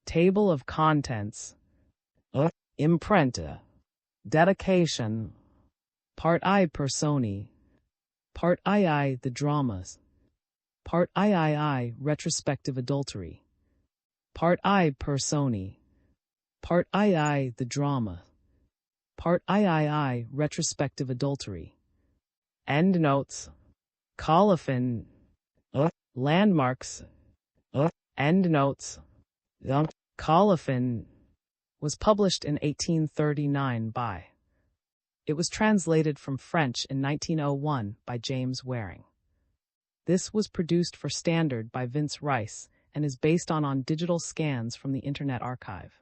Table of contents. Imprenta. Dedication. Part I Personi. Part II The Dramas. Part III Retrospective Adultery. Part I Personi. Part II The Drama. Part III Retrospective Adultery. Endnotes. Colophon. Landmarks. Endnotes. Colophon was published in 1839 by. It was translated from French in 1901 by James Waring. This was produced for Standard by Vince Rice and is based on digital scans from the Internet Archive.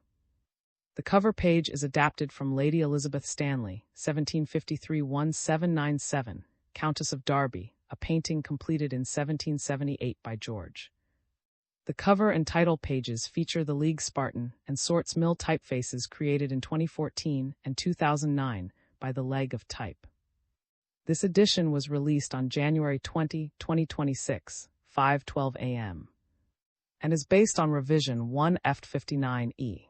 The cover page is adapted from Lady Elizabeth Stanley, 1753-1797, Countess of Derby, a painting completed in 1778 by George. The cover and title pages feature the League Spartan and Sorts Mill typefaces created in 2014 and 2009 by the Leg of Type. This edition was released on January 20, 2026, 5:12 a.m., and is based on revision 1F59E.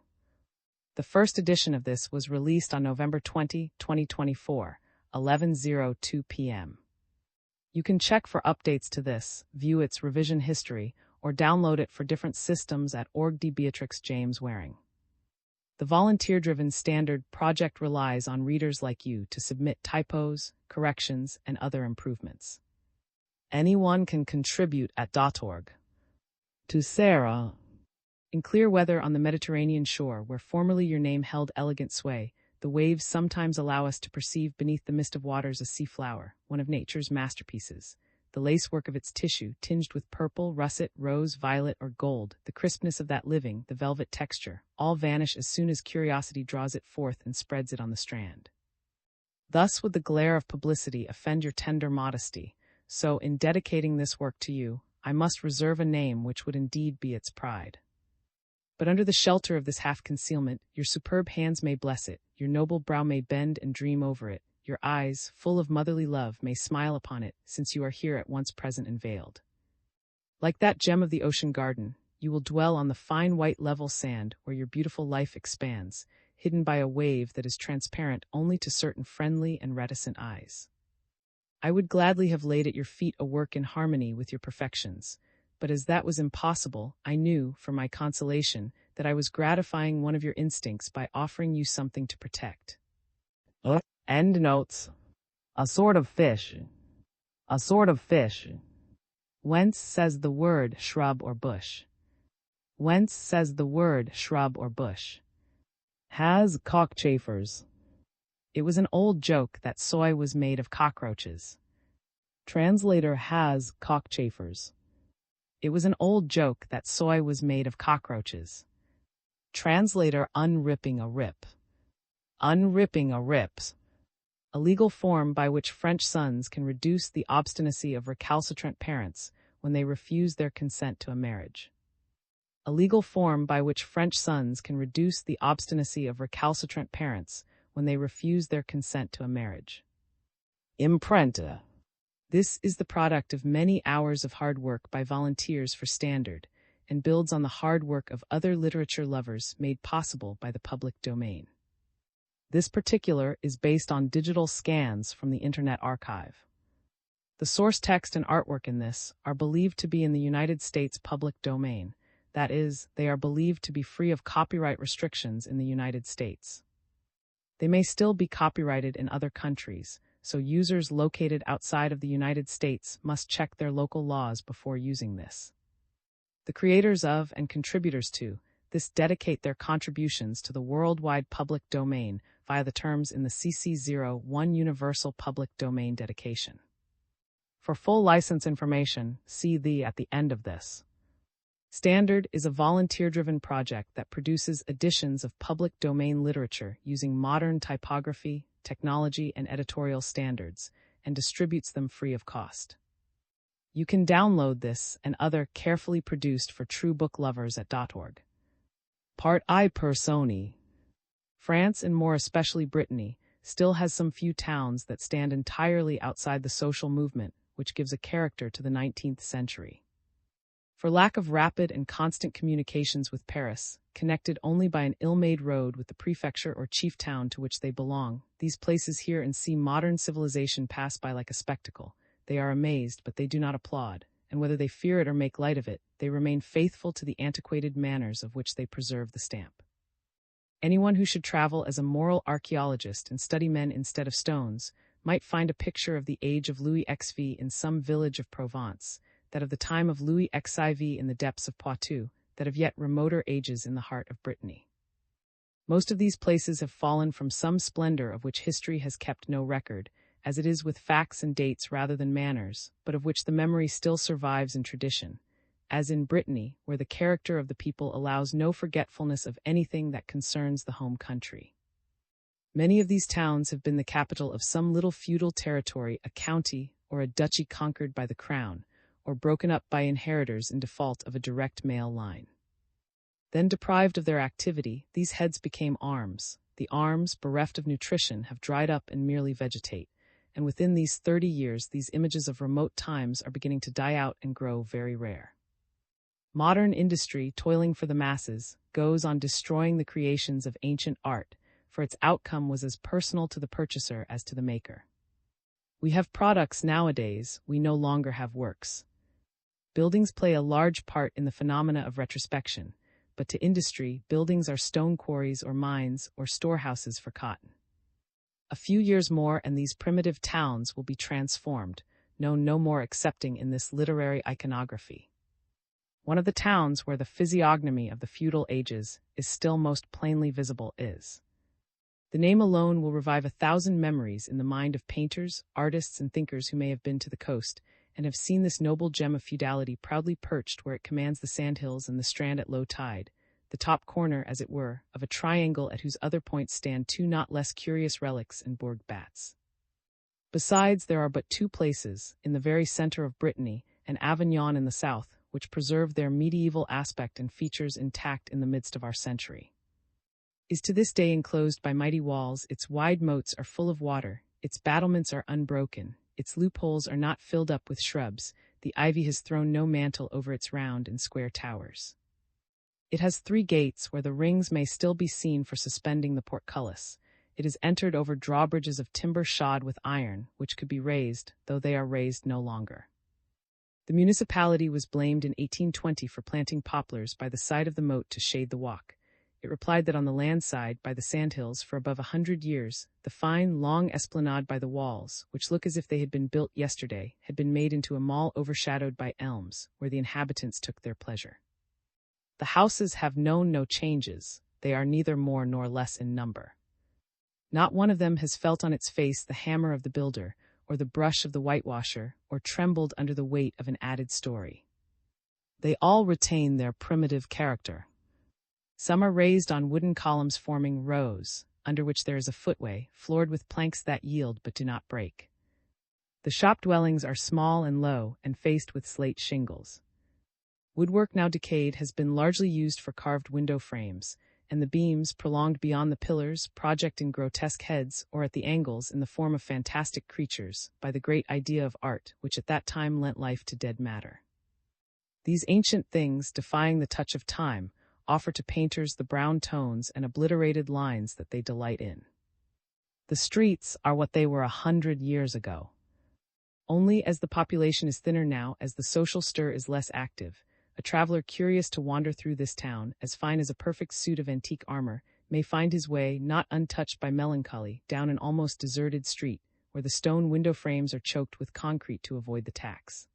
The first edition of this was released on November 20, 2024, 11:02 p.m. You can check for updates to this, view its revision history, or download it for different systems at org.d Béatrix James Waring. The volunteer-driven Standard project relies on readers like you to submit typos, corrections, and other improvements. Anyone can contribute at .org. To Sarah. In clear weather on the Mediterranean shore, where formerly your name held elegant sway, the waves sometimes allow us to perceive beneath the mist of waters a sea flower, one of nature's masterpieces. The lacework of its tissue, tinged with purple, russet, rose, violet, or gold, the crispness of that living, the velvet texture, all vanish as soon as curiosity draws it forth and spreads it on the strand. Thus would the glare of publicity offend your tender modesty, so in dedicating this work to you, I must reserve a name which would indeed be its pride. But under the shelter of this half-concealment, your superb hands may bless it, your noble brow may bend and dream over it, your eyes, full of motherly love, may smile upon it, since you are here at once present and veiled. Like that gem of the ocean garden, you will dwell on the fine white level sand where your beautiful life expands, hidden by a wave that is transparent only to certain friendly and reticent eyes. I would gladly have laid at your feet a work in harmony with your perfections, but as that was impossible, I knew, for my consolation, that I was gratifying one of your instincts by offering you something to protect. Endnotes. A sort of fish. A sort of fish. Whence says the word shrub or bush? Whence says the word shrub or bush? Has cockchafers. It was an old joke that soy was made of cockroaches. Translator has cockchafers. It was an old joke that soy was made of cockroaches. Translator unripping a rip. Unripping a rips. A legal form by which French sons can reduce the obstinacy of recalcitrant parents when they refuse their consent to a marriage. A legal form by which French sons can reduce the obstinacy of recalcitrant parents when they refuse their consent to a marriage. Imprenta. This is the product of many hours of hard work by volunteers for Standard, and builds on the hard work of other literature lovers made possible by the public domain. This particular is based on digital scans from the Internet Archive. The source text and artwork in this are believed to be in the United States public domain. That is, they are believed to be free of copyright restrictions in the United States. They may still be copyrighted in other countries, so users located outside of the United States must check their local laws before using this. The creators of and contributors to this dedicate their contributions to the worldwide public domain via the terms in the CC01 Universal Public Domain Dedication. For full license information, see the at the end of this. Standard is a volunteer-driven project that produces editions of public domain literature using modern typography, technology, and editorial standards, and distributes them free of cost. You can download this and other carefully produced for true book lovers at .org. Part I Personi. France, and more especially Brittany, still has some few towns that stand entirely outside the social movement, which gives a character to the 19th century. For lack of rapid and constant communications with Paris, connected only by an ill-made road with the prefecture or chief town to which they belong, these places hear and see modern civilization pass by like a spectacle. They are amazed, but they do not applaud, and whether they fear it or make light of it, they remain faithful to the antiquated manners of which they preserve the stamp. Anyone who should travel as a moral archaeologist and study men instead of stones might find a picture of the age of Louis XV in some village of Provence, that of the time of Louis XIV in the depths of Poitou, that of yet remoter ages in the heart of Brittany. Most of these places have fallen from some splendor of which history has kept no record, as it is with facts and dates rather than manners, but of which the memory still survives in tradition, as in Brittany, where the character of the people allows no forgetfulness of anything that concerns the home country. Many of these towns have been the capital of some little feudal territory, a county, or a duchy conquered by the crown, or broken up by inheritors in default of a direct male line. Then, deprived of their activity, these heads became arms. The arms, bereft of nutrition, have dried up and merely vegetate, and within these 30 years these images of remote times are beginning to die out and grow very rare. Modern industry, toiling for the masses, goes on destroying the creations of ancient art, for its outcome was as personal to the purchaser as to the maker. We have products nowadays, we no longer have works. Buildings play a large part in the phenomena of retrospection, but to industry, buildings are stone quarries or mines or storehouses for cotton. A few years more and these primitive towns will be transformed, known no more excepting in this literary iconography. One of the towns where the physiognomy of the feudal ages is still most plainly visible is. The name alone will revive 1,000 memories in the mind of painters, artists, and thinkers who may have been to the coast, and have seen this noble gem of feudality proudly perched where it commands the sandhills and the strand at low tide, the top corner, as it were, of a triangle at whose other points stand two not less curious relics and bourg bats. Besides, there are but two places, in the very center of Brittany, and Avignon in the south, which preserve their medieval aspect and features intact in the midst of our century. Is to this day enclosed by mighty walls, its wide moats are full of water, its battlements are unbroken, its loopholes are not filled up with shrubs, the ivy has thrown no mantle over its round and square towers. It has 3 gates where the rings may still be seen for suspending the portcullis. It is entered over drawbridges of timber shod with iron, which could be raised, though they are raised no longer. The municipality was blamed in 1820 for planting poplars by the side of the moat to shade the walk. It replied that on the land side, by the sandhills, for above 100 years, the fine, long esplanade by the walls, which look as if they had been built yesterday, had been made into a mall overshadowed by elms, where the inhabitants took their pleasure. The houses have known no changes, they are neither more nor less in number. Not one of them has felt on its face the hammer of the builder, or the brush of the whitewasher, or trembled under the weight of an added story. They all retain their primitive character. Some are raised on wooden columns forming rows, under which there is a footway, floored with planks that yield but do not break. The shop dwellings are small and low, and faced with slate shingles. Woodwork, now decayed, has been largely used for carved window frames, and the beams, prolonged beyond the pillars, project in grotesque heads or at the angles in the form of fantastic creatures, by the great idea of art, which at that time lent life to dead matter. These ancient things, defying the touch of time, offer to painters the brown tones and obliterated lines that they delight in. The streets are what they were 100 years ago. Only as the population is thinner now, as the social stir is less active, a traveler curious to wander through this town, as fine as a perfect suit of antique armor, may find his way, not untouched by melancholy, down an almost deserted street, where the stone window frames are choked with concrete to avoid the tax.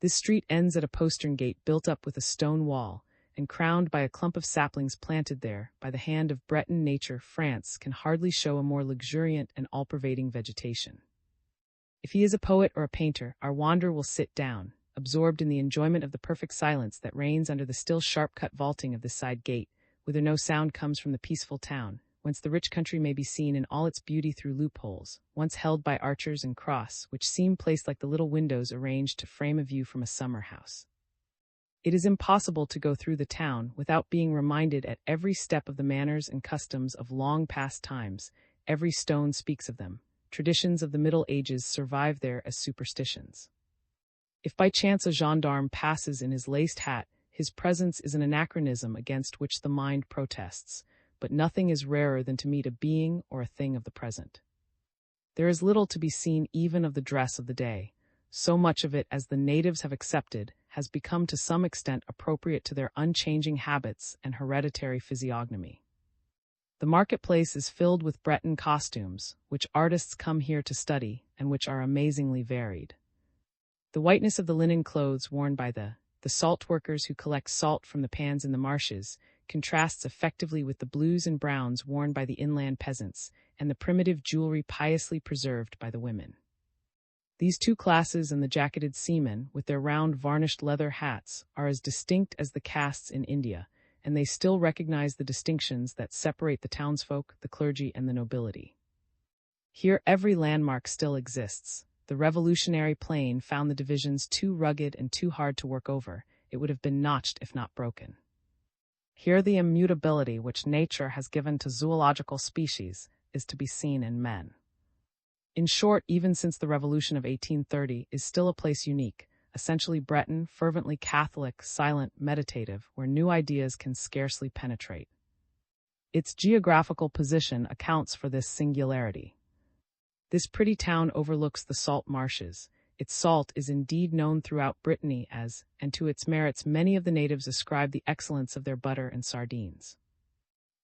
This street ends at a postern gate built up with a stone wall, and crowned by a clump of saplings planted there by the hand of Breton nature. France can hardly show a more luxuriant and all-pervading vegetation. If he is a poet or a painter, our wanderer will sit down, absorbed in the enjoyment of the perfect silence that reigns under the still sharp-cut vaulting of this side gate, whither no sound comes from the peaceful town, whence the rich country may be seen in all its beauty through loopholes, once held by archers and cross, which seem placed like the little windows arranged to frame a view from a summer house. It is impossible to go through the town without being reminded at every step of the manners and customs of long past times. Every stone speaks of them. Traditions of the Middle Ages survive there as superstitions. If by chance a gendarme passes in his laced hat, his presence is an anachronism against which the mind protests, but nothing is rarer than to meet a being or a thing of the present. There is little to be seen even of the dress of the day. So much of it as the natives have accepted has become to some extent appropriate to their unchanging habits and hereditary physiognomy. The marketplace is filled with Breton costumes, which artists come here to study, and which are amazingly varied. The whiteness of the linen clothes worn by the salt workers who collect salt from the pans in the marshes contrasts effectively with the blues and browns worn by the inland peasants, and the primitive jewelry piously preserved by the women. These two classes and the jacketed seamen, with their round varnished leather hats, are as distinct as the castes in India, and they still recognize the distinctions that separate the townsfolk, the clergy, and the nobility. Here every landmark still exists. The revolutionary plain found the divisions too rugged and too hard to work over. It would have been notched if not broken. Here the immutability which nature has given to zoological species is to be seen in men. In short, even since the Revolution of 1830 is still a place unique, essentially Breton, fervently Catholic, silent, meditative, where new ideas can scarcely penetrate. Its geographical position accounts for this singularity. This pretty town overlooks the salt marshes. Its salt is indeed known throughout Brittany as, and to its merits many of the natives ascribe the excellence of their butter and sardines.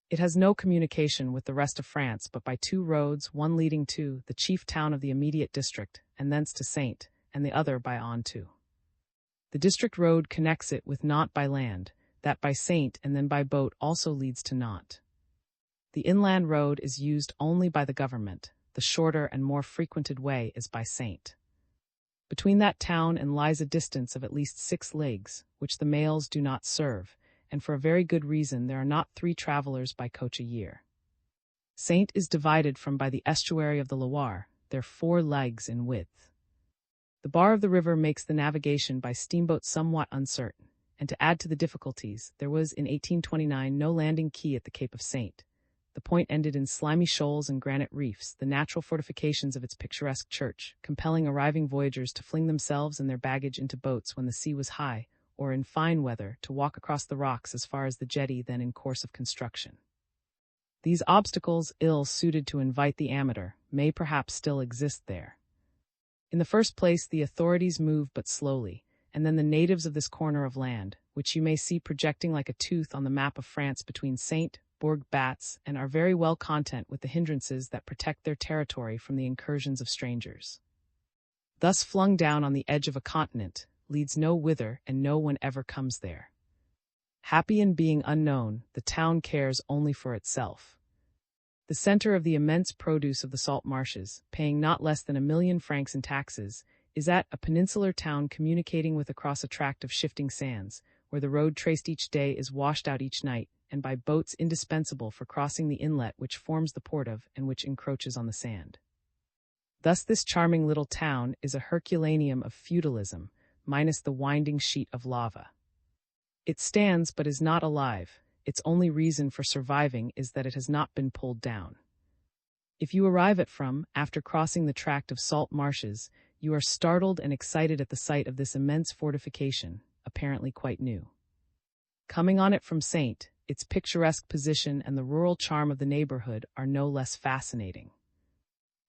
It has no communication with the rest of France but by two roads, one leading to the chief town of the immediate district, and thence to Saint, and the other by on to. The district road connects it with Nantes by land, that by Saint and then by boat also leads to Nantes. The inland road is used only by the government. The shorter and more frequented way is by Saint. Between that town and lies a distance of at least 6 leagues, which the mails do not serve, and for a very good reason there are not 3 travelers by coach a year. Saint is divided from by the estuary of the Loire, there 4 leagues in width. The bar of the river makes the navigation by steamboat somewhat uncertain, and to add to the difficulties, there was in 1829 no landing quay at the Cape of Saint. The point ended in slimy shoals and granite reefs, the natural fortifications of its picturesque church, compelling arriving voyagers to fling themselves and their baggage into boats when the sea was high, or in fine weather, to walk across the rocks as far as the jetty then in course of construction. These obstacles, ill suited to invite the amateur, may perhaps still exist there. In the first place, the authorities move but slowly, and then the natives of this corner of land, which you may see projecting like a tooth on the map of France between Saint, Bourg Bats, and are very well content with the hindrances that protect their territory from the incursions of strangers. Thus flung down on the edge of a continent, leads no whither and no one ever comes there. Happy in being unknown, the town cares only for itself. The center of the immense produce of the salt marshes, paying not less than 1,000,000 francs in taxes, is at a peninsular town communicating with across a tract of shifting sands, where the road traced each day is washed out each night, and by boats indispensable for crossing the inlet which forms the port of and which encroaches on the sand. Thus this charming little town is a Herculaneum of feudalism, minus the winding sheet of lava. It stands but is not alive. Its only reason for surviving is that it has not been pulled down. If you arrive at after crossing the tract of salt marshes, you are startled and excited at the sight of this immense fortification, apparently quite new. Coming on it from Saint, its picturesque position and the rural charm of the neighborhood are no less fascinating.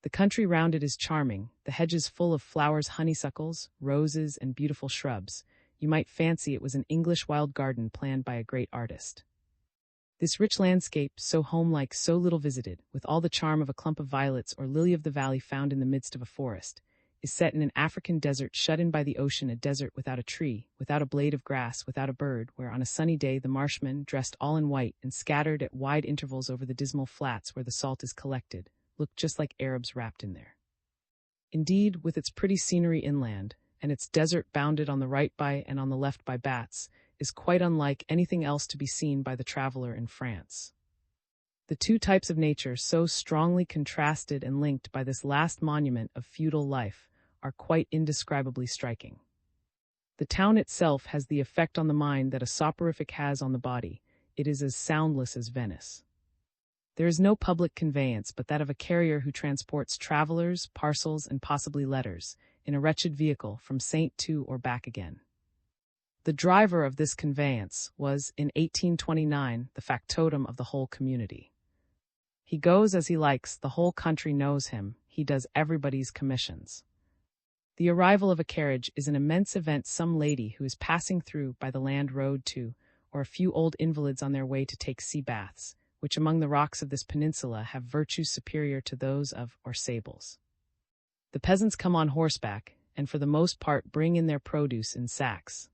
The country round it is charming, the hedges full of flowers, honeysuckles, roses, and beautiful shrubs. You might fancy it was an English wild garden planned by a great artist. This rich landscape, so homelike, so little visited, with all the charm of a clump of violets or lily of the valley found in the midst of a forest, is set in an African desert shut in by the ocean, a desert without a tree, without a blade of grass, without a bird, where on a sunny day the marshmen, dressed all in white and scattered at wide intervals over the dismal flats where the salt is collected, look just like Arabs wrapped in there. Indeed, with its pretty scenery inland, and its desert bounded on the right by and on the left by bats, is quite unlike anything else to be seen by the traveler in France. The two types of nature, so strongly contrasted and linked by this last monument of feudal life, are quite indescribably striking. The town itself has the effect on the mind that a soporific has on the body. It is as soundless as Venice. There is no public conveyance but that of a carrier who transports travelers, parcels, and possibly letters. in a wretched vehicle from Saint to or back again. The driver of this conveyance was, in 1829, the factotum of the whole community. He goes as he likes, the whole country knows him, he does everybody's commissions. The arrival of a carriage is an immense event. Some lady who is passing through by the land road to, or a few old invalids on their way to take sea baths, which among the rocks of this peninsula have virtues superior to those of, or sables. The peasants come on horseback, and for the most part bring in their produce in sacks.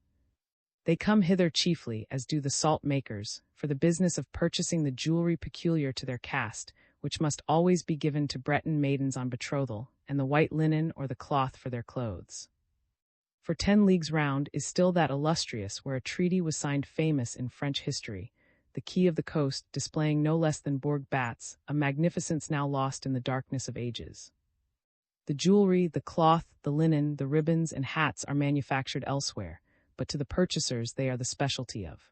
They come hither chiefly, as do the salt makers, for the business of purchasing the jewelry peculiar to their caste, which must always be given to Breton maidens on betrothal, and the white linen or the cloth for their clothes. For 10 leagues round is still that illustrious where a treaty was signed, famous in French history, the key of the coast displaying no less than Bourg Batz, a magnificence now lost in the darkness of ages. The jewelry, the cloth, the linen, the ribbons and hats are manufactured elsewhere, but to the purchasers they are the specialty of.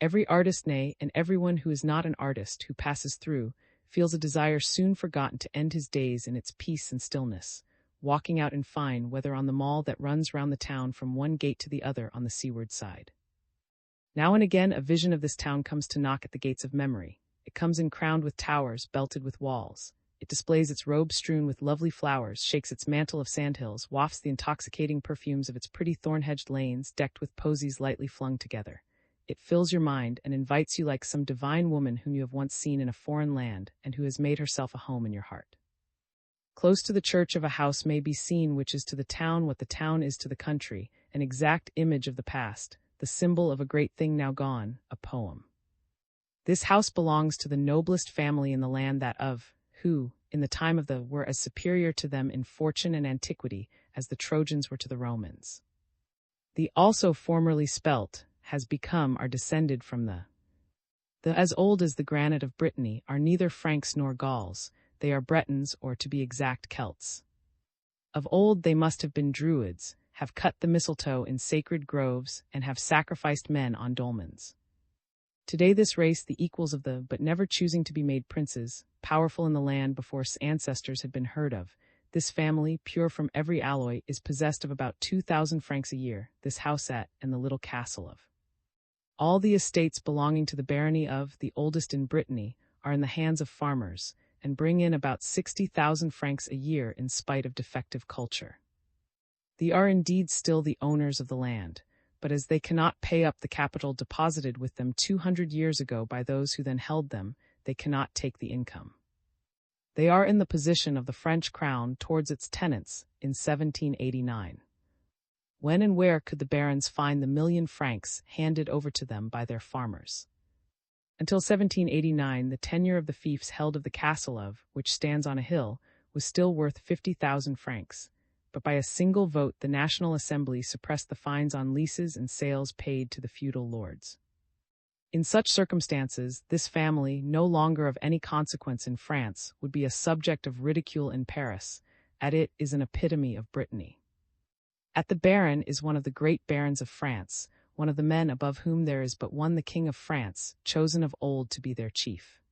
Every artist, nay, and everyone who is not an artist who passes through, feels a desire soon forgotten to end his days in its peace and stillness, walking out in fine, whether on the mall that runs round the town from one gate to the other on the seaward side. Now and again a vision of this town comes to knock at the gates of memory. It comes in crowned with towers, belted with walls. It displays its robe strewn with lovely flowers, shakes its mantle of sandhills, wafts the intoxicating perfumes of its pretty thorn-hedged lanes, decked with posies lightly flung together. It fills your mind and invites you like some divine woman whom you have once seen in a foreign land and who has made herself a home in your heart. Close to the church of a house may be seen which is to the town what the town is to the country, an exact image of the past, the symbol of a great thing now gone, a poem. This house belongs to the noblest family in the land, that of, who, in the time of the, were as superior to them in fortune and antiquity as the Trojans were to the Romans. The also formerly spelt, has become, are descended from the as old as the granite of Brittany, are neither Franks nor Gauls, they are Bretons, or to be exact Celts. Of old they must have been Druids, have cut the mistletoe in sacred groves, and have sacrificed men on dolmens. Today this race, the equals of the, but never choosing to be made princes, powerful in the land before ancestors had been heard of, this family, pure from every alloy, is possessed of about 2,000 francs a year, this house at, and the little castle of. All the estates belonging to the barony of, the oldest in Brittany, are in the hands of farmers, and bring in about 60,000 francs a year in spite of defective culture. They are indeed still the owners of the land, but as they cannot pay up the capital deposited with them 200 years ago by those who then held them, they cannot take the income. They are in the position of the French crown towards its tenants in 1789. When and where could the barons find the 1,000,000 francs handed over to them by their farmers? Until 1789, the tenure of the fiefs held of the castle of, which stands on a hill, was still worth 50,000 francs, but by a single vote the National Assembly suppressed the fines on leases and sales paid to the feudal lords. In such circumstances, this family, no longer of any consequence in France, would be a subject of ridicule in Paris, as it is an epitome of Brittany. At the baron is one of the great barons of France, one of the men above whom there is but one, the King of France, chosen of old to be their chief.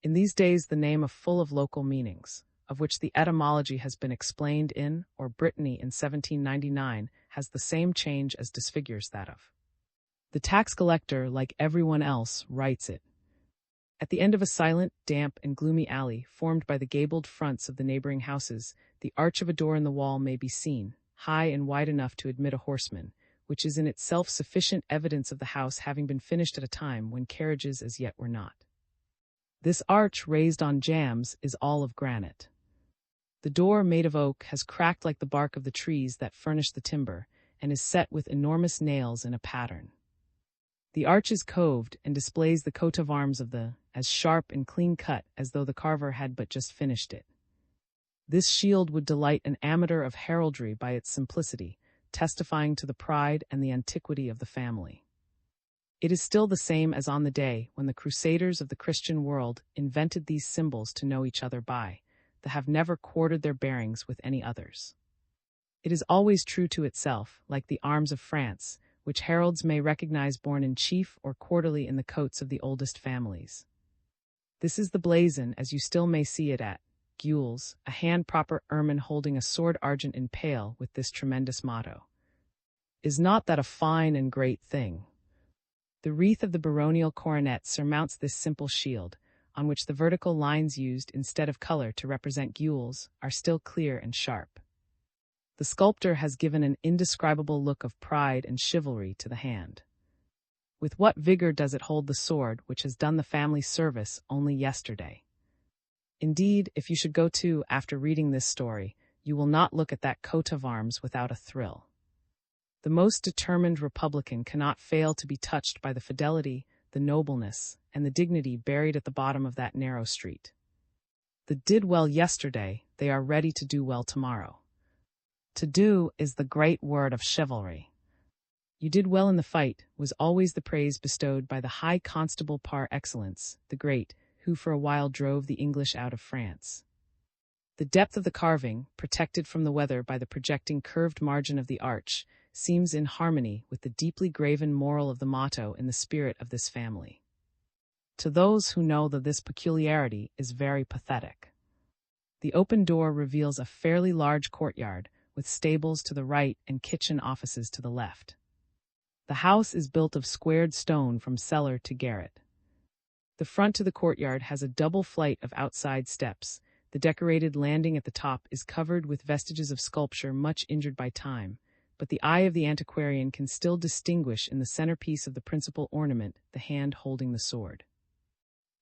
In these days the name is full of local meanings, of which the etymology has been explained in, or Brittany in 1799, has the same change as disfigures that of. The tax collector, like everyone else, writes it. At the end of a silent, damp, and gloomy alley, formed by the gabled fronts of the neighboring houses, the arch of a door in the wall may be seen, high and wide enough to admit a horseman, which is in itself sufficient evidence of the house having been finished at a time when carriages as yet were not. This arch, raised on jambs, is all of granite. The door, made of oak, has cracked like the bark of the trees that furnish the timber, and is set with enormous nails in a pattern. The arch is coved and displays the coat of arms of the, as sharp and clean cut as though the carver had but just finished it. This shield would delight an amateur of heraldry by its simplicity, testifying to the pride and the antiquity of the family. It is still the same as on the day when the crusaders of the Christian world invented these symbols to know each other by, that have never quartered their bearings with any others. It is always true to itself, like the arms of France, which heralds may recognize borne in chief or quarterly in the coats of the oldest families. This is the blazon as you still may see it at gules, a hand-proper ermine holding a sword argent in pale with this tremendous motto. Is not that a fine and great thing? The wreath of the baronial coronet surmounts this simple shield, on which the vertical lines used instead of color to represent gules are still clear and sharp. The sculptor has given an indescribable look of pride and chivalry to the hand. With what vigor does it hold the sword which has done the family service only yesterday? Indeed, if you should go to, after reading this story, you will not look at that coat of arms without a thrill. The most determined Republican cannot fail to be touched by the fidelity, the nobleness, and the dignity buried at the bottom of that narrow street. The did well yesterday, they are ready to do well tomorrow. To do is the great word of chivalry. You did well in the fight was always the praise bestowed by the High Constable par excellence, the great, who for a while drove the English out of France. The depth of the carving, protected from the weather by the projecting curved margin of the arch, seems in harmony with the deeply graven moral of the motto in the spirit of this family. To those who know that this peculiarity is very pathetic. The open door reveals a fairly large courtyard, with stables to the right and kitchen offices to the left. The house is built of squared stone from cellar to garret. The front to the courtyard has a double flight of outside steps. The decorated landing at the top is covered with vestiges of sculpture much injured by time, but the eye of the antiquarian can still distinguish in the centerpiece of the principal ornament the hand holding the sword.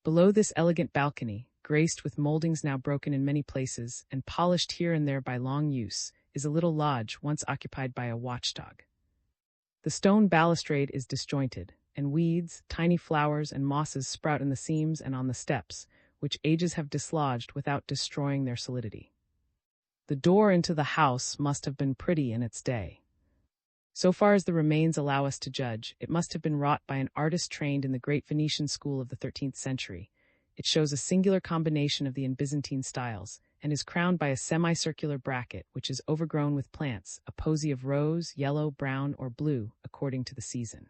Below this elegant balcony, graced with moldings now broken in many places and polished here and there by long use, is a little lodge once occupied by a watchdog. The stone balustrade is disjointed, and weeds, tiny flowers, and mosses sprout in the seams and on the steps, which ages have dislodged without destroying their solidity. The door into the house must have been pretty in its day. So far as the remains allow us to judge, it must have been wrought by an artist trained in the great Venetian school of the 13th century. It shows a singular combination of the and Byzantine styles, and is crowned by a semicircular bracket which is overgrown with plants, a posy of rose, yellow, brown, or blue, according to the season.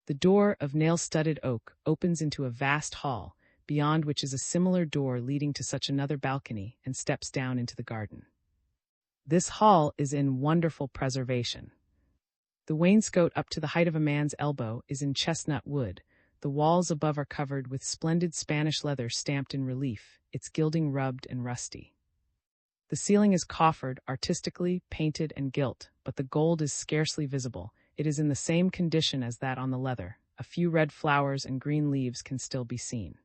The door, of nail-studded oak, opens into a vast hall, beyond which is a similar door leading to such another balcony and steps down into the garden. This hall is in wonderful preservation. The wainscot up to the height of a man's elbow is in chestnut wood. The walls above are covered with splendid Spanish leather stamped in relief, its gilding rubbed and rusty. The ceiling is coffered, artistically painted and gilt, but the gold is scarcely visible. It is in the same condition as that on the leather. A few red flowers and green leaves can still be seen.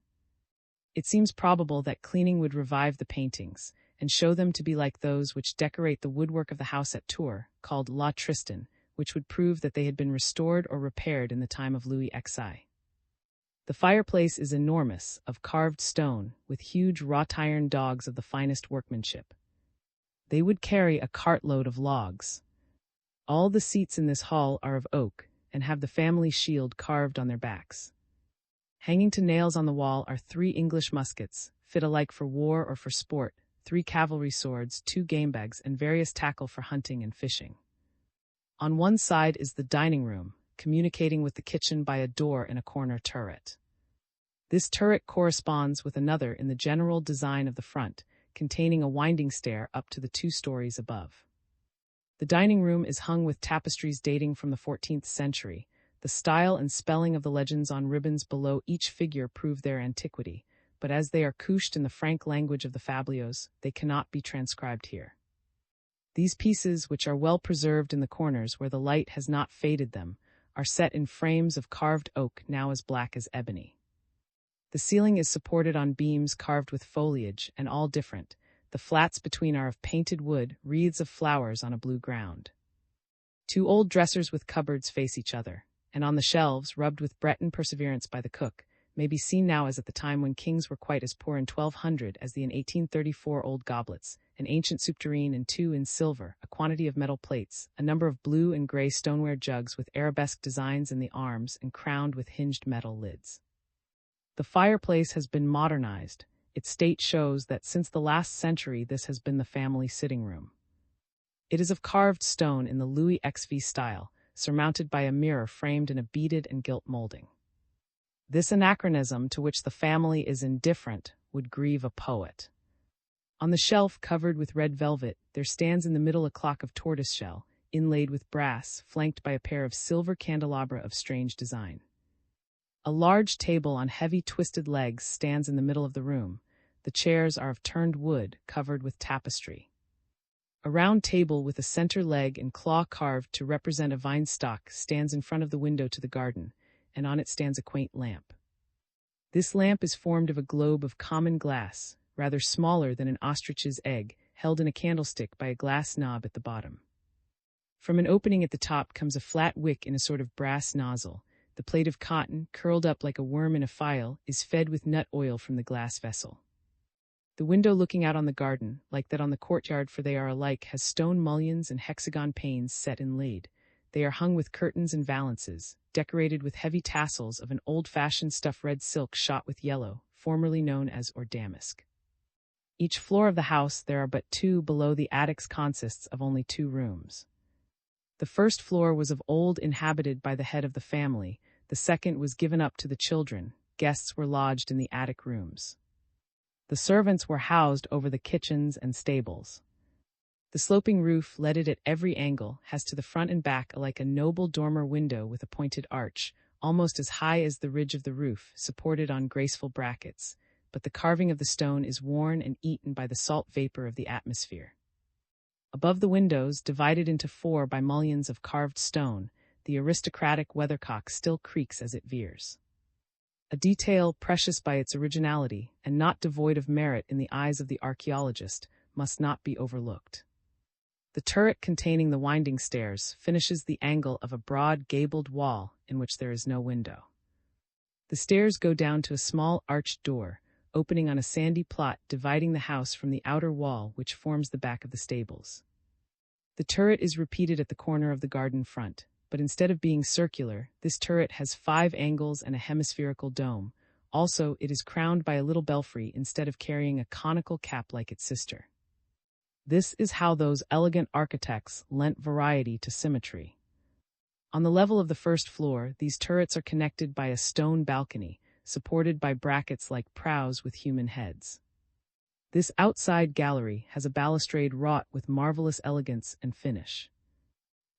It seems probable that cleaning would revive the paintings, and show them to be like those which decorate the woodwork of the house at Tours, called La Tristan, which would prove that they had been restored or repaired in the time of Louis XI. The fireplace is enormous, of carved stone, with huge wrought-iron dogs of the finest workmanship. They would carry a cartload of logs. All the seats in this hall are of oak, and have the family shield carved on their backs. Hanging to nails on the wall are 3 English muskets, fit alike for war or for sport, 3 cavalry swords, 2 game-bags, and various tackle for hunting and fishing. On one side is the dining room, communicating with the kitchen by a door in a corner turret. This turret corresponds with another in the general design of the front, containing a winding stair up to the 2 stories above. The dining room is hung with tapestries dating from the 14th century. The style and spelling of the legends on ribbons below each figure prove their antiquity, but as they are couched in the Frank language of the fabliaux, they cannot be transcribed here. These pieces, which are well preserved in the corners where the light has not faded them, are set in frames of carved oak now as black as ebony. The ceiling is supported on beams carved with foliage, and all different. The flats between are of painted wood, wreaths of flowers on a blue ground. 2 old dressers with cupboards face each other, and on the shelves, rubbed with Breton perseverance by the cook, may be seen now as at the time when kings were quite as poor in 1200 as the in 1834 old goblets, an ancient soup tureen and 2 in silver, a quantity of metal plates, a number of blue and gray stoneware jugs with arabesque designs in the arms and crowned with hinged metal lids. The fireplace has been modernized. Its state shows that since the last century this has been the family sitting room. It is of carved stone in the Louis XV style, surmounted by a mirror framed in a beaded and gilt molding. This anachronism, to which the family is indifferent, would grieve a poet. On the shelf covered with red velvet, there stands in the middle a clock of tortoiseshell, inlaid with brass, flanked by a pair of silver candelabra of strange design. A large table on heavy twisted legs stands in the middle of the room. The chairs are of turned wood, covered with tapestry. A round table with a center leg and claw carved to represent a vine stalk stands in front of the window to the garden, and on it stands a quaint lamp. This lamp is formed of a globe of common glass, rather smaller than an ostrich's egg, held in a candlestick by a glass knob at the bottom. From an opening at the top comes a flat wick in a sort of brass nozzle. The plate of cotton, curled up like a worm in a file, is fed with nut oil from the glass vessel. The window looking out on the garden, like that on the courtyard for they are alike, has stone mullions and hexagon panes set inlaid. They are hung with curtains and valances, decorated with heavy tassels of an old-fashioned stuff red silk shot with yellow, formerly known as or damask. Each floor of the house there are but two below. The attics consists of only 2 rooms. The first floor was of old inhabited by the head of the family, the second was given up to the children. Guests were lodged in the attic rooms. The servants were housed over the kitchens and stables. The sloping roof, leaded at every angle, has to the front and back like a noble dormer window with a pointed arch, almost as high as the ridge of the roof, supported on graceful brackets, but the carving of the stone is worn and eaten by the salt vapor of the atmosphere. Above the windows, divided into 4 by mullions of carved stone, the aristocratic weathercock still creaks as it veers. A detail precious by its originality, and not devoid of merit in the eyes of the archaeologist, must not be overlooked. The turret containing the winding stairs finishes the angle of a broad gabled wall in which there is no window. The stairs go down to a small arched door, opening on a sandy plot dividing the house from the outer wall which forms the back of the stables. The turret is repeated at the corner of the garden front, but instead of being circular, this turret has 5 angles and a hemispherical dome. Also, it is crowned by a little belfry instead of carrying a conical cap like its sister. This is how those elegant architects lent variety to symmetry. On the level of the first floor, these turrets are connected by a stone balcony, supported by brackets like prows with human heads. This outside gallery has a balustrade wrought with marvelous elegance and finish.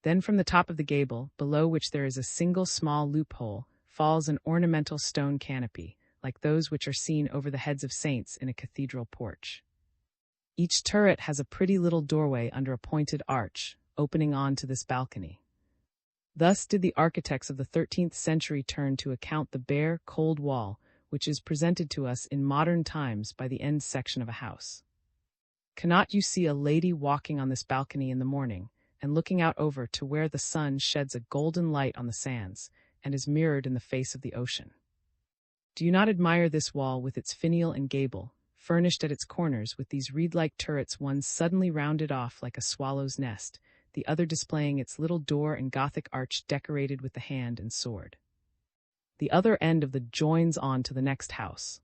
Then from the top of the gable, below which there is a single small loophole, falls an ornamental stone canopy, like those which are seen over the heads of saints in a cathedral porch. Each turret has a pretty little doorway under a pointed arch, opening on to this balcony. Thus did the architects of the 13th century turn to account the bare, cold wall, which is presented to us in modern times by the end section of a house. Cannot you see a lady walking on this balcony in the morning, and looking out over to where the sun sheds a golden light on the sands, and is mirrored in the face of the ocean? Do you not admire this wall with its finial and gable, furnished at its corners with these reed-like turrets, one suddenly rounded off like a swallow's nest, the other displaying its little door and Gothic arch decorated with the hand and sword? The other end of the joins on to the next house.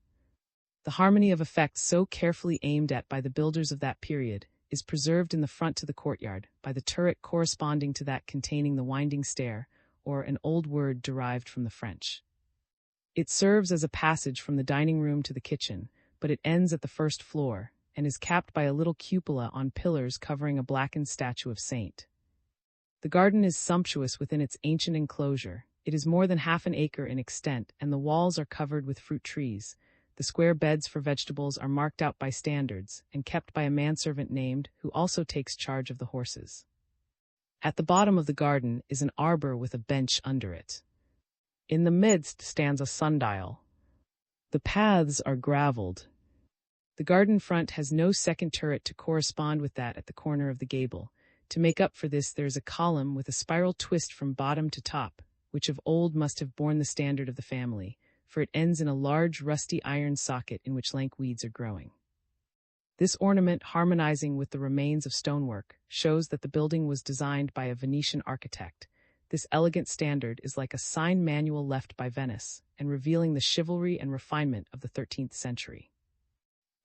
The harmony of effect so carefully aimed at by the builders of that period is preserved in the front to the courtyard, by the turret corresponding to that containing the winding stair, or an old word derived from the French. It serves as a passage from the dining room to the kitchen, but it ends at the first floor, and is capped by a little cupola on pillars covering a blackened statue of Saint. The garden is sumptuous within its ancient enclosure. It is more than half an acre in extent, and the walls are covered with fruit trees. The square beds for vegetables are marked out by standards, and kept by a manservant named, who also takes charge of the horses. At the bottom of the garden is an arbor with a bench under it. In the midst stands a sundial. The paths are gravelled. The garden front has no second turret to correspond with that at the corner of the gable. To make up for this there is a column with a spiral twist from bottom to top, which of old must have borne the standard of the family, for it ends in a large rusty iron socket in which lank weeds are growing. This ornament, harmonizing with the remains of stonework, shows that the building was designed by a Venetian architect. This elegant standard is like a sign manual left by Venice, and revealing the chivalry and refinement of the 13th century.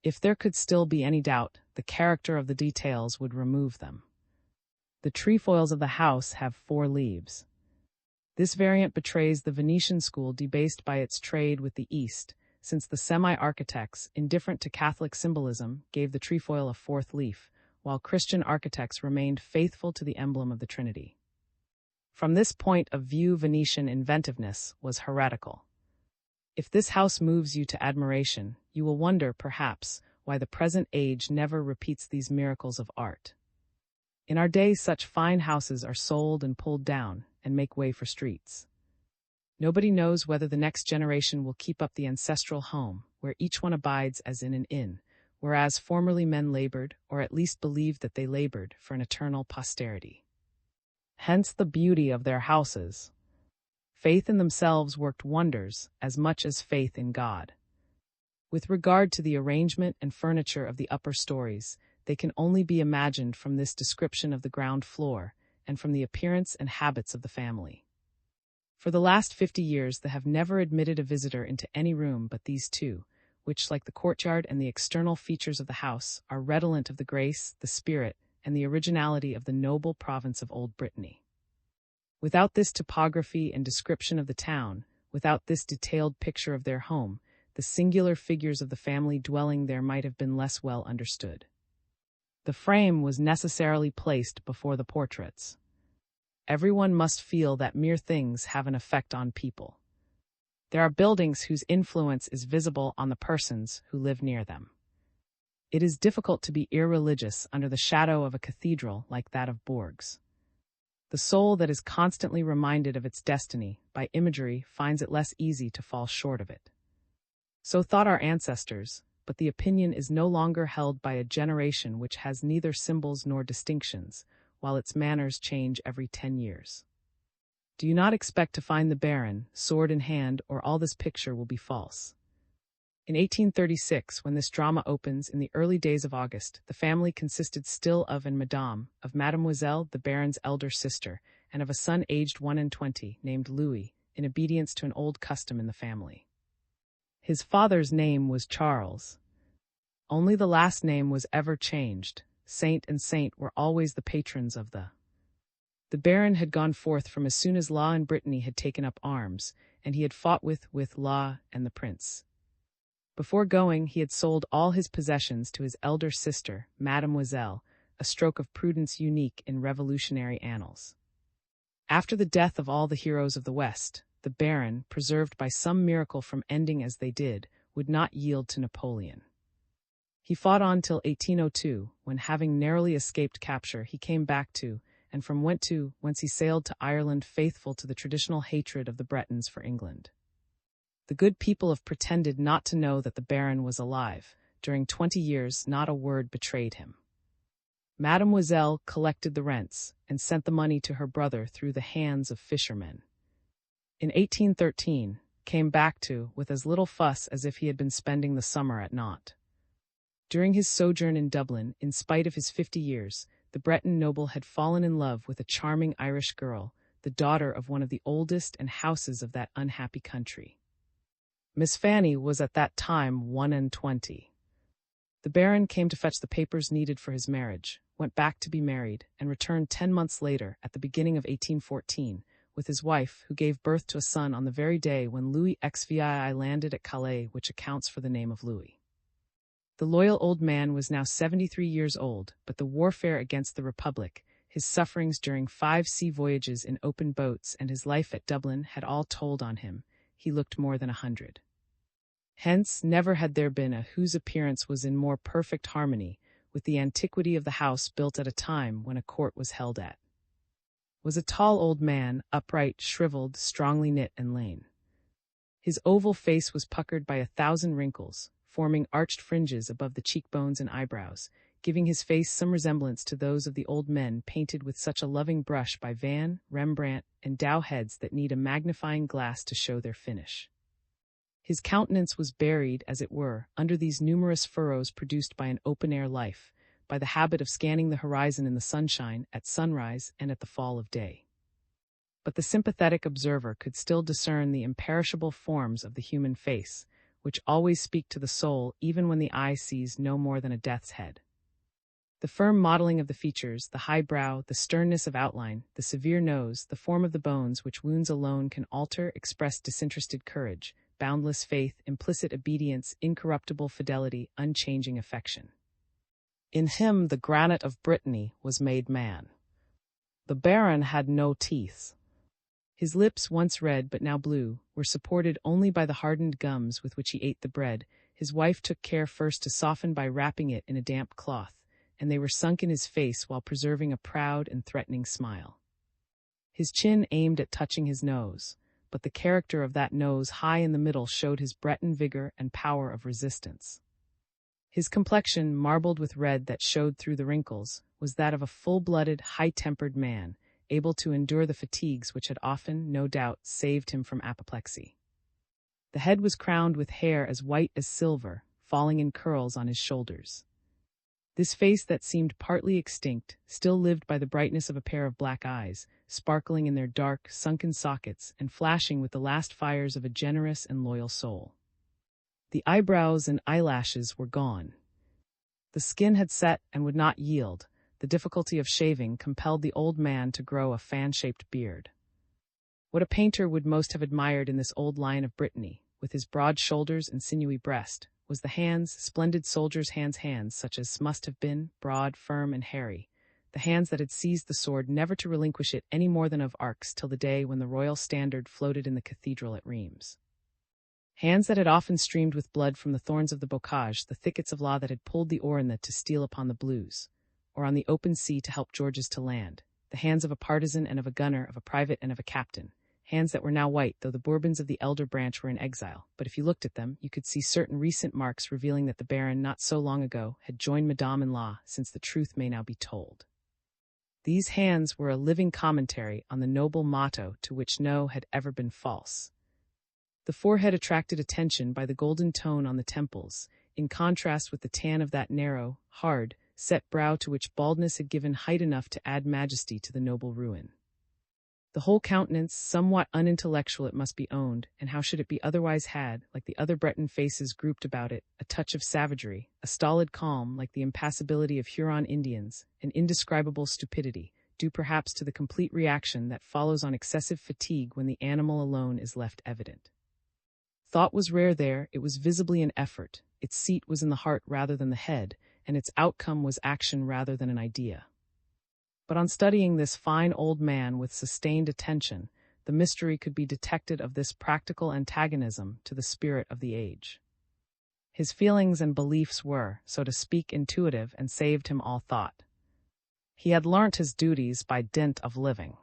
If there could still be any doubt, the character of the details would remove them. The trefoils of the house have 4 leaves. This variant betrays the Venetian school debased by its trade with the East, since the semi-architects, indifferent to Catholic symbolism, gave the trefoil a fourth leaf, while Christian architects remained faithful to the emblem of the Trinity. From this point of view, Venetian inventiveness was heretical. If this house moves you to admiration, you will wonder, perhaps, why the present age never repeats these miracles of art. In our day, such fine houses are sold and pulled down, and make way for streets. Nobody knows whether the next generation will keep up the ancestral home, where each one abides as in an inn, whereas formerly men labored, or at least believed that they labored, for an eternal posterity. Hence the beauty of their houses. Faith in themselves worked wonders, as much as faith in God. With regard to the arrangement and furniture of the upper stories, they can only be imagined from this description of the ground floor, and from the appearance and habits of the family. For the last 50 years they have never admitted a visitor into any room but these two, which, like the courtyard and the external features of the house, are redolent of the grace, the spirit, and the originality of the noble province of Old Brittany. Without this topography and description of the town, without this detailed picture of their home, the singular figures of the family dwelling there might have been less well understood. The frame was necessarily placed before the portraits. Everyone must feel that mere things have an effect on people. There are buildings whose influence is visible on the persons who live near them. It is difficult to be irreligious under the shadow of a cathedral like that of Bourges. The soul that is constantly reminded of its destiny by imagery finds it less easy to fall short of it. So thought our ancestors, but the opinion is no longer held by a generation which has neither symbols nor distinctions, while its manners change every 10 years. Do you not expect to find the Baron, sword in hand, or all this picture will be false? In 1836, when this drama opens in the early days of August, the family consisted still of Mademoiselle, the Baron's elder sister, and of a son aged 21, named Louis, in obedience to an old custom in the family. His father's name was Charles. Only the last name was ever changed. Saint and Saint were always the patrons of the Baron had gone forth from as soon as Law in Brittany had taken up arms, and he had fought with Law and the prince. Before going, he had sold all his possessions to his elder sister, Mademoiselle, a stroke of prudence unique in revolutionary annals. After the death of all the heroes of the West, the Baron, preserved by some miracle from ending as they did, would not yield to Napoleon. He fought on till 1802, when, having narrowly escaped capture, he came back to, and from whence he sailed to Ireland, faithful to the traditional hatred of the Bretons for England. The good people have pretended not to know that the Baron was alive. During 20 years not a word betrayed him. Mademoiselle collected the rents, and sent the money to her brother through the hands of fishermen. In 1813, came back to, with as little fuss as if he had been spending the summer at Nantes. During his sojourn in Dublin, in spite of his 50 years, the Breton noble had fallen in love with a charming Irish girl, the daughter of one of the oldest and houses of that unhappy country. Miss Fanny was at that time 21. The Baron came to fetch the papers needed for his marriage, went back to be married, and returned 10 months later, at the beginning of 1814, with his wife, who gave birth to a son on the very day when Louis XVI landed at Calais, which accounts for the name of Louis. The loyal old man was now 73 years old, but the warfare against the Republic, his sufferings during 5 sea voyages in open boats, and his life at Dublin had all told on him. He looked more than 100. Hence, never had there been a whose appearance was in more perfect harmony with the antiquity of the house built at a time when a court was held at. Was a tall old man, upright, shriveled, strongly knit and lean. His oval face was puckered by 1,000 wrinkles, forming arched fringes above the cheekbones and eyebrows, giving his face some resemblance to those of the old men painted with such a loving brush by Van, Rembrandt, and Dow heads that need a magnifying glass to show their finish. His countenance was buried, as it were, under these numerous furrows produced by an open-air life, by the habit of scanning the horizon in the sunshine, at sunrise, and at the fall of day. But the sympathetic observer could still discern the imperishable forms of the human face, which always speak to the soul even when the eye sees no more than a death's head. The firm modeling of the features, the high brow, the sternness of outline, the severe nose, the form of the bones which wounds alone can alter, express disinterested courage, boundless faith, implicit obedience, incorruptible fidelity, unchanging affection. In him the granite of Brittany was made man. The Baron had no teeth. His lips, once red but now blue, were supported only by the hardened gums with which he ate the bread. His wife took care first to soften by wrapping it in a damp cloth, and they were sunk in his face while preserving a proud and threatening smile. His chin aimed at touching his nose, but the character of that nose high in the middle showed his Breton vigor and power of resistance. His complexion, marbled with red that showed through the wrinkles, was that of a full-blooded, high-tempered man, able to endure the fatigues which had often, no doubt, saved him from apoplexy. The head was crowned with hair as white as silver, falling in curls on his shoulders. This face that seemed partly extinct still lived by the brightness of a pair of black eyes, sparkling in their dark, sunken sockets and flashing with the last fires of a generous and loyal soul. The eyebrows and eyelashes were gone. The skin had set and would not yield. The difficulty of shaving compelled the old man to grow a fan-shaped beard. What a painter would most have admired in this old lion of Brittany, with his broad shoulders and sinewy breast, was the hands, splendid soldiers' hands such as must have been, broad, firm, and hairy, the hands that had seized the sword never to relinquish it any more than of Arcs till the day when the royal standard floated in the cathedral at Rheims. Hands that had often streamed with blood from the thorns of the bocage, the thickets of law that had pulled the Orne to steel upon the blues, or on the open sea to help Georges to land, the hands of a partisan and of a gunner, of a private and of a captain, hands that were now white, though the Bourbons of the elder branch were in exile, but if you looked at them, you could see certain recent marks revealing that the Baron, not so long ago, had joined Madame-in-law, since the truth may now be told. These hands were a living commentary on the noble motto to which no had ever been false. The forehead attracted attention by the golden tone on the temples, in contrast with the tan of that narrow, hard, set brow to which baldness had given height enough to add majesty to the noble ruin. The whole countenance, somewhat unintellectual it must be owned, and how should it be otherwise, had, like the other Breton faces grouped about it, a touch of savagery, a stolid calm like the impassibility of Huron Indians, an indescribable stupidity, due perhaps to the complete reaction that follows on excessive fatigue when the animal alone is left evident. Thought was rare there, it was visibly an effort, its seat was in the heart rather than the head, and its outcome was action rather than an idea. But on studying this fine old man with sustained attention, the mystery could be detected of this practical antagonism to the spirit of the age. His feelings and beliefs were, so to speak, intuitive and saved him all thought. He had learnt his duties by dint of living.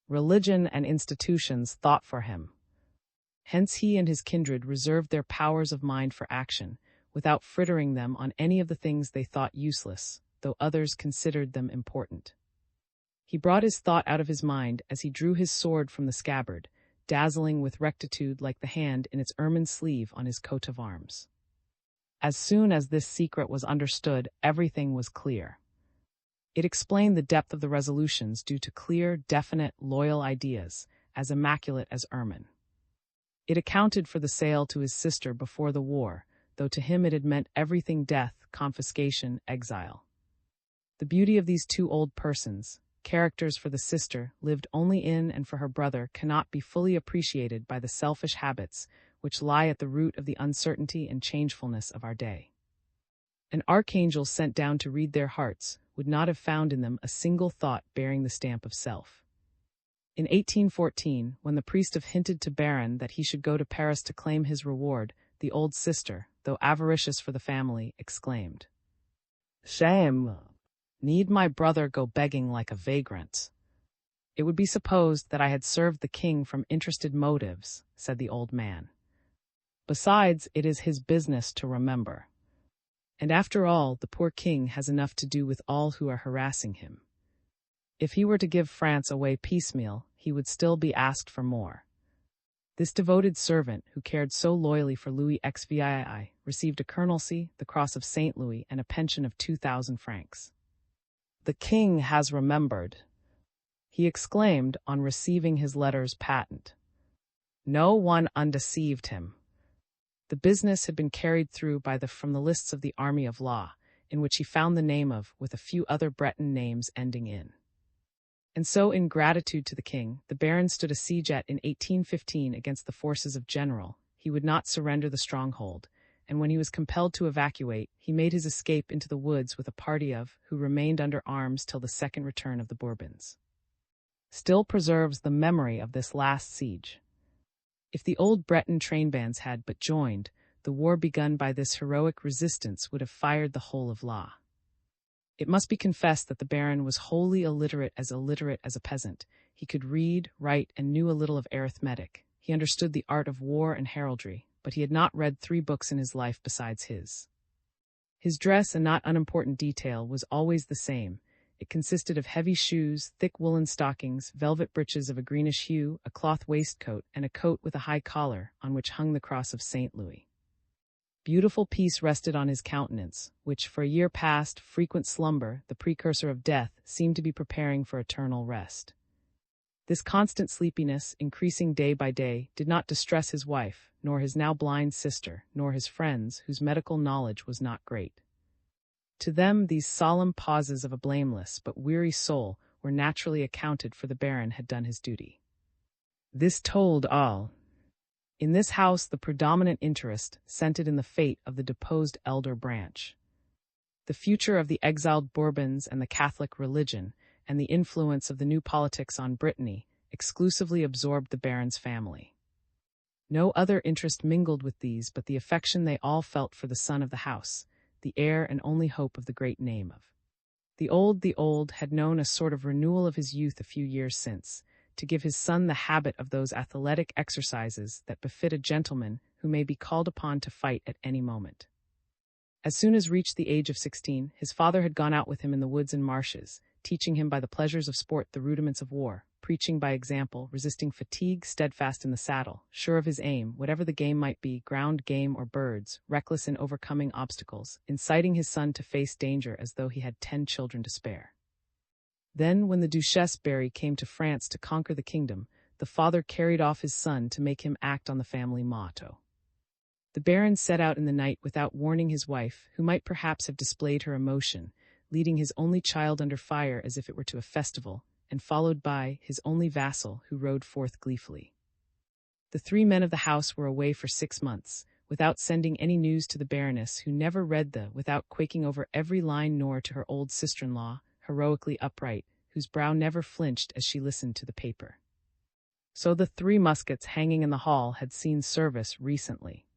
Religion and institutions thought for him. Hence he and his kindred reserved their powers of mind for action, without frittering them on any of the things they thought useless, though others considered them important. He brought his thought out of his mind as he drew his sword from the scabbard, dazzling with rectitude like the hand in its ermine sleeve on his coat of arms. As soon as this secret was understood, everything was clear. It explained the depth of the resolutions due to clear, definite, loyal ideas, as immaculate as ermine. It accounted for the sale to his sister before the war, though to him it had meant everything: death, confiscation, exile. The beauty of these two old persons, characters for the sister, lived only in and for her brother, cannot be fully appreciated by the selfish habits which lie at the root of the uncertainty and changefulness of our day. An archangel sent down to read their hearts would not have found in them a single thought bearing the stamp of self. In 1814, when the priest hinted to Baron that he should go to Paris to claim his reward, the old sister, though avaricious for the family, exclaimed, "Shame! Need my brother go begging like a vagrant?" "It would be supposed that I had served the king from interested motives," said the old man. "Besides, it is his business to remember. And after all, the poor king has enough to do with all who are harassing him. If he were to give France away piecemeal, he would still be asked for more." This devoted servant, who cared so loyally for Louis XVI, received a colonelcy, the Cross of St. Louis, and a pension of 2,000 francs. "The king has remembered," he exclaimed on receiving his letters patent. No one undeceived him. The business had been carried through from the lists of the army of law, in which he found the name of, with a few other Breton names ending in. And so, in gratitude to the king, the Baron stood a siege in 1815 against the forces of General, he would not surrender the stronghold, and when he was compelled to evacuate, he made his escape into the woods with a party of who remained under arms till the second return of the Bourbons. Still preserves the memory of this last siege. If the old Breton trainbands had but joined, the war begun by this heroic resistance would have fired the whole of Law. It must be confessed that the Baron was wholly illiterate as a peasant. He could read, write, and knew a little of arithmetic. He understood the art of war and heraldry, but he had not read 3 books in his life besides his. His dress, a not unimportant detail, was always the same. It consisted of heavy shoes, thick woolen stockings, velvet breeches of a greenish hue, a cloth waistcoat, and a coat with a high collar, on which hung the cross of St. Louis. Beautiful peace rested on his countenance, which, for a year past, frequent slumber, the precursor of death, seemed to be preparing for eternal rest. This constant sleepiness, increasing day by day, did not distress his wife, nor his now blind sister, nor his friends, whose medical knowledge was not great. To them these solemn pauses of a blameless but weary soul were naturally accounted, for the Baron had done his duty. This told all. In this house the predominant interest centered in the fate of the deposed elder branch. The future of the exiled Bourbons and the Catholic religion, and the influence of the new politics on Brittany, exclusively absorbed the Baron's family. No other interest mingled with these but the affection they all felt for the son of the house, the heir and only hope of the great name of. The old had known a sort of renewal of his youth a few years since, to give his son the habit of those athletic exercises that befit a gentleman who may be called upon to fight at any moment. As soon as reached the age of 16, his father had gone out with him in the woods and marshes, teaching him by the pleasures of sport the rudiments of war, preaching by example, resisting fatigue, steadfast in the saddle, sure of his aim, whatever the game might be, ground game or birds, reckless in overcoming obstacles, inciting his son to face danger as though he had 10 children to spare. Then, when the Duchesse Berry came to France to conquer the kingdom, the father carried off his son to make him act on the family motto. The Baron set out in the night without warning his wife, who might perhaps have displayed her emotion, leading his only child under fire as if it were to a festival, and followed by his only vassal, who rode forth gleefully. The 3 men of the house were away for 6 months, without sending any news to the Baroness, who never read without quaking over every line, nor to her old sister-in-law, heroically upright, whose brow never flinched as she listened to the paper. So the 3 muskets hanging in the hall had seen service recently.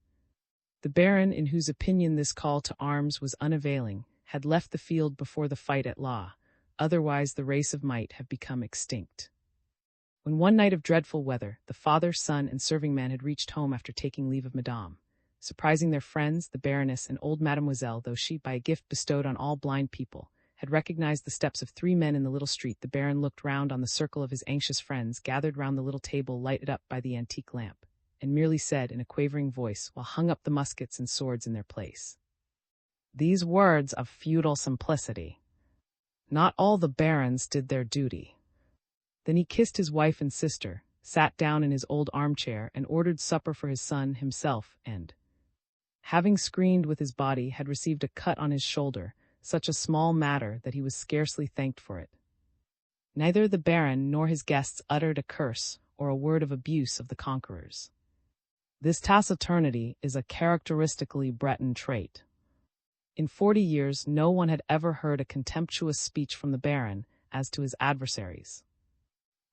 The Baron, in whose opinion this call to arms was unavailing, had left the field before the fight at Law, otherwise the race of might have become extinct. When one night of dreadful weather, the father, son, and serving-man had reached home after taking leave of Madame, surprising their friends, the Baroness and old Mademoiselle, though she, by a gift bestowed on all blind people, had recognized the steps of 3 men in the little street, the Baron looked round on the circle of his anxious friends gathered round the little table lighted up by the antique lamp, and merely said in a quavering voice, while hung up the muskets and swords in their place, "These words of feudal simplicity. Not all the barons did their duty." Then he kissed his wife and sister, sat down in his old armchair, and ordered supper for his son, himself, and, having screened with his body, had received a cut on his shoulder, such a small matter that he was scarcely thanked for it. Neither the Baron nor his guests uttered a curse or a word of abuse of the conquerors. This taciturnity is a characteristically Breton trait. In 40 years no one had ever heard a contemptuous speech from the Baron as to his adversaries.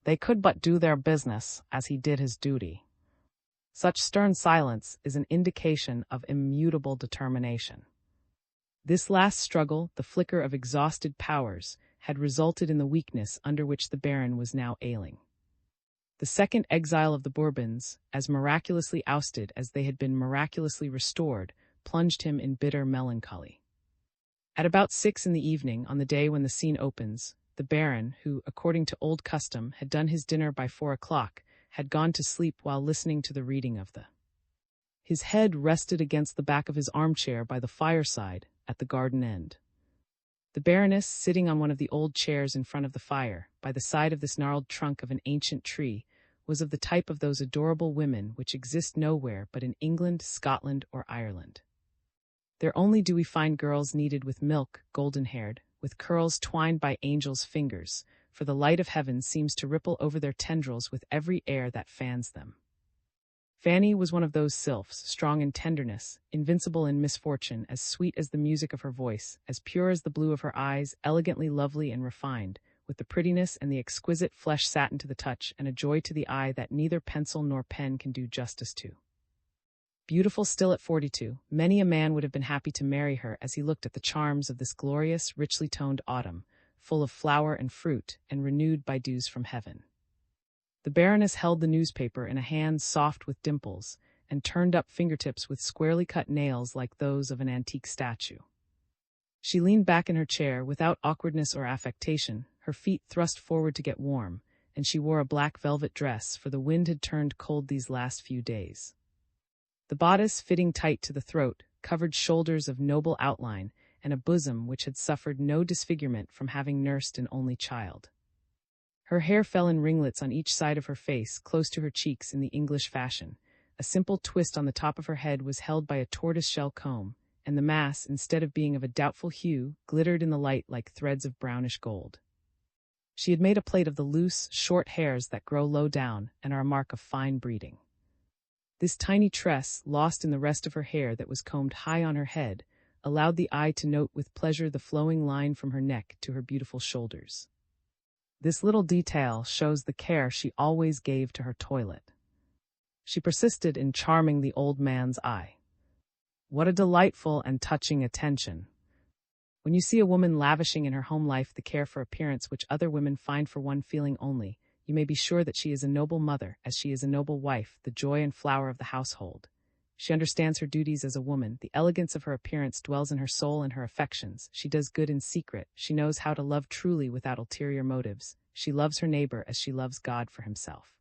They could but do their business as he did his duty. Such stern silence is an indication of immutable determination. This last struggle, the flicker of exhausted powers, had resulted in the weakness under which the Baron was now ailing. The second exile of the Bourbons, as miraculously ousted as they had been miraculously restored, plunged him in bitter melancholy. At about 6 in the evening, on the day when the scene opens, the Baron, who, according to old custom, had done his dinner by 4 o'clock, had gone to sleep while listening to the reading of the. His head rested against the back of his armchair by the fireside at the garden end. The Baroness, sitting on one of the old chairs in front of the fire, by the side of this gnarled trunk of an ancient tree, was of the type of those adorable women which exist nowhere but in England, Scotland, or Ireland. There only do we find girls kneaded with milk, golden-haired, with curls twined by angels' fingers, for the light of heaven seems to ripple over their tendrils with every air that fans them. Fanny was one of those sylphs, strong in tenderness, invincible in misfortune, as sweet as the music of her voice, as pure as the blue of her eyes, elegantly lovely and refined, with the prettiness and the exquisite flesh satin to the touch, and a joy to the eye that neither pencil nor pen can do justice to. Beautiful still at 42, many a man would have been happy to marry her as he looked at the charms of this glorious, richly toned autumn, full of flower and fruit, and renewed by dews from heaven. The Baroness held the newspaper in a hand soft with dimples, and turned up fingertips with squarely cut nails like those of an antique statue. She leaned back in her chair without awkwardness or affectation, her feet thrust forward to get warm, and she wore a black velvet dress, for the wind had turned cold these last few days. The bodice, fitting tight to the throat, covered shoulders of noble outline, and a bosom which had suffered no disfigurement from having nursed an only child. Her hair fell in ringlets on each side of her face, close to her cheeks in the English fashion. A simple twist on the top of her head was held by a tortoise-shell comb, and the mass, instead of being of a doubtful hue, glittered in the light like threads of brownish gold. She had made a plait of the loose, short hairs that grow low down and are a mark of fine breeding. This tiny tress, lost in the rest of her hair that was combed high on her head, allowed the eye to note with pleasure the flowing line from her neck to her beautiful shoulders. This little detail shows the care she always gave to her toilet. She persisted in charming the old man's eye. What a delightful and touching attention! When you see a woman lavishing in her home life the care for appearance which other women find for one feeling only, you may be sure that she is a noble mother, as she is a noble wife, the joy and flower of the household. She understands her duties as a woman, the elegance of her appearance dwells in her soul and her affections, she does good in secret, she knows how to love truly without ulterior motives, she loves her neighbor as she loves God for himself.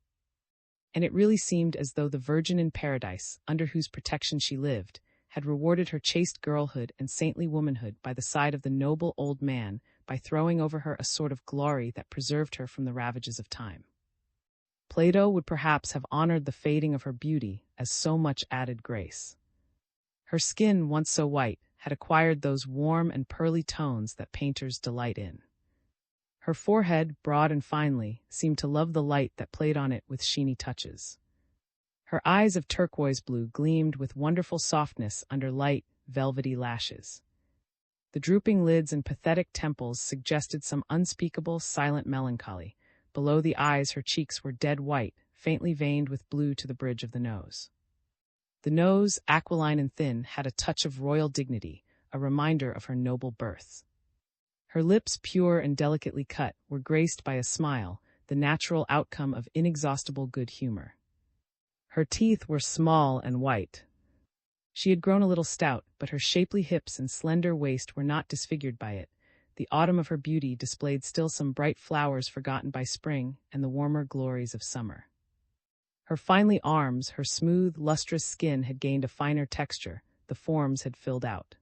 And it really seemed as though the Virgin in paradise, under whose protection she lived, had rewarded her chaste girlhood and saintly womanhood by the side of the noble old man, by throwing over her a sort of glory that preserved her from the ravages of time. Plato would perhaps have honored the fading of her beauty as so much added grace. Her skin, once so white, had acquired those warm and pearly tones that painters delight in. Her forehead, broad and finely, seemed to love the light that played on it with sheeny touches. Her eyes of turquoise blue gleamed with wonderful softness under light, velvety lashes. The drooping lids and pathetic temples suggested some unspeakable, silent melancholy. Below the eyes her cheeks were dead white, faintly veined with blue to the bridge of the nose. The nose, aquiline and thin, had a touch of royal dignity, a reminder of her noble birth. Her lips, pure and delicately cut, were graced by a smile, the natural outcome of inexhaustible good humor. Her teeth were small and white. She had grown a little stout, but her shapely hips and slender waist were not disfigured by it. The autumn of her beauty displayed still some bright flowers forgotten by spring and the warmer glories of summer. Her finely arms, her smooth, lustrous skin had gained a finer texture, the forms had filled out.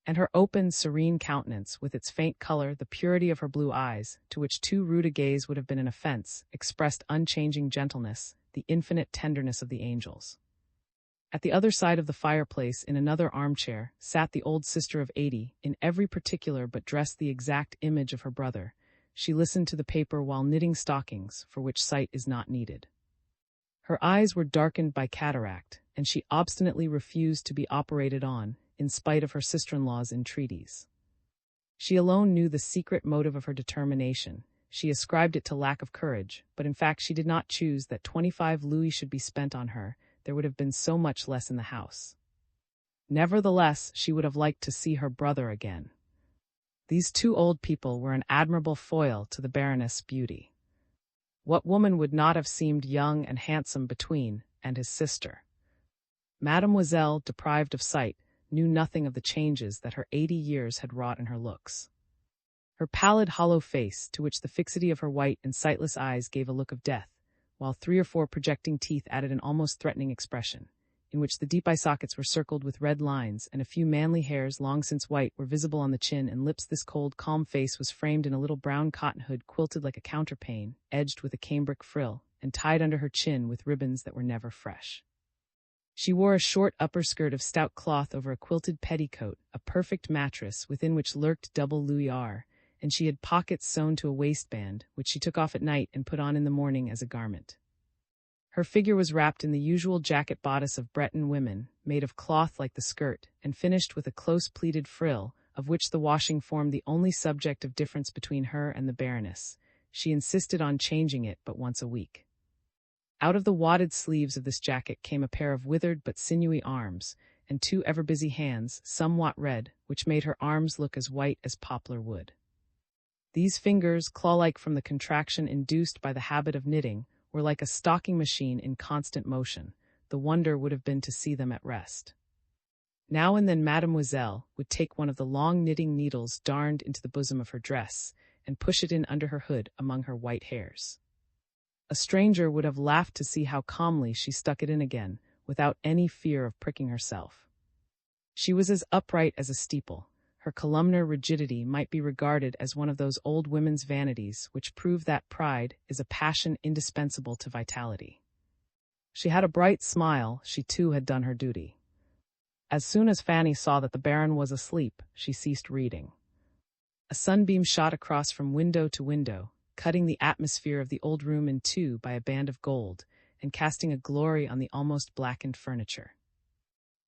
And her open, serene countenance, with its faint color, the purity of her blue eyes, to which too rude a gaze would have been an offense, expressed unchanging gentleness, the infinite tenderness of the angels. At the other side of the fireplace, in another armchair, sat the old sister of 80, in every particular but dressed the exact image of her brother. She listened to the paper while knitting stockings, for which sight is not needed. Her eyes were darkened by cataract, and she obstinately refused to be operated on, in spite of her sister-in-law's entreaties. She alone knew the secret motive of her determination. She ascribed it to lack of courage, but in fact she did not choose that 25 louis should be spent on her. There would have been so much less in the house. Nevertheless, she would have liked to see her brother again. These two old people were an admirable foil to the Baroness' beauty. What woman would not have seemed young and handsome between, and his sister? Mademoiselle, deprived of sight, knew nothing of the changes that her 80 years had wrought in her looks. Her pallid, hollow face, to which the fixity of her white and sightless eyes gave a look of death, while 3 or 4 projecting teeth added an almost threatening expression, in which the deep eye sockets were circled with red lines, and a few manly hairs, long since white, were visible on the chin and lips. This cold, calm face was framed in a little brown cotton hood quilted like a counterpane, edged with a cambric frill, and tied under her chin with ribbons that were never fresh. She wore a short upper skirt of stout cloth over a quilted petticoat, a perfect mattress within which lurked double Louis R, and she had pockets sewn to a waistband, which she took off at night and put on in the morning as a garment. Her figure was wrapped in the usual jacket bodice of Breton women, made of cloth like the skirt, and finished with a close pleated frill, of which the washing formed the only subject of difference between her and the Baroness. She insisted on changing it but once a week. Out of the wadded sleeves of this jacket came a pair of withered but sinewy arms, and two ever-busy hands, somewhat red, which made her arms look as white as poplar wood. These fingers, claw-like from the contraction induced by the habit of knitting, were like a stocking machine in constant motion. The wonder would have been to see them at rest. Now and then Mademoiselle would take one of the long knitting needles darned into the bosom of her dress, and push it in under her hood among her white hairs. A stranger would have laughed to see how calmly she stuck it in again, without any fear of pricking herself. She was as upright as a steeple. Her columnar rigidity might be regarded as one of those old women's vanities which prove that pride is a passion indispensable to vitality. She had a bright smile. She too had done her duty. As soon as Fanny saw that the Baron was asleep, she ceased reading. A sunbeam shot across from window to window, cutting the atmosphere of the old room in two by a band of gold, and casting a glory on the almost blackened furniture.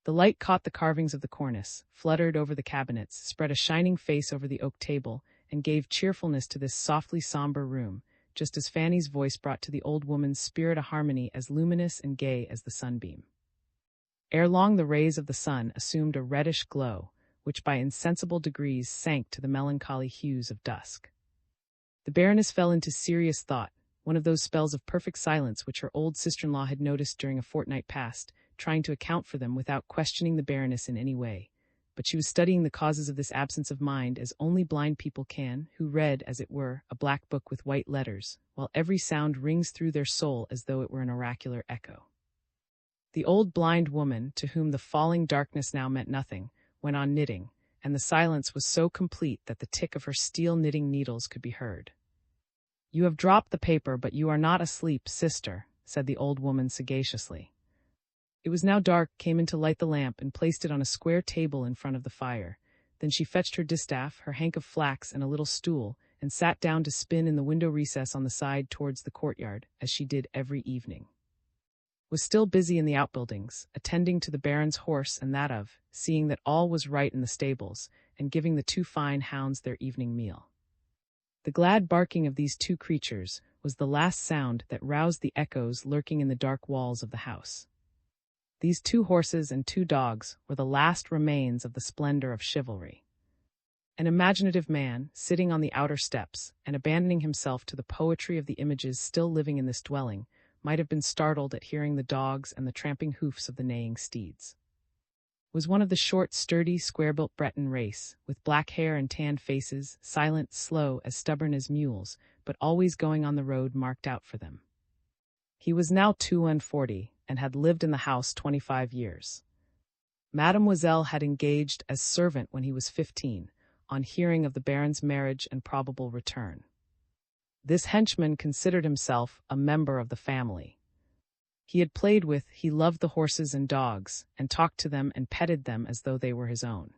The light caught the carvings of the cornice, fluttered over the cabinets, spread a shining face over the oak table, and gave cheerfulness to this softly somber room, just as Fanny's voice brought to the old woman's spirit a harmony as luminous and gay as the sunbeam. Ere long the rays of the sun assumed a reddish glow, which by insensible degrees sank to the melancholy hues of dusk. The Baroness fell into serious thought, one of those spells of perfect silence which her old sister-in-law had noticed during a fortnight past, trying to account for them without questioning the Baroness in any way. But she was studying the causes of this absence of mind as only blind people can, who read, as it were, a black book with white letters, while every sound rings through their soul as though it were an oracular echo. The old blind woman, to whom the falling darkness now meant nothing, went on knitting, and the silence was so complete that the tick of her steel knitting needles could be heard. "You have dropped the paper, but you are not asleep, sister," said the old woman sagaciously. It was now dark, came in to light the lamp, and placed it on a square table in front of the fire. Then she fetched her distaff, her hank of flax, and a little stool, and sat down to spin in the window recess on the side towards the courtyard, as she did every evening. Was still busy in the outbuildings, attending to the Baron's horse and that of, seeing that all was right in the stables, and giving the two fine hounds their evening meal. The glad barking of these two creatures was the last sound that roused the echoes lurking in the dark walls of the house. These two horses and two dogs were the last remains of the splendor of chivalry. An imaginative man, sitting on the outer steps, and abandoning himself to the poetry of the images still living in this dwelling, might have been startled at hearing the dogs and the tramping hoofs of the neighing steeds. Was one of the short, sturdy, square-built Breton race, with black hair and tanned faces, silent, slow, as stubborn as mules, but always going on the road marked out for them. He was now 42, and had lived in the house 25 years. Mademoiselle had engaged as servant when he was 15, on hearing of the Baron's marriage and probable return. This henchman considered himself a member of the family. He had played with, he loved the horses and dogs, and talked to them and petted them as though they were his own.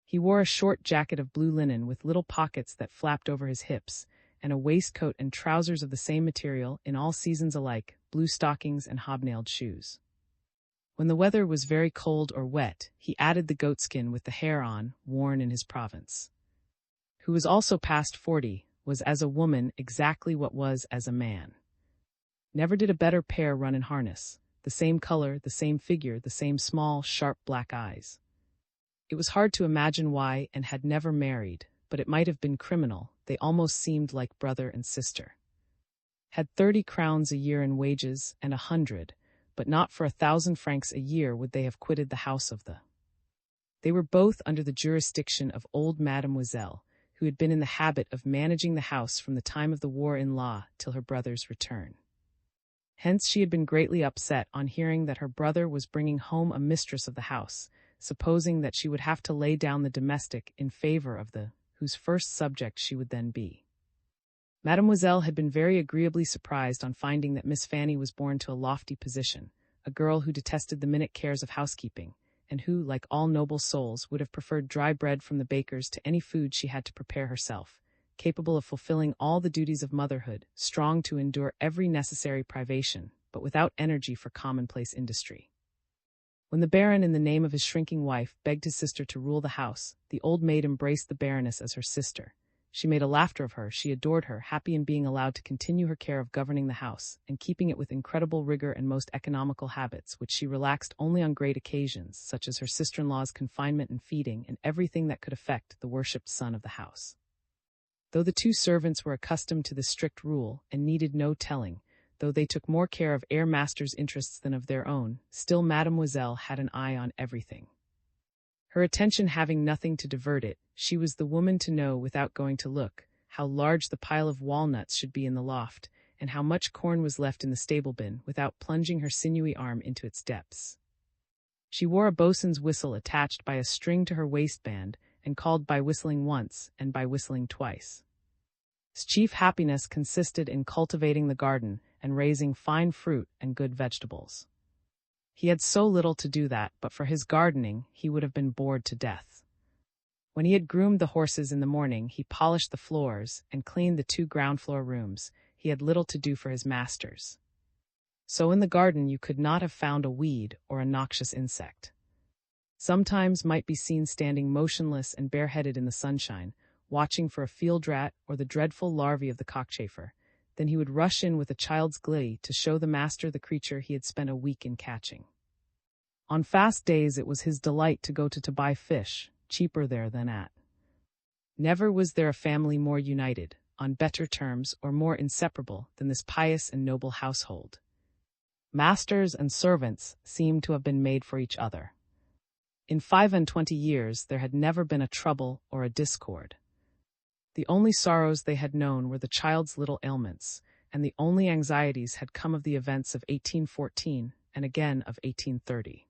He wore a short jacket of blue linen with little pockets that flapped over his hips, and a waistcoat and trousers of the same material in all seasons alike, blue stockings and hobnailed shoes. When the weather was very cold or wet, he added the goatskin with the hair on, worn in his province. Who was also past 40, was as a woman exactly what was as a man. Never did a better pair run in harness, the same color, the same figure, the same small, sharp black eyes. It was hard to imagine why, and had never married, but it might have been criminal. They almost seemed like brother and sister. Had 30 crowns a year in wages, and 100, but not for 1,000 francs a year would they have quitted the house of the. They were both under the jurisdiction of old Mademoiselle, who had been in the habit of managing the house from the time of the war-in-law till her brother's return. Hence she had been greatly upset on hearing that her brother was bringing home a mistress of the house, supposing that she would have to lay down the domestic in favor of the, whose first subject she would then be. Mademoiselle had been very agreeably surprised on finding that Miss Fanny was born to a lofty position, a girl who detested the minute cares of housekeeping, and who, like all noble souls, would have preferred dry bread from the baker's to any food she had to prepare herself, capable of fulfilling all the duties of motherhood, strong to endure every necessary privation, but without energy for commonplace industry. When the Baron, in the name of his shrinking wife, begged his sister to rule the house, the old maid embraced the Baroness as her sister. She made a laughter of her, she adored her, happy in being allowed to continue her care of governing the house, and keeping it with incredible rigor and most economical habits, which she relaxed only on great occasions, such as her sister-in-law's confinement and feeding, and everything that could affect the worshipped son of the house. Though the two servants were accustomed to this strict rule, and needed no telling, though they took more care of their master's interests than of their own, still Mademoiselle had an eye on everything. Her attention having nothing to divert it, she was the woman to know without going to look, how large the pile of walnuts should be in the loft, and how much corn was left in the stable bin, without plunging her sinewy arm into its depths. She wore a boatswain's whistle attached by a string to her waistband, and called by whistling once and by whistling twice. His chief happiness consisted in cultivating the garden and raising fine fruit and good vegetables. He had so little to do that, but for his gardening, he would have been bored to death. When he had groomed the horses in the morning, he polished the floors and cleaned the 2 ground floor rooms. He had little to do for his masters. So in the garden you could not have found a weed or a noxious insect. Sometimes might be seen standing motionless and bareheaded in the sunshine, watching for a field rat or the dreadful larvae of the cockchafer. Then he would rush in with a child's glee to show the master the creature he had spent a week in catching. On fast days it was his delight to go to buy fish, cheaper there than at. Never was there a family more united, on better terms or more inseparable than this pious and noble household. Masters and servants seemed to have been made for each other. In 25 years there had never been a trouble or a discord. The only sorrows they had known were the child's little ailments, and the only anxieties had come of the events of 1814 and again of 1830.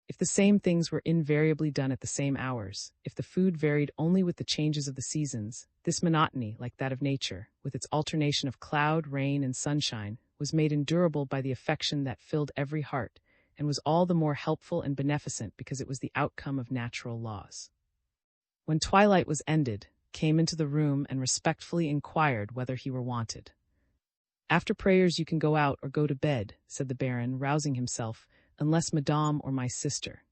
If the same things were invariably done at the same hours, if the food varied only with the changes of the seasons, this monotony, like that of nature, with its alternation of cloud, rain, and sunshine, was made endurable by the affection that filled every heart, and was all the more helpful and beneficent because it was the outcome of natural laws. When twilight was ended, came into the room and respectfully inquired whether he were wanted. "After prayers you can go out or go to bed," said the Baron, rousing himself, "unless Madame or my sister."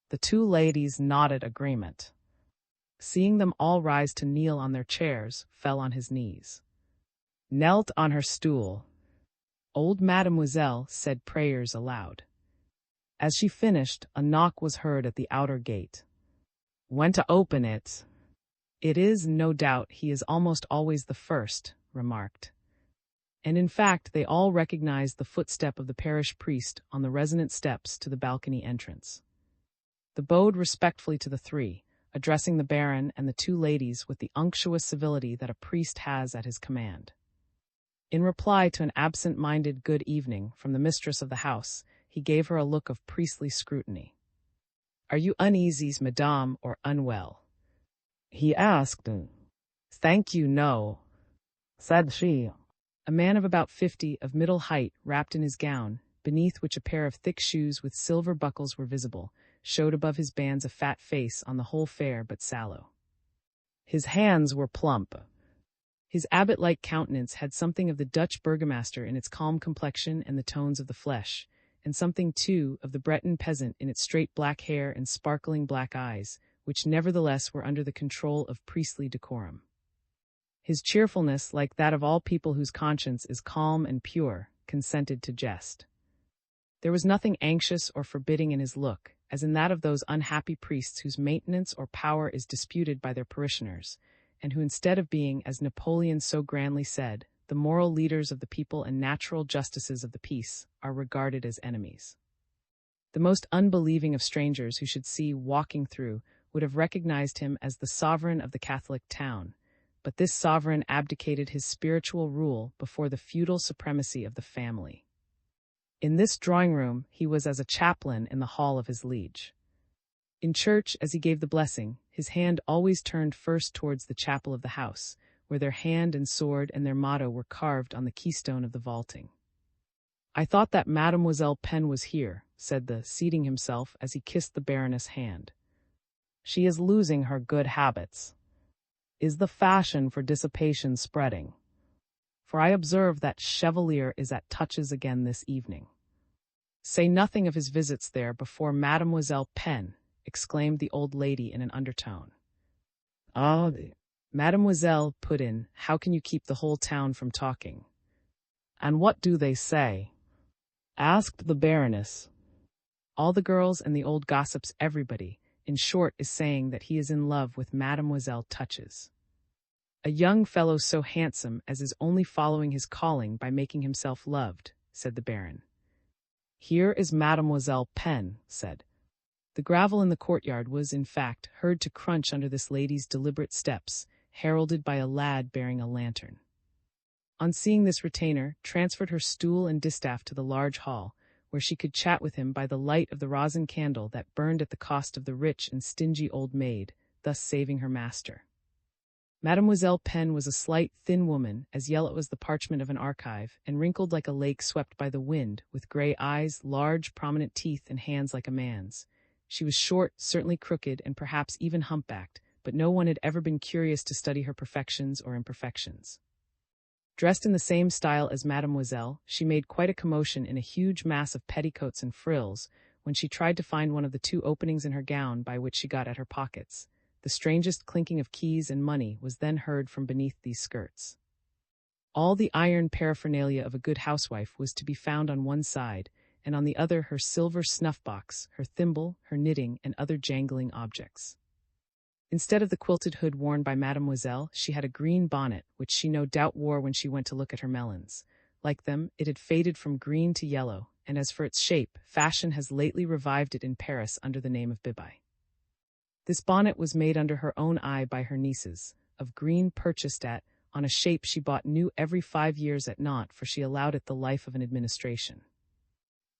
The 2 ladies nodded agreement. Seeing them all rise to kneel on their chairs, fell on his knees. Knelt on her stool. Old Mademoiselle said prayers aloud. As she finished, a knock was heard at the outer gate. "Went to open it." "It is, no doubt, he is almost always the first," remarked. And in fact they all recognized the footstep of the parish priest on the resonant steps to the balcony entrance. They bowed respectfully to the 3, addressing the Baron and the 2 ladies with the unctuous civility that a priest has at his command. In reply to an absent-minded good evening from the mistress of the house, he gave her a look of priestly scrutiny. "Are you uneasy, madame, or unwell?" he asked. "Thank you, no," said she. A man of about 50, of middle height, wrapped in his gown, beneath which a pair of thick shoes with silver buckles were visible, showed above his bands a fat face on the whole fair but sallow. His hands were plump. His abbot-like countenance had something of the Dutch burgomaster in its calm complexion and the tones of the flesh, and something, too, of the Breton peasant in its straight black hair and sparkling black eyes, which nevertheless were under the control of priestly decorum. His cheerfulness, like that of all people whose conscience is calm and pure, consented to jest. There was nothing anxious or forbidding in his look, as in that of those unhappy priests whose maintenance or power is disputed by their parishioners, and who, instead of being, as Napoleon so grandly said, the moral leaders of the people and natural justices of the peace, are regarded as enemies. The most unbelieving of strangers who should see walking through would have recognized him as the sovereign of the Catholic town, but this sovereign abdicated his spiritual rule before the feudal supremacy of the family. In this drawing-room he was as a chaplain in the hall of his liege. In church, as he gave the blessing, his hand always turned first towards the chapel of the house, where their hand and sword and their motto were carved on the keystone of the vaulting. "I thought that Mademoiselle Pen was here," said the, seating himself as he kissed the Baroness' hand. "She is losing her good habits. Is the fashion for dissipation spreading? for I observe that Chevalier is at Touches again this evening. Say nothing of his visits there before Mademoiselle Pen, exclaimed the old lady in an undertone. Ah, Mademoiselle put in, how can you keep the whole town from talking? And what do they say? Asked the Baroness. All the girls and the old gossips, everybody, in short, is saying that he is in love with Mademoiselle Touches. A young fellow so handsome as is only following his calling by making himself loved, said the Baron. Here is Mademoiselle Pen, said. The gravel in the courtyard was, in fact, heard to crunch under this lady's deliberate steps, heralded by a lad bearing a lantern. On seeing this, retainer transferred her stool and distaff to the large hall, where she could chat with him by the light of the rosin candle that burned at the cost of the rich and stingy old maid, thus saving her master. Mademoiselle Pen was a slight, thin woman, as yellow as the parchment of an archive, and wrinkled like a lake swept by the wind, with gray eyes, large, prominent teeth, and hands like a man's. She was short, certainly crooked, and perhaps even humpbacked, but no one had ever been curious to study her perfections or imperfections. Dressed in the same style as Mademoiselle, she made quite a commotion in a huge mass of petticoats and frills when she tried to find one of the two openings in her gown by which she got at her pockets. The strangest clinking of keys and money was then heard from beneath these skirts. All the iron paraphernalia of a good housewife was to be found on one side, and on the other her silver snuff-box, her thimble, her knitting, and other jangling objects. Instead of the quilted hood worn by Mademoiselle, she had a green bonnet, which she no doubt wore when she went to look at her melons. Like them, it had faded from green to yellow, and as for its shape, fashion has lately revived it in Paris under the name of bibai. This bonnet was made under her own eye by her nieces, of green purchased on a shape she bought new every 5 years at Nantes, for she allowed it the life of an administration.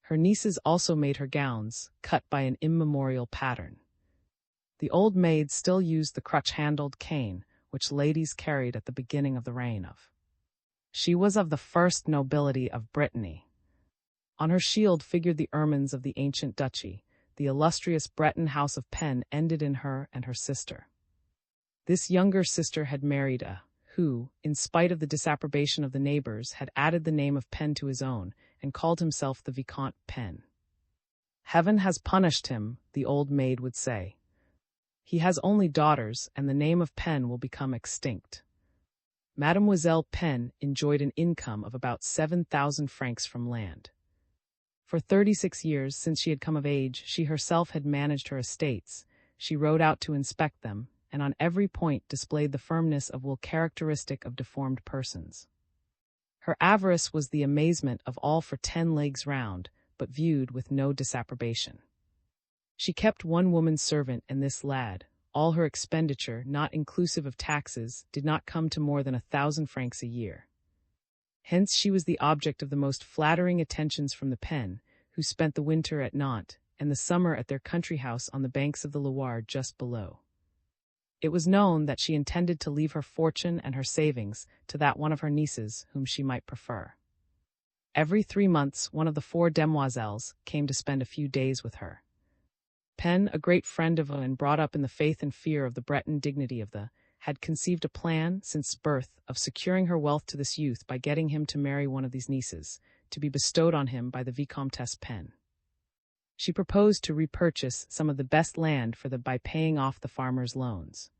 Her nieces also made her gowns, cut by an immemorial pattern. The old maid still used the crutch-handled cane, which ladies carried at the beginning of the reign of. She was of the first nobility of Brittany. On her shield figured the ermines of the ancient duchy. The illustrious Breton house of Pen ended in her and her sister. This younger sister had married who, in spite of the disapprobation of the neighbors, had added the name of Pen to his own, and called himself the Vicomte Pen. Heaven has punished him, the old maid would say. He has only daughters, and the name of Pen will become extinct. Mademoiselle Pen enjoyed an income of about 7,000 francs from land. For 36 years since she had come of age, she herself had managed her estates. She rode out to inspect them, and on every point displayed the firmness of will characteristic of deformed persons. Her avarice was the amazement of all for 10 leagues round, but viewed with no disapprobation. She kept one woman servant and this lad. All her expenditure, not inclusive of taxes, did not come to more than 1,000 francs a year. Hence she was the object of the most flattering attentions from the Pen, who spent the winter at Nantes, and the summer at their country house on the banks of the Loire just below. It was known that she intended to leave her fortune and her savings to that one of her nieces whom she might prefer. Every 3 months one of the 4 demoiselles came to spend a few days with her. Pen, a great friend of and brought up in the faith and fear of the Breton dignity of had conceived a plan, since birth, of securing her wealth to this youth by getting him to marry one of these nieces, to be bestowed on him by the Vicomtesse Pen. She proposed to repurchase some of the best land for by paying off the farmers' loans.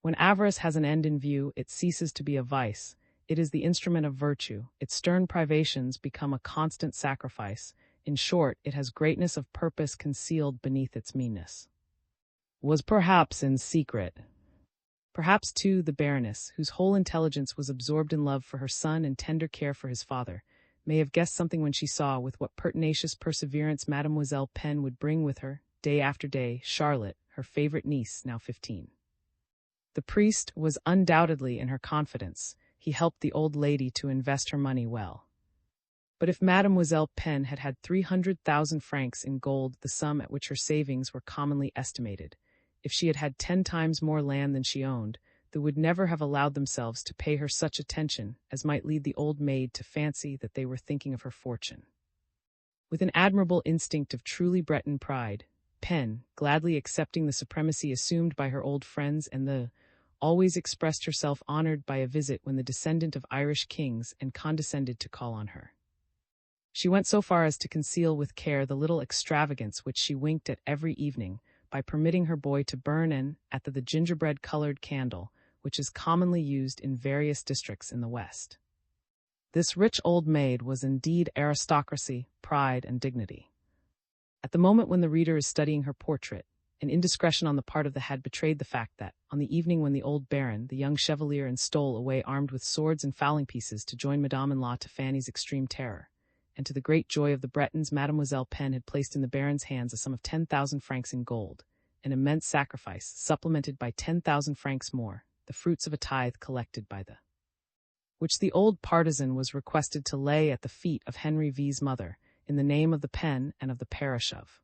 When avarice has an end in view, it ceases to be a vice. It is the instrument of virtue. Its stern privations become a constant sacrifice. In short, it has greatness of purpose concealed beneath its meanness. Was perhaps in secret. Perhaps, too, the Baroness, whose whole intelligence was absorbed in love for her son and tender care for his father, may have guessed something when she saw with what pertinacious perseverance Mademoiselle Pen would bring with her, day after day, Charlotte, her favorite niece, now 15. The priest was undoubtedly in her confidence. He helped the old lady to invest her money well. But if Mademoiselle Pen had had 300,000 francs in gold, the sum at which her savings were commonly estimated, if she had had 10 times more land than she owned, they would never have allowed themselves to pay her such attention as might lead the old maid to fancy that they were thinking of her fortune. With an admirable instinct of truly Breton pride, Pen, gladly accepting the supremacy assumed by her old friends and the always expressed herself honored by a visit when the descendant of Irish kings and condescended to call on her. She went so far as to conceal with care the little extravagance which she winked at every evening by permitting her boy to burn at the gingerbread-colored candle, which is commonly used in various districts in the West. This rich old maid was indeed aristocracy, pride, and dignity. At the moment when the reader is studying her portrait, an indiscretion on the part of the had betrayed the fact that, on the evening when the old baron, the young chevalier, stole away armed with swords and fowling pieces to join Madame-in-law, to Fanny's extreme terror, and to the great joy of the Bretons, Mademoiselle Pen had placed in the baron's hands a sum of 10,000 francs in gold, an immense sacrifice, supplemented by 10,000 francs more, the fruits of a tithe collected by the which the old partisan was requested to lay at the feet of Henry V's mother, in the name of the Pen and of the parish of.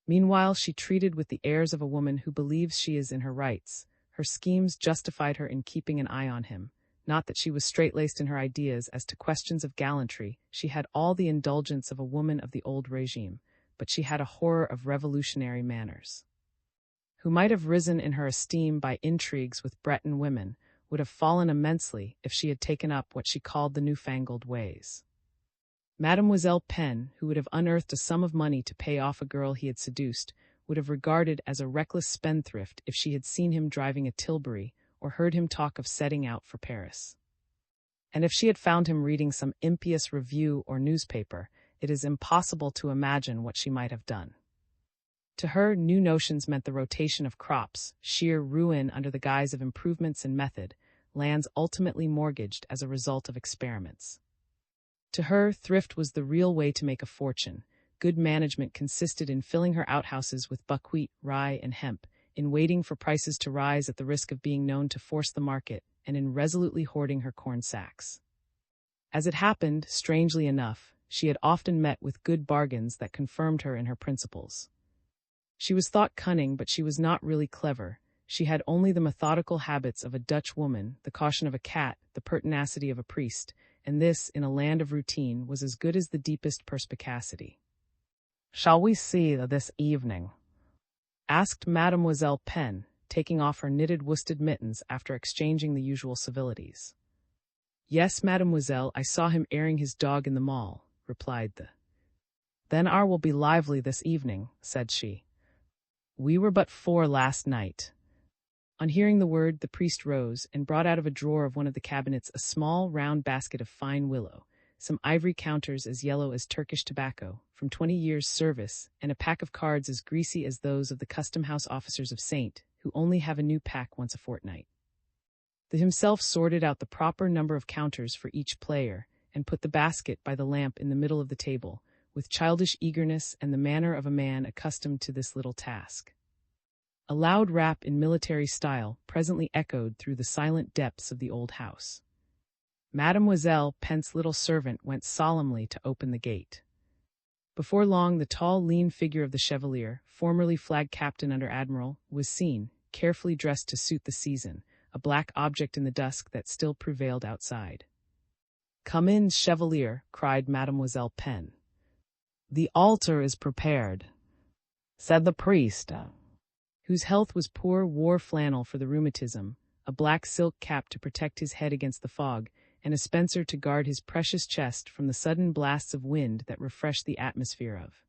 Meanwhile she treated with the airs of a woman who believes she is in her rights. Her schemes justified her in keeping an eye on him. Not that she was straight-laced in her ideas as to questions of gallantry, she had all the indulgence of a woman of the old regime, but she had a horror of revolutionary manners. Who might have risen in her esteem by intrigues with Breton women, would have fallen immensely if she had taken up what she called the newfangled ways. Mademoiselle Pen, who would have unearthed a sum of money to pay off a girl he had seduced, would have regarded as a reckless spendthrift if she had seen him driving a tilbury or heard him talk of setting out for Paris. And if she had found him reading some impious review or newspaper, it is impossible to imagine what she might have done. To her, new notions meant the rotation of crops, sheer ruin under the guise of improvements in method, lands ultimately mortgaged as a result of experiments. To her, thrift was the real way to make a fortune. Good management consisted in filling her outhouses with buckwheat, rye, and hemp, in waiting for prices to rise at the risk of being known to force the market, and in resolutely hoarding her corn sacks. As it happened, strangely enough, she had often met with good bargains that confirmed her in her principles. She was thought cunning, but she was not really clever. She had only the methodical habits of a Dutch woman, the caution of a cat, the pertinacity of a priest, and this, in a land of routine, was as good as the deepest perspicacity. "Shall we see this evening?" asked Mademoiselle Pen, taking off her knitted worsted mittens after exchanging the usual civilities. "Yes, mademoiselle, I saw him airing his dog in the mall," replied the. "Then our will be lively this evening," said she. "We were but 4 last night." On hearing the word, the priest rose and brought out of a drawer of one of the cabinets a small, round basket of fine willow, some ivory counters as yellow as Turkish tobacco, from 20 years' service, and a pack of cards as greasy as those of the custom-house officers of Saint, who only have a new pack once a fortnight. He himself sorted out the proper number of counters for each player, and put the basket by the lamp in the middle of the table, with childish eagerness and the manner of a man accustomed to this little task. A loud rap in military style presently echoed through the silent depths of the old house. Mademoiselle Pen's little servant went solemnly to open the gate. Before long, the tall, lean figure of the chevalier, formerly flag captain under admiral, was seen, carefully dressed to suit the season, a black object in the dusk that still prevailed outside. "Come in, chevalier," cried Mademoiselle Pen. "The altar is prepared," said the priest, whose health was poor, wore flannel for the rheumatism, a black silk cap to protect his head against the fog, and a spencer to guard his precious chest from the sudden blasts of wind that refreshed the atmosphere of.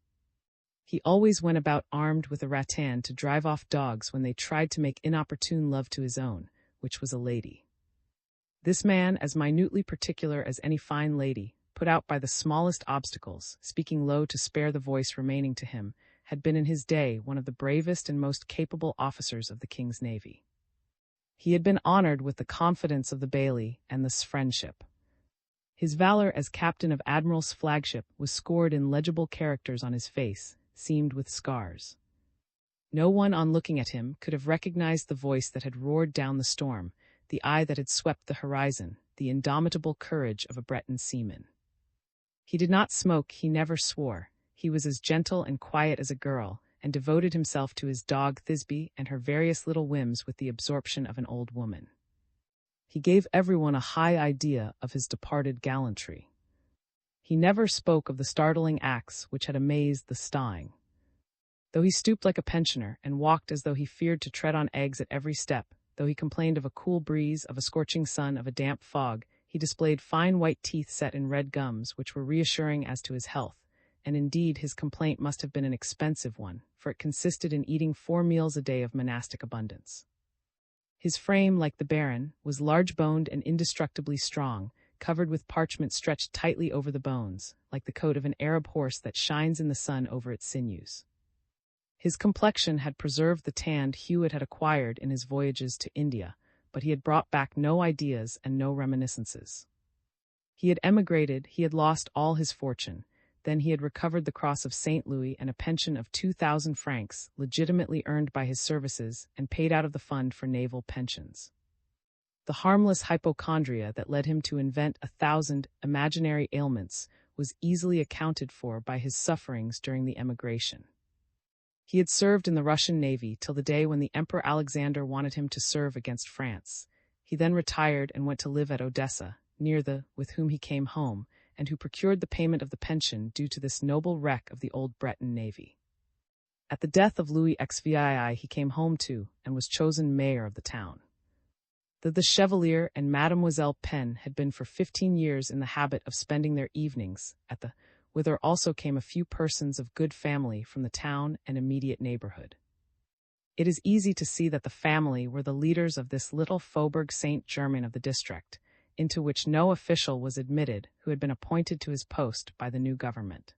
He always went about armed with a rattan to drive off dogs when they tried to make inopportune love to his own, which was a lady. This man, as minutely particular as any fine lady, put out by the smallest obstacles, speaking low to spare the voice remaining to him, had been in his day one of the bravest and most capable officers of the king's navy. He had been honored with the confidence of the Bailey and the friendship. His valor as captain of Admiral's flagship was scored in legible characters on his face, seamed with scars. No one on looking at him could have recognized the voice that had roared down the storm, the eye that had swept the horizon, the indomitable courage of a Breton seaman. He did not smoke, he never swore. He was as gentle and quiet as a girl, and devoted himself to his dog Thisbe and her various little whims with the absorption of an old woman. He gave everyone a high idea of his departed gallantry. He never spoke of the startling acts which had amazed the Stein. Though he stooped like a pensioner and walked as though he feared to tread on eggs at every step, Though he complained of a cool breeze, of a scorching sun, of a damp fog, he displayed fine white teeth set in red gums, which were reassuring as to his health, and indeed his complaint must have been an expensive one, for it consisted in eating 4 meals a day of monastic abundance. His frame, like the Baron, was large-boned and indestructibly strong, covered with parchment stretched tightly over the bones, like the coat of an Arab horse that shines in the sun over its sinews. His complexion had preserved the tanned hue it had acquired in his voyages to India, but he had brought back no ideas and no reminiscences. He had emigrated, he had lost all his fortune, then he had recovered the cross of St. Louis and a pension of 2,000 francs, legitimately earned by his services and paid out of the fund for naval pensions. The harmless hypochondria that led him to invent 1,000 imaginary ailments was easily accounted for by his sufferings during the emigration. He had served in the Russian Navy till the day when the Emperor Alexander wanted him to serve against France. He then retired and went to live at Odessa, near the with whom he came home, and who procured the payment of the pension due to this noble wreck of the old Breton navy. At the death of Louis XVI he came home to, and was chosen mayor of the town. The Chevalier and Mademoiselle Pen had been for 15 years in the habit of spending their evenings at the whither also came a few persons of good family from the town and immediate neighborhood. It is easy to see that the family were the leaders of this little Faubourg Saint-Germain of the district, into which no official was admitted who had been appointed to his post by the new government.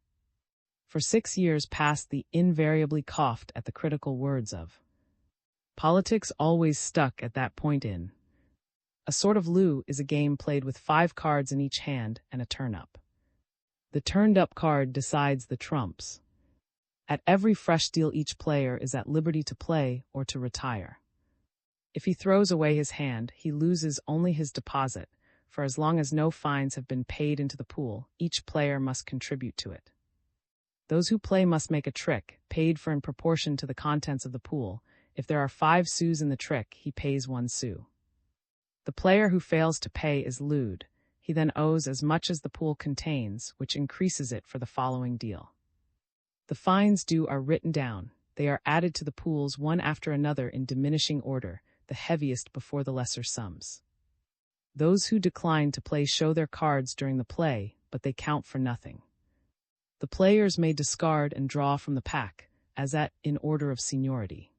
For 6 years past they invariably coughed at the critical words of politics, always stuck at that point in. A sort of loo is a game played with 5 cards in each hand and a turn-up. The turned-up card decides the trumps. At every fresh deal each player is at liberty to play or to retire. If he throws away his hand, he loses only his deposit, for as long as no fines have been paid into the pool, each player must contribute to it. Those who play must make a trick, paid for in proportion to the contents of the pool. If there are 5 sous in the trick, he pays 1 sou. The player who fails to pay is looed. He then owes as much as the pool contains, which increases it for the following deal. The fines due are written down. They are added to the pools one after another in diminishing order, the heaviest before the lesser sums. Those who decline to play show their cards during the play, but they count for nothing. The players may discard and draw from the pack, as in order of seniority.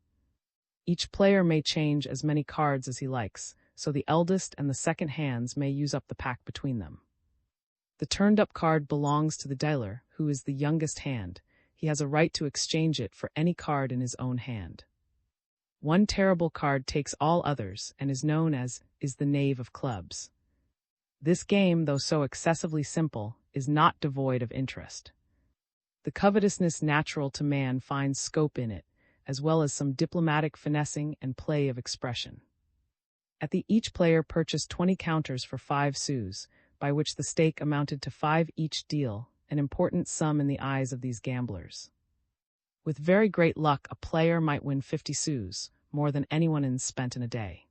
Each player may change as many cards as he likes, so the eldest and the second hands may use up the pack between them. The turned-up card belongs to the dealer, who is the youngest hand. He has a right to exchange it for any card in his own hand. One terrible card takes all others, and is known as the knave of clubs. This game, though so excessively simple, is not devoid of interest. The covetousness natural to man finds scope in it, as well as some diplomatic finessing and play of expression. Each player purchased 20 counters for 5 sous, by which the stake amounted to 5 each deal, an important sum in the eyes of these gamblers. With very great luck, a player might win 50 sous, more than anyone spent in a day.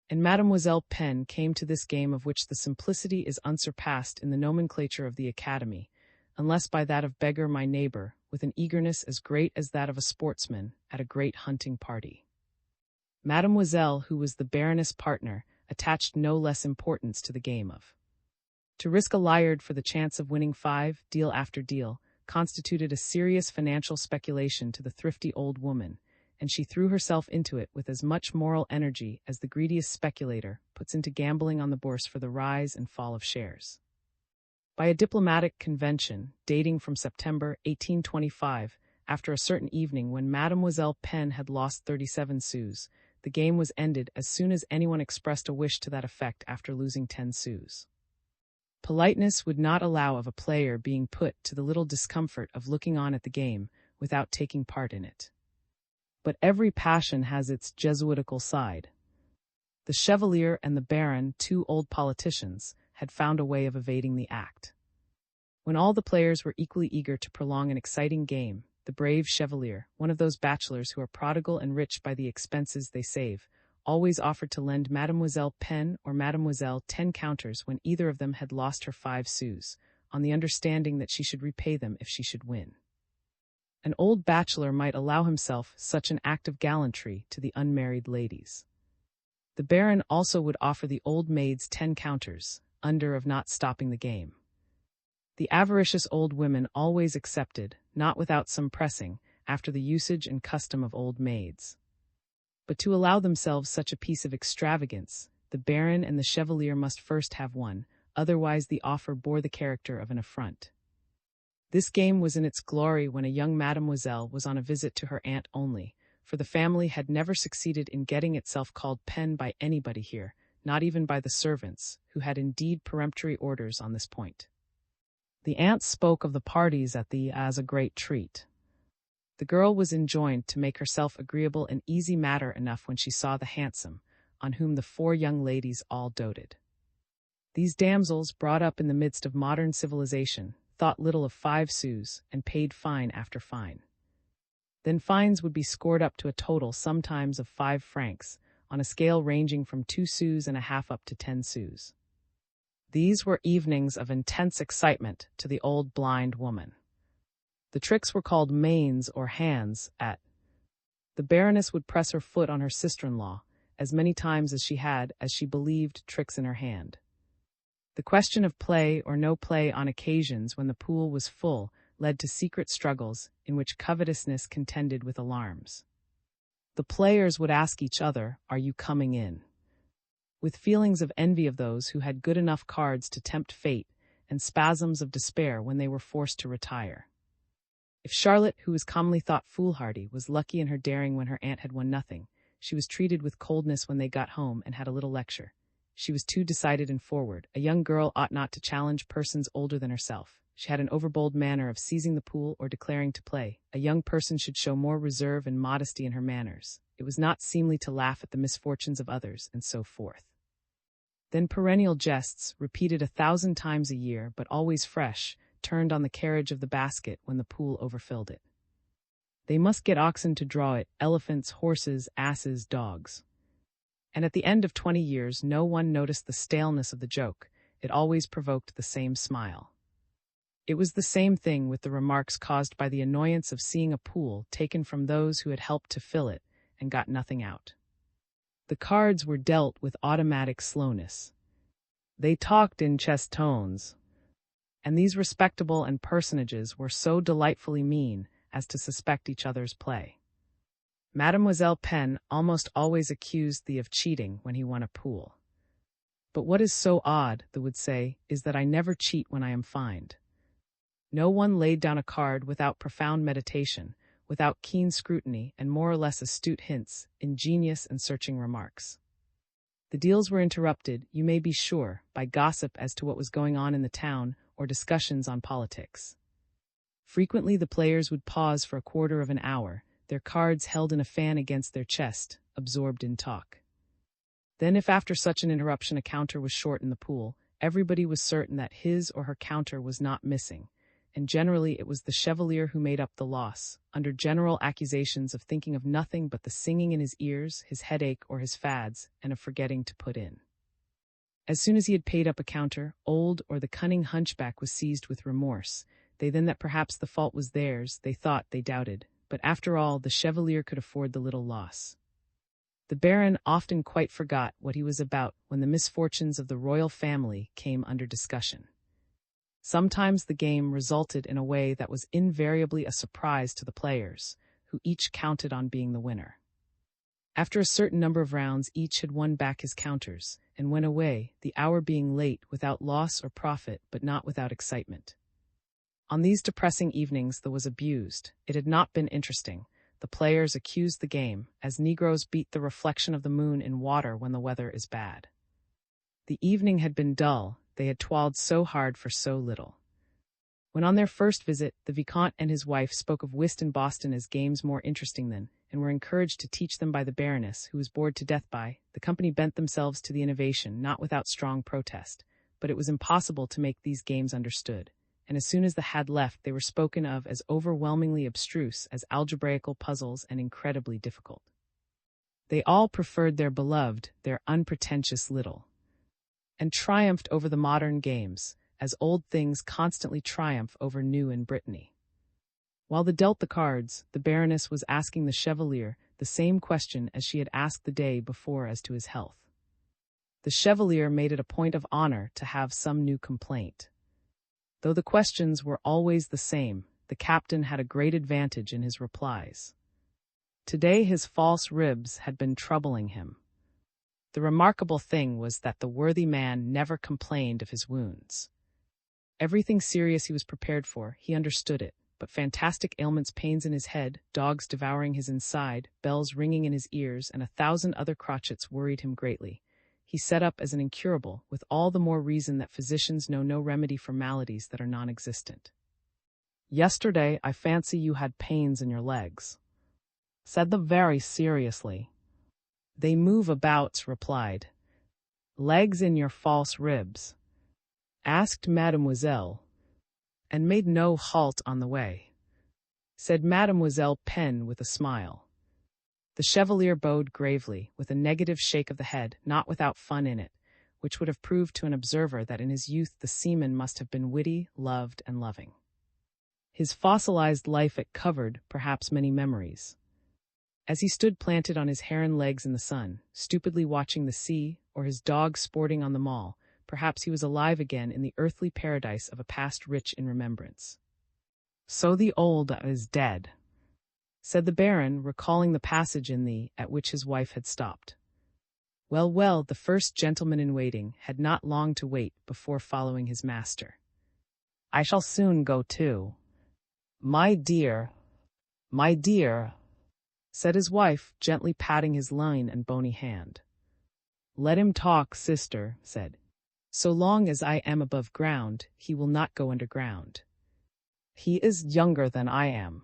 And Mademoiselle Pen came to this game of which the simplicity is unsurpassed in the nomenclature of the Academy, unless by that of beggar my neighbor, with an eagerness as great as that of a sportsman at a great hunting party. Mademoiselle, who was the Baroness' partner, attached no less importance to the game of. To risk a liard for the chance of winning 5, deal after deal, constituted a serious financial speculation to the thrifty old woman, and she threw herself into it with as much moral energy as the greediest speculator puts into gambling on the bourse for the rise and fall of shares. By a diplomatic convention, dating from September 1825, after a certain evening when Mademoiselle Pen had lost 37 sous, the game was ended as soon as anyone expressed a wish to that effect after losing 10 sous. Politeness would not allow of a player being put to the little discomfort of looking on at the game without taking part in it. But every passion has its Jesuitical side. The Chevalier and the Baron, 2 old politicians, had found a way of evading the act. When all the players were equally eager to prolong an exciting game, the brave Chevalier, one of those bachelors who are prodigal and rich by the expenses they save, always offered to lend Mademoiselle Pen or Mademoiselle 10 counters when either of them had lost her 5 sous, on the understanding that she should repay them if she should win. An old bachelor might allow himself such an act of gallantry to the unmarried ladies. The Baron also would offer the old maids 10 counters, under of not stopping the game. The avaricious old women always accepted, not without some pressing, after the usage and custom of old maids. But to allow themselves such a piece of extravagance, the Baron and the Chevalier must first have won, otherwise the offer bore the character of an affront. This game was in its glory when a young mademoiselle was on a visit to her aunt only, for the family had never succeeded in getting itself called pen by anybody here, not even by the servants, who had indeed peremptory orders on this point. The aunt spoke of the parties at the as a great treat. The girl was enjoined to make herself agreeable and easy matter enough when she saw the handsome, on whom the 4 young ladies all doted. These damsels, brought up in the midst of modern civilization, thought little of 5 sous, and paid fine after fine. Then fines would be scored up to a total sometimes of 5 francs, on a scale ranging from 2 sous and a half up to 10 sous. These were evenings of intense excitement to the old blind woman. The tricks were called mains or hands at. The Baroness would press her foot on her sister-in-law, as many times as she had, as she believed, tricks in her hand. The question of play or no play on occasions when the pool was full led to secret struggles in which covetousness contended with alarms. The players would ask each other, "Are you coming in?" with feelings of envy of those who had good enough cards to tempt fate, and spasms of despair when they were forced to retire. If Charlotte, who was commonly thought foolhardy, was lucky in her daring when her aunt had won nothing, she was treated with coldness when they got home and had a little lecture. She was too decided and forward. A young girl ought not to challenge persons older than herself. She had an overbold manner of seizing the pool or declaring to play. A young person should show more reserve and modesty in her manners. It was not seemly to laugh at the misfortunes of others, and so forth. Then perennial jests, repeated 1,000 times a year, but always fresh, turned on the carriage of the basket when the pool overfilled it. They must get oxen to draw it, elephants, horses, asses, dogs. And at the end of 20 years no one noticed the staleness of the joke. It always provoked the same smile. It was the same thing with the remarks caused by the annoyance of seeing a pool taken from those who had helped to fill it and got nothing out. The cards were dealt with automatic slowness. They talked in chest tones, and these respectable and personages were so delightfully mean as to suspect each other's play. Mademoiselle Pen almost always accused thee of cheating when he won a pool. But what is so odd, they would say, is that I never cheat when I am fined. No one laid down a card without profound meditation, without keen scrutiny and more or less astute hints, ingenious and searching remarks. The deals were interrupted, you may be sure, by gossip as to what was going on in the town or discussions on politics. Frequently the players would pause for a quarter of an hour, their cards held in a fan against their chest, absorbed in talk. Then if after such an interruption a counter was short in the pool, everybody was certain that his or her counter was not missing, and generally it was the Chevalier who made up the loss, under general accusations of thinking of nothing but the singing in his ears, his headache, or his fads, and of forgetting to put in. As soon as he had paid up a counter, old or the cunning hunchback was seized with remorse. They then that perhaps the fault was theirs, they thought, they doubted, but after all the Chevalier could afford the little loss. The Baron often quite forgot what he was about when the misfortunes of the royal family came under discussion. Sometimes the game resulted in a way that was invariably a surprise to the players, who each counted on being the winner. After a certain number of rounds each had won back his counters, and went away, the hour being late, without loss or profit, but not without excitement. On these depressing evenings the was abused. It had not been interesting. The players accused the game, as Negroes beat the reflection of the moon in water when the weather is bad. The evening had been dull, they had toiled so hard for so little. When on their first visit, the Vicomte and his wife spoke of whist in Boston as games more interesting than, and were encouraged to teach them by the Baroness, who was bored to death by, the company bent themselves to the innovation, not without strong protest, but it was impossible to make these games understood, and as soon as the had left they were spoken of as overwhelmingly abstruse, as algebraical puzzles and incredibly difficult. They all preferred their beloved, their unpretentious little, and triumphed over the modern games, as old things constantly triumph over new in Brittany. While they dealt the cards, the Baroness was asking the Chevalier the same question as she had asked the day before as to his health. The Chevalier made it a point of honor to have some new complaint. Though the questions were always the same, the captain had a great advantage in his replies. Today his false ribs had been troubling him. The remarkable thing was that the worthy man never complained of his wounds. Everything serious he was prepared for, he understood it, but fantastic ailments, pains in his head, dogs devouring his inside, bells ringing in his ears, and 1,000 other crotchets worried him greatly. He set up as an incurable, with all the more reason that physicians know no remedy for maladies that are non-existent. "Yesterday I fancy you had pains in your legs," said the very seriously. "They move about," replied. "Legs in your false ribs?" asked Mademoiselle, and made no halt on the way, said Mademoiselle Pen with a smile. The Chevalier bowed gravely, with a negative shake of the head, not without fun in it, which would have proved to an observer that in his youth the seaman must have been witty, loved, and loving. His fossilized life it covered, perhaps, many memories. As he stood planted on his heron legs in the sun, stupidly watching the sea, or his dog sporting on the mall, perhaps he was alive again in the earthly paradise of a past rich in remembrance. "So the old is dead," said the Baron, recalling the passage in the at which his wife had stopped. Well, well, the first gentleman-in-waiting had not long to wait before following his master. "I shall soon go too." My dear," said his wife, gently patting his lean and bony hand. "Let him talk, sister," said. "So long as I am above ground, he will not go underground. He is younger than I am."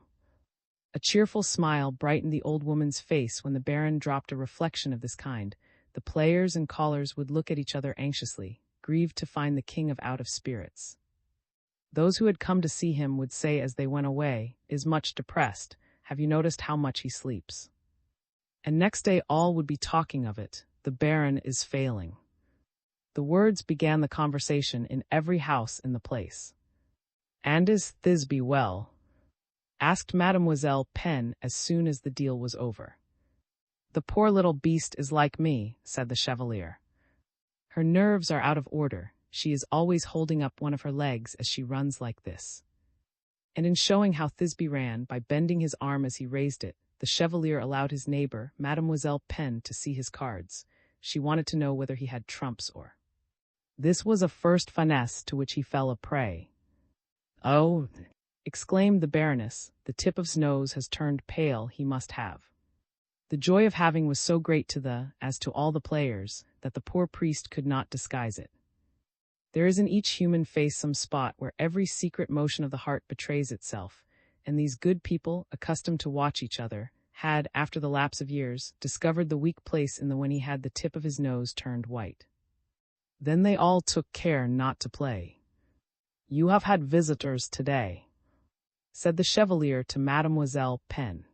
A cheerful smile brightened the old woman's face when the Baron dropped a reflection of this kind. The players and callers would look at each other anxiously, grieved to find the king out of spirits. Those who had come to see him would say as they went away, "Is much depressed. Have you noticed how much he sleeps?" And next day all would be talking of it. "The Baron is failing." The words began the conversation in every house in the place. "And is Thisby well?" asked Mademoiselle Pen as soon as the deal was over. "The poor little beast is like me," said the Chevalier. "Her nerves are out of order. She is always holding up one of her legs as she runs like this." And in showing how Thisby ran, by bending his arm as he raised it, the Chevalier allowed his neighbor, Mademoiselle Pen, to see his cards. She wanted to know whether he had trumps or... This was a first finesse to which he fell a prey. "Oh," exclaimed the Baroness, "the tip of his nose has turned pale, he must have." The joy of having was so great as to all the players, that the poor priest could not disguise it. There is in each human face some spot where every secret motion of the heart betrays itself, and these good people, accustomed to watch each other, had, after the lapse of years, discovered the weak place in the when he had the tip of his nose turned white. Then they all took care not to play. "You have had visitors today," said the Chevalier to Mademoiselle Pen.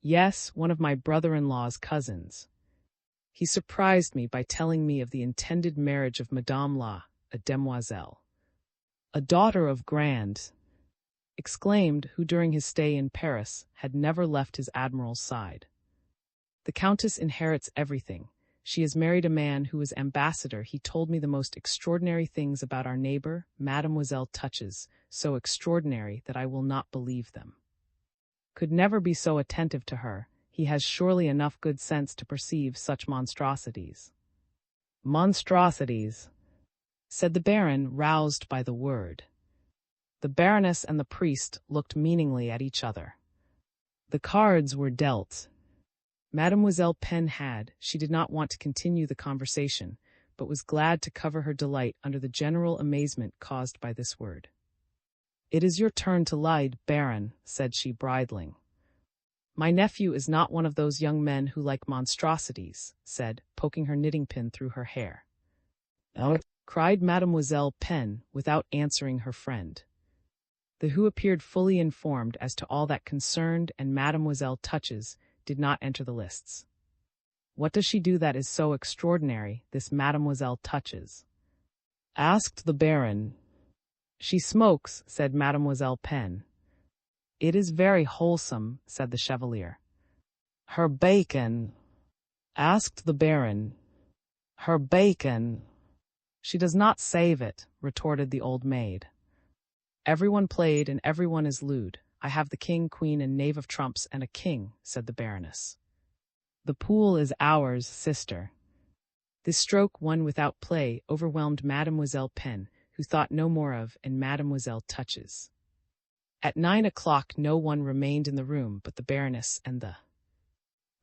"Yes, one of my brother-in-law's cousins. He surprised me by telling me of the intended marriage of Madame a demoiselle, a daughter of Grand," exclaimed, who during his stay in Paris had never left his admiral's side. "The Countess inherits everything. She has married a man who is ambassador. He told me the most extraordinary things about our neighbor, Mademoiselle Touches, so extraordinary that I will not believe them. Could never be so attentive to her. He has surely enough good sense to perceive such monstrosities." "Monstrosities," said the Baron, roused by the word. The Baroness and the priest looked meaningly at each other. The cards were dealt. Mademoiselle Pen she did not want to continue the conversation, but was glad to cover her delight under the general amazement caused by this word. "It is your turn to lead, Baron," said she, bridling. "My nephew is not one of those young men who like monstrosities," said, poking her knitting pin through her hair. "Oh," cried Mademoiselle Pen, without answering her friend. The who appeared fully informed as to all that concerned and Mademoiselle Touches did not enter the lists. "What does she do that is so extraordinary, this Mademoiselle Touches?" asked the Baron. "She smokes," said Mademoiselle Pen. "It is very wholesome," said the Chevalier. "Her bacon?" asked the Baron. Her bacon. She does not save it, retorted the old maid. Everyone played and everyone is lewd. I have the king, queen, and knave of trumps, and a king, said the Baroness. The pool is ours, sister. This stroke, won without play, overwhelmed Mademoiselle Pen, who thought no more of, and Mademoiselle Touches. At 9 o'clock no one remained in the room but the Baroness and the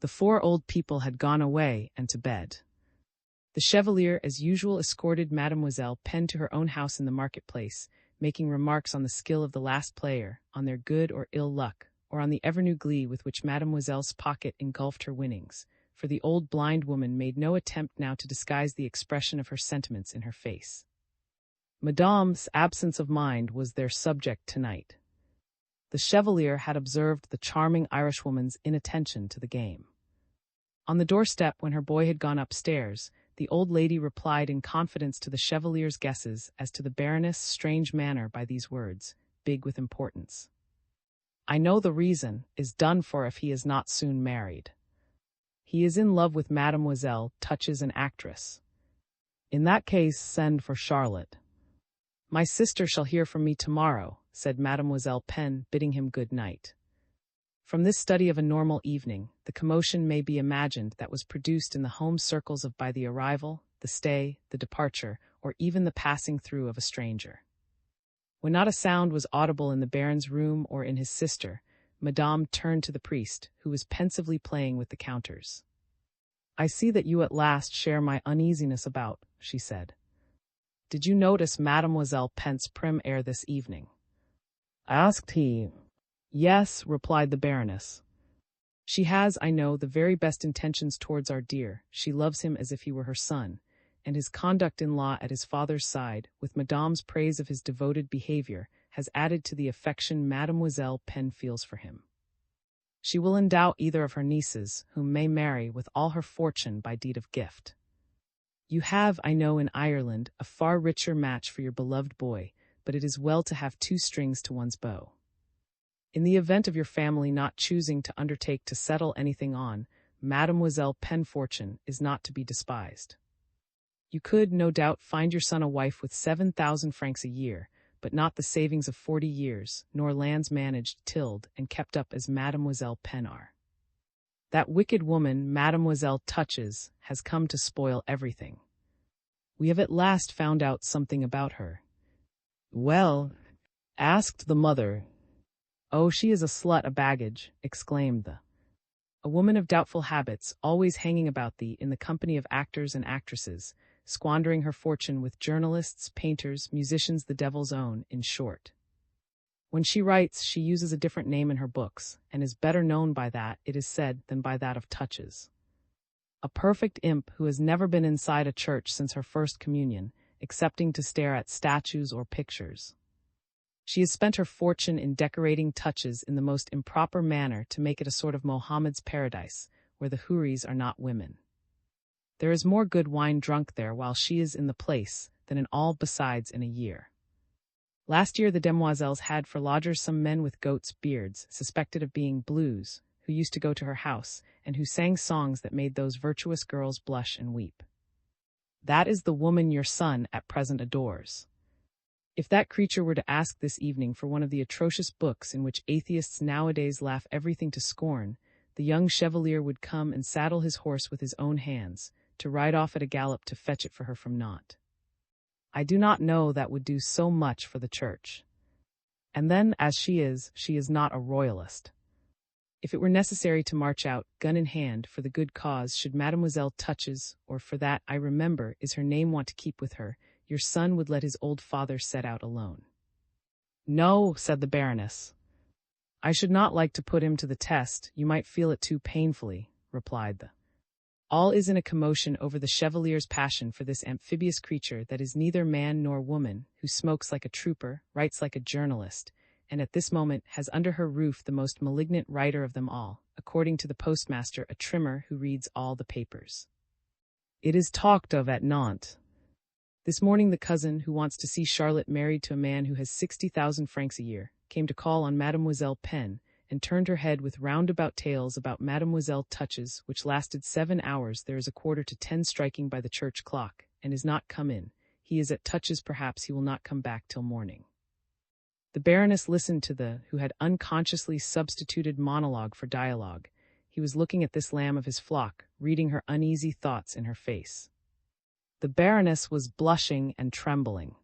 4 old people had gone away and to bed. The Chevalier, as usual, escorted Mademoiselle Pen to her own house in the marketplace, making remarks on the skill of the last player, on their good or ill luck, or on the ever-new glee with which Mademoiselle's pocket engulfed her winnings, for the old blind woman made no attempt now to disguise the expression of her sentiments in her face. Madame's absence of mind was their subject tonight. The Chevalier had observed the charming Irishwoman's inattention to the game. On the doorstep, when her boy had gone upstairs, the old lady replied in confidence to the Chevalier's guesses as to the Baroness' strange manner by these words, big with importance. I know the reason is done for if he is not soon married. He is in love with Mademoiselle Touches, an actress. In that case, send for Charlotte. My sister shall hear from me tomorrow, said Mademoiselle Pen, bidding him good night. From this study of a normal evening, the commotion may be imagined that was produced in the home circles of by the arrival, the stay, the departure, or even the passing through of a stranger. When not a sound was audible in the Baron's room or in his sister, Madame turned to the priest, who was pensively playing with the counters. I see that you at last share my uneasiness about, she said. Did you notice Mademoiselle Pen's prim air this evening? Asked he. Yes, replied the Baroness. She has, I know, the very best intentions towards our dear. She loves him as if he were her son, and his conduct in law at his father's side, with Madame's praise of his devoted behavior, has added to the affection Mademoiselle Pen feels for him. She will endow either of her nieces, whom may marry, with all her fortune by deed of gift. You have, I know, in Ireland, a far richer match for your beloved boy, but it is well to have 2 strings to one's bow. In the event of your family not choosing to undertake to settle anything on, Mademoiselle Pen's fortune is not to be despised. You could, no doubt, find your son a wife with 7,000 francs a year, but not the savings of 40 years, nor lands managed, tilled, and kept up as Mademoiselle Pen are. That wicked woman, Mademoiselle Touches, has come to spoil everything. We have at last found out something about her. Well, asked the mother. Oh, she is a slut, a baggage, exclaimed a woman of doubtful habits, always hanging about thee in the company of actors and actresses, squandering her fortune with journalists, painters, musicians, the devil's own, in short. When she writes, she uses a different name in her books, and is better known by that, it is said, than by that of Touches. A perfect imp who has never been inside a church since her first communion, excepting to stare at statues or pictures. She has spent her fortune in decorating Touches in the most improper manner to make it a sort of Mohammed's paradise, where the houris are not women. There is more good wine drunk there while she is in the place than in all besides in a year. Last year the demoiselles had for lodgers some men with goats' beards, suspected of being blues, who used to go to her house, and who sang songs that made those virtuous girls blush and weep. That is the woman your son at present adores. If that creature were to ask this evening for one of the atrocious books in which atheists nowadays laugh everything to scorn, the young Chevalier would come and saddle his horse with his own hands, to ride off at a gallop to fetch it for her from Nantes. I do not know that would do so much for the church. And then, as she is not a royalist. If it were necessary to march out, gun in hand, for the good cause, should Mademoiselle Touches, or for that, I remember, is her name, want to keep with her, your son would let his old father set out alone. No, said the Baroness. I should not like to put him to the test, you might feel it too painfully, replied the. All is in a commotion over the Chevalier's passion for this amphibious creature that is neither man nor woman, who smokes like a trooper, writes like a journalist, and at this moment has under her roof the most malignant writer of them all, according to the postmaster, a trimmer who reads all the papers. It is talked of at Nantes. This morning the cousin, who wants to see Charlotte married to a man who has 60,000 francs a year, came to call on Mademoiselle Pen, and turned her head with roundabout tales about Mademoiselle Touches, which lasted 7 hours. There is a 10:15 striking by the church clock, and is not come in. He is at Touches, perhaps he will not come back till morning. The Baroness listened to the who had unconsciously substituted monologue for dialogue. He was looking at this lamb of his flock, reading her uneasy thoughts in her face. The Baroness was blushing and trembling.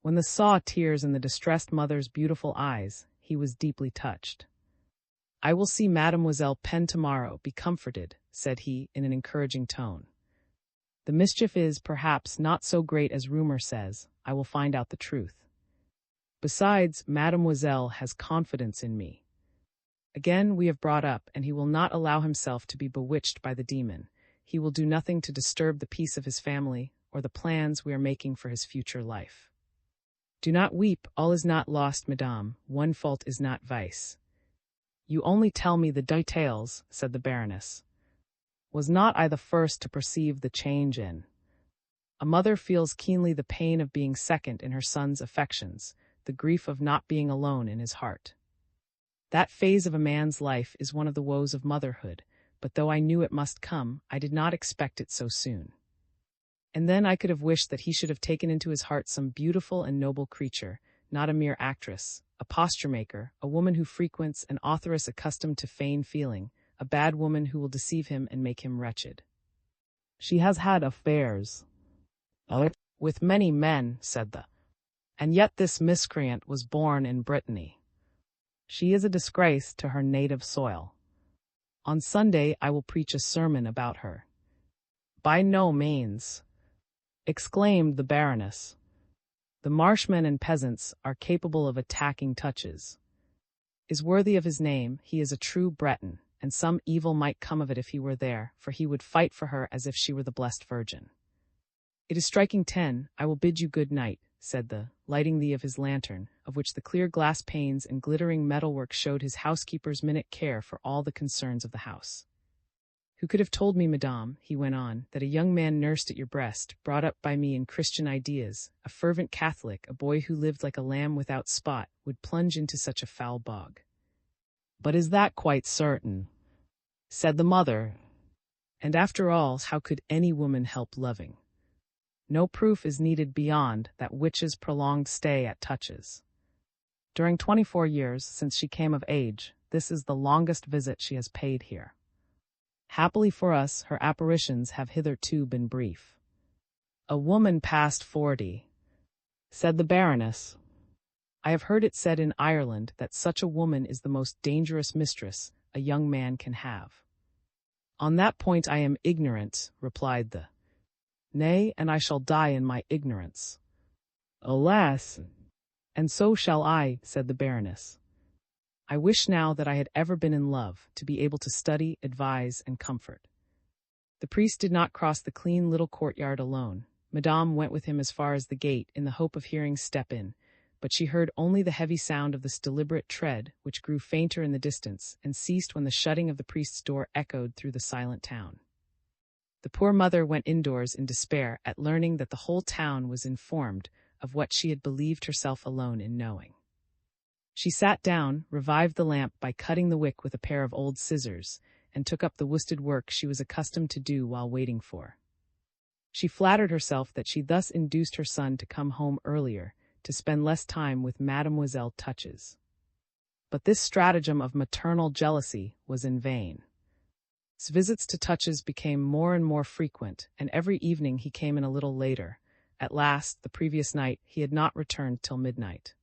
When the saw tears in the distressed mother's beautiful eyes, he was deeply touched. "I will see Mademoiselle Pen tomorrow, be comforted," said he in an encouraging tone. "The mischief is, perhaps, not so great as rumor says. I will find out the truth. Besides, Mademoiselle has confidence in me. Again we have brought up, and he will not allow himself to be bewitched by the demon. He will do nothing to disturb the peace of his family, or the plans we are making for his future life. Do not weep, all is not lost, madame, one fault is not vice." "You only tell me the details," said the Baroness. "Was not I the first to perceive the change in? A mother feels keenly the pain of being second in her son's affections, the grief of not being alone in his heart. That phase of a man's life is one of the woes of motherhood, but though I knew it must come, I did not expect it so soon. And then I could have wished that he should have taken into his heart some beautiful and noble creature, not a mere actress, a posture-maker, a woman who frequents, an authoress accustomed to feign feeling, a bad woman who will deceive him and make him wretched. She has had affairs with many men," said the, "and yet this miscreant was born in Brittany. She is a disgrace to her native soil. On Sunday I will preach a sermon about her." "By no means," exclaimed the Baroness. "The marshmen and peasants are capable of attacking Touches. Is worthy of his name, he is a true Breton, and some evil might come of it if he were there, for he would fight for her as if she were the Blessed Virgin. It is striking 10, I will bid you good night," said the, lighting the of his lantern, of which the clear glass panes and glittering metalwork showed his housekeeper's minute care for all the concerns of the house. "Who could have told me, madame," he went on, "that a young man nursed at your breast, brought up by me in Christian ideas, a fervent Catholic, a boy who lived like a lamb without spot, would plunge into such a foul bog?" "But is that quite certain?" said the mother. "And after all, how could any woman help loving? No proof is needed beyond that witch's prolonged stay at Touches. During 24 years, since she came of age, this is the longest visit she has paid here. Happily for us, her apparitions have hitherto been brief." "A woman past 40, said the Baroness. "I have heard it said in Ireland that such a woman is the most dangerous mistress a young man can have." "On that point I am ignorant," replied the, "Nay, and I shall die in my ignorance." "Alas!" "And so shall I," said the Baroness. "I wish now that I had ever been in love, to be able to study, advise, and comfort." The priest did not cross the clean little courtyard alone. Madame went with him as far as the gate, in the hope of hearing step in, but she heard only the heavy sound of this deliberate tread, which grew fainter in the distance, and ceased when the shutting of the priest's door echoed through the silent town. The poor mother went indoors in despair at learning that the whole town was informed of what she had believed herself alone in knowing. She sat down, revived the lamp by cutting the wick with a pair of old scissors, and took up the worsted work she was accustomed to do while waiting for. She flattered herself that she thus induced her son to come home earlier, to spend less time with Mademoiselle Touches. But this stratagem of maternal jealousy was in vain. His visits to Touches became more and more frequent, and every evening he came in a little later. At last, the previous night, he had not returned till midnight.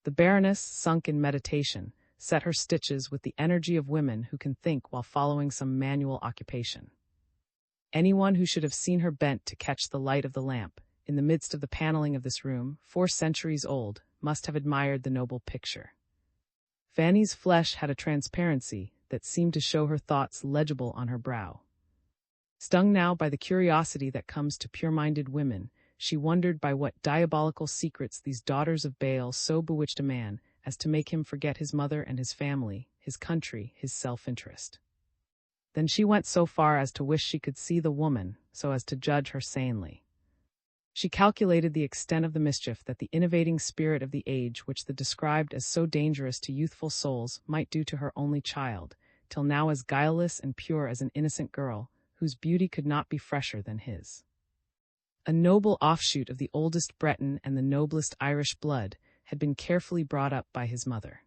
The Baroness, sunk in meditation, set her stitches with the energy of women who can think while following some manual occupation. Anyone who should have seen her bent to catch the light of the lamp, in the midst of the paneling of this room, 4 centuries old, must have admired the noble picture. Fanny's flesh had a transparency that seemed to show her thoughts legible on her brow. Stung now by the curiosity that comes to pure-minded women, she wondered by what diabolical secrets these daughters of Baal so bewitched a man as to make him forget his mother and his family, his country, his self-interest. Then she went so far as to wish she could see the woman, so as to judge her sanely. She calculated the extent of the mischief that the innovating spirit of the age which the described as so dangerous to youthful souls might do to her only child, till now as guileless and pure as an innocent girl, whose beauty could not be fresher than his. A noble offshoot of the oldest Breton and the noblest Irish blood had been carefully brought up by his mother.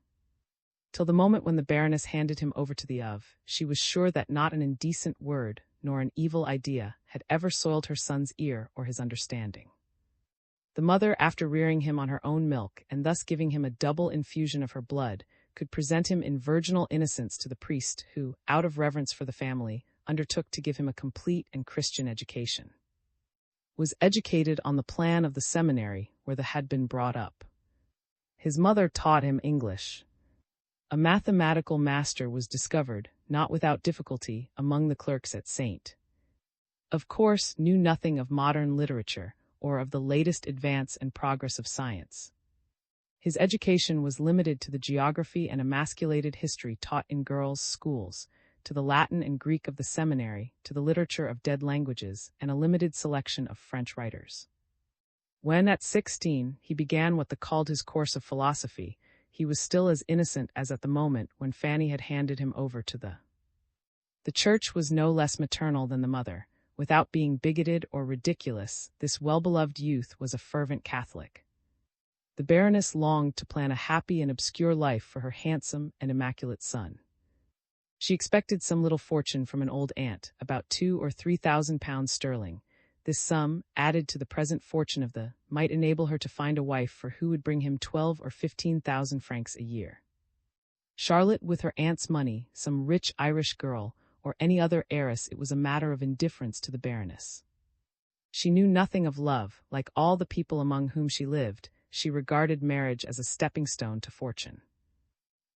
Till the moment when the Baroness handed him over to the Of, she was sure that not an indecent word, nor an evil idea, had ever soiled her son's ear or his understanding. The mother, after rearing him on her own milk, and thus giving him a double infusion of her blood, could present him in virginal innocence to the priest who, out of reverence for the family, undertook to give him a complete and Christian education. Was educated on the plan of the seminary where the had been brought up. His mother taught him English. A mathematical master was discovered, not without difficulty, among the clerks at St. Of course, knew nothing of modern literature, or of the latest advance and progress of science. His education was limited to the geography and emasculated history taught in girls' schools, to the Latin and Greek of the seminary, to the literature of dead languages, and a limited selection of French writers. When, at 16, he began what they called his course of philosophy, he was still as innocent as at the moment when Fanny had handed him over to the. The church was no less maternal than the mother. Without being bigoted or ridiculous, this well-beloved youth was a fervent Catholic. The Baroness longed to plan a happy and obscure life for her handsome and immaculate son. She expected some little fortune from an old aunt, about 2,000 or 3,000 pounds sterling. This sum, added to the present fortune of the, might enable her to find a wife for who would bring him 12,000 or 15,000 francs a year. Charlotte, with her aunt's money, some rich Irish girl, or any other heiress, it was a matter of indifference to the Baroness. She knew nothing of love. Like all the people among whom she lived, she regarded marriage as a stepping-stone to fortune.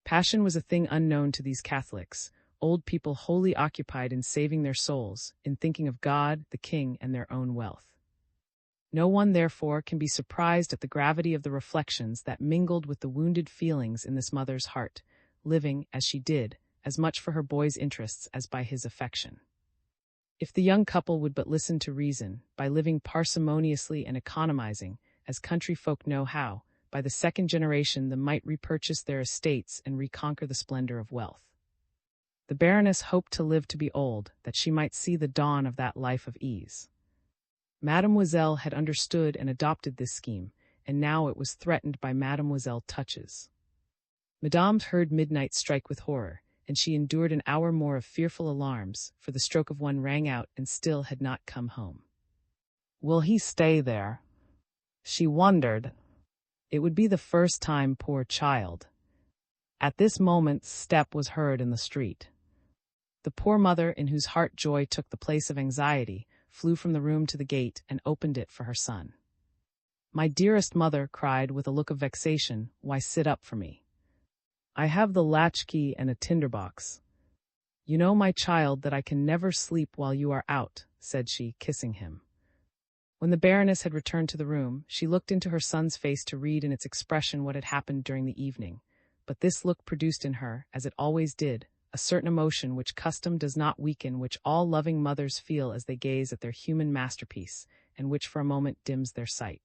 Passion was a thing unknown to these Catholics, old people wholly occupied in saving their souls, in thinking of God, the King, and their own wealth. No one, therefore, can be surprised at the gravity of the reflections that mingled with the wounded feelings in this mother's heart, living, as she did, as much for her boy's interests as by his affection. If the young couple would but listen to reason, by living parsimoniously and economizing, as country folk know how, by the second generation they might repurchase their estates and reconquer the splendor of wealth. The Baroness hoped to live to be old, that she might see the dawn of that life of ease. Mademoiselle had understood and adopted this scheme, and now it was threatened by Mademoiselle Touches. Madame heard midnight strike with horror, and she endured an hour more of fearful alarms, for the stroke of one rang out and still had not come home. Will he stay there? She wondered. It would be the first time, poor child. At this moment, step was heard in the street. The poor mother, in whose heart joy took the place of anxiety, flew from the room to the gate and opened it for her son. My dearest mother cried with a look of vexation, why sit up for me? I have the latchkey and a tinderbox. You know, my child, that I can never sleep while you are out, said she, kissing him. When the Baroness had returned to the room, she looked into her son's face to read in its expression what had happened during the evening, but this look produced in her, as it always did, a certain emotion which custom does not weaken, which all loving mothers feel as they gaze at their human masterpiece, and which for a moment dims their sight.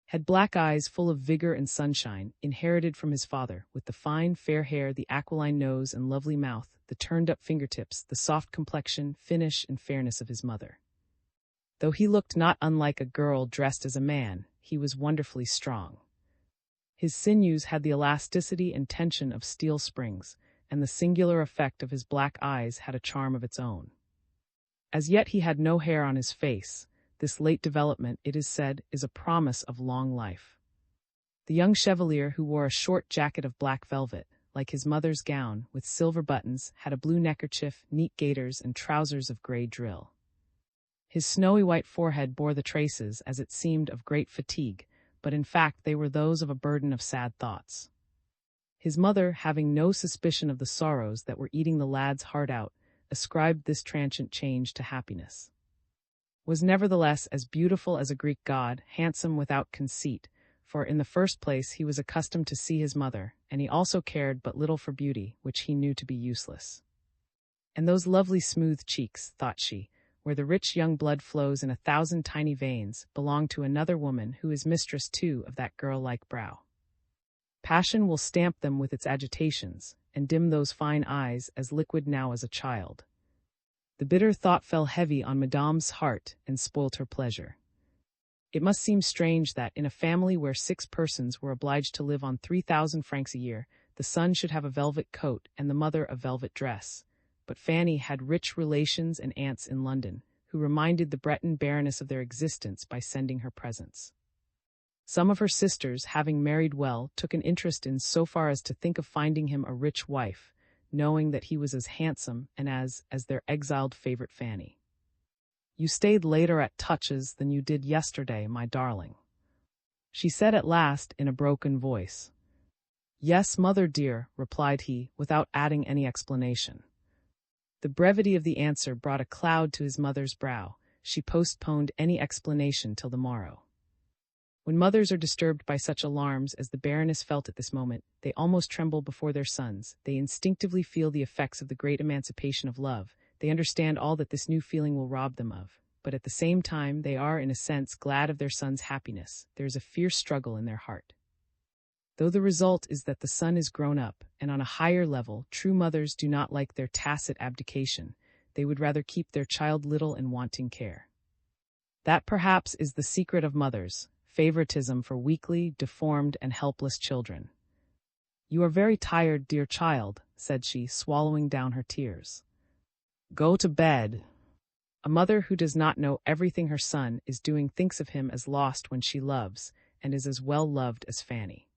Had black eyes full of vigor and sunshine, inherited from his father, with the fine, fair hair, the aquiline nose and lovely mouth, the turned-up fingertips, the soft complexion, finish, and fairness of his mother. Though he looked not unlike a girl dressed as a man, he was wonderfully strong. His sinews had the elasticity and tension of steel springs, and the singular effect of his black eyes had a charm of its own. As yet he had no hair on his face. This late development, it is said, is a promise of long life. The young chevalier, who wore a short jacket of black velvet, like his mother's gown, with silver buttons, had a blue neckerchief, neat gaiters, and trousers of grey drill. His snowy white forehead bore the traces, as it seemed, of great fatigue, but in fact they were those of a burden of sad thoughts. His mother, having no suspicion of the sorrows that were eating the lad's heart out, ascribed this transient change to happiness. Was nevertheless as beautiful as a Greek god, handsome without conceit, for in the first place he was accustomed to see his mother, and he also cared but little for beauty, which he knew to be useless. And those lovely smooth cheeks, thought she, where the rich young blood flows in 1,000 tiny veins, belong to another woman who is mistress too of that girl-like brow. Passion will stamp them with its agitations, and dim those fine eyes as liquid now as a child. The bitter thought fell heavy on Madame's heart and spoilt her pleasure. It must seem strange that, in a family where 6 persons were obliged to live on 3,000 francs a year, the son should have a velvet coat and the mother a velvet dress. But Fanny had rich relations and aunts in London, who reminded the Breton baroness of their existence by sending her presents. Some of her sisters, having married well, took an interest in so far as to think of finding him a rich wife, knowing that he was as handsome and as their exiled favorite Fanny. "You stayed later at Touches than you did yesterday, my darling," she said at last in a broken voice. "Yes, mother dear," replied he, without adding any explanation. The brevity of the answer brought a cloud to his mother's brow. She postponed any explanation till the morrow. When mothers are disturbed by such alarms as the Baroness felt at this moment, they almost tremble before their sons. They instinctively feel the effects of the great emancipation of love. They understand all that this new feeling will rob them of. But at the same time, they are, in a sense, glad of their son's happiness. There is a fierce struggle in their heart. Though the result is that the son is grown up, and on a higher level, true mothers do not like their tacit abdication. They would rather keep their child little and wanting care. That perhaps is the secret of mothers: favoritism for weakly, deformed, and helpless children. "You are very tired, dear child," said she, swallowing down her tears. "Go to bed." A mother who does not know everything her son is doing thinks of him as lost when she loves, and is as well loved as Fanny.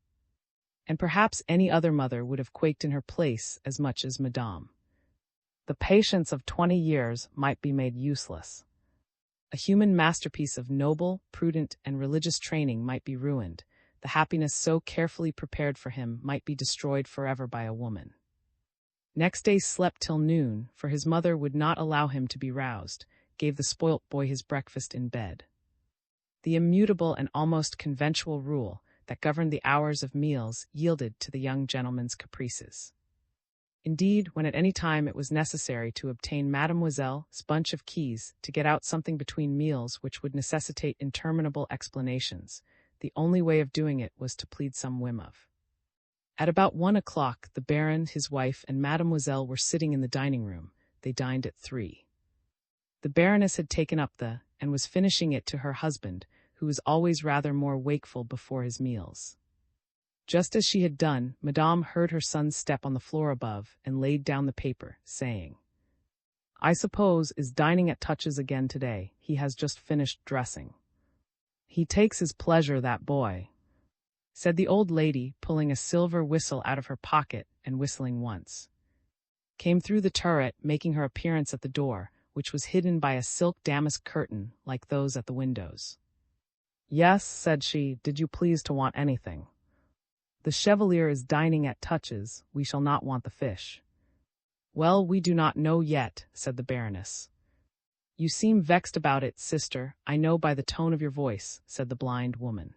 And perhaps any other mother would have quaked in her place as much as Madame. The patience of 20 years might be made useless. A human masterpiece of noble, prudent, and religious training might be ruined. The happiness so carefully prepared for him might be destroyed forever by a woman. Next day slept till noon, for his mother would not allow him to be roused, gave the spoilt boy his breakfast in bed. The immutable and almost conventual rule that governed the hours of meals yielded to the young gentleman's caprices. Indeed, when at any time it was necessary to obtain Mademoiselle's bunch of keys to get out something between meals which would necessitate interminable explanations, the only way of doing it was to plead some whim of. At about 1 o'clock, the Baron, his wife, and Mademoiselle were sitting in the dining-room. They dined at 3. The Baroness had taken up and was finishing it to her husband, who was always rather more wakeful before his meals. Just as she had done, Madame heard her son's step on the floor above and laid down the paper, saying, "I suppose is dining at Touches again today. He has just finished dressing. He takes his pleasure, that boy," said the old lady, pulling a silver whistle out of her pocket and whistling once. Came through the turret, making her appearance at the door, which was hidden by a silk damask curtain like those at the windows. "Yes," said she, "did you please to want anything? The Chevalier is dining at Touches. We shall not want the fish." "Well, we do not know yet," said the Baroness. "You seem vexed about it, sister, I know by the tone of your voice," said the blind woman.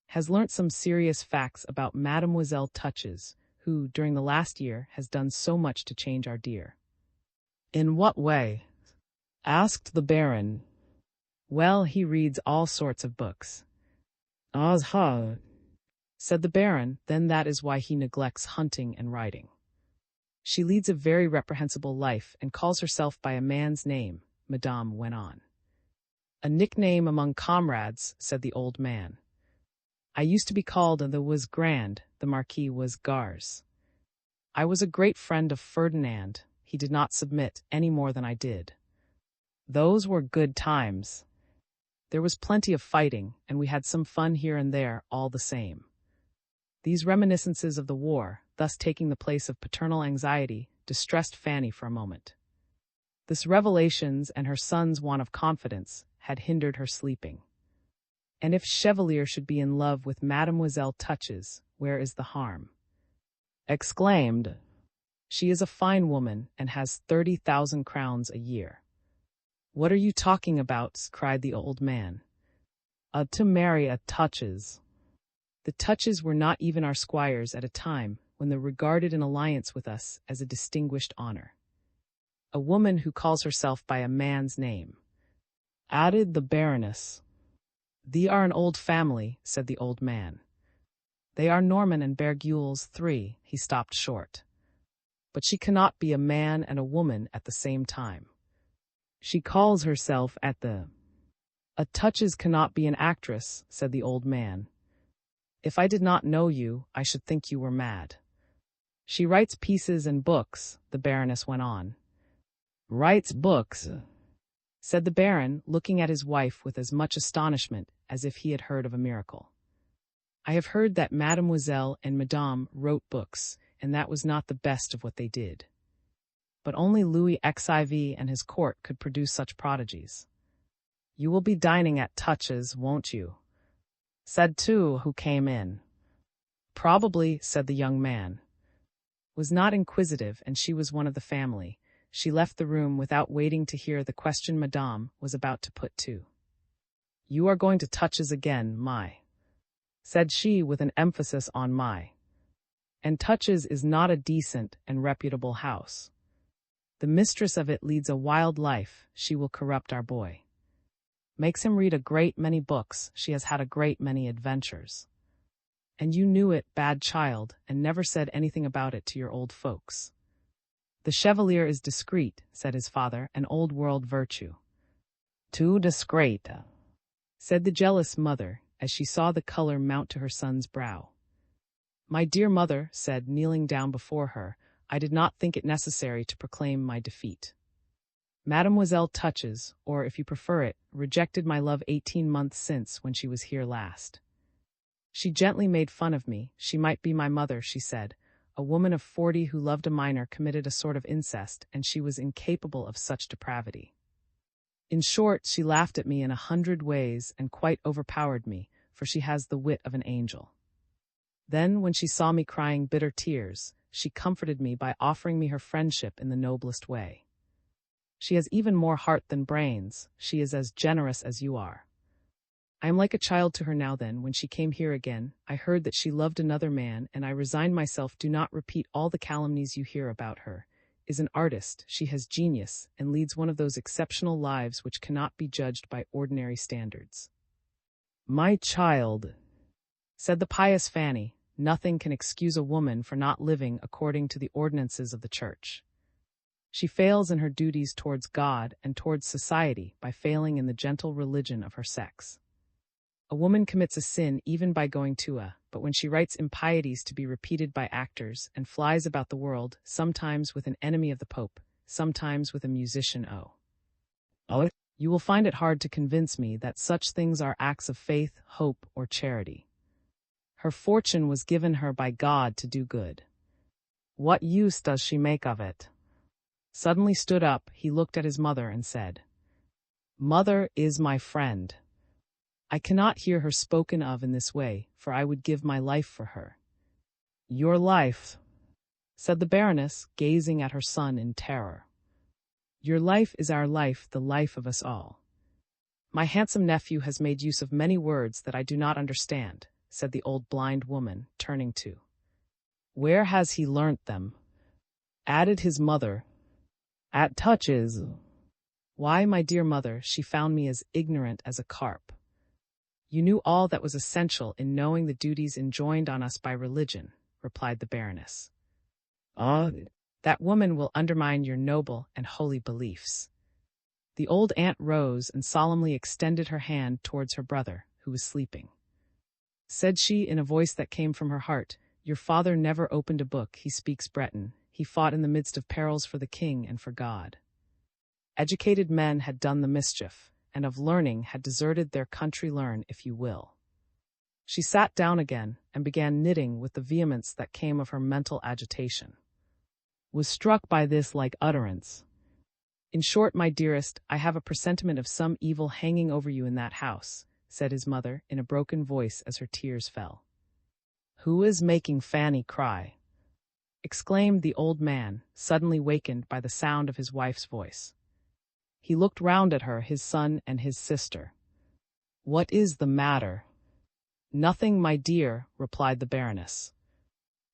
"Has learnt some serious facts about Mademoiselle Touches, who, during the last year, has done so much to change our dear." "In what way?" asked the Baron. "Well, he reads all sorts of books." "Ah, said the Baron, "then that is why he neglects hunting and riding. She leads a very reprehensible life and calls herself by a man's name," Madame went on. "A nickname among comrades," said the old man. "I used to be called the was Grand, the Marquis was Gars. I was a great friend of Ferdinand. He did not submit any more than I did. Those were good times. There was plenty of fighting, and we had some fun here and there all the same." These reminiscences of the war, thus taking the place of paternal anxiety, distressed Fanny for a moment. This revelations and her son's want of confidence had hindered her sleeping. And if Chevalier should be in love with Mademoiselle Touches, where is the harm? Exclaimed, "She is a fine woman and has 30,000 crowns a year." "What are you talking about?" cried the old man. To marry at Touches." The Touches were not even our squires at a time when they regarded an alliance with us as a distinguished honor. A woman who calls herself by a man's name, added the Baroness. They are an old family, said the old man. They are Norman and Bergules 3, he stopped short. But she cannot be a man and a woman at the same time. She calls herself at the... A Touches cannot be an actress, said the old man. If I did not know you, I should think you were mad. She writes pieces and books, the Baroness went on. Writes books, said the Baron, looking at his wife with as much astonishment as if he had heard of a miracle. I have heard that Mademoiselle and Madame wrote books, and that was not the best of what they did. But only Louis XIV and his court could produce such prodigies. You will be dining at Touches, won't you? Said two who came in. Probably, said the young man. Was not inquisitive, and she was one of the family. She left the room without waiting to hear the question Madame was about to put to. You are going to Touches again, my, said she with an emphasis on my. And Touches is not a decent and reputable house. The mistress of it leads a wild life, she will corrupt our boy. Makes him read a great many books, she has had a great many adventures. And you knew it, bad child, and never said anything about it to your old folks. The Chevalier is discreet, said his father, an old-world virtue. Too discreet, said the jealous mother, as she saw the color mount to her son's brow. My dear mother, said, kneeling down before her, I did not think it necessary to proclaim my defeat. Mademoiselle Touches, or if you prefer it, rejected my love 18 months since when she was here last. She gently made fun of me. She might be my mother, she said. A woman of 40 who loved a minor committed a sort of incest, and she was incapable of such depravity. In short, she laughed at me in 100 ways and quite overpowered me, for she has the wit of an angel. Then, when she saw me crying bitter tears, she comforted me by offering me her friendship in the noblest way. She has even more heart than brains. She is as generous as you are. I am like a child to her now. Then, when she came here again, I heard that she loved another man, and I resigned myself. Do not repeat all the calumnies you hear about her. Is an artist, she has genius, and leads one of those exceptional lives which cannot be judged by ordinary standards. My child, said the pious Fanny, nothing can excuse a woman for not living according to the ordinances of the Church. She fails in her duties towards God and towards society by failing in the gentle religion of her sex. A woman commits a sin even by going to a, but when she writes impieties to be repeated by actors and flies about the world, sometimes with an enemy of the Pope, sometimes with a musician, you will find it hard to convince me that such things are acts of faith, hope, or charity. Her fortune was given her by God to do good. What use does she make of it? Suddenly stood up, he looked at his mother and said, Mother is my friend. I cannot hear her spoken of in this way, for I would give my life for her. Your life, said the Baroness, gazing at her son in terror. Your life is our life, the life of us all. My handsome nephew has made use of many words that I do not understand, said the old blind woman, turning to. Where has he learnt them? Added his mother. At Touches. Why, my dear mother, she found me as ignorant as a carp. You knew all that was essential in knowing the duties enjoined on us by religion, replied the Baroness. That woman will undermine your noble and holy beliefs. The old aunt rose and solemnly extended her hand towards her brother, who was sleeping. Said she in a voice that came from her heart, Your father never opened a book, he speaks Breton, he fought in the midst of perils for the king and for God. Educated men had done the mischief, and of learning had deserted their country. Learn, if you will. She sat down again and began knitting with the vehemence that came of her mental agitation. Was struck by this like utterance. In short, my dearest, I have a presentiment of some evil hanging over you in that house, said his mother in a broken voice as her tears fell. Who is making Fanny cry? Exclaimed the old man, suddenly wakened by the sound of his wife's voice. He looked round at her, his son and his sister. What is the matter? Nothing, my dear, replied the Baroness.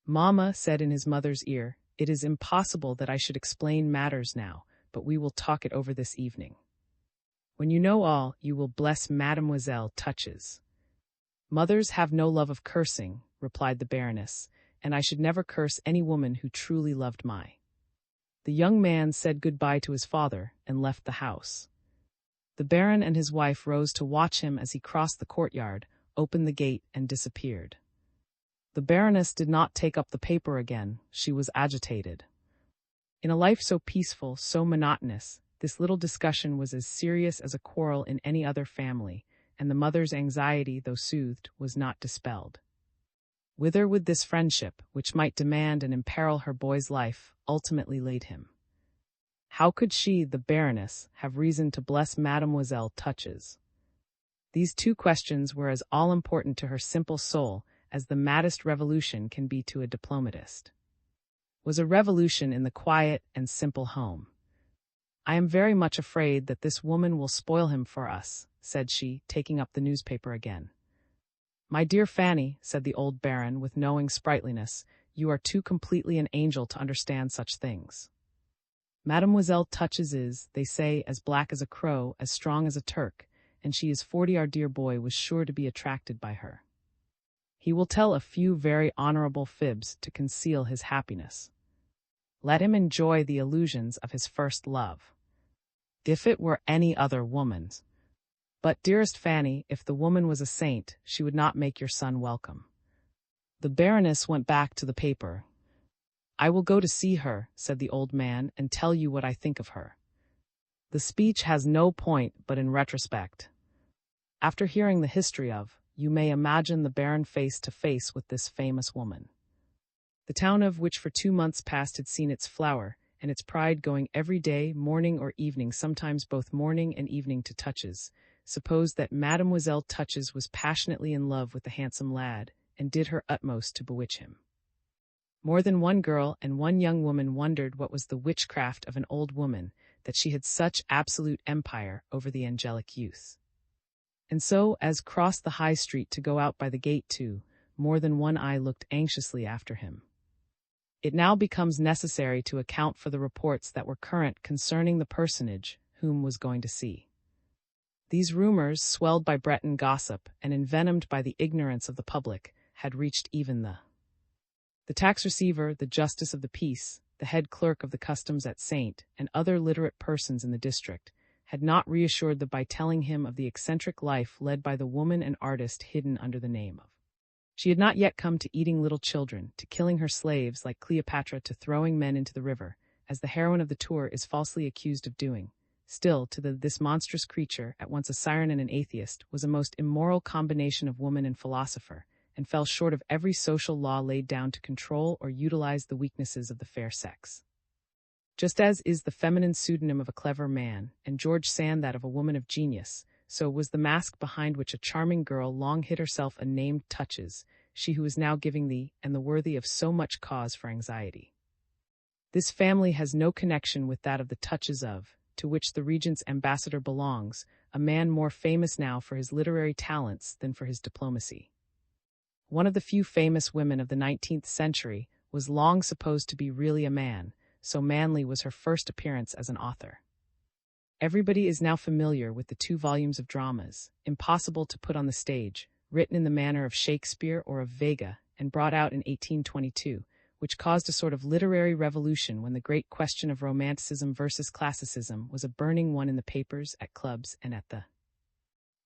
Mamma said in his mother's ear, It is impossible that I should explain matters now. but we will talk it over this evening. When you know all, you will bless Mademoiselle Touches. Mothers have no love of cursing, replied the Baroness, and I should never curse any woman who truly loved my. The young man said goodbye to his father and left the house. The Baron and his wife rose to watch him as he crossed the courtyard, opened the gate, and disappeared. The Baroness did not take up the paper again. She was agitated. In a life so peaceful, so monotonous, this little discussion was as serious as a quarrel in any other family, and the mother's anxiety, though soothed, was not dispelled. Whither would this friendship, which might demand and imperil her boy's life, ultimately lead him? How could she, the Baroness, have reason to bless Mademoiselle Touches? These two questions were as all-important to her simple soul as the maddest revolution can be to a diplomatist. Was a revolution in the quiet and simple home. I am very much afraid that this woman will spoil him for us, said she, taking up the newspaper again. My dear Fanny, said the old Baron with knowing sprightliness, you are too completely an angel to understand such things. Mademoiselle Touches is, they say, as black as a crow, as strong as a Turk, and she is 40. Our dear boy was sure to be attracted by her. He will tell a few very honorable fibs to conceal his happiness. Let him enjoy the illusions of his first love. If it were any other woman's. But, dearest Fanny, if the woman was a saint, she would not make your son welcome. The Baroness went back to the paper. I will go to see her, said the old man, and tell you what I think of her. The speech has no point but in retrospect. After hearing the history of, you may imagine the Baron face to face with this famous woman. The town of which for 2 months past had seen its flower, and its pride going every day, morning or evening, sometimes both morning and evening, to Touches, supposed that Mademoiselle Touches was passionately in love with the handsome lad, and did her utmost to bewitch him. More than one girl and one young woman wondered what was the witchcraft of an old woman, that she had such absolute empire over the angelic youth. And so, as crossed the high street to go out by the gate too, more than one eye looked anxiously after him. It now becomes necessary to account for the reports that were current concerning the personage whom was going to see. These rumors, swelled by Breton gossip and envenomed by the ignorance of the public, had reached even the tax receiver, the justice of the peace, the head clerk of the customs at Saint, and other literate persons in the district, had not reassured them by telling him of the eccentric life led by the woman and artist hidden under the name of. She had not yet come to eating little children, to killing her slaves like Cleopatra, to throwing men into the river, as the heroine of the tour is falsely accused of doing. Still, to this monstrous creature, at once a siren and an atheist, was a most immoral combination of woman and philosopher, and fell short of every social law laid down to control or utilize the weaknesses of the fair sex. Just as is the feminine pseudonym of a clever man, and George Sand that of a woman of genius, so was the mask behind which a charming girl long hid herself a named Touches, she who is now giving thee, and the worthy of so much cause for anxiety. This family has no connection with that of the Touches of, to which the regent's ambassador belongs, a man more famous now for his literary talents than for his diplomacy. One of the few famous women of the 19th century was long supposed to be really a man, so manly was her first appearance as an author. Everybody is now familiar with the 2 volumes of dramas, impossible to put on the stage, written in the manner of Shakespeare or of Vega, and brought out in 1822, which caused a sort of literary revolution when the great question of Romanticism versus Classicism was a burning one in the papers, at clubs, and at the.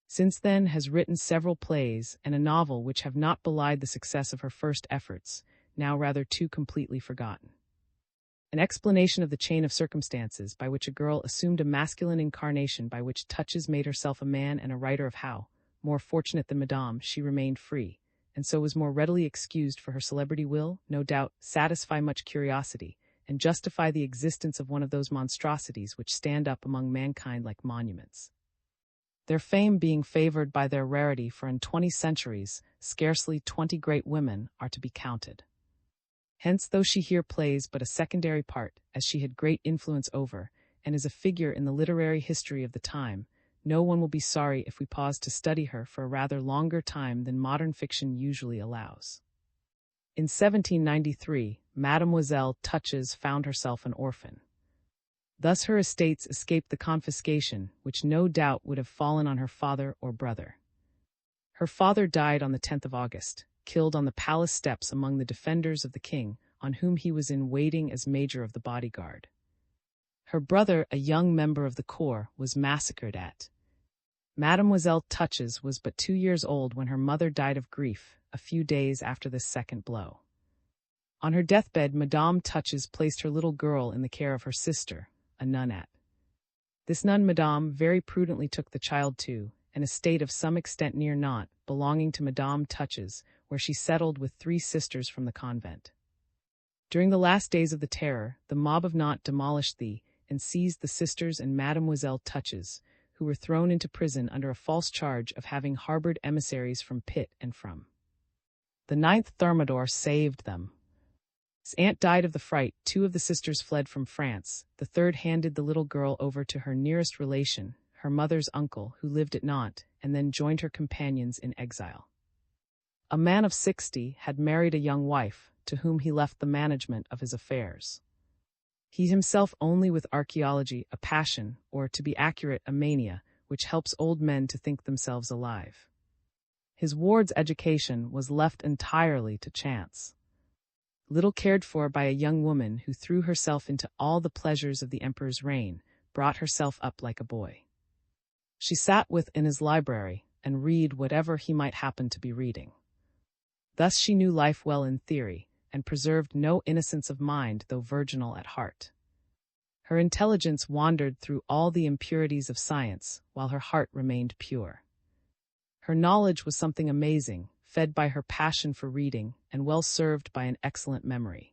Since then has written several plays and a novel which have not belied the success of her first efforts, now rather too completely forgotten. An explanation of the chain of circumstances by which a girl assumed a masculine incarnation, by which Touches made herself a man, and a writer of how, more fortunate than Madame, she remained free, and so was more readily excused for her celebrity, will, no doubt, satisfy much curiosity, and justify the existence of one of those monstrosities which stand up among mankind like monuments. Their fame being favored by their rarity, for in 20 centuries, scarcely 20 great women are to be counted. Hence, though she here plays but a secondary part, as she had great influence over, and is a figure in the literary history of the time, no one will be sorry if we pause to study her for a rather longer time than modern fiction usually allows. In 1793, Mademoiselle Touches found herself an orphan. Thus her estates escaped the confiscation, which no doubt would have fallen on her father or brother. Her father died on the 10th of August, killed on the palace steps among the defenders of the king, on whom he was in waiting as major of the bodyguard. Her brother, a young member of the corps, was massacred at. Mademoiselle Touches was but 2 years old when her mother died of grief, a few days after this second blow. On her deathbed, Madame Touches placed her little girl in the care of her sister, a nun at. This nun, Madame, very prudently took the child to an estate of some extent near Nantes, belonging to Madame Touches, where she settled with 3 sisters from the convent. During the last days of the Terror, the mob of Nantes demolished and seized the sisters and Mademoiselle Touches, who were thrown into prison under a false charge of having harbored emissaries from Pitt and from. The 9th Thermidor saved them. His aunt died of the fright, 2 of the sisters fled from France, the 3rd handed the little girl over to her nearest relation, her mother's uncle, who lived at Nantes, and then joined her companions in exile. A man of 60 had married a young wife, to whom he left the management of his affairs. He himself only with archaeology, a passion, or to be accurate, a mania, which helps old men to think themselves alive. His ward's education was left entirely to chance. Little cared for by a young woman who threw herself into all the pleasures of the emperor's reign, brought herself up like a boy. She sat in his library, and read whatever he might happen to be reading. Thus she knew life well in theory, and preserved no innocence of mind, though virginal at heart. Her intelligence wandered through all the impurities of science, while her heart remained pure. Her knowledge was something amazing, fed by her passion for reading, and well served by an excellent memory.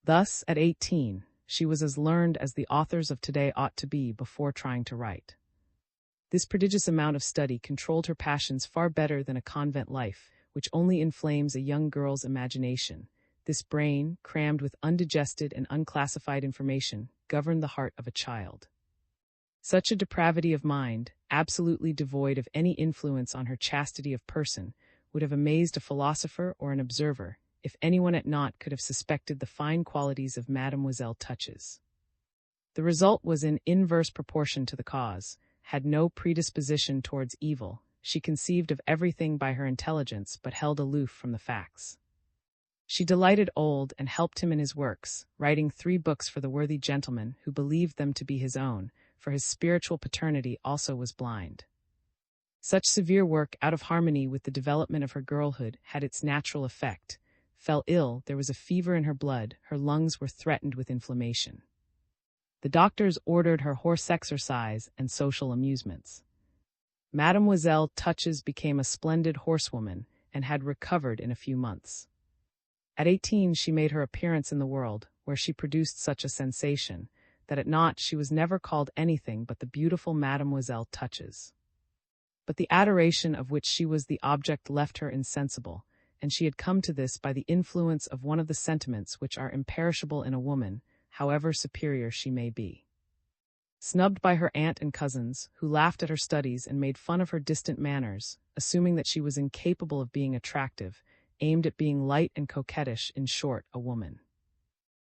Thus, at 18, she was as learned as the authors of today ought to be before trying to write. This prodigious amount of study controlled her passions far better than a convent life, which only inflames a young girl's imagination. This brain, crammed with undigested and unclassified information, governed the heart of a child. Such a depravity of mind, absolutely devoid of any influence on her chastity of person, would have amazed a philosopher or an observer, if anyone at Nantes could have suspected the fine qualities of Mademoiselle Touches. The result was in inverse proportion to the cause. Had no predisposition towards evil, she conceived of everything by her intelligence, but held aloof from the facts. She delighted Old and helped him in his works, writing 3 books for the worthy gentleman who believed them to be his own, for his spiritual paternity also was blind. Such severe work, out of harmony with the development of her girlhood, had its natural effect. Fell ill, there was a fever in her blood, her lungs were threatened with inflammation. The doctors ordered her horse exercise and social amusements. Mademoiselle Touches became a splendid horsewoman, and had recovered in a few months. At 18 she made her appearance in the world, where she produced such a sensation, that at Nantes she was never called anything but the beautiful Mademoiselle Touches. But the adoration of which she was the object left her insensible, and she had come to this by the influence of one of the sentiments which are imperishable in a woman, however superior she may be. Snubbed by her aunt and cousins, who laughed at her studies and made fun of her distant manners, assuming that she was incapable of being attractive, aimed at being light and coquettish, in short, a woman.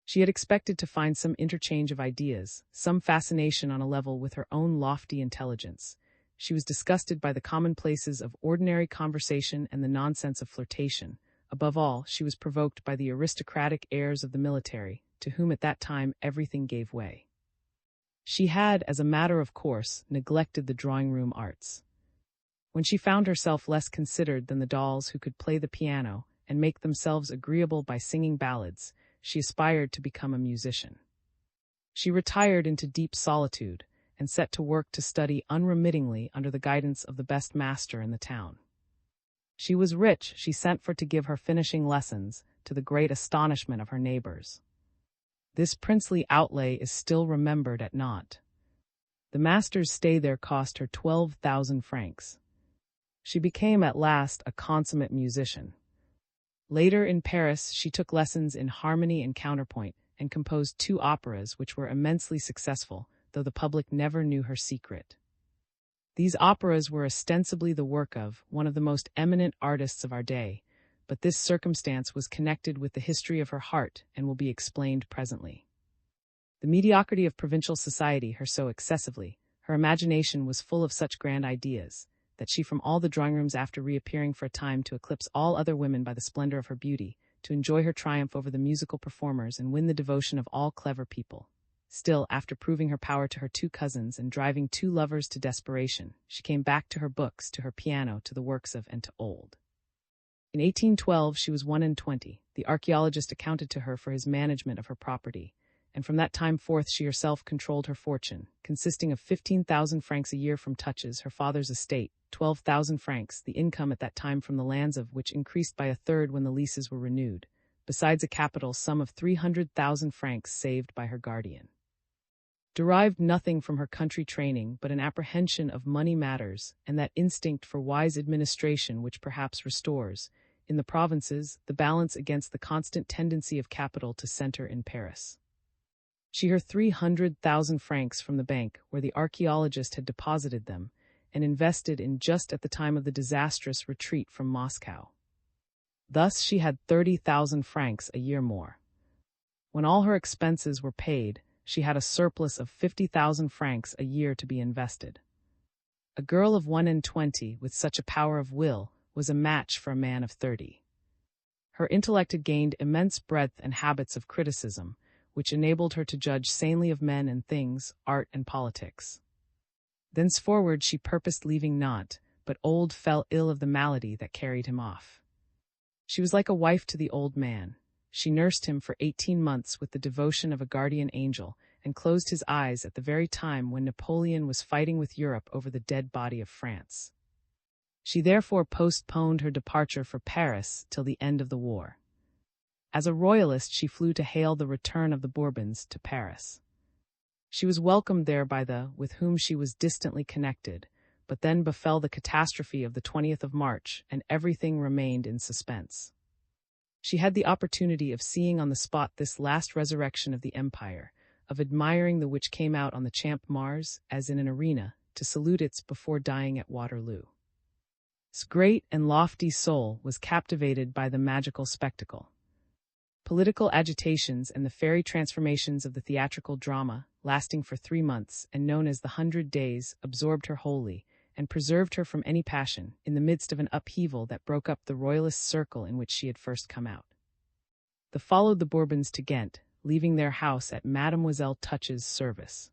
She had expected to find some interchange of ideas, some fascination on a level with her own lofty intelligence. She was disgusted by the commonplaces of ordinary conversation and the nonsense of flirtation. Above all, she was provoked by the aristocratic airs of the military, to whom at that time everything gave way. She had, as a matter of course, neglected the drawing-room arts. When she found herself less considered than the dolls who could play the piano and make themselves agreeable by singing ballads, she aspired to become a musician. She retired into deep solitude, and set to work to study unremittingly under the guidance of the best master in the town. She was rich, she sent for to give her finishing lessons, to the great astonishment of her neighbors. This princely outlay is still remembered at Nantes. The master's stay there cost her 12,000 francs. She became at last a consummate musician. Later in Paris she took lessons in harmony and counterpoint, and composed 2 operas which were immensely successful, though the public never knew her secret. These operas were ostensibly the work of one of the most eminent artists of our day, but this circumstance was connected with the history of her heart and will be explained presently. The mediocrity of provincial society her so excessively, her imagination was full of such grand ideas, that she from all the drawing rooms after reappearing for a time to eclipse all other women by the splendor of her beauty, to enjoy her triumph over the musical performers and win the devotion of all clever people. Still, after proving her power to her two cousins and driving two lovers to desperation, she came back to her books, to her piano, to the works of and to old. In 1812 she was 21. The archaeologist accounted to her for his management of her property, and from that time forth she herself controlled her fortune, consisting of 15,000 francs a year from Touches, her father's estate, 12,000 francs, the income at that time from the lands of which increased by a third when the leases were renewed, besides a capital sum of 300,000 francs saved by her guardian. Derived nothing from her country training but an apprehension of money matters and that instinct for wise administration which perhaps restores, in the provinces, the balance against the constant tendency of capital to center in Paris. She her 300,000 francs from the bank where the archaeologist had deposited them, and invested in just at the time of the disastrous retreat from Moscow. Thus she had 30,000 francs a year more. When all her expenses were paid, she had a surplus of 50,000 francs a year to be invested. A girl of 21 with such a power of will was a match for a man of 30. Her intellect had gained immense breadth and habits of criticism, which enabled her to judge sanely of men and things, art and politics. Thenceforward she purposed leaving Nantes, but Old fell ill of the malady that carried him off. She was like a wife to the old man. She nursed him for 18 months with the devotion of a guardian angel, and closed his eyes at the very time when Napoleon was fighting with Europe over the dead body of France. She therefore postponed her departure for Paris till the end of the war. As a royalist she flew to hail the return of the Bourbons to Paris. She was welcomed there by the with whom she was distantly connected, but then befell the catastrophe of the 20th of March, and everything remained in suspense. She had the opportunity of seeing on the spot this last resurrection of the empire, of admiring the which came out on the Champ Mars, as in an arena, to salute its before dying at Waterloo. Its great and lofty soul was captivated by the magical spectacle. Political agitations and the fairy transformations of the theatrical drama, lasting for 3 months and known as the 100 Days, absorbed her wholly, and preserved her from any passion, in the midst of an upheaval that broke up the royalist circle in which she had first come out. They followed the Bourbons to Ghent, leaving their house at Mademoiselle Touch's service,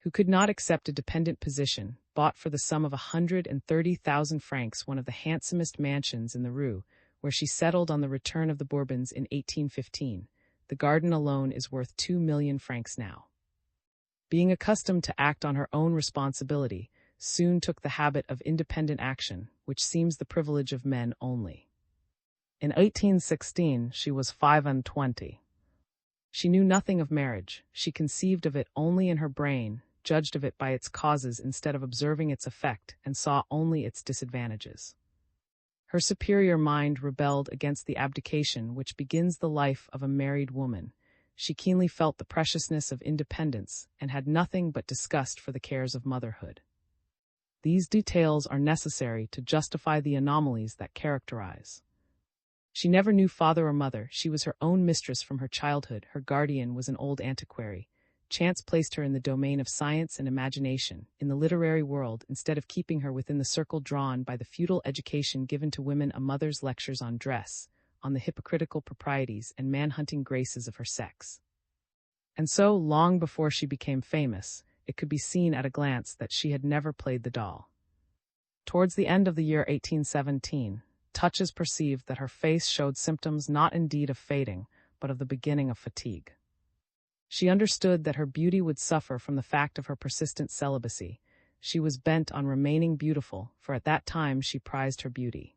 who could not accept a dependent position, bought for the sum of 130,000 francs one of the handsomest mansions in the Rue, where she settled on the return of the Bourbons in 1815. The garden alone is worth 2 million francs now. Being accustomed to act on her own responsibility, soon took the habit of independent action, which seems the privilege of men only. In 1816 she was 25. She knew nothing of marriage. She conceived of it only in her brain, judged of it by its causes instead of observing its effect, and saw only its disadvantages. Her superior mind rebelled against the abdication which begins the life of a married woman. She keenly felt the preciousness of independence, and had nothing but disgust for the cares of motherhood. These details are necessary to justify the anomalies that characterize. She never knew father or mother. She was her own mistress from her childhood. Her guardian was an old antiquary. Chance placed her in the domain of science and imagination, in the literary world, instead of keeping her within the circle drawn by the feudal education given to women. A mother's lectures on dress, on the hypocritical proprieties and man-hunting graces of her sex. And so, long before she became famous, it could be seen at a glance that she had never played the doll. Towards the end of the year 1817, Touches perceived that her face showed symptoms not indeed of fading, but of the beginning of fatigue. She understood that her beauty would suffer from the fact of her persistent celibacy. She was bent on remaining beautiful, for at that time she prized her beauty.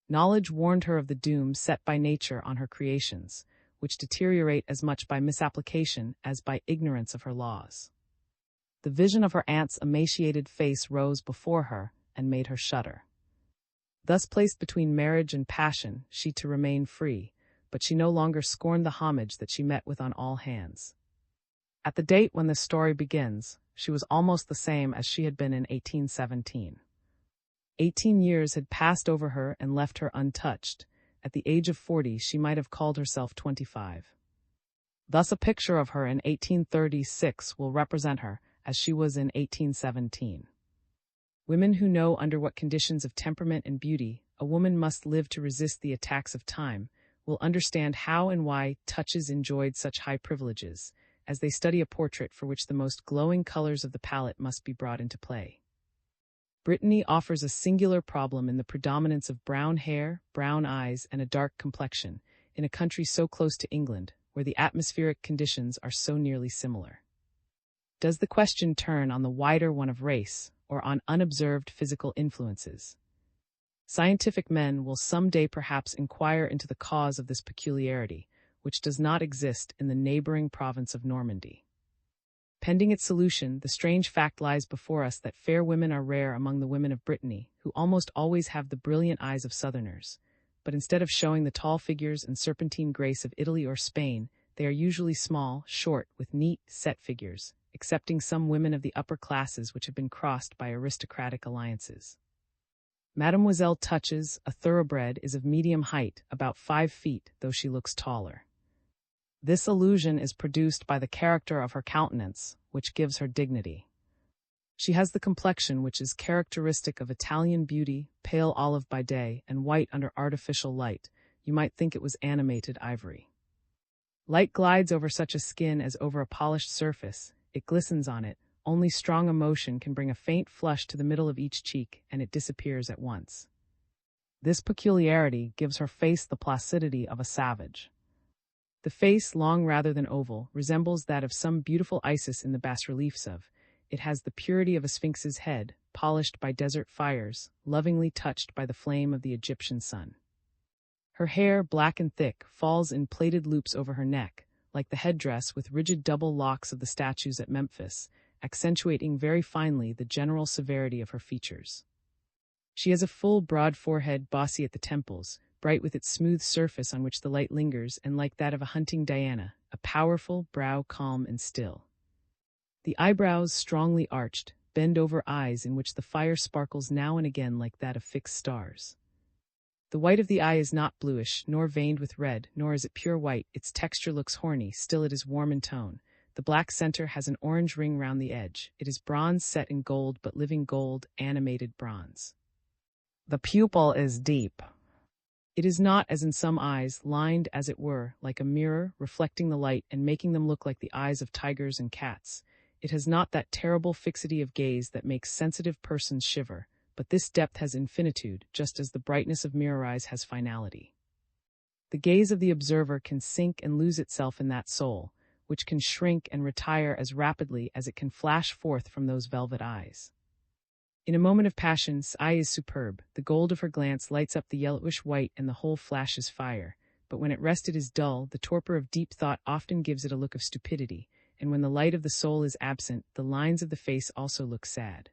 Knowledge warned her of the doom set by nature on her creations, which deteriorate as much by misapplication as by ignorance of her laws. The vision of her aunt's emaciated face rose before her and made her shudder. Thus placed between marriage and passion, she to remain free, but she no longer scorned the homage that she met with on all hands. At the date when this story begins, she was almost the same as she had been in 1817. 18 years had passed over her and left her untouched. At the age of 40 she might have called herself 25. Thus a picture of her in 1836 will represent her as she was in 1817. Women who know under what conditions of temperament and beauty a woman must live to resist the attacks of time will understand how and why touches enjoyed such high privileges, as they study a portrait for which the most glowing colors of the palette must be brought into play. Brittany offers a singular problem in the predominance of brown hair, brown eyes, and a dark complexion, in a country so close to England, where the atmospheric conditions are so nearly similar. Does the question turn on the wider one of race, or on unobserved physical influences? Scientific men will someday perhaps inquire into the cause of this peculiarity, which does not exist in the neighboring province of Normandy. Pending its solution, the strange fact lies before us that fair women are rare among the women of Brittany, who almost always have the brilliant eyes of Southerners. But instead of showing the tall figures and serpentine grace of Italy or Spain, they are usually small, short, with neat, set figures, excepting some women of the upper classes which have been crossed by aristocratic alliances. Mademoiselle Touches, a thoroughbred, is of medium height, about 5 feet, though she looks taller. This illusion is produced by the character of her countenance, which gives her dignity. She has the complexion which is characteristic of Italian beauty, pale olive by day and white under artificial light. You might think it was animated ivory. Light glides over such a skin as over a polished surface. It glistens on it. Only strong emotion can bring a faint flush to the middle of each cheek, and it disappears at once. This peculiarity gives her face the placidity of a savage. The face, long rather than oval, resembles that of some beautiful Isis in the bas-reliefs of. It has the purity of a sphinx's head, polished by desert fires, lovingly touched by the flame of the Egyptian sun. Her hair, black and thick, falls in plaited loops over her neck, like the headdress with rigid double locks of the statues at Memphis, accentuating very finely the general severity of her features. She has a full, broad forehead, bossy at the temples, bright with its smooth surface on which the light lingers, and like that of a hunting Diana, a powerful brow calm and still. The eyebrows, strongly arched, bend over eyes in which the fire sparkles now and again like that of fixed stars. The white of the eye is not bluish, nor veined with red, nor is it pure white. Its texture looks horny, still it is warm in tone. The black center has an orange ring round the edge. It is bronze set in gold, but living gold, animated bronze. The pupil is deep. It is not, as in some eyes, lined, as it were, like a mirror, reflecting the light and making them look like the eyes of tigers and cats. It has not that terrible fixity of gaze that makes sensitive persons shiver, but this depth has infinitude, just as the brightness of mirror eyes has finality. The gaze of the observer can sink and lose itself in that soul, which can shrink and retire as rapidly as it can flash forth from those velvet eyes. In a moment of passion, S's eye is superb. The gold of her glance lights up the yellowish white, and the whole flashes fire. But when at rest it is dull. The torpor of deep thought often gives it a look of stupidity, and when the light of the soul is absent, the lines of the face also look sad.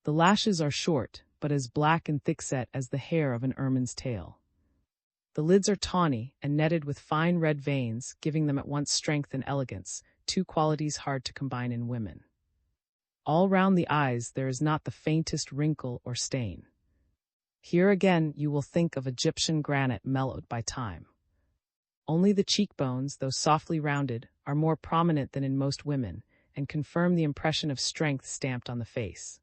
The lashes are short, but as black and thick-set as the hair of an ermine's tail. The lids are tawny and netted with fine red veins, giving them at once strength and elegance, 2 qualities hard to combine in women. All round the eyes there is not the faintest wrinkle or stain. Here again you will think of Egyptian granite mellowed by time. Only the cheekbones, though softly rounded, are more prominent than in most women, and confirm the impression of strength stamped on the face.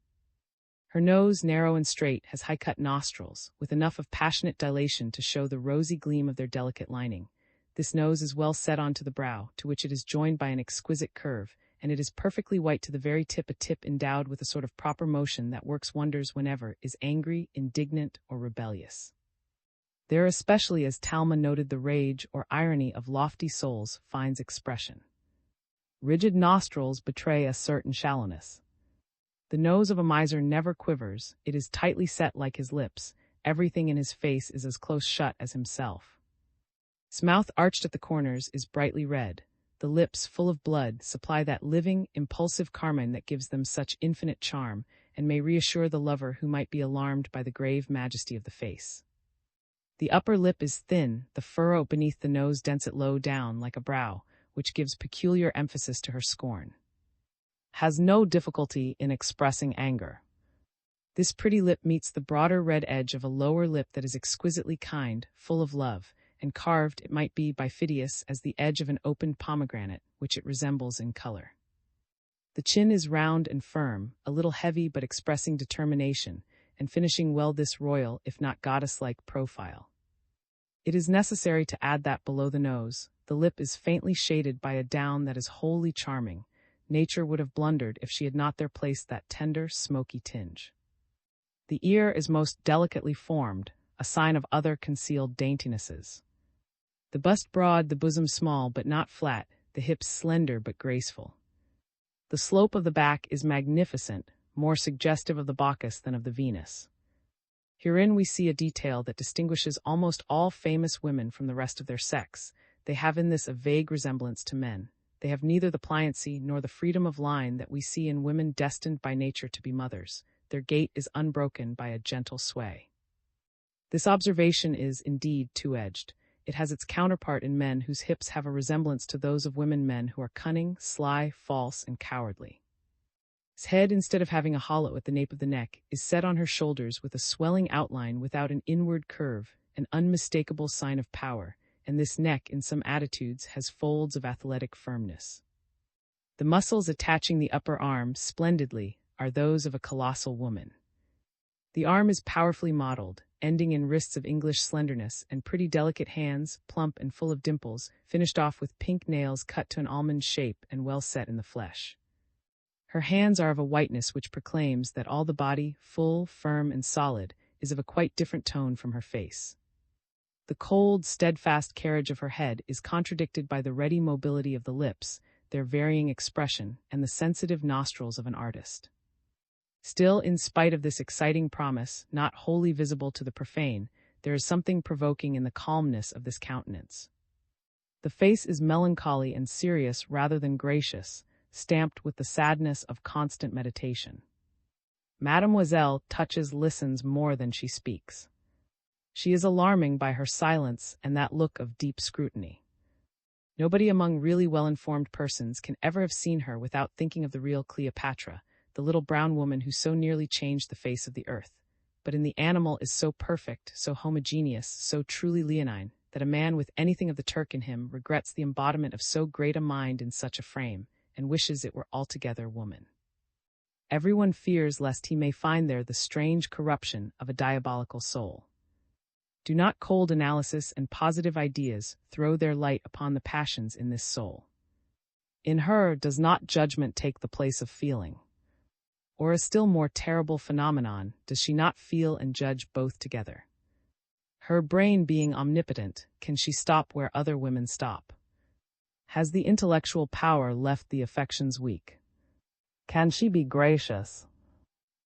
Her nose, narrow and straight, has high-cut nostrils, with enough of passionate dilation to show the rosy gleam of their delicate lining. This nose is well set on to the brow, to which it is joined by an exquisite curve, and it is perfectly white to the very tip, a tip endowed with a sort of proper motion that works wonders whenever is angry, indignant, or rebellious. There especially, as Talma noted, the rage or irony of lofty souls finds expression. Rigid nostrils betray a certain shallowness. The nose of a miser never quivers, it is tightly set like his lips. Everything in his face is as close shut as himself. His mouth, arched at the corners, is brightly red. The lips, full of blood, supply that living, impulsive carmine that gives them such infinite charm, and may reassure the lover who might be alarmed by the grave majesty of the face. The upper lip is thin, the furrow beneath the nose dents it low down like a brow, which gives peculiar emphasis to her scorn. Has no difficulty in expressing anger. This pretty lip meets the broader red edge of a lower lip that is exquisitely kind, full of love, and carved, it might be, by Phidias as the edge of an opened pomegranate, which it resembles in color. The chin is round and firm, a little heavy but expressing determination, and finishing well this royal, if not goddess-like, profile. It is necessary to add that below the nose, the lip is faintly shaded by a down that is wholly charming. Nature would have blundered if she had not there placed that tender, smoky tinge. The ear is most delicately formed, a sign of other concealed daintinesses. The bust broad, the bosom small but not flat, the hips slender but graceful. The slope of the back is magnificent, more suggestive of the Bacchus than of the Venus. Herein we see a detail that distinguishes almost all famous women from the rest of their sex. They have in this a vague resemblance to men. They have neither the pliancy nor the freedom of line that we see in women destined by nature to be mothers. Their gait is unbroken by a gentle sway. This observation is, indeed, two-edged. It has its counterpart in men whose hips have a resemblance to those of men who are cunning, sly, false, and cowardly. His head, instead of having a hollow at the nape of the neck, is set on her shoulders with a swelling outline without an inward curve, an unmistakable sign of power, and this neck, in some attitudes, has folds of athletic firmness. The muscles attaching the upper arm splendidly are those of a colossal woman. The arm is powerfully modeled, ending in wrists of English slenderness and pretty delicate hands, plump and full of dimples, finished off with pink nails cut to an almond shape and well set in the flesh. Her hands are of a whiteness which proclaims that all the body, full, firm, and solid, is of a quite different tone from her face. The cold, steadfast carriage of her head is contradicted by the ready mobility of the lips, their varying expression, and the sensitive nostrils of an artist. Still, in spite of this exciting promise, not wholly visible to the profane, there is something provoking in the calmness of this countenance. The face is melancholy and serious rather than gracious, stamped with the sadness of constant meditation. Mademoiselle listens more than she speaks. She is alarming by her silence and that look of deep scrutiny. Nobody among really well-informed persons can ever have seen her without thinking of the real Cleopatra, the little brown woman who so nearly changed the face of the earth. But in the animal is so perfect, so homogeneous, so truly leonine, that a man with anything of the Turk in him regrets the embodiment of so great a mind in such a frame, and wishes it were altogether woman. Everyone fears lest he may find there the strange corruption of a diabolical soul. Do not cold analysis and positive ideas throw their light upon the passions in this soul. In her does not judgment take the place of feeling? Or a still more terrible phenomenon, does she not feel and judge both together? Her brain being omnipotent, can she stop where other women stop? Has the intellectual power left the affections weak? Can she be gracious?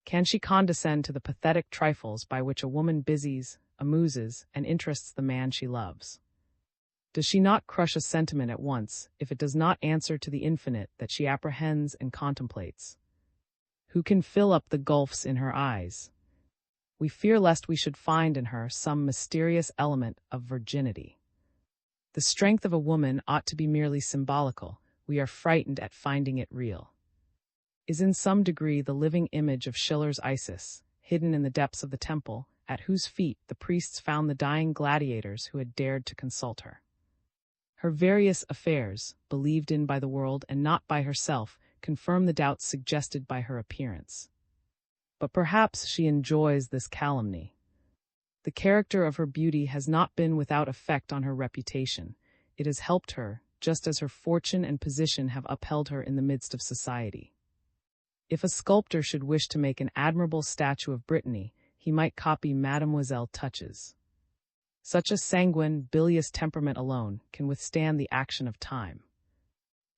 Can she condescend to the pathetic trifles by which a woman busies, amuses, and interests the man she loves? Does she not crush a sentiment at once, if it does not answer to the infinite that she apprehends and contemplates? Who can fill up the gulfs in her eyes? We fear lest we should find in her some mysterious element of virginity. The strength of a woman ought to be merely symbolical. We are frightened at finding it real. Is in some degree the living image of Schiller's Isis, hidden in the depths of the temple, at whose feet the priests found the dying gladiators who had dared to consult her. Her various affairs, believed in by the world and not by herself, confirm the doubts suggested by her appearance. But perhaps she enjoys this calumny. The character of her beauty has not been without effect on her reputation. It has helped her, just as her fortune and position have upheld her in the midst of society. If a sculptor should wish to make an admirable statue of Brittany, he might copy Mademoiselle Touches. Such a sanguine, bilious temperament alone can withstand the action of time.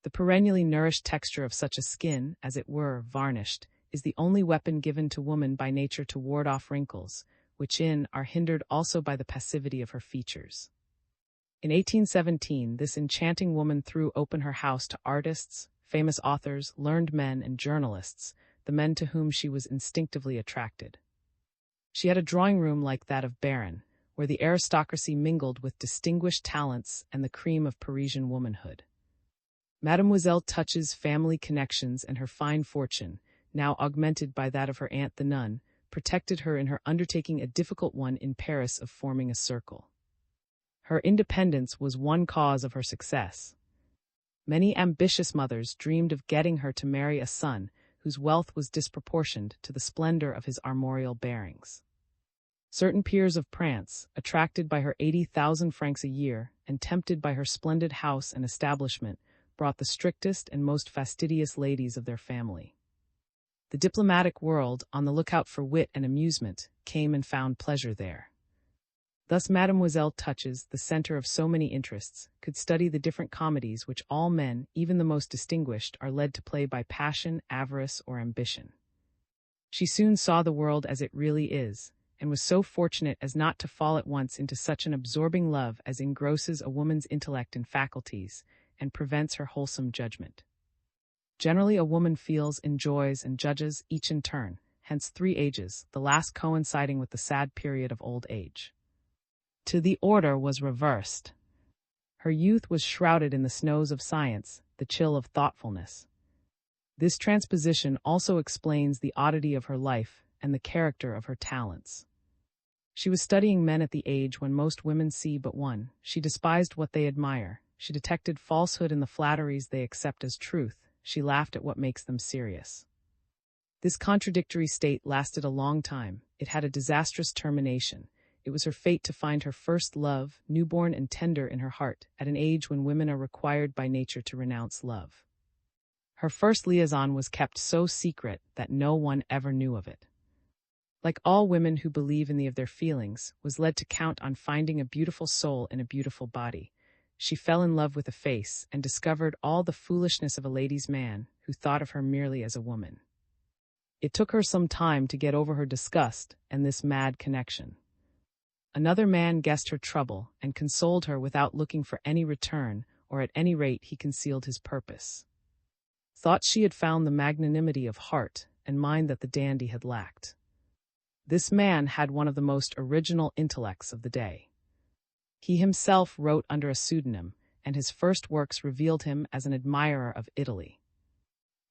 The perennially nourished texture of such a skin, as it were, varnished, is the only weapon given to woman by nature to ward off wrinkles, which are hindered also by the passivity of her features. In 1817, this enchanting woman threw open her house to artists, famous authors, learned men, and journalists, the men to whom she was instinctively attracted. She had a drawing-room like that of Baron, where the aristocracy mingled with distinguished talents and the cream of Parisian womanhood. Mademoiselle Touch's family connections and her fine fortune, now augmented by that of her aunt the nun, protected her in her undertaking a difficult one in Paris of forming a circle. Her independence was one cause of her success. Many ambitious mothers dreamed of getting her to marry a son whose wealth was disproportioned to the splendor of his armorial bearings. Certain peers of France, attracted by her 80,000 francs a year and tempted by her splendid house and establishment, brought the strictest and most fastidious ladies of their family. The diplomatic world, on the lookout for wit and amusement, came and found pleasure there. Thus Mademoiselle Touches, the center of so many interests, could study the different comedies which all men, even the most distinguished, are led to play by passion, avarice, or ambition. She soon saw the world as it really is, and was so fortunate as not to fall at once into such an absorbing love as engrosses a woman's intellect and faculties, and prevents her wholesome judgment. Generally a woman feels, enjoys, and judges each in turn, hence 3 ages, the last coinciding with the sad period of old age. To the order was reversed. Her youth was shrouded in the snows of science, the chill of thoughtfulness. This transposition also explains the oddity of her life and the character of her talents. She was studying men at the age when most women see but one. She despised what they admire. She detected falsehood in the flatteries they accept as truth. She laughed at what makes them serious. This contradictory state lasted a long time. It had a disastrous termination. It was her fate to find her first love, newborn and tender in her heart, at an age when women are required by nature to renounce love. Her first liaison was kept so secret that no one ever knew of it. Like all women who believe in the of their feelings, was led to count on finding a beautiful soul in a beautiful body. She fell in love with a face and discovered all the foolishness of a ladies' man who thought of her merely as a woman. It took her some time to get over her disgust and this mad connection. Another man guessed her trouble and consoled her without looking for any return, or at any rate he concealed his purpose. Thought she had found the magnanimity of heart and mind that the dandy had lacked. This man had one of the most original intellects of the day. He himself wrote under a pseudonym, and his first works revealed him as an admirer of Italy.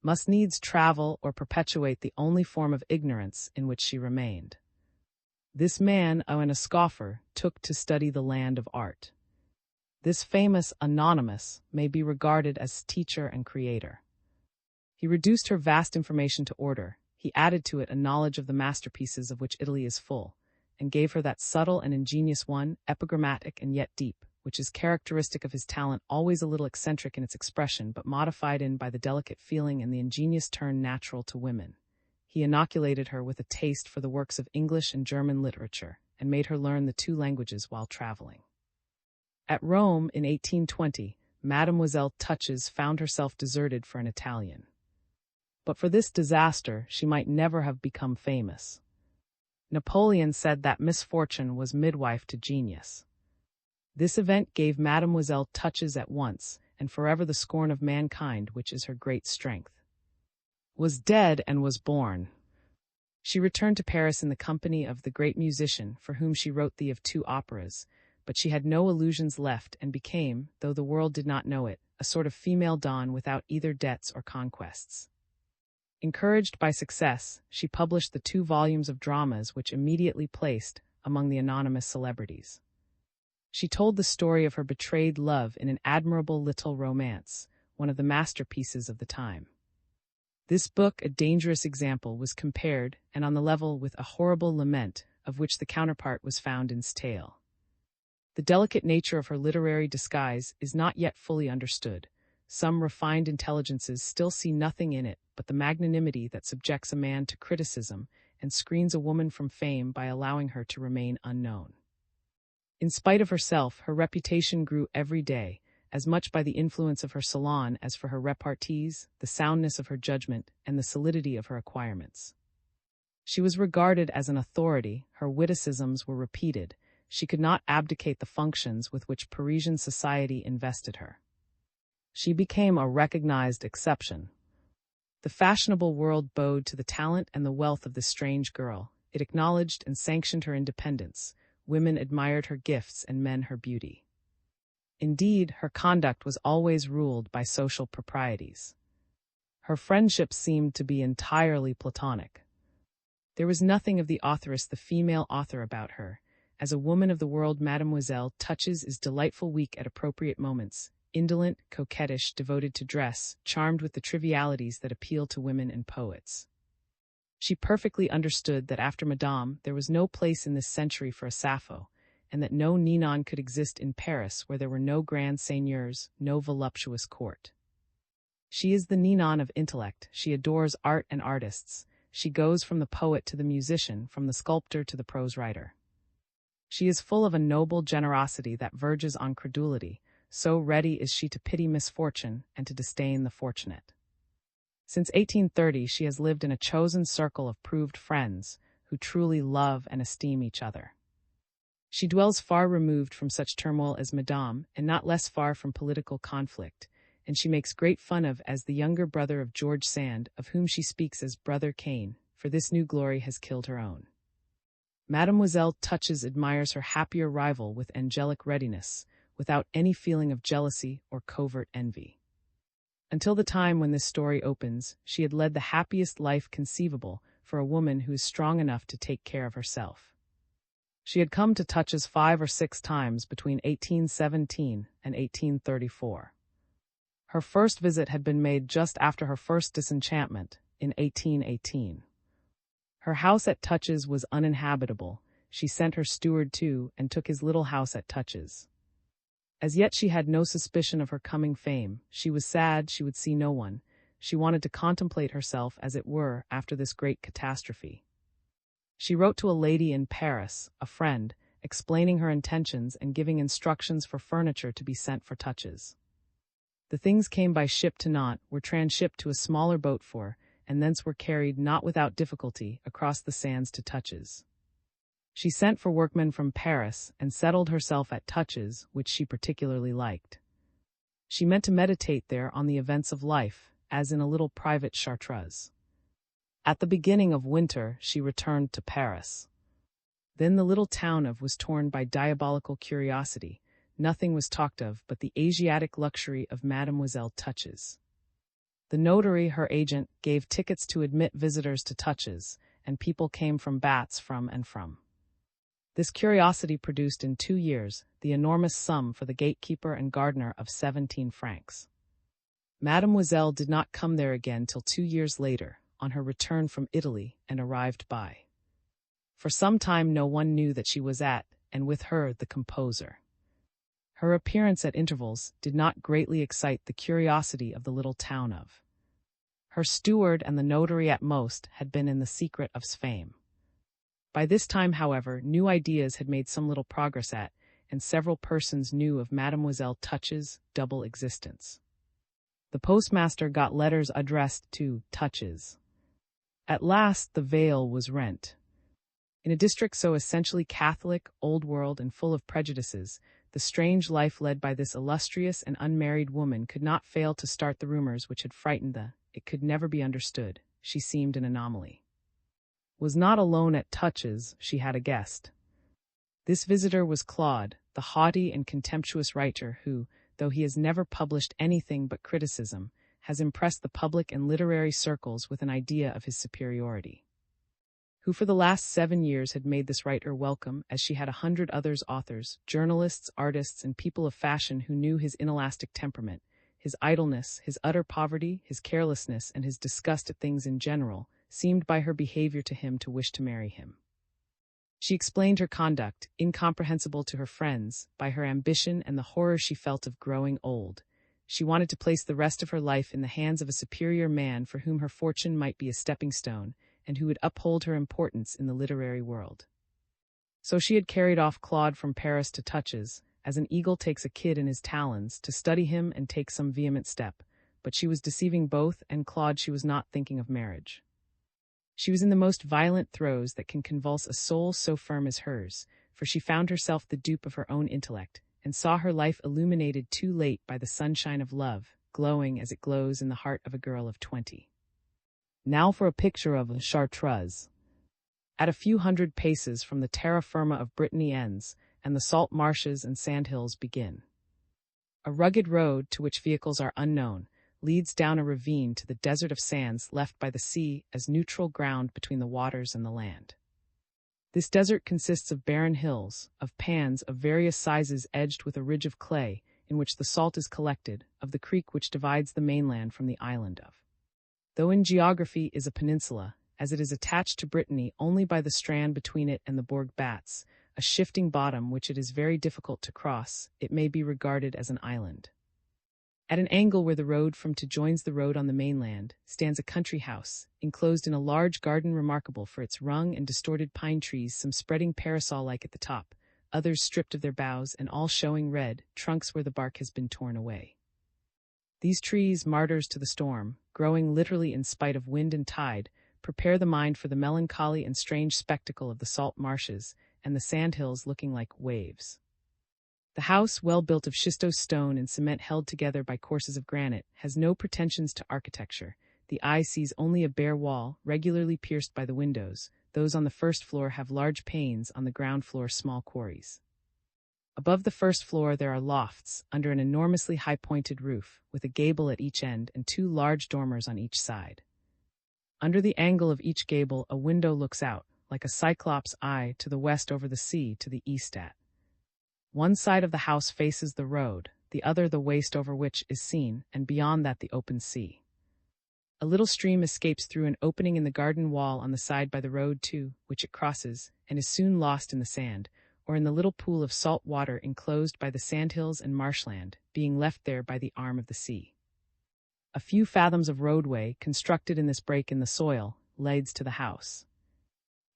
Must needs travel or perpetuate the only form of ignorance in which she remained. This man, and a scoffer, took to study the land of art. This famous Anonymous may be regarded as teacher and creator. He reduced her vast information to order. He added to it a knowledge of the masterpieces of which Italy is full, and gave her that subtle and ingenious one, epigrammatic and yet deep, which is characteristic of his talent, always a little eccentric in its expression, but modified in by the delicate feeling and the ingenious turn natural to women. He inoculated her with a taste for the works of English and German literature, and made her learn the 2 languages while traveling. At Rome in 1820, Mademoiselle Touches found herself deserted for an Italian. But for this disaster, she might never have become famous. Napoleon said that misfortune was midwife to genius. This event gave Mademoiselle Touches at once, and forever the scorn of mankind, which is her great strength. Was dead and was born. She returned to Paris in the company of the great musician for whom she wrote the of 2 operas, but she had no illusions left and became, though the world did not know it, a sort of female Dawn without either debts or conquests. Encouraged by success, she published the 2 volumes of dramas which immediately placed among the anonymous celebrities. She told the story of her betrayed love in an admirable little romance, one of the masterpieces of the time. This book, a dangerous example, was compared, and on the level, with A Horrible Lament, of which the counterpart was found in Tale. The delicate nature of her literary disguise is not yet fully understood. Some refined intelligences still see nothing in it but the magnanimity that subjects a man to criticism and screens a woman from fame by allowing her to remain unknown. In spite of herself, her reputation grew every day, as much by the influence of her salon as for her repartees, the soundness of her judgment, and the solidity of her acquirements. She was regarded as an authority, her witticisms were repeated, she could not abdicate the functions with which Parisian society invested her. She became a recognized exception. The fashionable world bowed to the talent and the wealth of this strange girl. It acknowledged and sanctioned her independence. Women admired her gifts and men her beauty. Indeed, her conduct was always ruled by social proprieties. Her friendships seemed to be entirely platonic. There was nothing of the authoress, the female author, about her, As a woman of the world, Mademoiselle Touches is delightful, weak at appropriate moments, indolent, coquettish, devoted to dress, charmed with the trivialities that appeal to women and poets. She perfectly understood that after Madame, there was no place in this century for a Sappho, and that no Ninon could exist in Paris where there were no grand seigneurs, no voluptuous court. She is the Ninon of intellect. She adores art and artists. She goes from the poet to the musician, from the sculptor to the prose writer. She is full of a noble generosity that verges on credulity, so ready is she to pity misfortune and to disdain the fortunate. Since 1830 she has lived in a chosen circle of proved friends, who truly love and esteem each other. She dwells far removed from such turmoil as Madame, and not less far from political conflict, and she makes great fun of as the younger brother of George Sand, of whom she speaks as Brother Cain, for this new glory has killed her own. Mademoiselle Touches admires her happier rival with angelic readiness, without any feeling of jealousy or covert envy. Until the time when this story opens, she had led the happiest life conceivable for a woman who is strong enough to take care of herself. She had come to Touches 5 or 6 times between 1817 and 1834. Her first visit had been made just after her first disenchantment, in 1818. Her house at Touches was uninhabitable. She sent her steward to and took his little house at Touches. As yet she had no suspicion of her coming fame. She was sad she would see no one. She wanted to contemplate herself, as it were, after this great catastrophe. She wrote to a lady in Paris, a friend, explaining her intentions and giving instructions for furniture to be sent for Touches. The things came by ship to Nantes, were transshipped to a smaller boat and thence were carried not without difficulty across the sands to Touches. She sent for workmen from Paris and settled herself at Touches, which she particularly liked. She meant to meditate there on the events of life, as in a little private chartreuse. At the beginning of winter she returned to Paris. Then the little town was torn by diabolical curiosity. Nothing was talked of but the Asiatic luxury of Mademoiselle Touches. The notary, her agent, gave tickets to admit visitors to Touches, and people came from Batz from. This curiosity produced in 2 years the enormous sum for the gatekeeper and gardener of 17 francs. Mademoiselle did not come there again till 2 years later, on her return from Italy, and arrived by. For some time no one knew that she was at, and with her, the composer. Her appearance at intervals did not greatly excite the curiosity of the little town of. Her steward and the notary at most had been in the secret of fame. By this time, however, new ideas had made some little progress and several persons knew of Mademoiselle Touches' double existence. The postmaster got letters addressed to Touches. At last the veil was rent. In a district so essentially Catholic, old world, and full of prejudices, the strange life led by this illustrious and unmarried woman could not fail to start the rumors which had frightened it could never be understood. She seemed an anomaly. Was not alone at Touches, she had a guest. This visitor was Claude, the haughty and contemptuous writer who, though he has never published anything but criticism, has impressed the public and literary circles with an idea of his superiority. Who for the last 7 years had made this writer welcome, as she had 100 others, authors, journalists, artists, and people of fashion who knew his inelastic temperament, his idleness, his utter poverty, his carelessness, and his disgust at things in general, seemed by her behavior to him to wish to marry him. She explained her conduct, incomprehensible to her friends, by her ambition and the horror she felt of growing old. She wanted to place the rest of her life in the hands of a superior man for whom her fortune might be a stepping stone, and who would uphold her importance in the literary world. So she had carried off Claude from Paris to Touches, as an eagle takes a kid in his talons, to study him and take some vehement step, but she was deceiving both, and Claude she was not thinking of marriage. She was in the most violent throes that can convulse a soul so firm as hers, for she found herself the dupe of her own intellect, and saw her life illuminated too late by the sunshine of love, glowing as it glows in the heart of a girl of 20. Now for a picture of a chartreuse. At a few hundred paces from the terra firma of Brittany ends, and the salt marshes and sandhills begin. A rugged road, to which vehicles are unknown, leads down a ravine to the desert of sands left by the sea as neutral ground between the waters and the land. This desert consists of barren hills, of pans of various sizes edged with a ridge of clay, in which the salt is collected, of the creek which divides the mainland from the island of. Though in geography is a peninsula, as it is attached to Brittany only by the strand between it and the Bourg Batz, a shifting bottom which it is very difficult to cross, it may be regarded as an island. At an angle where the road from to joins the road on the mainland, stands a country house, enclosed in a large garden remarkable for its wrung and distorted pine trees, some spreading parasol-like at the top, others stripped of their boughs and all showing red, trunks where the bark has been torn away. These trees, martyrs to the storm, growing literally in spite of wind and tide, prepare the mind for the melancholy and strange spectacle of the salt marshes, and the sandhills looking like waves. The house, well built of schistose stone and cement held together by courses of granite, has no pretensions to architecture. The eye sees only a bare wall, regularly pierced by the windows. Those on the first floor have large panes, on the ground floor small quarries. Above the first floor there are lofts, under an enormously high-pointed roof, with a gable at each end and two large dormers on each side. Under the angle of each gable a window looks out, like a cyclops' eye, to the west over the sea, to the east at. One side of the house faces the road, the other the waste over which is seen, and beyond that the open sea. A little stream escapes through an opening in the garden wall on the side by the road too, which it crosses, and is soon lost in the sand, or in the little pool of salt water enclosed by the sandhills and marshland, being left there by the arm of the sea. A few fathoms of roadway, constructed in this break in the soil, leads to the house.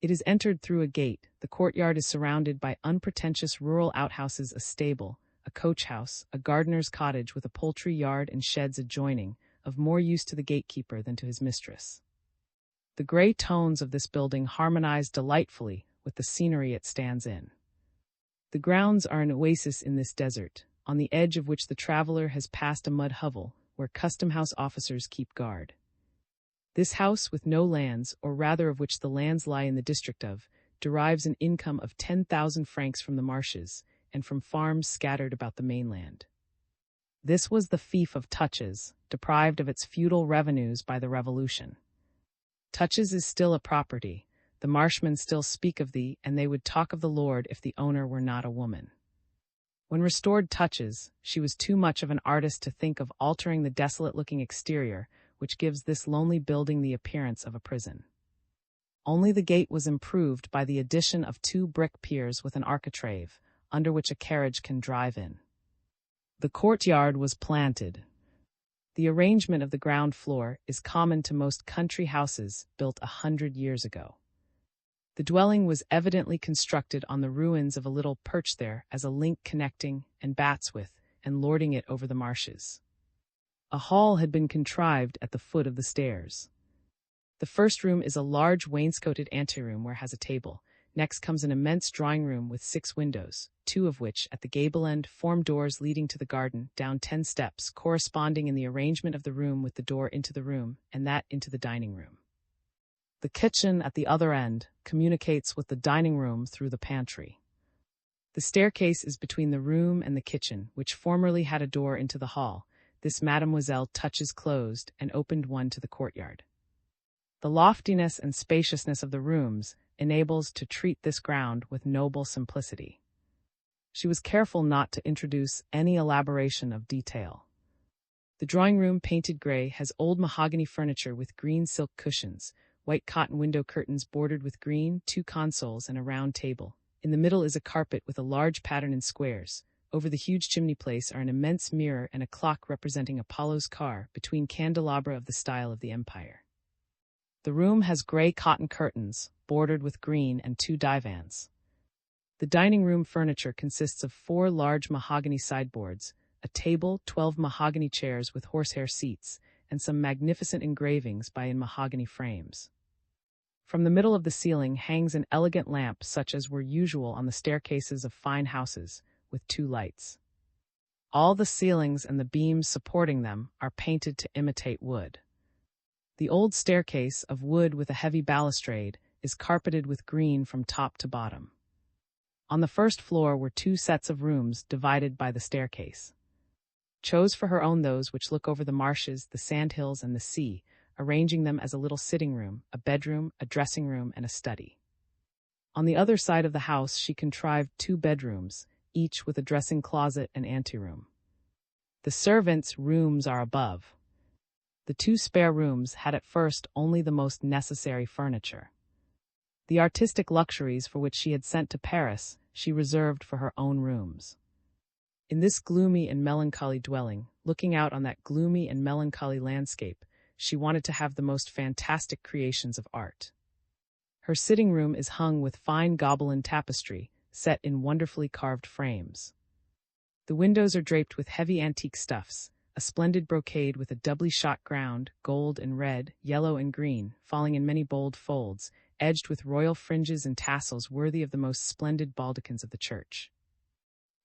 It is entered through a gate. The courtyard is surrounded by unpretentious rural outhouses, a stable, a coach house, a gardener's cottage with a poultry yard and sheds adjoining, of more use to the gatekeeper than to his mistress. The gray tones of this building harmonize delightfully with the scenery it stands in. The grounds are an oasis in this desert, on the edge of which the traveler has passed a mud hovel, where custom-house officers keep guard. This house, with no lands, or rather of which the lands lie in the district of, derives an income of 10,000 francs from the marshes, and from farms scattered about the mainland. This was the fief of Touches, deprived of its feudal revenues by the Revolution. Touches is still a property. The marshmen still speak of thee, and they would talk of the Lord if the owner were not a woman. When restored Touches, she was too much of an artist to think of altering the desolate-looking exterior, which gives this lonely building the appearance of a prison. Only the gate was improved by the addition of 2 brick piers with an architrave, under which a carriage can drive in. The courtyard was planted. The arrangement of the ground floor is common to most country houses built 100 years ago. The dwelling was evidently constructed on the ruins of a little perch there as a link connecting and bats with and lording it over the marshes. A hall had been contrived at the foot of the stairs. The first room is a large wainscoted anteroom where has a table. Next comes an immense drawing room with 6 windows, 2 of which, at the gable end, form doors leading to the garden, down 10 steps, corresponding in the arrangement of the room with the door into the room, and that into the dining room. The kitchen, at the other end, communicates with the dining room through the pantry. The staircase is between the room and the kitchen, which formerly had a door into the hall. This Mademoiselle Touches closed and opened one to the courtyard. The loftiness and spaciousness of the rooms enables to treat this ground with noble simplicity. She was careful not to introduce any elaboration of detail. The drawing-room, painted gray, has old mahogany furniture with green silk cushions, white cotton window curtains bordered with green, 2 consoles and a round table. In the middle is a carpet with a large pattern in squares. Over the huge chimney place are an immense mirror and a clock representing Apollo's car, between candelabra of the style of the Empire. The room has gray cotton curtains, bordered with green, and 2 divans. The dining room furniture consists of 4 large mahogany sideboards, a table, 12 mahogany chairs with horsehair seats, and some magnificent engravings in mahogany frames. From the middle of the ceiling hangs an elegant lamp such as were usual on the staircases of fine houses, with 2 lights. All the ceilings and the beams supporting them are painted to imitate wood. The old staircase, of wood with a heavy balustrade, is carpeted with green from top to bottom. On the first floor were 2 sets of rooms divided by the staircase. Chose for her own those which look over the marshes, the sandhills, and the sea, arranging them as a little sitting room, a bedroom, a dressing room, and a study. On the other side of the house she contrived 2 bedrooms, each with a dressing closet and anteroom. The servants' rooms are above. The 2 spare rooms had at first only the most necessary furniture. The artistic luxuries for which she had sent to Paris she reserved for her own rooms. In this gloomy and melancholy dwelling, looking out on that gloomy and melancholy landscape, she wanted to have the most fantastic creations of art. Her sitting room is hung with fine Gobelin tapestry, set in wonderfully carved frames. The windows are draped with heavy antique stuffs, a splendid brocade with a doubly shot ground, gold and red, yellow and green, falling in many bold folds, edged with royal fringes and tassels worthy of the most splendid baldachins of the church.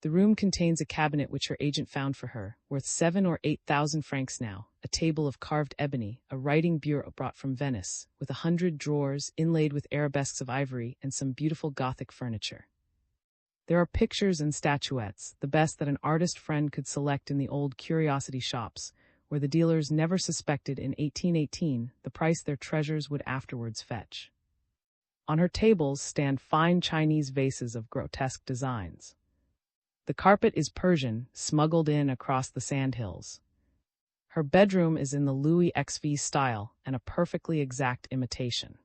The room contains a cabinet which her agent found for her, worth 7,000 or 8,000 francs now, a table of carved ebony, a writing bureau brought from Venice, with 100 drawers inlaid with arabesques of ivory, and some beautiful Gothic furniture. There are pictures and statuettes, the best that an artist friend could select in the old curiosity shops, where the dealers never suspected in 1818 the price their treasures would afterwards fetch. On her tables stand fine Chinese vases of grotesque designs. The carpet is Persian, smuggled in across the sandhills. Her bedroom is in the Louis XV style and a perfectly exact imitation.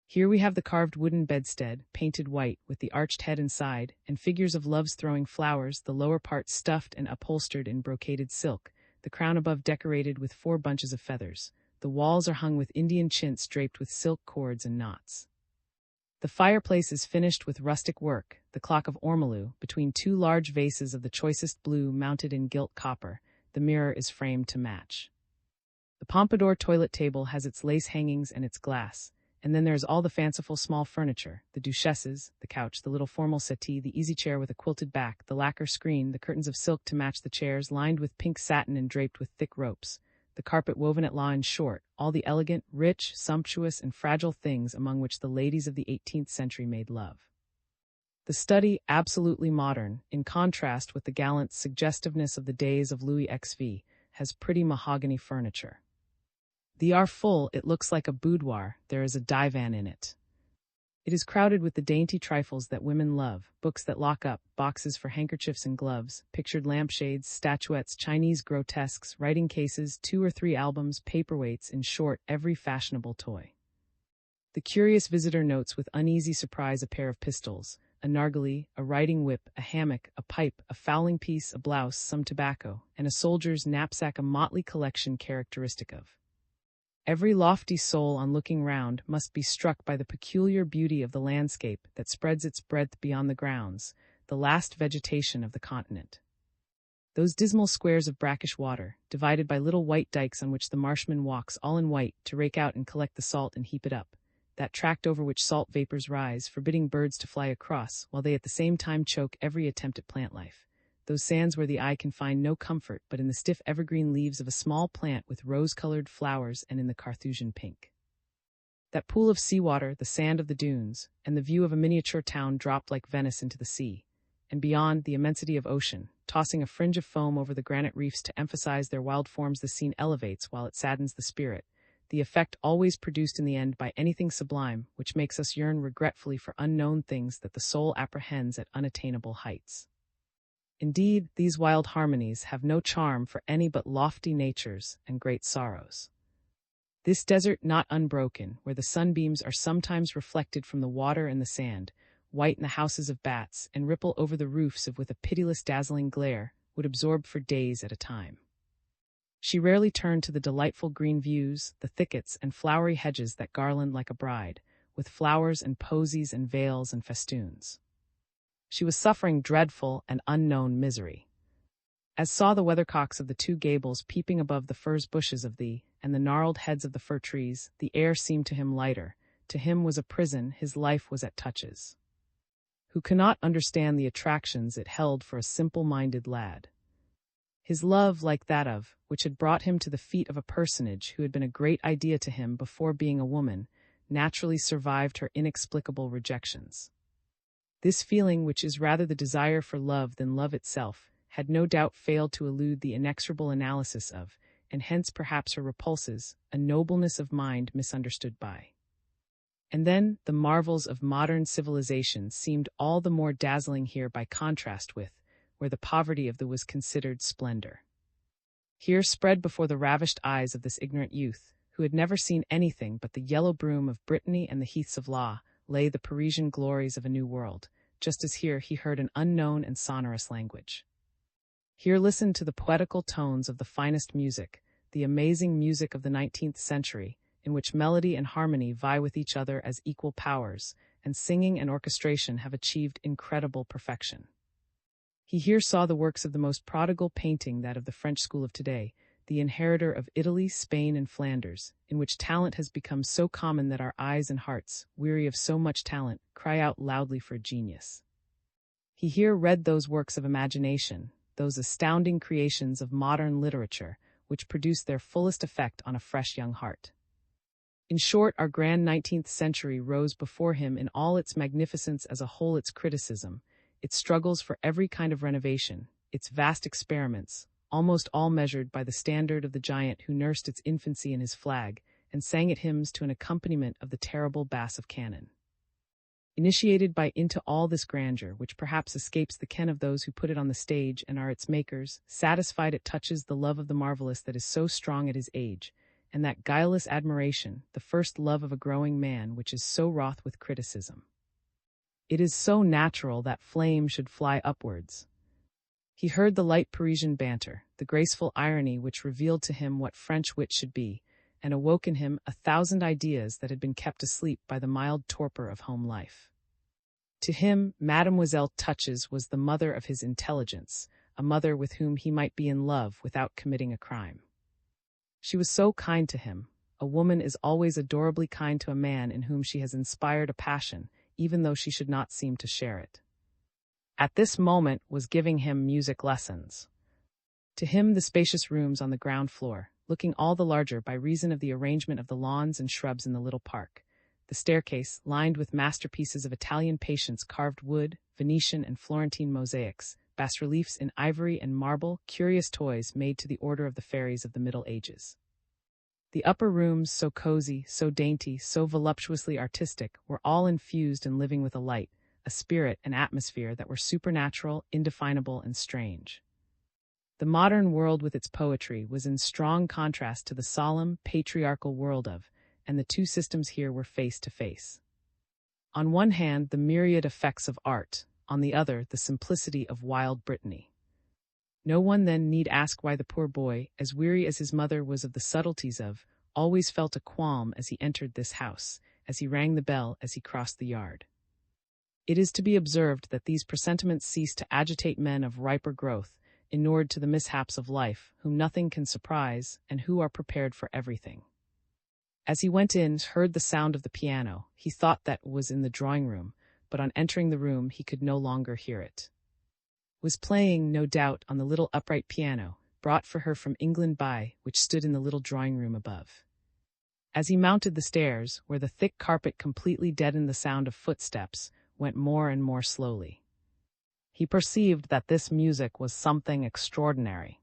Here we have the carved wooden bedstead, painted white, with the arched head inside, and figures of loves throwing flowers, the lower part stuffed and upholstered in brocaded silk, the crown above decorated with 4 bunches of feathers. The walls are hung with Indian chintz draped with silk cords and knots. The fireplace is finished with rustic work, the clock of ormolu, between 2 large vases of the choicest blue mounted in gilt copper. The mirror is framed to match. The Pompadour toilet table has its lace hangings and its glass, and then there is all the fanciful small furniture, the duchesses, the couch, the little formal settee, the easy chair with a quilted back, the lacquer screen, the curtains of silk to match the chairs, lined with pink satin and draped with thick ropes, the carpet woven at law and short, all the elegant, rich, sumptuous, and fragile things among which the ladies of the 18th century made love. The study, absolutely modern, in contrast with the gallant suggestiveness of the days of Louis XV, has pretty mahogany furniture. The are full, it looks like a boudoir, there is a divan in it. It is crowded with the dainty trifles that women love, books that lock up, boxes for handkerchiefs and gloves, pictured lampshades, statuettes, Chinese grotesques, writing cases, 2 or 3 albums, paperweights, in short, every fashionable toy. The curious visitor notes with uneasy surprise a pair of pistols, a narghileh, a riding whip, a hammock, a pipe, a fowling piece, a blouse, some tobacco, and a soldier's knapsack, a motley collection characteristic of. Every lofty soul on looking round must be struck by the peculiar beauty of the landscape that spreads its breadth beyond the grounds, the last vegetation of the continent. Those dismal squares of brackish water, divided by little white dikes on which the marshman walks all in white to rake out and collect the salt and heap it up, that tract over which salt vapors rise, forbidding birds to fly across, while they at the same time choke every attempt at plant life. Those sands where the eye can find no comfort but in the stiff evergreen leaves of a small plant with rose-colored flowers and in the Carthusian pink. That pool of seawater, the sand of the dunes, and the view of a miniature town dropped like Venice into the sea, and beyond, the immensity of ocean, tossing a fringe of foam over the granite reefs to emphasize their wild forms, the scene elevates while it saddens the spirit, the effect always produced in the end by anything sublime, which makes us yearn regretfully for unknown things that the soul apprehends at unattainable heights. Indeed, these wild harmonies have no charm for any but lofty natures and great sorrows. This desert not unbroken, where the sunbeams are sometimes reflected from the water and the sand, whiten the houses of bats, and ripple over the roofs with a pitiless dazzling glare, would absorb for days at a time. She rarely turned to the delightful green views, the thickets and flowery hedges that garland like a bride, with flowers and posies and veils and festoons. She was suffering dreadful and unknown misery. As saw the weathercocks of the 2 gables peeping above the furze bushes of and the gnarled heads of the fir trees, the air seemed to him lighter. To him was a prison, his life was at touches. Who cannot understand the attractions it held for a simple-minded lad? His love, like that of, which had brought him to the feet of a personage who had been a great idea to him before being a woman, naturally survived her inexplicable rejections. This feeling, which is rather the desire for love than love itself, had no doubt failed to elude the inexorable analysis of, and hence perhaps her repulses, a nobleness of mind misunderstood by. And then, the marvels of modern civilization seemed all the more dazzling here by contrast with, where the poverty of the was considered splendor. Here, spread before the ravished eyes of this ignorant youth, who had never seen anything but the yellow broom of Brittany and the heaths of Law, lay the Parisian glories of a new world, just as here he heard an unknown and sonorous language. Here listened to the poetical tones of the finest music, the amazing music of the 19th century, in which melody and harmony vie with each other as equal powers, and singing and orchestration have achieved incredible perfection. He here saw the works of the most prodigal painting, that of the French school of today, the inheritor of Italy, Spain, and Flanders, in which talent has become so common that our eyes and hearts, weary of so much talent, cry out loudly for genius. He here read those works of imagination, those astounding creations of modern literature, which produce their fullest effect on a fresh young heart. In short, our grand 19th century rose before him in all its magnificence as a whole, its criticism, its struggles for every kind of renovation, its vast experiments, almost all measured by the standard of the giant who nursed its infancy in his flag, and sang it hymns to an accompaniment of the terrible bass of cannon. Initiated into all this grandeur, which perhaps escapes the ken of those who put it on the stage and are its makers, satisfied it touches the love of the marvelous that is so strong at his age, and that guileless admiration, the first love of a growing man, which is so wroth with criticism. It is so natural that flame should fly upwards. He heard the light Parisian banter, the graceful irony which revealed to him what French wit should be, and awoke in him 1,000 ideas that had been kept asleep by the mild torpor of home life. To him, Mademoiselle Touches was the mother of his intelligence, a mother with whom he might be in love without committing a crime. She was so kind to him. A woman is always adorably kind to a man in whom she has inspired a passion, even though she should not seem to share it. At this moment was giving him music lessons. To him the spacious rooms on the ground floor, looking all the larger by reason of the arrangement of the lawns and shrubs in the little park, the staircase, lined with masterpieces of Italian patience, carved wood, Venetian and Florentine mosaics, bas-reliefs in ivory and marble, curious toys made to the order of the fairies of the Middle Ages. The upper rooms, so cozy, so dainty, so voluptuously artistic, were all infused and living with a light, a spirit, an atmosphere that were supernatural, indefinable, and strange. The modern world with its poetry was in strong contrast to the solemn, patriarchal world of, and the two systems here were face to face. On one hand, the myriad effects of art, on the other, the simplicity of wild Brittany. No one then need ask why the poor boy, as weary as his mother was of the subtleties of, always felt a qualm as he entered this house, as he rang the bell, as he crossed the yard. It is to be observed that these presentiments cease to agitate men of riper growth, inured to the mishaps of life, whom nothing can surprise, and who are prepared for everything. As he went in, heard the sound of the piano, he thought that was in the drawing-room, but on entering the room he could no longer hear it. Was playing, no doubt, on the little upright piano, brought for her from England which stood in the little drawing-room above. As he mounted the stairs, where the thick carpet completely deadened the sound of footsteps, went more and more slowly. He perceived that this music was something extraordinary.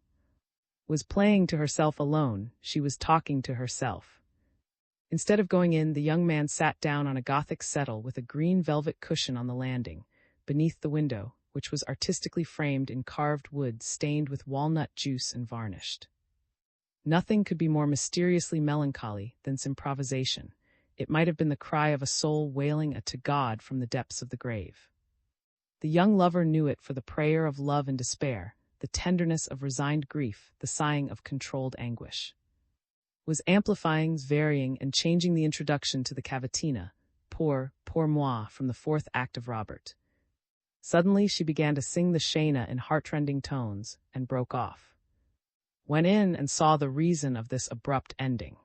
Was playing to herself alone, she was talking to herself. Instead of going in, the young man sat down on a Gothic settle with a green velvet cushion on the landing, beneath the window, which was artistically framed in carved wood stained with walnut juice and varnished. Nothing could be more mysteriously melancholy than this improvisation. It might have been the cry of a soul wailing to God from the depths of the grave. The young lover knew it for the prayer of love and despair, the tenderness of resigned grief, the sighing of controlled anguish. Was amplifying, varying, and changing the introduction to the cavatina, pour moi, from the fourth act of Robert. Suddenly she began to sing the Shena in heartrending tones, and broke off. Went in and saw the reason of this abrupt ending.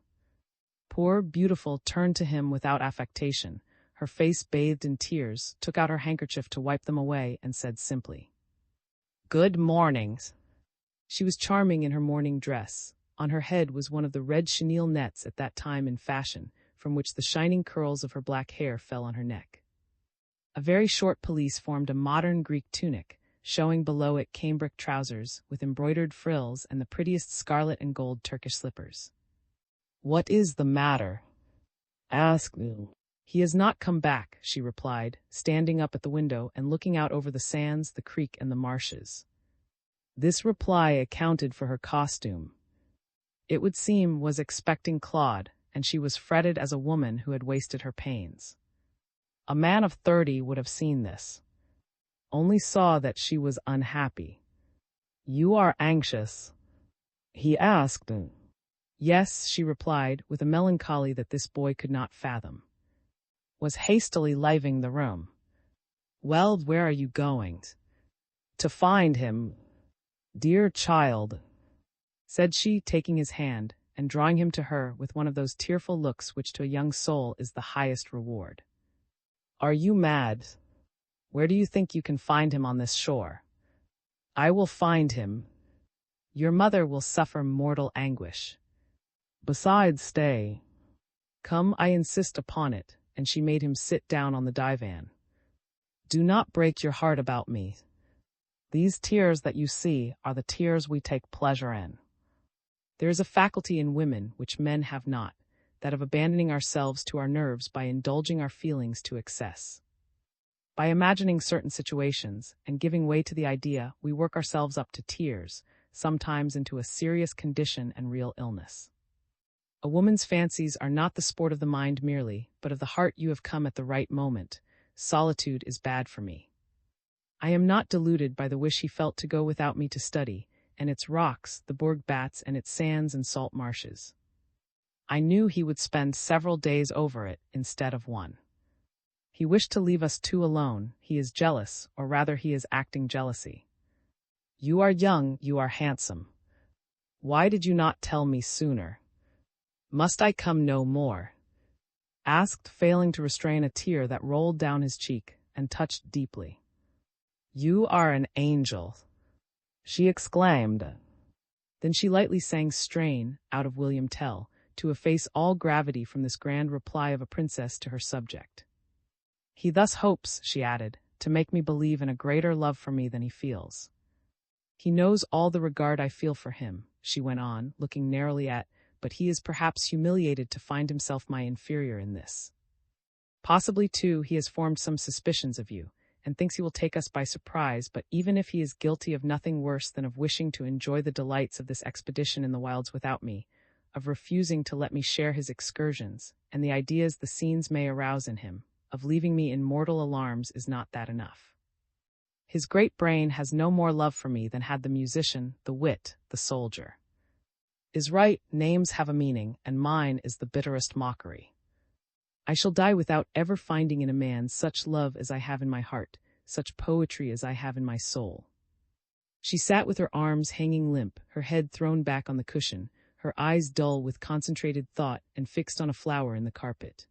Poor, beautiful, turned to him without affectation, her face bathed in tears, took out her handkerchief to wipe them away, and said simply, "Good mornings." She was charming in her morning dress. On her head was one of the red chenille nets at that time in fashion, from which the shining curls of her black hair fell on her neck. A very short pelisse formed a modern Greek tunic, showing below it cambric trousers, with embroidered frills and the prettiest scarlet and gold Turkish slippers. "What is the matter?" asked He has not come back, she replied, standing up at the window and looking out over the sands, the creek, and the marshes. This reply accounted for her costume. It would seem was expecting Claude, and she was fretted as a woman who had wasted her pains. A man of 30 would have seen this. Only saw that she was unhappy. "You are anxious?" he asked. "Yes," she replied, with a melancholy that this boy could not fathom. Was hastily leaving the room. "Well, where are you going?" "To find him." "Dear child," said she, taking his hand and drawing him to her with one of those tearful looks which to a young soul is the highest reward. "Are you mad? Where do you think you can find him on this shore?" "I will find him." "Your mother will suffer mortal anguish. Besides, stay. Come, I insist upon it," and she made him sit down on the divan. "Do not break your heart about me. These tears that you see are the tears we take pleasure in. There is a faculty in women which men have not, that of abandoning ourselves to our nerves by indulging our feelings to excess. By imagining certain situations and giving way to the idea, we work ourselves up to tears, sometimes into a serious condition and real illness. A woman's fancies are not the sport of the mind merely, but of the heart. You have come at the right moment. Solitude is bad for me. I am not deluded by the wish he felt to go without me to study, and its rocks, the Bourg Bats, and its sands and salt marshes. I knew he would spend several days over it instead of one. He wished to leave us two alone. He is jealous, or rather he is acting jealousy. You are young, you are handsome. Why did you not tell me sooner? Must I come no more?" asked, failing to restrain a tear that rolled down his cheek and touched deeply. "You are an angel," she exclaimed. Then she lightly sang Strain out of William Tell, to efface all gravity from this grand reply of a princess to her subject. "He thus hopes," she added, "to make me believe in a greater love for me than he feels. He knows all the regard I feel for him," she went on, looking narrowly at, "but he is perhaps humiliated to find himself my inferior in this. Possibly, too, he has formed some suspicions of you, and thinks he will take us by surprise, but even if he is guilty of nothing worse than of wishing to enjoy the delights of this expedition in the wilds without me, of refusing to let me share his excursions, and the ideas the scenes may arouse in him, of leaving me in mortal alarms, is not that enough? His great brain has no more love for me than had the musician, the wit, the soldier. Is right, names have a meaning, and mine is the bitterest mockery. I shall die without ever finding in a man such love as I have in my heart, such poetry as I have in my soul." She sat with her arms hanging limp, her head thrown back on the cushion, her eyes dull with concentrated thought and fixed on a flower in the carpet.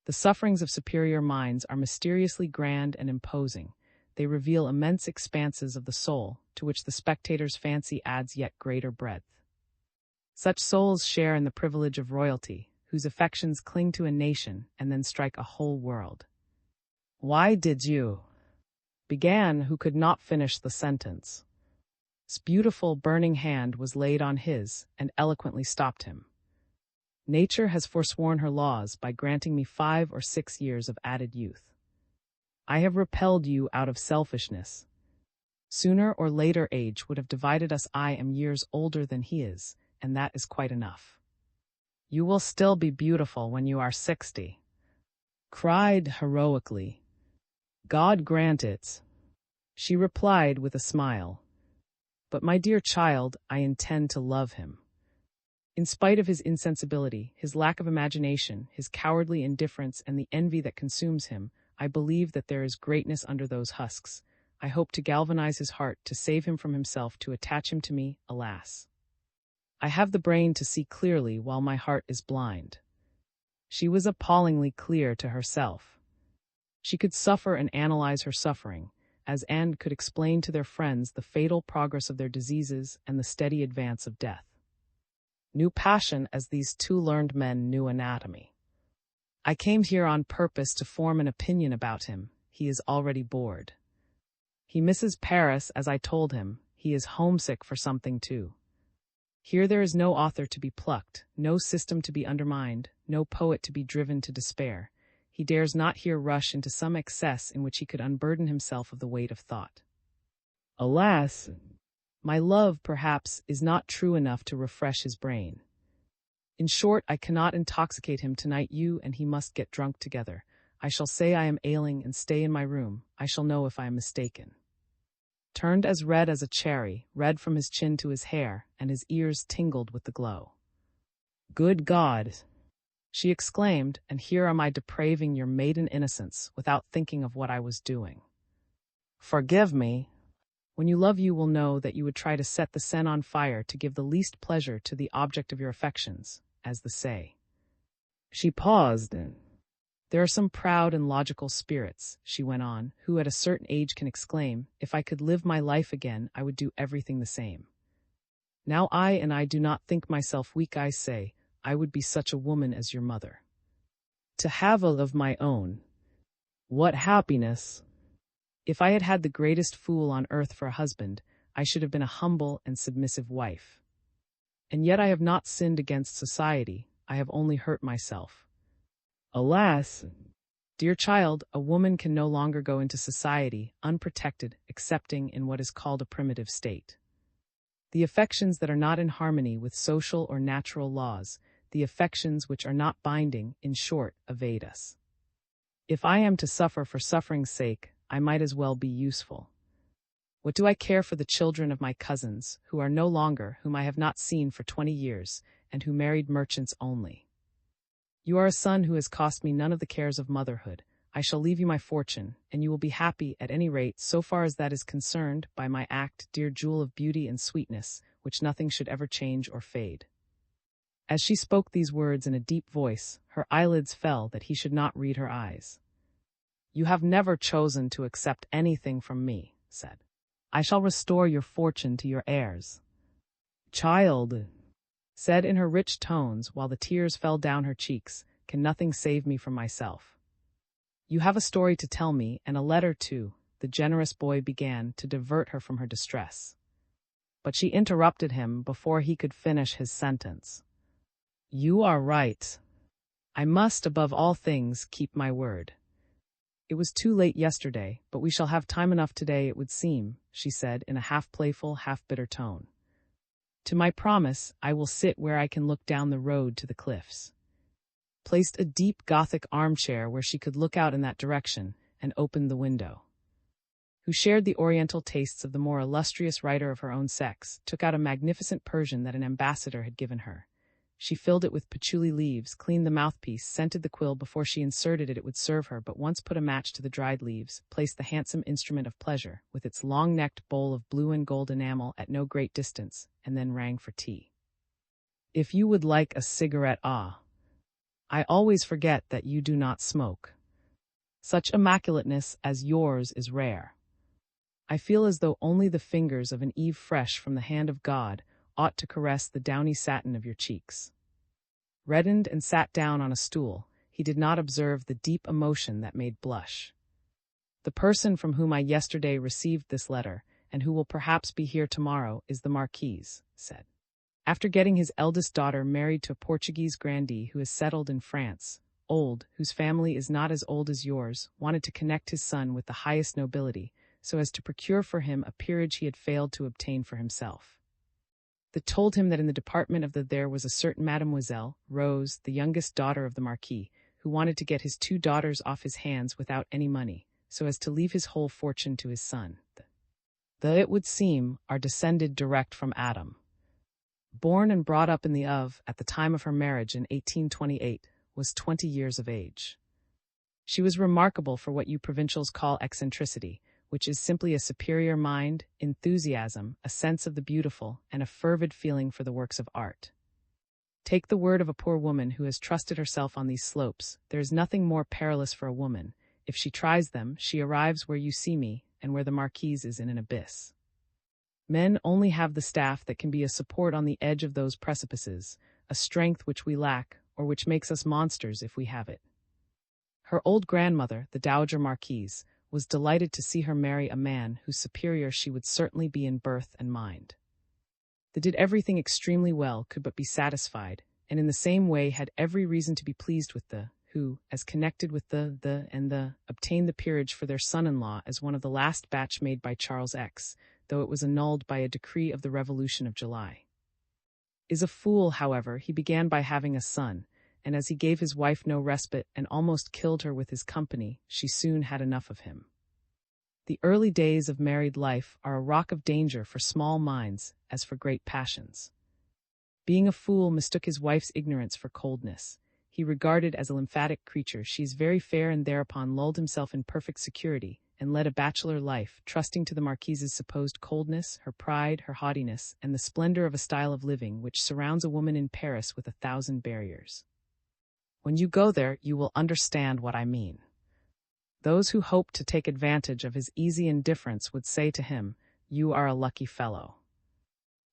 The sufferings of superior minds are mysteriously grand and imposing. They reveal immense expanses of the soul, to which the spectator's fancy adds yet greater breadth. Such souls share in the privilege of royalty, whose affections cling to a nation and then strike a whole world. "Why did you?" began, who could not finish the sentence. His beautiful, burning hand was laid on his, and eloquently stopped him. "Nature has forsworn her laws by granting me 5 or 6 years of added youth. I have repelled you out of selfishness. Sooner or later age would have divided us. I am years older than he is, and that is quite enough. You will still be beautiful when you are 60. Cried heroically. "God grant it," she replied with a smile. "But my dear child, I intend to love him. In spite of his insensibility, his lack of imagination, his cowardly indifference, and the envy that consumes him, I believe that there is greatness under those husks. I hope to galvanize his heart, to save him from himself, to attach him to me, alas. I have the brain to see clearly while my heart is blind." She was appallingly clear to herself. She could suffer and analyze her suffering, as and could explain to their friends the fatal progress of their diseases and the steady advance of death. Knew passion as these two learned men knew anatomy. "I came here on purpose to form an opinion about him. He is already bored. He misses Paris, as I told him. He is homesick for something too. Here there is no author to be plucked, no system to be undermined, no poet to be driven to despair. he dares not here rush into some excess in which he could unburden himself of the weight of thought. Alas, my love, perhaps, is not true enough to refresh his brain. In short, I cannot intoxicate him tonight. You and he must get drunk together. I shall say I am ailing and stay in my room. I shall know if I am mistaken. Turned as red as a cherry, red from his chin to his hair, and his ears tingled with the glow. Good God! She exclaimed, and here am I depraving your maiden innocence without thinking of what I was doing. Forgive me. When you love, you will know that you would try to set the Seine on fire to give the least pleasure to the object of your affections, as the say. She paused. There are some proud and logical spirits, she went on, who at a certain age can exclaim, if I could live my life again, I would do everything the same. Now I do not think myself weak. I say, I would be such a woman as your mother. To have a of my own. What happiness! If I had had the greatest fool on earth for a husband, I should have been a humble and submissive wife. And yet I have not sinned against society, I have only hurt myself. Alas! Dear child, a woman can no longer go into society, unprotected, excepting in what is called a primitive state. The affections that are not in harmony with social or natural laws, the affections which are not binding, in short, evade us. If I am to suffer for suffering's sake, I might as well be useful. What do I care for the children of my cousins, who are no longer, whom I have not seen for 20 years, and who married merchants only? You are a son who has cost me none of the cares of motherhood. I shall leave you my fortune, and you will be happy, at any rate, so far as that is concerned, by my act, dear jewel of beauty and sweetness, which nothing should ever change or fade. As she spoke these words in a deep voice, her eyelids fell that he should not read her eyes. You have never chosen to accept anything from me, said. I shall restore your fortune to your heirs. Child, said in her rich tones while the tears fell down her cheeks, can nothing save me from myself? You have a story to tell me, and a letter too, the generous boy began to divert her from her distress. But she interrupted him before he could finish his sentence. You are right. I must, above all things, keep my word. It was too late yesterday, but we shall have time enough today, it would seem, she said in a half-playful, half-bitter tone. To my promise, I will sit where I can look down the road to the cliffs. Placed a deep Gothic armchair where she could look out in that direction, and opened the window. Who shared the oriental tastes of the more illustrious writer of her own sex, took out a magnificent Persian that an ambassador had given her. She filled it with patchouli leaves, cleaned the mouthpiece, scented the quill before she inserted it would serve her, but once put a match to the dried leaves, placed the handsome instrument of pleasure, with its long-necked bowl of blue and gold enamel at no great distance, and then rang for tea. If you would like a cigarette, I always forget that you do not smoke. Such immaculateness as yours is rare. I feel as though only the fingers of an Eve fresh from the hand of God ought to caress the downy satin of your cheeks. Reddened and sat down on a stool, he did not observe the deep emotion that made blush. The person from whom I yesterday received this letter, and who will perhaps be here tomorrow, is the Marquise, said. After getting his eldest daughter married to a Portuguese grandee who is settled in France, old, whose family is not as old as yours, wanted to connect his son with the highest nobility, so as to procure for him a peerage he had failed to obtain for himself. They told him that in the department of there was a certain Mademoiselle, Rose, the youngest daughter of the Marquis, who wanted to get his 2 daughters off his hands without any money, so as to leave his whole fortune to his son. It would seem, are descended direct from Adam. Born and brought up in the at the time of her marriage in 1828, was 20 years of age. She was remarkable for what you provincials call eccentricity, which is simply a superior mind, enthusiasm, a sense of the beautiful, and a fervid feeling for the works of art. Take the word of a poor woman who has trusted herself on these slopes, there is nothing more perilous for a woman. If she tries them, she arrives where you see me, and where the Marquise is in an abyss. Men only have the staff that can be a support on the edge of those precipices, a strength which we lack, or which makes us monsters if we have it. Her old grandmother, the Dowager Marquise, was delighted to see her marry a man whose superior she would certainly be in birth and mind. They did everything extremely well, could but be satisfied, and in the same way had every reason to be pleased with who, as connected with the obtained the peerage for their son-in-law as one of the last batch made by Charles X, though it was annulled by a decree of the Revolution of July. Is a fool, however, he began by having a son, and as he gave his wife no respite and almost killed her with his company, she soon had enough of him. The early days of married life are a rock of danger for small minds as for great passions. Being a fool mistook his wife's ignorance for coldness. He regarded as a lymphatic creature she is very fair, and thereupon lulled himself in perfect security, and led a bachelor life, trusting to the marquise's supposed coldness, her pride, her haughtiness, and the splendor of a style of living which surrounds a woman in Paris with 1,000 barriers. When you go there, you will understand what I mean. Those who hope to take advantage of his easy indifference would say to him, "You are a lucky fellow.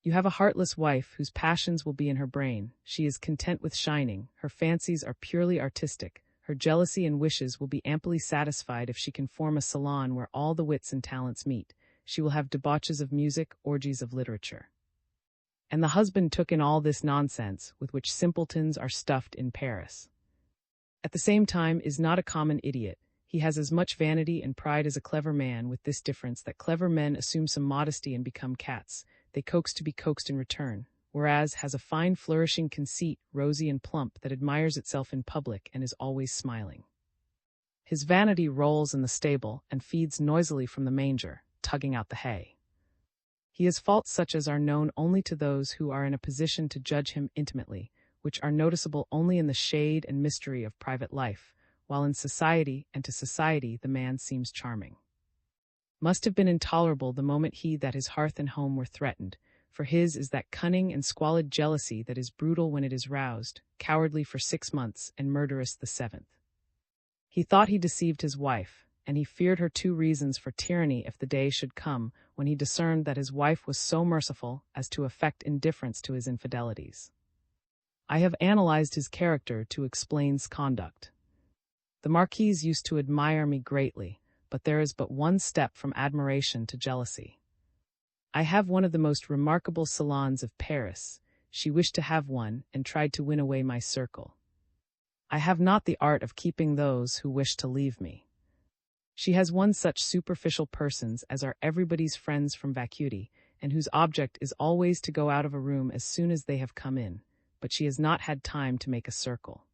You have a heartless wife whose passions will be in her brain. She is content with shining, her fancies are purely artistic, her jealousy and wishes will be amply satisfied if she can form a salon where all the wits and talents meet. She will have debauches of music, orgies of literature." And the husband took in all this nonsense with which simpletons are stuffed in Paris. At the same time, is not a common idiot. He has as much vanity and pride as a clever man, with this difference that clever men assume some modesty and become cats. They coax to be coaxed in return, whereas has a fine flourishing conceit, rosy and plump, that admires itself in public and is always smiling. His vanity rolls in the stable and feeds noisily from the manger, tugging out the hay. He has faults such as are known only to those who are in a position to judge him intimately, which are noticeable only in the shade and mystery of private life, while in society and to society the man seems charming. Must have been intolerable the moment he that his hearth and home were threatened, for his is that cunning and squalid jealousy that is brutal when it is roused, cowardly for 6 months, and murderous the 7th. He thought he deceived his wife, and he feared her 2 reasons for tyranny if the day should come when he discerned that his wife was so merciful as to affect indifference to his infidelities. I have analyzed his character to explain's conduct. The Marquise used to admire me greatly, but there is but one step from admiration to jealousy. I have one of the most remarkable salons of Paris. She wished to have one, and tried to win away my circle. I have not the art of keeping those who wish to leave me. She has won such superficial persons as are everybody's friends from vacuity, and whose object is always to go out of a room as soon as they have come in, but she has not had time to make a circle.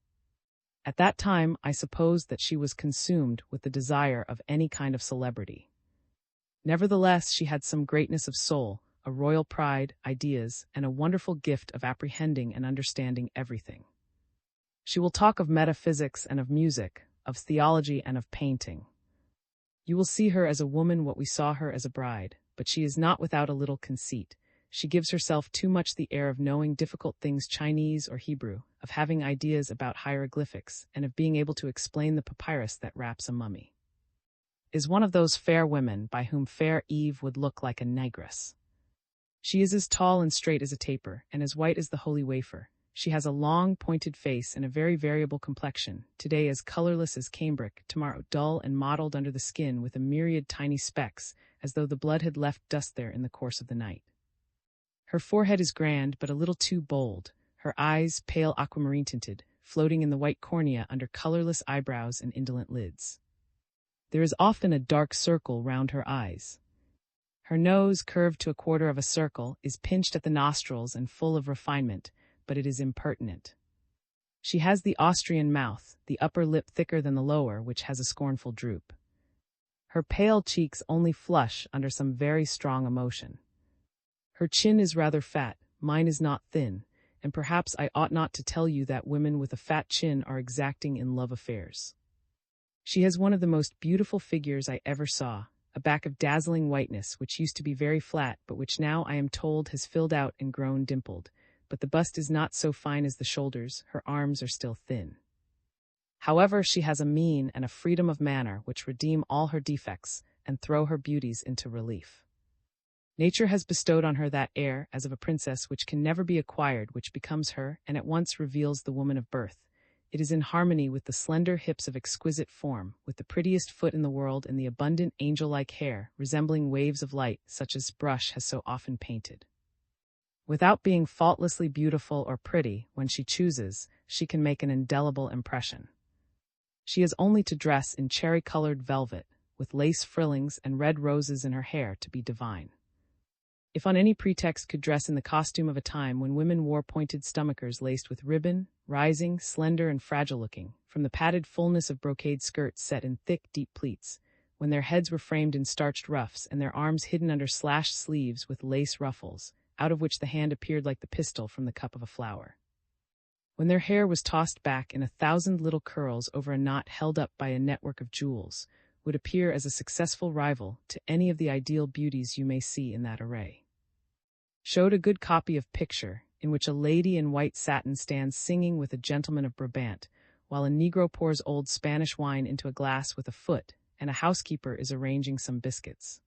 At that time, I supposed that she was consumed with the desire of any kind of celebrity. Nevertheless, she had some greatness of soul, a royal pride, ideas, and a wonderful gift of apprehending and understanding everything. She will talk of metaphysics and of music, of theology and of painting. You will see her as a woman what we saw her as a bride, but she is not without a little conceit. She gives herself too much the air of knowing difficult things, Chinese or Hebrew, of having ideas about hieroglyphics, and of being able to explain the papyrus that wraps a mummy. Is one of those fair women by whom fair Eve would look like a negress. She is as tall and straight as a taper, and as white as the holy wafer. She has a long, pointed face and a very variable complexion, today as colorless as cambric, tomorrow dull and mottled under the skin with a myriad tiny specks, as though the blood had left dust there in the course of the night. Her forehead is grand, but a little too bold, her eyes pale aquamarine tinted, floating in the white cornea under colorless eyebrows and indolent lids. There is often a dark circle round her eyes. Her nose, curved to a quarter of a circle, is pinched at the nostrils and full of refinement, but it is impertinent. She has the Austrian mouth, the upper lip thicker than the lower, which has a scornful droop. Her pale cheeks only flush under some very strong emotion. Her chin is rather fat, mine is not thin, and perhaps I ought not to tell you that women with a fat chin are exacting in love affairs. She has one of the most beautiful figures I ever saw, a back of dazzling whiteness which used to be very flat but which now I am told has filled out and grown dimpled, but the bust is not so fine as the shoulders, her arms are still thin. However, she has a mien and a freedom of manner which redeem all her defects and throw her beauties into relief. Nature has bestowed on her that air, as of a princess, which can never be acquired, which becomes her, and at once reveals the woman of birth. It is in harmony with the slender hips of exquisite form, with the prettiest foot in the world, and the abundant angel-like hair, resembling waves of light, such as brush has so often painted. Without being faultlessly beautiful or pretty, when she chooses, she can make an indelible impression. She has only to dress in cherry-colored velvet, with lace frillings and red roses in her hair to be divine. If on any pretext could dress in the costume of a time when women wore pointed stomachers laced with ribbon, rising, slender and fragile-looking, from the padded fullness of brocade skirts set in thick, deep pleats, when their heads were framed in starched ruffs and their arms hidden under slashed sleeves with lace ruffles, out of which the hand appeared like the pistil from the cup of a flower. When their hair was tossed back in 1,000 little curls over a knot held up by a network of jewels, would appear as a successful rival to any of the ideal beauties you may see in that array. Showed a good copy of picture, in which a lady in white satin stands singing with a gentleman of Brabant, while a Negro pours old Spanish wine into a glass with a foot, and a housekeeper is arranging some biscuits.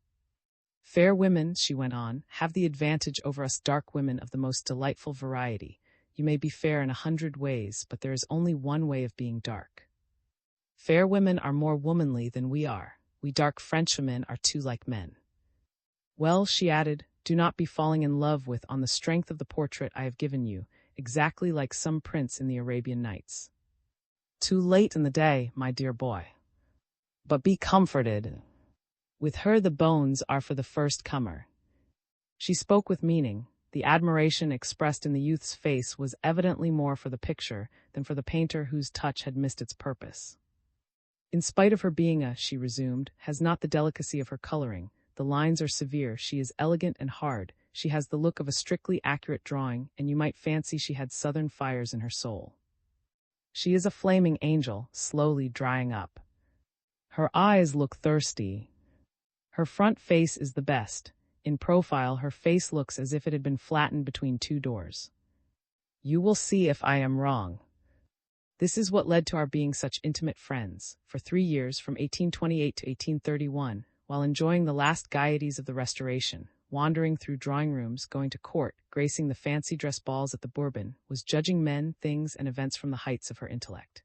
Fair women, she went on, have the advantage over us dark women of the most delightful variety. You may be fair in 100 ways, but there is only one way of being dark. Fair women are more womanly than we are. We dark Frenchwomen are too like men. Well, she added, do not be falling in love with on the strength of the portrait I have given you, exactly like some prince in the Arabian Nights. Too late in the day, my dear boy. But be comforted. With her the bones are for the first comer. She spoke with meaning. The admiration expressed in the youth's face was evidently more for the picture than for the painter whose touch had missed its purpose. In spite of her being she resumed, has not the delicacy of her coloring. The lines are severe, she is elegant and hard, she has the look of a strictly accurate drawing, and you might fancy she had southern fires in her soul. She is a flaming angel, slowly drying up. Her eyes look thirsty. Her front face is the best. In profile, her face looks as if it had been flattened between two doors. You will see if I am wrong. This is what led to our being such intimate friends, for 3 years, from 1828 to 1831, while enjoying the last gaieties of the Restoration, wandering through drawing rooms, going to court, gracing the fancy dress balls at the Bourbon, was judging men, things, and events from the heights of her intellect.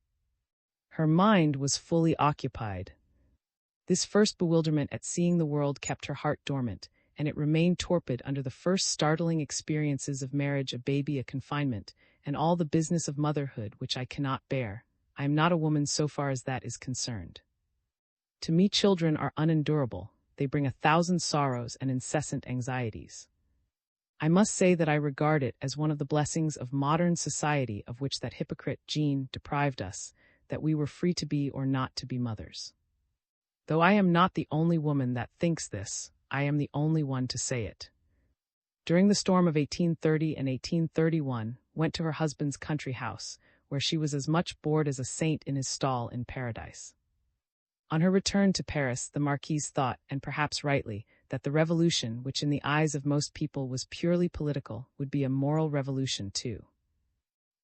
Her mind was fully occupied. This first bewilderment at seeing the world kept her heart dormant, and it remained torpid under the first startling experiences of marriage, a baby, a confinement, and all the business of motherhood which I cannot bear. I am not a woman so far as that is concerned. To me children are unendurable, they bring 1,000 sorrows and incessant anxieties. I must say that I regard it as one of the blessings of modern society of which that hypocrite Jean deprived us, that we were free to be or not to be mothers. Though I am not the only woman that thinks this, I am the only one to say it. During the storm of 1830 and 1831, went to her husband's country house, where she was as much bored as a saint in his stall in paradise. On her return to Paris, the Marquise thought, and perhaps rightly, that the revolution, which in the eyes of most people was purely political, would be a moral revolution too.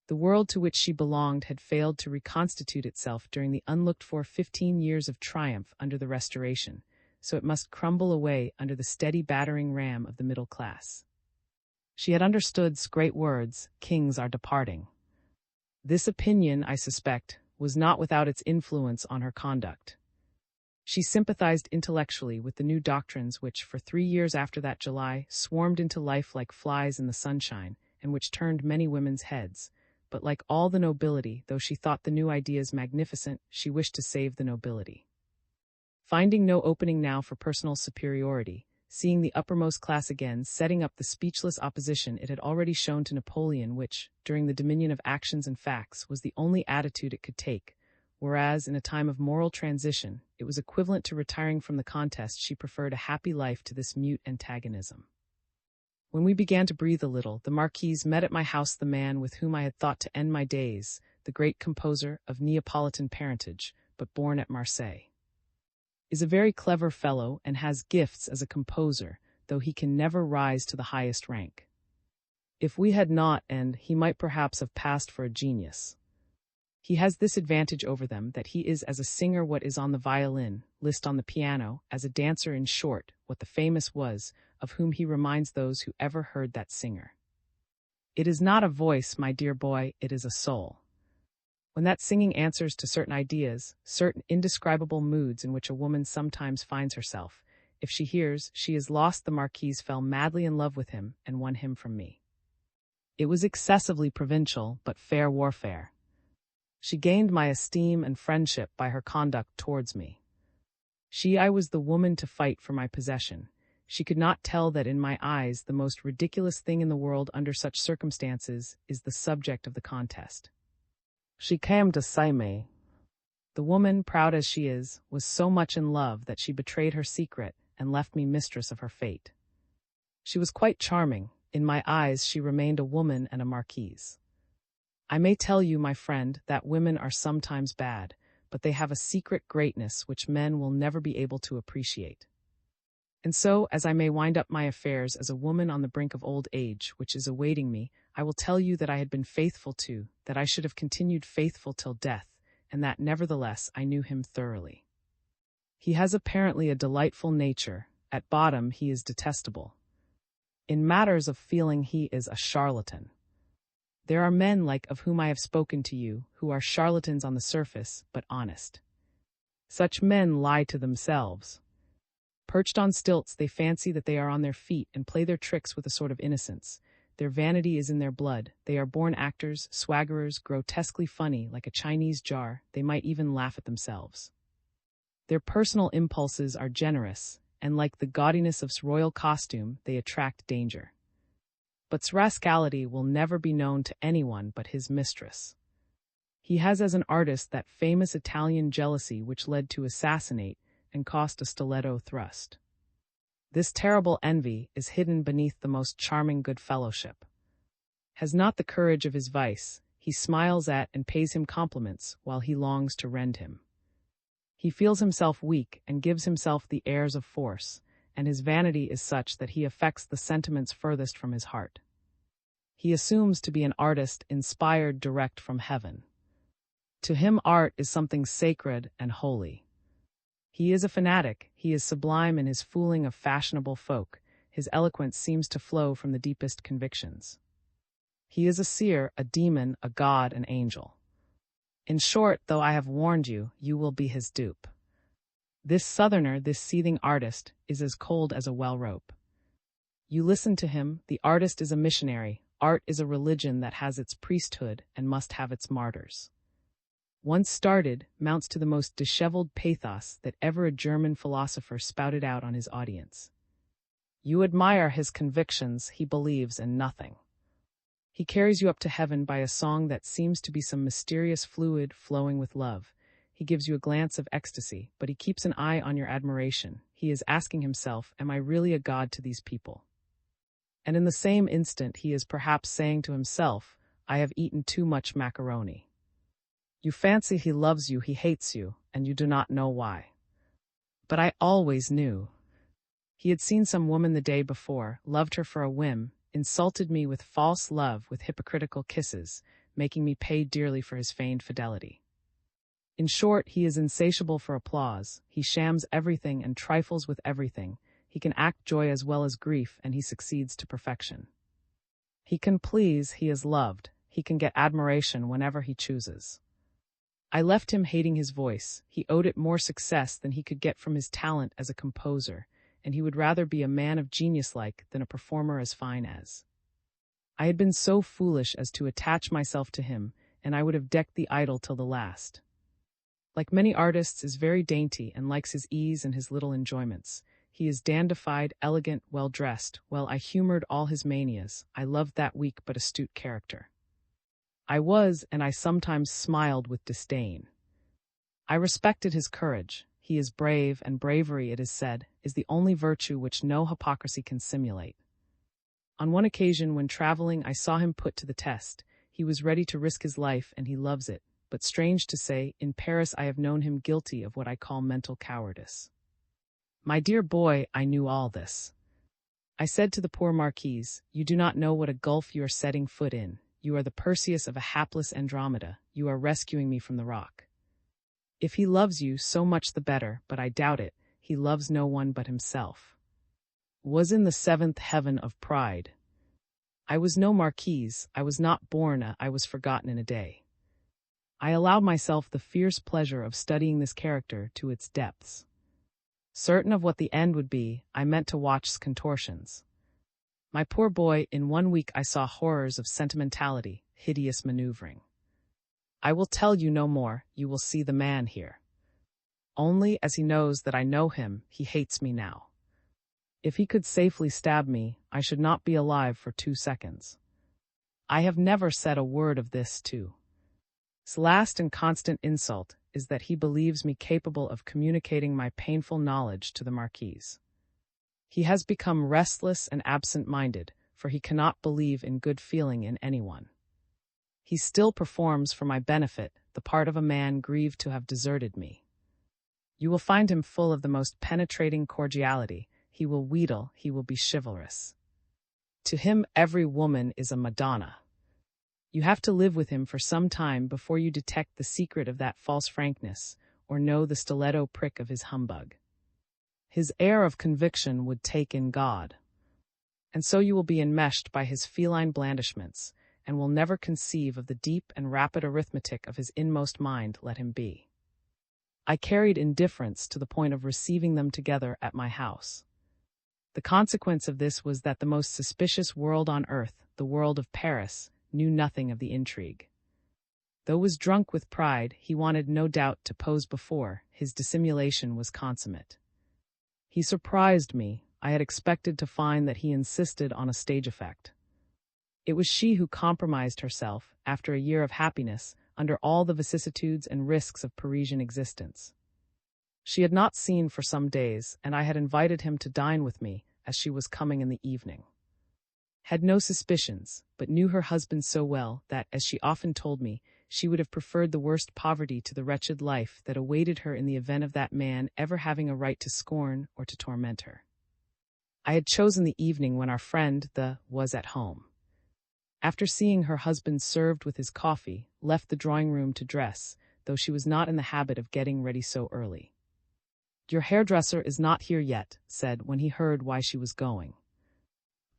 The world to which she belonged had failed to reconstitute itself during the unlooked-for 15 years of triumph under the Restoration, so it must crumble away under the steady battering ram of the middle class. She had understood great words, kings are departing. This opinion, I suspect, was not without its influence on her conduct. She sympathized intellectually with the new doctrines which, for 3 years after that July, swarmed into life like flies in the sunshine, and which turned many women's heads. But like all the nobility, though she thought the new ideas magnificent, she wished to save the nobility. Finding no opening now for personal superiority, seeing the uppermost class again setting up the speechless opposition it had already shown to Napoleon, which, during the dominion of actions and facts, was the only attitude it could take, whereas, in a time of moral transition, it was equivalent to retiring from the contest, she preferred a happy life to this mute antagonism. When we began to breathe a little, the Marquise met at my house the man with whom I had thought to end my days, the great composer of Neapolitan parentage, but born at Marseille. Is a very clever fellow and has gifts as a composer, though he can never rise to the highest rank. If we had not, and he might perhaps have passed for a genius. He has this advantage over them, that he is as a singer what is on the violin, Liszt on the piano, as a dancer, in short, what the famous was, of whom he reminds those who ever heard that singer. It is not a voice, my dear boy, it is a soul. When that singing answers to certain ideas, certain indescribable moods in which a woman sometimes finds herself, if she hears, she is lost. The Marquise fell madly in love with him and won him from me. It was excessively provincial, but fair warfare. She gained my esteem and friendship by her conduct towards me. I was the woman to fight for my possession. She could not tell that in my eyes the most ridiculous thing in the world under such circumstances is the subject of the contest. She came to say me. The woman, proud as she is, was so much in love that she betrayed her secret and left me mistress of her fate. She was quite charming. In my eyes she remained a woman and a marquise. I may tell you, my friend, that women are sometimes bad, but they have a secret greatness which men will never be able to appreciate. And so, as I may wind up my affairs as a woman on the brink of old age, which is awaiting me, I will tell you that I had been faithful to, that I should have continued faithful till death, and that nevertheless I knew him thoroughly. He has apparently a delightful nature. At bottom he is detestable. In matters of feeling he is a charlatan. There are men like of whom I have spoken to you, who are charlatans on the surface, but honest. Such men lie to themselves. Perched on stilts, they fancy that they are on their feet and play their tricks with a sort of innocence. Their vanity is in their blood. They are born actors, swaggerers, grotesquely funny, like a Chinese jar. They might even laugh at themselves. Their personal impulses are generous, and like the gaudiness of royal costume, they attract danger. But rascality will never be known to anyone but his mistress. He has as an artist that famous Italian jealousy which led to assassinate and cost a stiletto thrust. This terrible envy is hidden beneath the most charming good fellowship. Has not the courage of his vice, he smiles at and pays him compliments while he longs to rend him. He feels himself weak and gives himself the airs of force, and his vanity is such that he affects the sentiments furthest from his heart. He assumes to be an artist inspired direct from heaven. To him art is something sacred and holy. He is a fanatic, he is sublime in his fooling of fashionable folk, his eloquence seems to flow from the deepest convictions. He is a seer, a demon, a god, an angel. In short, though I have warned you, you will be his dupe. This southerner, this seething artist, is as cold as a well rope. You listen to him, the artist is a missionary, art is a religion that has its priesthood and must have its martyrs. Once started, mounts to the most disheveled pathos that ever a German philosopher spouted out on his audience. You admire his convictions, he believes in nothing. He carries you up to heaven by a song that seems to be some mysterious fluid flowing with love. He gives you a glance of ecstasy, but he keeps an eye on your admiration. He is asking himself, am I really a god to these people? And in the same instant he is perhaps saying to himself, I have eaten too much macaroni. You fancy he loves you, he hates you, and you do not know why. But I always knew. He had seen some woman the day before, loved her for a whim, insulted me with false love, with hypocritical kisses, making me pay dearly for his feigned fidelity. In short, he is insatiable for applause, he shams everything and trifles with everything, he can act joy as well as grief, and he succeeds to perfection. He can please, he is loved, he can get admiration whenever he chooses. I left him hating his voice. He owed it more success than he could get from his talent as a composer, and he would rather be a man of genius-like than a performer as fine as. I had been so foolish as to attach myself to him, and I would have decked the idol till the last. Like many artists, is very dainty and likes his ease and his little enjoyments. He is dandified, elegant, well-dressed. Well, I humored all his manias. I loved that weak but astute character. I was, and I sometimes smiled with disdain. I respected his courage. He is brave, and bravery, it is said, is the only virtue which no hypocrisy can simulate. On one occasion, when traveling, I saw him put to the test. He was ready to risk his life, and he loves it. But strange to say, in Paris I have known him guilty of what I call mental cowardice. My dear boy, I knew all this. I said to the poor Marquise, you do not know what a gulf you are setting foot in. You are the Perseus of a hapless Andromeda. You are rescuing me from the rock. If he loves you, so much the better, but I doubt it. He loves no one but himself. Was in the seventh heaven of pride. I was no Marquise. I was not born I was forgotten in a day. I allowed myself the fierce pleasure of studying this character to its depths. Certain of what the end would be, I meant to watch contortions. My poor boy, in 1 week I saw horrors of sentimentality, hideous maneuvering. I will tell you no more, you will see the man here. Only, as he knows that I know him, he hates me now. If he could safely stab me, I should not be alive for 2 seconds. I have never said a word of this to. His last and constant insult is that he believes me capable of communicating my painful knowledge to the Marquise. He has become restless and absent-minded, for he cannot believe in good feeling in anyone. He still performs for my benefit the part of a man grieved to have deserted me. You will find him full of the most penetrating cordiality. He will wheedle, he will be chivalrous. To him every woman is a Madonna. You have to live with him for some time before you detect the secret of that false frankness, or know the stiletto prick of his humbug. His air of conviction would take in God. And so you will be enmeshed by his feline blandishments, and will never conceive of the deep and rapid arithmetic of his inmost mind. Let him be. I carried indifference to the point of receiving them together at my house. The consequence of this was that the most suspicious world on earth, the world of Paris, knew nothing of the intrigue. Though was drunk with pride, he wanted no doubt to pose before. His dissimulation was consummate. He surprised me. I had expected to find that he insisted on a stage effect. It was she who compromised herself, after a year of happiness, under all the vicissitudes and risks of Parisian existence. She had not seen for some days, and I had invited him to dine with me, as she was coming in the evening. Had no suspicions, but knew her husband so well that, as she often told me, she would have preferred the worst poverty to the wretched life that awaited her in the event of that man ever having a right to scorn or to torment her. I had chosen the evening when our friend, was at home. After seeing her husband served with his coffee, left the drawing-room to dress, though she was not in the habit of getting ready so early. "Your hairdresser is not here yet," said, when he heard why she was going.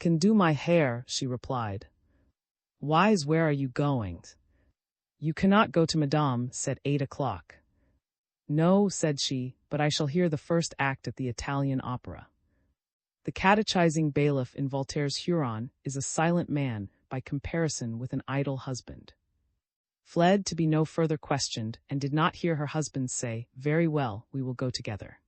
"Can do my hair," she replied. "Wise, where are you going?" "You cannot go to Madame," said 8 o'clock. "No," said she, "but I shall hear the first act at the Italian opera." The catechizing bailiff in Voltaire's Huron is a silent man by comparison with an idle husband. Fled to be no further questioned, and did not hear her husband say, "Very well, we will go together."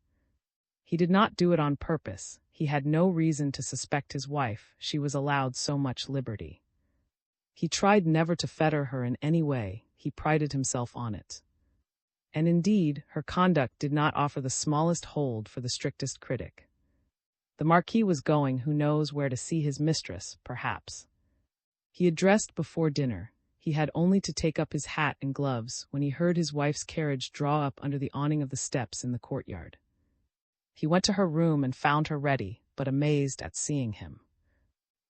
He did not do it on purpose. He had no reason to suspect his wife. She was allowed so much liberty. He tried never to fetter her in any way. He prided himself on it. And indeed, her conduct did not offer the smallest hold for the strictest critic. The Marquis was going who knows where to see his mistress, perhaps. He had dressed before dinner. He had only to take up his hat and gloves when he heard his wife's carriage draw up under the awning of the steps in the courtyard. He went to her room and found her ready, but amazed at seeing him.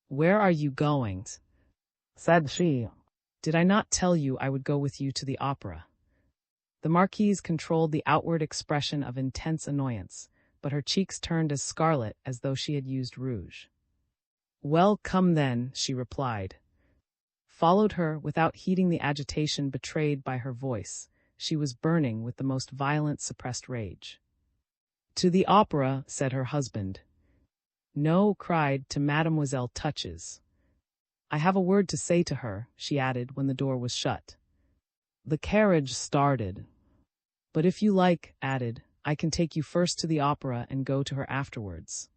"Where are you going?" said she. "Did I not tell you I would go with you to the opera?" The Marquise controlled the outward expression of intense annoyance, but her cheeks turned as scarlet as though she had used rouge. "Well, come then," she replied. Followed her without heeding the agitation betrayed by her voice. She was burning with the most violent suppressed rage. "To the opera," said her husband. "No," cried, "to Mademoiselle Touches. I have a word to say to her," she added when the door was shut. The carriage started. "But if you like," added, "I can take you first to the opera and go to her afterwards."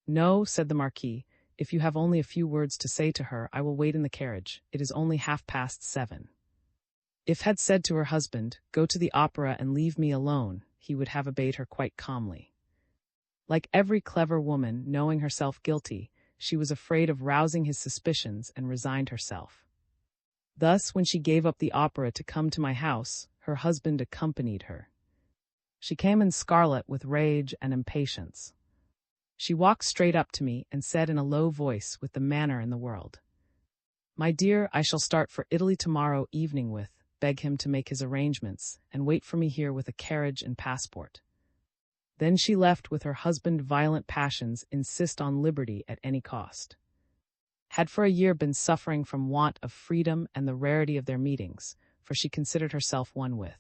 "No," said the Marquis, "if you have only a few words to say to her, I will wait in the carriage. It is only 7:30. If had said to her husband, "Go to the opera and leave me alone," he would have obeyed her quite calmly. Like every clever woman, knowing herself guilty, she was afraid of rousing his suspicions and resigned herself. Thus, when she gave up the opera to come to my house, her husband accompanied her. She came in scarlet with rage and impatience. She walked straight up to me and said in a low voice with the manner in the world, "My dear, I shall start for Italy tomorrow evening beg him to make his arrangements, and wait for me here with a carriage and passport." Then she left with her husband. Violent passions insist on liberty at any cost. Had for a year been suffering from want of freedom and the rarity of their meetings, for she considered herself one with.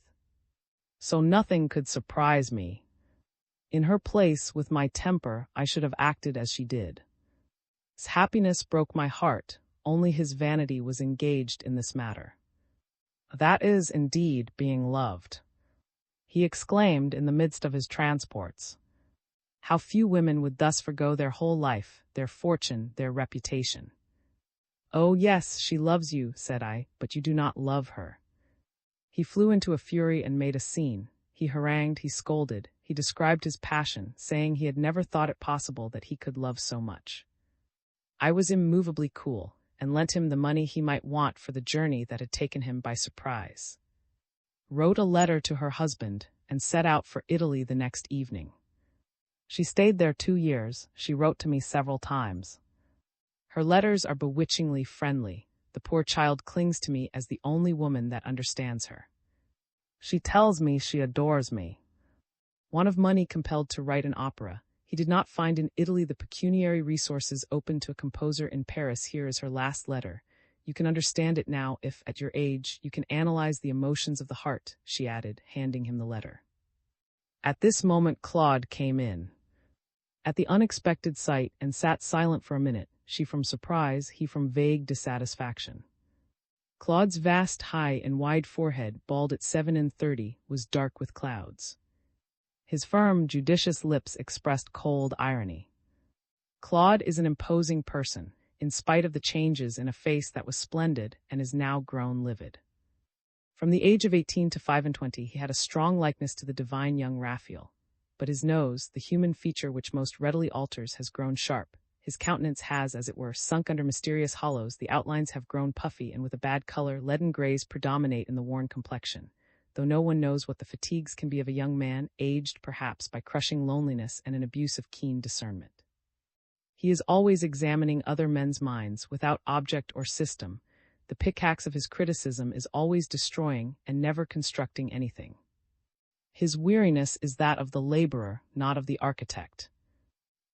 So nothing could surprise me. In her place, with my temper, I should have acted as she did. His happiness broke my heart, only his vanity was engaged in this matter. That is indeed being loved, he exclaimed in the midst of his transports. How few women would thus forgo their whole life, their fortune, their reputation. Oh yes, she loves you, said I, but you do not love her. He flew into a fury and made a scene. He harangued, he scolded, he described his passion, saying he had never thought it possible that he could love so much. I was immovably cool, and lent him the money he might want for the journey that had taken him by surprise. Wrote a letter to her husband, and set out for Italy the next evening. She stayed there 2 years, she wrote to me several times. Her letters are bewitchingly friendly. The poor child clings to me as the only woman that understands her. She tells me she adores me. One of money compelled to write an opera. He did not find in Italy the pecuniary resources open to a composer in Paris. Here is her last letter. You can understand it now if, at your age, you can analyze the emotions of the heart, she added, handing him the letter. At this moment Claude came in. At the unexpected sight, and sat silent for a minute, she from surprise, he from vague dissatisfaction. Claude's vast, high, and wide forehead, bald at 37, was dark with clouds. His firm, judicious lips expressed cold irony. Claude is an imposing person, in spite of the changes in a face that was splendid and is now grown livid. From the age of 18 to 25, he had a strong likeness to the divine young Raphael, but his nose, the human feature which most readily alters, has grown sharp. His countenance has, as it were, sunk under mysterious hollows, the outlines have grown puffy, and with a bad color, leaden grays predominate in the worn complexion, though no one knows what the fatigues can be of a young man, aged, perhaps, by crushing loneliness and an abuse of keen discernment. He is always examining other men's minds, without object or system. The pickaxe of his criticism is always destroying and never constructing anything. His weariness is that of the laborer, not of the architect.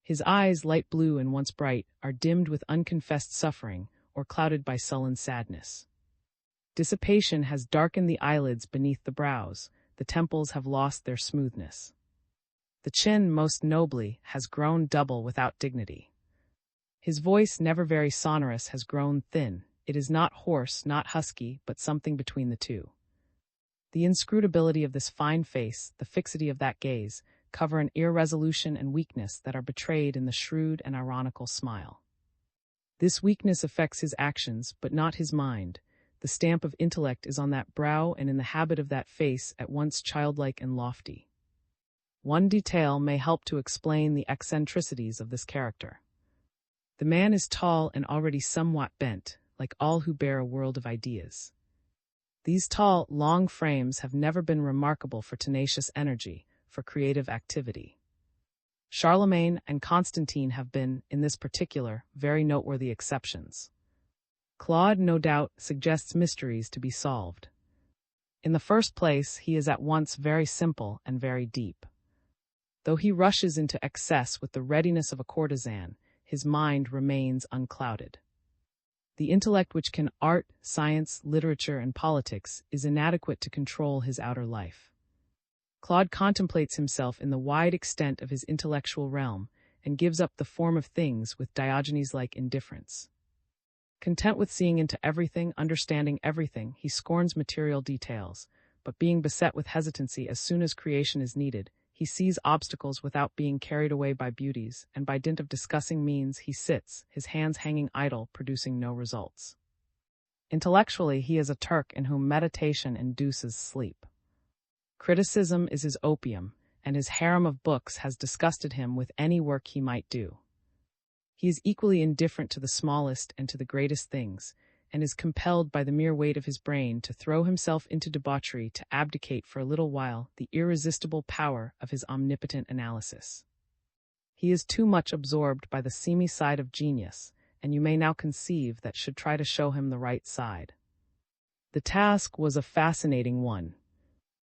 His eyes, light blue and once bright, are dimmed with unconfessed suffering, or clouded by sullen sadness. Dissipation has darkened the eyelids beneath the brows, the temples have lost their smoothness. The chin, most nobly, has grown double without dignity. His voice, never very sonorous, has grown thin. It is not hoarse, not husky, but something between the two. The inscrutability of this fine face, the fixity of that gaze, cover an irresolution and weakness that are betrayed in the shrewd and ironical smile. This weakness affects his actions, but not his mind. The stamp of intellect is on that brow and in the habit of that face, at once childlike and lofty. One detail may help to explain the eccentricities of this character. The man is tall and already somewhat bent, like all who bear a world of ideas. These tall, long frames have never been remarkable for tenacious energy, for creative activity. Charlemagne and Constantine have been, in this particular, very noteworthy exceptions. Claude, no doubt, suggests mysteries to be solved. In the first place, he is at once very simple and very deep. Though he rushes into excess with the readiness of a courtesan, his mind remains unclouded. The intellect which can art, science, literature, and politics is inadequate to control his outer life. Claude contemplates himself in the wide extent of his intellectual realm and gives up the form of things with Diogenes-like indifference. Content with seeing into everything, understanding everything, he scorns material details, but being beset with hesitancy as soon as creation is needed, he sees obstacles without being carried away by beauties, and by dint of discussing means he sits, his hands hanging idle, producing no results. Intellectually, he is a Turk in whom meditation induces sleep. Criticism is his opium, and his harem of books has disgusted him with any work he might do. He is equally indifferent to the smallest and to the greatest things, and is compelled by the mere weight of his brain to throw himself into debauchery, to abdicate for a little while the irresistible power of his omnipotent analysis. He is too much absorbed by the seamy side of genius, and you may now conceive that should try to show him the right side. The task was a fascinating one.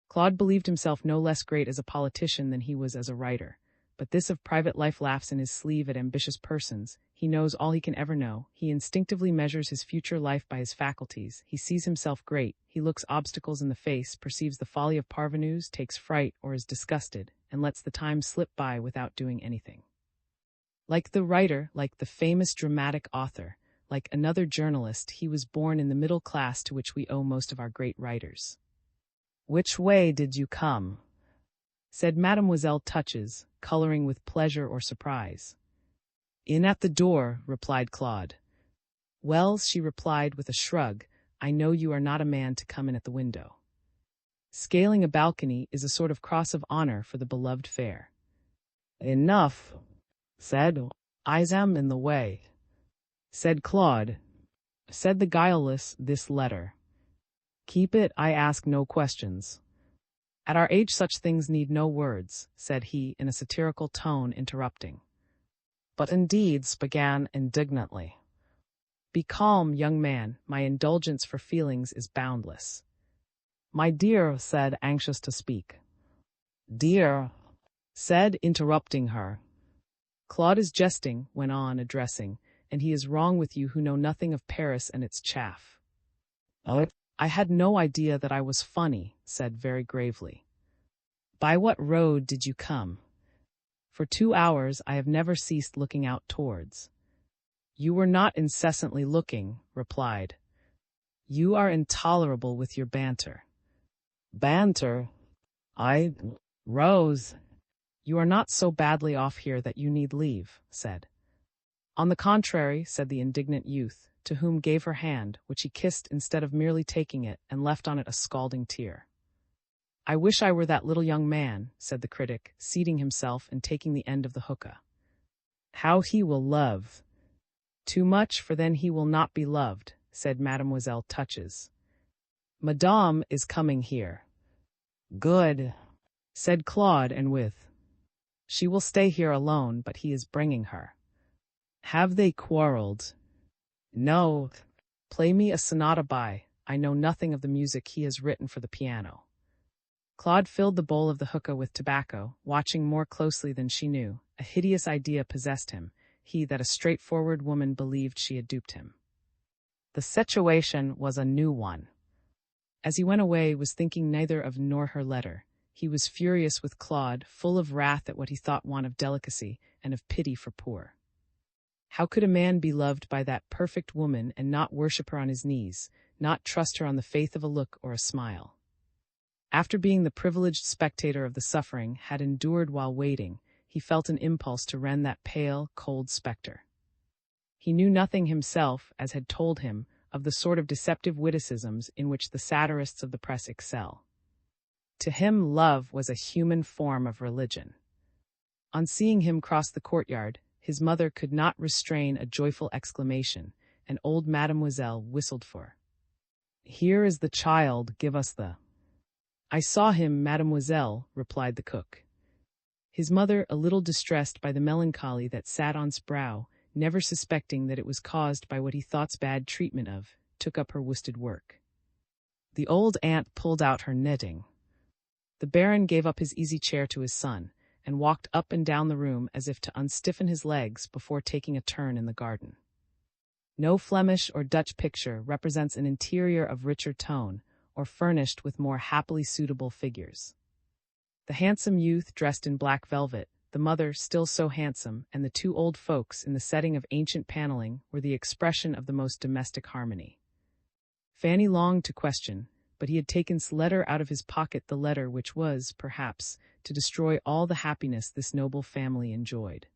Claude believed himself no less great as a politician than he was as a writer, but this of private life laughs in his sleeve at ambitious persons. He knows all he can ever know. He instinctively measures his future life by his faculties. He sees himself great. He looks obstacles in the face, perceives the folly of parvenus, takes fright or is disgusted, and lets the time slip by without doing anything. Like the writer, like the famous dramatic author, like another journalist, he was born in the middle class to which we owe most of our great writers. "Which way did you come?" said Mademoiselle Touches, coloring with pleasure or surprise. "In at the door," replied Claude. "Well," she replied with a shrug, "I know you are not a man to come in at the window. Scaling a balcony is a sort of cross of honor for the beloved fair." "Enough," said I am in the way, said Claude. Said the guileless, "This letter. Keep it, I ask no questions." "At our age such things need no words," said he in a satirical tone, interrupting. "But indeed," began indignantly. "Be calm, young man, my indulgence for feelings is boundless." "My dear," said, anxious to speak. "Dear," said, interrupting her. "Claude is jesting," went on, addressing, "and he is wrong with you who know nothing of Paris and its chaff." "Oh, I had no idea that I was funny," said very gravely. "By what road did you come?" "For 2 hours I have never ceased looking out towards." "You were not incessantly looking," replied. "You are intolerable with your banter." "Banter? Rose." "You are not so badly off here that you need leave," said. "On the contrary," said the indignant youth, to whom gave her hand, which he kissed instead of merely taking it, and left on it a scalding tear. "I wish I were that little young man," said the critic, seating himself and taking the end of the hookah. "How he will love." "Too much, for then he will not be loved," said Mademoiselle Touches. "Madame is coming here." "Good," said Claude, and with, "She will stay here alone, but he is bringing her." "Have they quarreled?" "No." "Play me a sonata by, I know nothing of the music he has written for the piano." Claude filled the bowl of the hookah with tobacco, watching more closely than she knew. A hideous idea possessed him, he that a straightforward woman believed she had duped him. The situation was a new one. As he went away, was thinking neither of nor her letter. He was furious with Claude, full of wrath at what he thought want of delicacy, and of pity for poor. How could a man be loved by that perfect woman and not worship her on his knees, not trust her on the faith of a look or a smile? After being the privileged spectator of the suffering had endured while waiting, he felt an impulse to rend that pale, cold spectre. He knew nothing himself, as had told him, of the sort of deceptive witticisms in which the satirists of the press excel. To him, love was a human form of religion. On seeing him cross the courtyard, his mother could not restrain a joyful exclamation, and old Mademoiselle whistled for. "Here is the child, give us the—" "I saw him, Mademoiselle," replied the cook. His mother, a little distressed by the melancholy that sat on's brow, never suspecting that it was caused by what he thought's bad treatment of, took up her worsted work. The old aunt pulled out her knitting. The Baron gave up his easy chair to his son, and walked up and down the room as if to unstiffen his legs before taking a turn in the garden. No Flemish or Dutch picture represents an interior of richer tone, or furnished with more happily suitable figures. The handsome youth dressed in black velvet, the mother still so handsome, and the 2 old folks in the setting of ancient paneling were the expression of the most domestic harmony. Fanny longed to question, but he had taken's letter out of his pocket, the letter which was, perhaps, to destroy all the happiness this noble family enjoyed.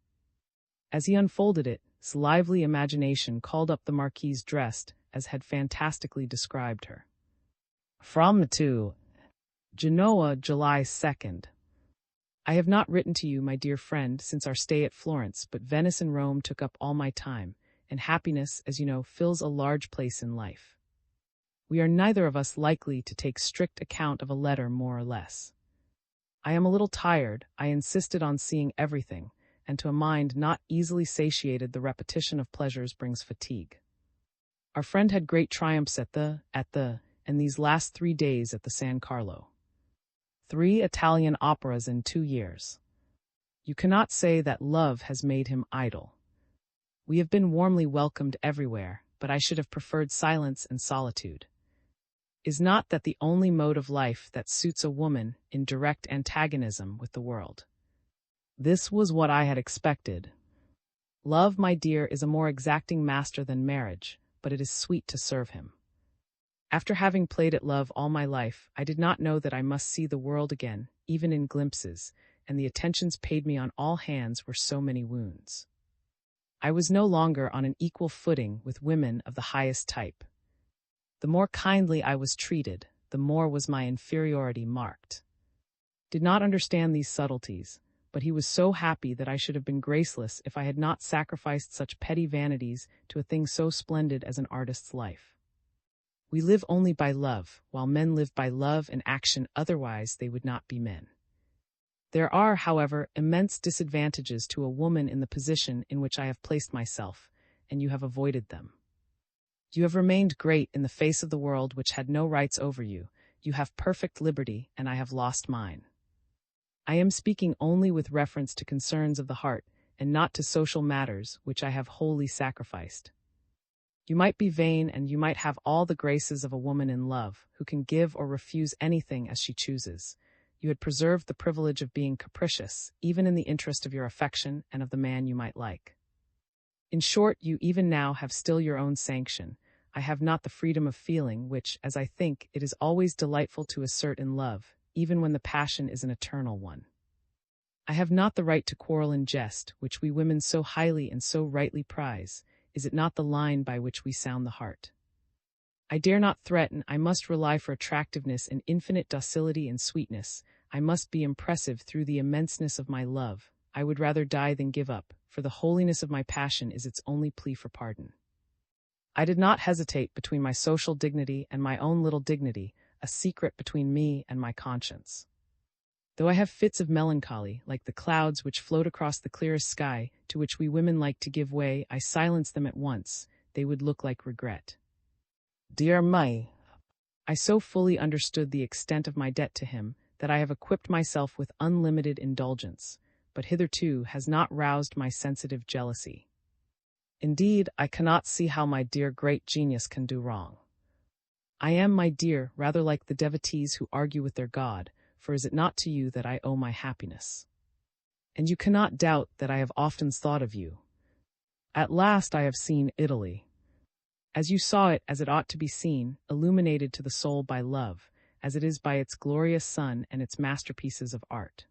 As he unfolded it, his lively imagination called up the Marquise dressed, as had fantastically described her. From to Genoa, July 2nd. I have not written to you, my dear friend, since our stay at Florence, but Venice and Rome took up all my time, and happiness, as you know, fills a large place in life. We are neither of us likely to take strict account of a letter more or less. I am a little tired. I insisted on seeing everything, and to a mind not easily satiated the repetition of pleasures brings fatigue. Our friend had great triumphs and these last 3 days at the San Carlo. 3 Italian operas in 2 years. You cannot say that love has made him idle. We have been warmly welcomed everywhere, but I should have preferred silence and solitude. Is not that the only mode of life that suits a woman in direct antagonism with the world? This was what I had expected. Love, my dear, is a more exacting master than marriage, but it is sweet to serve him. After having played at love all my life, I did not know that I must see the world again, even in glimpses, and the attentions paid me on all hands were so many wounds. I was no longer on an equal footing with women of the highest type. The more kindly I was treated, the more was my inferiority marked. Did not understand these subtleties, but he was so happy that I should have been graceless if I had not sacrificed such petty vanities to a thing so splendid as an artist's life. We live only by love, while men live by love and action, otherwise they would not be men. There are, however, immense disadvantages to a woman in the position in which I have placed myself, and you have avoided them. You have remained great in the face of the world which had no rights over you. You have perfect liberty, and I have lost mine. I am speaking only with reference to concerns of the heart, and not to social matters, which I have wholly sacrificed. You might be vain, and you might have all the graces of a woman in love, who can give or refuse anything as she chooses. You had preserved the privilege of being capricious, even in the interest of your affection and of the man you might like. In short, you even now have still your own sanction. I have not the freedom of feeling which, as I think, it is always delightful to assert in love, even when the passion is an eternal one. I have not the right to quarrel in jest, which we women so highly and so rightly prize. Is it not the line by which we sound the heart? I dare not threaten. I must rely for attractiveness and infinite docility and sweetness. I must be impressive through the immenseness of my love. I would rather die than give up, for the holiness of my passion is its only plea for pardon. I did not hesitate between my social dignity and my own little dignity, a secret between me and my conscience. Though I have fits of melancholy, like the clouds which float across the clearest sky, to which we women like to give way, I silence them at once. They would look like regret. Dear me, I so fully understood the extent of my debt to him that I have equipped myself with unlimited indulgence, but hitherto has not roused my sensitive jealousy. Indeed, I cannot see how my dear great genius can do wrong. I am, my dear, rather like the devotees who argue with their God, for is it not to you that I owe my happiness? And you cannot doubt that I have often thought of you. At last I have seen Italy, as you saw it as it ought to be seen, illuminated to the soul by love, as it is by its glorious sun and its masterpieces of art.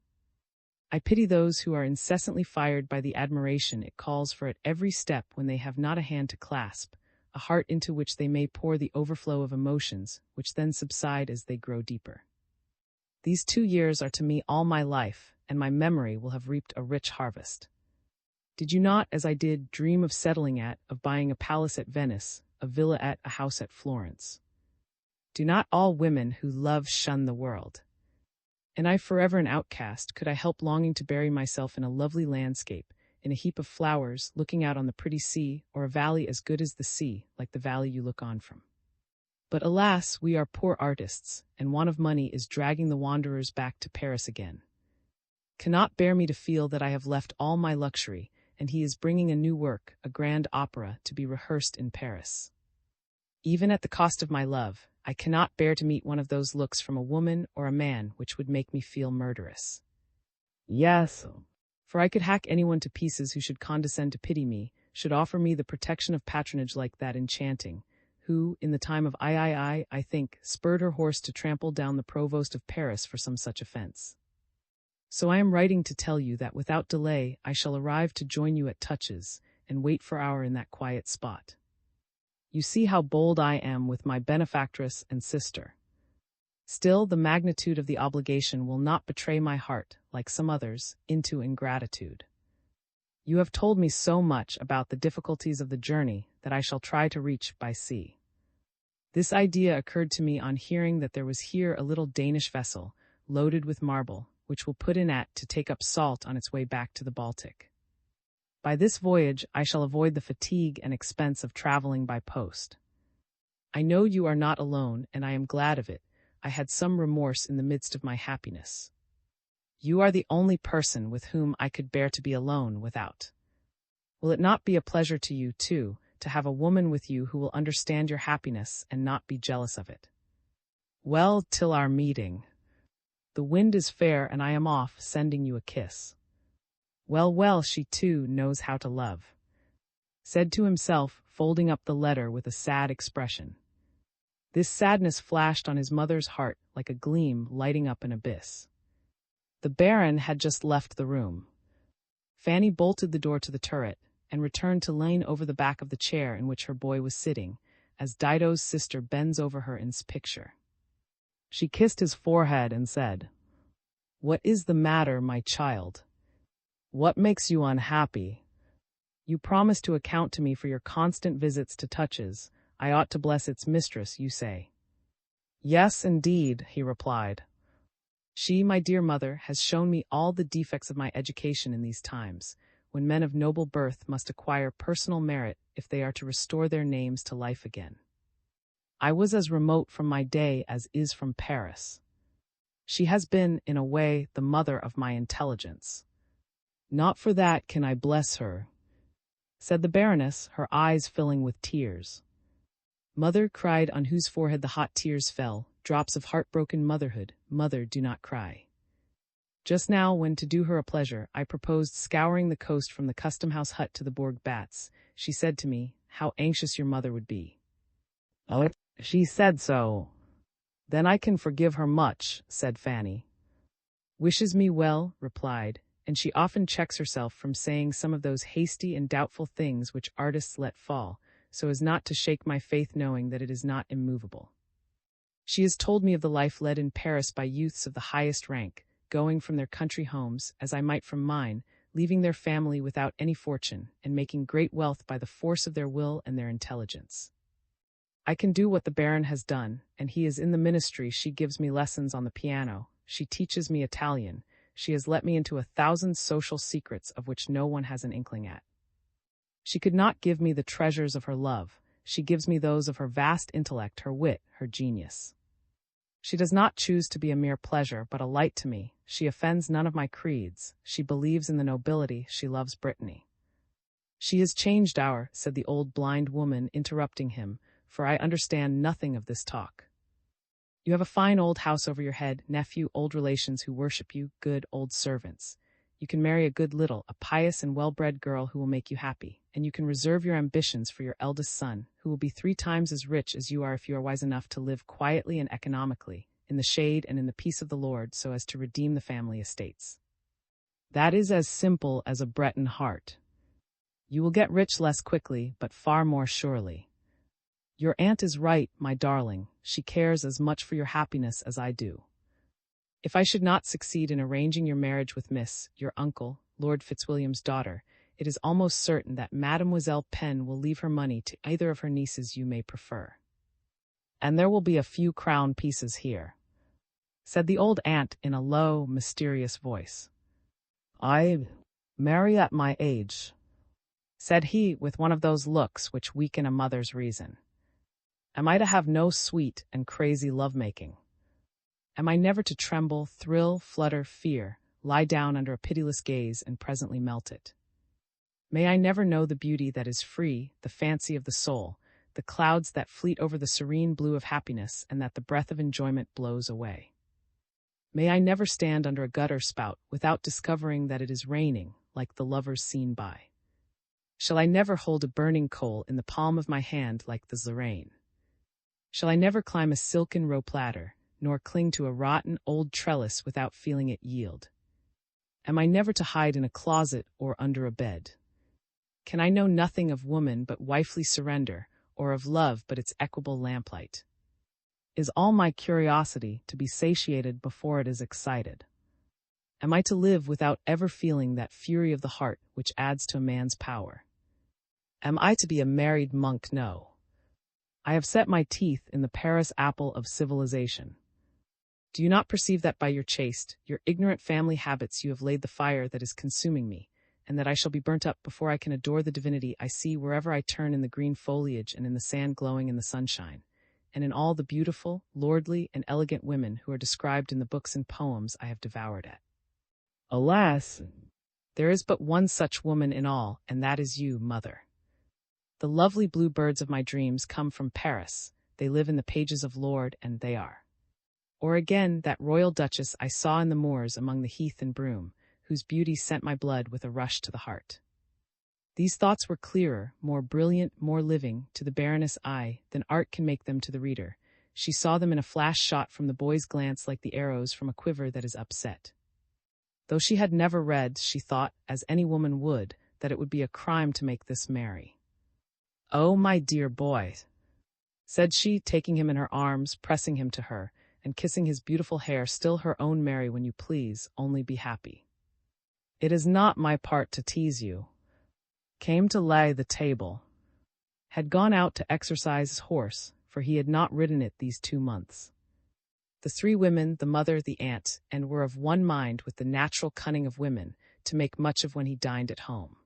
I pity those who are incessantly fired by the admiration it calls for at every step when they have not a hand to clasp, a heart into which they may pour the overflow of emotions, which then subside as they grow deeper. These 2 years are to me all my life, and my memory will have reaped a rich harvest. Did you not, as I did, dream of settling at, of buying a palace at Venice, a villa at, a house at Florence? Do not all women who love shun the world? And I, forever an outcast, could I help longing to bury myself in a lovely landscape, in a heap of flowers, looking out on the pretty sea, or a valley as good as the sea, like the valley you look on from? But alas, we are poor artists, and want of money is dragging the wanderers back to Paris again. Cannot bear me to feel that I have left all my luxury, and he is bringing a new work, a grand opera, to be rehearsed in Paris. Even at the cost of my love, I cannot bear to meet one of those looks from a woman or a man which would make me feel murderous. Yes, for I could hack anyone to pieces who should condescend to pity me, should offer me the protection of patronage like that enchanting, who, in the time of I think, spurred her horse to trample down the provost of Paris for some such offense. So I am writing to tell you that without delay I shall arrive to join you at Touches, and wait for hour in that quiet spot. You see how bold I am with my benefactress and sister. Still, the magnitude of the obligation will not betray my heart, like some others, into ingratitude. You have told me so much about the difficulties of the journey that I shall try to reach by sea. This idea occurred to me on hearing that there was here a little Danish vessel, loaded with marble, which will put in at to take up salt on its way back to the Baltic. By this voyage I shall avoid the fatigue and expense of traveling by post. I know you are not alone, and I am glad of it. I had some remorse in the midst of my happiness. You are the only person with whom I could bear to be alone without. Will it not be a pleasure to you, too, to have a woman with you who will understand your happiness and not be jealous of it? Well, till our meeting. The wind is fair, and I am off, sending you a kiss. Well, well, she too knows how to love. said to himself, folding up the letter with a sad expression. This sadness flashed on his mother's heart like a gleam lighting up an abyss. The Baron had just left the room. Fanny bolted the door to the turret, and returned to lean over the back of the chair in which her boy was sitting, as Dido's sister bends over her in picture. She kissed his forehead and said, "What is the matter, my child? What makes you unhappy? You promised to account to me for your constant visits to Touches. I ought to bless its mistress, you say." "Yes, indeed," he replied. "She, my dear mother, has shown me all the defects of my education in these times, when men of noble birth must acquire personal merit if they are to restore their names to life again. I was as remote from my day as is from Paris. She has been, in a way, the mother of my intelligence. Not for that can I bless her," said the Baroness, her eyes filling with tears. "Mother," cried, on whose forehead the hot tears fell, drops of heartbroken motherhood, "mother, do not cry. Just now, when to do her a pleasure, I proposed scouring the coast from the custom-house hut to the Bourg Batz, she said to me, 'How anxious your mother would be.'" "Oh, she said so. Then I can forgive her much," said Fanny. "Wishes me well," replied, and she often checks herself from saying some of those hasty and doubtful things which artists let fall, so as not to shake my faith knowing that it is not immovable. She has told me of the life led in Paris by youths of the highest rank, going from their country homes, as I might from mine, leaving their family without any fortune, and making great wealth by the force of their will and their intelligence. I can do what the Baron has done, and he is in the ministry. She gives me lessons on the piano, she teaches me Italian, she has let me into 1,000 social secrets of which no one has an inkling at. She could not give me the treasures of her love, she gives me those of her vast intellect, her wit, her genius. She does not choose to be a mere pleasure, but a light to me. She offends none of my creeds. She believes in the nobility. She loves Brittany." "She has changed said the old blind woman, interrupting him, "for I understand nothing of this talk. You have a fine old house over your head, nephew, old relations who worship you, good old servants. You can marry a good little, a pious and well-bred girl who will make you happy, and you can reserve your ambitions for your eldest son, who will be 3 times as rich as you are if you are wise enough to live quietly and economically, in the shade and in the peace of the Lord, so as to redeem the family estates. That is as simple as a Breton heart. You will get rich less quickly, but far more surely. Your aunt is right, my darling, she cares as much for your happiness as I do. If I should not succeed in arranging your marriage with Miss, your uncle, Lord Fitzwilliam's daughter, it is almost certain that Mademoiselle Pen will leave her money to either of her nieces you may prefer. And there will be a few crown pieces here," said the old aunt in a low, mysterious voice. "I marry at my age," said he, with one of those looks which weaken a mother's reason. "Am I to have no sweet and crazy love-making? Am I never to tremble, thrill, flutter, fear, lie down under a pitiless gaze and presently melt it? May I never know the beauty that is free, the fancy of the soul, the clouds that fleet over the serene blue of happiness and that the breath of enjoyment blows away? May I never stand under a gutter spout without discovering that it is raining, like the lovers seen by? Shall I never hold a burning coal in the palm of my hand like the Lorraine? Shall I never climb a silken rope ladder, nor cling to a rotten old trellis without feeling it yield? Am I never to hide in a closet or under a bed? Can I know nothing of woman but wifely surrender, or of love but its equable lamplight? Is all my curiosity to be satiated before it is excited? Am I to live without ever feeling that fury of the heart which adds to a man's power? Am I to be a married monk? No. I have set my teeth in the Paris apple of civilization. Do you not perceive that by your chaste, your ignorant family habits you have laid the fire that is consuming me, and that I shall be burnt up before I can adore the divinity I see wherever I turn in the green foliage and in the sand glowing in the sunshine, and in all the beautiful, lordly, and elegant women who are described in the books and poems I have devoured at? Alas, there is but one such woman in all, and that is you, mother. The lovely blue birds of my dreams come from Paris, they live in the pages of Lord, and they are. Or again, that royal duchess I saw in the moors among the heath and broom, whose beauty sent my blood with a rush to the heart. These thoughts were clearer, more brilliant, more living, to the Baroness' eye, than art can make them to the reader. She saw them in a flash shot from the boy's glance like the arrows from a quiver that is upset. Though she had never read, she thought, as any woman would, that it would be a crime to make this merry. "Oh, my dear boy," said she, taking him in her arms, pressing him to her, and kissing his beautiful hair, still her own. "Marry when you please, only be happy. It is not my part to tease you." Came to lay the table. Had gone out to exercise his horse, for he had not ridden it these 2 months. The 3 women, the mother, the aunt, and were of one mind with the natural cunning of women, to make much of when he dined at home.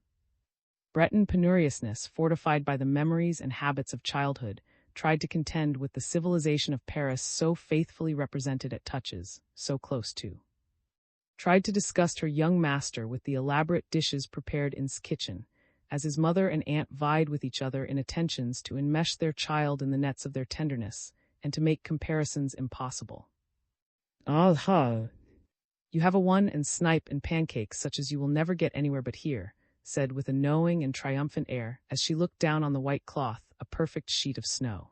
Breton penuriousness, fortified by the memories and habits of childhood, tried to contend with the civilization of Paris so faithfully represented at touches, so close to. Tried to disgust her young master with the elaborate dishes prepared in his kitchen, as his mother and aunt vied with each other in attentions to enmesh their child in the nets of their tenderness, and to make comparisons impossible. "Ah, you have a one and snipe and pancakes such as you will never get anywhere but here," said with a knowing and triumphant air, as she looked down on the white cloth, a perfect sheet of snow.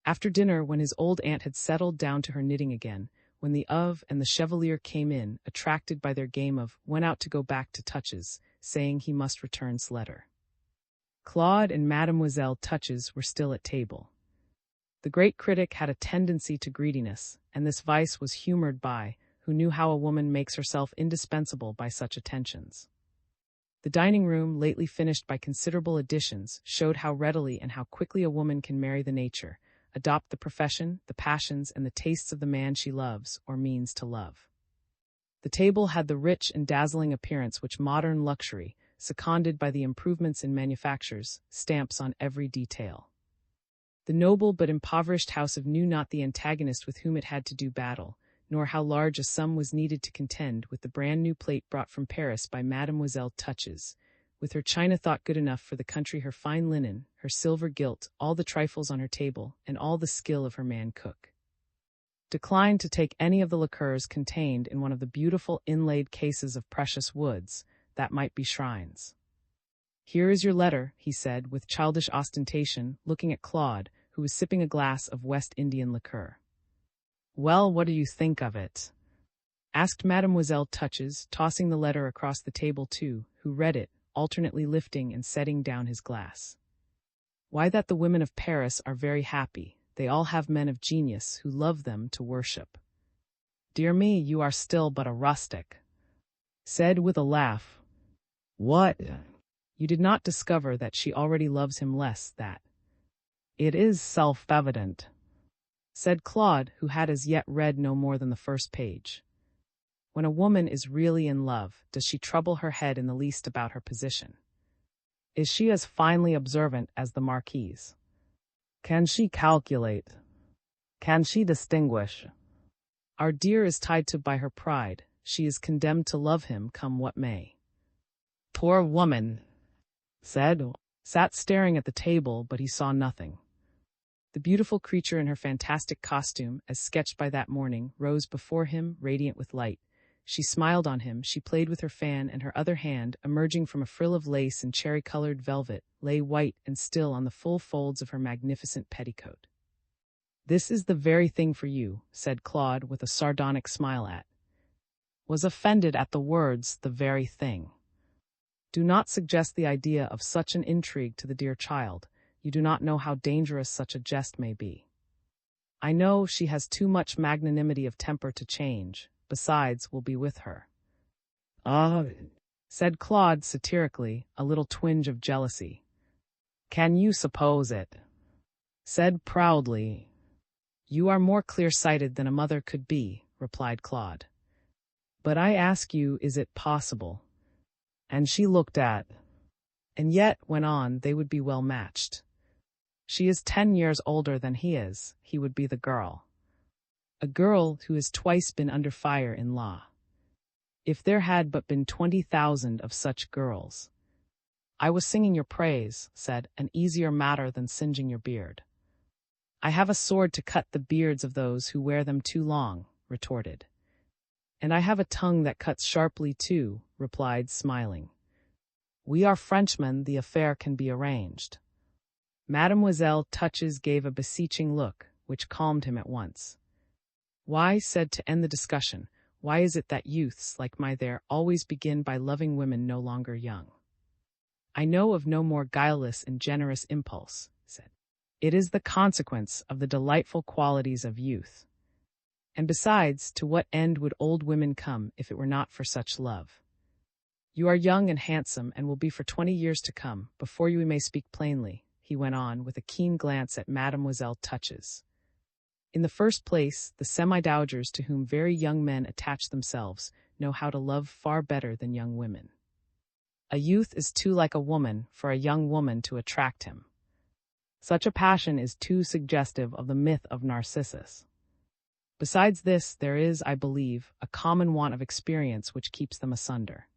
After dinner, when his old aunt had settled down to her knitting again, when the Of and the Chevalier came in, attracted by their game of went out to go back to Touches, saying he must return's letter. Claude and Mademoiselle Touches were still at table. The great critic had a tendency to greediness, and this vice was humored by, who knew how a woman makes herself indispensable by such attentions. The dining room, lately finished by considerable additions, showed how readily and how quickly a woman can marry the nature, adopt the profession, the passions, and the tastes of the man she loves, or means to love. The table had the rich and dazzling appearance which modern luxury, seconded by the improvements in manufactures, stamps on every detail. The noble but impoverished house of knew not the antagonist with whom it had to do battle, nor how large a sum was needed to contend with the brand-new plate brought from Paris by Mademoiselle Touches, with her china thought good enough for the country, her fine linen, her silver gilt, all the trifles on her table, and all the skill of her man-cook. Declined to take any of the liqueurs contained in one of the beautiful inlaid cases of precious woods, that might be shrines. "Here is your letter," he said, with childish ostentation, looking at Claude, who was sipping a glass of West Indian liqueur. "Well, what do you think of it?" asked Mademoiselle Touches, tossing the letter across the table to, who read it, alternately lifting and setting down his glass. "Why, that the women of Paris are very happy. They all have men of genius who love them to worship." "Dear me, you are still but a rustic," said with a laugh. "What? You did not discover that she already loves him less, that?" "It is self-evident," said Claude, who had as yet read no more than the first page. "When a woman is really in love, does she trouble her head in the least about her position? Is she as finely observant as the Marquise? Can she calculate? Can she distinguish? Our dear is tied to by her pride. She is condemned to love him come what may." "Poor woman," sat staring at the table, but he saw nothing. The beautiful creature in her fantastic costume, as sketched by that morning, rose before him, radiant with light. She smiled on him, she played with her fan, and her other hand, emerging from a frill of lace and cherry-colored velvet, lay white and still on the full folds of her magnificent petticoat. "This is the very thing for you," said Claude with a sardonic smile at. Was offended at the words, "the very thing." "Do not suggest the idea of such an intrigue to the dear child. You do not know how dangerous such a jest may be. I know she has too much magnanimity of temper to change. Besides, we'll be with her." "Ah," said Claude satirically, a little twinge of jealousy. "Can you suppose it?" said proudly. "You are more clear-sighted than a mother could be," replied Claude. "But I ask you, is it possible?" And she looked at. "And yet," went on, "they would be well matched. She is 10 years older than he is. He would be the girl. A girl who has twice been under fire in law. If there had but been 20,000 of such girls." "I was singing your praise," said, "an easier matter than singeing your beard." "I have a sword to cut the beards of those who wear them too long," retorted. "And I have a tongue that cuts sharply too," replied, smiling. We are Frenchmen, the affair can be arranged. Mademoiselle Touches gave a beseeching look, which calmed him at once. Why, said to end the discussion, why is it that youths, like my there, always begin by loving women no longer young? I know of no more guileless and generous impulse, said. It is the consequence of the delightful qualities of youth. And besides, to what end would old women come if it were not for such love? You are young and handsome, and will be for 20 years to come, before you may speak plainly, he went on, with a keen glance at Mademoiselle Touches. In the first place, the semi-dowagers to whom very young men attach themselves know how to love far better than young women. A youth is too like a woman for a young woman to attract him. Such a passion is too suggestive of the myth of Narcissus. Besides this, there is, I believe, a common want of experience which keeps them asunder.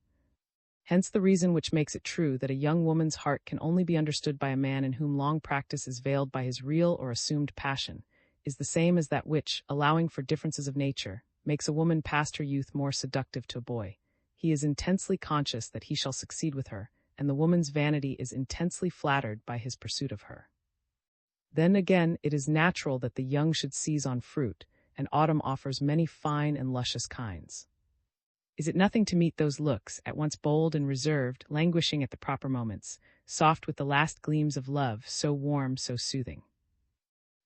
Hence the reason which makes it true that a young woman's heart can only be understood by a man in whom long practice is veiled by his real or assumed passion, is the same as that which, allowing for differences of nature, makes a woman past her youth more seductive to a boy. He is intensely conscious that he shall succeed with her, and the woman's vanity is intensely flattered by his pursuit of her. Then again, it is natural that the young should seize on fruit, and autumn offers many fine and luscious kinds. Is it nothing to meet those looks, at once bold and reserved, languishing at the proper moments, soft with the last gleams of love, so warm, so soothing?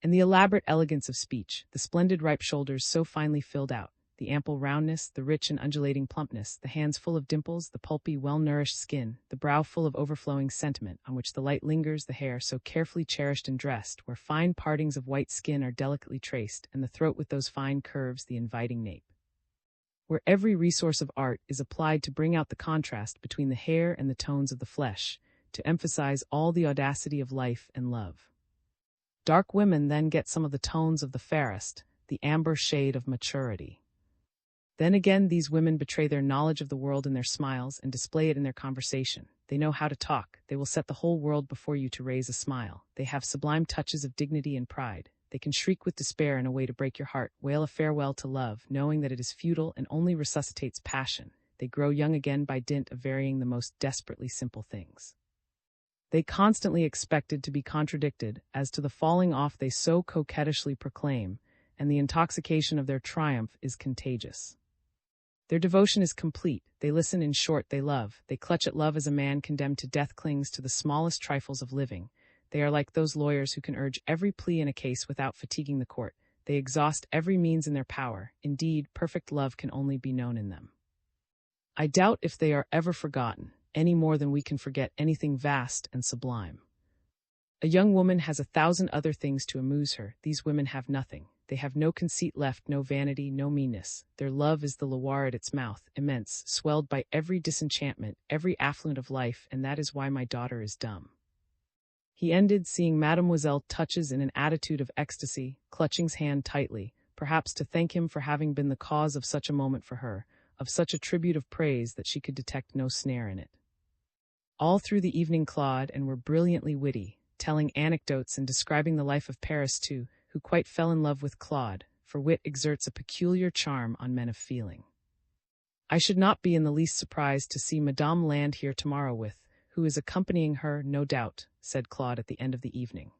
And the elaborate elegance of speech, the splendid ripe shoulders so finely filled out, the ample roundness, the rich and undulating plumpness, the hands full of dimples, the pulpy, well-nourished skin, the brow full of overflowing sentiment, on which the light lingers, the hair so carefully cherished and dressed, where fine partings of white skin are delicately traced, and the throat with those fine curves, the inviting nape. Where every resource of art is applied to bring out the contrast between the hair and the tones of the flesh, to emphasize all the audacity of life and love. Dark women then get some of the tones of the fairest, the amber shade of maturity. Then again, these women betray their knowledge of the world in their smiles and display it in their conversation. They know how to talk. They will set the whole world before you to raise a smile. They have sublime touches of dignity and pride. They can shriek with despair in a way to break your heart, wail a farewell to love, knowing that it is futile and only resuscitates passion. They grow young again by dint of varying the most desperately simple things. They constantly expected to be contradicted as to the falling off they so coquettishly proclaim, and the intoxication of their triumph is contagious. Their devotion is complete. They listen, in short, they love. They clutch at love as a man condemned to death clings to the smallest trifles of living. They are like those lawyers who can urge every plea in a case without fatiguing the court. They exhaust every means in their power. Indeed, perfect love can only be known in them. I doubt if they are ever forgotten, any more than we can forget anything vast and sublime. A young woman has 1,000 other things to amuse her. These women have nothing. They have no conceit left, no vanity, no meanness. Their love is the Loire at its mouth, immense, swelled by every disenchantment, every affluent of life, and that is why my daughter is dumb. He ended, seeing Mademoiselle Touches in an attitude of ecstasy, clutching his hand tightly, perhaps to thank him for having been the cause of such a moment for her, of such a tribute of praise that she could detect no snare in it. All through the evening Claude and were brilliantly witty, telling anecdotes and describing the life of Paris too, who quite fell in love with Claude, for wit exerts a peculiar charm on men of feeling. I should not be in the least surprised to see Madame land here tomorrow with, who is accompanying her, no doubt, said Claude at the end of the evening.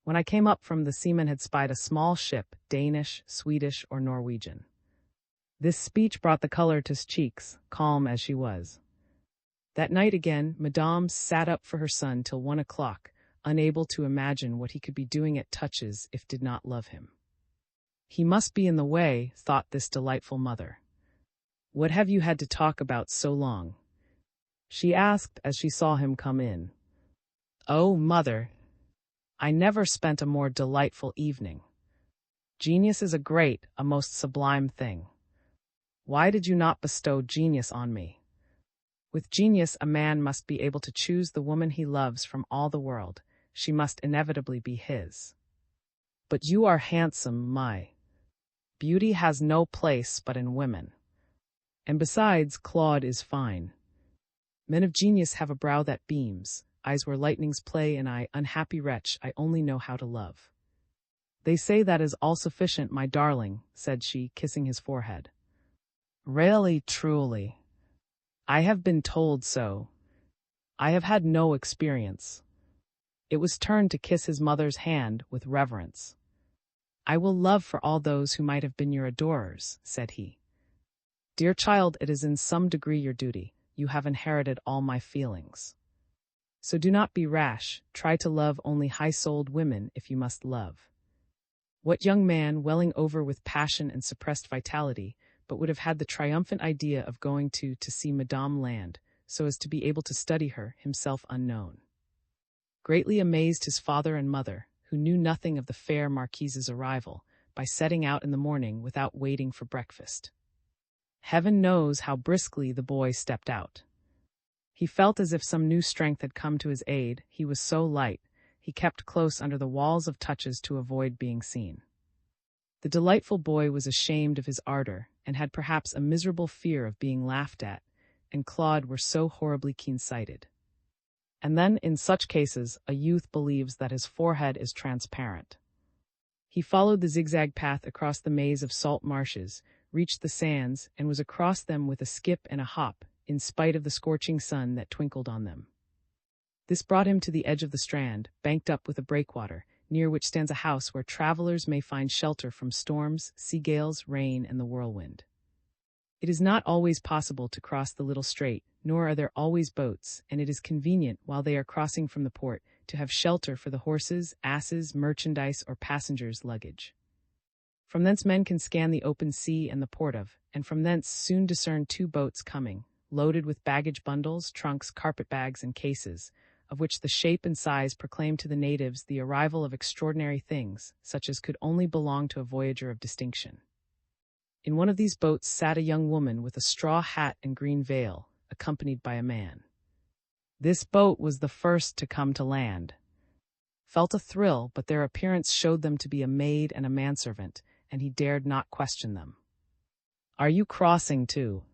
When I came up from the seamen had spied a small ship, Danish, Swedish, or Norwegian. This speech brought the color to his cheeks, calm as she was. That night again, Madame sat up for her son till 1 o'clock, unable to imagine what he could be doing at Touches if did not love him. He must be in the way, thought this delightful mother. What have you had to talk about so long? She asked as she saw him come in. Oh, mother, I never spent a more delightful evening. Genius is a most sublime thing. Why did you not bestow genius on me? With genius, a man must be able to choose the woman he loves from all the world. She must inevitably be his. But you are handsome, my. Beauty has no place but in women. And besides, Claude is fine. Men of genius have a brow that beams, eyes where lightnings play, and I, unhappy wretch, I only know how to love. They say that is all sufficient, my darling, said she, kissing his forehead. Really, truly. I have been told so. I have had no experience. It was turned to kiss his mother's hand with reverence. I will love for all those who might have been your adorers, said he. Dear child, it is in some degree your duty. You have inherited all my feelings. So do not be rash, try to love only high-souled women if you must love. What young man, welling over with passion and suppressed vitality, but would have had the triumphant idea of going to see Madame Land, so as to be able to study her, himself unknown? Greatly amazed his father and mother, who knew nothing of the fair Marquise's arrival, by setting out in the morning without waiting for breakfast. Heaven knows how briskly the boy stepped out. He felt as if some new strength had come to his aid, he was so light, he kept close under the walls of touches to avoid being seen. The delightful boy was ashamed of his ardor, and had perhaps a miserable fear of being laughed at, and Claude were so horribly keen-sighted. And then, in such cases, a youth believes that his forehead is transparent. He followed the zigzag path across the maze of salt marshes, reached the sands, and was across them with a skip and a hop, in spite of the scorching sun that twinkled on them. This brought him to the edge of the strand, banked up with a breakwater, near which stands a house where travelers may find shelter from storms, sea gales, rain, and the whirlwind. It is not always possible to cross the little strait, nor are there always boats, and it is convenient, while they are crossing from the port, to have shelter for the horses, asses, merchandise, or passengers' luggage. From thence men can scan the open sea and the port of, and from thence soon discern two boats coming, loaded with baggage bundles, trunks, carpet-bags, and cases, of which the shape and size proclaim to the natives the arrival of extraordinary things, such as could only belong to a voyager of distinction. In one of these boats sat a young woman with a straw hat and green veil, accompanied by a man. This boat was the first to come to land. Felt a thrill, but their appearance showed them to be a maid and a manservant, and he dared not question them. "Are you crossing too?"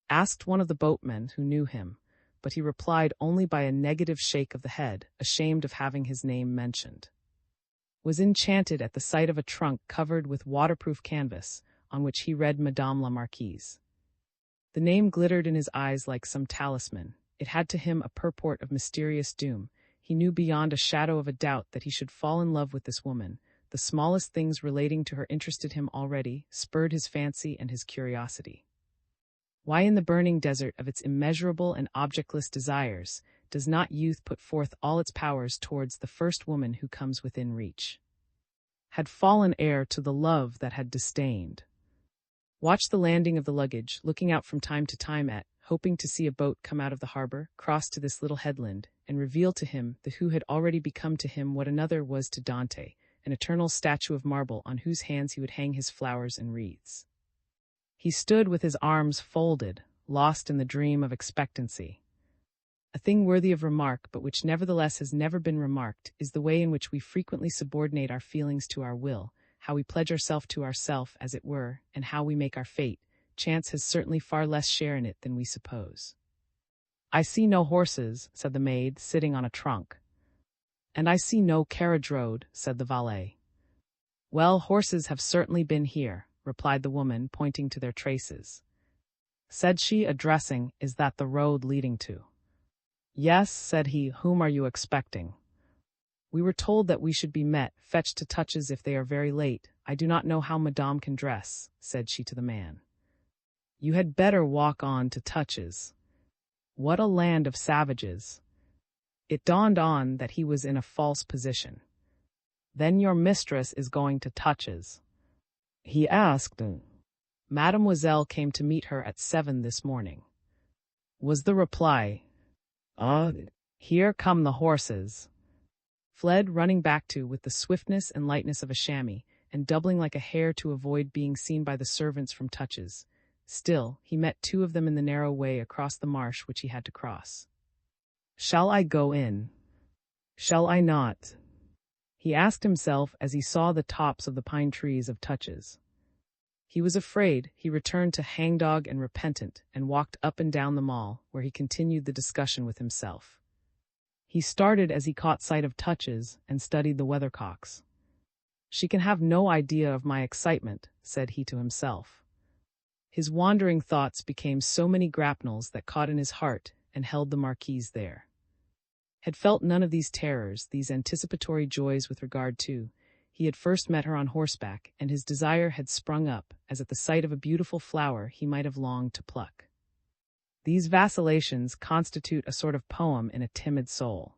asked one of the boatmen who knew him, but he replied only by a negative shake of the head, ashamed of having his name mentioned. Was enchanted at the sight of a trunk covered with waterproof canvas, on which he read Madame la Marquise. The name glittered in his eyes like some talisman. It had to him a purport of mysterious doom. He knew beyond a shadow of a doubt that he should fall in love with this woman. The smallest things relating to her interested him already, spurred his fancy and his curiosity. Why in the burning desert of its immeasurable and objectless desires does not youth put forth all its powers towards the first woman who comes within reach? Had fallen heir to the love that had disdained. Watched the landing of the luggage, looking out from time to time at, hoping to see a boat come out of the harbor, cross to this little headland, and reveal to him the who had already become to him what another was to Dante, an eternal statue of marble on whose hands he would hang his flowers and wreaths. He stood with his arms folded, lost in the dream of expectancy. A thing worthy of remark, but which nevertheless has never been remarked, is the way in which we frequently subordinate our feelings to our will, how we pledge ourselves to ourself, as it were, and how we make our fate. Chance has certainly far less share in it than we suppose. "I see no horses," said the maid, sitting on a trunk. "And I see no carriage road," said the valet. "Well, horses have certainly been here," replied the woman, pointing to their traces. Said she, addressing, "Is that the road leading to?" "Yes," said he. "Whom are you expecting?" "We were told that we should be met, fetched to touches if they are very late. I do not know how Madame can dress," said she to the man. "You had better walk on to touches. What a land of savages!" It dawned on that he was in a false position. "Then your mistress is going to touches?" he asked. "Mademoiselle came to meet her at 7 this morning," was the reply. Here come the horses." Fled, running back with the swiftness and lightness of a chamois, and doubling like a hare to avoid being seen by the servants from touches. Still, he met two of them in the narrow way across the marsh which he had to cross. "Shall I go in? Shall I not?" he asked himself as he saw the tops of the pine trees of touches. He was afraid. He returned to hangdog and repentant, and walked up and down the mall, where he continued the discussion with himself. He started as he caught sight of touches, and studied the weathercocks. "She can have no idea of my excitement," said he to himself. His wandering thoughts became so many grapnels that caught in his heart, and held the marquise there. Had felt none of these terrors, these anticipatory joys with regard to. He had first met her on horseback, and his desire had sprung up, as at the sight of a beautiful flower he might have longed to pluck. These vacillations constitute a sort of poem in a timid soul.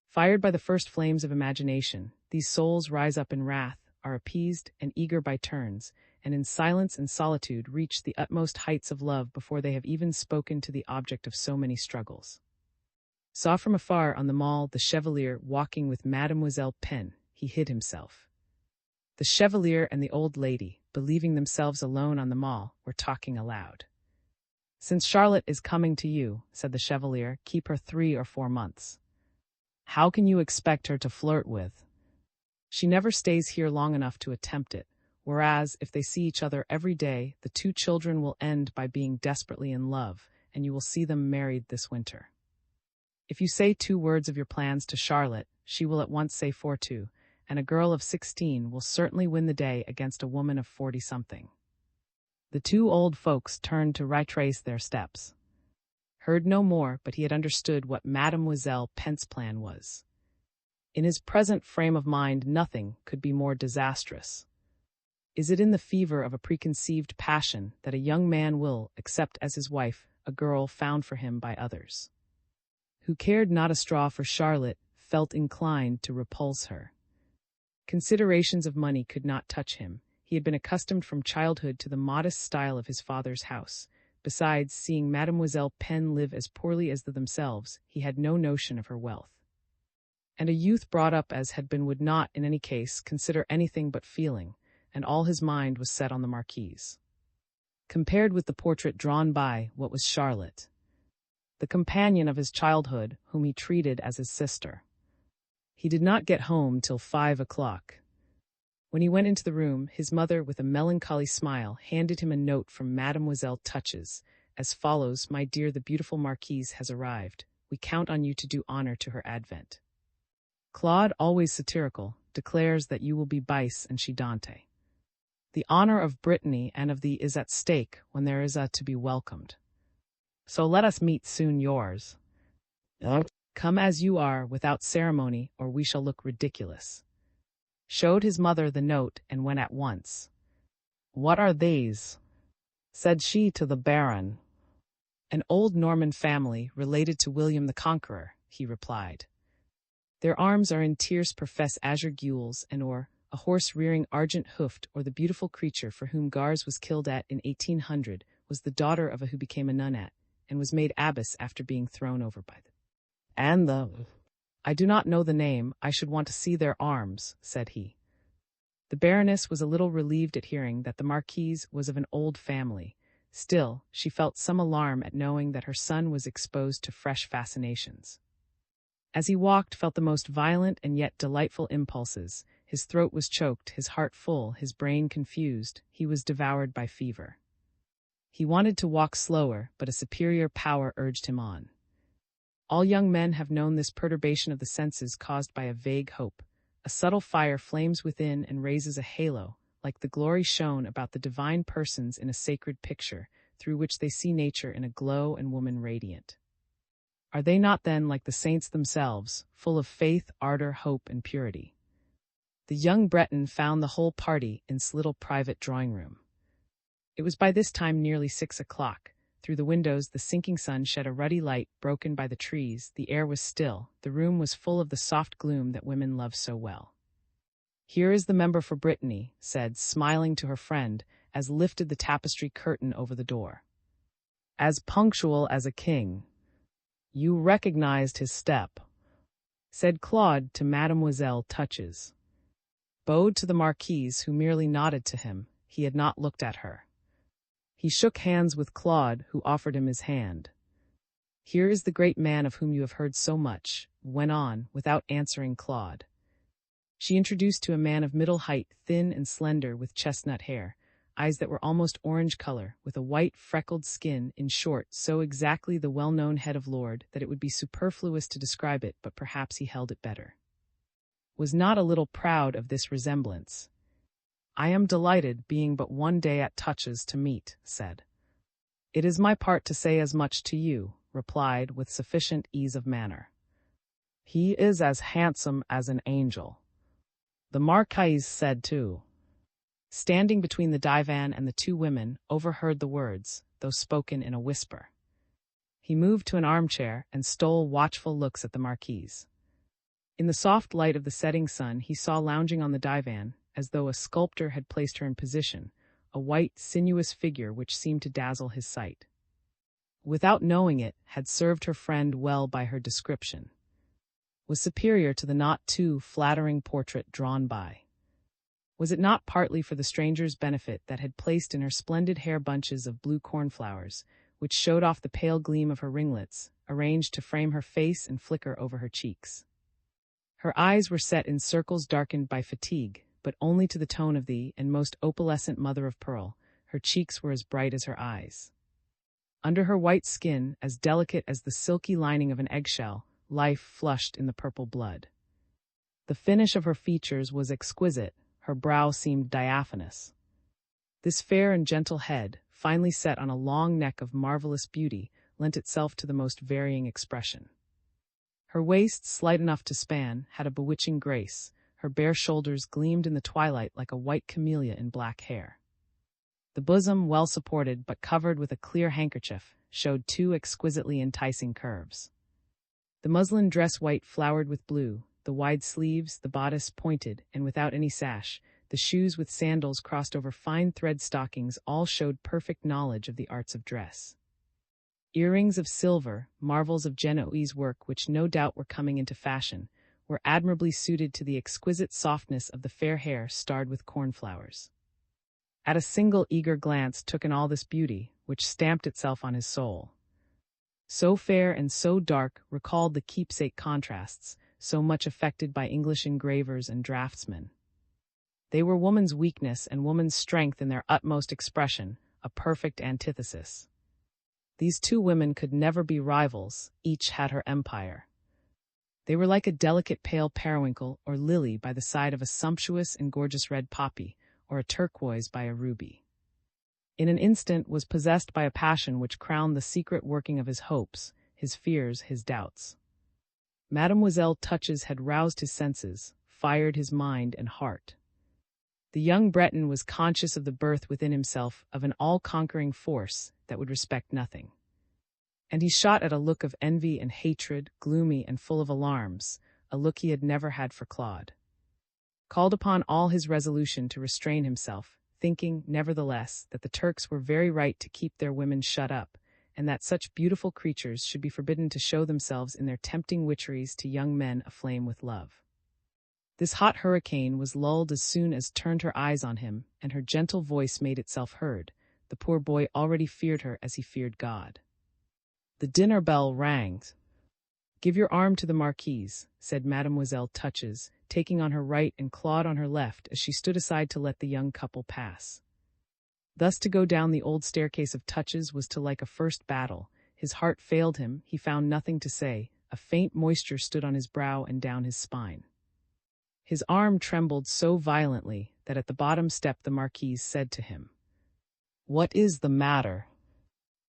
Fired by the first flames of imagination, these souls rise up in wrath, are appeased and eager by turns, and in silence and solitude reach the utmost heights of love before they have even spoken to the object of so many struggles. Saw from afar on the mall the Chevalier walking with Mademoiselle Pen. He hid himself. The Chevalier and the old lady, believing themselves alone on the mall, were talking aloud. "Since Charlotte is coming to you," said the Chevalier, "keep her 3 or 4 months. How can you expect her to flirt with? She never stays here long enough to attempt it, whereas, if they see each other every day, the 2 children will end by being desperately in love, and you will see them married this winter. If you say 2 words of your plans to Charlotte, she will at once say 4 too, and a girl of 16 will certainly win the day against a woman of 40-something. The 2 old folks turned to retrace their steps. Heard no more, but he had understood what Mademoiselle Pen's plan was. In his present frame of mind, nothing could be more disastrous. Is it in the fever of a preconceived passion that a young man will accept as his wife a girl found for him by others? Who cared not a straw for Charlotte, felt inclined to repulse her. Considerations of money could not touch him. He had been accustomed from childhood to the modest style of his father's house. Besides, seeing Mademoiselle Pen live as poorly as themselves, he had no notion of her wealth. And a youth brought up as had been would not, in any case, consider anything but feeling, and all his mind was set on the marquise. Compared with the portrait drawn by, what was Charlotte? The companion of his childhood, whom he treated as his sister. He did not get home till 5 o'clock. When he went into the room, his mother, with a melancholy smile, handed him a note from Mademoiselle Touches, as follows: "My dear, the beautiful marquise has arrived. We count on you to do honor to her advent. Claude, always satirical, declares that you will be Bice and she Dante. The honor of Brittany and of thee is at stake when there is a to be welcomed. So let us meet soon, yours. Come as you are, without ceremony, or we shall look ridiculous." Showed his mother the note and went at once. "What are these?" said she to the Baron. "An old Norman family related to William the Conqueror," he replied. "Their arms are in tierce profess azure gules, and or a horse rearing argent-hoofed, or the beautiful creature for whom Gars was killed at in 1800 was the daughter of a who became a nun at, and was made abbess after being thrown over by them. And the... I do not know the name, I should want to see their arms," said he. The Baroness was a little relieved at hearing that the Marquise was of an old family. Still, she felt some alarm at knowing that her son was exposed to fresh fascinations. As he walked, felt the most violent and yet delightful impulses. His throat was choked, his heart full, his brain confused. He was devoured by fever. He wanted to walk slower, but a superior power urged him on. All young men have known this perturbation of the senses caused by a vague hope. A subtle fire flames within and raises a halo, like the glory shown about the divine persons in a sacred picture, through which they see nature in a glow and woman radiant. Are they not then like the saints themselves, full of faith, ardor, hope, and purity? The young Breton found the whole party in his little private drawing-room. It was by this time nearly 6 o'clock. Through the windows the sinking sun shed a ruddy light broken by the trees. The air was still. The room was full of the soft gloom that women love so well. "Here is the member for Brittany," said, smiling to her friend, as lifted the tapestry curtain over the door. "As punctual as a king. You recognized his step," said Claude to Mademoiselle Touches. Bowed to the Marquise, who merely nodded to him. He had not looked at her. He shook hands with Claude, who offered him his hand. "Here is the great man of whom you have heard so much," went on, without answering Claude. She introduced to a man of middle height, thin and slender, with chestnut hair, eyes that were almost orange color, with a white, freckled skin, in short, so exactly the well-known head of lord that it would be superfluous to describe it, but perhaps he held it better. Was not a little proud of this resemblance. "I am delighted, being but one day at Touches, to meet," said. "It is my part to say as much to you," replied with sufficient ease of manner. "He is as handsome as an angel," the Marquise said too. Standing between the divan and the two women, overheard the words, though spoken in a whisper. He moved to an armchair and stole watchful looks at the Marquise. In the soft light of the setting sun, he saw lounging on the divan, as though a sculptor had placed her in position, a white, sinuous figure which seemed to dazzle his sight. Without knowing it, had served her friend well by her description. Was superior to the not too flattering portrait drawn by. Was it not partly for the stranger's benefit that had placed in her splendid hair bunches of blue cornflowers, which showed off the pale gleam of her ringlets, arranged to frame her face and flicker over her cheeks? Her eyes were set in circles darkened by fatigue, but only to the tone of the and most opalescent mother of pearl. Her cheeks were as bright as her eyes. Under her white skin, as delicate as the silky lining of an eggshell, life flushed in the purple blood. The finish of her features was exquisite, her brow seemed diaphanous. This fair and gentle head, finely set on a long neck of marvelous beauty, lent itself to the most varying expression. Her waist, slight enough to span, had a bewitching grace. Her bare shoulders gleamed in the twilight like a white camellia in black hair. The bosom, well supported but covered with a clear handkerchief, showed two exquisitely enticing curves. The muslin dress white flowered with blue, the wide sleeves, the bodice pointed and without any sash, the shoes with sandals crossed over fine thread stockings all showed perfect knowledge of the arts of dress. Earrings of silver, marvels of Genoese work which no doubt were coming into fashion, were admirably suited to the exquisite softness of the fair hair starred with cornflowers. At a single eager glance took in all this beauty, which stamped itself on his soul. So fair and so dark recalled the keepsake contrasts, so much affected by English engravers and draftsmen. They were woman's weakness and woman's strength in their utmost expression, a perfect antithesis. These two women could never be rivals, each had her empire. They were like a delicate pale periwinkle or lily by the side of a sumptuous and gorgeous red poppy, or a turquoise by a ruby. In an instant was possessed by a passion which crowned the secret working of his hopes, his fears, his doubts. Mademoiselle Touches had roused his senses, fired his mind and heart. The young Breton was conscious of the birth within himself of an all-conquering force that would respect nothing. And he shot at a look of envy and hatred, gloomy and full of alarms, a look he had never had for Claude. Called upon all his resolution to restrain himself, thinking, nevertheless, that the Turks were very right to keep their women shut up, and that such beautiful creatures should be forbidden to show themselves in their tempting witcheries to young men aflame with love. This hot hurricane was lulled as soon as turned her eyes on him, and her gentle voice made itself heard. The poor boy already feared her as he feared God. The dinner bell rang. "Give your arm to the Marquise," said Mademoiselle Touches, taking on her right and Claude on her left as she stood aside to let the young couple pass. Thus to go down the old staircase of Touches was to like a first battle. His heart failed him, he found nothing to say, a faint moisture stood on his brow and down his spine. His arm trembled so violently that at the bottom step the Marquise said to him, "What is the matter?"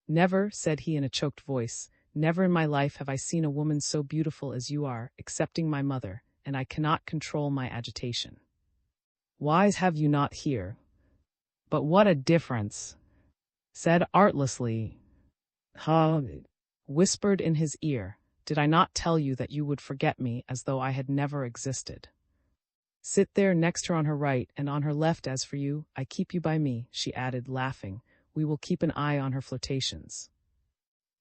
"Never," said he in a choked voice, "never in my life have I seen a woman so beautiful as you are, excepting my mother, and I cannot control my agitation." "Why have you not here?" "But what a difference!" Said artlessly, whispered in his ear, "Did I not tell you that you would forget me as though I had never existed?" "Sit there next her on her right and on her left. As for you, I keep you by me," she added, laughing. "We will keep an eye on her flirtations."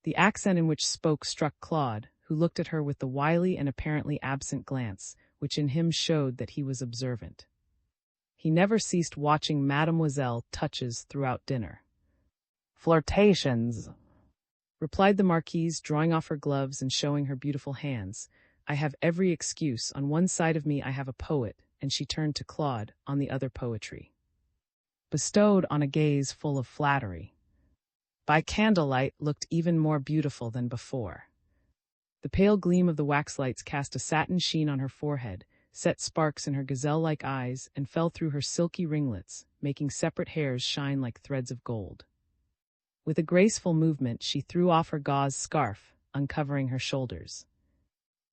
The accent in which spoke struck Claude, who looked at her with the wily and apparently absent glance, which in him showed that he was observant. He never ceased watching Mademoiselle Touches throughout dinner. "Flirtations," replied the Marquise, drawing off her gloves and showing her beautiful hands. "I have every excuse. On one side of me I have a poet," and she turned to Claude, "on the other poetry, bestowed on a gaze full of flattery. By candlelight looked even more beautiful than before." The pale gleam of the waxlights cast a satin sheen on her forehead, set sparks in her gazelle-like eyes, and fell through her silky ringlets, making separate hairs shine like threads of gold. With a graceful movement, she threw off her gauze scarf, uncovering her shoulders.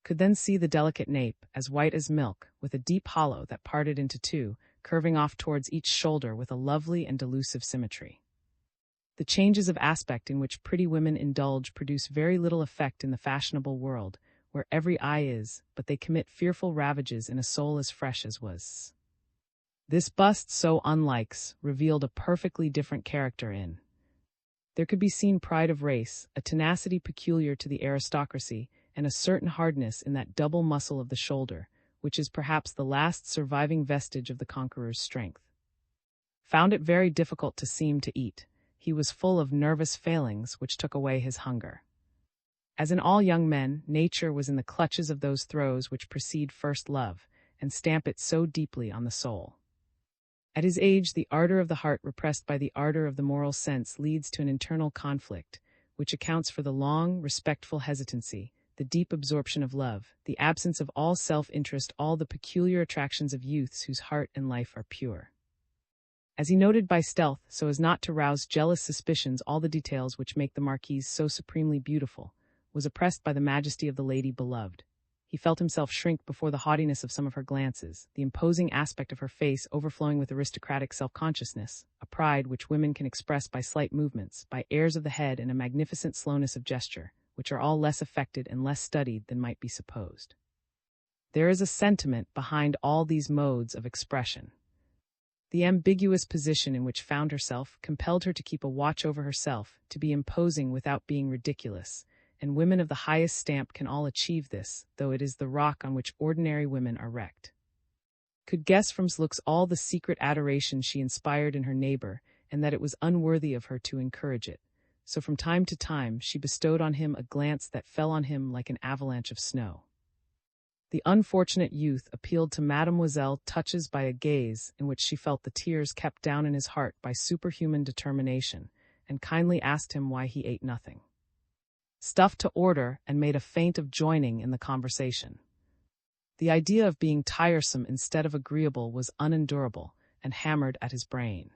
Could then see the delicate nape, as white as milk, with a deep hollow that parted into two, curving off towards each shoulder with a lovely and delusive symmetry. The changes of aspect in which pretty women indulge produce very little effect in the fashionable world, where every eye is, but they commit fearful ravages in a soul as fresh as was. This bust, so unlikes, revealed a perfectly different character in. There could be seen pride of race, a tenacity peculiar to the aristocracy, and a certain hardness in that double muscle of the shoulder, which is perhaps the last surviving vestige of the conqueror's strength. Found it very difficult to seem to eat. He was full of nervous failings which took away his hunger. As in all young men, nature was in the clutches of those throes which precede first love, and stamp it so deeply on the soul. At his age, the ardor of the heart repressed by the ardor of the moral sense leads to an internal conflict, which accounts for the long, respectful hesitancy, the deep absorption of love, the absence of all self-interest, all the peculiar attractions of youths whose heart and life are pure. As he noted by stealth, so as not to rouse jealous suspicions, all the details which make the marquise so supremely beautiful, was oppressed by the majesty of the lady beloved. He felt himself shrink before the haughtiness of some of her glances, the imposing aspect of her face overflowing with aristocratic self-consciousness, a pride which women can express by slight movements, by airs of the head and a magnificent slowness of gesture, which are all less affected and less studied than might be supposed. There is a sentiment behind all these modes of expression. The ambiguous position in which found herself compelled her to keep a watch over herself, to be imposing without being ridiculous, and women of the highest stamp can all achieve this, though it is the rock on which ordinary women are wrecked. Could guess from his looks all the secret adoration she inspired in her neighbor, and that it was unworthy of her to encourage it, so from time to time she bestowed on him a glance that fell on him like an avalanche of snow. The unfortunate youth appealed to Mademoiselle Touches by a gaze in which she felt the tears kept down in his heart by superhuman determination, and kindly asked him why he ate nothing. Stuffed to order, and made a feint of joining in the conversation. The idea of being tiresome instead of agreeable was unendurable, and hammered at his brain.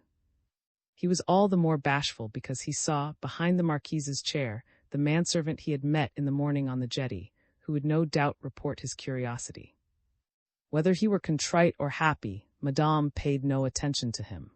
He was all the more bashful because he saw, behind the marquise's chair, the manservant he had met in the morning on the jetty, who would no doubt report his curiosity. Whether he were contrite or happy, Madame paid no attention to him.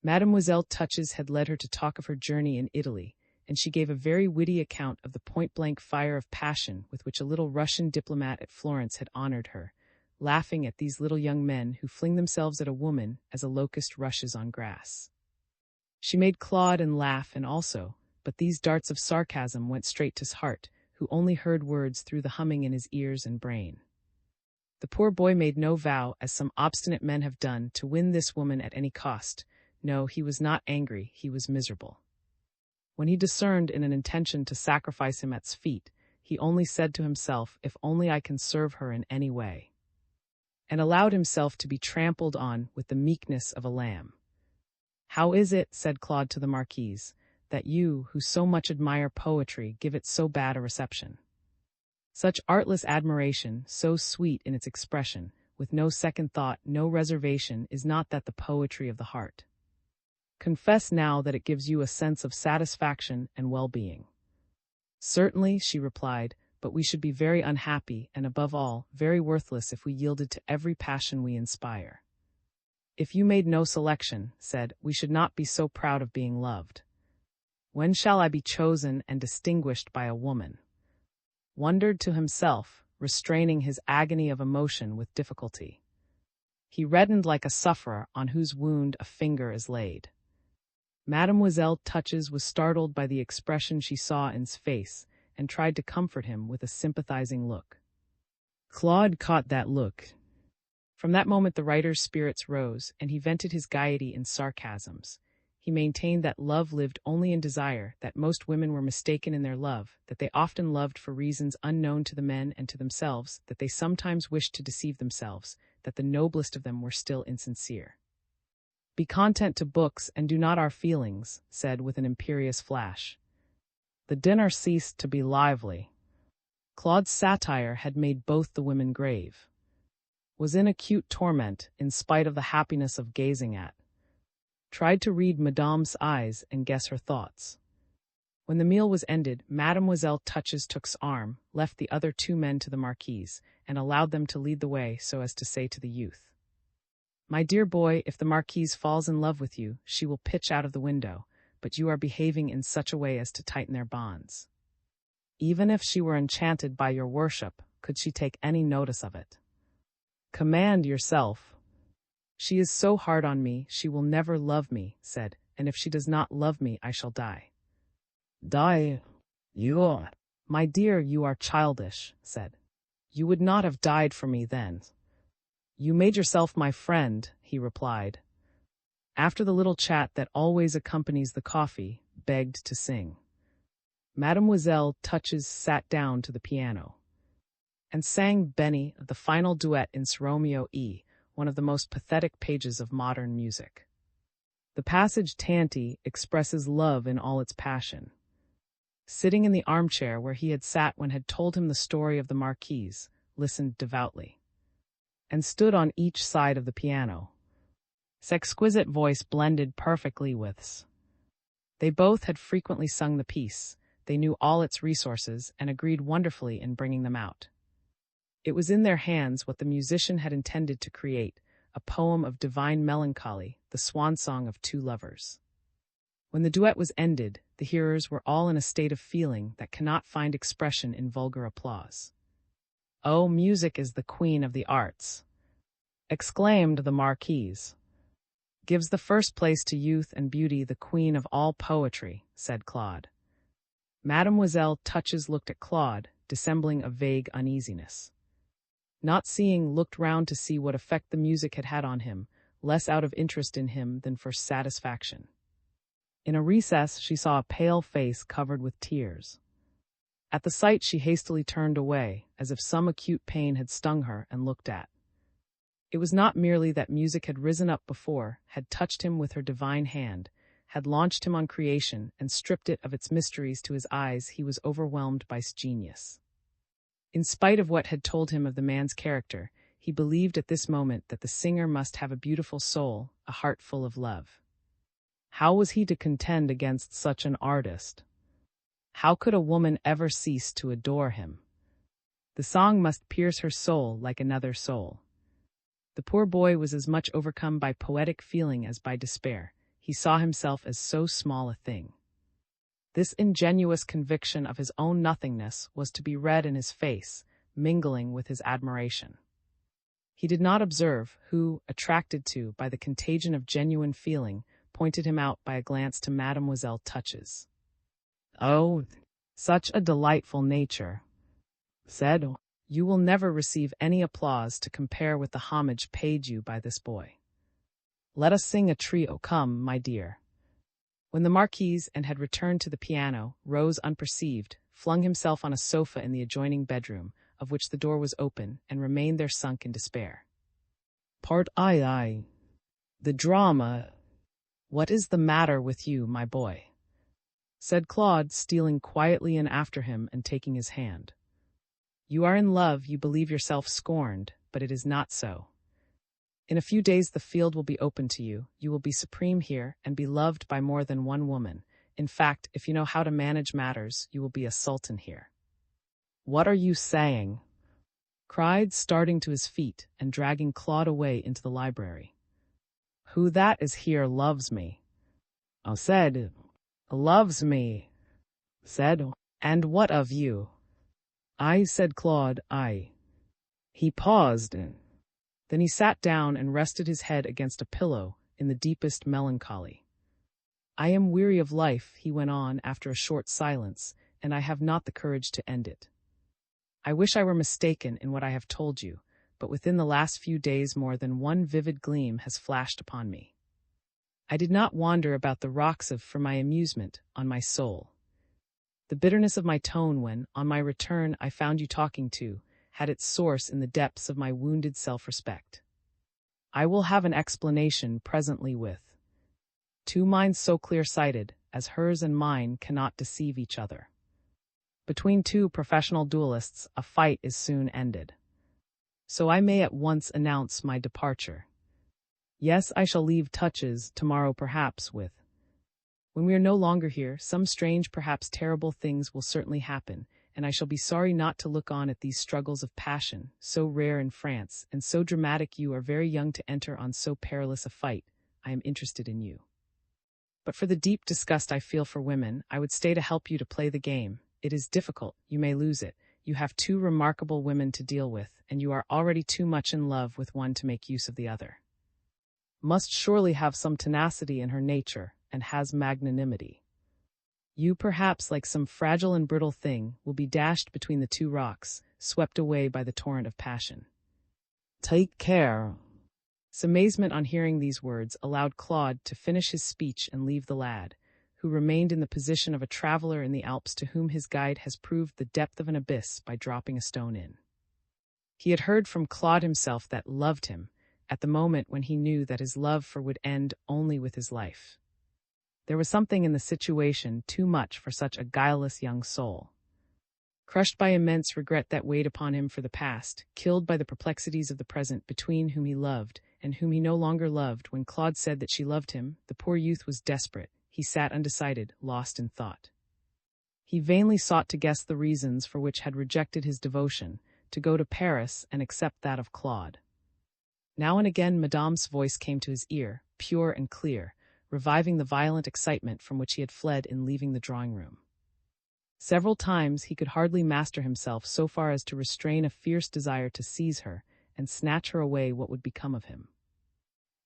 Mademoiselle Touches had led her to talk of her journey in Italy, and she gave a very witty account of the point-blank fire of passion with which a little Russian diplomat at Florence had honored her, laughing at these little young men who fling themselves at a woman as a locust rushes on grass. She made Claude and laugh and also, but these darts of sarcasm went straight to his heart, who only heard words through the humming in his ears and brain. The poor boy made no vow, as some obstinate men have done, to win this woman at any cost. No, he was not angry, he was miserable. When he discerned in an intention to sacrifice him at his feet, he only said to himself, if only I can serve her in any way, and allowed himself to be trampled on with the meekness of a lamb. How is it, said Claude to the marquise, that you, who so much admire poetry, give it so bad a reception? Such artless admiration, so sweet in its expression, with no second thought, no reservation, is not that the poetry of the heart? Confess now that it gives you a sense of satisfaction and well-being. Certainly, she replied, but we should be very unhappy, and above all, very worthless if we yielded to every passion we inspire. If you made no selection, said, we should not be so proud of being loved. When shall I be chosen and distinguished by a woman? Wondered to himself, restraining his agony of emotion with difficulty. He reddened like a sufferer on whose wound a finger is laid. Mademoiselle Touches was startled by the expression she saw in his face, and tried to comfort him with a sympathizing look. Claude caught that look. From that moment the writer's spirits rose, and he vented his gaiety in sarcasms. He maintained that love lived only in desire, that most women were mistaken in their love, that they often loved for reasons unknown to the men and to themselves, that they sometimes wished to deceive themselves, that the noblest of them were still insincere. Be content to books and do not our feelings, said with an imperious flash. The dinner ceased to be lively. Claude's satire had made both the women grave. Was in acute torment, in spite of the happiness of gazing at. tried to read Madame's eyes and guess her thoughts. When the meal was ended, Mademoiselle Touches-Took's arm left the other two men to the Marquise, and allowed them to lead the way so as to say to the youth, "My dear boy, if the Marquise falls in love with you, she will pitch out of the window, but you are behaving in such a way as to tighten their bonds. Even if she were enchanted by your worship, could she take any notice of it? Command yourself." "She is so hard on me, she will never love me," said, "and if she does not love me, I shall die." "Die? You? My dear, you are childish," said. "You would not have died for me then." "You made yourself my friend," he replied. After the little chat that always accompanies the coffee, begged to sing. Mademoiselle Touches sat down to the piano and sang Benny, the final duet in Romeo E, one of the most pathetic pages of modern music. The passage Tanti expresses love in all its passion. Sitting in the armchair where he had sat when had told him the story of the Marquise, listened devoutly, and stood on each side of the piano. His exquisite voice blended perfectly with. They both had frequently sung the piece, they knew all its resources, and agreed wonderfully in bringing them out. It was in their hands what the musician had intended to create, a poem of divine melancholy, the swan song of two lovers. When the duet was ended, the hearers were all in a state of feeling that cannot find expression in vulgar applause. "Oh, music is the queen of the arts," exclaimed the Marquise. "Gives the first place to youth and beauty, the queen of all poetry," said Claude. Mademoiselle Touches looked at Claude, dissembling a vague uneasiness. Not seeing, looked round to see what effect the music had had on him, less out of interest in him than for satisfaction. In a recess she saw a pale face covered with tears. At the sight she hastily turned away, as if some acute pain had stung her, and looked at. It was not merely that music had risen up before, had touched him with her divine hand, had launched him on creation, and stripped it of its mysteries to his eyes. He was overwhelmed by genius. In spite of what had told him of the man's character, he believed at this moment that the singer must have a beautiful soul, a heart full of love. How was he to contend against such an artist? How could a woman ever cease to adore him? The song must pierce her soul like another soul. The poor boy was as much overcome by poetic feeling as by despair. He saw himself as so small a thing. This ingenuous conviction of his own nothingness was to be read in his face, mingling with his admiration. He did not observe who, attracted to by the contagion of genuine feeling, pointed him out by a glance to Mademoiselle Touches. "Oh, such a delightful nature," said. "You will never receive any applause to compare with the homage paid you by this boy. Let us sing a trio. Come, my dear." When the Marquise had returned to the piano, rose unperceived, flung himself on a sofa in the adjoining bedroom, of which the door was open, and remained there sunk in despair. Part II. The drama. "What is the matter with you, my boy?" said Claude, stealing quietly in after him and taking his hand. "You are in love, you believe yourself scorned, but it is not so. In a few days the field will be open to you, you will be supreme here, and be loved by more than one woman. In fact, if you know how to manage matters, you will be a sultan here." "What are you saying?" cried, starting to his feet and dragging Claude away into the library. "Who that is here loves me?" "Oh, said, loves me," said. "And what of you?" "I," said Claude, "I." He paused. Then he sat down and rested his head against a pillow in the deepest melancholy. "I am weary of life," he went on after a short silence, "and I have not the courage to end it. I wish I were mistaken in what I have told you, but within the last few days more than one vivid gleam has flashed upon me. I did not wander about the rocks for my amusement, on my soul. The bitterness of my tone when, on my return, I found you talking to, had its source in the depths of my wounded self-respect. I will have an explanation presently with. Two minds so clear-sighted as hers and mine cannot deceive each other. Between two professional duelists, a fight is soon ended. So I may at once announce my departure. Yes, I shall leave touches tomorrow perhaps with. When we are no longer here, some strange, perhaps terrible things will certainly happen, and I shall be sorry not to look on at these struggles of passion, so rare in France, and so dramatic. You are very young to enter on so perilous a fight. I am interested in you. But for the deep disgust I feel for women, I would stay to help you to play the game. It is difficult, you may lose it. You have two remarkable women to deal with, and you are already too much in love with one to make use of the other. Must surely have some tenacity in her nature, and has magnanimity. You, perhaps, like some fragile and brittle thing, will be dashed between the two rocks, swept away by the torrent of passion. Take care. His amazement on hearing these words allowed Claude to finish his speech and leave the lad, who remained in the position of a traveler in the Alps to whom his guide has proved the depth of an abyss by dropping a stone in. He had heard from Claude himself that loved him, at the moment when he knew that his love for would end only with his life. There was something in the situation too much for such a guileless young soul. Crushed by immense regret that weighed upon him for the past, killed by the perplexities of the present between whom he loved and whom he no longer loved, when Claude said that she loved him, the poor youth was desperate. He sat undecided, lost in thought. He vainly sought to guess the reasons for which had rejected his devotion, to go to Paris and accept that of Claude. Now and again Madame's voice came to his ear, pure and clear, reviving the violent excitement from which he had fled in leaving the drawing-room. Several times he could hardly master himself so far as to restrain a fierce desire to seize her and snatch her away. What would become of him?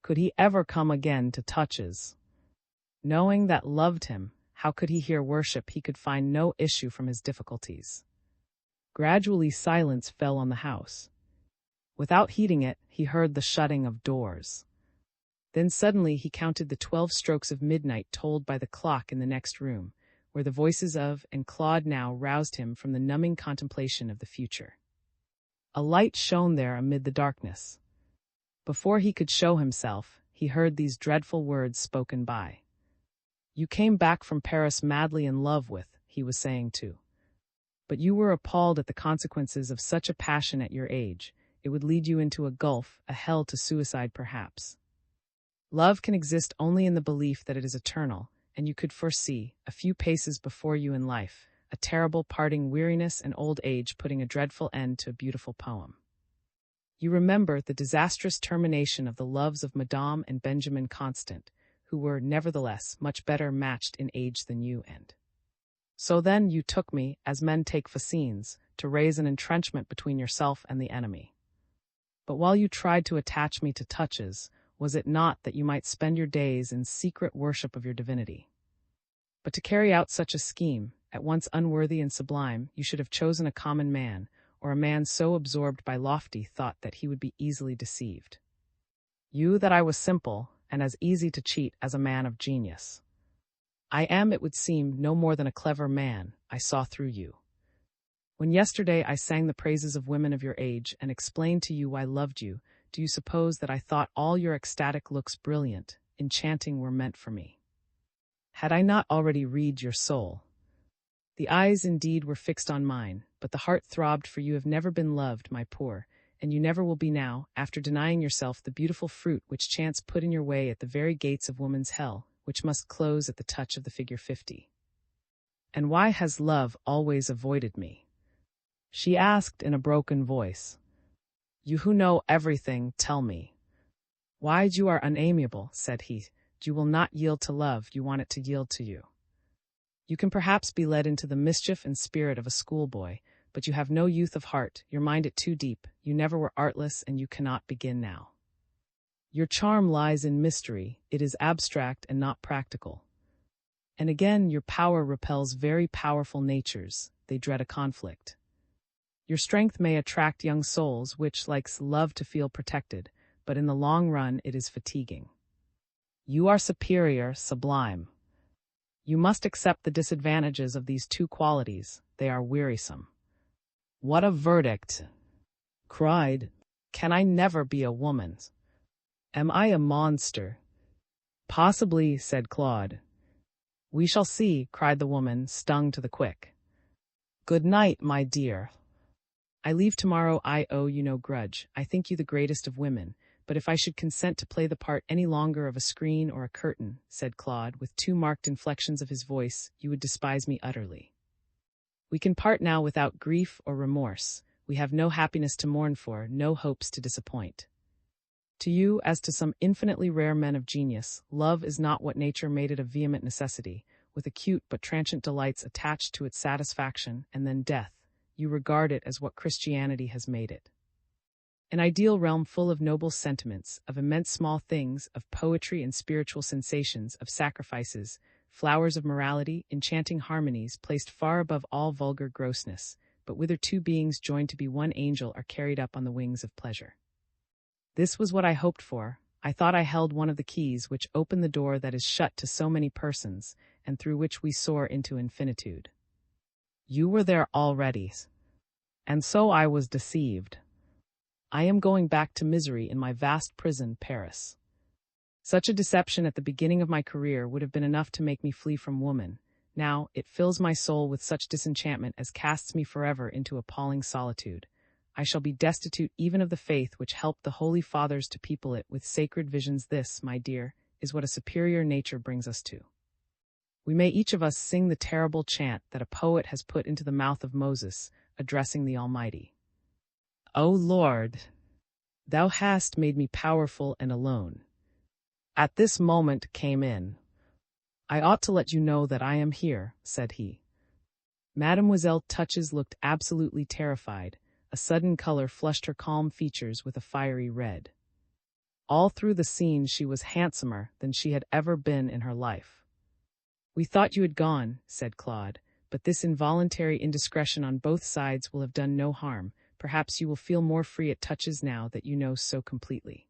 Could he ever come again to touches? Knowing that loved him, how could he hear worship? He could find no issue from his difficulties. Gradually silence fell on the house. Without heeding it, he heard the shutting of doors. Then suddenly he counted the 12 strokes of midnight tolled by the clock in the next room, where the voices of and Claude now roused him from the numbing contemplation of the future. A light shone there amid the darkness. Before he could show himself, he heard these dreadful words spoken by. You came back from Paris madly in love with, he was saying too. But you were appalled at the consequences of such a passion at your age. It would lead you into a gulf, a hell, to suicide perhaps. Love can exist only in the belief that it is eternal, and you could foresee, a few paces before you in life, a terrible parting, weariness and old age putting a dreadful end to a beautiful poem. You remember the disastrous termination of the loves of Madame and Benjamin Constant, who were, nevertheless, much better matched in age than you and. So then you took me, as men take fascines, to raise an entrenchment between yourself and the enemy. But while you tried to attach me to touches, was it not that you might spend your days in secret worship of your divinity? But to carry out such a scheme, at once unworthy and sublime, you should have chosen a common man, or a man so absorbed by lofty thought that he would be easily deceived. You that I was simple, and as easy to cheat as a man of genius. I am, it would seem, no more than a clever man. I saw through you. When yesterday I sang the praises of women of your age and explained to you why I loved you, do you suppose that I thought all your ecstatic looks brilliant, enchanting were meant for me? Had I not already read your soul? The eyes indeed were fixed on mine, but the heart throbbed, for you have never been loved, my poor, and you never will be now, after denying yourself the beautiful fruit which chance put in your way at the very gates of woman's hell, which must close at the touch of the figure 50. And why has love always avoided me? She asked in a broken voice. You who know everything, tell me. Why you are unamiable, said he. You will not yield to love, you want it to yield to you. You can perhaps be led into the mischief and spirit of a schoolboy, but you have no youth of heart, your mind it too deep, you never were artless and you cannot begin now. Your charm lies in mystery, it is abstract and not practical. And again, your power repels very powerful natures, they dread a conflict. Your strength may attract young souls which likes love to feel protected, but in the long run it is fatiguing. You are superior, sublime. You must accept the disadvantages of these two qualities, they are wearisome. What a verdict! Cried. Can I never be a woman? Am I a monster? Possibly, said Claude. We shall see, cried the woman, stung to the quick. Good night, my dear. I leave tomorrow. I owe you no grudge. I think you the greatest of women, But if I should consent to play the part any longer of a screen or a curtain, said Claude, with two marked inflections of his voice, you would despise me utterly. We can part now without grief or remorse. We have no happiness to mourn for, no hopes to disappoint. To you, as to some infinitely rare men of genius, love is not what nature made it a vehement necessity, with acute but transient delights attached to its satisfaction, and then death. You regard it as what Christianity has made it. An ideal realm full of noble sentiments, of immense small things, of poetry and spiritual sensations, of sacrifices, flowers of morality, enchanting harmonies, placed far above all vulgar grossness, but whither two beings joined to be one angel are carried up on the wings of pleasure. This was what I hoped for. I thought I held one of the keys which open the door that is shut to so many persons, and through which we soar into infinitude. You were there already, and so I was deceived. I am going back to misery in my vast prison, Paris. Such a deception at the beginning of my career would have been enough to make me flee from woman. Now, it fills my soul with such disenchantment as casts me forever into appalling solitude. I shall be destitute even of the faith which helped the Holy Fathers to people it with sacred visions. This, my dear, is what a superior nature brings us to. We may each of us sing the terrible chant that a poet has put into the mouth of Moses, addressing the Almighty. O Lord, thou hast made me powerful and alone. At this moment came in. I ought to let you know that I am here, said he. Mademoiselle Touches looked absolutely terrified. A sudden color flushed her calm features with a fiery red. All through the scene she was handsomer than she had ever been in her life. We thought you had gone, said Claude, but this involuntary indiscretion on both sides will have done no harm. Perhaps you will feel more free at Touches now that you know so completely.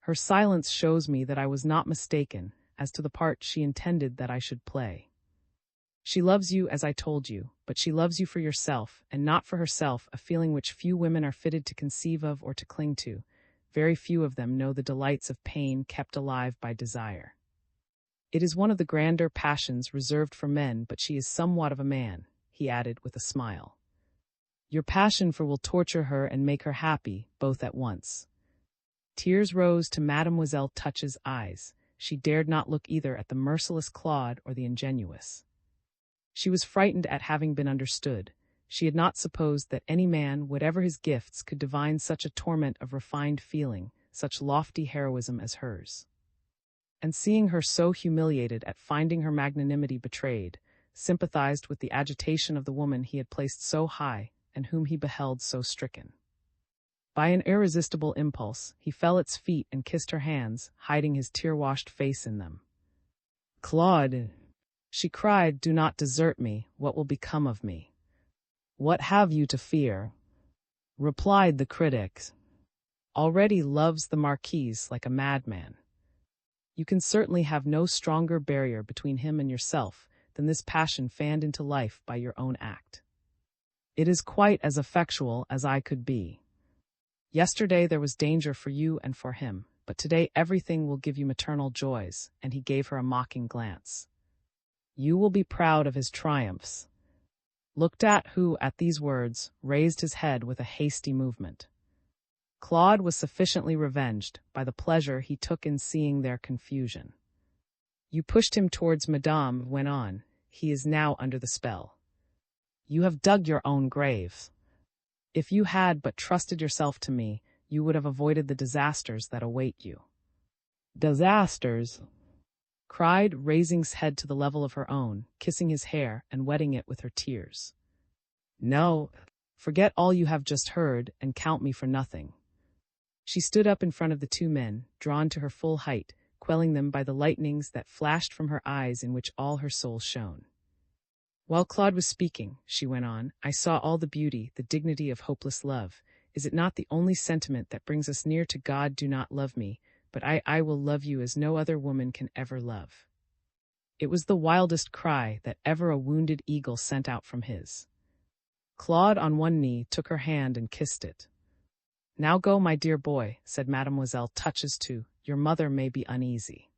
Her silence shows me that I was not mistaken as to the part she intended that I should play. She loves you as I told you, but she loves you for yourself, and not for herself, a feeling which few women are fitted to conceive of or to cling to. Very few of them know the delights of pain kept alive by desire. It is one of the grander passions reserved for men, but she is somewhat of a man, he added with a smile. Your passion for will torture her and make her happy, both at once. Tears rose to Mademoiselle Touch's eyes. She dared not look either at the merciless Claude or the ingenuous. She was frightened at having been understood. She had not supposed that any man, whatever his gifts, could divine such a torment of refined feeling, such lofty heroism as hers. And seeing her so humiliated at finding her magnanimity betrayed, sympathized with the agitation of the woman he had placed so high and whom he beheld so stricken. By an irresistible impulse, he fell at its feet and kissed her hands, hiding his tear-washed face in them. Claude, she cried, do not desert me. What will become of me? What have you to fear? Replied the critic. Already loves the Marquise like a madman. You can certainly have no stronger barrier between him and yourself than this passion fanned into life by your own act. It is quite as effectual as I could be. Yesterday there was danger for you and for him, but today everything will give you maternal joys, and he gave her a mocking glance. You will be proud of his triumphs. Looked at who, at these words, raised his head with a hasty movement. Claude was sufficiently revenged by the pleasure he took in seeing their confusion. You pushed him towards Madame, went on. He is now under the spell. You have dug your own grave. If you had but trusted yourself to me, you would have avoided the disasters that await you. Disasters? Cried, raising his head to the level of her own, kissing his hair and wetting it with her tears. No, forget all you have just heard and count me for nothing. She stood up in front of the two men, drawn to her full height, quelling them by the lightnings that flashed from her eyes in which all her soul shone. While Claude was speaking, she went on, I saw all the beauty, the dignity of hopeless love. Is it not the only sentiment that brings us near to God? Do not love me, but I will love you as no other woman can ever love. It was the wildest cry that ever a wounded eagle sent out from his. Claude, on one knee, took her hand and kissed it. Now go, my dear boy, said Mademoiselle Touches to, your mother may be uneasy.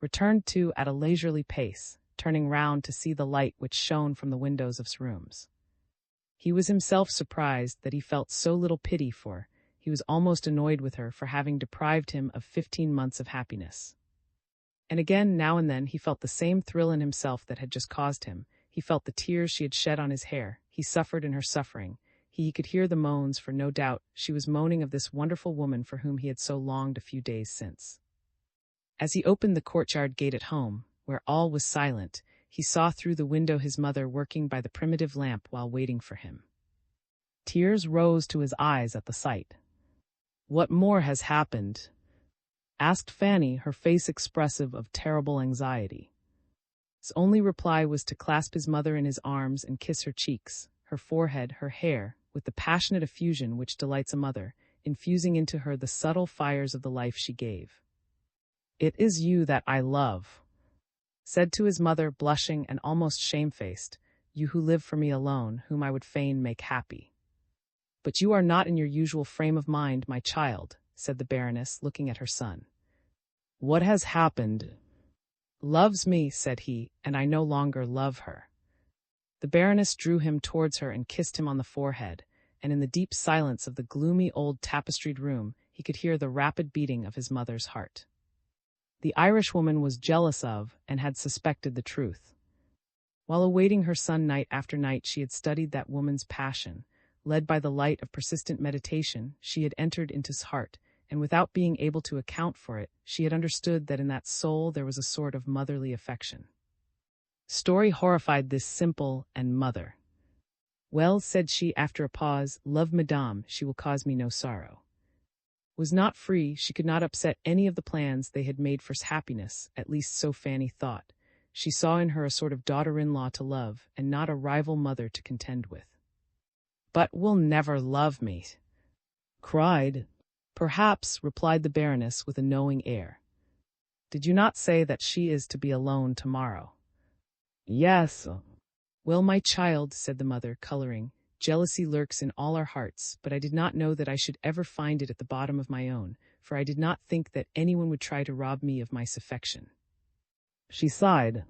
Returned to at a leisurely pace, turning round to see the light which shone from the windows of his rooms. He was himself surprised that he felt so little pity for. He was almost annoyed with her for having deprived him of 15 months of happiness. And again, now and then, he felt the same thrill in himself that had just caused him. He felt the tears she had shed on his hair. He suffered in her suffering. He could hear the moans, for no doubt she was moaning of this wonderful woman for whom he had so longed a few days since. As he opened the courtyard gate at home, where all was silent, he saw through the window his mother working by the primitive lamp while waiting for him. Tears rose to his eyes at the sight. "What more has happened?" asked Fanny, her face expressive of terrible anxiety. His only reply was to clasp his mother in his arms and kiss her cheeks, her forehead, her hair, with the passionate effusion which delights a mother, infusing into her the subtle fires of the life she gave. "It is you that I love," said to his mother, blushing and almost shamefaced, "you who live for me alone, whom I would fain make happy." "But you are not in your usual frame of mind, my child," said the Baroness, looking at her son. "What has happened?" "Loves me," said he, "and I no longer love her." The Baroness drew him towards her and kissed him on the forehead, and in the deep silence of the gloomy old tapestried room he could hear the rapid beating of his mother's heart. The Irishwoman was jealous of, and had suspected the truth. While awaiting her son night after night, she had studied that woman's passion. Led by the light of persistent meditation, she had entered into his heart, and without being able to account for it, she had understood that in that soul there was a sort of motherly affection. Story horrified this simple and mother. "Well," said she after a pause, "love Madame, she will cause me no sorrow." Was not free, she could not upset any of the plans they had made for happiness, at least so Fanny thought. She saw in her a sort of daughter-in-law to love, and not a rival mother to contend with. "But will never love me," cried. "Perhaps," replied the Baroness with a knowing air. "Did you not say that she is to be alone tomorrow?" "Yes." "Well, my child," said the mother, coloring, "jealousy lurks in all our hearts, but I did not know that I should ever find it at the bottom of my own, for I did not think that anyone would try to rob me of my affection." She sighed.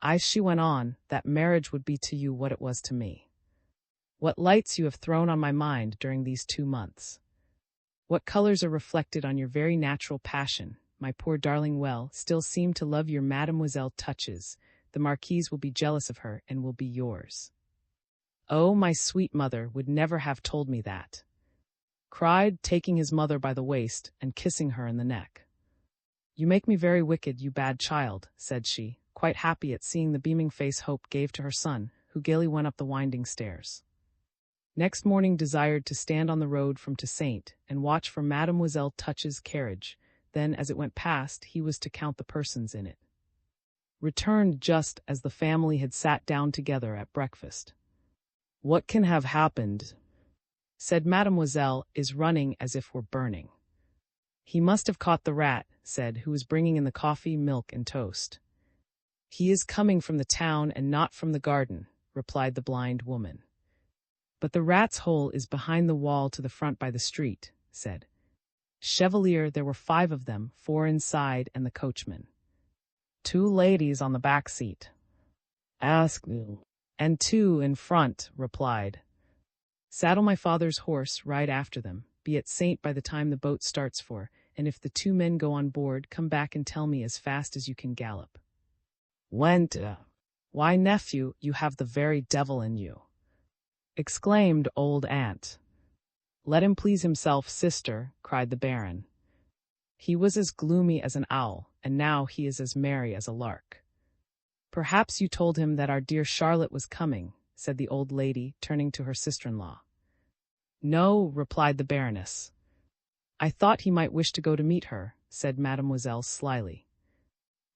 As she went on, "That marriage would be to you what it was to me. What lights you have thrown on my mind during these 2 months. What colors are reflected on your very natural passion, my poor darling still seem to love your Mademoiselle touches. The Marquise will be jealous of her and will be yours." "Oh, my sweet mother would never have told me that," cried, taking his mother by the waist and kissing her in the neck. "You make me very wicked, you bad child," said she, quite happy at seeing the beaming face Hope gave to her son, who gaily went up the winding stairs. Next morning desired to stand on the road from Toussaint and watch for Mademoiselle Touch's carriage. Then, as it went past, he was to count the persons in it. Returned just as the family had sat down together at breakfast. "What can have happened?" said Mademoiselle, "is running as if we're burning." "He must have caught the rat," said, who was bringing in the coffee, milk, and toast. "He is coming from the town and not from the garden," replied the blind woman. "But the rat's hole is behind the wall to the front by the street," said Chevalier. "There were 5 of them, 4 inside and the coachman. 2 ladies on the back seat. And 2 in front," replied. "Saddle my father's horse, ride after them, be at Saint by the time the boat starts and if the 2 men go on board, come back and tell me as fast as you can gallop." "Went? Why, nephew, you have the very devil in you," exclaimed old aunt. "Let him please himself, sister," cried the Baron. "He was as gloomy as an owl, and now he is as merry as a lark." "Perhaps you told him that our dear Charlotte was coming," said the old lady, turning to her sister-in-law. "No," replied the Baroness. "I thought he might wish to go to meet her," said Mademoiselle slyly.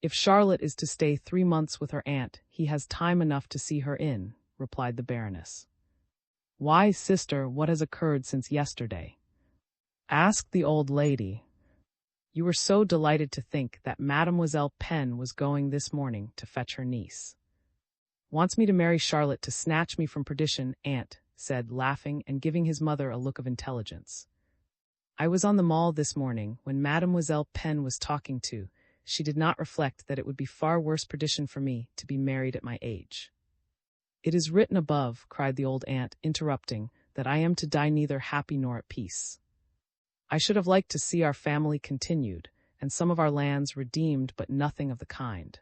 "If Charlotte is to stay 3 months with her aunt, he has time enough to see her in," replied the Baroness. "Why, sister, what has occurred since yesterday?" asked the old lady. "You were so delighted to think that Mademoiselle Pen was going this morning to fetch her niece. Wants me to marry Charlotte to snatch me from perdition," aunt said, laughing and giving his mother a look of intelligence. "I was on the Mall this morning when Mademoiselle Pen was talking to. She did not reflect that it would be far worse perdition for me to be married at my age." "It is written above," cried the old aunt, interrupting, "that I am to die neither happy nor at peace." I should have liked to see our family continued, and some of our lands redeemed, but nothing of the kind.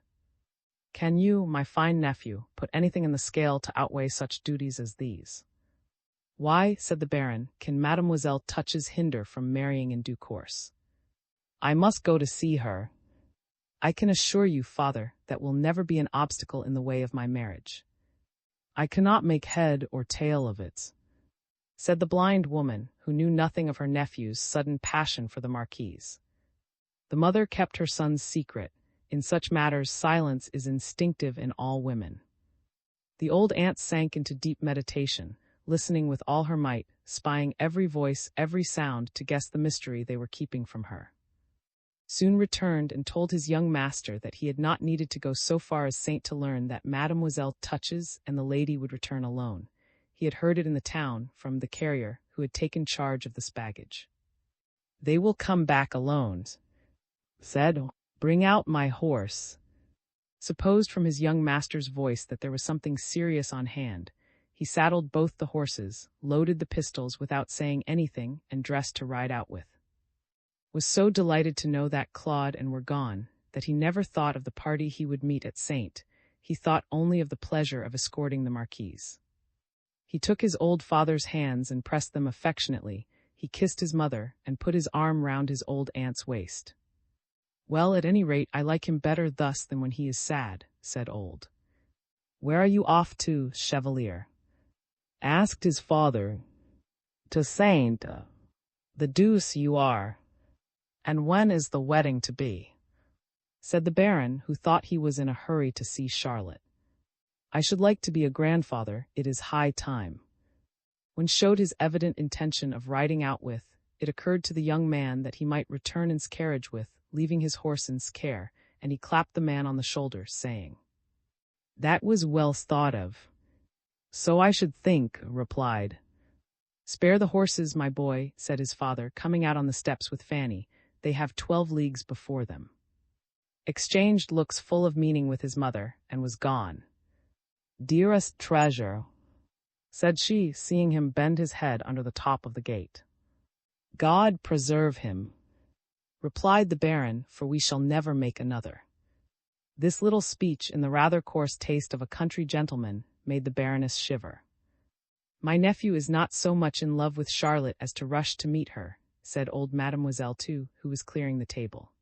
Can you, my fine nephew, put anything in the scale to outweigh such duties as these? Why, said the Baron, can Mademoiselle Touches hinder from marrying in due course? I must go to see her. I can assure you, father, that will never be an obstacle in the way of my marriage. I cannot make head or tail of it, said the blind woman, who knew nothing of her nephew's sudden passion for the Marquise. The mother kept her son's secret. In such matters, silence is instinctive in all women. The old aunt sank into deep meditation, listening with all her might, spying every voice, every sound, to guess the mystery they were keeping from her. Soon returned and told his young master that he had not needed to go so far as Saint to learn that Mademoiselle Touches and the lady would return alone. He had heard it in the town from the carrier who had taken charge of this baggage. They will come back alone, said. Bring out my horse. Supposed from his young master's voice that there was something serious on hand, he saddled both the horses, loaded the pistols without saying anything, and dressed to ride out with. Was so delighted to know that Claude and were gone, that he never thought of the party he would meet at Saint. He thought only of the pleasure of escorting the Marquise. He took his old father's hands and pressed them affectionately. He kissed his mother and put his arm round his old aunt's waist. Well, at any rate, I like him better thus than when he is sad, said old. Where are you off to, Chevalier? Asked his father. To Saint. The deuce you are. And when is the wedding to be? Said the Baron, who thought he was in a hurry to see Charlotte. I should like to be a grandfather, it is high time. When showed his evident intention of riding out with, it occurred to the young man that he might return in his carriage with, leaving his horse in his care, and he clapped the man on the shoulder, saying, That was well thought of. So I should think, replied. Spare the horses, my boy, said his father, coming out on the steps with Fanny. They have 12 leagues before them. Exchanged looks full of meaning with his mother, and was gone. Dearest treasure, said she, seeing him bend his head under the top of the gate. God preserve him, replied the Baron, for we shall never make another. This little speech, in the rather coarse taste of a country gentleman, made the Baroness shiver. My nephew is not so much in love with Charlotte as to rush to meet her, said old Mademoiselle too, who was clearing the table.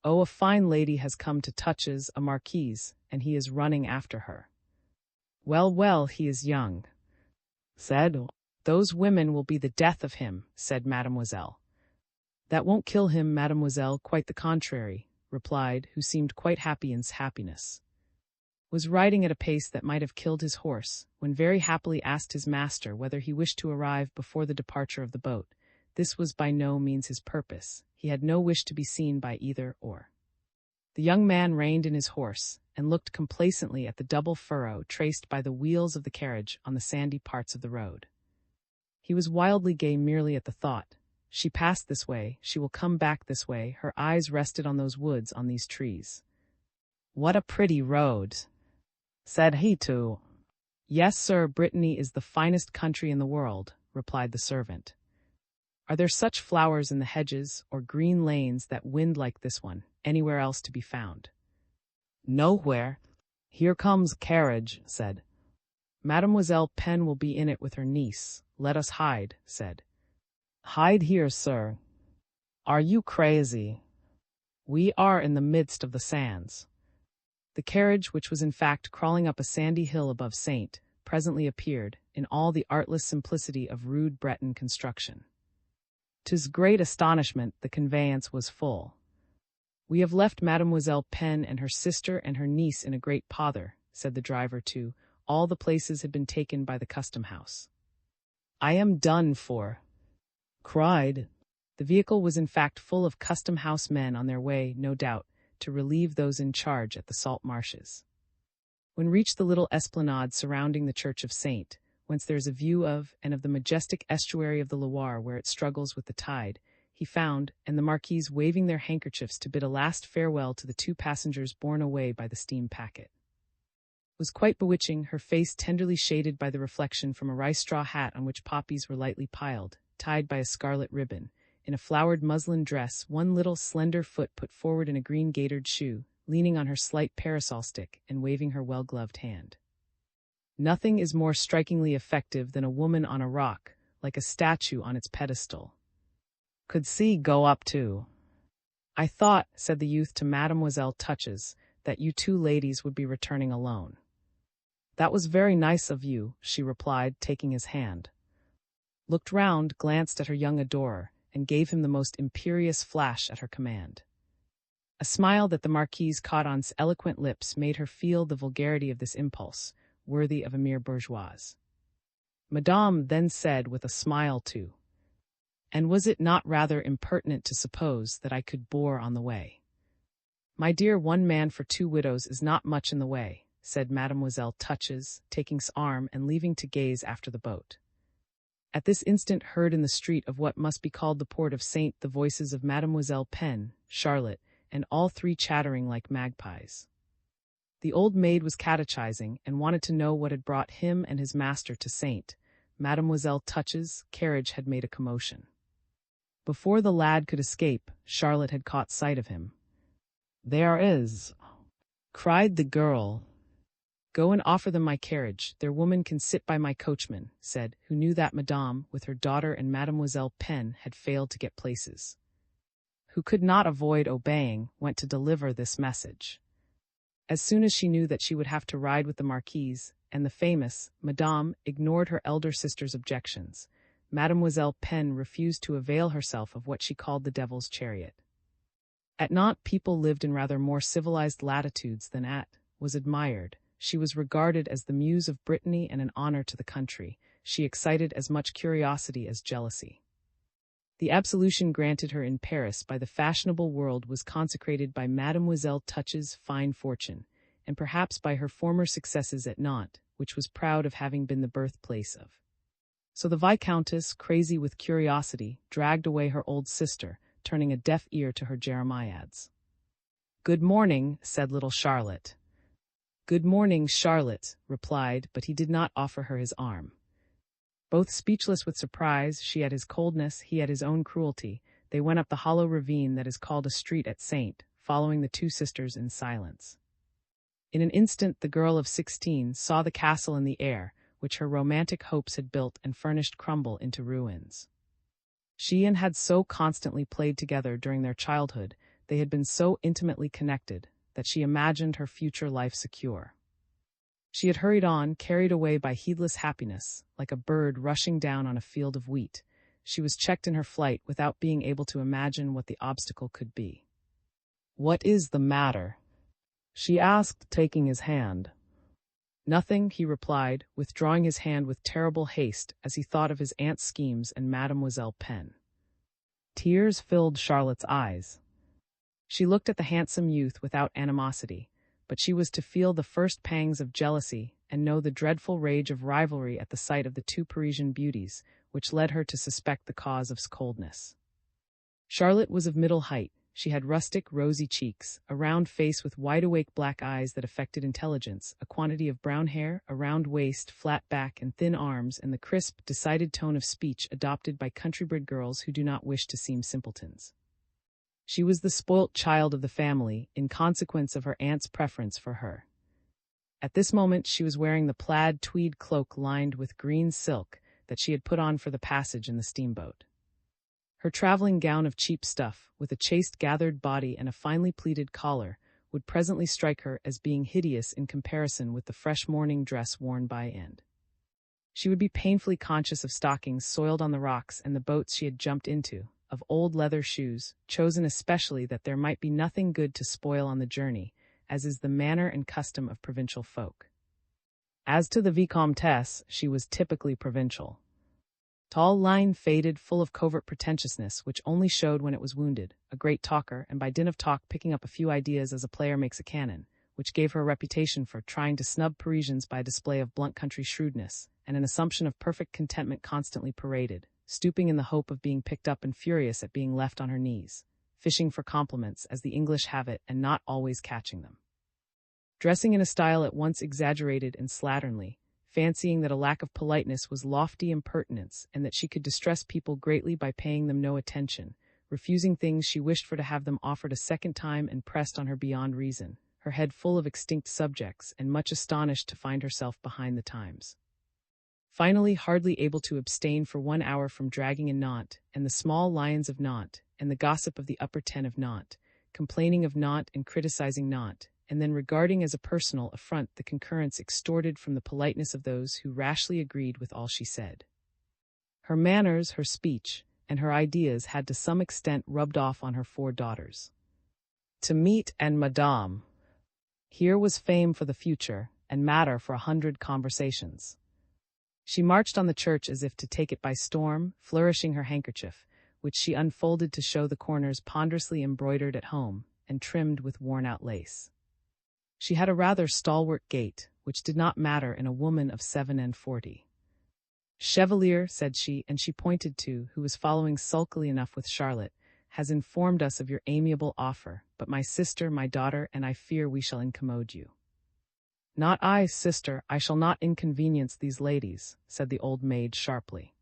Oh, a fine lady has come to Touches, a marquise, and he is running after her. Well, well, he is young, said. Those women will be the death of him, said Mademoiselle. That won't kill him, Mademoiselle, quite the contrary, replied, who seemed quite happy in his happiness. Was riding at a pace that might have killed his horse, when very happily asked his master whether he wished to arrive before the departure of the boat. This was by no means his purpose. He had no wish to be seen by either or. The young man reined in his horse, and looked complacently at the double furrow traced by the wheels of the carriage on the sandy parts of the road. He was wildly gay merely at the thought. She passed this way, she will come back this way, her eyes rested on those woods, on these trees. What a pretty road, said he to. Yes, sir, Brittany is the finest country in the world, replied the servant. Are there such flowers in the hedges, or green lanes that wind like this one, anywhere else to be found? Nowhere. Here comes carriage, said. Mademoiselle Pen will be in it with her niece. Let us hide, said. Hide here, sir. Are you crazy? We are in the midst of the sands. The carriage, which was in fact crawling up a sandy hill above Saint, presently appeared, in all the artless simplicity of rude Breton construction. To his great astonishment, the conveyance was full. We have left Mademoiselle Pen and her sister and her niece in a great pother, said the driver too. All the places had been taken by the custom-house. I am done for, cried. The vehicle was in fact full of custom-house men on their way, no doubt, to relieve those in charge at the salt marshes. When reached the little esplanade surrounding the Church of Saint, whence there is a view of and of the majestic estuary of the Loire where it struggles with the tide, he found, and the Marquise waving their handkerchiefs to bid a last farewell to the 2 passengers borne away by the steam packet. It was quite bewitching, her face tenderly shaded by the reflection from a rice straw hat on which poppies were lightly piled, tied by a scarlet ribbon. in a flowered muslin dress, one little slender foot put forward in a green gaitered shoe, leaning on her slight parasol stick and waving her well-gloved hand. Nothing is more strikingly effective than a woman on a rock, like a statue on its pedestal. Could see go up too. I thought, said the youth to Mademoiselle Touches, that you two ladies would be returning alone. That was very nice of you, she replied, taking his hand. Looked round, glanced at her young adorer, and gave him the most imperious flash at her command. A smile that the Marquise caught on eloquent lips made her feel the vulgarity of this impulse, worthy of a mere bourgeoise. Madame then said with a smile too, and was it not rather impertinent to suppose that I could bore on the way? My dear, 1 man for 2 widows is not much in the way, said Mademoiselle Touches, taking his arm and leaving to gaze after the boat. At this instant heard in the street of what must be called the port of Saint the voices of Mademoiselle Pen, Charlotte, and all 3 chattering like magpies. The old maid was catechizing and wanted to know what had brought him and his master to Saint. Mademoiselle Touches' carriage had made a commotion. Before the lad could escape, Charlotte had caught sight of him. There is, cried the girl. Go and offer them my carriage, their woman can sit by my coachman, said, who knew that Madame, with her daughter and Mademoiselle Pen, had failed to get places. Who could not avoid obeying, went to deliver this message. As soon as she knew that she would have to ride with the Marquise, and the famous Madame ignored her elder sister's objections, Mademoiselle Pen refused to avail herself of what she called the devil's chariot. At Nantes people lived in rather more civilized latitudes than was admired. She was regarded as the muse of Brittany and an honor to the country. She excited as much curiosity as jealousy. The absolution granted her in Paris by the fashionable world was consecrated by Mademoiselle Touches' fine fortune, and perhaps by her former successes at Nantes, which was proud of having been the birthplace of. So the Viscountess, crazy with curiosity, dragged away her old sister, turning a deaf ear to her jeremiads. "Good morning," said little Charlotte. "Good morning," Charlotte replied, but he did not offer her his arm. Both speechless with surprise, she at his coldness, he at his own cruelty, they went up the hollow ravine that is called a street at Saint, following the 2 sisters in silence. In an instant the girl of 16 saw the castle in the air, which her romantic hopes had built and furnished crumble into ruins. She and had so constantly played together during their childhood, they had been so intimately connected, that she imagined her future life secure. She had hurried on, carried away by heedless happiness, like a bird rushing down on a field of wheat. She was checked in her flight without being able to imagine what the obstacle could be. "What is the matter?" she asked, taking his hand. "Nothing," he replied, withdrawing his hand with terrible haste as he thought of his aunt's schemes and Mademoiselle Pen. Tears filled Charlotte's eyes. She looked at the handsome youth without animosity, but she was to feel the first pangs of jealousy and know the dreadful rage of rivalry at the sight of the 2 Parisian beauties, which led her to suspect the cause of coldness. Charlotte was of middle height. She had rustic, rosy cheeks, a round face with wide-awake black eyes that affected intelligence, a quantity of brown hair, a round waist, flat back, and thin arms, and the crisp, decided tone of speech adopted by country-bred girls who do not wish to seem simpletons. She was the spoilt child of the family, in consequence of her aunt's preference for her. At this moment she was wearing the plaid tweed cloak lined with green silk that she had put on for the passage in the steamboat. Her traveling gown of cheap stuff, with a chaste gathered body and a finely pleated collar, would presently strike her as being hideous in comparison with the fresh morning dress worn by End. She would be painfully conscious of stockings soiled on the rocks and the boats she had jumped into, of old leather shoes, chosen especially that there might be nothing good to spoil on the journey, as is the manner and custom of provincial folk. As to the Vicomtesse, she was typically provincial. Tall, line, faded, full of covert pretentiousness, which only showed when it was wounded, a great talker, and by dint of talk picking up a few ideas as a player makes a cannon, which gave her a reputation for trying to snub Parisians by a display of blunt country shrewdness, and an assumption of perfect contentment constantly paraded, stooping in the hope of being picked up and furious at being left on her knees, fishing for compliments as the English have it and not always catching them. Dressing in a style at once exaggerated and slatternly, fancying that a lack of politeness was lofty impertinence and that she could distress people greatly by paying them no attention, refusing things she wished for to have them offered a second time and pressed on her beyond reason, her head full of extinct subjects and much astonished to find herself behind the times. Finally, hardly able to abstain for 1 hour from dragging in Nantes, and the small lions of Nantes, and the gossip of the upper ten of Nantes, complaining of Nantes and criticizing Nantes, and then regarding as a personal affront the concurrence extorted from the politeness of those who rashly agreed with all she said. Her manners, her speech, and her ideas had to some extent rubbed off on her 4 daughters. To meet and Madame. Here was fame for the future, and matter for 100 conversations. She marched on the church as if to take it by storm, flourishing her handkerchief, which she unfolded to show the corners ponderously embroidered at home and trimmed with worn-out lace. She had a rather stalwart gait, which did not matter in a woman of 47. "Chevalier," said she, and she pointed to, who was following sulkily enough with Charlotte, "has informed us of your amiable offer, but my sister, my daughter, and I fear we shall incommode you." "Not I, sister, I shall not inconvenience these ladies," said the old maid sharply.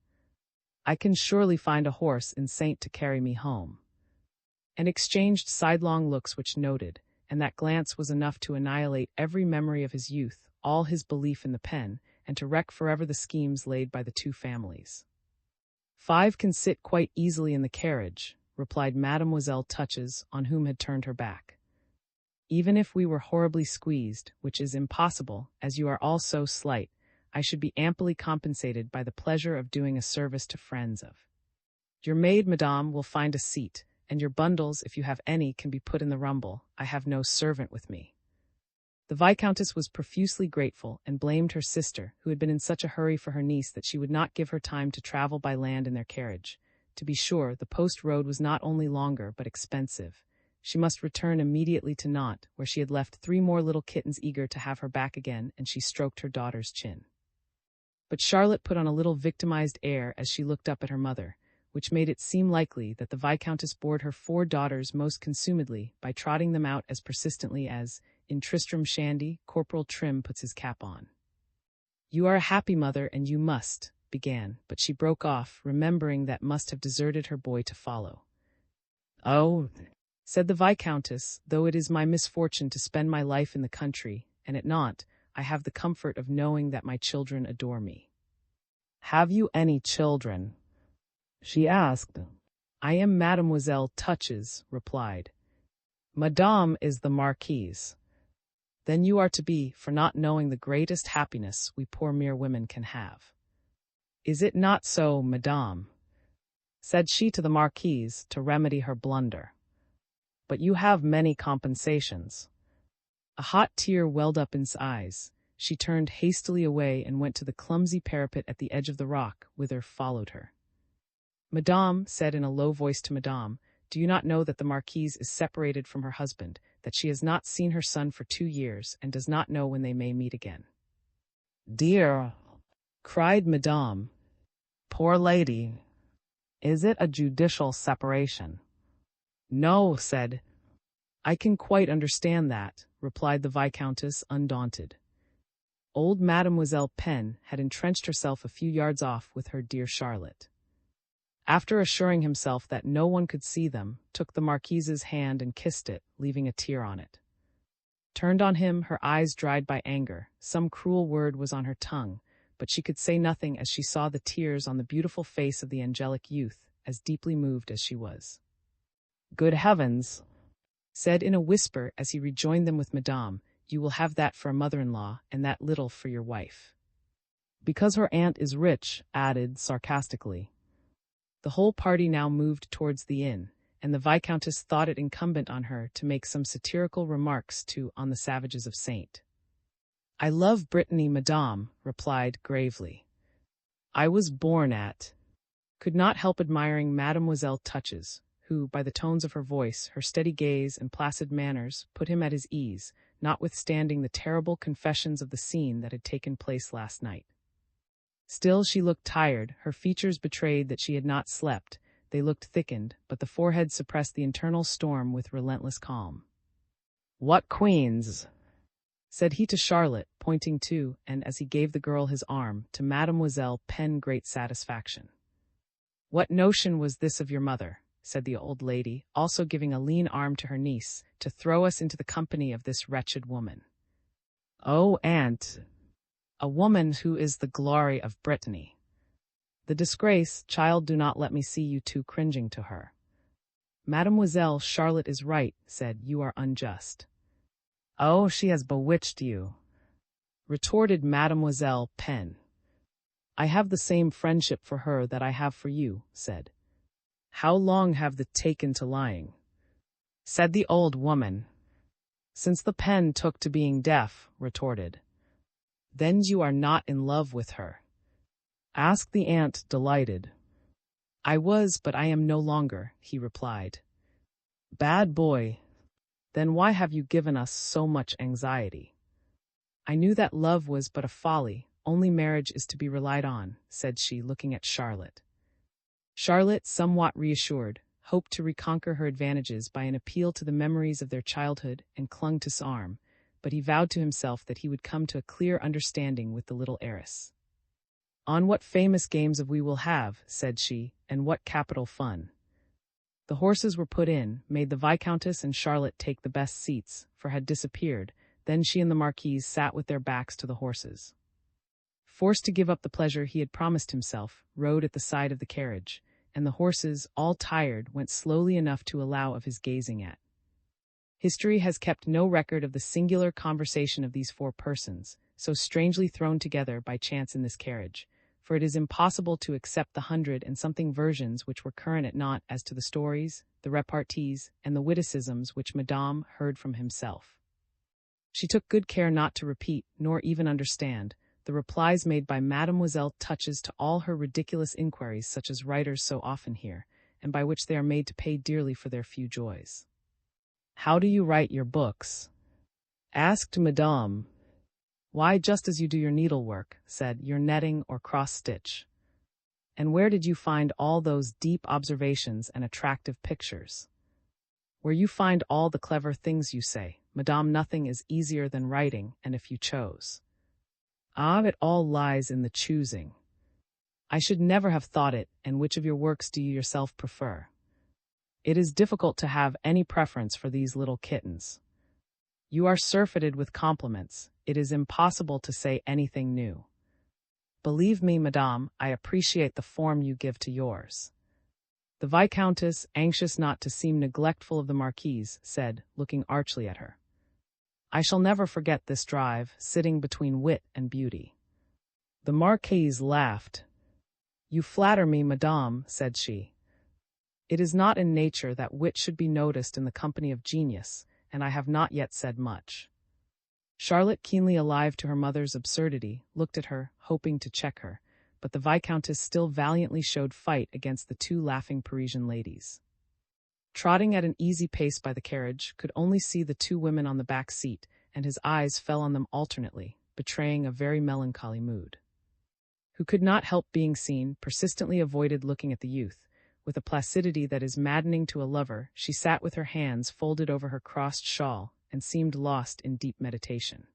"I can surely find a horse in Saint to carry me home." And exchanged sidelong looks which noted, and that glance was enough to annihilate every memory of his youth, all his belief in the pen, and to wreck forever the schemes laid by the 2 families. "5 can sit quite easily in the carriage," replied Mademoiselle Touches, on whom had turned her back. "Even if we were horribly squeezed, which is impossible, as you are all so slight, I should be amply compensated by the pleasure of doing a service to friends of. Your maid, madame, will find a seat, and your bundles, if you have any, can be put in the rumble. I have no servant with me." The Viscountess was profusely grateful, and blamed her sister, who had been in such a hurry for her niece that she would not give her time to travel by land in their carriage. To be sure, the post road was not only longer, but expensive. She must return immediately to Nantes, where she had left 3 more little kittens eager to have her back again, and she stroked her daughter's chin. But Charlotte put on a little victimized air as she looked up at her mother, which made it seem likely that the Viscountess bored her 4 daughters most consumedly by trotting them out as persistently as, in Tristram Shandy, Corporal Trim puts his cap on. "You are a happy mother, and you must," began, but she broke off, remembering that must have deserted her boy to follow. "Oh," said the Viscountess, "though it is my misfortune to spend my life in the country, and at Nantes, I have the comfort of knowing that my children adore me." "Have you any children?" she asked. "I am Mademoiselle Touches," replied. "Madame is the Marquise." "Then you are to be, for not knowing the greatest happiness we poor mere women can have." "Is it not so, madame?" said she to the Marquise, to remedy her blunder. "But you have many compensations." A hot tear welled up in his eyes. She turned hastily away and went to the clumsy parapet at the edge of the rock, whither followed her. "Madame," said in a low voice to Madame, "do you not know that the Marquise is separated from her husband, that she has not seen her son for 2 years, and does not know when they may meet again?" "Dear," cried Madame, "poor lady, is it a judicial separation?" "No," said. "I can quite understand that," replied the Viscountess, undaunted. Old Mademoiselle Pen had entrenched herself a few yards off with her dear Charlotte. After assuring himself that no one could see them, took the Marquise's hand and kissed it, leaving a tear on it. Turned on him, her eyes dried by anger. Some cruel word was on her tongue, but she could say nothing as she saw the tears on the beautiful face of the angelic youth, as deeply moved as she was. "Good heavens," said in a whisper as he rejoined them with Madame, "you will have that for a mother-in-law, and that little for your wife." "Because her aunt is rich," added sarcastically. The whole party now moved towards the inn, and the Viscountess thought it incumbent on her to make some satirical remarks on the savages of Saint. "I love Brittany, madame," replied gravely. "I was born at—" could not help admiring Mademoiselle Touches, who, by the tones of her voice, her steady gaze, and placid manners, put him at his ease, notwithstanding the terrible confessions of the scene that had taken place last night. Still she looked tired, her features betrayed that she had not slept, they looked thickened, but the forehead suppressed the internal storm with relentless calm. "What queens!" said he to Charlotte, pointing to, and as he gave the girl his arm, to Mademoiselle Pen great satisfaction. What notion was this of your mother, said the old lady, also giving a lean arm to her niece, to throw us into the company of this wretched woman? Oh, aunt, a woman who is the glory of Brittany. The disgrace, child, do not let me see you too cringing to her. Mademoiselle Charlotte is right, said, you are unjust. Oh, she has bewitched you, retorted Mademoiselle Pen. I have the same friendship for her that I have for you, said. How long have they taken to lying? Said the old woman. Since the Pen took to being deaf, retorted. Then you are not in love with her? Asked the aunt, delighted. I was, but I am no longer, he replied. Bad boy. Then why have you given us so much anxiety? I knew that love was but a folly, only marriage is to be relied on, said she, looking at Charlotte. Charlotte, somewhat reassured, hoped to reconquer her advantages by an appeal to the memories of their childhood and clung to his arm, but he vowed to himself that he would come to a clear understanding with the little heiress. On what famous games of we will have, said she, and what capital fun. The horses were put in, made the Viscountess and Charlotte take the best seats, for had disappeared, then she and the Marquise sat with their backs to the horses. Forced to give up the pleasure he had promised himself, rode at the side of the carriage, and the horses, all tired, went slowly enough to allow of his gazing at. History has kept no record of the singular conversation of these four persons, so strangely thrown together by chance in this carriage, for it is impossible to accept the 100-and-something versions which were current at Nantes as to the stories, the repartees, and the witticisms which Madame heard from himself. She took good care not to repeat, nor even understand, the replies made by Mademoiselle Touches to all her ridiculous inquiries such as writers so often hear, and by which they are made to pay dearly for their few joys. How do you write your books? Asked Madame. Why, just as you do your needlework, said, your netting or cross-stitch. And where did you find all those deep observations and attractive pictures? Where you find all the clever things you say, Madame, nothing is easier than writing, and if you chose. Ah, it all lies in the choosing. I should never have thought it, and which of your works do you yourself prefer? It is difficult to have any preference for these little kittens. You are surfeited with compliments, it is impossible to say anything new. Believe me, Madame, I appreciate the form you give to yours. The Viscountess, anxious not to seem neglectful of the Marquise, said, looking archly at her. I shall never forget this drive, sitting between wit and beauty. The Marquise laughed. You flatter me, Madame, said she. It is not in nature that wit should be noticed in the company of genius, and I have not yet said much. Charlotte, keenly alive to her mother's absurdity, looked at her, hoping to check her, but the Viscountess still valiantly showed fight against the two laughing Parisian ladies. Trotting at an easy pace by the carriage, could only see the two women on the back seat, and his eyes fell on them alternately, betraying a very melancholy mood. Who could not help being seen, persistently avoided looking at the youth. With a placidity that is maddening to a lover, she sat with her hands folded over her crossed shawl, and seemed lost in deep meditation.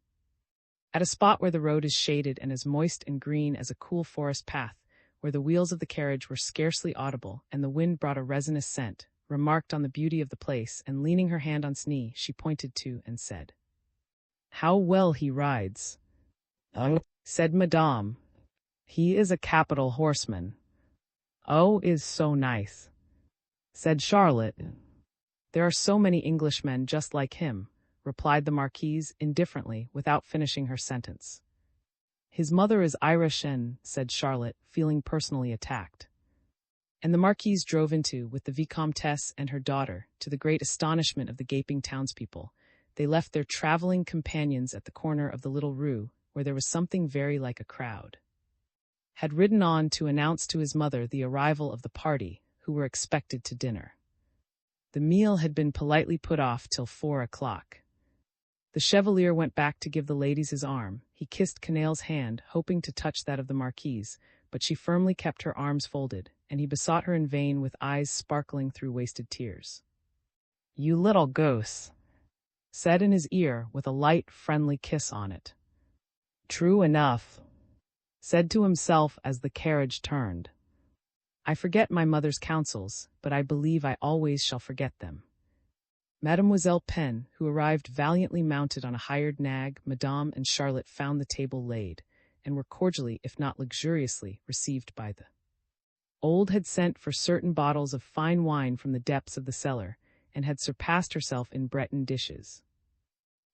At a spot where the road is shaded and as moist and green as a cool forest path, where the wheels of the carriage were scarcely audible and the wind brought a resinous scent, remarked on the beauty of the place, and leaning her hand on his knee, she pointed to and said, How well he rides! Said Madame. He is a capital horseman. Oh, is so nice, said Charlotte. There are so many Englishmen just like him, replied the Marquise indifferently, without finishing her sentence. His mother is Irish said Charlotte, feeling personally attacked. And the Marquise drove into, with the Vicomtesse and her daughter, to the great astonishment of the gaping townspeople. They left their traveling companions at the corner of the little rue, where there was something very like a crowd. Had ridden on to announce to his mother the arrival of the party, who were expected to dinner. The meal had been politely put off till 4 o'clock. The Chevalier went back to give the ladies his arm. He kissed Canaille's hand, hoping to touch that of the Marquise, but she firmly kept her arms folded, and he besought her in vain with eyes sparkling through wasted tears. You little goose, said in his ear with a light, friendly kiss on it. True enough, said to himself as the carriage turned. I forget my mother's counsels, but I believe I always shall forget them. Mademoiselle Pen, who arrived valiantly mounted on a hired nag, Madame and Charlotte found the table laid, and were cordially, if not luxuriously, received by the old had sent for certain bottles of fine wine from the depths of the cellar, and had surpassed herself in Breton dishes.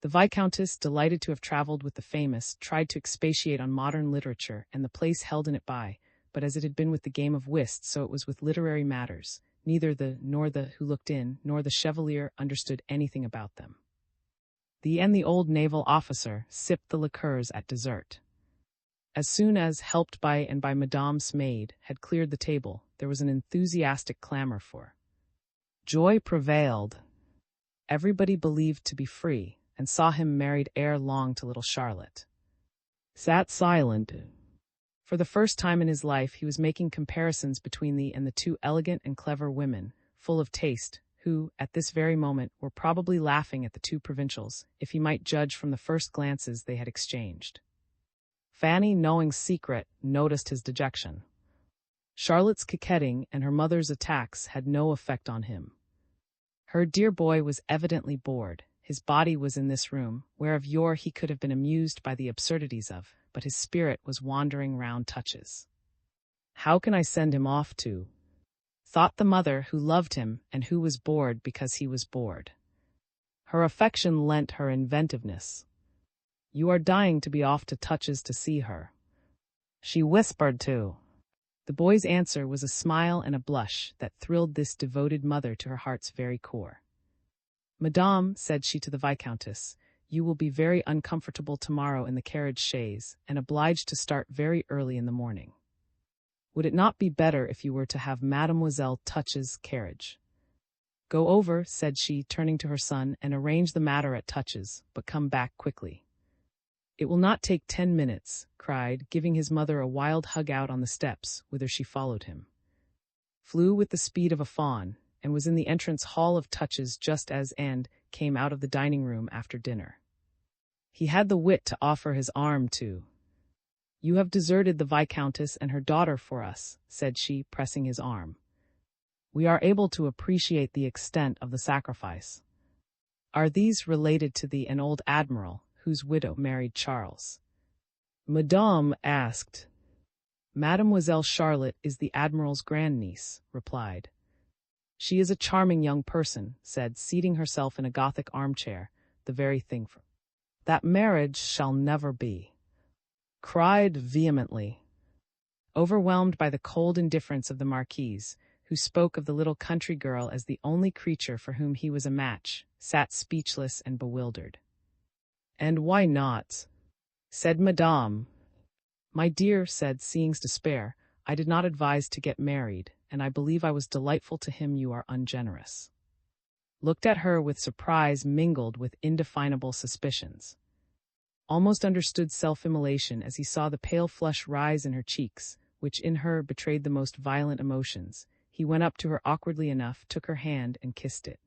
The Viscountess, delighted to have travelled with the famous, tried to expatiate on modern literature and the place held in it by, but as it had been with the game of whist, so it was with literary matters. Neither the nor the who looked in, nor the Chevalier understood anything about them. The old naval officer sipped the liqueurs at dessert. As soon as, helped by Madame's maid, had cleared the table, there was an enthusiastic clamor for joy prevailed. Everybody believed to be free, and saw him married ere long to little Charlotte. Sat silent. For the first time in his life he was making comparisons between the two elegant and clever women, full of taste, who, at this very moment, were probably laughing at the two provincials, if he might judge from the first glances they had exchanged. Fanny, knowing secret, noticed his dejection. Charlotte's coquetting and her mother's attacks had no effect on him. Her dear boy was evidently bored. His body was in this room, where of yore he could have been amused by the absurdities of, but his spirit was wandering round Touches. How can I send him off to? Thought the mother, who loved him, and who was bored because he was bored. Her affection lent her inventiveness. You are dying to be off to Touches to see her, she whispered to. The boy's answer was a smile and a blush that thrilled this devoted mother to her heart's very core. Madame, said she to the Viscountess, you will be very uncomfortable tomorrow in the carriage chaise, and obliged to start very early in the morning. Would it not be better if you were to have Mademoiselle Touches' carriage? Go over, said she, turning to her son, and arrange the matter at Touches, but come back quickly. It will not take 10 minutes, cried, giving his mother a wild hug out on the steps, whither she followed him. Flew with the speed of a fawn, and was in the entrance hall of Touches just as came out of the dining room after dinner. He had the wit to offer his arm to. You have deserted the Viscountess and her daughter for us, said she, pressing his arm. We are able to appreciate the extent of the sacrifice. Are these related to an old admiral, whose widow married Charles? Madame asked. Mademoiselle Charlotte is the admiral's grandniece, replied. She is a charming young person, said, seating herself in a Gothic armchair, the very thing for. That marriage shall never be, cried vehemently. Overwhelmed by the cold indifference of the Marquise, who spoke of the little country girl as the only creature for whom he was a match, sat speechless and bewildered. And why not? Said Madame. My dear, said, seeing's despair, I did not advise to get married, and I believe I was delightful to him. You are ungenerous. Looked at her with surprise mingled with indefinable suspicions. Almost understood self-immolation as he saw the pale flush rise in her cheeks, which in her betrayed the most violent emotions. He went up to her awkwardly enough, took her hand, and kissed it.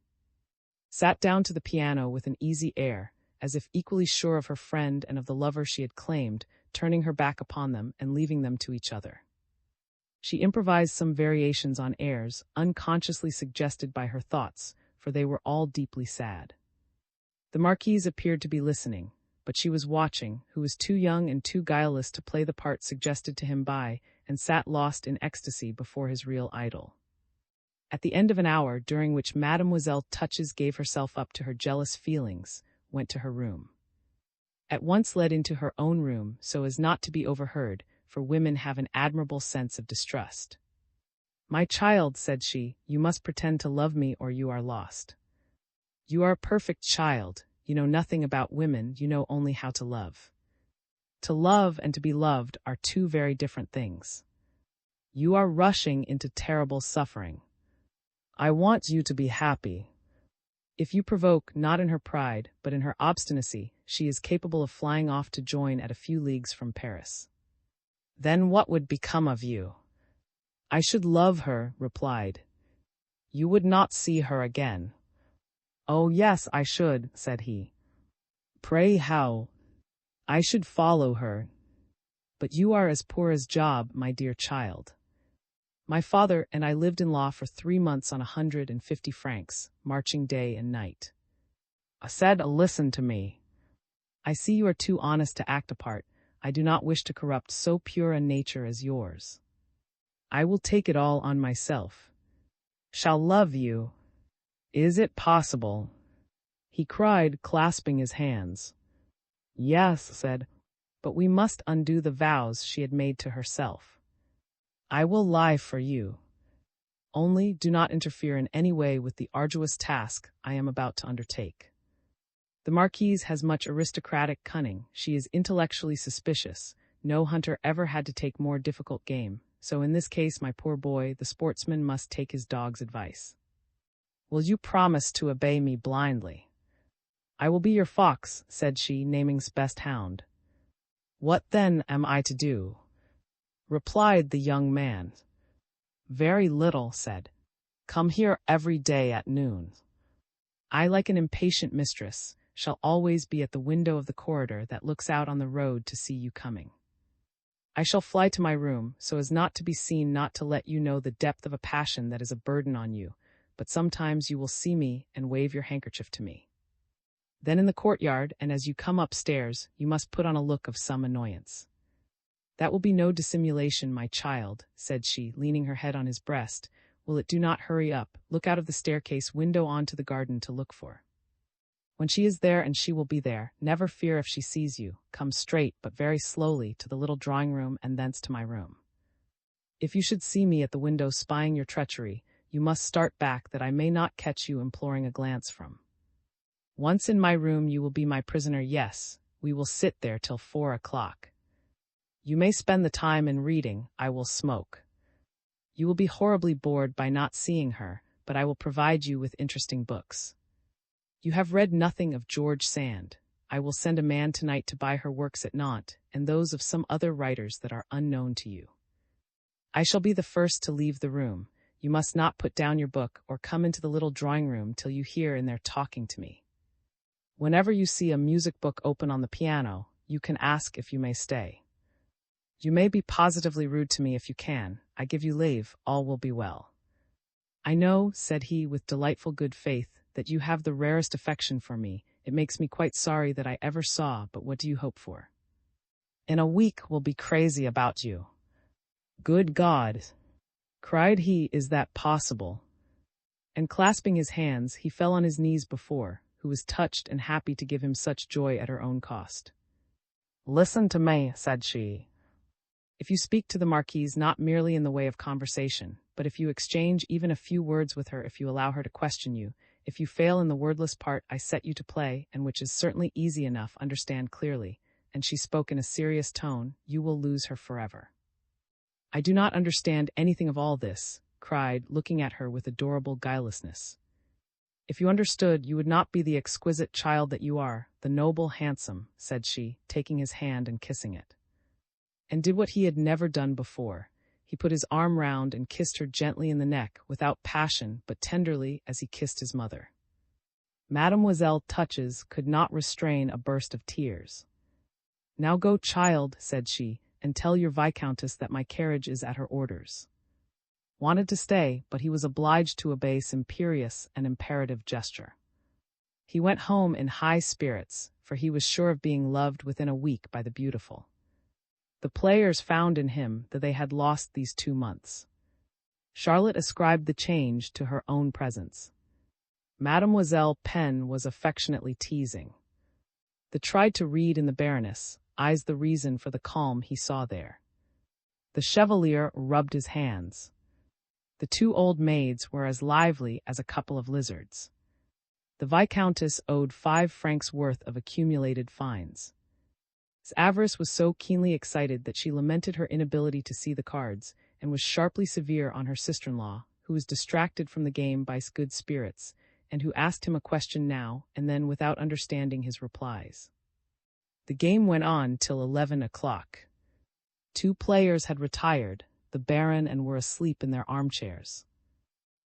Sat down to the piano with an easy air, as if equally sure of her friend and of the lover she had claimed, turning her back upon them and leaving them to each other. She improvised some variations on airs, unconsciously suggested by her thoughts, for they were all deeply sad. The Marquise appeared to be listening, but she was watching, who was too young and too guileless to play the part suggested to him by, and sat lost in ecstasy before his real idol. At the end of an hour, during which Mademoiselle Touches gave herself up to her jealous feelings, went to her room. At once led into her own room, so as not to be overheard, for women have an admirable sense of distrust. My child, said she, you must pretend to love me or you are lost. You are a perfect child, you know nothing about women, you know only how to love. To love and to be loved are two very different things. You are rushing into terrible suffering. I want you to be happy. If you provoke, not in her pride, but in her obstinacy, she is capable of flying off to join at a few leagues from Paris. Then what would become of you? I should love her, replied. You would not see her again. "Oh yes, I should," said he. "Pray how?" "I should follow her." "But you are as poor as Job, my dear child." "My father and I lived in law for 3 months on 150 francs, marching day and night." I said, "Listen to me." "I see you are too honest to act a part. I do not wish to corrupt so pure a nature as yours. I will take it all on myself. Shall love you. Is it possible?" he cried, clasping his hands. "Yes," said, "but we must undo the vows she had made to herself. I will lie for you. Only do not interfere in any way with the arduous task I am about to undertake. The Marquise has much aristocratic cunning. She is intellectually suspicious. No hunter ever had to take more difficult game, so in this case, my poor boy, the sportsman must take his dog's advice. Will you promise to obey me blindly?" "I will be your fox," said she, naming's best hound. "What then am I to do?" replied the young man. "Very little," said. "Come here every day at noon. I, like an impatient mistress, shall always be at the window of the corridor that looks out on the road to see you coming. I shall fly to my room, so as not to be seen, not to let you know the depth of a passion that is a burden on you, but sometimes you will see me and wave your handkerchief to me. Then in the courtyard, and as you come upstairs, you must put on a look of some annoyance. That will be no dissimulation, my child," said she, leaning her head on his breast. "Will it do not hurry up? Look out of the staircase window on to the garden to look for. When she is there, and she will be there, never fear if she sees you. Come straight, but very slowly, to the little drawing-room and thence to my room. If you should see me at the window spying your treachery, you must start back, that I may not catch you imploring a glance from. Once in my room you will be my prisoner. Yes, we will sit there till 4 o'clock. You may spend the time in reading, I will smoke. You will be horribly bored by not seeing her, but I will provide you with interesting books. You have read nothing of George Sand. I will send a man tonight to buy her works at Nantes, and those of some other writers that are unknown to you. I shall be the first to leave the room. You must not put down your book or come into the little drawing-room till you hear in there talking to me. Whenever you see a music book open on the piano, you can ask if you may stay. You may be positively rude to me if you can. I give you leave, all will be well. I know," said he with delightful good faith, "that you have the rarest affection for me. It makes me quite sorry that I ever saw, but what do you hope for? In a week we'll be crazy about you." "Good God!" cried he, "is that possible?" And clasping his hands, he fell on his knees before, who was touched and happy to give him such joy at her own cost. "Listen to me," said she. "If you speak to the Marquise not merely in the way of conversation, but if you exchange even a few words with her, if you allow her to question you, if you fail in the wordless part I set you to play, and which is certainly easy enough, understand clearly," and she spoke in a serious tone, "you will lose her forever." "I do not understand anything of all this," cried, looking at her with adorable guilelessness. "If you understood, you would not be the exquisite child that you are, the noble, handsome," said she, taking his hand and kissing it. And did what he had never done before. He put his arm round and kissed her gently in the neck, without passion, but tenderly, as he kissed his mother. Mademoiselle Touches could not restrain a burst of tears. "Now go, child," said she, "and tell your Viscountess that my carriage is at her orders." Wanted to stay, but he was obliged to obey this imperious and imperative gesture. He went home in high spirits, for he was sure of being loved within a week by the beautiful. The players found in him that they had lost these 2 months. Charlotte ascribed the change to her own presence. Mademoiselle Pen was affectionately teasing. The tried to read in the Baroness eyes the reason for the calm he saw there. The Chevalier rubbed his hands. The 2 old maids were as lively as a couple of lizards. The Viscountess owed 5 francs worth of accumulated fines. His avarice was so keenly excited that she lamented her inability to see the cards, and was sharply severe on her sister-in-law, who was distracted from the game by good spirits, and who asked him a question now and then without understanding his replies. The game went on till 11 o'clock. 2 players had retired, the Baron, and were asleep in their armchairs.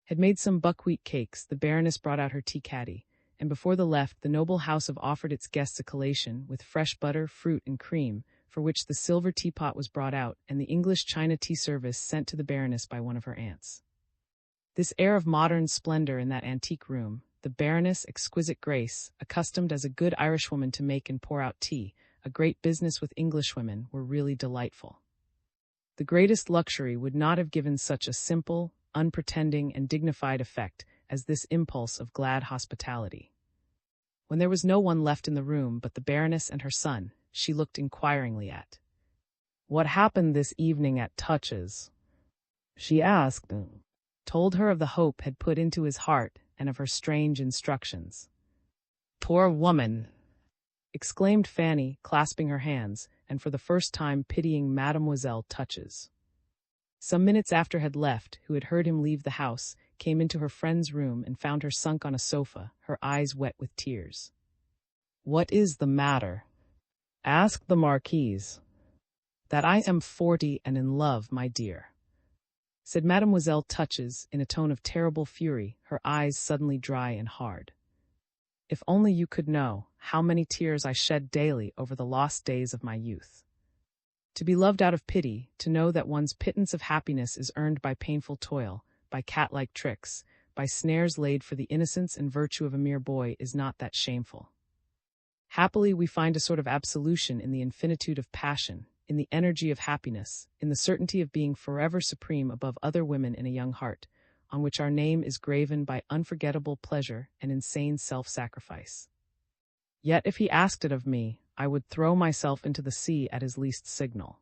Had made some buckwheat cakes, the Baroness brought out her tea-caddy, and before the left the noble house of offered its guests a collation, with fresh butter, fruit, and cream, for which the silver teapot was brought out, and the English china tea service sent to the Baroness by one of her aunts. This air of modern splendor in that antique room, the Baroness' exquisite grace, accustomed as a good Irishwoman to make and pour out tea, a great business with Englishwomen, were really delightful. The greatest luxury would not have given such a simple, unpretending, and dignified effect as this impulse of glad hospitality. When there was no one left in the room but the Baroness and her son, she looked inquiringly at. "What happened this evening at Touches?" she asked. Told her of the hope had put into his heart and of her strange instructions. "Poor woman!" exclaimed Fanny, clasping her hands, and for the first time pitying Mademoiselle Touches. Some minutes after had left, who had heard him leave the house, came into her friend's room and found her sunk on a sofa, her eyes wet with tears. "What is the matter?" asked the Marquise. "That I am 40 and in love, my dear," said Mademoiselle Touches in a tone of terrible fury, her eyes suddenly dry and hard. "If only you could know how many tears I shed daily over the lost days of my youth. To be loved out of pity, to know that one's pittance of happiness is earned by painful toil, by cat-like tricks, by snares laid for the innocence and virtue of a mere boy, is not that shameful. Happily we find a sort of absolution in the infinitude of passion, in the energy of happiness, in the certainty of being forever supreme above other women in a young heart, on which our name is graven by unforgettable pleasure and insane self-sacrifice. Yet if he asked it of me, I would throw myself into the sea at his least signal.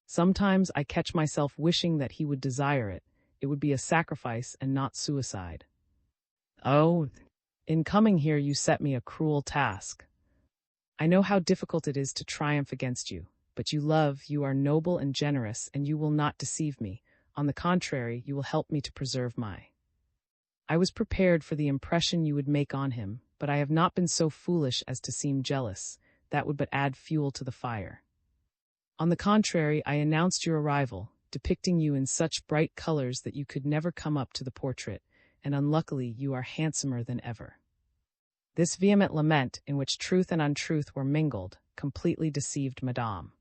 Sometimes I catch myself wishing that he would desire it. It would be a sacrifice and not suicide. Oh, in coming here you set me a cruel task. I know how difficult it is to triumph against you, but you love, you are noble and generous, and you will not deceive me. On the contrary, you will help me to preserve my. I was prepared for the impression you would make on him, but I have not been so foolish as to seem jealous. That would but add fuel to the fire. On the contrary, I announced your arrival, depicting you in such bright colors that you could never come up to the portrait, and unluckily you are handsomer than ever." This vehement lament, in which truth and untruth were mingled, completely deceived Madame.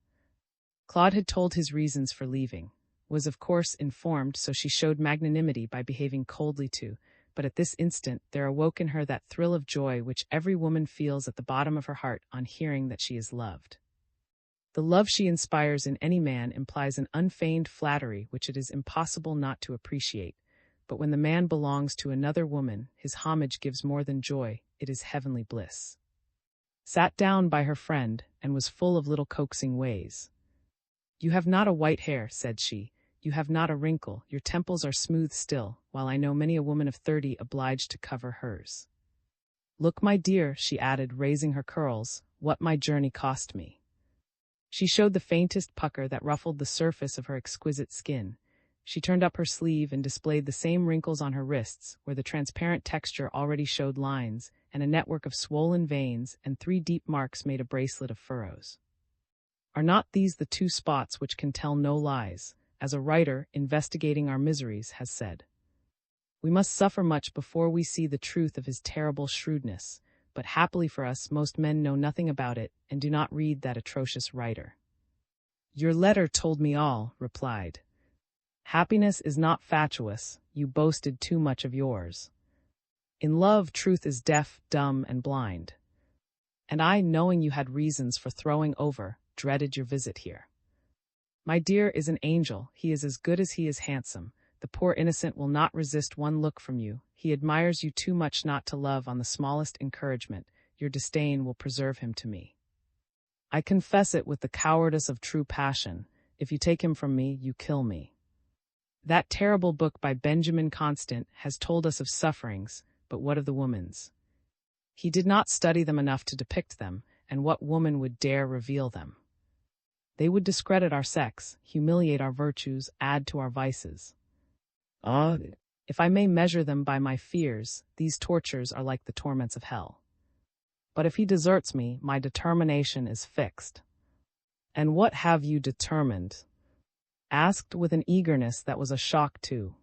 Claude had told his reasons for leaving, was of course informed, so she showed magnanimity by behaving coldly too, but at this instant there awoke in her that thrill of joy which every woman feels at the bottom of her heart on hearing that she is loved. The love she inspires in any man implies an unfeigned flattery which it is impossible not to appreciate, but when the man belongs to another woman, his homage gives more than joy, it is heavenly bliss. Sat down by her friend, and was full of little coaxing ways. "You have not a white hair," said she, "you have not a wrinkle, your temples are smooth still, while I know many a woman of 30 obliged to cover hers. Look, my dear," she added, raising her curls, "what my journey cost me." She showed the faintest pucker that ruffled the surface of her exquisite skin. She turned up her sleeve and displayed the same wrinkles on her wrists, where the transparent texture already showed lines, and a network of swollen veins, and 3 deep marks made a bracelet of furrows. Are not these the 2 spots which can tell no lies, as a writer, investigating our miseries, has said? We must suffer much before we see the truth of his terrible shrewdness, but happily for us most men know nothing about it, and do not read that atrocious writer. "Your letter told me all," replied. "Happiness is not fatuous, you boasted too much of yours. In love, truth is deaf, dumb, and blind. And I, knowing you had reasons for throwing over, dreaded your visit here. My dear is an angel, he is as good as he is handsome. The poor innocent will not resist one look from you. He admires you too much not to love on the smallest encouragement. Your disdain will preserve him to me. I confess it with the cowardice of true passion. If you take him from me, you kill me. That terrible book by Benjamin Constant has told us of sufferings, but what of the woman's? He did not study them enough to depict them, and what woman would dare reveal them? They would discredit our sex, humiliate our virtues, add to our vices. If I may measure them by my fears, these tortures are like the torments of hell. But if he deserts me, my determination is fixed." "And what have you determined?" asked with an eagerness that was a shock too.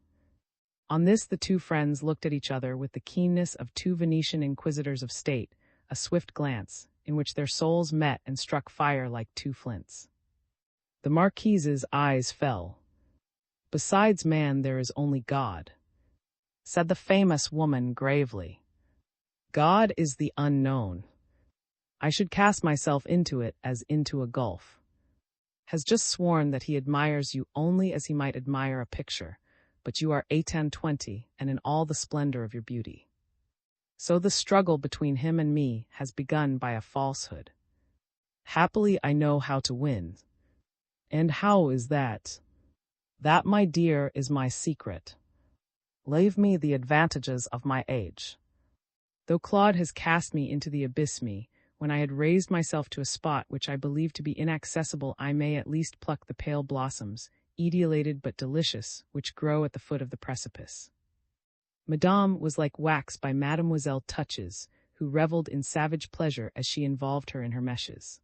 On this the two friends looked at each other with the keenness of two Venetian inquisitors of state, a swift glance, in which their souls met and struck fire like two flints. The Marquise's eyes fell. "Besides man there is only God," said the famous woman gravely. "God is the unknown. I should cast myself into it as into a gulf. Has just sworn that he admires you only as he might admire a picture, but you are 1820 and in all the splendor of your beauty. So the struggle between him and me has begun by a falsehood. Happily I know how to win. And how is that? That, my dear, is my secret. Leave me the advantages of my age. Though Claude has cast me into the abyss when I had raised myself to a spot which I believe to be inaccessible, I may at least pluck the pale blossoms, etiolated but delicious, which grow at the foot of the precipice." Madame was like wax by Mademoiselle Touches, who reveled in savage pleasure as she involved her in her meshes.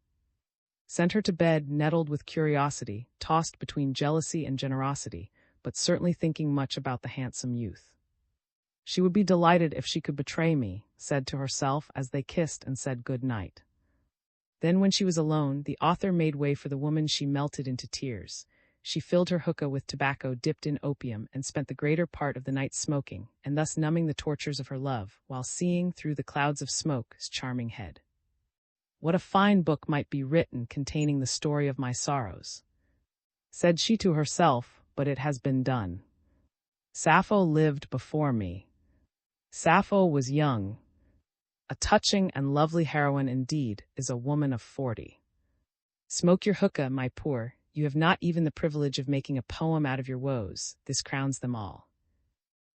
Sent her to bed nettled with curiosity, tossed between jealousy and generosity, but certainly thinking much about the handsome youth. "She would be delighted if she could betray me," said to herself as they kissed and said good night. Then when she was alone, the author made way for the woman. She melted into tears. She filled her hookah with tobacco dipped in opium and spent the greater part of the night smoking, and thus numbing the tortures of her love, while seeing through the clouds of smoke his charming head. "What a fine book might be written containing the story of my sorrows," said she to herself, "but it has been done. Sappho lived before me. Sappho was young. A touching and lovely heroine indeed is a woman of 40. Smoke your hookah, my poor. You have not even the privilege of making a poem out of your woes. This crowns them all."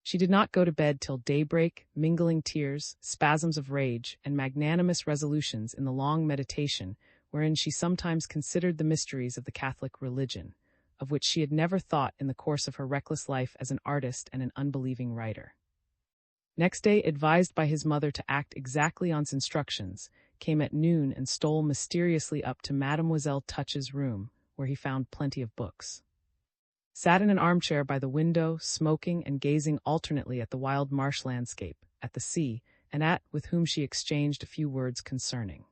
She did not go to bed till daybreak, mingling tears, spasms of rage, and magnanimous resolutions in the long meditation wherein she sometimes considered the mysteries of the Catholic religion, of which she had never thought in the course of her reckless life as an artist and an unbelieving writer. Next day, advised by his mother to act exactly on his instructions, came at noon and stole mysteriously up to Mademoiselle Touch's room, where he found plenty of books. Sat in an armchair by the window, smoking and gazing alternately at the wild marsh landscape, at the sea, and with whom she exchanged a few words concerning.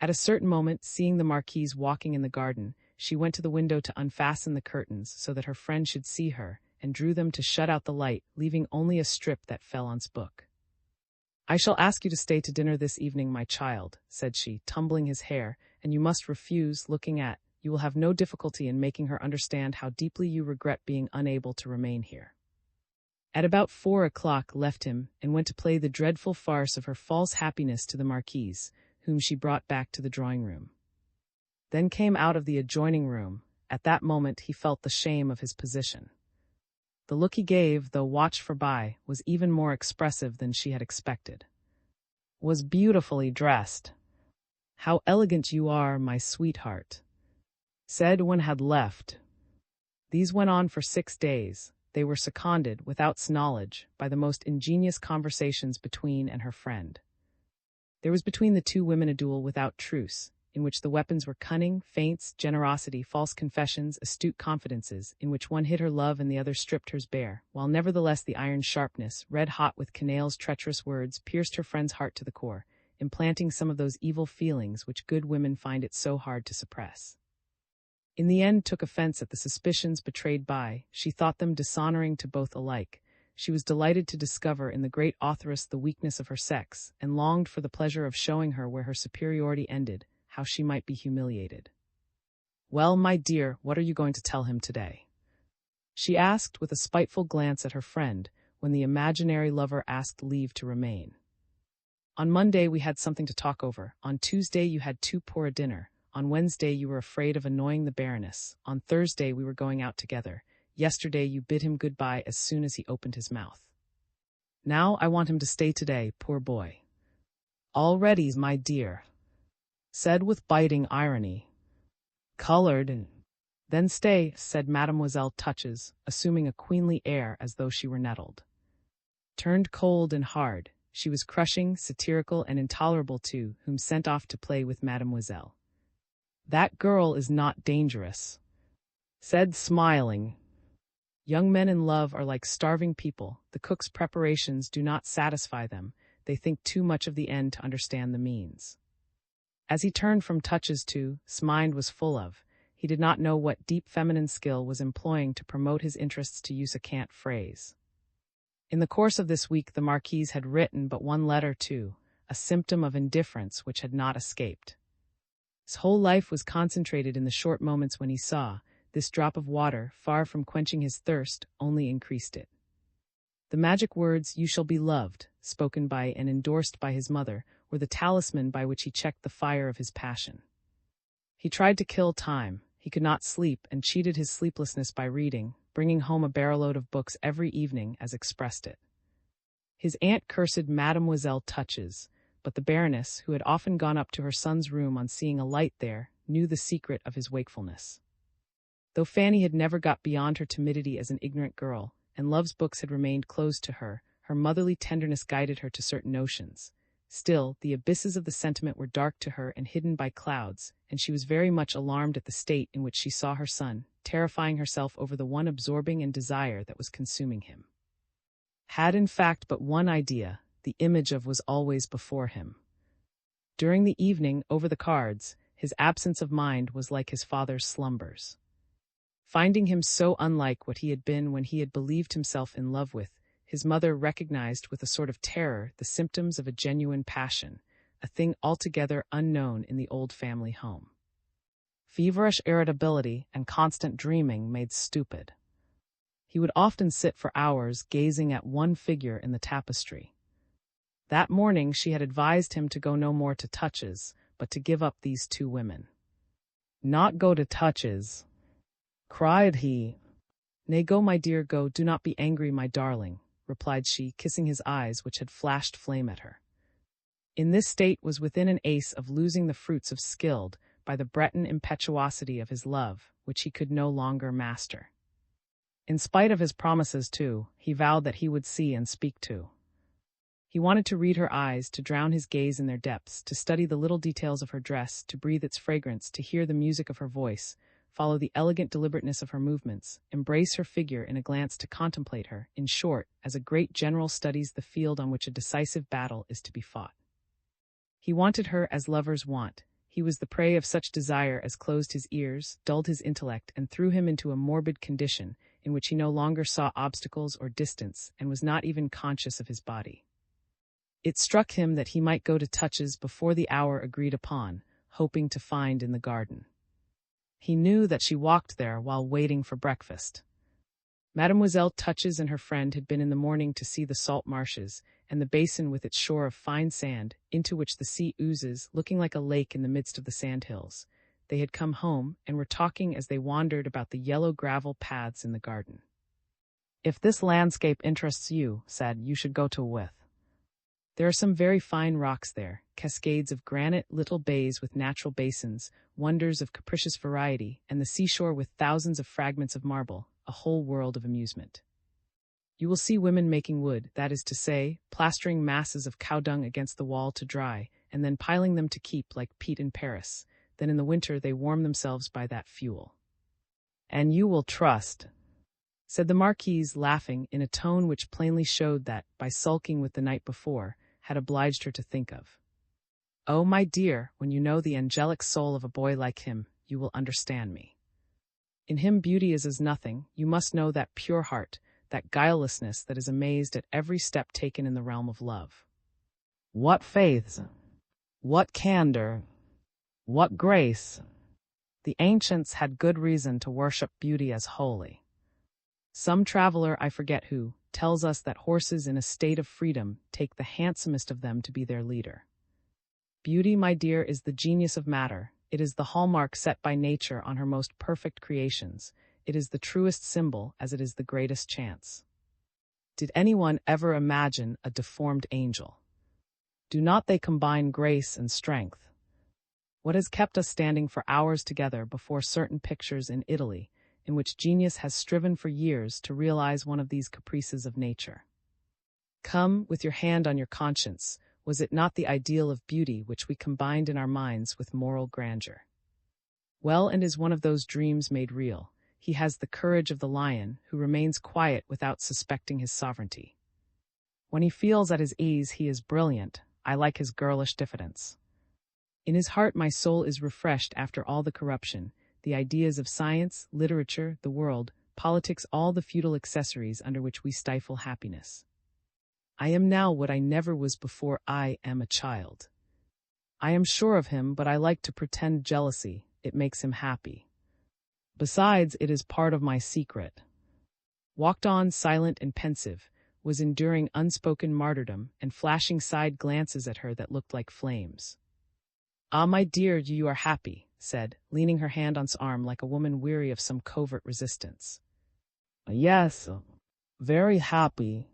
At a certain moment, seeing the Marquise walking in the garden, she went to the window to unfasten the curtains so that her friend should see her, and drew them to shut out the light, leaving only a strip that fell on his book. "I shall ask you to stay to dinner this evening, my child," said she, tumbling his hair, "and you must refuse. You will have no difficulty in making her understand how deeply you regret being unable to remain here." At about 4 o'clock left him, and went to play the dreadful farce of her false happiness to the Marquise, whom she brought back to the drawing-room. Then came out of the adjoining room. At that moment he felt the shame of his position. The look he gave, though watched for by, was even more expressive than she had expected. "Was beautifully dressed. How elegant you are, my sweetheart," said when had left. These went on for 6 days. They were seconded, without knowledge, by the most ingenious conversations between and her friend. There was between the two women a duel without truce, in which the weapons were cunning, feints, generosity, false confessions, astute confidences, in which one hid her love and the other stripped hers bare, while nevertheless the iron sharpness, red-hot with Canaille's treacherous words, pierced her friend's heart to the core, implanting some of those evil feelings which good women find it so hard to suppress. In the end took offense at the suspicions betrayed by, she thought them dishonoring to both alike. She was delighted to discover in the great authoress the weakness of her sex, and longed for the pleasure of showing her where her superiority ended, how she might be humiliated. "Well, my dear, what are you going to tell him today?" she asked with a spiteful glance at her friend, when the imaginary lover asked leave to remain. "On Monday we had something to talk over. On Tuesday you had too poor a dinner. On Wednesday you were afraid of annoying the Baroness. On Thursday we were going out together. Yesterday you bid him good-bye as soon as he opened his mouth. Now I want him to stay today, poor boy." "Already, my dear," said with biting irony. Colored and "Then stay," said Mademoiselle Touches, assuming a queenly air as though she were nettled. Turned cold and hard, she was crushing, satirical, and intolerable too, whom sent off to play with Mademoiselle. "That girl is not dangerous," said smiling. Young men in love are like starving people. The cook's preparations do not satisfy them. They think too much of the end to understand the means. As he turned from touches to, his mind was full of, he did not know what deep feminine skill was employing to promote his interests, to use a cant phrase. In the course of this week the Marquise had written but one letter to, a symptom of indifference which had not escaped. His whole life was concentrated in the short moments when he saw, this drop of water, far from quenching his thirst, only increased it. The magic words, "You shall be loved," spoken by and endorsed by his mother, were the talisman by which he checked the fire of his passion. He tried to kill time. He could not sleep, and cheated his sleeplessness by reading, bringing home a barrowload of books every evening, as expressed it. His aunt cursed Mademoiselle Touches, but the Baroness, who had often gone up to her son's room on seeing a light there, knew the secret of his wakefulness. Though Fanny had never got beyond her timidity as an ignorant girl, and Love's books had remained closed to her, her motherly tenderness guided her to certain notions. Still, the abysses of the sentiment were dark to her and hidden by clouds, and she was very much alarmed at the state in which she saw her son, terrifying herself over the one absorbing and desire that was consuming him. Had in fact but one idea, the image of was always before him. During the evening, over the cards, his absence of mind was like his father's slumbers. Finding him so unlike what he had been when he had believed himself in love with, his mother recognized with a sort of terror the symptoms of a genuine passion, a thing altogether unknown in the old family home. Feverish irritability and constant dreaming made stupid. He would often sit for hours gazing at one figure in the tapestry. That morning she had advised him to go no more to Touches, but to give up these two women. "Not go to Touches," cried he. "Nay, go, my dear, go. Do not be angry, my darling," replied she, kissing his eyes, which had flashed flame at her. In this state was within an ace of losing the fruits of skill by the Breton impetuosity of his love, which he could no longer master. In spite of his promises, too, he vowed that he would see and speak to. He wanted to read her eyes, to drown his gaze in their depths, to study the little details of her dress, to breathe its fragrance, to hear the music of her voice, follow the elegant deliberateness of her movements, embrace her figure in a glance, to contemplate her, in short, as a great general studies the field on which a decisive battle is to be fought. He wanted her as lovers want. He was the prey of such desire as closed his ears, dulled his intellect, and threw him into a morbid condition, in which he no longer saw obstacles or distance, and was not even conscious of his body. It struck him that he might go to Touches before the hour agreed upon, hoping to find in the garden. He knew that she walked there while waiting for breakfast. Mademoiselle Touches and her friend had been in the morning to see the salt marshes, and the basin with its shore of fine sand, into which the sea oozes, looking like a lake in the midst of the sandhills. They had come home, and were talking as they wandered about the yellow gravel paths in the garden. "If this landscape interests you," said, "you should go to Wythe. There are some very fine rocks there, cascades of granite, little bays with natural basins, wonders of capricious variety, and the seashore with thousands of fragments of marble, a whole world of amusement. You will see women making wood, that is to say, plastering masses of cow dung against the wall to dry, and then piling them to keep like peat in Paris. Then in the winter they warm themselves by that fuel. And you will trust," said the Marquise, laughing, in a tone which plainly showed that, by sulking with the night before, had obliged her to think of. "Oh, my dear, when you know the angelic soul of a boy like him, you will understand me. In him beauty is as nothing. You must know that pure heart, that guilelessness that is amazed at every step taken in the realm of love. What faith, what candor, what grace! The ancients had good reason to worship beauty as holy. Some traveler, I forget who, tells us that horses in a state of freedom take the handsomest of them to be their leader. Beauty, my dear, is the genius of matter. It is the hallmark set by nature on her most perfect creations. It is the truest symbol as it is the greatest chance. Did anyone ever imagine a deformed angel? Do not they combine grace and strength? What has kept us standing for hours together before certain pictures in Italy, in which genius has striven for years to realize one of these caprices of nature? Come, with your hand on your conscience, was it not the ideal of beauty which we combined in our minds with moral grandeur? Well, and is one of those dreams made real? he has the courage of the lion, who remains quiet without suspecting his sovereignty. When he feels at his ease, he is brilliant. I like his girlish diffidence. In his heart my soul is refreshed after all the corruption, the ideas of science, literature, the world, politics, all the futile accessories under which we stifle happiness. I am now what I never was before. I am a child. I am sure of him, but I like to pretend jealousy. It makes him happy. Besides, it is part of my secret. Walked on, silent and pensive, was enduring unspoken martyrdom and flashing side glances at her that looked like flames. Ah, my dear, you are happy, said, leaning her hand on his arm like a woman weary of some covert resistance. Yes, very happy,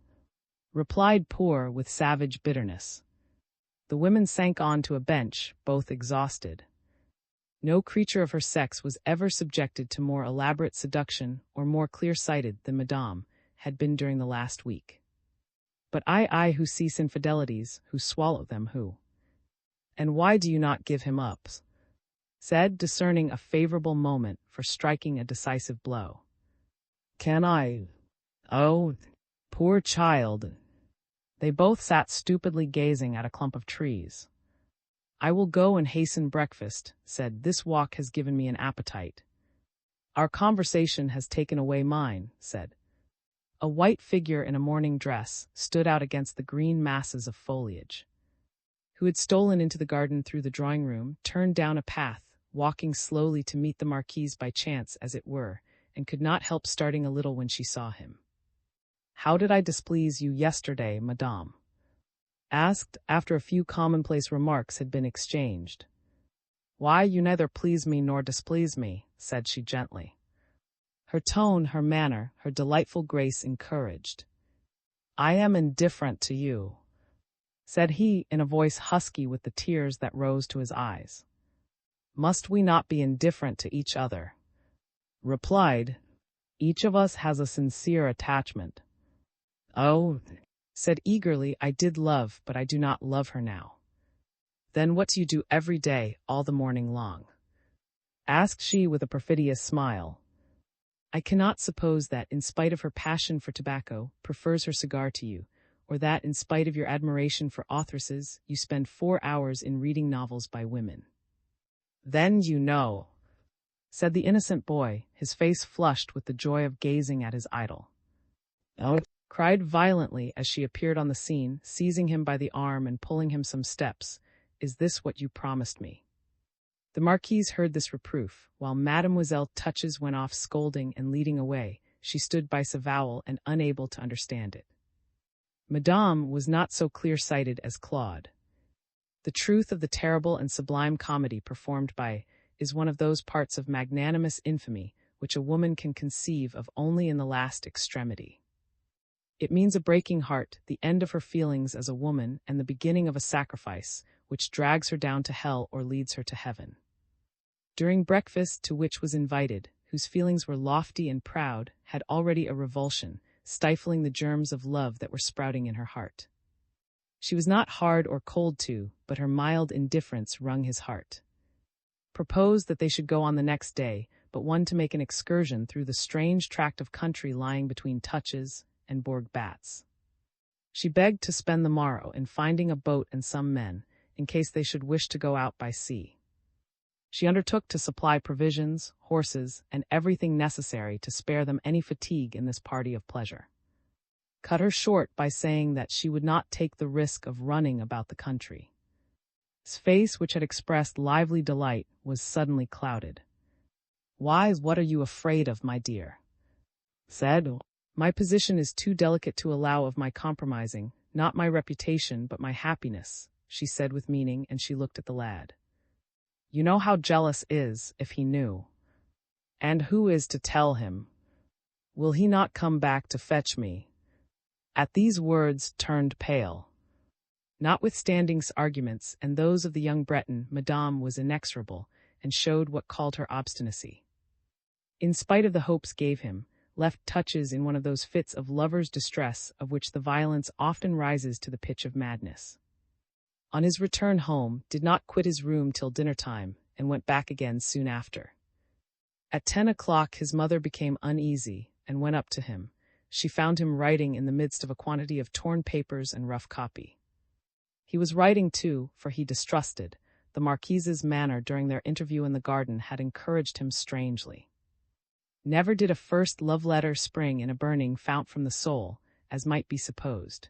replied Poor with savage bitterness. The women sank on to a bench, both exhausted. No creature of her sex was ever subjected to more elaborate seduction or more clear-sighted than Madame had been during the last week. But I who cease infidelities, who swallow them, who? And why do you not give him up? Said, discerning a favorable moment for striking a decisive blow. Can I? Oh, poor child. They both sat stupidly gazing at a clump of trees. I will go and hasten breakfast, said. This walk has given me an appetite. Our conversation has taken away mine, said. A white figure in a morning dress stood out against the green masses of foliage. Who had stolen into the garden through the drawing room, turned down a path, walking slowly to meet the Marquise by chance, as it were, and could not help starting a little when she saw him. How did I displease you yesterday, Madame? Asked, after a few commonplace remarks had been exchanged. Why, you neither please me nor displease me, said she gently. Her tone, her manner, her delightful grace encouraged. I am indifferent to you, said he, in a voice husky with the tears that rose to his eyes. Must we not be indifferent to each other? Replied, each of us has a sincere attachment. Oh, said eagerly, I did love, but I do not love her now. Then what do you do every day, all the morning long? Asked she with a perfidious smile. I cannot suppose that, in spite of her passion for tobacco, prefers her cigar to you, or that, in spite of your admiration for authoresses, you spend 4 hours in reading novels by women. Then you know, said the innocent boy, his face flushed with the joy of gazing at his idol. Oh, cried violently as she appeared on the scene, seizing him by the arm and pulling him some steps. Is this what you promised me? The Marquise heard this reproof, while Mademoiselle Touches went off scolding and leading away. She stood by Savowel and unable to understand it. Madame was not so clear-sighted as Claude. The truth of the terrible and sublime comedy performed by is one of those parts of magnanimous infamy which a woman can conceive of only in the last extremity. It means a breaking heart, the end of her feelings as a woman, and the beginning of a sacrifice, which drags her down to hell or leads her to heaven. During breakfast, to which was invited, whose feelings were lofty and proud, had already a revulsion, stifling the germs of love that were sprouting in her heart. She was not hard or cold to, but her mild indifference wrung his heart. Proposed that they should go on the next day, but one to make an excursion through the strange tract of country lying between Touches and Bourg Batz. She begged to spend the morrow in finding a boat and some men, in case they should wish to go out by sea. She undertook to supply provisions, horses, and everything necessary to spare them any fatigue in this party of pleasure. Cut her short by saying that she would not take the risk of running about the country. His face, which had expressed lively delight, was suddenly clouded. Why, what are you afraid of, my dear? Said, my position is too delicate to allow of my compromising, not my reputation, but my happiness, she said with meaning, and she looked at the lad. You know how jealous is, if he knew. And who is to tell him? Will he not come back to fetch me? At these words turned pale. Notwithstanding his arguments and those of the young Breton, Madame was inexorable, and showed what called her obstinacy. In spite of the hopes gave him, left Touches in one of those fits of lover's distress of which the violence often rises to the pitch of madness. On his return home, did not quit his room till dinner time, and went back again soon after. At 10 o'clock his mother became uneasy and went up to him. She found him writing in the midst of a quantity of torn papers and rough copy. He was writing too, for he distrusted. The Marquise's manner during their interview in the garden had encouraged him strangely. Never did a first love letter spring in a burning fount from the soul, as might be supposed.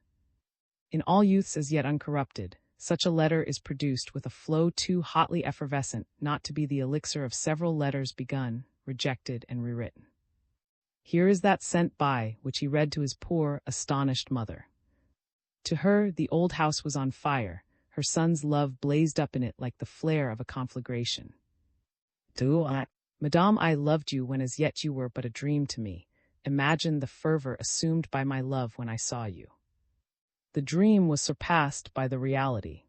In all youths as yet uncorrupted, such a letter is produced with a flow too hotly effervescent not to be the elixir of several letters begun, rejected, and rewritten. Here is that sent by, which he read to his poor, astonished mother. To her, the old house was on fire. Her son's love blazed up in it like the flare of a conflagration. Madame, I loved you when as yet you were but a dream to me. Imagine the fervor assumed by my love when I saw you. The dream was surpassed by the reality.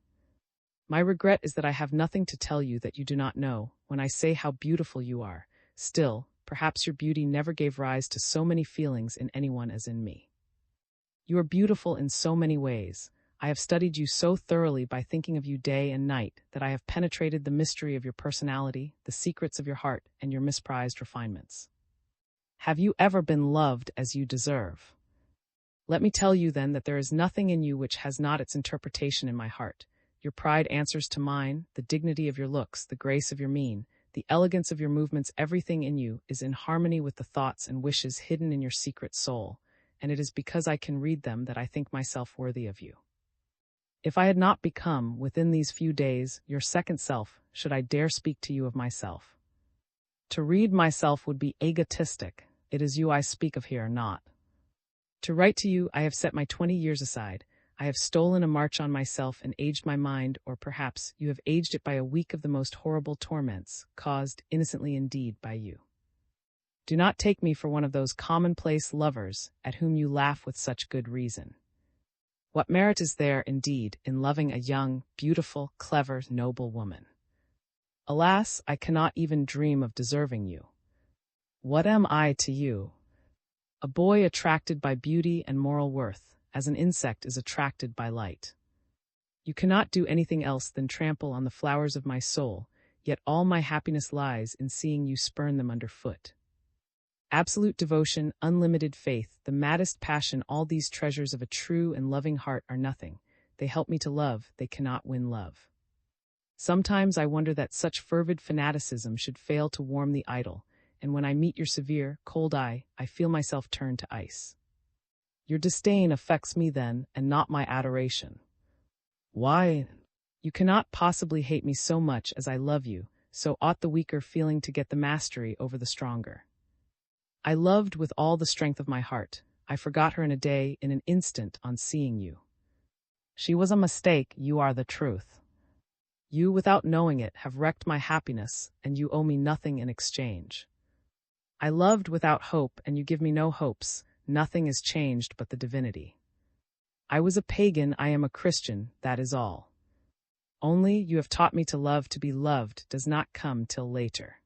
My regret is that I have nothing to tell you that you do not know, when I say how beautiful you are. Still, perhaps your beauty never gave rise to so many feelings in anyone as in me. You are beautiful in so many ways. I have studied you so thoroughly by thinking of you day and night that I have penetrated the mystery of your personality, the secrets of your heart, and your misprized refinements. Have you ever been loved as you deserve? Let me tell you then that there is nothing in you which has not its interpretation in my heart. Your pride answers to mine, the dignity of your looks, the grace of your mien, the elegance of your movements, everything in you is in harmony with the thoughts and wishes hidden in your secret soul, and it is because I can read them that I think myself worthy of you. If I had not become, within these few days, your second self, should I dare speak to you of myself? To read myself would be egotistic. It is you I speak of here, not. To write to you, I have set my 20 years aside. I have stolen a march on myself and aged my mind, or perhaps you have aged it by a week of the most horrible torments, caused, innocently indeed, by you. Do not take me for one of those commonplace lovers, at whom you laugh with such good reason. What merit is there, indeed, in loving a young, beautiful, clever, noble woman? Alas, I cannot even dream of deserving you. What am I to you? A boy attracted by beauty and moral worth, as an insect is attracted by light. You cannot do anything else than trample on the flowers of my soul, yet all my happiness lies in seeing you spurn them underfoot. Absolute devotion, unlimited faith, the maddest passion, all these treasures of a true and loving heart are nothing. They help me to love, they cannot win love. Sometimes I wonder that such fervid fanaticism should fail to warm the idol, and when I meet your severe, cold eye, I feel myself turn to ice. Your disdain affects me then, and not my adoration. Why? You cannot possibly hate me so much as I love you, so ought the weaker feeling to get the mastery over the stronger. I loved with all the strength of my heart. I forgot her in a day, in an instant, on seeing you. She was a mistake, you are the truth. You, without knowing it, have wrecked my happiness, and you owe me nothing in exchange. I loved without hope, and you give me no hopes. Nothing is changed but the divinity. I was a pagan, I am a Christian, that is all. Only, you have taught me to love. To be loved does not come till later.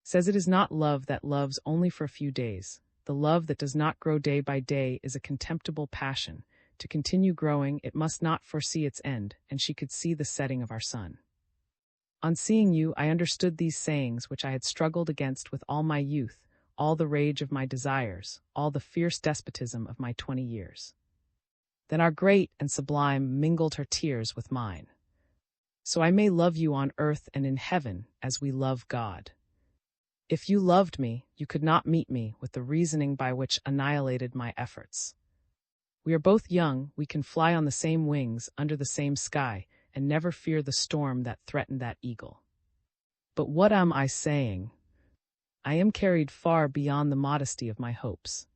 Says it is not love that loves only for a few days. The love that does not grow day by day is a contemptible passion. To continue growing, it must not foresee its end, and she could see the setting of our sun. On seeing you, I understood these sayings which I had struggled against with all my youth, all the rage of my desires, all the fierce despotism of my 20 years. Then our great and sublime mingled her tears with mine. So I may love you on earth and in heaven as we love God. If you loved me, you could not meet me with the reasoning by which annihilated my efforts. We are both young, we can fly on the same wings, under the same sky, and never fear the storm that threatened that eagle. But what am I saying? I am carried far beyond the modesty of my hopes.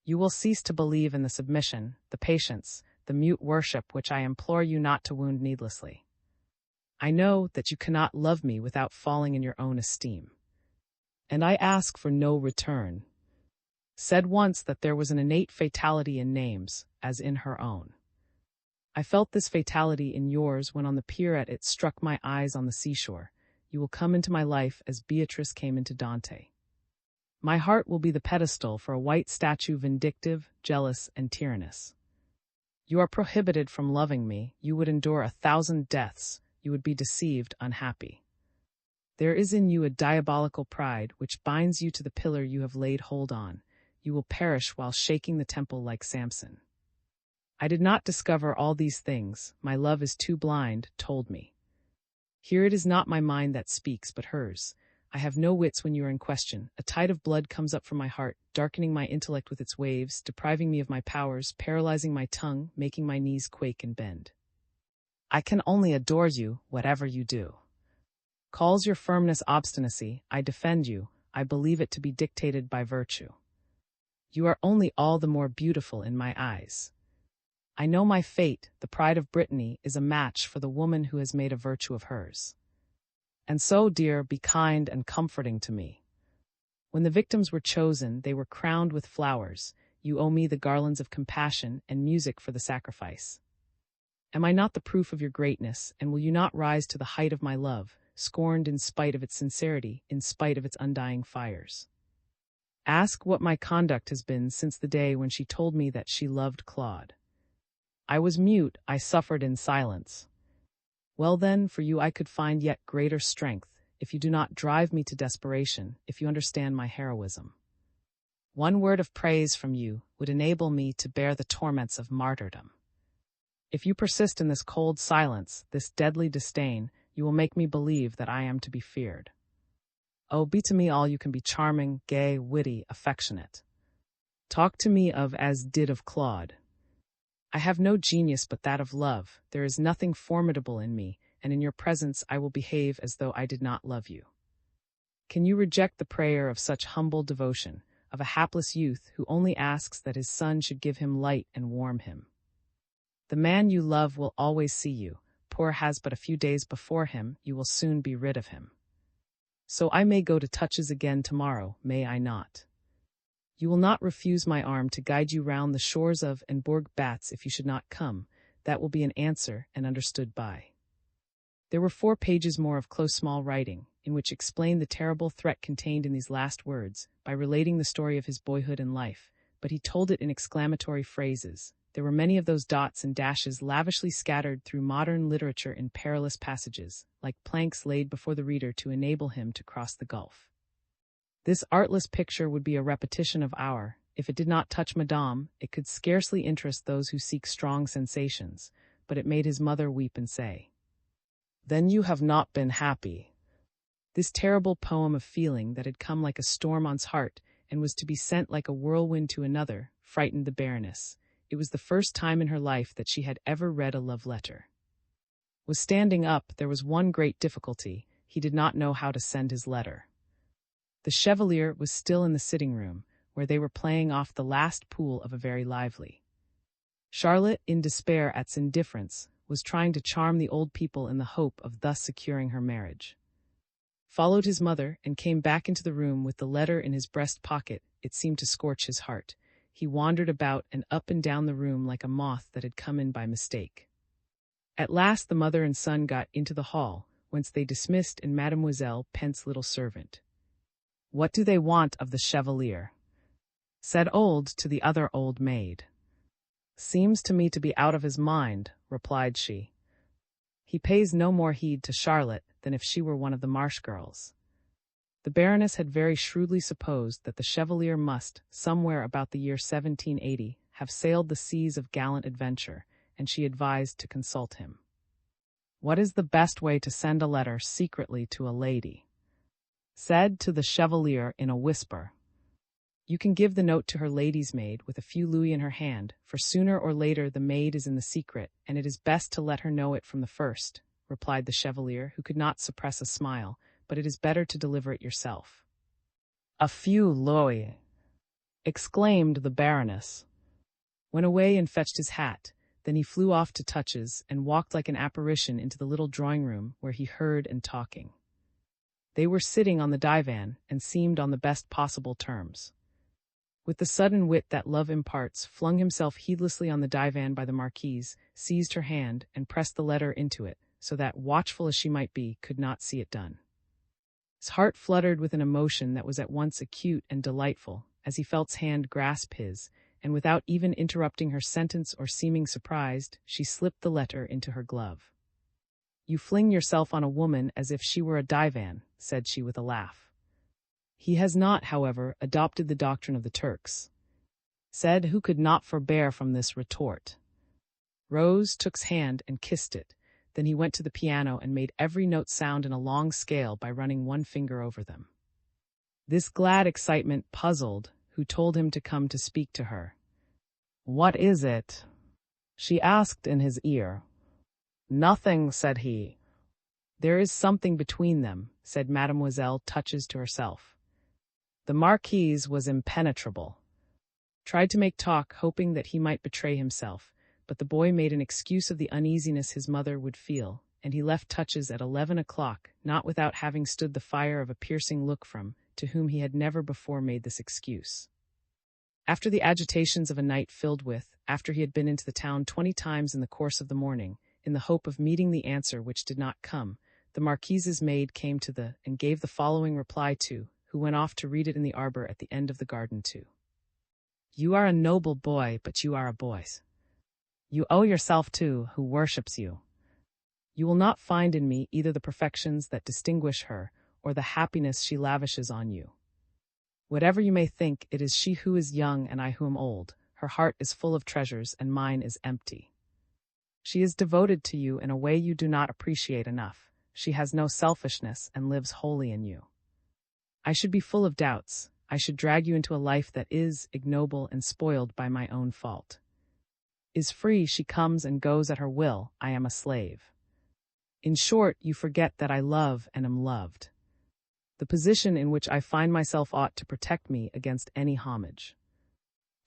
You will cease to believe in the submission, the patience, the mute worship which I implore you not to wound needlessly. I know that you cannot love me without falling in your own esteem. And I ask for no return. Said once that there was an innate fatality in names, as in her own. I felt this fatality in yours when on the pier at it struck my eyes on the seashore. You will come into my life as Beatrix came into Dante. My heart will be the pedestal for a white statue, vindictive, jealous, and tyrannous. You are prohibited from loving me. You would endure 1,000 deaths. You would be deceived, unhappy. There is in you a diabolical pride which binds you to the pillar you have laid hold on. You will perish while shaking the temple like Samson. I did not discover all these things, my love is too blind, told me. Here it is not my mind that speaks, but hers. I have no wits when you are in question. A tide of blood comes up from my heart, darkening my intellect with its waves, depriving me of my powers, paralyzing my tongue, making my knees quake and bend. I can only adore you, whatever you do. Calls your firmness obstinacy, I defend you, I believe it to be dictated by virtue. You are only all the more beautiful in my eyes. I know my fate, the pride of Brittany, is a match for the woman who has made a virtue of hers. And so, dear, be kind and comforting to me. When the victims were chosen, they were crowned with flowers. You owe me the garlands of compassion and music for the sacrifice. Am I not the proof of your greatness, and will you not rise to the height of my love, scorned in spite of its sincerity, in spite of its undying fires? Ask what my conduct has been since the day when she told me that she loved Claude. I was mute, I suffered in silence. Well then, for you I could find yet greater strength, if you do not drive me to desperation, if you understand my heroism. One word of praise from you would enable me to bear the torments of martyrdom. If you persist in this cold silence, this deadly disdain, you will make me believe that I am to be feared. Oh, be to me all you can be charming, gay, witty, affectionate. Talk to me of as did of Claude. I have no genius but that of love, there is nothing formidable in me, and in your presence I will behave as though I did not love you. Can you reject the prayer of such humble devotion, of a hapless youth who only asks that his sun should give him light and warm him? The man you love will always see you, poor has but a few days before him, you will soon be rid of him. So I may go to touches again tomorrow, may I not? You will not refuse my arm to guide you round the shores of and Bourg Batz if you should not come. That will be an answer and understood by. There were 4 pages more of close small writing, in which explained the terrible threat contained in these last words, by relating the story of his boyhood and life, but he told it in exclamatory phrases. There were many of those dots and dashes lavishly scattered through modern literature in perilous passages, like planks laid before the reader to enable him to cross the gulf. This artless picture would be a repetition of our. If it did not touch Madame, it could scarcely interest those who seek strong sensations, but it made his mother weep and say, "Then you have not been happy." This terrible poem of feeling that had come like a storm on's heart and was to be sent like a whirlwind to another, frightened the Baroness. It was the first time in her life that she had ever read a love letter. Was standing up, there was one great difficulty, he did not know how to send his letter. The Chevalier was still in the sitting-room, where they were playing off the last pool of a very lively. Charlotte, in despair at his indifference, was trying to charm the old people in the hope of thus securing her marriage. Followed his mother, and came back into the room with the letter in his breast pocket. It seemed to scorch his heart. He wandered about and up and down the room like a moth that had come in by mistake. At last the mother and son got into the hall, whence they dismissed and Mademoiselle Pence's little servant. "What do they want of the Chevalier?" said old to the other old maid. "Seems to me to be out of his mind," replied she. "He pays no more heed to Charlotte than if she were one of the Marsh girls." The Baroness had very shrewdly supposed that the Chevalier must, somewhere about the year 1780, have sailed the seas of gallant adventure, and she advised to consult him. "What is the best way to send a letter secretly to a lady?" said to the Chevalier in a whisper. "You can give the note to her lady's maid with a few louis in her hand, for sooner or later the maid is in the secret, and it is best to let her know it from the first," replied the Chevalier, who could not suppress a smile, "but it is better to deliver it yourself." "A few louis!" exclaimed the Baroness. Went away and fetched his hat, then he flew off to touches, and walked like an apparition into the little drawing-room where he heard and talking. They were sitting on the divan, and seemed on the best possible terms. With the sudden wit that love imparts, flung himself heedlessly on the divan by the Marquise, seized her hand, and pressed the letter into it, so that, watchful as she might be, could not see it done. His heart fluttered with an emotion that was at once acute and delightful, as he felt his hand grasp his, and without even interrupting her sentence or seeming surprised, she slipped the letter into her glove. You fling yourself on a woman as if she were a divan, said she with a laugh. He has not, however, adopted the doctrine of the Turks, said, who could not forbear from this retort. Rose took's hand and kissed it. Then he went to the piano and made every note sound in a long scale by running one finger over them. This glad excitement puzzled, who told him to come to speak to her. "What is it?" she asked in his ear. "Nothing," said he. "There is something between them," said Mademoiselle Touches to herself. The Marquise was impenetrable. Tried to make talk, hoping that he might betray himself, but the boy made an excuse of the uneasiness his mother would feel, and he left Touches at 11 o'clock, not without having stood the fire of a piercing look from, to whom he had never before made this excuse. After the agitations of a night filled with, after he had been into the town 20 times in the course of the morning, in the hope of meeting the answer which did not come, the Marquise's maid came to the, and gave the following reply to, who went off to read it in the arbor at the end of the garden too. "You are a noble boy, but you are a boy. You owe yourself to, who worships you. You will not find in me either the perfections that distinguish her, or the happiness she lavishes on you. Whatever you may think, it is she who is young and I who am old. Her heart is full of treasures and mine is empty. She is devoted to you in a way you do not appreciate enough. She has no selfishness and lives wholly in you. I should be full of doubts. I should drag you into a life that is ignoble and spoiled by my own fault. Is free, she comes and goes at her will, I am a slave. In short, you forget that I love and am loved. The position in which I find myself ought to protect me against any homage.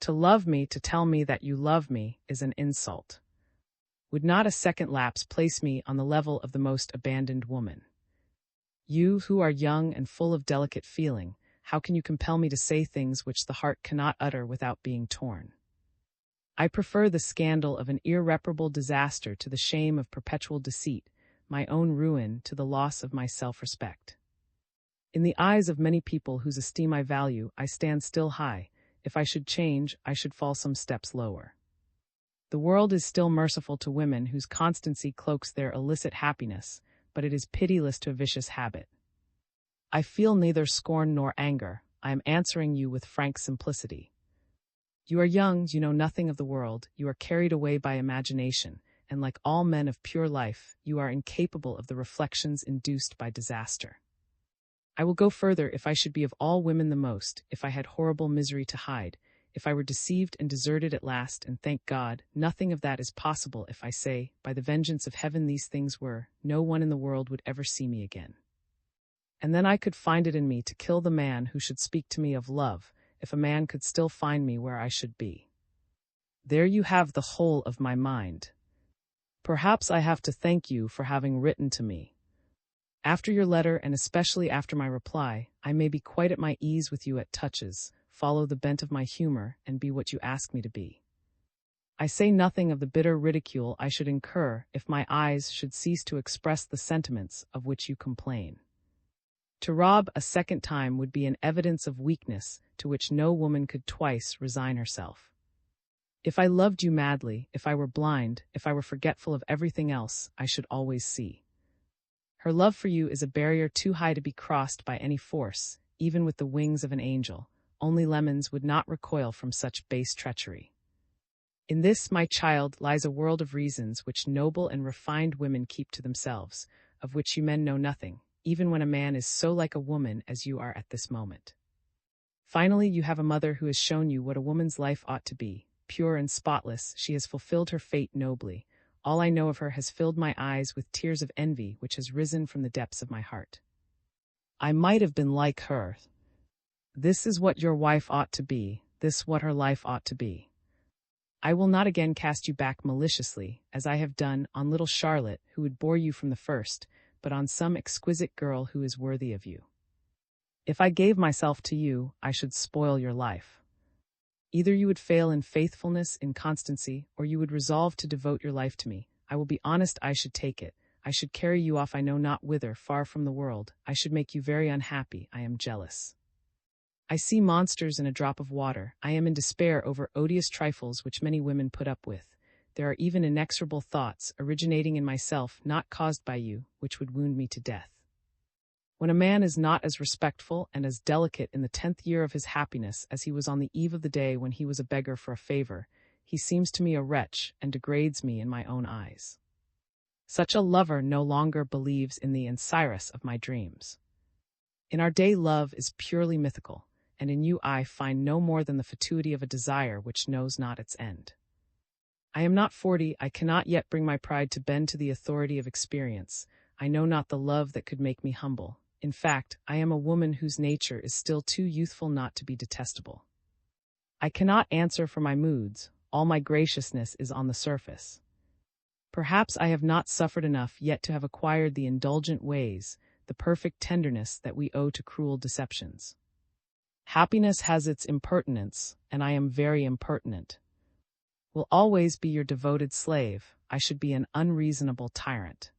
To love me, to tell me that you love me, is an insult. Would not a second lapse place me on the level of the most abandoned woman? You, who are young and full of delicate feeling, how can you compel me to say things which the heart cannot utter without being torn? I prefer the scandal of an irreparable disaster to the shame of perpetual deceit, my own ruin to the loss of my self-respect. In the eyes of many people whose esteem I value, I stand still high. If I should change, I should fall some steps lower. The world is still merciful to women whose constancy cloaks their illicit happiness, but it is pitiless to a vicious habit. I feel neither scorn nor anger. I am answering you with frank simplicity. You are young, you know nothing of the world, you are carried away by imagination, and like all men of pure life, you are incapable of the reflections induced by disaster. I will go further. If I should be of all women the most, if I had horrible misery to hide, if I were deceived and deserted at last, and thank God, nothing of that is possible, if I say, by the vengeance of heaven these things were, no one in the world would ever see me again. And then I could find it in me to kill the man who should speak to me of love, if a man could still find me where I should be. There you have the whole of my mind. Perhaps I have to thank you for having written to me. After your letter, and especially after my reply, I may be quite at my ease with you at Touches, follow the bent of my humor, and be what you ask me to be. I say nothing of the bitter ridicule I should incur if my eyes should cease to express the sentiments of which you complain. To rob a second time would be an evidence of weakness to which no woman could twice resign herself. If I loved you madly, if I were blind, if I were forgetful of everything else, I should always see. Her love for you is a barrier too high to be crossed by any force, even with the wings of an angel. Only lemons would not recoil from such base treachery. In this, my child, lies a world of reasons which noble and refined women keep to themselves, of which you men know nothing, even when a man is so like a woman as you are at this moment. Finally, you have a mother who has shown you what a woman's life ought to be, pure and spotless. She has fulfilled her fate nobly. All I know of her has filled my eyes with tears of envy which has risen from the depths of my heart. I might have been like her. This is what your wife ought to be, this what her life ought to be. I will not again cast you back maliciously, as I have done, on little Charlotte, who would bore you from the first, but on some exquisite girl who is worthy of you. If I gave myself to you, I should spoil your life. Either you would fail in faithfulness, in constancy, or you would resolve to devote your life to me. I will be honest, I should take it. I should carry you off I know not whither, far from the world. I should make you very unhappy. I am jealous. I see monsters in a drop of water. I am in despair over odious trifles which many women put up with. there are even inexorable thoughts originating in myself not caused by you, which would wound me to death. When a man is not as respectful and as delicate in the 10th year of his happiness as he was on the eve of the day when he was a beggar for a favor, he seems to me a wretch and degrades me in my own eyes. Such a lover no longer believes in the Encyrus of my dreams. In our day love is purely mythical, and in you I find no more than the fatuity of a desire which knows not its end. I am not 40, I cannot yet bring my pride to bend to the authority of experience. I know not the love that could make me humble. In fact, I am a woman whose nature is still too youthful not to be detestable. I cannot answer for my moods, all my graciousness is on the surface. Perhaps I have not suffered enough yet to have acquired the indulgent ways, the perfect tenderness that we owe to cruel deceptions. Happiness has its impertinence, and I am very impertinent. Will always be your devoted slave, I should be an unreasonable tyrant.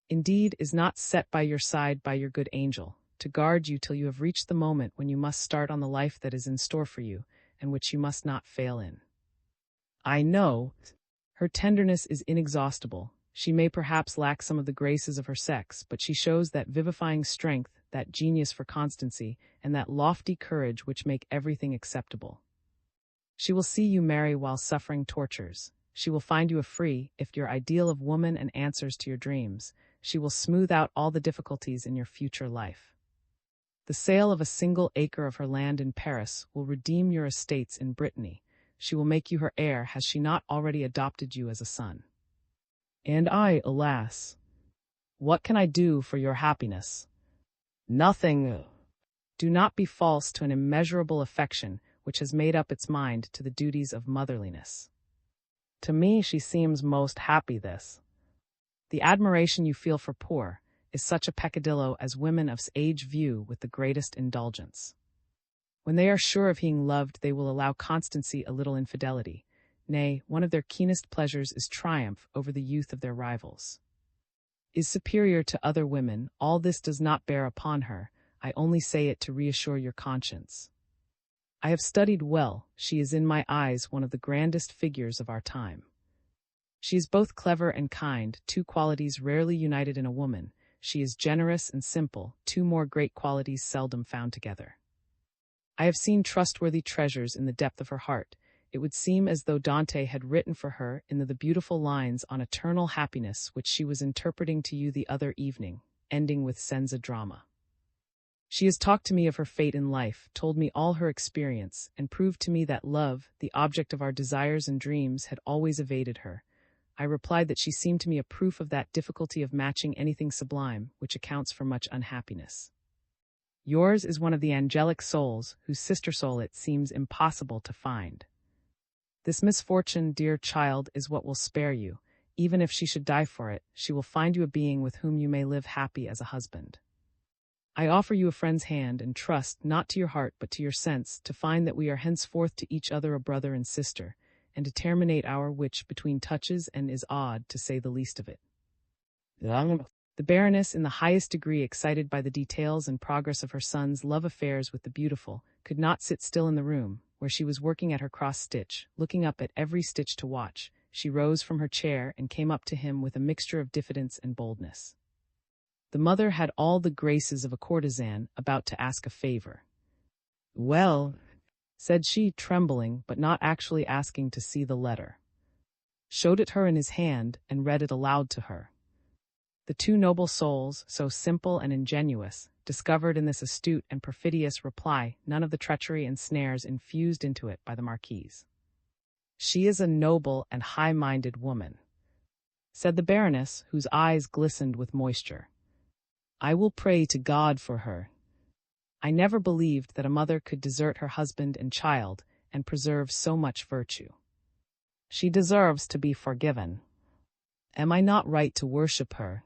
Indeed, is not set by your side by your good angel, to guard you till you have reached the moment when you must start on the life that is in store for you, and which you must not fail in. I know her tenderness is inexhaustible. She may perhaps lack some of the graces of her sex, but she shows that vivifying strength, that genius for constancy, and that lofty courage which make everything acceptable. She will see you marry while suffering tortures. She will find you a free, if your ideal of woman and answers to your dreams. She will smooth out all the difficulties in your future life. The sale of a single acre of her land in Paris will redeem your estates in Brittany. She will make you her heir, has she not already adopted you as a son? And I, alas, what can I do for your happiness? Nothing. Do not be false to an immeasurable affection which has made up its mind to the duties of motherliness. To me she seems most happy this. The admiration you feel for poor is such a peccadillo as women of age view with the greatest indulgence. When they are sure of being loved, they will allow constancy a little infidelity. Nay, one of their keenest pleasures is triumph over the youth of their rivals. Is superior to other women, all this does not bear upon her, I only say it to reassure your conscience. I have studied well, she is in my eyes one of the grandest figures of our time. She is both clever and kind, two qualities rarely united in a woman. She is generous and simple, two more great qualities seldom found together. I have seen trustworthy treasures in the depth of her heart. It would seem as though Dante had written for her in the beautiful lines on eternal happiness which she was interpreting to you the other evening, ending with senza drama. She has talked to me of her fate in life, told me all her experience, and proved to me that love, the object of our desires and dreams, had always evaded her. I replied that she seemed to me a proof of that difficulty of matching anything sublime, which accounts for much unhappiness. Yours is one of the angelic souls, whose sister soul it seems impossible to find. This misfortune, dear child, is what will spare you. Even if she should die for it, she will find you a being with whom you may live happy as a husband. I offer you a friend's hand and trust, not to your heart but to your sense, to find that we are henceforth to each other a brother and sister, and to terminate our which between touches and is odd, to say the least of it. The Baroness, in the highest degree excited by the details and progress of her son's love affairs with the beautiful, could not sit still in the room, where she was working at her cross-stitch, looking up at every stitch to watch. She rose from her chair and came up to him with a mixture of diffidence and boldness. The mother had all the graces of a courtesan about to ask a favor. "Well," said she, trembling, but not actually asking to see the letter. Showed it her in his hand, and read it aloud to her. The two noble souls, so simple and ingenuous, discovered in this astute and perfidious reply none of the treachery and snares infused into it by the Marquise. "She is a noble and high-minded woman," said the Baroness, whose eyes glistened with moisture. "I will pray to God for her. I never believed that a mother could desert her husband and child and preserve so much virtue. She deserves to be forgiven. Am I not right to worship her?"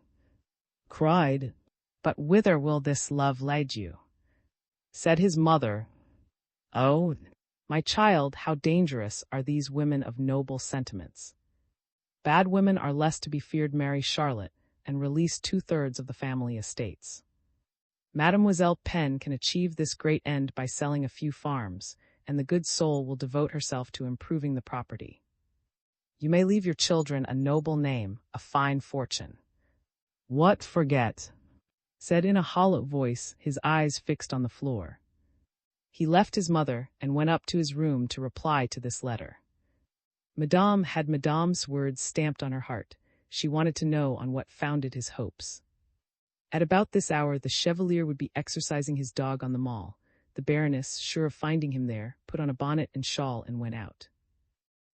Cried, "But whither will this love lead you?" Said his mother, "Oh, my child, how dangerous are these women of noble sentiments. Bad women are less to be feared. Marry Charlotte, and release 2/3 of the family estates. Mademoiselle Pen can achieve this great end by selling a few farms, and the good soul will devote herself to improving the property. You may leave your children a noble name, a fine fortune. What forget? Said in a hollow voice, his eyes fixed on the floor. He left his mother and went up to his room to reply to this letter. Madame had Madame's words stamped on her heart. She wanted to know on what founded his hopes. At about this hour the Chevalier would be exercising his dog on the Mall. The Baroness, sure of finding him there, put on a bonnet and shawl and went out.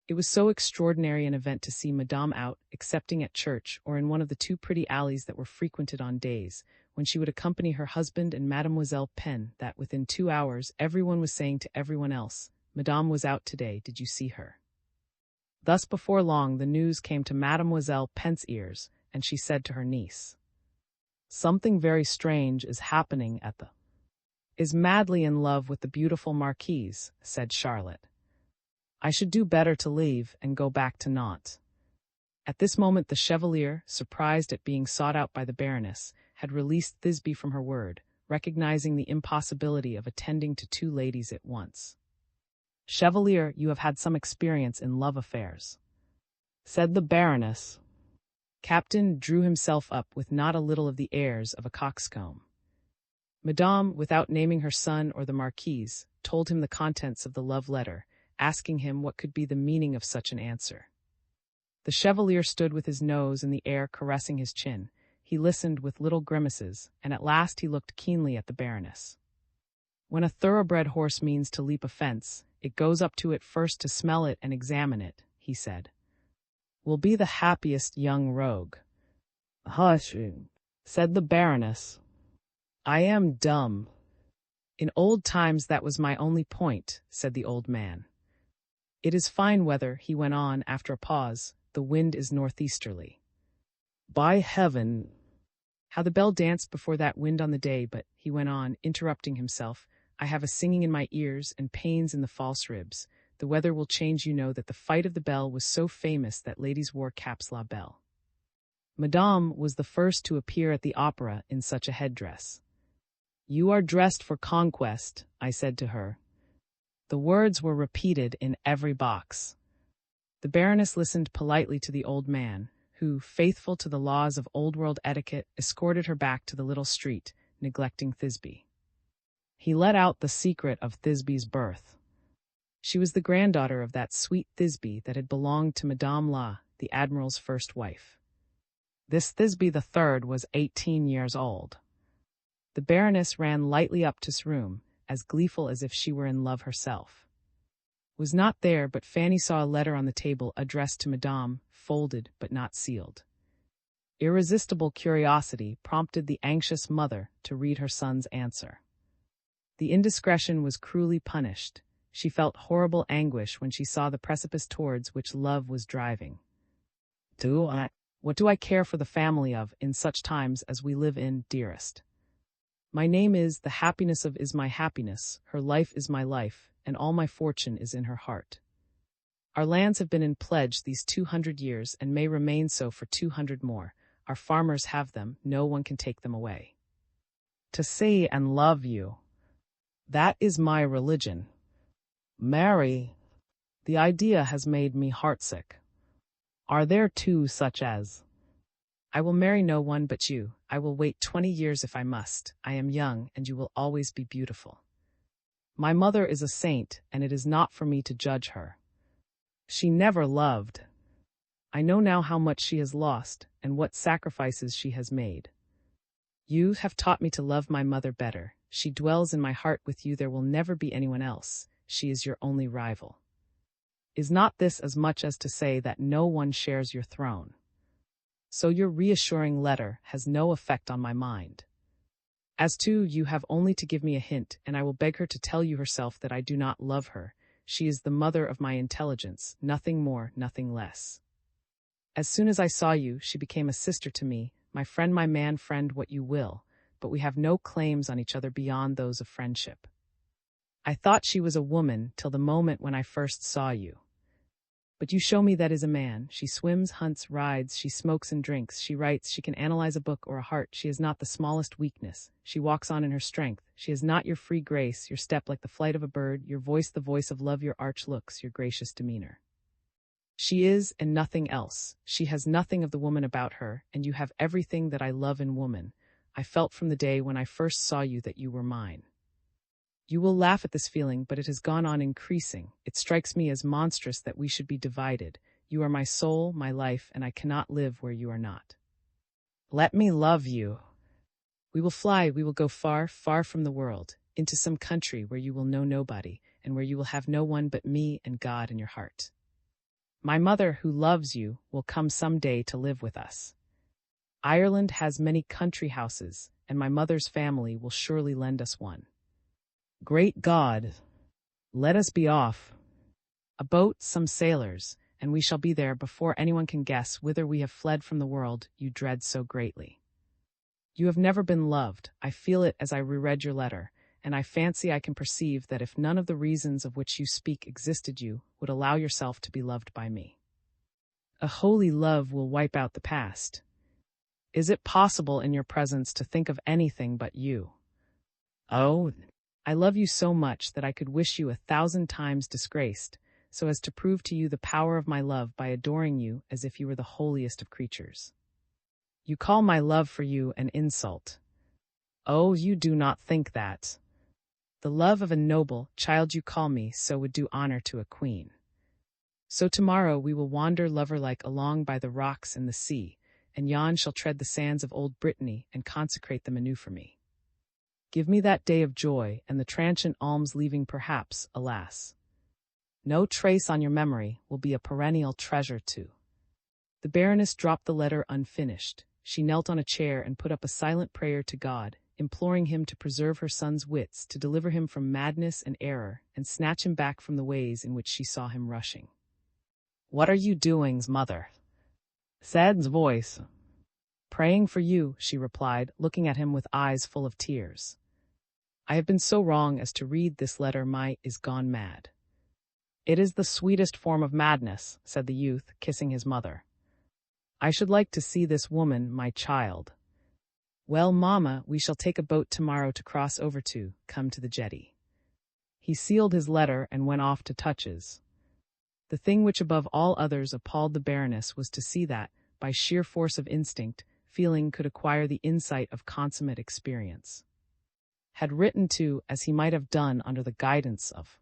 It was so extraordinary an event to see Madame out, excepting at church or in one of the two pretty alleys that were frequented on days, when she would accompany her husband and Mademoiselle Pen, that within 2 hours everyone was saying to everyone else, "Madame was out today, did you see her?" Thus before long the news came to Mademoiselle Pen's ears, and she said to her niece, "Something very strange is happening at the—" "Is madly in love with the beautiful Marquise," said Charlotte. "I should do better to leave and go back to Nantes." At this moment the Chevalier, surprised at being sought out by the Baroness, had released Thisbe from her word, recognizing the impossibility of attending to 2 ladies at once. "Chevalier, you have had some experience in love affairs," said the Baroness. Captain drew himself up with not a little of the airs of a coxcomb. Madame, without naming her son or the Marquise, told him the contents of the love letter, asking him what could be the meaning of such an answer. The Chevalier stood with his nose in the air caressing his chin. He listened with little grimaces, and at last he looked keenly at the Baroness. "When a thoroughbred horse means to leap a fence, it goes up to it first to smell it and examine it," he said. "Will be the happiest young rogue." "Hush," said the Baroness. "I am dumb." "In old times that was my only point," said the old man. "It is fine weather," he went on after a pause. "The wind is northeasterly." "By heaven!" How the bell danced before that wind on the day, but, he went on, interrupting himself, "I have a singing in my ears and pains in the false ribs. The weather will change, you know that the fight of the bell was so famous that ladies wore caps la belle. Madame was the first to appear at the opera in such a headdress. 'You are dressed for conquest,' I said to her." The words were repeated in every box. The Baroness listened politely to the old man, who, faithful to the laws of old-world etiquette, escorted her back to the little street, neglecting Thisbe. He let out the secret of Thisbe's birth. She was the granddaughter of that sweet Thisbe that had belonged to Madame La, the Admiral's first wife. This Thisbe the third was 18 years old. The Baroness ran lightly up to his room, as gleeful as if she were in love herself. Was not there, but Fanny saw a letter on the table addressed to Madame, folded but not sealed. Irresistible curiosity prompted the anxious mother to read her son's answer. The indiscretion was cruelly punished. She felt horrible anguish when she saw the precipice towards which love was driving. What do I care for the family of, in such times as we live in, dearest? My name is, the happiness of is my happiness, her life is my life, and all my fortune is in her heart. Our lands have been in pledge these 200 years and may remain so for 200 more. Our farmers have them, no one can take them away. To see and love you, that is my religion. Mary, the idea has made me heartsick. Are there 2 such as? I will marry no one but you. I will wait 20 years if I must. I am young, and you will always be beautiful. My mother is a saint, and it is not for me to judge her. She never loved. I know now how much she has lost, and what sacrifices she has made. You have taught me to love my mother better. She dwells in my heart with you. There will never be anyone else. She is your only rival. Is not this as much as to say that no one shares your throne? So your reassuring letter has no effect on my mind. As to you have only to give me a hint, and I will beg her to tell you herself that I do not love her. She is the mother of my intelligence, nothing more, nothing less. As soon as I saw you, she became a sister to me, my friend, my man friend, what you will, but we have no claims on each other beyond those of friendship. I thought she was a woman till the moment when I first saw you. But you show me that is a man. She swims, hunts, rides, she smokes and drinks, she writes, she can analyze a book or a heart, she has not the smallest weakness, she walks on in her strength, she has not your free grace, your step like the flight of a bird, your voice the voice of love, your arch looks, your gracious demeanor. She is, and nothing else. She has nothing of the woman about her, and you have everything that I love in woman. I felt from the day when I first saw you that you were mine. You will laugh at this feeling, but it has gone on increasing. It strikes me as monstrous that we should be divided. You are my soul, my life, and I cannot live where you are not. Let me love you. We will fly, we will go far, far from the world, into some country where you will know nobody, and where you will have no one but me and God in your heart. My mother, who loves you, will come some day to live with us. Ireland has many country houses, and my mother's family will surely lend us one. Great God, let us be off. A boat, some sailors, and we shall be there before anyone can guess whither we have fled from the world you dread so greatly. You have never been loved. I feel it as I reread your letter, and I fancy I can perceive that if none of the reasons of which you speak existed, you would allow yourself to be loved by me. A holy love will wipe out the past. Is it possible in your presence to think of anything but you? Oh, I love you so much that I could wish you 1,000 times disgraced, so as to prove to you the power of my love by adoring you as if you were the holiest of creatures. You call my love for you an insult. Oh, you do not think that. The love of a noble child you call me so would do honor to a queen. So tomorrow we will wander lover-like along by the rocks and the sea, and yon shall tread the sands of old Brittany and consecrate them anew for me. Give me that day of joy, and the transient alms leaving perhaps, alas, no trace on your memory, will be a perennial treasure too. The Baroness dropped the letter unfinished. She knelt on a chair and put up a silent prayer to God, imploring him to preserve her son's wits, to deliver him from madness and error, and snatch him back from the ways in which she saw him rushing. "What are you doing, mother?" said's voice. "Praying for you," she replied, looking at him with eyes full of tears. "I have been so wrong as to read this letter is gone mad." "It is the sweetest form of madness," said the youth, kissing his mother. "I should like to see this woman, my child." "Well, mamma, we shall take a boat tomorrow to cross over to, come to the jetty." He sealed his letter and went off to Touches. The thing which above all others appalled the Baroness was to see that, by sheer force of instinct, feeling could acquire the insight of consummate experience. Had written to, as he might have done under the guidance of.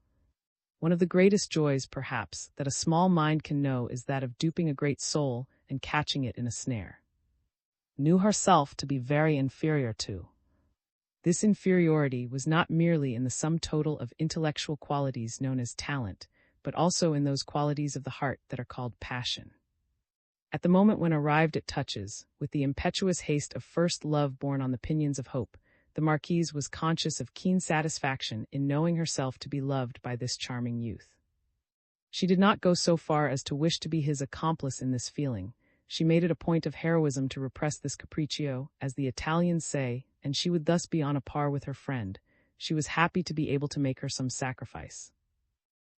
One of the greatest joys, perhaps, that a small mind can know is that of duping a great soul and catching it in a snare. Knew herself to be very inferior to. This inferiority was not merely in the sum total of intellectual qualities known as talent, but also in those qualities of the heart that are called passion. At the moment when arrived at Touches, with the impetuous haste of first love borne on the pinions of hope, the Marquise was conscious of keen satisfaction in knowing herself to be loved by this charming youth. She did not go so far as to wish to be his accomplice in this feeling. She made it a point of heroism to repress this capriccio, as the Italians say, and she would thus be on a par with her friend. She was happy to be able to make her some sacrifice.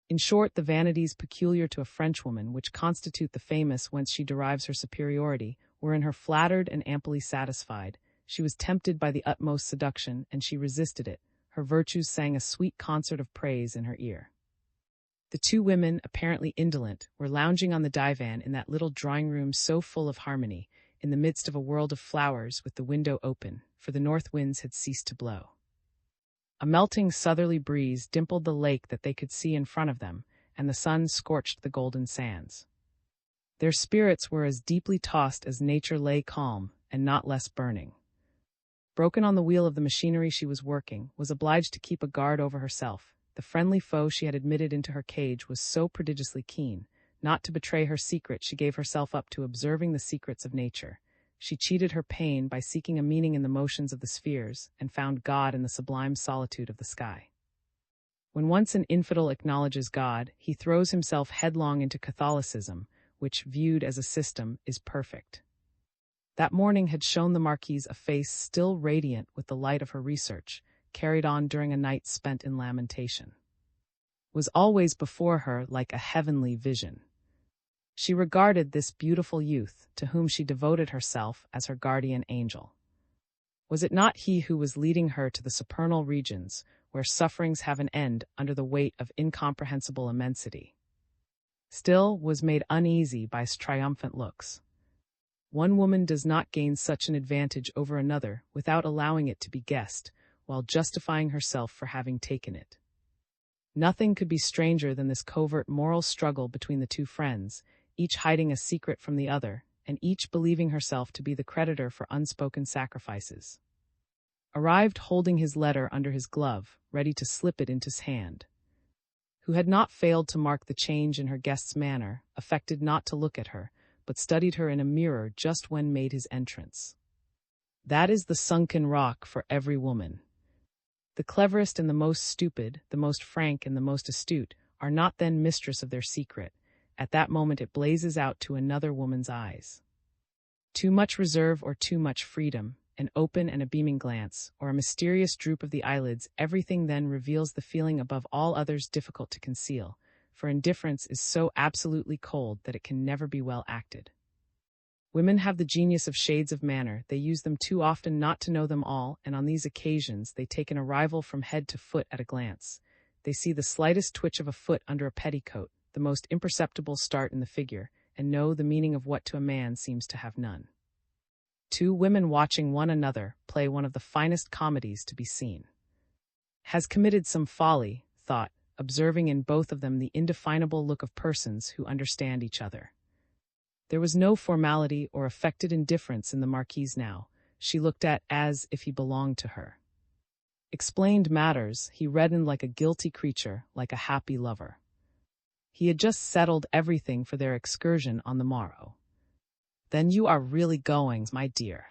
In short, the vanities peculiar to a Frenchwoman, which constitute the famous whence she derives her superiority, were in her flattered and amply satisfied. She was tempted by the utmost seduction, and she resisted it. Her virtues sang a sweet concert of praise in her ear. The two women, apparently indolent, were lounging on the divan in that little drawing-room so full of harmony, in the midst of a world of flowers, with the window open, for the north winds had ceased to blow. A melting southerly breeze dimpled the lake that they could see in front of them, and the sun scorched the golden sands. Their spirits were as deeply tossed as nature lay calm, and not less burning. Broken on the wheel of the machinery she was working, was obliged to keep a guard over herself. The friendly foe she had admitted into her cage was so prodigiously keen. Not to betray her secret, she gave herself up to observing the secrets of nature. She cheated her pain by seeking a meaning in the motions of the spheres, and found God in the sublime solitude of the sky. When once an infidel acknowledges God, he throws himself headlong into Catholicism, which, viewed as a system, is perfect. That morning had shown the Marquise a face still radiant with the light of her research, carried on during a night spent in lamentation. Was always before her like a heavenly vision. She regarded this beautiful youth, to whom she devoted herself, as her guardian angel. Was it not he who was leading her to the supernal regions, where sufferings have an end under the weight of incomprehensible immensity? still was made uneasy by his triumphant looks. One woman does not gain such an advantage over another without allowing it to be guessed, while justifying herself for having taken it. Nothing could be stranger than this covert moral struggle between the two friends, each hiding a secret from the other, and each believing herself to be the creditor for unspoken sacrifices. Arrived holding his letter under his glove, ready to slip it into his hand. Who had not failed to mark the change in her guest's manner, affected not to look at her, but studied her in a mirror just when made his entrance. That is the sunken rock for every woman. The cleverest and the most stupid, the most frank and the most astute, are not then mistress of their secret. At that moment it blazes out to another woman's eyes. Too much reserve or too much freedom, an open and a beaming glance, or a mysterious droop of the eyelids, everything then reveals the feeling above all others difficult to conceal, for indifference is so absolutely cold that it can never be well acted. Women have the genius of shades of manner, they use them too often not to know them all, and on these occasions they take an arrival from head to foot at a glance. They see the slightest twitch of a foot under a petticoat, the most imperceptible start in the figure, and know the meaning of what to a man seems to have none. Two women watching one another play one of the finest comedies to be seen. Has committed some folly, thought, observing in both of them the indefinable look of persons who understand each other. There was no formality or affected indifference in the Marquise now. She looked at as if he belonged to her. Explained matters, he reddened like a guilty creature, like a happy lover. He had just settled everything for their excursion on the morrow. "Then you are really going, my dear?"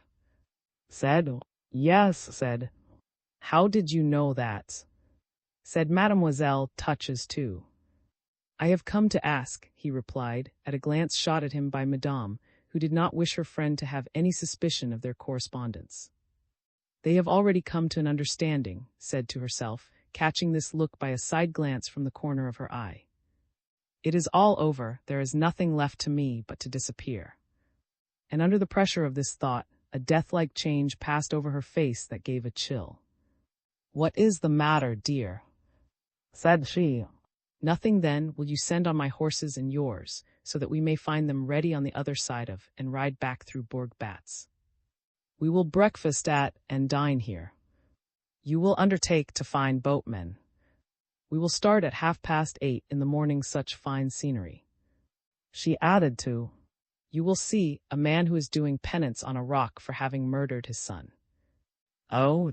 said. "Yes," said. "How did you know that?" said Mademoiselle Touches too. "I have come to ask," he replied, at a glance shot at him by Madame, who did not wish her friend to have any suspicion of their correspondence. "They have already come to an understanding," said to herself, catching this look by a side glance from the corner of her eye. "It is all over, there is nothing left to me but to disappear." And under the pressure of this thought, a death-like change passed over her face that gave a chill. "What is the matter, dear?" said she. "Nothing then. Will you send on my horses and yours, so that we may find them ready on the other side of, and ride back through Bourg Batz? We will breakfast at, and dine here. You will undertake to find boatmen. We will start at 8:30 in the morning, such fine scenery." She added to, "You will see, a man who is doing penance on a rock for having murdered his son. Oh,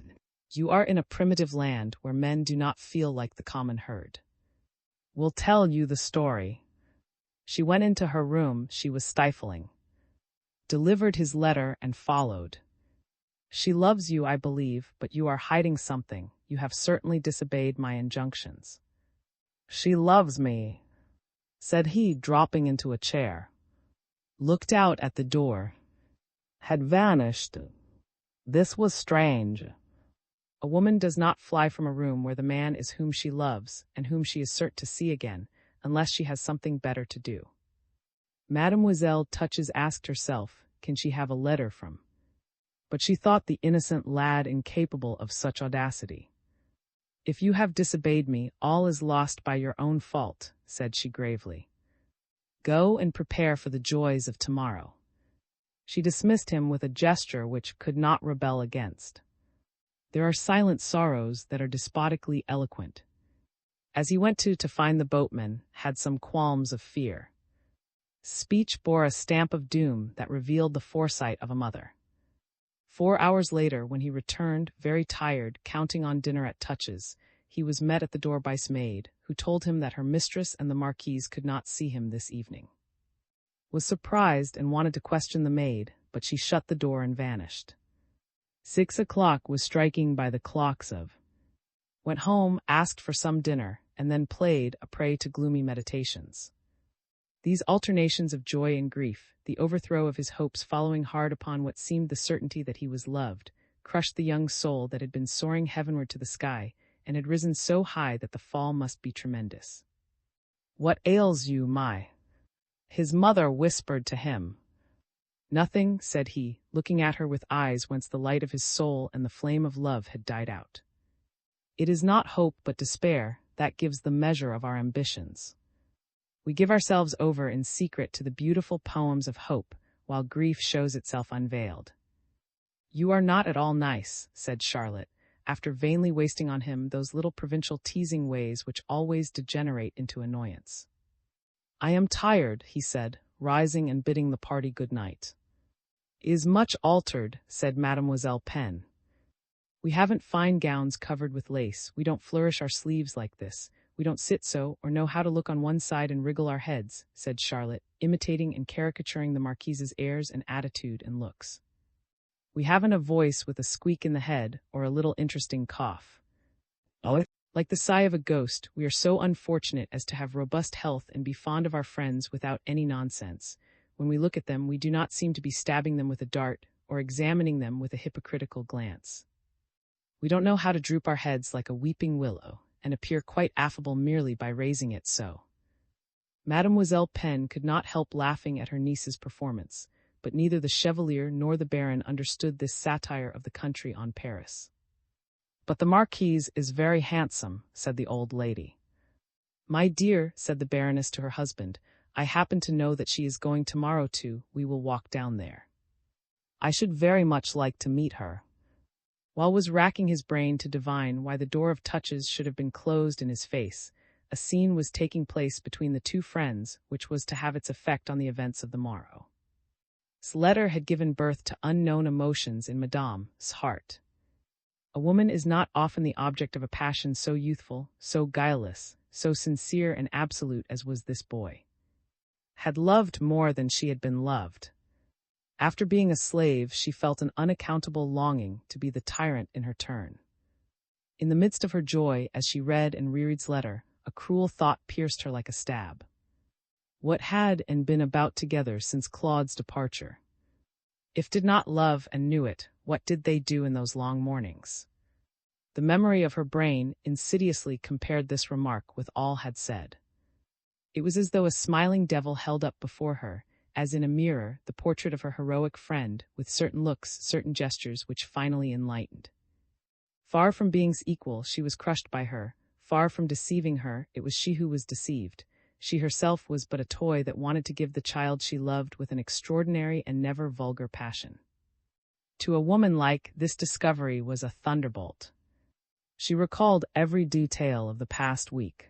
you are in a primitive land where men do not feel like the common herd. We'll tell you the story." She went into her room, she was stifling. Delivered his letter and followed. "She loves you, I believe, but you are hiding something. You have certainly disobeyed my injunctions." "She loves me," said he, dropping into a chair. Looked out at the door. Had vanished. This was strange. A woman does not fly from a room where the man is whom she loves, and whom she is certain to see again, unless she has something better to do. Mademoiselle Touches asked herself, can she have a letter from? But she thought the innocent lad incapable of such audacity. "If you have disobeyed me, all is lost by your own fault," said she gravely. "Go and prepare for the joys of tomorrow." She dismissed him with a gesture which could not rebel against. There are silent sorrows that are despotically eloquent. As he went to find the boatman, had some qualms of fear. Speech bore a stamp of doom that revealed the foresight of a mother. 4 hours later, when he returned, very tired, counting on dinner at Touches, he was met at the door by his maid, who told him that her mistress and the Marquise could not see him this evening. Was surprised and wanted to question the maid, but she shut the door and vanished. 6 o'clock was striking by the clocks of. Went home, asked for some dinner, and then played, a prey to gloomy meditations. These alternations of joy and grief, the overthrow of his hopes following hard upon what seemed the certainty that he was loved, crushed the young soul that had been soaring heavenward to the sky, and had risen so high that the fall must be tremendous. "What ails you, my?" his mother whispered to him. "Nothing," said he, looking at her with eyes whence the light of his soul and the flame of love had died out. "It is not hope but despair that gives the measure of our ambitions. We give ourselves over in secret to the beautiful poems of hope, while grief shows itself unveiled. You are not at all nice, said Charlotte, after vainly wasting on him those little provincial teasing ways which always degenerate into annoyance. I am tired, he said, rising and bidding the party good night. Is much altered, said Mademoiselle Pen. We haven't fine gowns covered with lace, we don't flourish our sleeves like this, we don't sit so, or know how to look on one side and wriggle our heads, said Charlotte, imitating and caricaturing the Marquise's airs and attitude and looks. We haven't a voice with a squeak in the head, or a little interesting cough. Like the sigh of a ghost, we are so unfortunate as to have robust health and be fond of our friends without any nonsense. When we look at them, we do not seem to be stabbing them with a dart, or examining them with a hypocritical glance. We don't know how to droop our heads like a weeping willow, and appear quite affable merely by raising it so. Mademoiselle Pen could not help laughing at her niece's performance, but neither the Chevalier nor the Baron understood this satire of the country on Paris. But the Marquise is very handsome, said the old lady. My dear, said the Baroness to her husband, I happen to know that she is going tomorrow too, we will walk down there. I should very much like to meet her. While was racking his brain to divine why the door of touches should have been closed in his face, a scene was taking place between the two friends which was to have its effect on the events of the morrow. This letter had given birth to unknown emotions in Madame's heart. A woman is not often the object of a passion so youthful, so guileless, so sincere and absolute as was this boy. Had loved more than she had been loved. After being a slave, she felt an unaccountable longing to be the tyrant in her turn. In the midst of her joy, as she read and rereads letter, a cruel thought pierced her like a stab. What had and been about together since Claude's departure? If did not love and knew it, what did they do in those long mornings? The memory of her brain insidiously compared this remark with all had said. It was as though a smiling devil held up before her, as in a mirror, the portrait of her heroic friend, with certain looks, certain gestures, which finally enlightened. Far from being's equal, she was crushed by her. Far from deceiving her, it was she who was deceived. She herself was but a toy that wanted to give the child she loved with an extraordinary and never vulgar passion. To a woman like this discovery was a thunderbolt. She recalled every detail of the past week.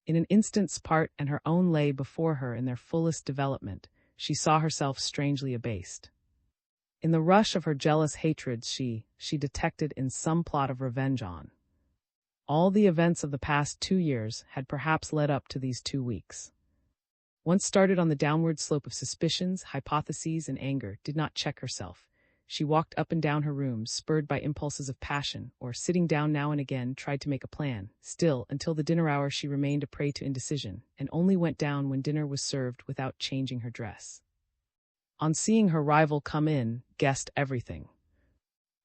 In an instant's part, and her own lay before her in their fullest development, she saw herself strangely abased. In the rush of her jealous hatred she detected in some plot of revenge on. All the events of the past 2 years had perhaps led up to these 2 weeks. Once started on the downward slope of suspicions, hypotheses, and anger, did not check herself. She walked up and down her rooms, spurred by impulses of passion, or, sitting down now and again, tried to make a plan. Still, until the dinner hour she remained a prey to indecision, and only went down when dinner was served without changing her dress. On seeing her rival come in, guessed everything.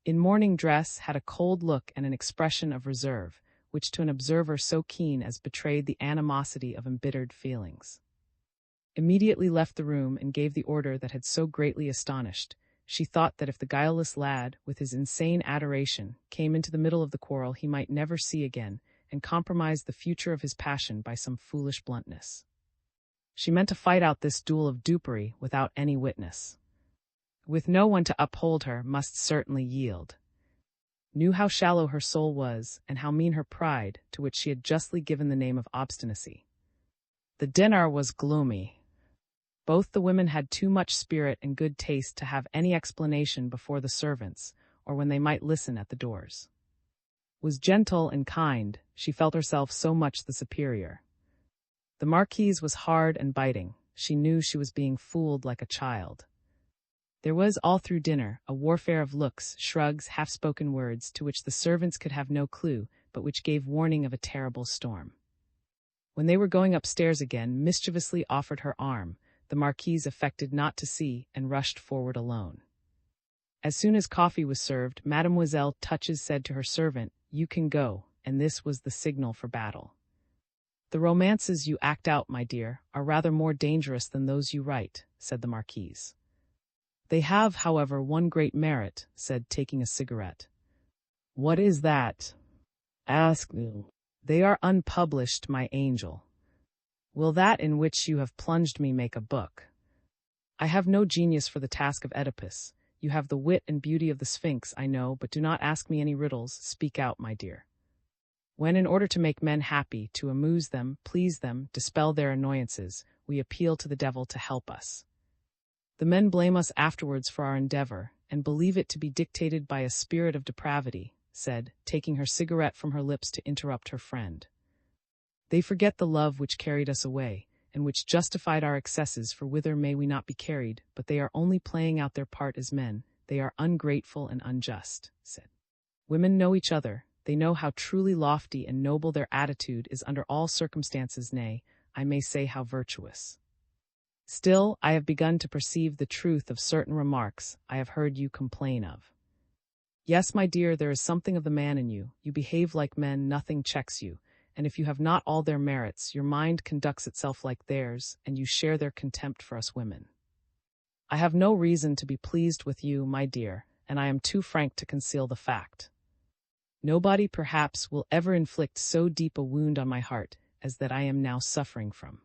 In morning dress, had a cold look and an expression of reserve, which to an observer so keen as betrayed the animosity of embittered feelings. Immediately left the room and gave the order that had so greatly astonished. She thought that if the guileless lad, with his insane adoration, came into the middle of the quarrel he might never see again, and compromise the future of his passion by some foolish bluntness. She meant to fight out this duel of dupery without any witness. With no one to uphold her, must certainly yield. Knew how shallow her soul was, and how mean her pride, to which she had justly given the name of obstinacy. The dinner was gloomy. Both the women had too much spirit and good taste to have any explanation before the servants, or when they might listen at the doors. Was gentle and kind, she felt herself so much the superior. The Marquise was hard and biting. She knew she was being fooled like a child. There was, all through dinner, a warfare of looks, shrugs, half-spoken words, to which the servants could have no clue, but which gave warning of a terrible storm. When they were going upstairs again, mischievously offered her arm. The Marquise affected not to see, and rushed forward alone. As soon as coffee was served, Mademoiselle Touches said to her servant, "You can go," and this was the signal for battle. "The romances you act out, my dear, are rather more dangerous than those you write," said the Marquise. "They have, however, one great merit," said, taking a cigarette. "What is that?" asked them. "They are unpublished, my angel." Will that in which you have plunged me make a book? I have no genius for the task of Oedipus. You have the wit and beauty of the Sphinx, I know, but do not ask me any riddles. Speak out, my dear. When in order to make men happy, to amuse them, please them, dispel their annoyances, we appeal to the devil to help us. The men blame us afterwards for our endeavor, and believe it to be dictated by a spirit of depravity, said, taking her cigarette from her lips to interrupt her friend. They forget the love which carried us away, and which justified our excesses, for whither may we not be carried, but they are only playing out their part as men, they are ungrateful and unjust, said. Women know each other, they know how truly lofty and noble their attitude is under all circumstances, nay, I may say how virtuous. Still, I have begun to perceive the truth of certain remarks I have heard you complain of. Yes, my dear, there is something of the man in you, you behave like men, nothing checks you, and if you have not all their merits, your mind conducts itself like theirs, and you share their contempt for us women. I have no reason to be pleased with you, my dear, and I am too frank to conceal the fact. Nobody, perhaps, will ever inflict so deep a wound on my heart as that I am now suffering from.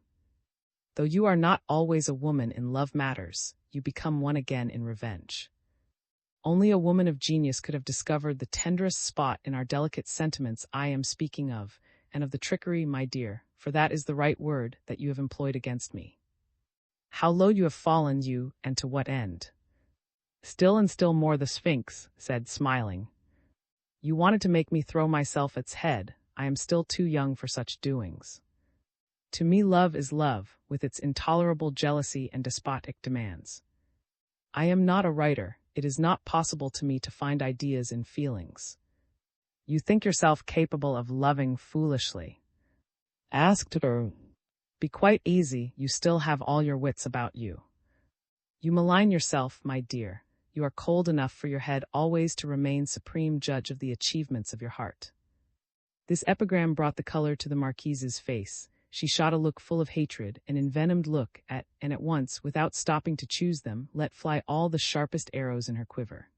Though you are not always a woman in love matters, you become one again in revenge. Only a woman of genius could have discovered the tenderest spot in our delicate sentiments I am speaking of, and of the trickery, my dear, for that is the right word, that you have employed against me. How low you have fallen, you, and to what end? Still and still more the Sphinx said, smiling. You wanted to make me throw myself at its head. I am still too young for such doings. To me love is love, with its intolerable jealousy and despotic demands. I am not a writer, it is not possible to me to find ideas in feelings. You think yourself capable of loving foolishly. Asked her. Be quite easy, you still have all your wits about you. You malign yourself, my dear. You are cold enough for your head always to remain supreme judge of the achievements of your heart. This epigram brought the color to the Marquise's face. She shot a look full of hatred, an envenomed look at, and at once, without stopping to choose them, let fly all the sharpest arrows in her quiver.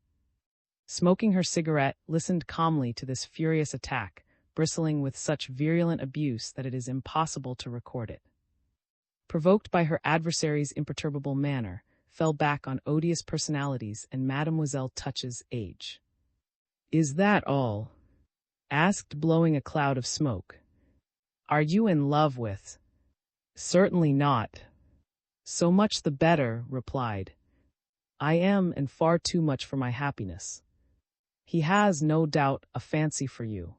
Smoking her cigarette, listened calmly to this furious attack, bristling with such virulent abuse that it is impossible to record it. Provoked by her adversary's imperturbable manner, fell back on odious personalities and Mademoiselle Touch's age. Is that all? Asked, blowing a cloud of smoke. Are you in love with? Certainly not. So much the better, replied. I am, and far too much for my happiness. He has, no doubt, a fancy for you.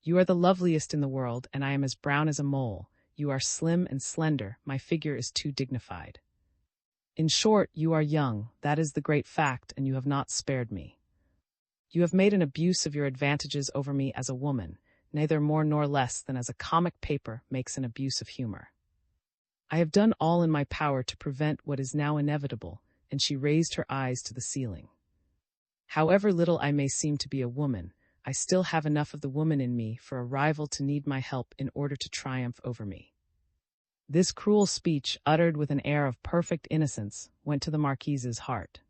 You are the loveliest in the world, and I am as brown as a mole. You are slim and slender, my figure is too dignified. In short, you are young, that is the great fact, and you have not spared me. You have made an abuse of your advantages over me as a woman, neither more nor less than as a comic paper makes an abuse of humor. I have done all in my power to prevent what is now inevitable, and she raised her eyes to the ceiling. However little I may seem to be a woman, I still have enough of the woman in me for a rival to need my help in order to triumph over me. This cruel speech, uttered with an air of perfect innocence, went to the Marquise's heart.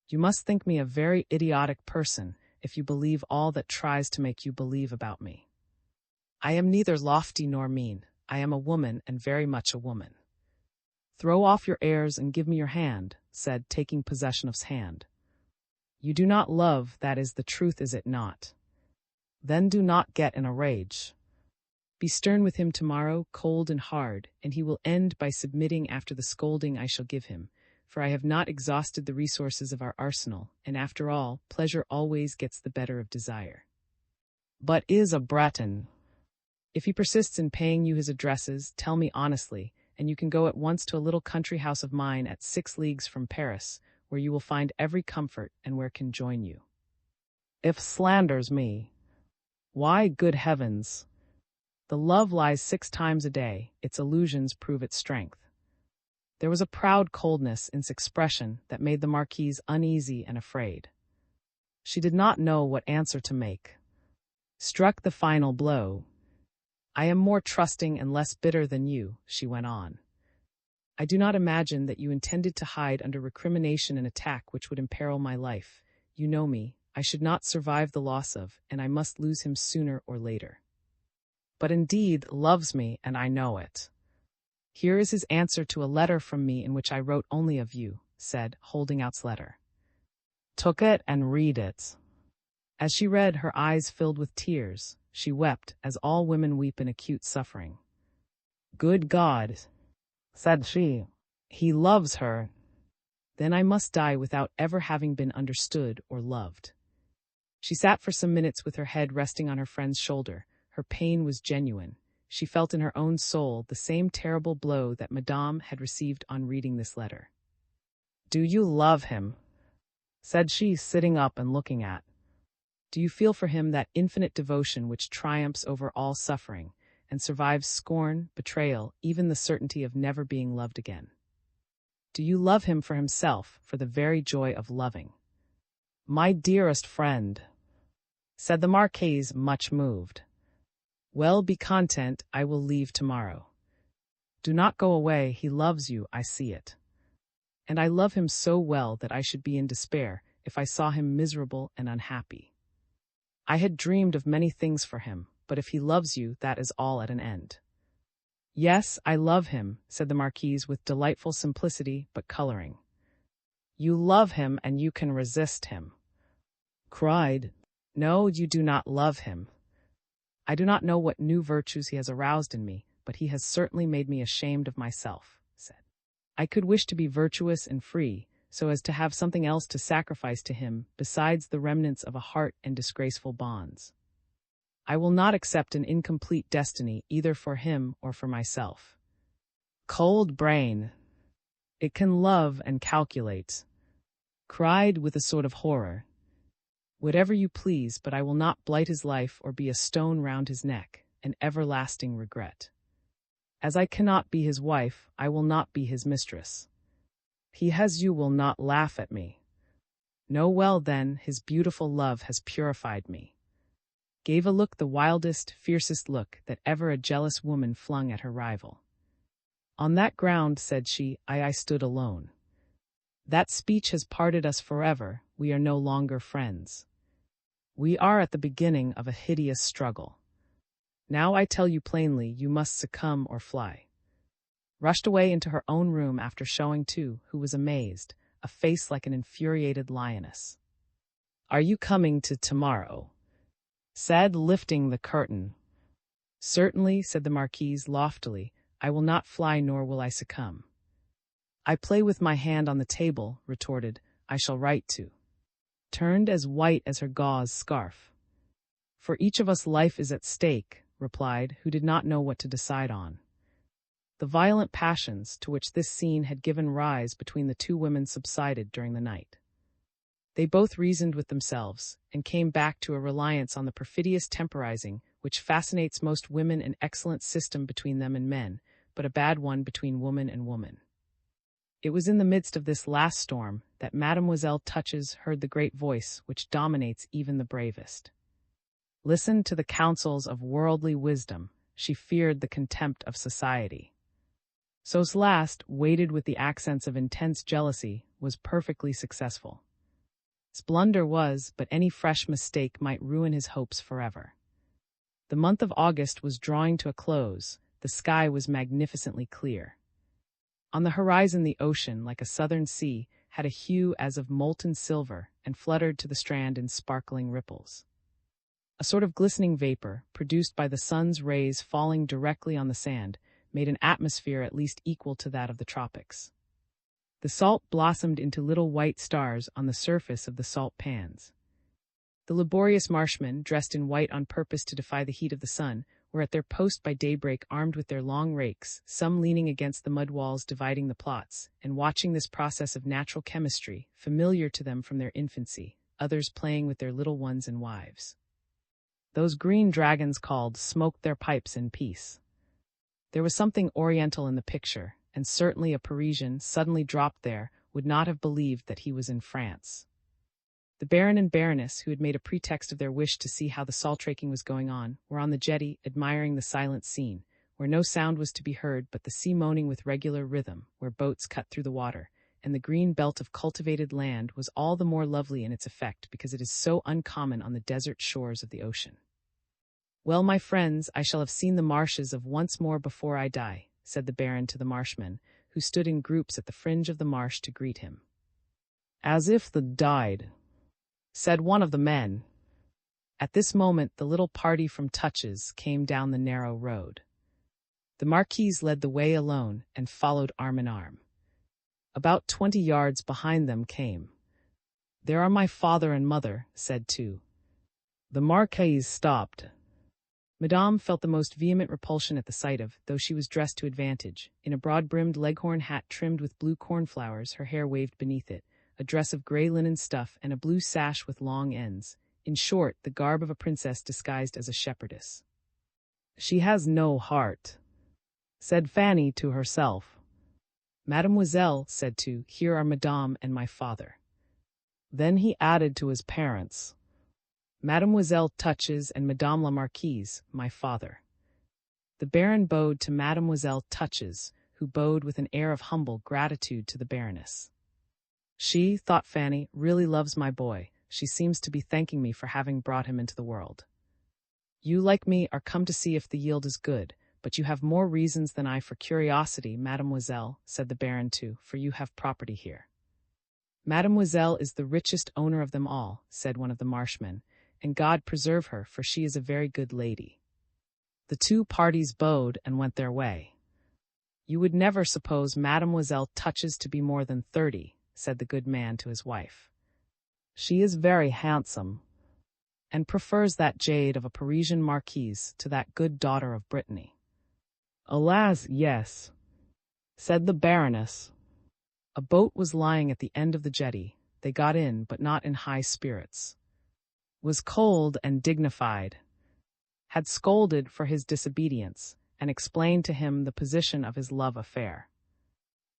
You must think me a very idiotic person if you believe all that tries to make you believe about me. I am neither lofty nor mean. I am a woman, and very much a woman. Throw off your airs and give me your hand, said, taking possession of his hand. You do not love, that is the truth, is it not? Then do not get in a rage. Be stern with him tomorrow, cold and hard, and he will end by submitting after the scolding I shall give him, for I have not exhausted the resources of our arsenal, and after all, pleasure always gets the better of desire. But is a Breton. If he persists in paying you his addresses, tell me honestly, and you can go at once to a little country house of mine at 6 leagues from Paris, where you will find every comfort and where can join you. If slanders me, why, good heavens! The love lies 6 times a day, its illusions prove its strength. There was a proud coldness in its expression that made the Marquise uneasy and afraid. She did not know what answer to make. Struck the final blow. I am more trusting and less bitter than you, she went on. I do not imagine that you intended to hide under recrimination an attack which would imperil my life. You know me, I should not survive the loss of, and I must lose him sooner or later. But indeed loves me, and I know it. Here is his answer to a letter from me in which I wrote only of you, said, holding out's letter. Took it and read it. As she read, her eyes filled with tears. She wept, as all women weep in acute suffering. Good God, said she, he loves her. Then I must die without ever having been understood or loved. She sat for some minutes with her head resting on her friend's shoulder. Her pain was genuine. She felt in her own soul the same terrible blow that Madame had received on reading this letter. Do you love him? Said she, sitting up and looking at. Do you feel for him that infinite devotion which triumphs over all suffering, and survives scorn, betrayal, even the certainty of never being loved again? Do you love him for himself, for the very joy of loving? My dearest friend, said the Marquise, much moved. Well, be content, I will leave tomorrow. Do not go away, he loves you, I see it. And I love him so well that I should be in despair if I saw him miserable and unhappy. I had dreamed of many things for him, but if he loves you, that is all at an end. Yes, I love him, said the Marquise with delightful simplicity but coloring. You love him and you can resist him. Cried. No, you do not love him. I do not know what new virtues he has aroused in me, but he has certainly made me ashamed of myself, said. I could wish to be virtuous and free, so as to have something else to sacrifice to him besides the remnants of a heart and disgraceful bonds. I will not accept an incomplete destiny either for him or for myself. Cold brain! It can love and calculate. Cried with a sort of horror. Whatever you please, but I will not blight his life or be a stone round his neck, an everlasting regret. As I cannot be his wife, I will not be his mistress. He has you will not laugh at me. No, well then, his beautiful love has purified me. Gave a look the wildest, fiercest look that ever a jealous woman flung at her rival. On that ground, said she, I stood alone. That speech has parted us forever, we are no longer friends. We are at the beginning of a hideous struggle. Now I tell you plainly, you must succumb or fly. Rushed away into her own room after showing to, who was amazed, a face like an infuriated lioness. Are you coming to tomorrow? Said, lifting the curtain. Certainly, said the Marquise loftily, I will not fly nor will I succumb. I play with my hand on the table, retorted, I shall write to. Turned as white as her gauze scarf. For each of us life is at stake, replied, who did not know what to decide on. The violent passions to which this scene had given rise between the two women subsided during the night. They both reasoned with themselves, and came back to a reliance on the perfidious temporizing which fascinates most women, an excellent system between them and men, but a bad one between woman and woman. It was in the midst of this last storm that Mademoiselle Touches heard the great voice which dominates even the bravest. Listen to the counsels of worldly wisdom, she feared the contempt of society. So's last, weighted with the accents of intense jealousy, was perfectly successful. His blunder was, but any fresh mistake might ruin his hopes forever. The month of August was drawing to a close, the sky was magnificently clear. On the horizon the ocean, like a southern sea, had a hue as of molten silver and fluttered to the strand in sparkling ripples. A sort of glistening vapor, produced by the sun's rays falling directly on the sand, made an atmosphere at least equal to that of the tropics. The salt blossomed into little white stars on the surface of the salt pans. The laborious marshmen, dressed in white on purpose to defy the heat of the sun, were at their post by daybreak armed with their long rakes, some leaning against the mud walls dividing the plots, and watching this process of natural chemistry, familiar to them from their infancy, others playing with their little ones and wives. Those green dragons called smoked their pipes in peace. There was something oriental in the picture, and certainly a Parisian, suddenly dropped there, would not have believed that he was in France. The Baron and Baroness, who had made a pretext of their wish to see how the salt-raking was going on, were on the jetty, admiring the silent scene, where no sound was to be heard but the sea moaning with regular rhythm, where boats cut through the water, and the green belt of cultivated land was all the more lovely in its effect because it is so uncommon on the desert shores of the ocean. Well, my friends, I shall have seen the marshes of once more before I die, said the Baron to the marshmen, who stood in groups at the fringe of the marsh to greet him. As if the died, said one of the men. At this moment the little party from Touches came down the narrow road. The Marquise led the way alone and followed arm in arm. About 20 yards behind them came. There are my father and mother, said two. The Marquise stopped. Madame felt the most vehement repulsion at the sight of, though she was dressed to advantage, in a broad-brimmed leghorn hat trimmed with blue cornflowers, her hair waved beneath it, a dress of grey linen stuff and a blue sash with long ends, in short, the garb of a princess disguised as a shepherdess. She has no heart, said Fanny to herself. Mademoiselle, said two, here are Madame and my father. Then he added to his parents, Mademoiselle Touches and Madame la Marquise, my father. The Baron bowed to Mademoiselle Touches, who bowed with an air of humble gratitude to the Baroness. She, thought Fanny, really loves my boy. She seems to be thanking me for having brought him into the world. You, like me, are come to see if the yield is good, but you have more reasons than I for curiosity, mademoiselle, said the Baron too, for you have property here. Mademoiselle is the richest owner of them all, said one of the marshmen, and God preserve her, for she is a very good lady. The two parties bowed and went their way. You would never suppose Mademoiselle Touches to be more than 30, said the good man to his wife. She is very handsome, and prefers that jade of a Parisian marquise to that good daughter of Brittany. Alas, yes, said the Baroness. A boat was lying at the end of the jetty. They got in, but not in high spirits. Was cold and dignified, had scolded for his disobedience, and explained to him the position of his love affair.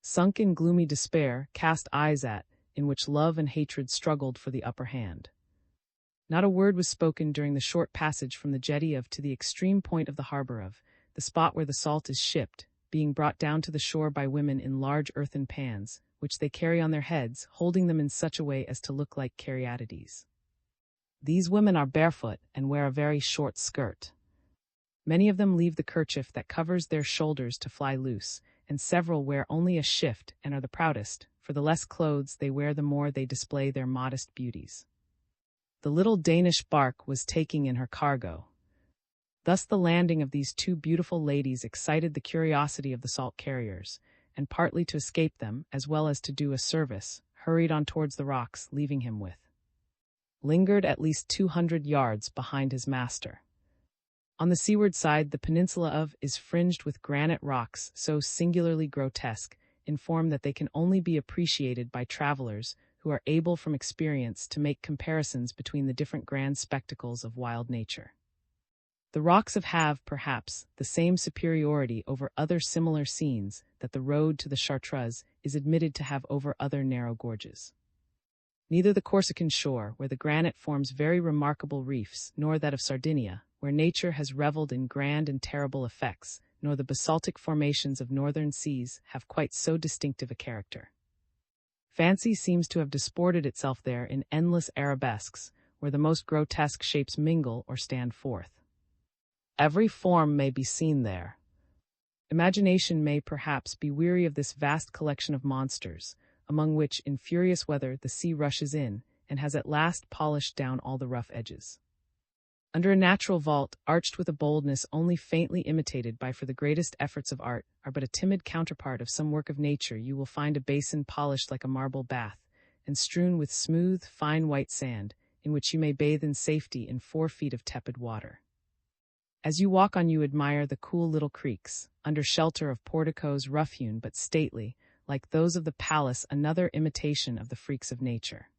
Sunk in gloomy despair, cast eyes at, in which love and hatred struggled for the upper hand. Not a word was spoken during the short passage from the jetty of to the extreme point of the harbor of, the spot where the salt is shipped, being brought down to the shore by women in large earthen pans, which they carry on their heads, holding them in such a way as to look like caryatides. These women are barefoot and wear a very short skirt. Many of them leave the kerchief that covers their shoulders to fly loose, and several wear only a shift and are the proudest, for the less clothes they wear the more they display their modest beauties. The little Danish bark was taking in her cargo. Thus the landing of these two beautiful ladies excited the curiosity of the salt carriers, and partly to escape them, as well as to do a service, hurried on towards the rocks, leaving him with. Lingered at least 200 yards behind his master. On the seaward side, the peninsula of is fringed with granite rocks so singularly grotesque in form that they can only be appreciated by travelers who are able from experience to make comparisons between the different grand spectacles of wild nature. The rocks have, perhaps, the same superiority over other similar scenes that the road to the Chartreuse is admitted to have over other narrow gorges. Neither the Corsican shore, where the granite forms very remarkable reefs, nor that of Sardinia, where nature has reveled in grand and terrible effects, nor the basaltic formations of northern seas have quite so distinctive a character. Fancy seems to have disported itself there in endless arabesques, where the most grotesque shapes mingle or stand forth. Every form may be seen there. Imagination may perhaps be weary of this vast collection of monsters, among which in furious weather the sea rushes in, and has at last polished down all the rough edges. Under a natural vault, arched with a boldness only faintly imitated by for the greatest efforts of art, are but a timid counterpart of some work of nature, you will find a basin polished like a marble bath, and strewn with smooth, fine white sand, in which you may bathe in safety in 4 feet of tepid water. As you walk on you admire the cool little creeks, under shelter of porticos rough-hewn but stately, like those of the palace, another imitation of the freaks of nature.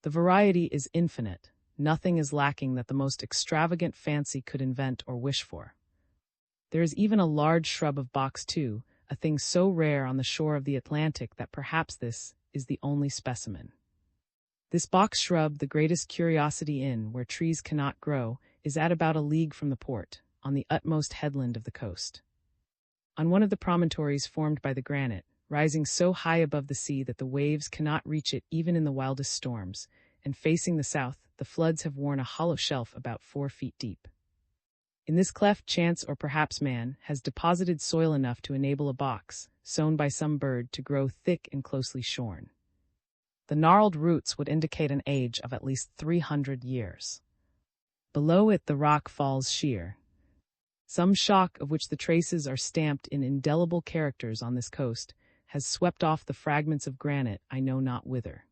The variety is infinite. Nothing is lacking that the most extravagant fancy could invent or wish for. There is even a large shrub of box too, a thing so rare on the shore of the Atlantic that perhaps this is the only specimen. This box shrub, the greatest curiosity in, where trees cannot grow, is at about a league from the port, on the utmost headland of the coast. On one of the promontories formed by the granite, rising so high above the sea that the waves cannot reach it even in the wildest storms, and facing the south, the floods have worn a hollow shelf about 4 feet deep. In this cleft chance or perhaps man has deposited soil enough to enable a box, sown by some bird, to grow thick and closely shorn. The gnarled roots would indicate an age of at least 300 years. Below it the rock falls sheer. Some shock, of which the traces are stamped in indelible characters on this coast, has swept off the fragments of granite I know not whither.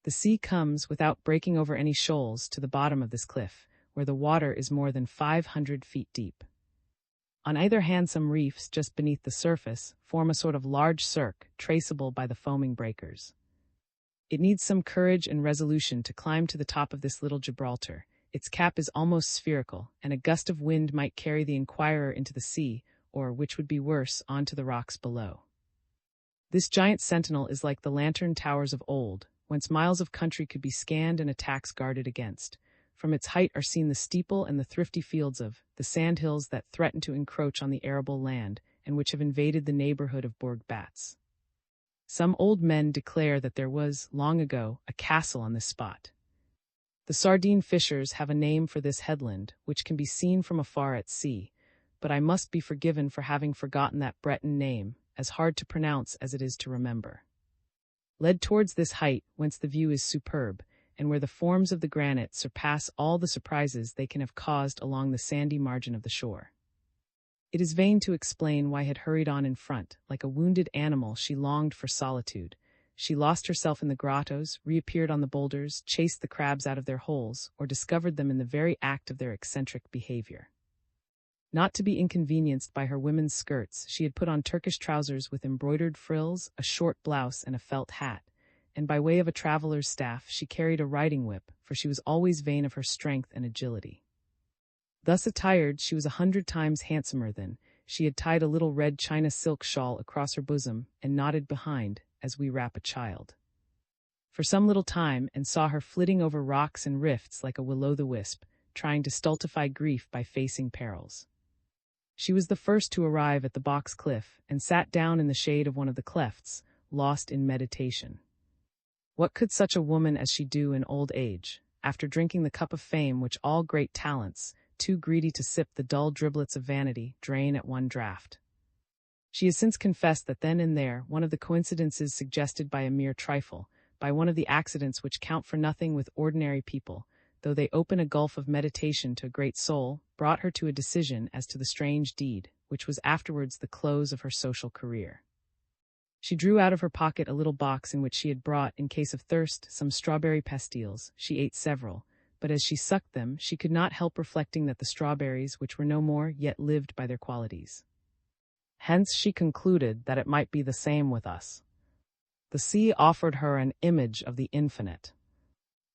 The sea comes, without breaking over any shoals, to the bottom of this cliff, where the water is more than 500 feet deep. On either hand some reefs, just beneath the surface, form a sort of large cirque, traceable by the foaming breakers. It needs some courage and resolution to climb to the top of this little Gibraltar. Its cap is almost spherical, and a gust of wind might carry the inquirer into the sea, or, which would be worse, onto the rocks below. This giant sentinel is like the lantern towers of old, whence miles of country could be scanned and attacks guarded against. From its height are seen the steeple and the thrifty fields of the sandhills that threaten to encroach on the arable land, and which have invaded the neighborhood of Bourg Batz. Some old men declare that there was, long ago, a castle on this spot. The sardine fishers have a name for this headland, which can be seen from afar at sea, but I must be forgiven for having forgotten that Breton name, as hard to pronounce as it is to remember. Led towards this height, whence the view is superb, and where the forms of the granite surpass all the surprises they can have caused along the sandy margin of the shore. It is vain to explain why I had hurried on in front. Like a wounded animal, she longed for solitude. She lost herself in the grottos, reappeared on the boulders, chased the crabs out of their holes, or discovered them in the very act of their eccentric behavior. Not to be inconvenienced by her women's skirts, she had put on Turkish trousers with embroidered frills, a short blouse, and a felt hat, and by way of a traveler's staff she carried a riding whip, for she was always vain of her strength and agility. Thus attired, she was 100 times handsomer than. She had tied a little red China silk shawl across her bosom, and nodded behind, as we wrap a child. For some little time, and saw her flitting over rocks and rifts like a will-o'-the-wisp, trying to stultify grief by facing perils. She was the first to arrive at the box cliff, and sat down in the shade of one of the clefts, lost in meditation. What could such a woman as she do in old age, after drinking the cup of fame which all great talents, too greedy to sip the dull driblets of vanity, drain at one draught? She has since confessed that then and there, one of the coincidences suggested by a mere trifle, by one of the accidents which count for nothing with ordinary people, though they open a gulf of meditation to a great soul, brought her to a decision as to the strange deed, which was afterwards the close of her social career. She drew out of her pocket a little box in which she had brought, in case of thirst, some strawberry pastilles. She ate several, but as she sucked them, she could not help reflecting that the strawberries, which were no more, yet lived by their qualities. Hence she concluded that it might be the same with us. The sea offered her an image of the infinite.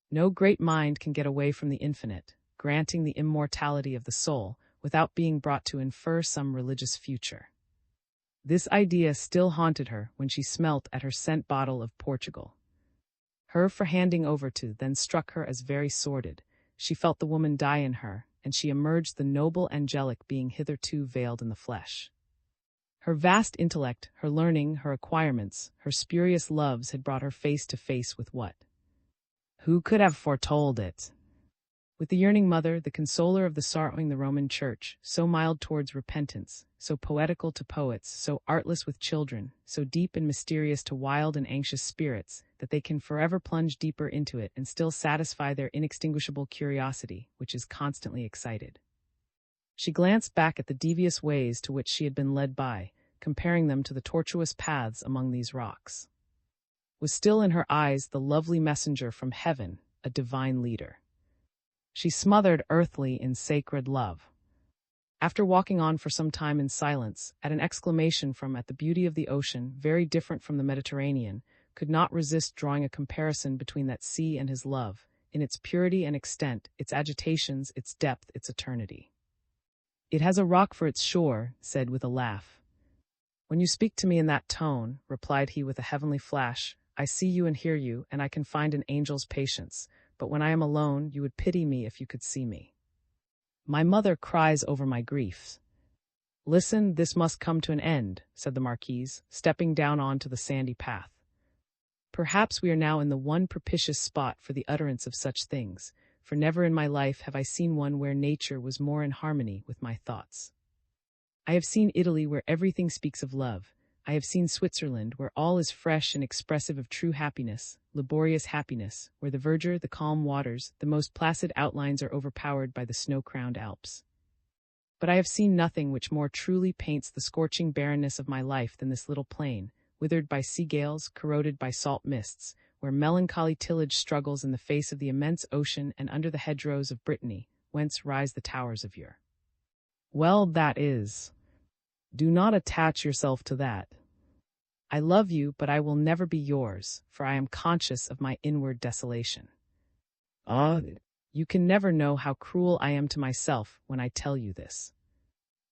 No great mind can get away from the infinite, granting the immortality of the soul, without being brought to infer some religious future. This idea still haunted her when she smelt at her scent bottle of Portugal. Her for handing over to then struck her as very sordid. She felt the woman die in her, and she emerged the noble angelic being hitherto veiled in the flesh. Her vast intellect, her learning, her acquirements, her spurious loves had brought her face to face with what? Who could have foretold it? With the yearning mother, the consoler of the sorrowing the Roman Church, so mild towards repentance, so poetical to poets, so artless with children, so deep and mysterious to wild and anxious spirits, that they can forever plunge deeper into it and still satisfy their inextinguishable curiosity, which is constantly excited. She glanced back at the devious ways to which she had been led by, comparing them to the tortuous paths among these rocks. Was still in her eyes the lovely messenger from heaven, a divine leader. She smothered earthly in sacred love. After walking on for some time in silence, at an exclamation from at the beauty of the ocean, very different from the Mediterranean, could not resist drawing a comparison between that sea and his love, in its purity and extent, its agitations, its depth, its eternity. It has a rock for its shore, said with a laugh. When you speak to me in that tone, replied he with a heavenly flash, I see you and hear you, and I can find an angel's patience, but when I am alone, you would pity me if you could see me. My mother cries over my griefs. Listen, this must come to an end, said the Marquise, stepping down on to the sandy path. Perhaps we are now in the one propitious spot for the utterance of such things, for never in my life have I seen one where nature was more in harmony with my thoughts. I have seen Italy where everything speaks of love. I have seen Switzerland where all is fresh and expressive of true happiness, laborious happiness, where the verdure, the calm waters, the most placid outlines are overpowered by the snow-crowned Alps. But I have seen nothing which more truly paints the scorching barrenness of my life than this little plain, withered by sea gales, corroded by salt mists, where melancholy tillage struggles in the face of the immense ocean and under the hedgerows of Brittany, whence rise the towers of your. Well, that is. Do not attach yourself to that. I love you, but I will never be yours, for I am conscious of my inward desolation. Ah, you can never know how cruel I am to myself when I tell you this.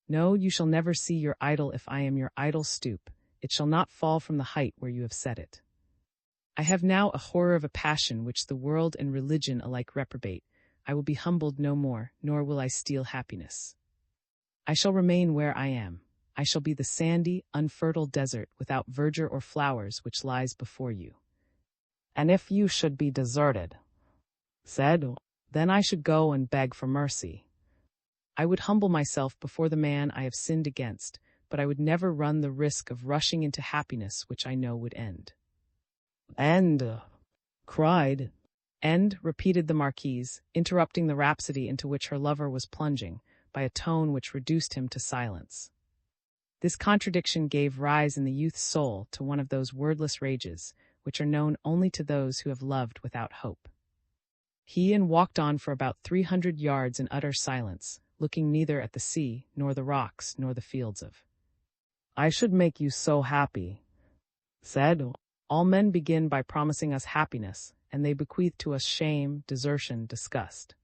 No, you shall never see your idol if I am your idol stoop. It shall not fall from the height where you have set it. I have now a horror of a passion which the world and religion alike reprobate. I will be humbled no more, nor will I steal happiness. I shall remain where I am. I shall be the sandy, unfertile desert without verdure or flowers which lies before you. And if you should be deserted, then I should go and beg for mercy. I would humble myself before the man I have sinned against, but I would never run the risk of rushing into happiness which I know would end. End, cried. End, repeated the Marquise, interrupting the rhapsody into which her lover was plunging, by a tone which reduced him to silence. This contradiction gave rise in the youth's soul to one of those wordless rages, which are known only to those who have loved without hope. He walked on for about 300 yards in utter silence, looking neither at the sea, nor the rocks, nor the fields of. I should make you so happy, said. All men begin by promising us happiness, and they bequeath to us shame, desertion, disgust.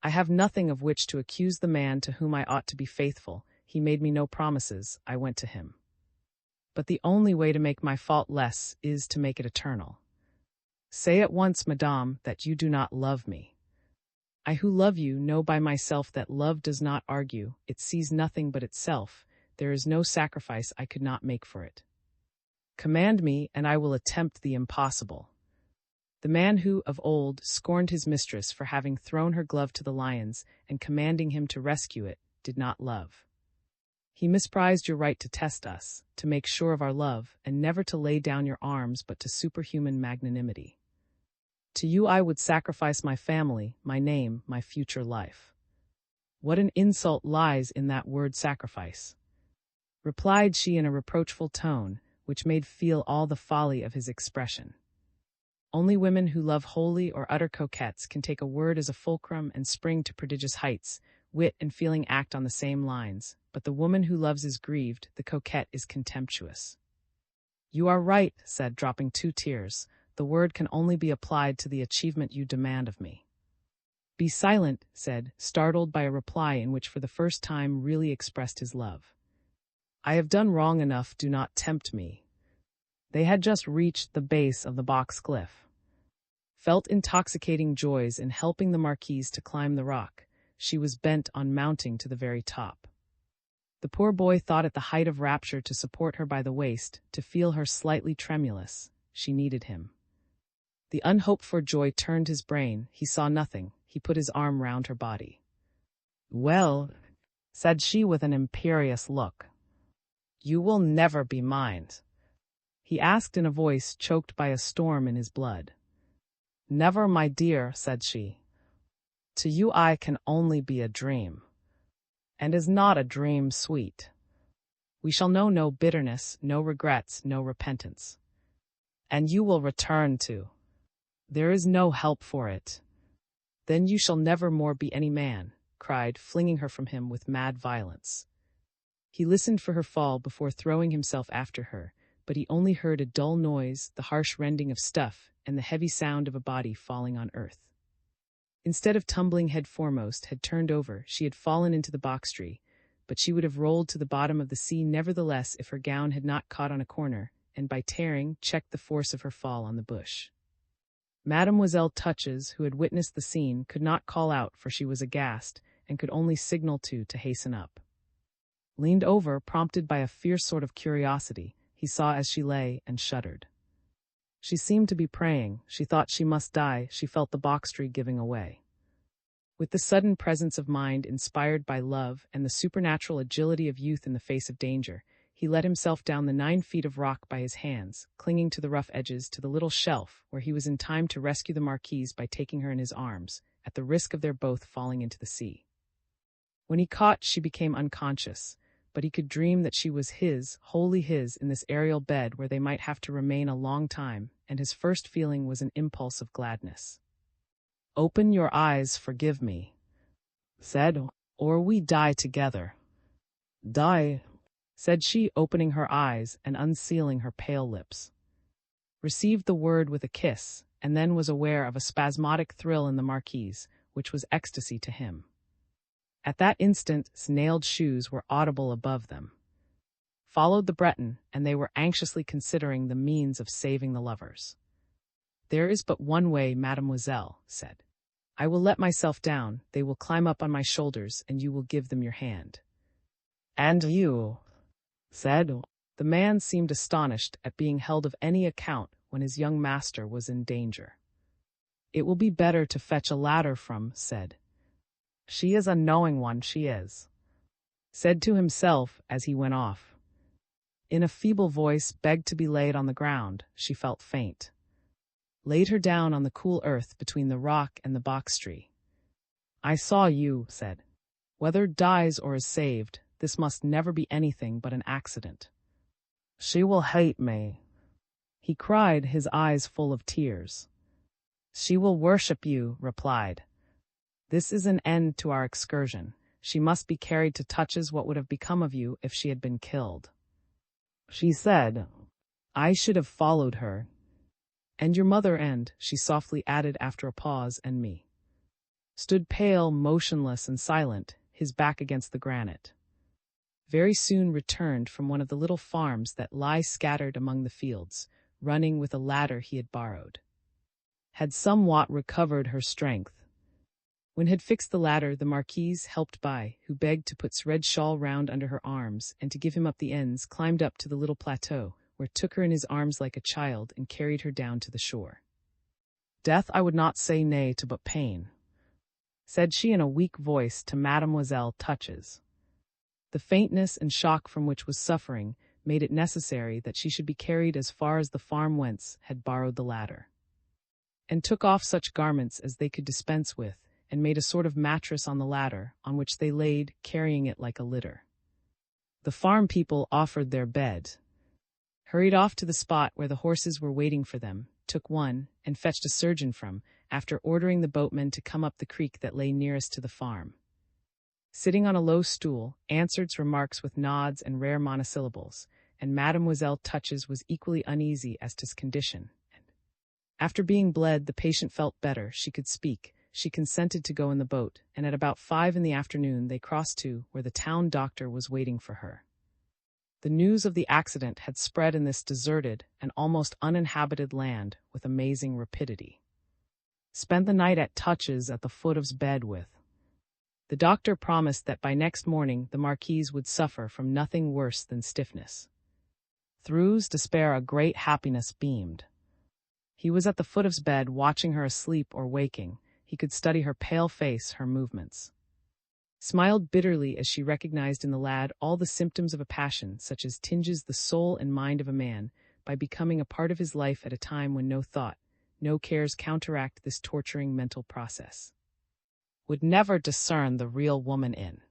I have nothing of which to accuse the man to whom I ought to be faithful. He made me no promises, I went to him. But the only way to make my fault less is to make it eternal. Say at once, madame, that you do not love me. I who love you know by myself that love does not argue, it sees nothing but itself, there is no sacrifice I could not make for it. Command me, and I will attempt the impossible. The man who, of old, scorned his mistress for having thrown her glove to the lions, and commanding him to rescue it, did not love. He misprized your right to test us, to make sure of our love, and never to lay down your arms but to superhuman magnanimity. To you I would sacrifice my family, my name, my future life. What an insult lies in that word sacrifice, replied she in a reproachful tone, which made feel all the folly of his expression. Only women who love wholly or utter coquettes can take a word as a fulcrum and spring to prodigious heights. Wit and feeling act on the same lines, but the woman who loves is grieved, the coquette is contemptuous. You are right, said, dropping 2 tears. The word can only be applied to the achievement you demand of me. Be silent, said, startled by a reply in which for the first time really expressed his love. I have done wrong enough, do not tempt me. They had just reached the base of the box cliff. Felt intoxicating joys in helping the Marquise to climb the rock. She was bent on mounting to the very top. The poor boy thought it the height of rapture to support her by the waist, to feel her slightly tremulous. She needed him. The unhoped-for joy turned his brain. He saw nothing. He put his arm round her body. Well, said she with an imperious look. You will never be mine, he asked in a voice choked by a storm in his blood. Never, my dear, said she. To you I can only be a dream. And is not a dream sweet? We shall know no bitterness, no regrets, no repentance. And you will return to. There is no help for it. Then you shall never more be any man, cried, flinging her from him with mad violence. He listened for her fall before throwing himself after her, but he only heard a dull noise, the harsh rending of stuff, and the heavy sound of a body falling on earth. Instead of tumbling head foremost, had turned over, she had fallen into the box-tree, but she would have rolled to the bottom of the sea nevertheless if her gown had not caught on a corner, and by tearing, checked the force of her fall on the bush. Mademoiselle Touches, who had witnessed the scene, could not call out, for she was aghast, and could only signal to hasten up. Leaned over, prompted by a fierce sort of curiosity, he saw as she lay, and shuddered. She seemed to be praying, she thought she must die, she felt the box-tree giving away. With the sudden presence of mind inspired by love and the supernatural agility of youth in the face of danger, he let himself down the 9 feet of rock by his hands, clinging to the rough edges to the little shelf where he was in time to rescue the Marquise by taking her in his arms, at the risk of their both falling into the sea. When he caught, she became unconscious, but he could dream that she was his, wholly his, in this aerial bed where they might have to remain a long time, and his first feeling was an impulse of gladness. "Open your eyes, forgive me," said, "or we die together." "Die," said she, opening her eyes and unsealing her pale lips. Received the word with a kiss, and then was aware of a spasmodic thrill in the Marquise, which was ecstasy to him. At that instant, nailed shoes were audible above them. Followed the Breton, and they were anxiously considering the means of saving the lovers. "There is but one way, mademoiselle," said. "I will let myself down, they will climb up on my shoulders, and you will give them your hand." "And you?" said. The man seemed astonished at being held of any account when his young master was in danger. "It will be better to fetch a ladder from," said. "She is a knowing one, she is," said to himself as he went off. In a feeble voice begged to be laid on the ground. She felt faint. Laid her down on the cool earth between the rock and the box tree. "I saw you," said. "Whether dies or is saved, this must never be anything but an accident." "She will hate me," he cried, his eyes full of tears. "She will worship you," replied. "This is an end to our excursion. She must be carried to Touches. What would have become of you if she had been killed?" She said, "I should have followed her." "And your mother and," she softly added after a pause, "and me." Stood pale, motionless, and silent, his back against the granite. Very soon returned from one of the little farms that lie scattered among the fields, running with a ladder he had borrowed. Had somewhat recovered her strength. When had fixed the ladder, the Marquise, helped by, who begged to put red shawl round under her arms, and to give him up the ends, climbed up to the little plateau, where took her in his arms like a child, and carried her down to the shore. "Death I would not say nay to, but pain," said she in a weak voice to Mademoiselle Touches. The faintness and shock from which was suffering made it necessary that she should be carried as far as the farm whence had borrowed the ladder, and took off such garments as they could dispense with, and made a sort of mattress on the ladder, on which they laid, carrying it like a litter. The farm people offered their bed. Hurried off to the spot where the horses were waiting for them, took one, and fetched a surgeon from, after ordering the boatmen to come up the creek that lay nearest to the farm. Sitting on a low stool, answered remarks with nods and rare monosyllables, and Mademoiselle Touches was equally uneasy as to his condition. After being bled, the patient felt better, she could speak. She consented to go in the boat, and at about 5 in the afternoon they crossed to where the town doctor was waiting for her. The news of the accident had spread in this deserted and almost uninhabited land with amazing rapidity. Spent the night at Touches at the foot of his bed with. The doctor promised that by next morning the Marquise would suffer from nothing worse than stiffness. Through his despair a great happiness beamed. He was at the foot of his bed watching her asleep or waking. He could study her pale face, her movements. Smiled bitterly as she recognized in the lad all the symptoms of a passion such as tinges the soul and mind of a man by becoming a part of his life at a time when no thought, no cares counteract this torturing mental process. Would never discern the real woman in.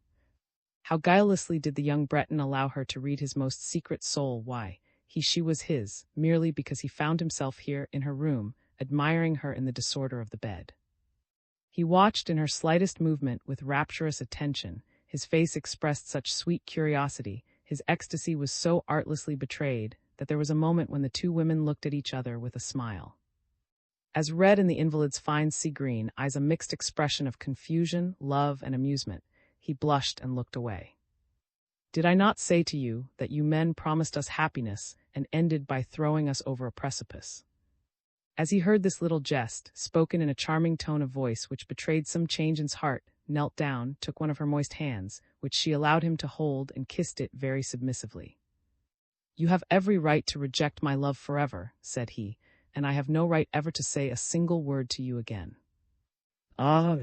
How guilelessly did the young Breton allow her to read his most secret soul, why, she was his, merely because he found himself here in her room, admiring her in the disorder of the bed. He watched in her slightest movement with rapturous attention, his face expressed such sweet curiosity, his ecstasy was so artlessly betrayed, that there was a moment when the two women looked at each other with a smile. As read in the invalid's fine sea-green eyes a mixed expression of confusion, love, and amusement, he blushed and looked away. "Did I not say to you that you men promised us happiness and ended by throwing us over a precipice?" As he heard this little jest, spoken in a charming tone of voice which betrayed some change in his heart, knelt down, took one of her moist hands, which she allowed him to hold, and kissed it very submissively. "You have every right to reject my love forever," said he, "and I have no right ever to say a single word to you again." "Ah,"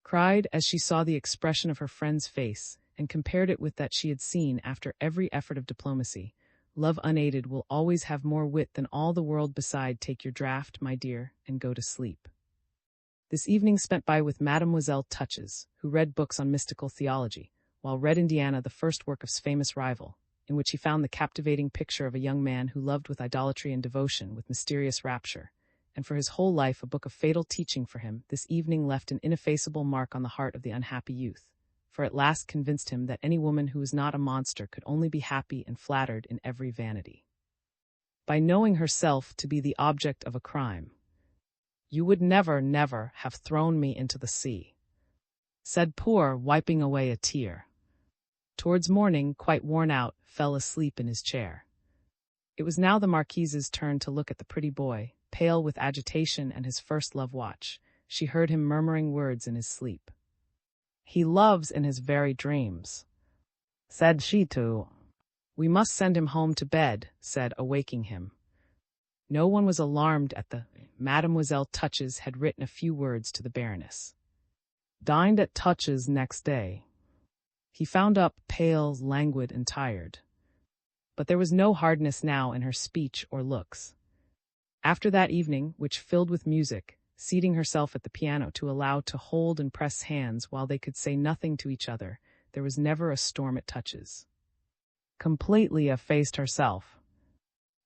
cried as she saw the expression of her friend's face, and compared it with that she had seen after every effort of diplomacy. Love unaided will always have more wit than all the world beside. Take your draught, my dear, and go to sleep. This evening spent by with Mademoiselle Touches, who read books on mystical theology, while read Indiana the first work of his famous rival, in which he found the captivating picture of a young man who loved with idolatry and devotion, with mysterious rapture, and for his whole life a book of fatal teaching for him. This evening left an ineffaceable mark on the heart of the unhappy youth, for at last convinced him that any woman who was not a monster could only be happy and flattered in every vanity by knowing herself to be the object of a crime. "You would never, never have thrown me into the sea," said Poor, wiping away a tear. Towards morning, quite worn out, fell asleep in his chair. It was now the Marquise's turn to look at the pretty boy, pale with agitation and his first love watch. She heard him murmuring words in his sleep. "He loves in his very dreams," said she to. "We must send him home to bed," said, awaking him. No one was alarmed at the Mademoiselle Touches had written a few words to the Baroness. Dined at Touches next day. He found up, pale, languid, and tired. But there was no hardness now in her speech or looks. After that evening, which filled with music, seating herself at the piano to allow to hold and press hands while they could say nothing to each other, there was never a storm at Touches. Completely effaced herself.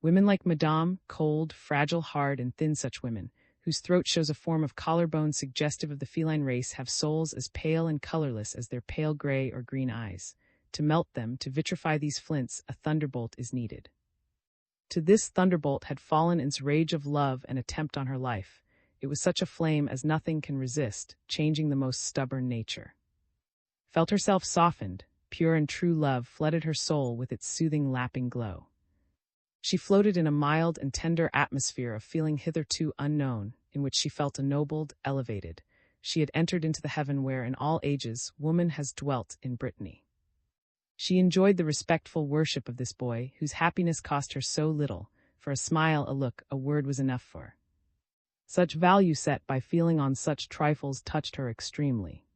Women like Madame, cold, fragile, hard, and thin, such women, whose throat shows a form of collarbone suggestive of the feline race, have souls as pale and colorless as their pale gray or green eyes. To melt them, to vitrify these flints, a thunderbolt is needed. To this thunderbolt had fallen its rage of love and attempt on her life. It was such a flame as nothing can resist, changing the most stubborn nature. Felt herself softened, pure and true love flooded her soul with its soothing, lapping glow. She floated in a mild and tender atmosphere of feeling hitherto unknown, in which she felt ennobled, elevated. She had entered into the heaven where, in all ages, woman has dwelt in Brittany. She enjoyed the respectful worship of this boy, whose happiness cost her so little. For a smile, a look, a word was enough for her. Such value set by feeling on such trifles touched her extremely.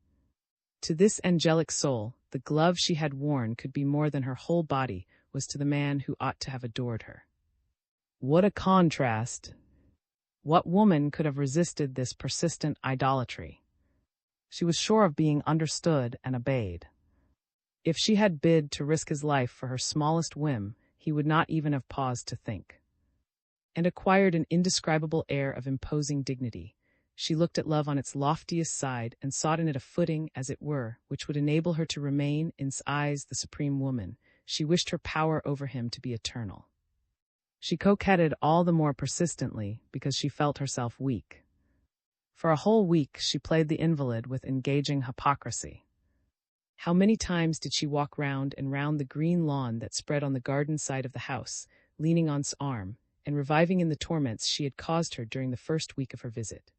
To this angelic soul, the glove she had worn could be more than her whole body was to the man who ought to have adored her. What a contrast! What woman could have resisted this persistent idolatry? She was sure of being understood and obeyed. If she had bid to risk his life for her smallest whim, he would not even have paused to think. And acquired an indescribable air of imposing dignity. She looked at love on its loftiest side and sought in it a footing, as it were, which would enable her to remain, in his eyes, the supreme woman. She wished her power over him to be eternal. She coquetted all the more persistently because she felt herself weak. For a whole week she played the invalid with engaging hypocrisy. How many times did she walk round and round the green lawn that spread on the garden side of the house, leaning on his arm, and reviving in the torments she had caused her during the first week of her visit.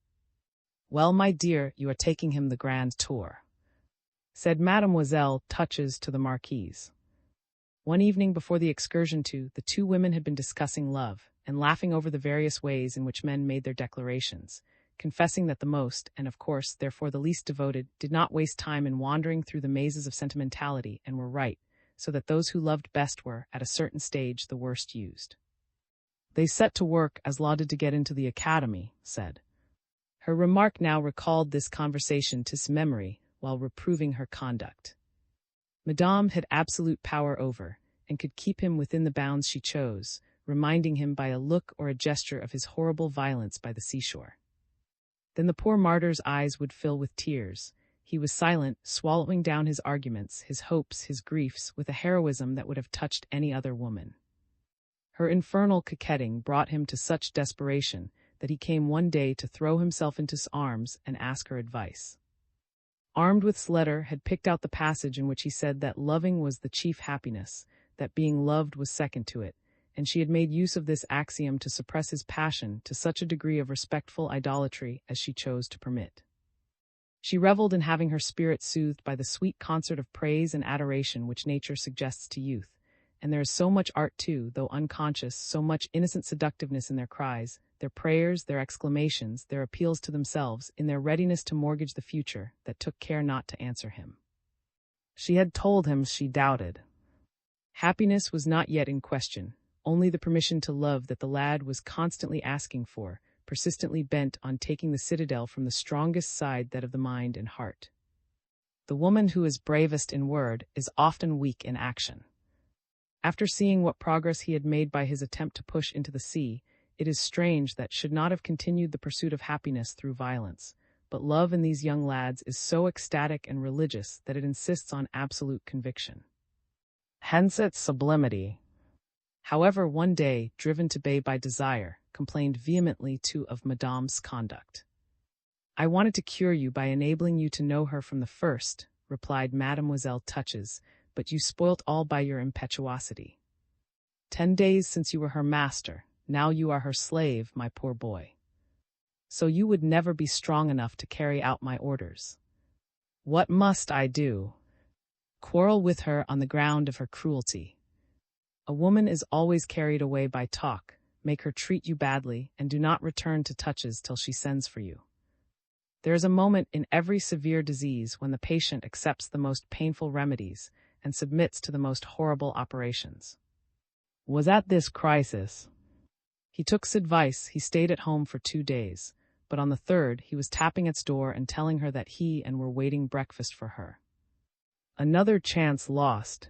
"Well, my dear, you are taking him the grand tour," said Mademoiselle Touches to the Marquise. One evening before the excursion the two women had been discussing love, and laughing over the various ways in which men made their declarations, confessing that the most, and of course, therefore the least devoted, did not waste time in wandering through the mazes of sentimentality, and were right, so that those who loved best were, at a certain stage, the worst used. "They set to work as lauded to get into the academy," said. Her remark now recalled this conversation to his memory, while reproving her conduct. Madame had absolute power over, and could keep him within the bounds she chose, reminding him by a look or a gesture of his horrible violence by the seashore. Then the poor martyr's eyes would fill with tears. He was silent, swallowing down his arguments, his hopes, his griefs, with a heroism that would have touched any other woman. Her infernal coquetting brought him to such desperation that he came one day to throw himself into his arms and ask her advice. Armed with his letter, had picked out the passage in which he said that loving was the chief happiness, that being loved was second to it, and she had made use of this axiom to suppress his passion to such a degree of respectful idolatry as she chose to permit. She reveled in having her spirit soothed by the sweet concert of praise and adoration which nature suggests to youth, and there is so much art too, though unconscious, so much innocent seductiveness in their cries, their prayers, their exclamations, their appeals to themselves, in their readiness to mortgage the future, that took care not to answer him. She had told him she doubted. Happiness was not yet in question, only the permission to love that the lad was constantly asking for, persistently bent on taking the citadel from the strongest side, that of the mind and heart. The woman who is bravest in word is often weak in action. After seeing what progress he had made by his attempt to push into the sea, it is strange that should not have continued the pursuit of happiness through violence, but love in these young lads is so ecstatic and religious that it insists on absolute conviction. Hence its sublimity. However, one day, driven to bay by desire, complained vehemently too of Madame's conduct. "I wanted to cure you by enabling you to know her from the first," replied Mademoiselle Touches, "but you spoilt all by your impetuosity. 10 days since you were her master, now you are her slave, my poor boy. So you would never be strong enough to carry out my orders. What must I do? Quarrel with her on the ground of her cruelty. A woman is always carried away by talk. Make her treat you badly, and do not return to Touches till she sends for you. There is a moment in every severe disease when the patient accepts the most painful remedies and submits to the most horrible operations." Was at this crisis. He took advice. He stayed at home for 2 days, but on the third he was tapping its door and telling her that he and were waiting breakfast for her. "Another chance lost,"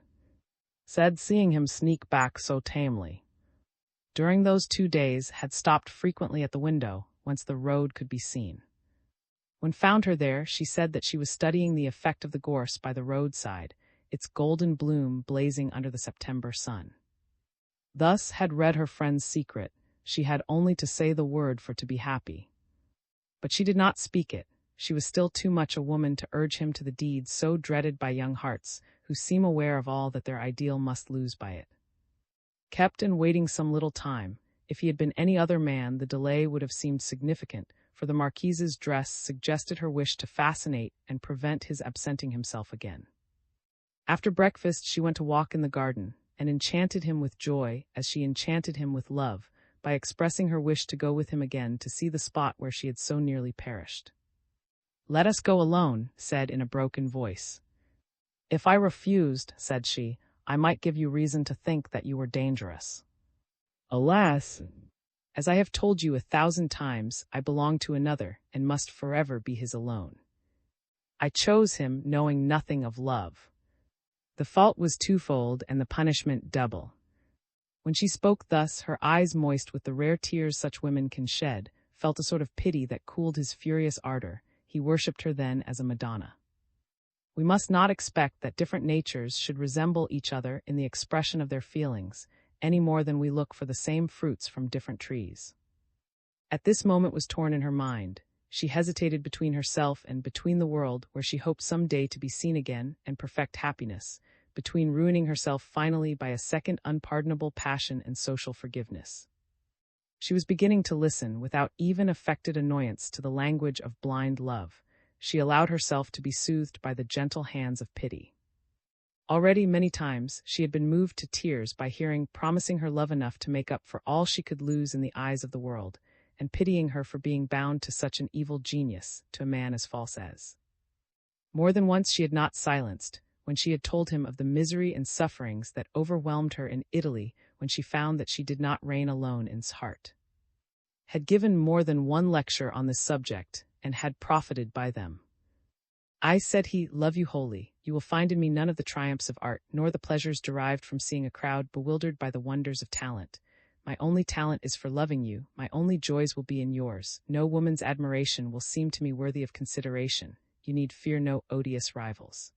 said, seeing him sneak back so tamely. During those 2 days had stopped frequently at the window, whence the road could be seen. When found her there, she said that she was studying the effect of the gorse by the roadside, its golden bloom blazing under the September sun. Thus had read her friend's secret. She had only to say the word for to be happy. But she did not speak it. She was still too much a woman to urge him to the deeds so dreaded by young hearts, who seem aware of all that their ideal must lose by it. Kept and waiting some little time, if he had been any other man, the delay would have seemed significant, for the Marquise's dress suggested her wish to fascinate and prevent his absenting himself again. After breakfast she went to walk in the garden, and enchanted him with joy as she enchanted him with love, by expressing her wish to go with him again to see the spot where she had so nearly perished. "Let us go alone," said in a broken voice. "If I refused," said she, "I might give you reason to think that you were dangerous. Alas, as I have told you 1,000 times, I belong to another, and must forever be his alone. I chose him, knowing nothing of love. The fault was twofold, and the punishment double." When she spoke thus, her eyes moist with the rare tears such women can shed, felt a sort of pity that cooled his furious ardor. He worshipped her then as a Madonna. We must not expect that different natures should resemble each other in the expression of their feelings, any more than we look for the same fruits from different trees. At this moment was torn in her mind. She hesitated between herself and between the world, where she hoped some day to be seen again and perfect happiness, between ruining herself finally by a second unpardonable passion and social forgiveness. She was beginning to listen, without even affected annoyance, to the language of blind love. She allowed herself to be soothed by the gentle hands of pity. Already many times she had been moved to tears by hearing promising her love enough to make up for all she could lose in the eyes of the world, and pitying her for being bound to such an evil genius, to a man as false as. More than once she had not silenced, when she had told him of the misery and sufferings that overwhelmed her in Italy when she found that she did not reign alone in his heart. Had given more than one lecture on this subject, and had profited by them. "I," said he, "love you wholly. You will find in me none of the triumphs of art, nor the pleasures derived from seeing a crowd bewildered by the wonders of talent. My only talent is for loving you, my only joys will be in yours. No woman's admiration will seem to me worthy of consideration. You need fear no odious rivals.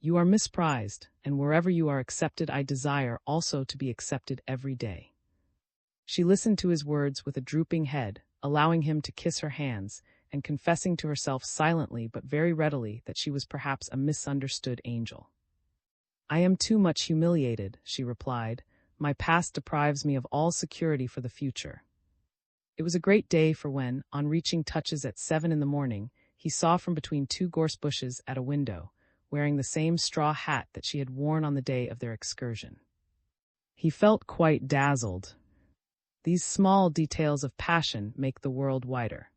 You are misprized, and wherever you are accepted I desire also to be accepted every day." She listened to his words with a drooping head, allowing him to kiss her hands, and confessing to herself silently but very readily that she was perhaps a misunderstood angel. "I am too much humiliated," she replied. "My past deprives me of all security for the future." It was a great day, for when, on reaching Touches at 7 in the morning, he saw from between 2 gorse bushes at a window, wearing the same straw hat that she had worn on the day of their excursion. He felt quite dazzled. These small details of passion make the world wider.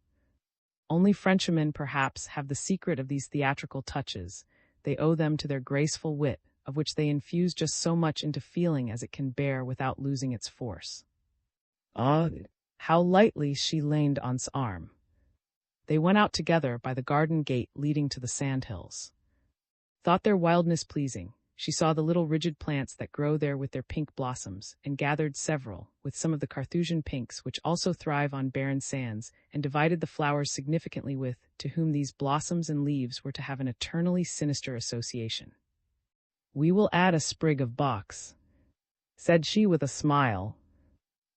Only Frenchmen, perhaps, have the secret of these theatrical touches. They owe them to their graceful wit, of which they infuse just so much into feeling as it can bear without losing its force. Ah, how lightly she leaned on his arm. They went out together by the garden gate leading to the sandhills. Thought their wildness pleasing, she saw the little rigid plants that grow there with their pink blossoms, and gathered several, with some of the Carthusian pinks which also thrive on barren sands, and divided the flowers significantly with, to whom these blossoms and leaves were to have an eternally sinister association. "We will add a sprig of box," said she with a smile.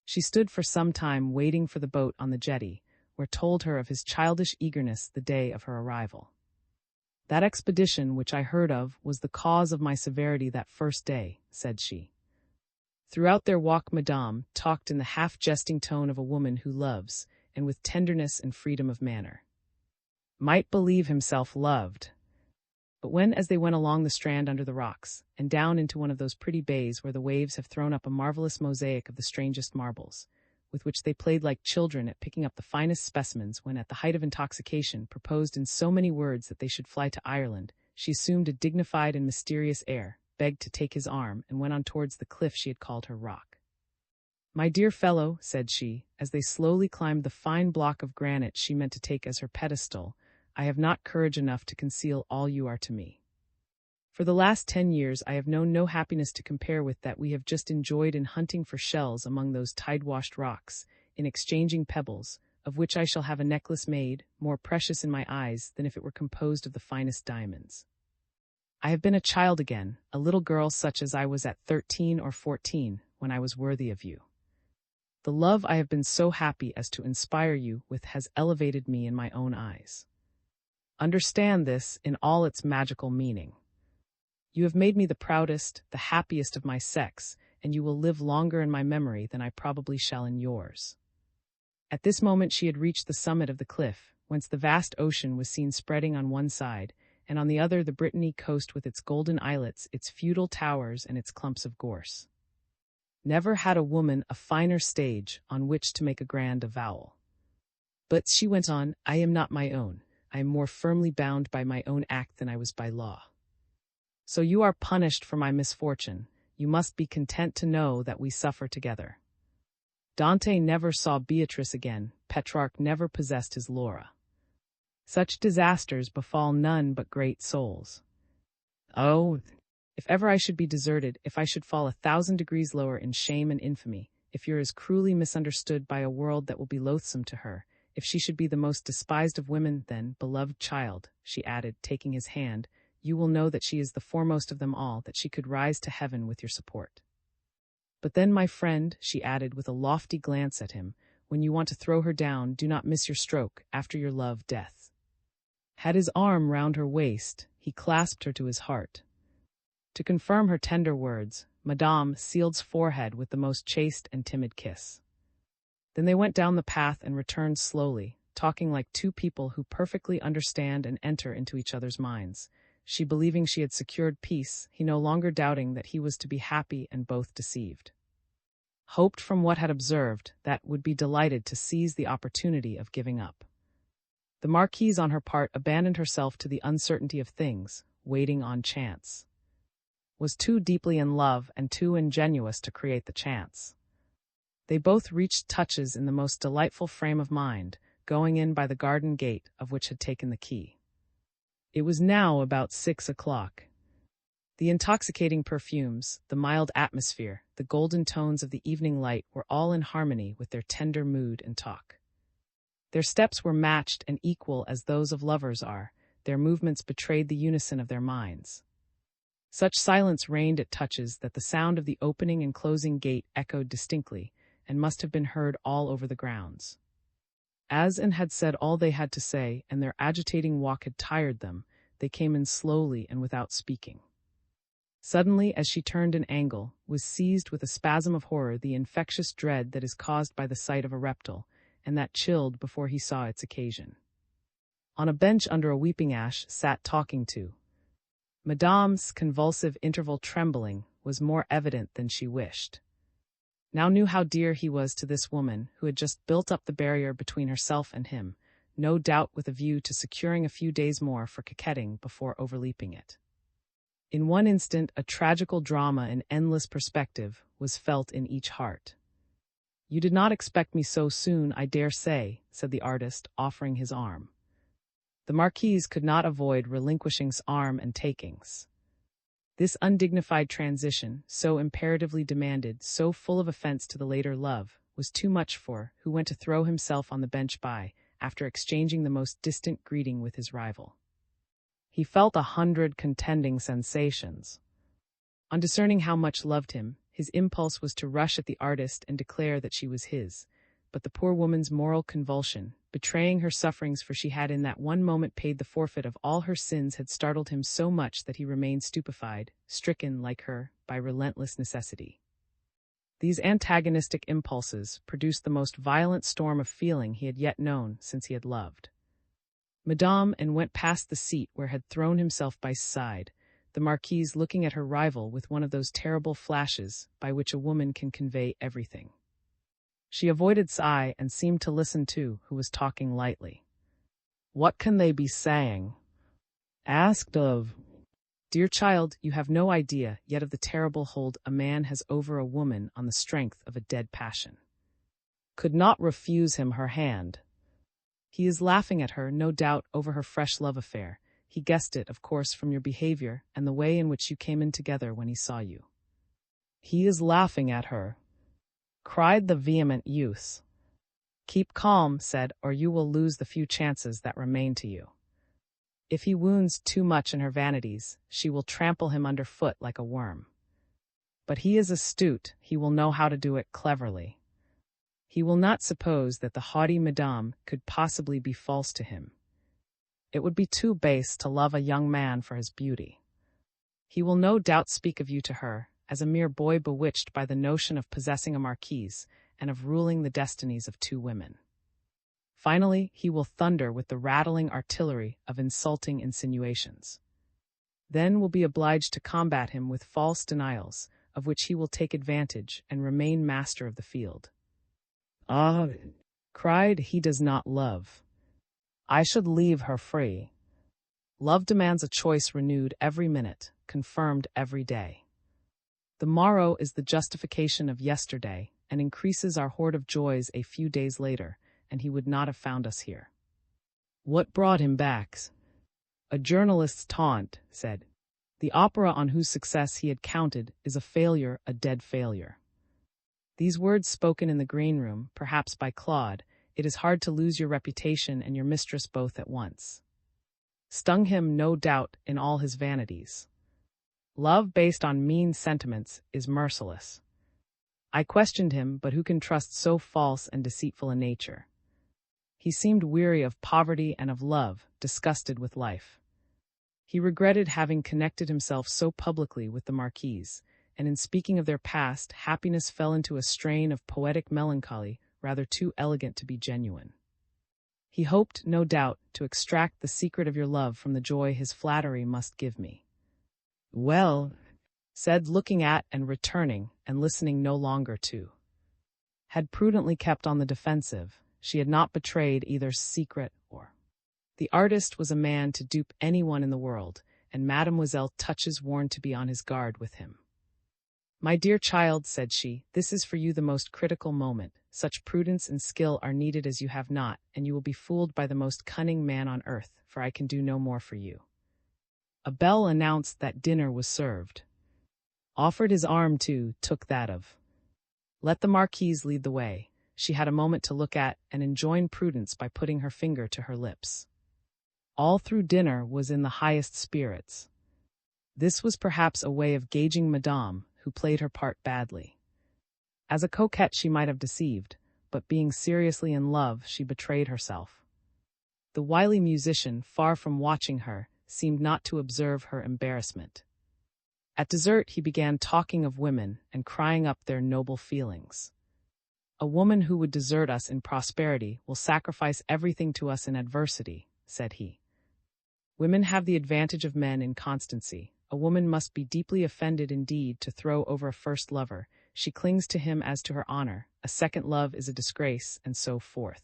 She stood for some time waiting for the boat on the jetty, where told her of his childish eagerness the day of her arrival. "That expedition which I heard of was the cause of my severity that first day," said she. Throughout their walk Madame talked in the half-jesting tone of a woman who loves, and with tenderness and freedom of manner. Might believe himself loved. But when, as they went along the strand under the rocks, and down into one of those pretty bays where the waves have thrown up a marvelous mosaic of the strangest marbles, with which they played like children at picking up the finest specimens when at the height of intoxication proposed in so many words that they should fly to Ireland, she assumed a dignified and mysterious air, begged to take his arm, and went on towards the cliff she had called her rock. "My dear fellow," said she, as they slowly climbed the fine block of granite she meant to take as her pedestal, "I have not courage enough to conceal all you are to me. For the last 10 years I have known no happiness to compare with that we have just enjoyed in hunting for shells among those tide-washed rocks, in exchanging pebbles, of which I shall have a necklace made, more precious in my eyes than if it were composed of the finest diamonds. I have been a child again, a little girl such as I was at 13 or 14, when I was worthy of you. The love I have been so happy as to inspire you with has elevated me in my own eyes. Understand this in all its magical meaning. You have made me the proudest, the happiest of my sex, and you will live longer in my memory than I probably shall in yours." At this moment she had reached the summit of the cliff, whence the vast ocean was seen spreading on one side, and on the other the Brittany coast with its golden islets, its feudal towers, and its clumps of gorse. Never had a woman a finer stage on which to make a grand avowal. "But," she went on, "I am not my own. I am more firmly bound by my own act than I was by law. So you are punished for my misfortune. You must be content to know that we suffer together. Dante never saw Beatrice again. Petrarch never possessed his Laura. Such disasters befall none but great souls. Oh, if ever I should be deserted, if I should fall 1,000 degrees lower in shame and infamy, if you're as cruelly misunderstood by a world that will be loathsome to her, if she should be the most despised of women, then, beloved child," she added, taking his hand, "you will know that she is the foremost of them all, that she could rise to heaven with your support. But then, my friend," she added with a lofty glance at him, "when you want to throw her down, do not miss your stroke, after your love, death." Had his arm round her waist, he clasped her to his heart. To confirm her tender words, Madame sealed his forehead with the most chaste and timid kiss. Then they went down the path and returned slowly, talking like two people who perfectly understand and enter into each other's minds. She believing she had secured peace, he no longer doubting that he was to be happy, and both deceived. Hoped from what had observed, that would be delighted to seize the opportunity of giving up. The Marquise on her part abandoned herself to the uncertainty of things, waiting on chance. Was too deeply in love and too ingenuous to create the chance. They both reached touches in the most delightful frame of mind, going in by the garden gate of which had taken the key. It was now about 6 o'clock. The intoxicating perfumes, the mild atmosphere, the golden tones of the evening light were all in harmony with their tender mood and talk. Their steps were matched and equal as those of lovers are, their movements betrayed the unison of their minds. Such silence reigned at touches that the sound of the opening and closing gate echoed distinctly, and must have been heard all over the grounds. As and had said all they had to say, and their agitating walk had tired them, they came in slowly and without speaking. Suddenly, as she turned an angle, was seized with a spasm of horror, the infectious dread that is caused by the sight of a reptile, and that chilled before he saw its occasion. On a bench under a weeping ash sat talking to. Madame's convulsive interval trembling was more evident than she wished. now knew how dear he was to this woman who had just built up the barrier between herself and him, no doubt with a view to securing a few days more for coquetting before overleaping it. In one instant, a tragical drama in endless perspective was felt in each heart. "You did not expect me so soon, I dare say," said the artist, offering his arm. The Marquise could not avoid relinquishing his arm and takings. This undignified transition, so imperatively demanded, so full of offense to the later love, was too much for who went to throw himself on the bench by, after exchanging the most distant greeting with his rival. He felt 100 contending sensations. On discerning how much loved him, his impulse was to rush at the artist and declare that she was his, but the poor woman's moral convulsion, betraying her sufferings for she had in that one moment paid the forfeit of all her sins, had startled him so much that he remained stupefied, stricken, like her, by relentless necessity. These antagonistic impulses produced the most violent storm of feeling he had yet known since he had loved. Madame and went past the seat where had thrown himself by his side, the Marquise looking at her rival with one of those terrible flashes by which a woman can convey everything. She avoided his eye and seemed to listen to who was talking lightly. "What can they be saying?" asked of. "Dear child, you have no idea yet of the terrible hold a man has over a woman on the strength of a dead passion. Could not refuse him her hand. He is laughing at her, no doubt, over her fresh love affair. He guessed it, of course, from your behavior and the way in which you came in together when he saw you." "He is laughing at her," cried the vehement youth. "Keep calm," said, "or you will lose the few chances that remain to you. If he wounds too much in her vanities, she will trample him underfoot like a worm. But he is astute, he will know how to do it cleverly. He will not suppose that the haughty Madame could possibly be false to him. It would be too base to love a young man for his beauty. He will no doubt speak of you to her, as a mere boy bewitched by the notion of possessing a marquise and of ruling the destinies of two women. Finally, he will thunder with the rattling artillery of insulting insinuations. Then will be obliged to combat him with false denials, of which he will take advantage and remain master of the field." "Ah," cried, "he does not love. I should leave her free. Love demands a choice renewed every minute, confirmed every day. The morrow is the justification of yesterday, and increases our hoard of joys a few days later, and he would not have found us here." "What brought him back?" A journalist's taunt said. "The opera on whose success he had counted is a failure, a dead failure." These words spoken in the green room, perhaps by Claude, "It is hard to lose your reputation and your mistress both at once," stung him, no doubt, in all his vanities. Love based on mean sentiments is merciless. I questioned him, but who can trust so false and deceitful a nature? He seemed weary of poverty and of love, disgusted with life. He regretted having connected himself so publicly with the Marquise, and in speaking of their past, happiness fell into a strain of poetic melancholy rather too elegant to be genuine. He hoped, no doubt, to extract the secret of your love from the joy his flattery must give me. "Well," said, looking at and returning and listening no longer to. Had prudently kept on the defensive, she had not betrayed either secret or. The artist was a man to dupe anyone in the world, and Mademoiselle Touches warned to be on his guard with him. "My dear child," said she, "this is for you the most critical moment. Such prudence and skill are needed as you have not, and you will be fooled by the most cunning man on earth, for I can do no more for you." A bell announced that dinner was served. Offered his arm to, took that of. Let the Marquise lead the way. She had a moment to look at and enjoin prudence by putting her finger to her lips. All through dinner was in the highest spirits. This was perhaps a way of gauging Madame, who played her part badly. As a coquette she might have deceived, but being seriously in love she betrayed herself. The wily musician, far from watching her, seemed not to observe her embarrassment. At dessert he began talking of women and crying up their noble feelings. "A woman who would desert us in prosperity will sacrifice everything to us in adversity," said he. "Women have the advantage of men in constancy. A woman must be deeply offended indeed to throw over a first lover. she clings to him as to her honor, a second love is a disgrace, and so forth.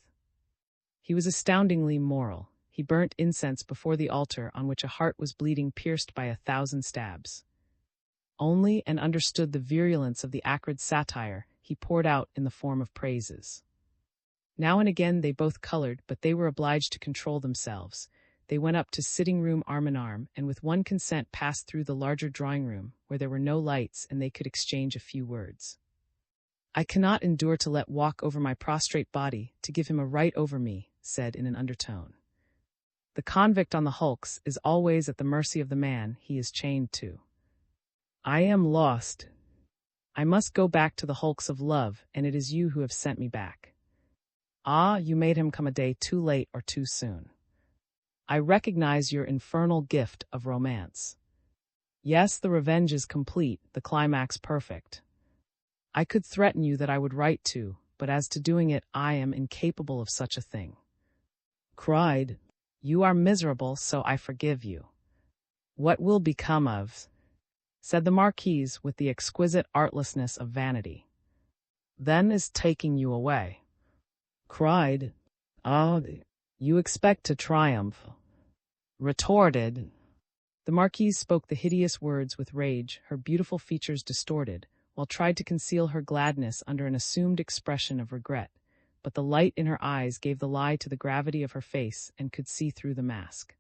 He was astoundingly moral. He burnt incense before the altar on which a heart was bleeding, pierced by 1,000 stabs. Only and understood the virulence of the acrid satire he poured out in the form of praises. Now and again they both colored, but they were obliged to control themselves. They went up to sitting-room arm in arm, and with one consent passed through the larger drawing-room, where there were no lights and they could exchange a few words. "I cannot endure to let walk over my prostrate body, to give him a right over me," said in an undertone. "The convict on the hulks is always at the mercy of the man he is chained to. I am lost. I must go back to the hulks of love, and it is you who have sent me back. Ah, you made him come a day too late or too soon. I recognize your infernal gift of romance. Yes, the revenge is complete, the climax perfect. I could threaten you that I would write to, but as to doing it, I am incapable of such a thing." Cried, "You are miserable, so I forgive you." "What will become of," said the Marquise with the exquisite artlessness of vanity, "then is taking you away." Cried, "Ah, you expect to triumph." Retorted. The Marquise spoke the hideous words with rage, her beautiful features distorted, while tried to conceal her gladness under an assumed expression of regret, but the light in her eyes gave the lie to the gravity of her face and could see through the mask.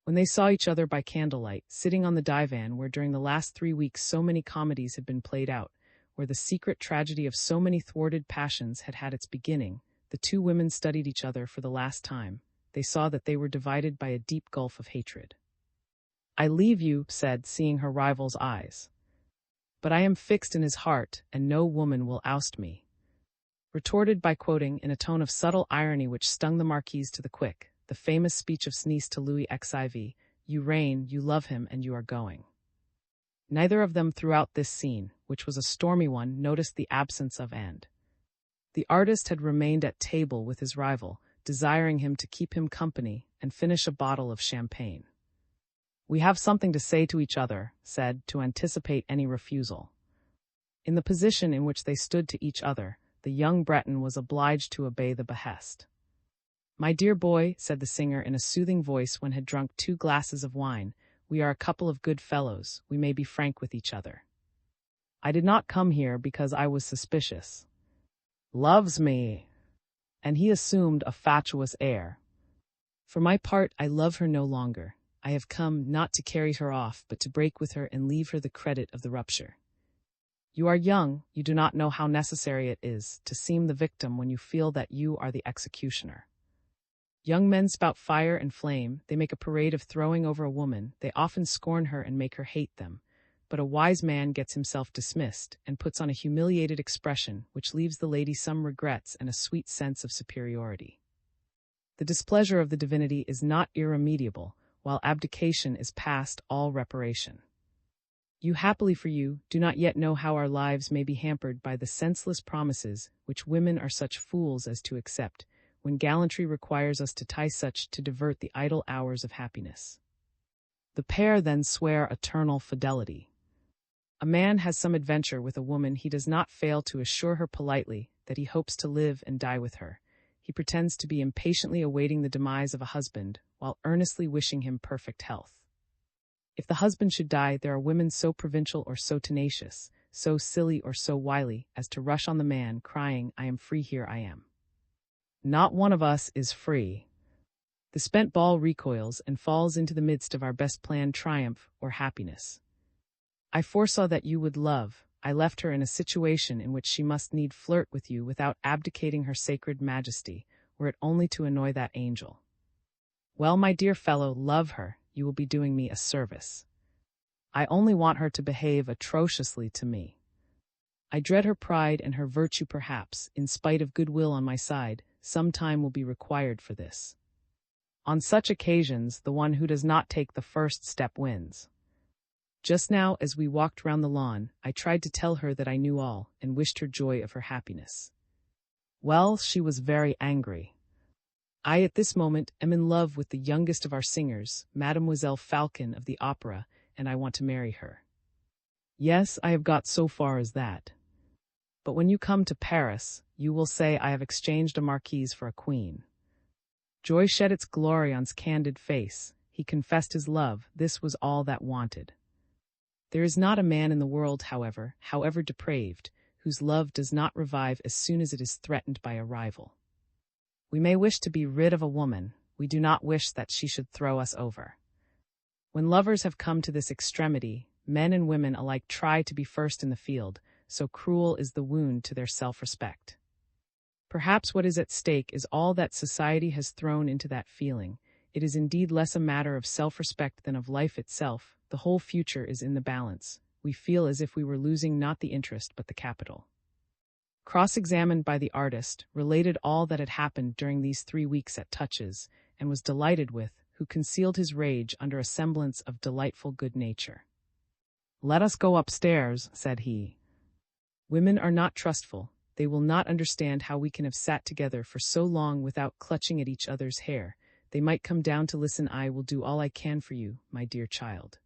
When they saw each other by candlelight, sitting on the divan where during the last 3 weeks so many comedies had been played out, where the secret tragedy of so many thwarted passions had had its beginning, the two women studied each other for the last time. They saw that they were divided by a deep gulf of hatred. "I leave you," said, seeing her rival's eyes. "But I am fixed in his heart, and no woman will oust me." Retorted by quoting, in a tone of subtle irony which stung the Marquise to the quick, the famous speech of Sneeze to Louis XIV, "You reign, you love him, and you are going." Neither of them throughout this scene, which was a stormy one, noticed the absence of end. The artist had remained at table with his rival, desiring him to keep him company and finish a bottle of champagne. "We have something to say to each other," said, to anticipate any refusal. In the position in which they stood to each other, the young Breton was obliged to obey the behest. "My dear boy," said the singer in a soothing voice when had drunk 2 glasses of wine, "we are a couple of good fellows, we may be frank with each other. I did not come here because I was suspicious. Loves me." And he assumed a fatuous air. "For my part, I love her no longer. I have come, not to carry her off, but to break with her and leave her the credit of the rupture. You are young, you do not know how necessary it is to seem the victim when you feel that you are the executioner. Young men spout fire and flame, they make a parade of throwing over a woman, they often scorn her and make her hate them. But a wise man gets himself dismissed, and puts on a humiliated expression which leaves the lady some regrets and a sweet sense of superiority. The displeasure of the divinity is not irremediable, while abdication is past all reparation. You, happily for you, do not yet know how our lives may be hampered by the senseless promises which women are such fools as to accept, when gallantry requires us to tie such to divert the idle hours of happiness. The pair then swear eternal fidelity. A man has some adventure with a woman, he does not fail to assure her politely that he hopes to live and die with her. He pretends to be impatiently awaiting the demise of a husband, while earnestly wishing him perfect health. If the husband should die, there are women so provincial or so tenacious, so silly or so wily, as to rush on the man, crying, "I am free, here I am." Not one of us is free. The spent ball recoils and falls into the midst of our best planned triumph or happiness. I foresaw that you would love. I left her in a situation in which she must need flirt with you without abdicating her sacred majesty, were it only to annoy that angel. Well, my dear fellow, love her, you will be doing me a service. I only want her to behave atrociously to me. I dread her pride and her virtue perhaps, in spite of goodwill on my side, some time will be required for this. On such occasions, the one who does not take the first step wins. Just now, as we walked round the lawn, I tried to tell her that I knew all, and wished her joy of her happiness. Well, she was very angry. I at this moment am in love with the youngest of our singers, Mademoiselle Falcon of the opera, and I want to marry her. Yes, I have got so far as that. But when you come to Paris, you will say I have exchanged a marquise for a queen. Joy shed its glory on his candid face. He confessed his love. This was all that wanted. There is not a man in the world, however depraved, whose love does not revive as soon as it is threatened by a rival. We may wish to be rid of a woman, we do not wish that she should throw us over. When lovers have come to this extremity, men and women alike try to be first in the field, so cruel is the wound to their self-respect. Perhaps what is at stake is all that society has thrown into that feeling. It is indeed less a matter of self-respect than of life itself. The whole future is in the balance. We feel as if we were losing not the interest but the capital. Cross-examined by the artist, related all that had happened during these 3 weeks at Touches, and was delighted with, who concealed his rage under a semblance of delightful good nature. "Let us go upstairs," said he. "Women are not trustful. They will not understand how we can have sat together for so long without clutching at each other's hair. They might come down to listen. I will do all I can for you, my dear child.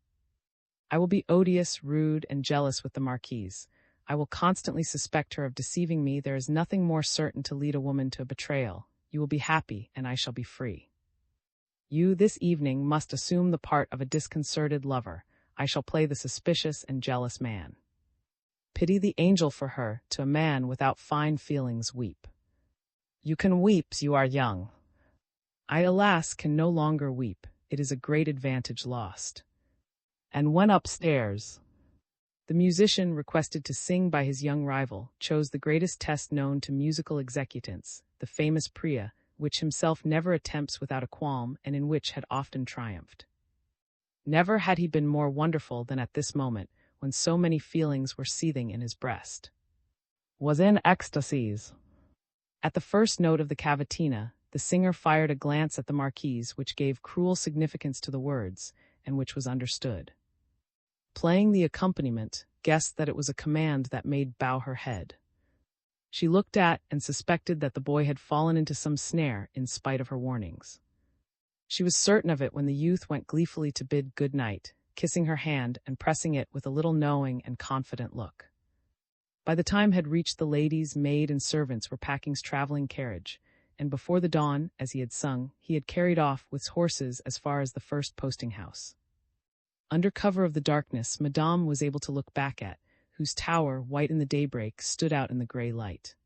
I will be odious, rude, and jealous with the marquise. I will constantly suspect her of deceiving me. There is nothing more certain to lead a woman to a betrayal. You will be happy, and I shall be free. You, this evening, must assume the part of a disconcerted lover. I shall play the suspicious and jealous man. Pity the angel for her. To a man without fine feelings, weep. You can weep, you are young. I, alas, can no longer weep. It is a great advantage lost." And went upstairs. The musician, requested to sing by his young rival, chose the greatest test known to musical executants, the famous pria, which himself never attempts without a qualm, and in which had often triumphed. Never had he been more wonderful than at this moment, when so many feelings were seething in his breast. Was in ecstasies. At the first note of the cavatina, the singer fired a glance at the marquise which gave cruel significance to the words, and which was understood. Playing the accompaniment, guessed that it was a command that made bow her head. She looked at and suspected that the boy had fallen into some snare in spite of her warnings. She was certain of it when the youth went gleefully to bid good night, kissing her hand and pressing it with a little knowing and confident look. By the time had reached the ladies, maid, and servants were packing his traveling carriage, and before the dawn, as he had sung, he had carried off with horses as far as the first posting-house. Under cover of the darkness, Madame was able to look back at, whose tower, white in the daybreak, stood out in the grey light.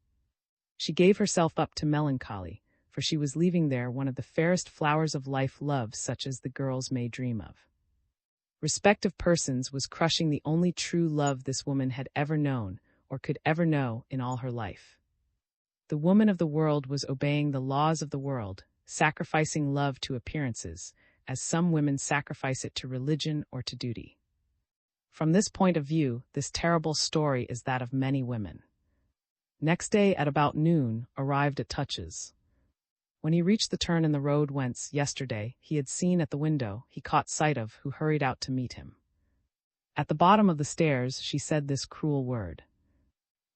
She gave herself up to melancholy, for she was leaving there one of the fairest flowers of life, love such as the girls may dream of. Respect of persons was crushing the only true love this woman had ever known, or could ever know, in all her life. The woman of the world was obeying the laws of the world, sacrificing love to appearances, as some women sacrifice it to religion or to duty. From this point of view, this terrible story is that of many women. Next day, at about noon, arrived at Touches. When he reached the turn in the road whence, yesterday, he had seen at the window, he caught sight of who hurried out to meet him. At the bottom of the stairs, she said this cruel word.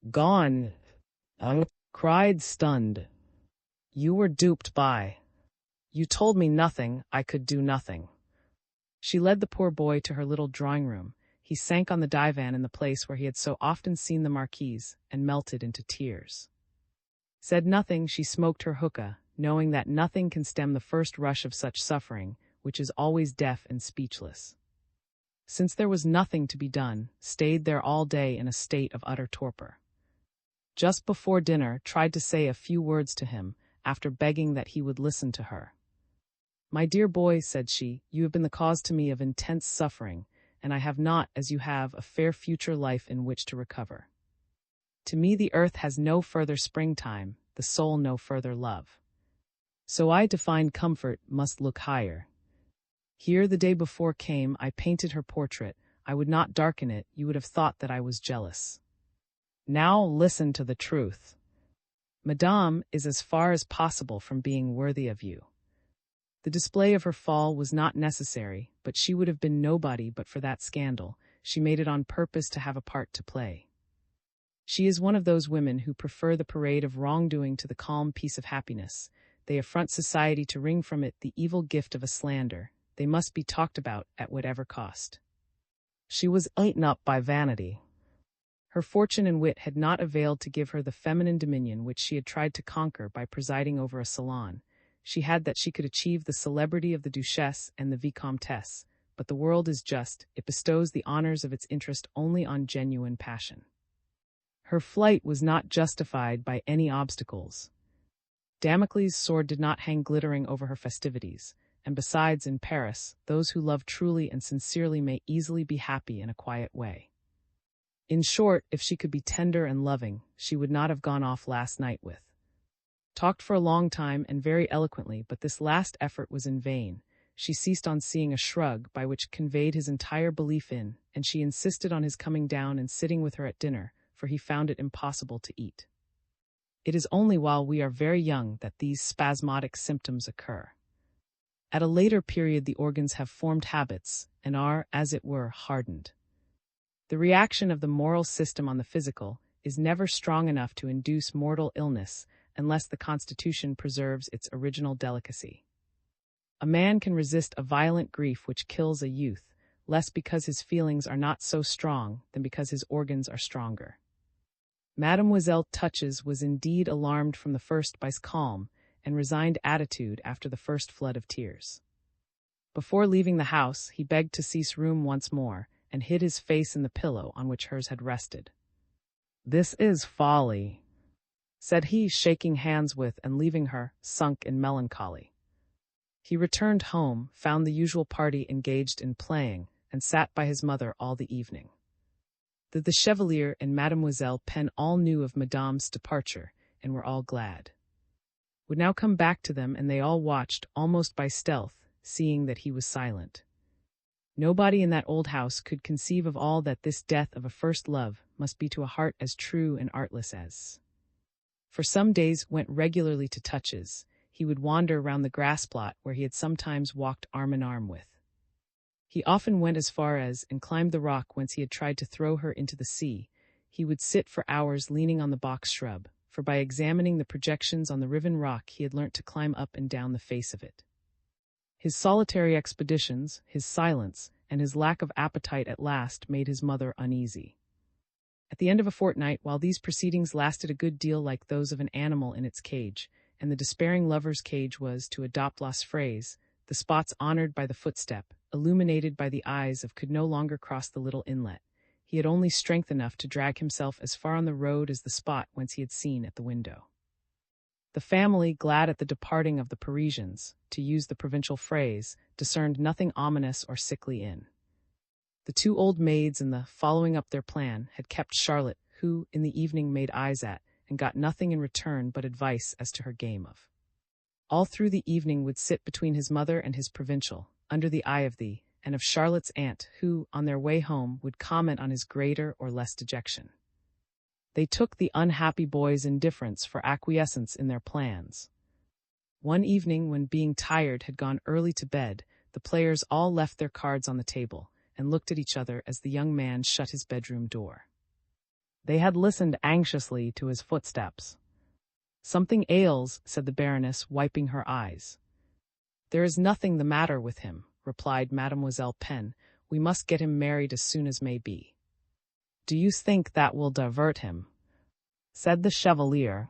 "Gone!" Cried, stunned. "You were duped by. You told me nothing, I could do nothing." She led the poor boy to her little drawing-room. He sank on the divan in the place where he had so often seen the marquise, and melted into tears. Said nothing, she smoked her hookah, knowing that nothing can stem the first rush of such suffering, which is always deaf and speechless. Since there was nothing to be done, stayed there all day in a state of utter torpor. Just before dinner, tried to say a few words to him, after begging that he would listen to her. "My dear boy," said she, "you have been the cause to me of intense suffering, and I have not, as you have, a fair future life in which to recover. To me the earth has no further springtime, the soul no further love. So I, to find comfort, must look higher. Here the day before came, I painted her portrait. I would not darken it, you would have thought that I was jealous. Now listen to the truth. Madame is as far as possible from being worthy of you. The display of her fall was not necessary, but she would have been nobody but for that scandal. She made it on purpose to have a part to play. She is one of those women who prefer the parade of wrongdoing to the calm peace of happiness. They affront society to wring from it the evil gift of a slander. They must be talked about at whatever cost. She was eaten up by vanity. Her fortune and wit had not availed to give her the feminine dominion which she had tried to conquer by presiding over a salon. She had that she could achieve the celebrity of the Duchesse and the Vicomtesse, but the world is just, it bestows the honors of its interest only on genuine passion. Her flight was not justified by any obstacles. Damocles' sword did not hang glittering over her festivities, and besides, in Paris, those who love truly and sincerely may easily be happy in a quiet way. In short, if she could be tender and loving, she would not have gone off last night with. Talked for a long time and very eloquently, but this last effort was in vain. She ceased on seeing a shrug by which conveyed his entire belief in, and she insisted on his coming down and sitting with her at dinner, for he found it impossible to eat. It is only while we are very young that these spasmodic symptoms occur. At a later period the organs have formed habits, and are, as it were, hardened. The reaction of the moral system on the physical is never strong enough to induce mortal illness, unless the constitution preserves its original delicacy. A man can resist a violent grief which kills a youth, less because his feelings are not so strong than because his organs are stronger. Mademoiselle Touches was indeed alarmed from the first by his calm and resigned attitude after the first flood of tears. Before leaving the house, he begged to cease room once more, and hid his face in the pillow on which hers had rested. "This is folly," said he, shaking hands with and leaving her, sunk in melancholy. He returned home, found the usual party engaged in playing, and sat by his mother all the evening. The Chevalier and Mademoiselle Pen all knew of Madame's departure, and were all glad. Would now come back to them, and they all watched, almost by stealth, seeing that he was silent. Nobody in that old house could conceive of all that this death of a first love must be to a heart as true and artless as. For some days went regularly to Touches. He would wander round the grass plot where he had sometimes walked arm in arm with. He often went as far as, and climbed the rock whence he had tried to throw her into the sea. He would sit for hours leaning on the box shrub, for by examining the projections on the riven rock he had learnt to climb up and down the face of it. His solitary expeditions, his silence, and his lack of appetite at last made his mother uneasy. At the end of a fortnight, while these proceedings lasted a good deal like those of an animal in its cage, and the despairing lover's cage was, to adopt Law's phrase, the spots honored by the footstep, illuminated by the eyes of, could no longer cross the little inlet. He had only strength enough to drag himself as far on the road as the spot whence he had seen at the window. The family, glad at the departing of the Parisians, to use the provincial phrase, discerned nothing ominous or sickly in. The two old maids, in the following up their plan, had kept Charlotte, who, in the evening, made eyes at, and got nothing in return but advice as to her game of. All through the evening would sit between his mother and his provincial, under the eye of thee, and of Charlotte's aunt, who, on their way home, would comment on his greater or less dejection. They took the unhappy boy's indifference for acquiescence in their plans. One evening, when being tired had gone early to bed, the players all left their cards on the table, and looked at each other as the young man shut his bedroom door. They had listened anxiously to his footsteps. "Something ails," said the Baroness, wiping her eyes. "There is nothing the matter with him," replied Mademoiselle Pen. "We must get him married as soon as may be." "Do you think that will divert him?" said the Chevalier.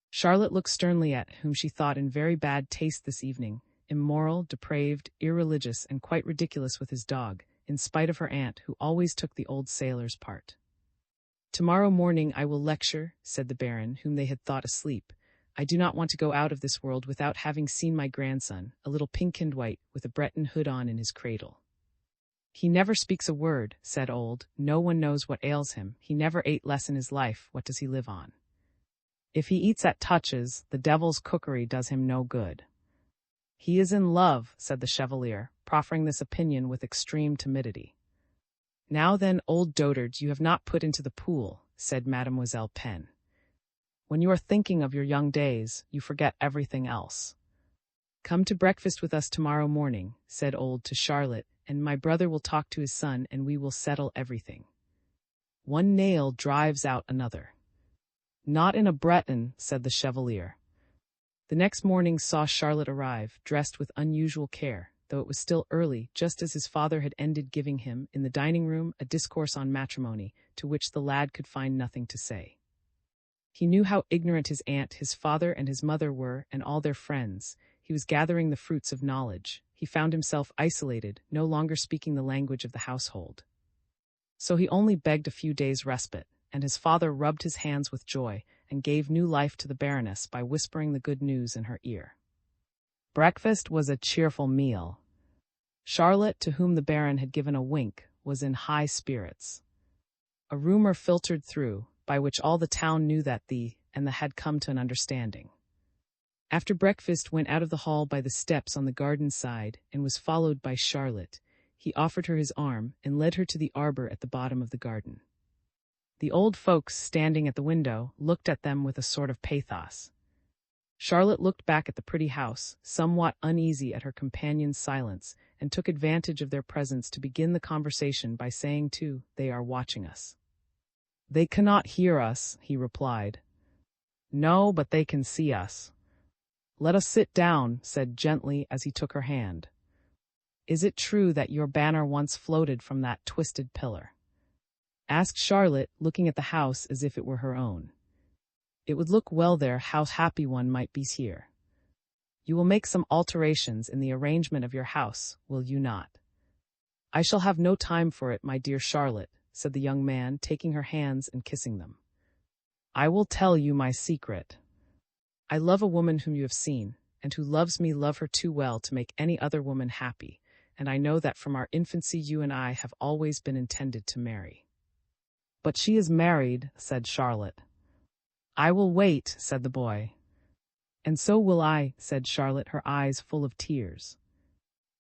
Charlotte looked sternly at whom she thought in very bad taste this evening, immoral, depraved, irreligious, and quite ridiculous with his dog, in spite of her aunt, who always took the old sailor's part. "Tomorrow morning I will lecture," said the Baron, whom they had thought asleep. "I do not want to go out of this world without having seen my grandson, a little pink and white, with a Breton hood on in his cradle." "He never speaks a word," said Old. "No one knows what ails him. He never ate less in his life. What does he live on? If he eats at Touches, the devil's cookery does him no good." "He is in love," said the Chevalier, proffering this opinion with extreme timidity. "Now then, old dotard, you have not put into the pool," said Mademoiselle Pen. "When you are thinking of your young days, you forget everything else. Come to breakfast with us tomorrow morning," said Old to Charlotte, "and my brother will talk to his son, and we will settle everything. One nail drives out another." "Not in a Breton," said the Chevalier. The next morning saw Charlotte arrive, dressed with unusual care, though it was still early, just as his father had ended giving him, in the dining room, a discourse on matrimony, to which the lad could find nothing to say. He knew how ignorant his aunt, his father, and his mother were, and all their friends. He was gathering the fruits of knowledge. He found himself isolated, no longer speaking the language of the household. So he only begged a few days' respite, and his father rubbed his hands with joy, and gave new life to the Baroness by whispering the good news in her ear. Breakfast was a cheerful meal. Charlotte, to whom the Baron had given a wink, was in high spirits. A rumor filtered through, by which all the town knew that the had come to an understanding. After breakfast went out of the hall by the steps on the garden side, and was followed by Charlotte. He offered her his arm, and led her to the arbor at the bottom of the garden. The old folks, standing at the window, looked at them with a sort of pathos. Charlotte looked back at the pretty house, somewhat uneasy at her companion's silence, and took advantage of their presence to begin the conversation by saying too, "They are watching us." "They cannot hear us," he replied. "No, but they can see us." "Let us sit down," said gently as he took her hand. "Is it true that your banner once floated from that twisted pillar?" asked Charlotte, looking at the house as if it were her own. "It would look well there, how happy one might be here. You will make some alterations in the arrangement of your house, will you not?" "I shall have no time for it, my dear Charlotte," said the young man, taking her hands and kissing them. "I will tell you my secret. I love a woman whom you have seen, and who loves me love her too well to make any other woman happy, and I know that from our infancy you and I have always been intended to marry." "But she is married," said Charlotte. "I will wait," said the boy. "And so will I," said Charlotte, her eyes full of tears.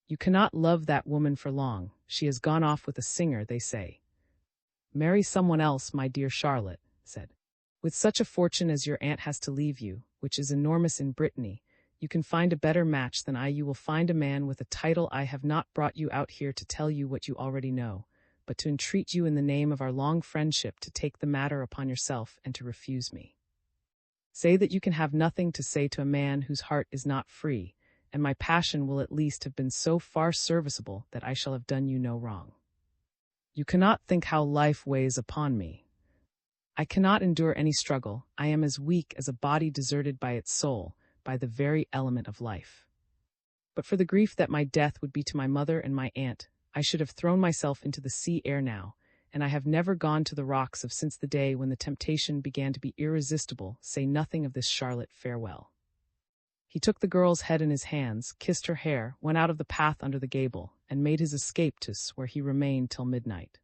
"You cannot love that woman for long. She has gone off with a singer, they say." "Marry someone else, my dear Charlotte," said. "With such a fortune as your aunt has to leave you, which is enormous in Brittany, you can find a better match than I. You will find a man with a title. I have not brought you out here to tell you what you already know, but to entreat you in the name of our long friendship to take the matter upon yourself and to refuse me. Say that you can have nothing to say to a man whose heart is not free, and my passion will at least have been so far serviceable that I shall have done you no wrong. You cannot think how life weighs upon me. I cannot endure any struggle. I am as weak as a body deserted by its soul, by the very element of life. But for the grief that my death would be to my mother and my aunt, I should have thrown myself into the sea ere now, and I have never gone to the rocks of since the day when the temptation began to be irresistible. Say nothing of this, Charlotte. Farewell." He took the girl's head in his hands, kissed her hair, went out of the path under the gable, and made his escape to where he remained till midnight.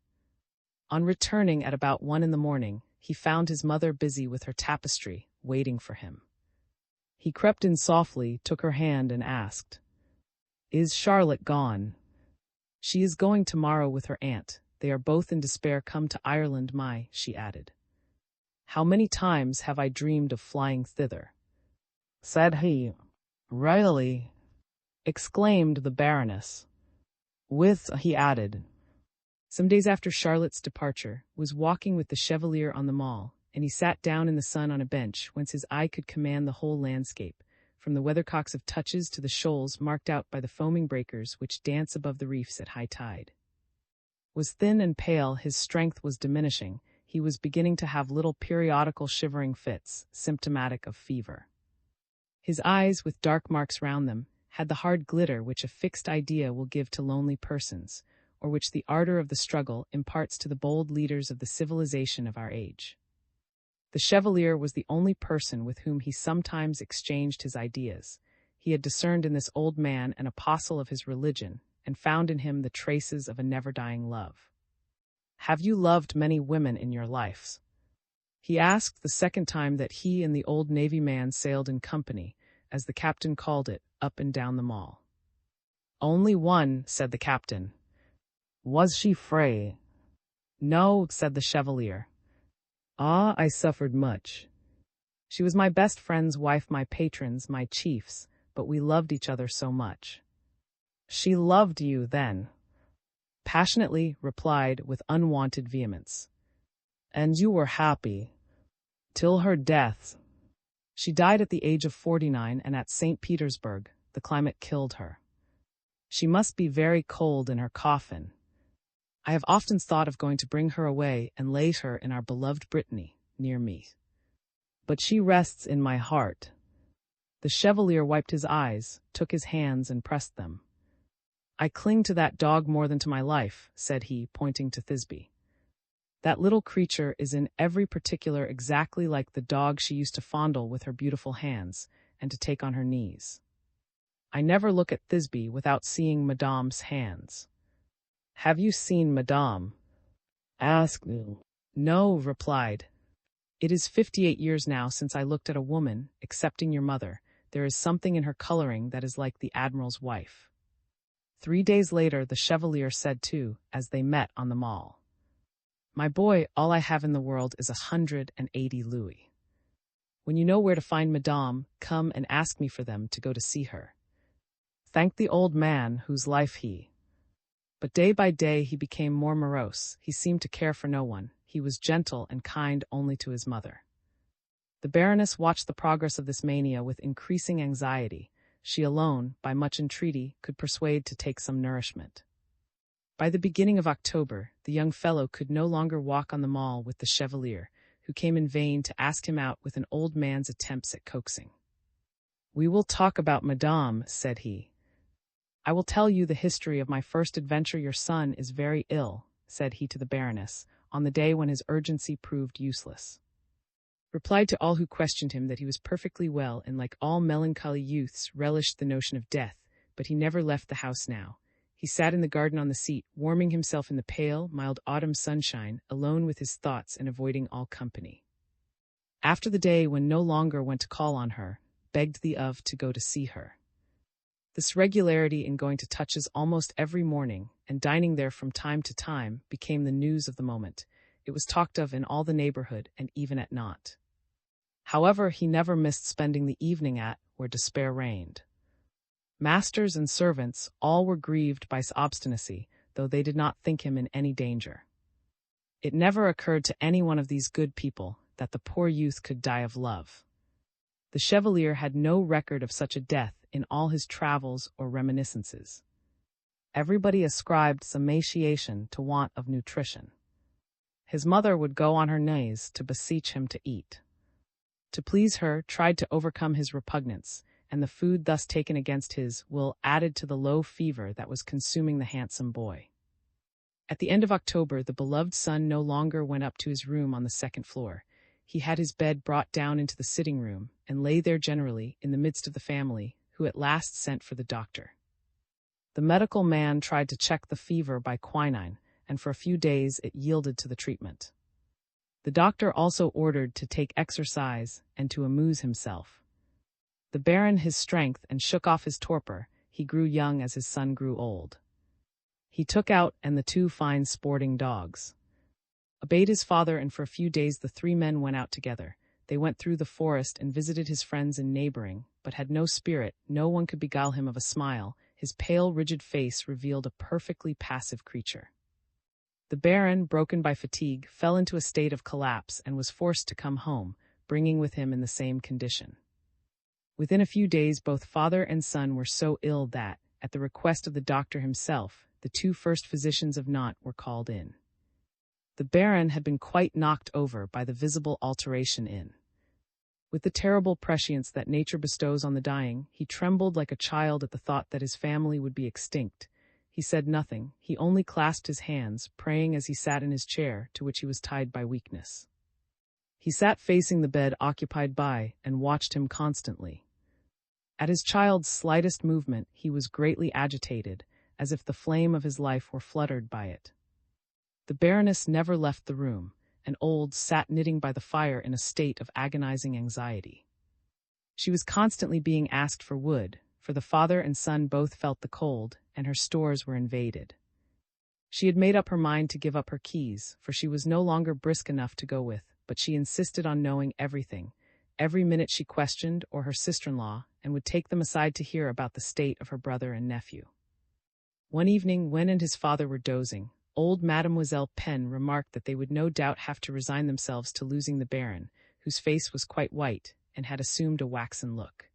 On returning at about 1 in the morning, he found his mother busy with her tapestry, waiting for him. He crept in softly, took her hand, and asked, "Is Charlotte gone?" "She is going tomorrow with her aunt. They are both in despair come to Ireland, she added. How many times have I dreamed of flying thither?" said he. "Really?" exclaimed the Baroness. He added. Some days after Charlotte's departure, was walking with the Chevalier on the Mall, and he sat down in the sun on a bench whence his eye could command the whole landscape, from the weathercocks of Touches to the shoals marked out by the foaming breakers which dance above the reefs at high tide. Was thin and pale, his strength was diminishing, he was beginning to have little periodical shivering fits, symptomatic of fever. His eyes, with dark marks round them, had the hard glitter which a fixed idea will give to lonely persons, or which the ardor of the struggle imparts to the bold leaders of the civilization of our age. The Chevalier was the only person with whom he sometimes exchanged his ideas. He had discerned in this old man an apostle of his religion, and found in him the traces of a never-dying love. "Have you loved many women in your lives?" he asked the second time that he and the old Navy man sailed in company, as the captain called it, up and down the Mall. "Only one," said the captain. "Was she frae?" "No," said the Chevalier. "Ah, I suffered much. She was my best friend's wife, my patron's, my chief's, but we loved each other so much." "She loved you, then?" passionately replied with unwonted vehemence. "And you were happy?" "Till her death." "She died at the age of 49, and at St. Petersburg. The climate killed her." She must be very cold in her coffin. I have often thought of going to bring her away and lay her in our beloved Brittany, near me. But she rests in my heart." The Chevalier wiped his eyes, took his hands and pressed them. "I cling to that dog more than to my life," said he, pointing to Thisbe. "That little creature is in every particular exactly like the dog she used to fondle with her beautiful hands, and to take on her knees. I never look at Thisbe without seeing Madame's hands." "Have you seen Madame?" asked Neil. "No," replied. "It is 58 years now since I looked at a woman, excepting your mother. There is something in her coloring that is like the Admiral's wife." 3 days later the Chevalier said too, as they met on the Mall, "My boy, all I have in the world is 180 louis. When you know where to find Madame, come and ask me for them to go to see her." Thank the old man, whose life he. But day by day he became more morose. He seemed to care for no one. He was gentle and kind only to his mother. The Baroness watched the progress of this mania with increasing anxiety. She alone, by much entreaty, could persuade to take some nourishment. By the beginning of October, the young fellow could no longer walk on the Mall with the Chevalier, who came in vain to ask him out with an old man's attempts at coaxing. "We will talk about Madame," said he. "I will tell you the history of my first adventure. Your son is very ill," said he to the Baroness, on the day when his urgency proved useless. Replied to all who questioned him that he was perfectly well and, like all melancholy youths, relished the notion of death, but he never left the house now. He sat in the garden on the seat, warming himself in the pale, mild autumn sunshine, alone with his thoughts and avoiding all company. After the day when no longer went to call on her, begged the of to go to see her. This regularity in going to Touches almost every morning, and dining there from time to time, became the news of the moment. It was talked of in all the neighborhood, and even at Nantes. However, he never missed spending the evening at where despair reigned. Masters and servants, all were grieved by his obstinacy, though they did not think him in any danger. It never occurred to any one of these good people that the poor youth could die of love. The Chevalier had no record of such a death in all his travels or reminiscences. Everybody ascribed some emaciation to want of nutrition. His mother would go on her knees to beseech him to eat. To please her, tried to overcome his repugnance, and the food thus taken against his will added to the low fever that was consuming the handsome boy. At the end of October, the beloved son no longer went up to his room on the second floor. He had his bed brought down into the sitting room, and lay there generally, in the midst of the family, who at last sent for the doctor. The medical man tried to check the fever by quinine, and for a few days it yielded to the treatment. The doctor also ordered to take exercise and to amuse himself. The Baron his strength and shook off his torpor. He grew young as his son grew old. He took out and the 2 fine sporting dogs. Obeyed his father, and for a few days the 3 men went out together. They went through the forest and visited his friends in neighboring, but had no spirit. No one could beguile him of a smile. His pale, rigid face revealed a perfectly passive creature. The Baron, broken by fatigue, fell into a state of collapse and was forced to come home, bringing with him in the same condition. Within a few days both father and son were so ill that, at the request of the doctor himself, the 2 first physicians of Nantes were called in. The Baron had been quite knocked over by the visible alteration in. With the terrible prescience that nature bestows on the dying, he trembled like a child at the thought that his family would be extinct. He said nothing, he only clasped his hands, praying as he sat in his chair, to which he was tied by weakness. He sat facing the bed occupied by, and watched him constantly. At his child's slightest movement he was greatly agitated, as if the flame of his life were fluttered by it. The Baroness never left the room, and Old sat knitting by the fire in a state of agonizing anxiety. She was constantly being asked for wood, for the father and son both felt the cold, and her stores were invaded. She had made up her mind to give up her keys, for she was no longer brisk enough to go with, but she insisted on knowing everything. Every minute she questioned, or her sister-in-law, and would take them aside to hear about the state of her brother and nephew. One evening, when and his father were dozing, old Mademoiselle Pen remarked that they would no doubt have to resign themselves to losing the Baron, whose face was quite white, and had assumed a waxen look.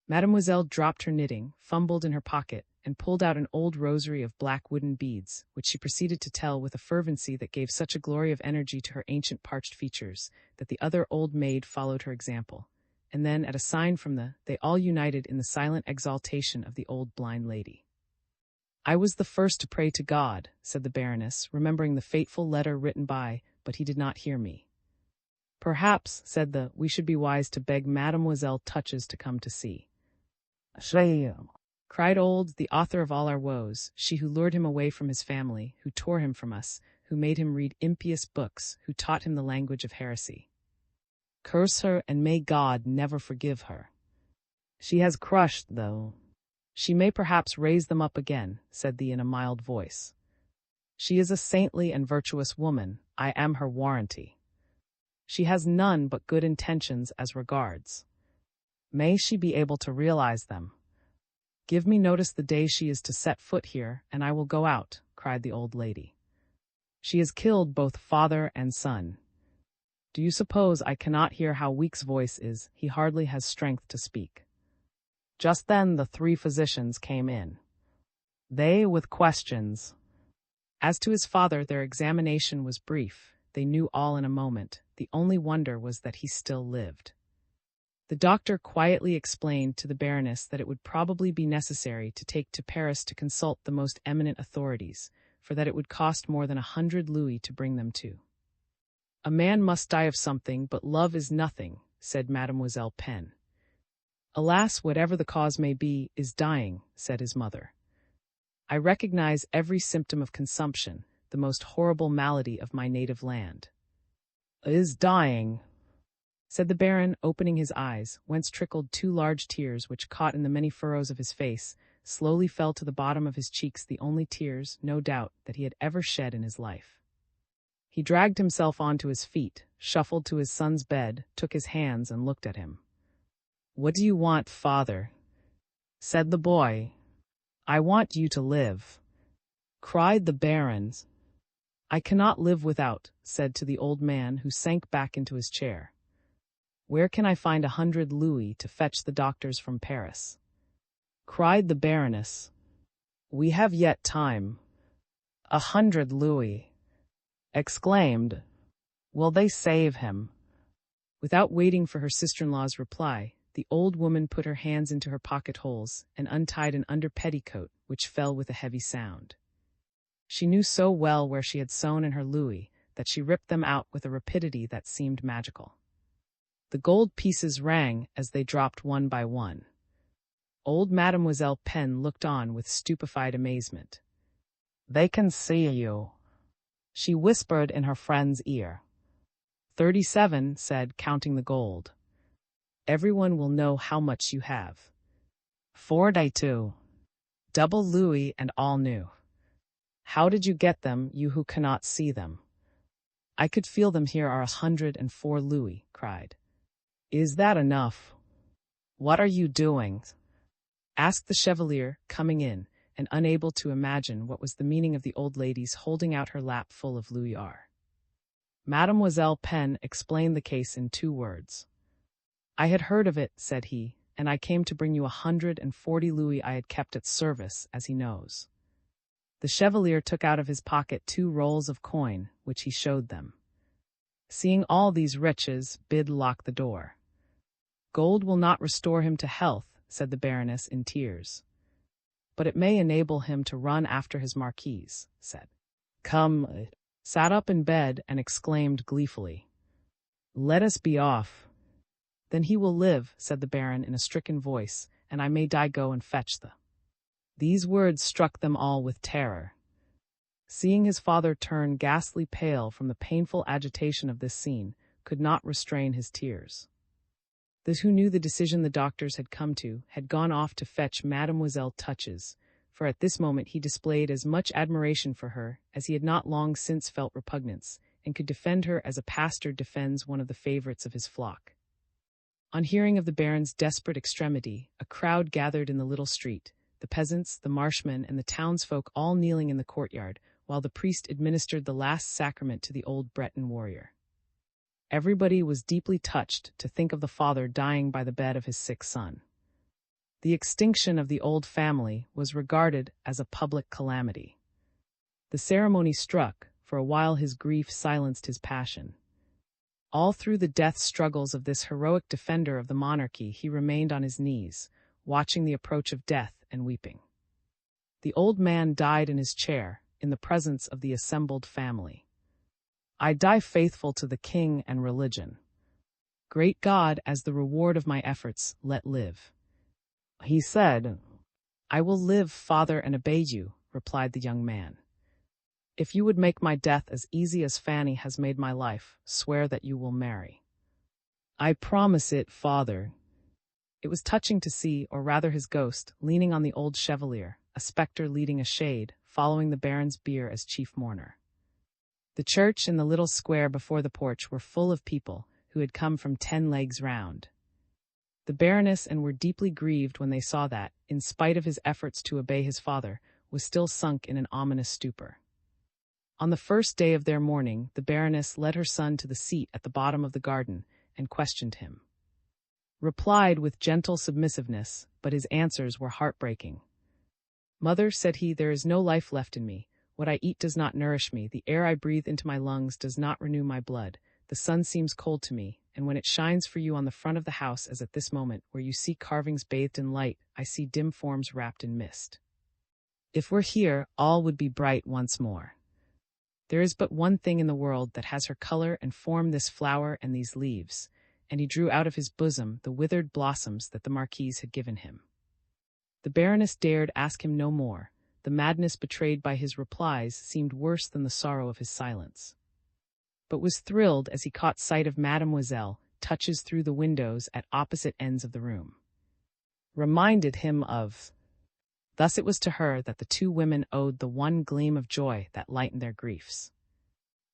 Mademoiselle dropped her knitting, fumbled in her pocket, and pulled out an old rosary of black wooden beads, which she proceeded to tell with a fervency that gave such a glory of energy to her ancient parched features, that the other old maid followed her example, and then, at a sign from they all united in the silent exaltation of the old blind lady. "I was the first to pray to God," said the Baroness, remembering the fateful letter written by, but he did not hear me. "Perhaps," said we should be wise to beg Mademoiselle Touches to come to see." "Say," cried the author of all our woes, she who lured him away from his family, who tore him from us, who made him read impious books, who taught him the language of heresy. "Curse her, and may God never forgive her. She has crushed, though. She may perhaps raise them up again," said in a mild voice. "She is a saintly and virtuous woman, I am her warranty. She has none but good intentions as regards. May she be able to realize them. Give me notice the day she is to set foot here, and I will go out," cried the old lady. "She has killed both father and son. Do you suppose I cannot hear how Week's voice is? He hardly has strength to speak." Just then the 3 physicians came in. They with questions. As to his father, their examination was brief. They knew all in a moment. The only wonder was that he still lived. The doctor quietly explained to the Baroness that it would probably be necessary to take to Paris to consult the most eminent authorities, for that it would cost more than 100 louis to bring them to. "A man must die of something, but love is nothing," said Mademoiselle Pen. "Alas, whatever the cause may be, is dying," said his mother. "I recognize every symptom of consumption, the most horrible malady of my native land." "Is dying," said the Baron, opening his eyes, whence trickled 2 large tears which, caught in the many furrows of his face, slowly fell to the bottom of his cheeks, the only tears, no doubt, that he had ever shed in his life. He dragged himself on to his feet, shuffled to his son's bed, took his hands and looked at him. "What do you want, father?" said the boy. "I want you to live," cried the Baron. "I cannot live without," said to the old man, who sank back into his chair. "Where can I find 100 louis to fetch the doctors from Paris?" cried the Baroness. "We have yet time." 100 louis, exclaimed. "Will they save him?" Without waiting for her sister-in-law's reply, the old woman put her hands into her pocket holes and untied an under petticoat, which fell with a heavy sound. She knew so well where she had sewn in her louis that she ripped them out with a rapidity that seemed magical. The gold pieces rang as they dropped one by one. Old Mademoiselle Pen looked on with stupefied amazement. "They can see you," she whispered in her friend's ear. 37, said, counting the gold. "Everyone will know how much you have." 42. Double louis and all new. "How did you get them, you who cannot see them?" "I could feel them. Here are 104 louis, cried. "Is that enough?" "What are you doing?" asked the Chevalier, coming in, and unable to imagine what was the meaning of the old lady's holding out her lap full of louis. Mademoiselle Pen explained the case in 2 words. "I had heard of it," said he, "and I came to bring you 140 louis I had kept at service, as he knows." The Chevalier took out of his pocket 2 rolls of coin, which he showed them. Seeing all these riches, bid lock the door. "Gold will not restore him to health," said the Baroness in tears. "But it may enable him to run after his marquise," said. Come, sat up in bed and exclaimed gleefully, "Let us be off." "Then he will live," said the Baron in a stricken voice, "and I may die. Go and fetch the—" These words struck them all with terror. Seeing his father turn ghastly pale from the painful agitation of this scene, could not restrain his tears. Those who knew the decision the doctors had come to had gone off to fetch Mademoiselle Touches, for at this moment he displayed as much admiration for her as he had not long since felt repugnance, and could defend her as a pastor defends one of the favorites of his flock. On hearing of the Baron's desperate extremity, a crowd gathered in the little street, the peasants, the marshmen, and the townsfolk all kneeling in the courtyard, while the priest administered the last sacrament to the old Breton warrior. Everybody was deeply touched to think of the father dying by the bed of his sick son. The extinction of the old family was regarded as a public calamity. The ceremony struck. For a while his grief silenced his passion. All through the death struggles of this heroic defender of the monarchy he remained on his knees, watching the approach of death and weeping. The old man died in his chair, in the presence of the assembled family. "I die faithful to the king and religion. Great God, as the reward of my efforts, let live," he said. "I will live, father, and obey you," replied the young man. "If you would make my death as easy as Fanny has made my life, swear that you will marry." "I promise it, father." It was touching to see, or rather his ghost, leaning on the old chevalier, a spectre leading a shade, following the baron's bier as chief mourner. The church and the little square before the porch were full of people who had come from 10 leagues round. The baroness and were deeply grieved when they saw that, in spite of his efforts to obey his father, was still sunk in an ominous stupor. On the first day of their mourning, the baroness led her son to the seat at the bottom of the garden and questioned him. Replied with gentle submissiveness, but his answers were heartbreaking. "Mother," said he, "there is no life left in me. What I eat does not nourish me, the air I breathe into my lungs does not renew my blood, the sun seems cold to me, and when it shines for you on the front of the house as at this moment, where you see carvings bathed in light, I see dim forms wrapped in mist. If we're here, all would be bright once more. There is but one thing in the world that has her color and form, this flower and these leaves," and he drew out of his bosom the withered blossoms that the marquise had given him. The baroness dared ask him no more. The madness betrayed by his replies seemed worse than the sorrow of his silence, but was thrilled as he caught sight of Mademoiselle touches through the windows at opposite ends of the room. Reminded him of. Thus it was to her that the two women owed the one gleam of joy that lightened their griefs.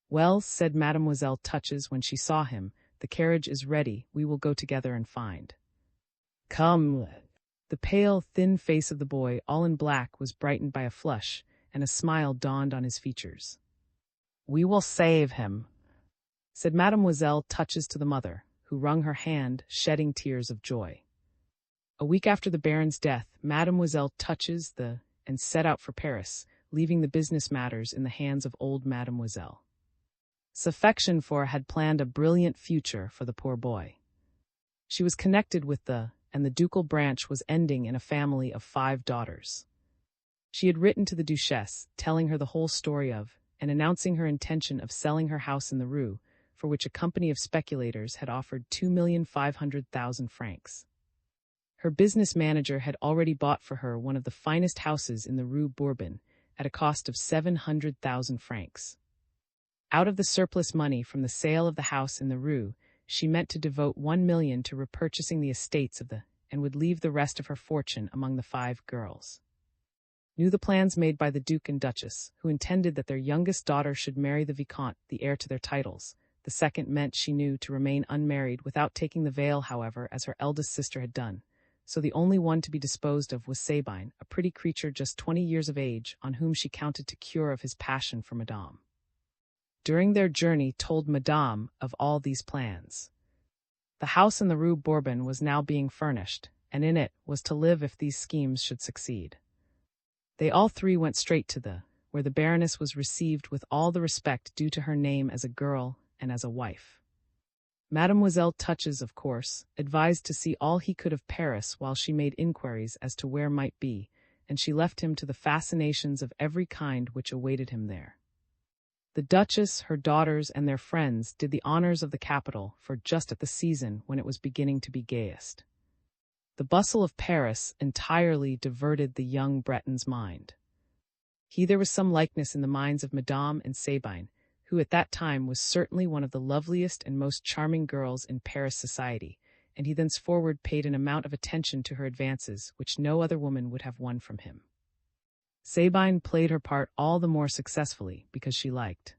"Well," said Mademoiselle Touches when she saw him, "the carriage is ready, we will go together and find." "Come." The pale, thin face of the boy, all in black, was brightened by a flush, and a smile dawned on his features. "We will save him," said Mademoiselle Touches to the mother, who wrung her hand, shedding tears of joy. A week after the baron's death, Mademoiselle Touches and set out for Paris, leaving the business matters in the hands of old Mademoiselle. Affection for had planned a brilliant future for the poor boy. She was connected with and the ducal branch was ending in a family of 5 daughters. She had written to the Duchesse, telling her the whole story of, and announcing her intention of selling her house in the Rue, for which a company of speculators had offered 2,500,000 francs. Her business manager had already bought for her one of the finest houses in the Rue Bourbon, at a cost of 700,000 francs. Out of the surplus money from the sale of the house in the Rue, she meant to devote 1 million to repurchasing the estates of and would leave the rest of her fortune among the 5 girls. Knew the plans made by the Duke and Duchess, who intended that their youngest daughter should marry the Vicomte, the heir to their titles. The second meant, she knew, to remain unmarried without taking the veil, however, as her eldest sister had done. So the only one to be disposed of was Sabine, a pretty creature just 20 years of age, on whom she counted to cure of his passion for Madame. During their journey told Madame of all these plans. The house in the Rue Bourbon was now being furnished, and in it was to live if these schemes should succeed. They all 3 went straight to where the Baroness was received with all the respect due to her name as a girl and as a wife. Mademoiselle Touches, of course, advised to see all he could of Paris while she made inquiries as to where might be, and she left him to the fascinations of every kind which awaited him there. The Duchess, her daughters, and their friends did the honors of the capital, for just at the season when it was beginning to be gayest. The bustle of Paris entirely diverted the young Breton's mind. There was some likeness in the minds of Madame and Sabine, who at that time was certainly one of the loveliest and most charming girls in Paris society, and he thenceforward paid an amount of attention to her advances which no other woman would have won from him. Sabine played her part all the more successfully because she liked.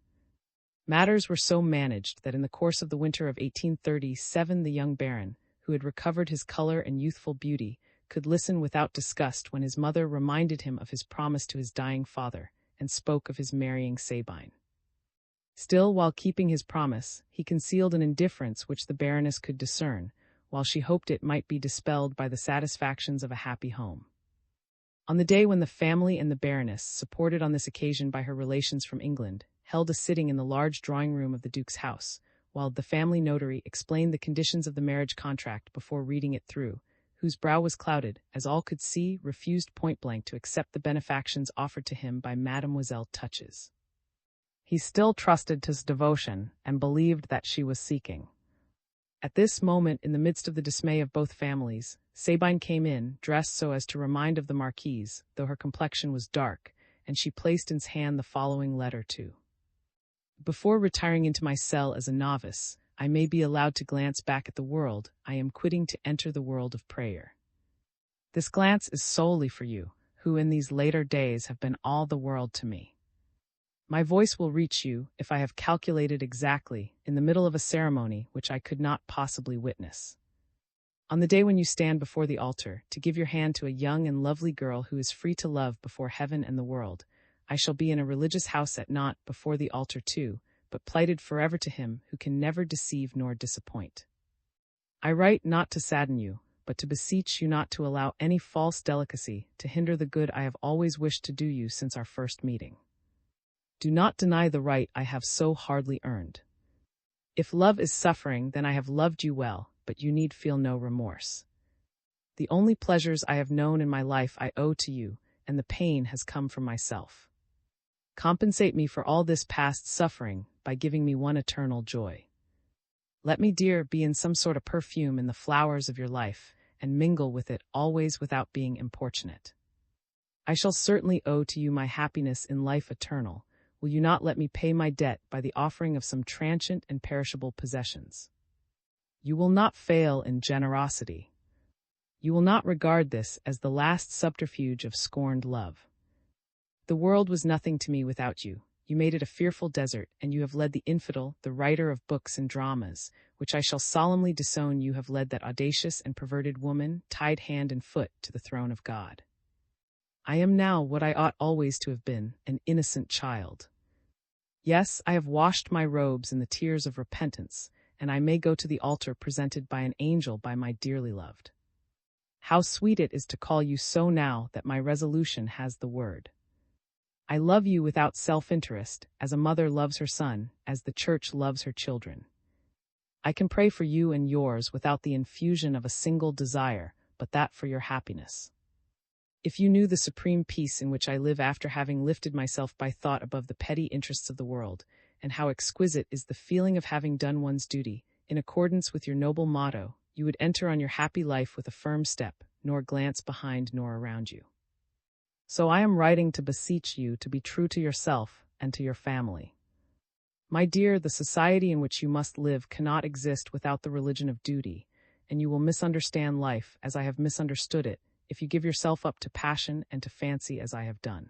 Matters were so managed that in the course of the winter of 1837 the young baron, who had recovered his color and youthful beauty, could listen without disgust when his mother reminded him of his promise to his dying father and spoke of his marrying Sabine. Still, while keeping his promise, he concealed an indifference which the Baroness could discern, while she hoped it might be dispelled by the satisfactions of a happy home. On the day when the family and the Baroness, supported on this occasion by her relations from England, held a sitting in the large drawing-room of the Duke's house, while the family notary explained the conditions of the marriage contract before reading it through, whose brow was clouded, as all could see, refused point-blank to accept the benefactions offered to him by Mademoiselle Touches. He still trusted to his devotion, and believed that she was seeking. At this moment, in the midst of the dismay of both families, Sabine came in, dressed so as to remind of the Marquise, though her complexion was dark, and she placed in his hand the following letter too. Before retiring into my cell as a novice, I may be allowed to glance back at the world I am quitting to enter the world of prayer. This glance is solely for you, who in these later days have been all the world to me. My voice will reach you, if I have calculated exactly, in the middle of a ceremony which I could not possibly witness. On the day when you stand before the altar, to give your hand to a young and lovely girl who is free to love before heaven and the world, I shall be in a religious house at Nantes before the altar too, but plighted forever to him who can never deceive nor disappoint. I write not to sadden you, but to beseech you not to allow any false delicacy to hinder the good I have always wished to do you since our first meeting. Do not deny the right I have so hardly earned. If love is suffering, then I have loved you well, but you need feel no remorse. The only pleasures I have known in my life I owe to you, and the pain has come from myself. Compensate me for all this past suffering by giving me one eternal joy. Let me, dear, be in some sort of perfume in the flowers of your life, and mingle with it always without being importunate. I shall certainly owe to you my happiness in life eternal. Will you not let me pay my debt by the offering of some transient and perishable possessions? You will not fail in generosity. You will not regard this as the last subterfuge of scorned love. The world was nothing to me without you. You made it a fearful desert, and you have led the infidel, the writer of books and dramas, which I shall solemnly disown. You have led that audacious and perverted woman, tied hand and foot, to the throne of God. I am now what I ought always to have been, an innocent child. Yes, I have washed my robes in the tears of repentance, and I may go to the altar presented by an angel by my dearly loved. How sweet it is to call you so now that my resolution has the word. I love you without self-interest, as a mother loves her son, as the Church loves her children. I can pray for you and yours without the infusion of a single desire, but that for your happiness. If you knew the supreme peace in which I live after having lifted myself by thought above the petty interests of the world, and how exquisite is the feeling of having done one's duty, in accordance with your noble motto, you would enter on your happy life with a firm step, nor glance behind nor around you. So I am writing to beseech you to be true to yourself and to your family. My dear, the society in which you must live cannot exist without the religion of duty, and you will misunderstand life as I have misunderstood it if you give yourself up to passion and to fancy as I have done.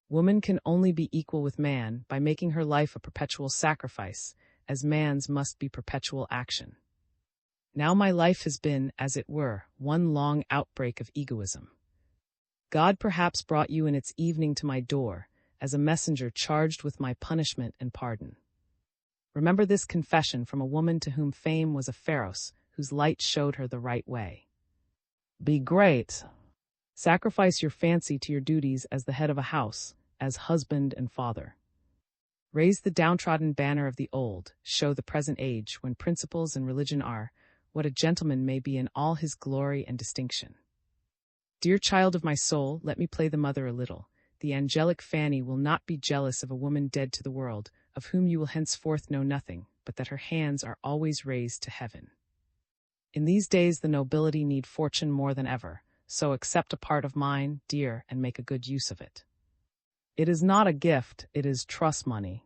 Woman can only be equal with man by making her life a perpetual sacrifice, as man's must be perpetual action. Now my life has been, as it were, one long outbreak of egoism. God perhaps brought you in its evening to my door, as a messenger charged with my punishment and pardon. Remember this confession from a woman to whom fame was a pharos, whose light showed her the right way. Be great. Sacrifice your fancy to your duties as the head of a house, as husband and father. Raise the downtrodden banner of the old, show the present age, when principles and religion are, what a gentleman may be in all his glory and distinction. Dear child of my soul, let me play the mother a little. The angelic Fanny will not be jealous of a woman dead to the world, of whom you will henceforth know nothing, but that her hands are always raised to heaven. In these days the nobility need fortune more than ever, so accept a part of mine, dear, and make a good use of it. It is not a gift, it is trust money.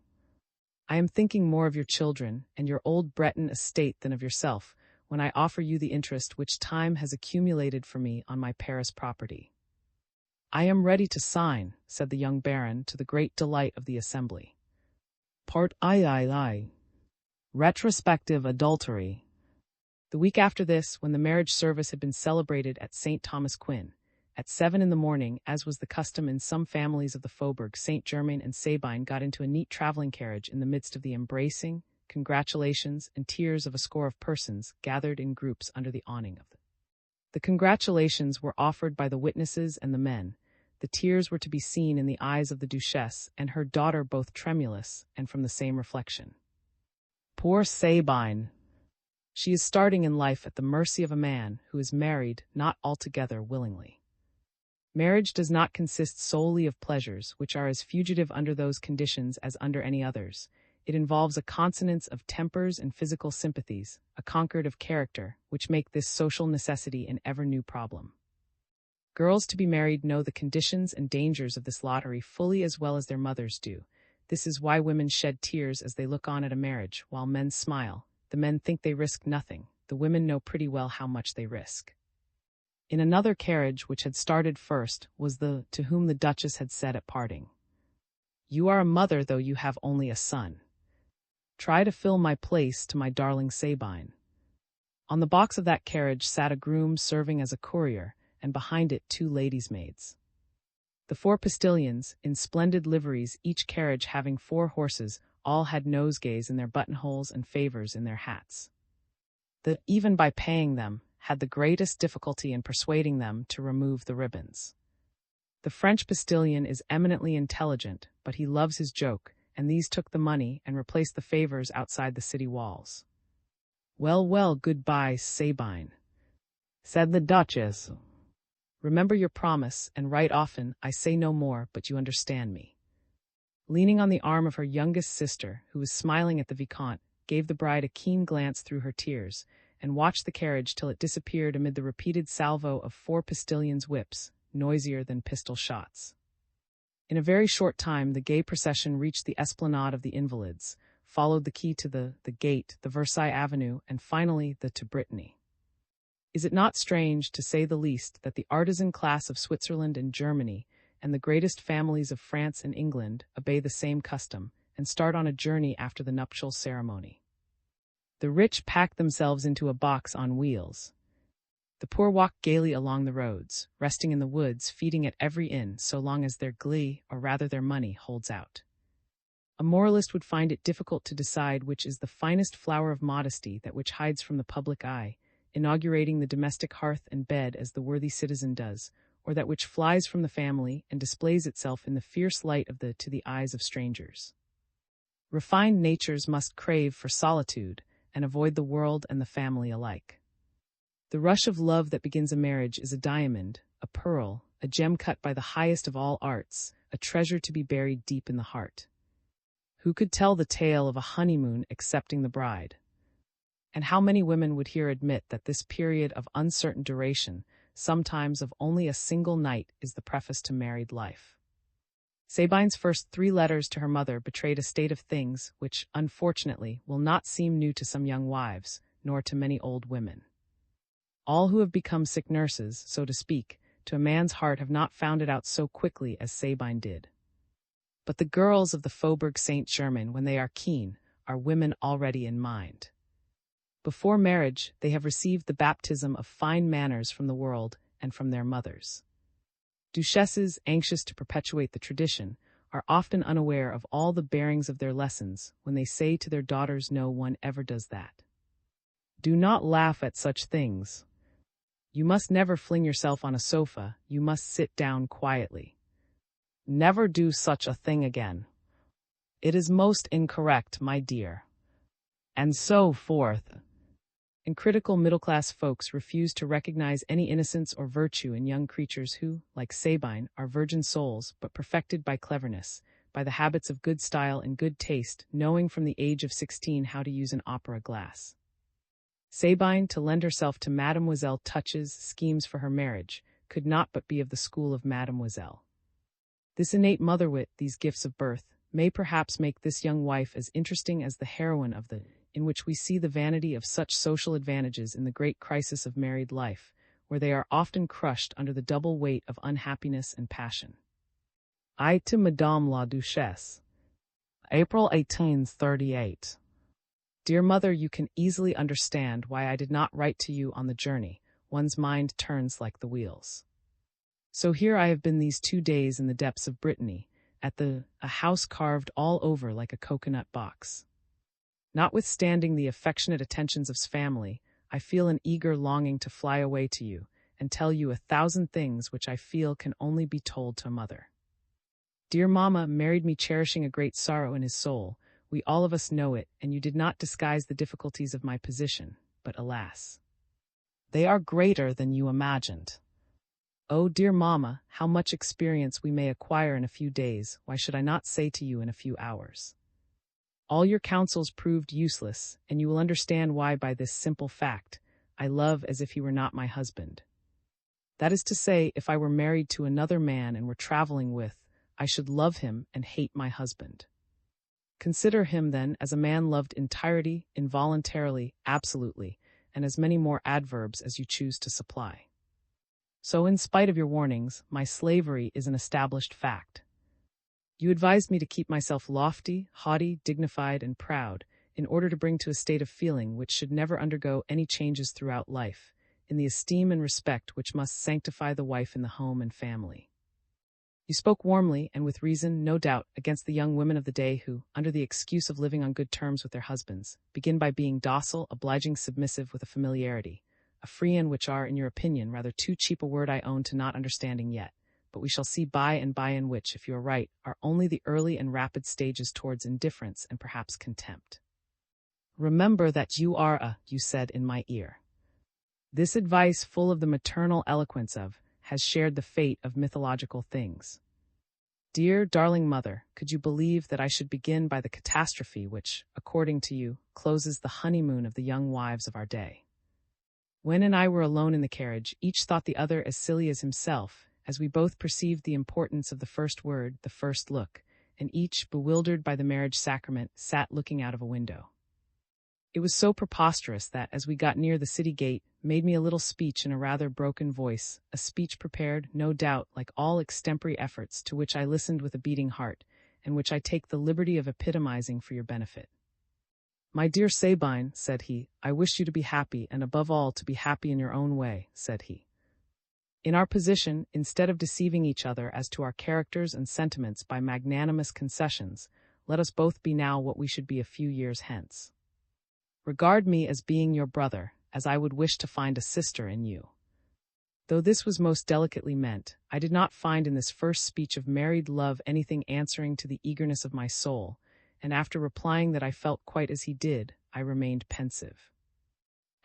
I am thinking more of your children and your old Breton estate than of yourself, when I offer you the interest which time has accumulated for me on my Paris property. I am ready to sign, said the young baron, to the great delight of the assembly. Part I. Retrospective adultery. The week after this, when the marriage service had been celebrated at St. Thomas Quin, at 7 in the morning, as was the custom in some families of the Faubourg Saint-Germain, and Sabine got into a neat traveling carriage in the midst of the embracing, congratulations, and tears of a score of persons gathered in groups under the awning of the congratulations were offered by the witnesses and the men. The tears were to be seen in the eyes of the Duchess and her daughter, both tremulous and from the same reflection. Poor Sabine! She is starting in life at the mercy of a man who is married not altogether willingly. Marriage does not consist solely of pleasures, which are as fugitive under those conditions as under any others. It involves a consonance of tempers and physical sympathies, a concord of character, which make this social necessity an ever-new problem. Girls to be married know the conditions and dangers of this lottery fully as well as their mothers do. This is why women shed tears as they look on at a marriage, while men smile. The men think they risk nothing. The women know pretty well how much they risk. In another carriage, which had started first, was the to whom the Duchess had said at parting, "You are a mother, though you have only a son. Try to fill my place to my darling Sabine." On the box of that carriage sat a groom serving as a courier, and behind it 2 ladies' maids. The 4 postilions, in splendid liveries, each carriage having 4 horses, all had nosegays in their buttonholes and favors in their hats. Even by paying them, had the greatest difficulty in persuading them to remove the ribbons. The French postilion is eminently intelligent, but he loves his joke, and these took the money and replaced the favors outside the city walls. "Well, well, goodbye, Sabine," said the Duchess. "Remember your promise, and write often. I say no more, but you understand me." Leaning on the arm of her youngest sister, who was smiling at the Vicomte, gave the bride a keen glance through her tears, and watched the carriage till it disappeared amid the repeated salvo of 4 postilions' whips, noisier than pistol shots. In a very short time the gay procession reached the esplanade of the Invalids, followed the quay to the Gate, the Versailles Avenue, and finally the to Brittany. Is it not strange, to say the least, that the artisan class of Switzerland and Germany, and the greatest families of France and England, obey the same custom, and start on a journey after the nuptial ceremony? The rich pack themselves into a box on wheels. The poor walk gaily along the roads, resting in the woods, feeding at every inn, so long as their glee, or rather their money, holds out. A moralist would find it difficult to decide which is the finest flower of modesty, that which hides from the public eye, inaugurating the domestic hearth and bed as the worthy citizen does, or that which flies from the family and displays itself in the fierce light of to the eyes of strangers. Refined natures must crave for solitude, and avoid the world and the family alike. The rush of love that begins a marriage is a diamond, a pearl, a gem cut by the highest of all arts, a treasure to be buried deep in the heart. Who could tell the tale of a honeymoon excepting the bride? And how many women would here admit that this period of uncertain duration, sometimes of only a single night, is the preface to married life? Sabine's first 3 letters to her mother betrayed a state of things which, unfortunately, will not seem new to some young wives, nor to many old women. All who have become sick nurses, so to speak, to a man's heart have not found it out so quickly as Sabine did. But the girls of the Faubourg Saint-Germain, when they are keen, are women already in mind. Before marriage, they have received the baptism of fine manners from the world and from their mothers. Duchesses, anxious to perpetuate the tradition, are often unaware of all the bearings of their lessons when they say to their daughters, "No one ever does that." Do not laugh at such things. You must never fling yourself on a sofa, you must sit down quietly. Never do such a thing again. It is most incorrect, my dear. And so forth. And critical middle-class folks refuse to recognize any innocence or virtue in young creatures who, like Sabine, are virgin souls, but perfected by cleverness, by the habits of good style and good taste, knowing from the age of 16 how to use an opera glass. Sabine, to lend herself to Mademoiselle Touch's schemes for her marriage, could not but be of the school of Mademoiselle. This innate motherwit, these gifts of birth, may perhaps make this young wife as interesting as the heroine of in which we see the vanity of such social advantages in the great crisis of married life, where they are often crushed under the double weight of unhappiness and passion. I to Madame la Duchesse. April 1838. Dear Mother, you can easily understand why I did not write to you on the journey. One's mind turns like the wheels. So here I have been these 2 days in the depths of Brittany, at a house carved all over like a coconut box. Notwithstanding the affectionate attentions of family, I feel an eager longing to fly away to you, and tell you 1,000 things which I feel can only be told to a mother. Dear Mamma married me cherishing a great sorrow in his soul. We all of us know it, and you did not disguise the difficulties of my position, but alas, they are greater than you imagined. Oh, dear Mamma, how much experience we may acquire in a few days, why should I not say to you in a few hours? All your counsels proved useless, and you will understand why by this simple fact: I love as if he were not my husband. That is to say, if I were married to another man and were traveling with, I should love him and hate my husband. Consider him, then, as a man loved entirely, involuntarily, absolutely, and as many more adverbs as you choose to supply. So, in spite of your warnings, my slavery is an established fact. You advised me to keep myself lofty, haughty, dignified, and proud, in order to bring to a state of feeling which should never undergo any changes throughout life, in the esteem and respect which must sanctify the wife in the home and family. You spoke warmly, and with reason, no doubt, against the young women of the day who, under the excuse of living on good terms with their husbands, begin by being docile, obliging, submissive, with a familiarity, a freean which are, in your opinion, rather too cheap a word I own to not understanding yet, but we shall see by and by, in which, if you are right, are only the early and rapid stages towards indifference and perhaps contempt. Remember that you are you said in my ear. This advice, full of the maternal eloquence of, has shared the fate of mythological things. Dear, darling mother, could you believe that I should begin by the catastrophe which, according to you, closes the honeymoon of the young wives of our day? When and I were alone in the carriage, each thought the other as silly as himself, as we both perceived the importance of the first word, the first look, and each, bewildered by the marriage sacrament, sat looking out of a window. It was so preposterous that, as we got near the city gate, made me a little speech in a rather broken voice, a speech prepared, no doubt, like all extempore efforts, to which I listened with a beating heart, and which I take the liberty of epitomizing for your benefit. My dear Sabine, said he, I wish you to be happy, and above all to be happy in your own way, said he. In our position, instead of deceiving each other as to our characters and sentiments by magnanimous concessions, let us both be now what we should be a few years hence. Regard me as being your brother, as I would wish to find a sister in you. Though this was most delicately meant, I did not find in this first speech of married love anything answering to the eagerness of my soul, and after replying that I felt quite as he did, I remained pensive.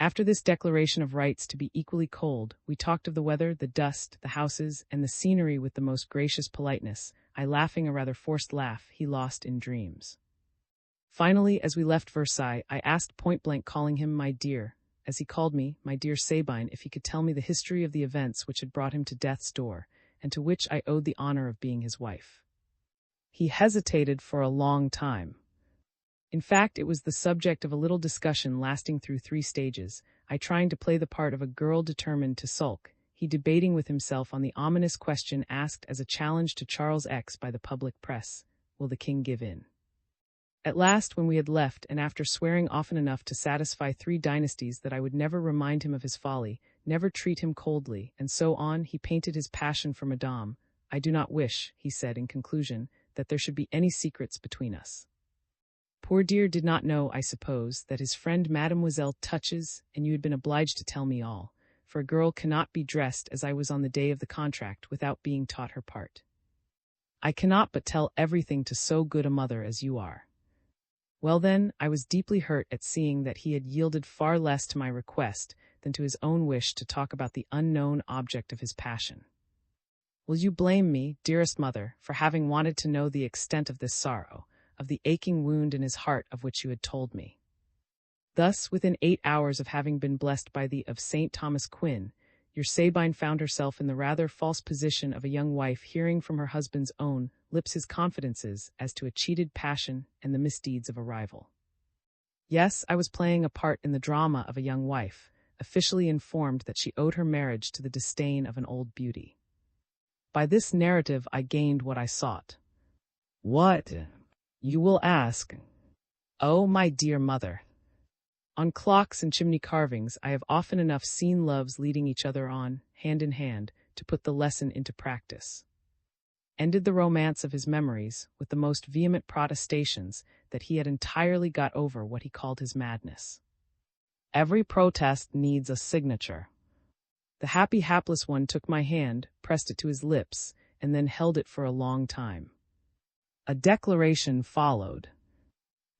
After this declaration of rights to be equally cold, we talked of the weather, the dust, the houses, and the scenery with the most gracious politeness, I laughing a rather forced laugh he lost in dreams. Finally, as we left Versailles, I asked point-blank, calling him my dear, as he called me, my dear Sabine, if he could tell me the history of the events which had brought him to death's door, and to which I owed the honor of being his wife. He hesitated for a long time. In fact, it was the subject of a little discussion lasting through 3 stages, I trying to play the part of a girl determined to sulk, he debating with himself on the ominous question asked as a challenge to Charles X by the public press, will the king give in? At last, when we had left, and after swearing often enough to satisfy 3 dynasties that I would never remind him of his folly, never treat him coldly, and so on, he painted his passion for Madame. I do not wish, he said in conclusion, that there should be any secrets between us. Poor dear did not know, I suppose, that his friend Mademoiselle touches, and you had been obliged to tell me all, for a girl cannot be dressed as I was on the day of the contract without being taught her part. I cannot but tell everything to so good a mother as you are. Well then, I was deeply hurt at seeing that he had yielded far less to my request than to his own wish to talk about the unknown object of his passion. Will you blame me, dearest mother, for having wanted to know the extent of this sorrow, of the aching wound in his heart of which you had told me? Thus, within 8 hours of having been blessed by the of St. Thomas Quin, your Sabine found herself in the rather false position of a young wife hearing from her husband's own lips his confidences as to a cheated passion and the misdeeds of a rival. Yes, I was playing a part in the drama of a young wife, officially informed that she owed her marriage to the disdain of an old beauty. By this narrative I gained what I sought. What? You will ask. Oh, my dear mother! On clocks and chimney carvings I have often enough seen loves leading each other on, hand in hand, to put the lesson into practice. ended the romance of his memories with the most vehement protestations that he had entirely got over what he called his madness. Every protest needs a signature. The happy hapless one took my hand, pressed it to his lips, and then held it for a long time. A declaration followed.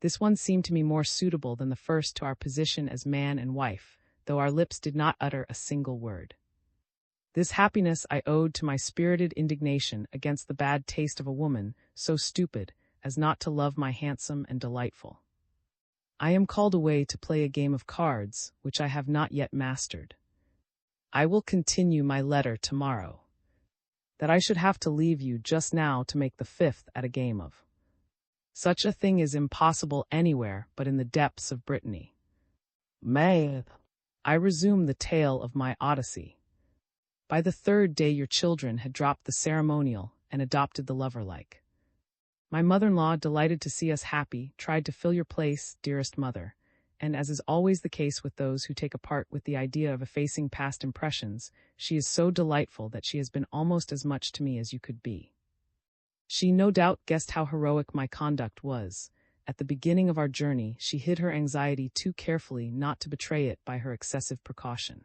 This one seemed to me more suitable than the first to our position as man and wife, though our lips did not utter a single word. This happiness I owed to my spirited indignation against the bad taste of a woman so stupid as not to love my handsome and delightful. I am called away to play a game of cards, which I have not yet mastered. I will continue my letter tomorrow. That I should have to leave you just now to make the fifth at a game of. Such a thing is impossible anywhere but in the depths of Brittany. May I resume the tale of my Odyssey. By the third day your children had dropped the ceremonial and adopted the lover-like. My mother-in-law, delighted to see us happy, tried to fill your place, dearest mother, and as is always the case with those who take a part with the idea of effacing past impressions, she is so delightful that she has been almost as much to me as you could be. She no doubt guessed how heroic my conduct was. At the beginning of our journey, she hid her anxiety too carefully not to betray it by her excessive precaution.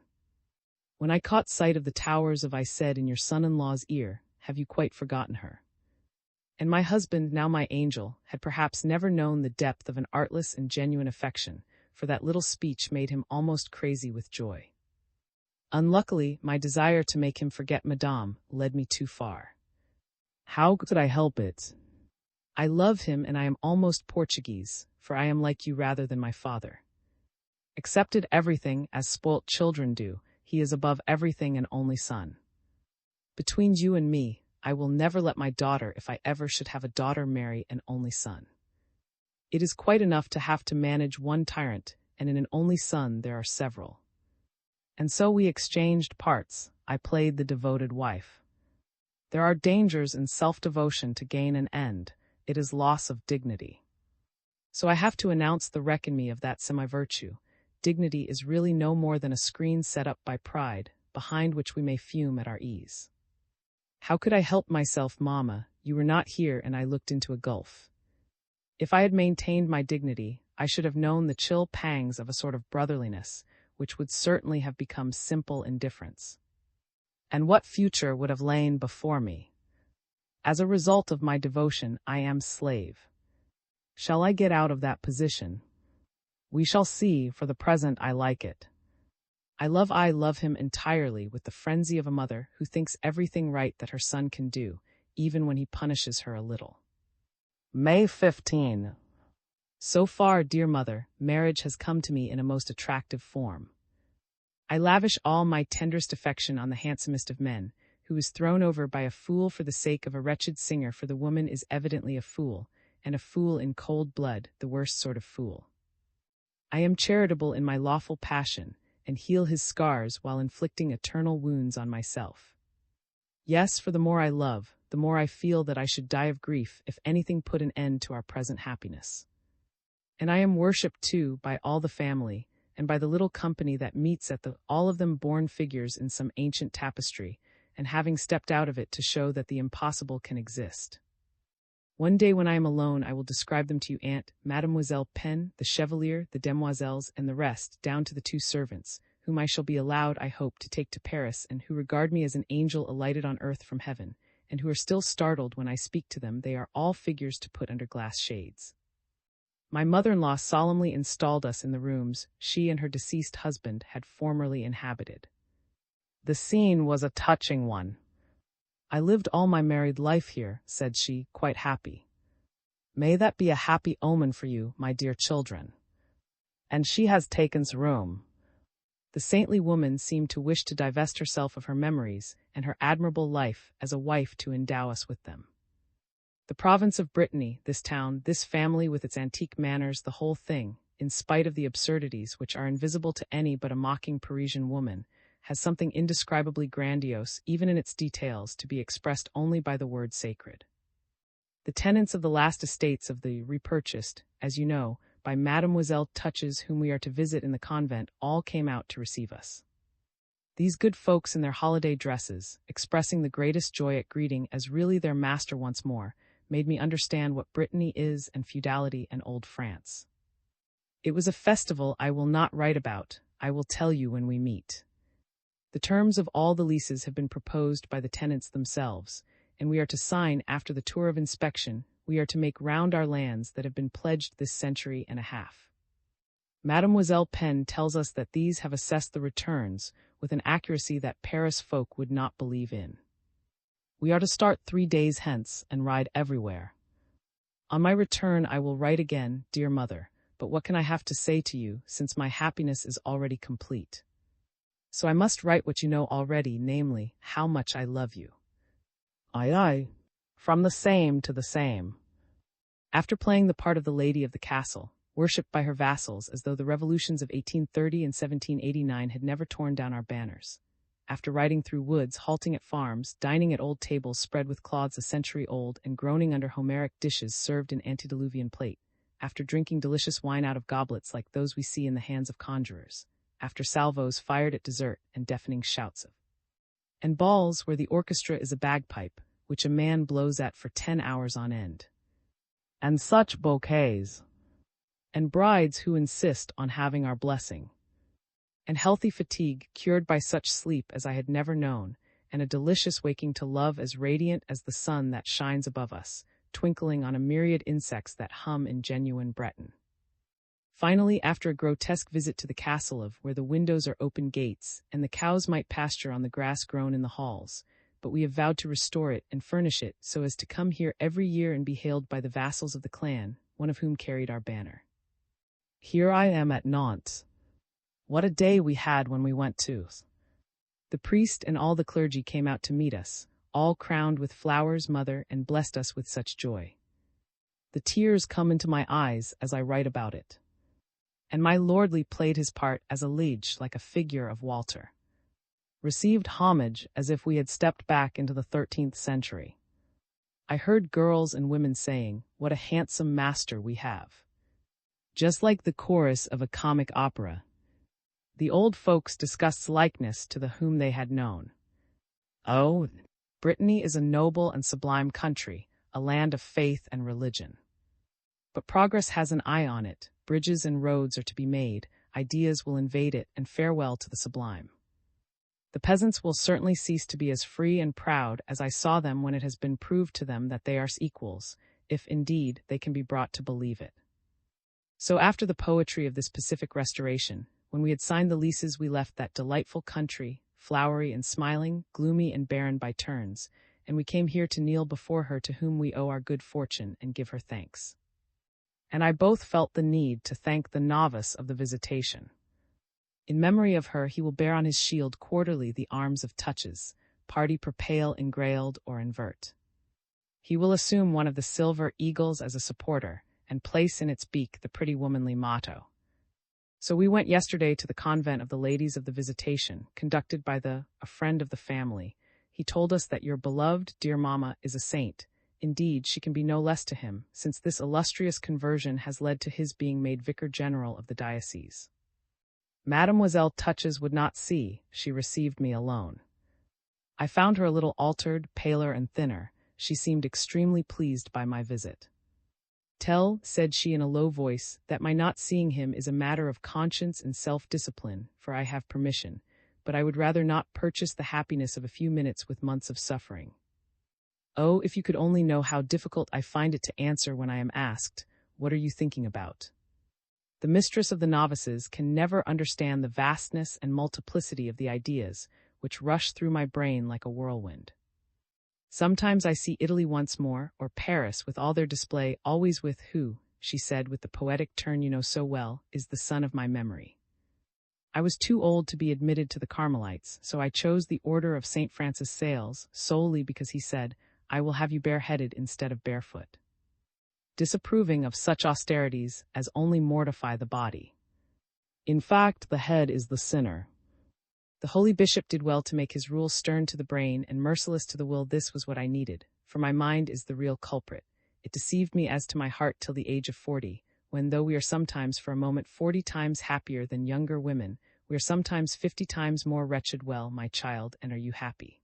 When I caught sight of the towers of I said in your son-in-law's ear, "Have you quite forgotten her?" And my husband, now my angel, had perhaps never known the depth of an artless and genuine affection, for that little speech made him almost crazy with joy. Unluckily, my desire to make him forget Madame led me too far. How could I help it? I love him and I am almost Portuguese, for I am like you rather than my father. Accepted everything, as spoilt children do, he is above everything an only son. Between you and me, I will never let my daughter, if I ever should have a daughter, marry an only son. It is quite enough to have to manage one tyrant, and in an only son there are several. And so we exchanged parts. I played the devoted wife. There are dangers in self-devotion to gain an end. It is loss of dignity. So I have to announce the wreck in me of that semi-virtue. Dignity is really no more than a screen set up by pride, behind which we may fume at our ease. How could I help myself, Mamma? You were not here and I looked into a gulf. If I had maintained my dignity, I should have known the chill pangs of a sort of brotherliness, which would certainly have become simple indifference. And what future would have lain before me? As a result of my devotion, I am slave. Shall I get out of that position? We shall see. For the present, I like it. I love him entirely with the frenzy of a mother who thinks everything right that her son can do, even when he punishes her a little. May 15. So far, dear mother, marriage has come to me in a most attractive form. I lavish all my tenderest affection on the handsomest of men, who is thrown over by a fool for the sake of a wretched singer, for the woman is evidently a fool, and a fool in cold blood, the worst sort of fool. I am charitable in my lawful passion, and heal his scars while inflicting eternal wounds on myself. Yes, for the more I love, the more I feel that I should die of grief if anything put an end to our present happiness. And I am worshipped, too, by all the family, and by the little company that meets at the all of them born figures in some ancient tapestry, and having stepped out of it to show that the impossible can exist. One day when I am alone, I will describe them to you, Aunt, Mademoiselle Pen, the Chevalier, the Demoiselles, and the rest, down to the 2 servants, whom I shall be allowed, I hope, to take to Paris, and who regard me as an angel alighted on earth from heaven, and who are still startled when I speak to them. They are all figures to put under glass shades. My mother-in-law solemnly installed us in the rooms she and her deceased husband had formerly inhabited. The scene was a touching one. I lived all my married life here, said she, quite happy. May that be a happy omen for you, my dear children. And she has taken's room. The saintly woman seemed to wish to divest herself of her memories and her admirable life as a wife to endow us with them. The province of Brittany, this town, this family with its antique manners, the whole thing, in spite of the absurdities which are invisible to any but a mocking Parisian woman, has something indescribably grandiose, even in its details, to be expressed only by the word sacred. The tenants of the last estates of the repurchased, as you know, by Mademoiselle Touches, whom we are to visit in the convent, all came out to receive us. These good folks in their holiday dresses, expressing the greatest joy at greeting as really their master once more, made me understand what Brittany is and feudality and old France. It was a festival I will not write about, I will tell you when we meet. The terms of all the leases have been proposed by the tenants themselves, and we are to sign after the tour of inspection. We are to make round our lands that have been pledged this century and a half. Mademoiselle Pen tells us that these have assessed the returns with an accuracy that Paris folk would not believe in. We are to start 3 days hence and ride everywhere. On my return I will write again, dear mother, but what can I have to say to you, since my happiness is already complete? So I must write what you know already, namely, how much I love you. Aye. From the same to the same. After playing the part of the lady of the castle, worshipped by her vassals as though the revolutions of 1830 and 1789 had never torn down our banners, after riding through woods, halting at farms, dining at old tables spread with cloths a century old, and groaning under Homeric dishes served in antediluvian plate, after drinking delicious wine out of goblets like those we see in the hands of conjurers, after salvos fired at dessert and deafening shouts of, and balls where the orchestra is a bagpipe, which a man blows at for 10 hours on end, and such bouquets, and brides who insist on having our blessing, and healthy fatigue cured by such sleep as I had never known, and a delicious waking to love as radiant as the sun that shines above us, twinkling on a myriad insects that hum in genuine Breton. Finally, after a grotesque visit to the castle of where the windows are open gates, and the cows might pasture on the grass grown in the halls, but we have vowed to restore it and furnish it so as to come here every year and be hailed by the vassals of the clan, one of whom carried our banner. Here I am at Nantes. What a day we had when we went to. The priest and all the clergy came out to meet us, all crowned with flowers, mother, and blessed us with such joy. The tears come into my eyes as I write about it. And my lordly played his part as a liege like a figure of Walter. Received homage as if we had stepped back into the 13th century. I heard girls and women saying, "What a handsome master we have." Just like the chorus of a comic opera. The old folks discussed likeness to the whom they had known. Oh, Brittany is a noble and sublime country, a land of faith and religion. But progress has an eye on it, bridges and roads are to be made, ideas will invade it, and farewell to the sublime. The peasants will certainly cease to be as free and proud as I saw them when it has been proved to them that they are equals, if indeed they can be brought to believe it. So after the poetry of this Pacific restoration, when we had signed the leases, we left that delightful country, flowery and smiling, gloomy and barren by turns, and we came here to kneel before her to whom we owe our good fortune and give her thanks. And I both felt the need to thank the novice of the visitation. In memory of her, he will bear on his shield quarterly the arms of touches, party per pale engrailed or invert. He will assume one of the silver eagles as a supporter, and place in its beak the pretty womanly motto. So we went yesterday to the convent of the Ladies of the Visitation, conducted by a friend of the family. He told us that your beloved dear mamma is a saint. Indeed, she can be no less to him, since this illustrious conversion has led to his being made vicar general of the diocese. Mademoiselle Touches would not see, she received me alone. I found her a little altered, paler and thinner. She seemed extremely pleased by my visit. Tell, said she in a low voice, that my not seeing him is a matter of conscience and self-discipline, for I have permission, but I would rather not purchase the happiness of a few minutes with months of suffering. Oh, if you could only know how difficult I find it to answer when I am asked, "What are you thinking about?" The mistress of the novices can never understand the vastness and multiplicity of the ideas which rush through my brain like a whirlwind. Sometimes I see Italy once more, or Paris with all their display, always with who, she said with the poetic turn you know so well, is the son of my memory. I was too old to be admitted to the Carmelites, so I chose the order of St. Francis Sales, solely because he said, "I will have you bareheaded instead of barefoot," disapproving of such austerities as only mortify the body. In fact, the head is the sinner. The holy bishop did well to make his rules stern to the brain and merciless to the will. This was what I needed, for my mind is the real culprit. It deceived me as to my heart till the age of 40, when, though we are sometimes for a moment 40 times happier than younger women, We are sometimes 50 times more wretched. Well, my child, and are you happy?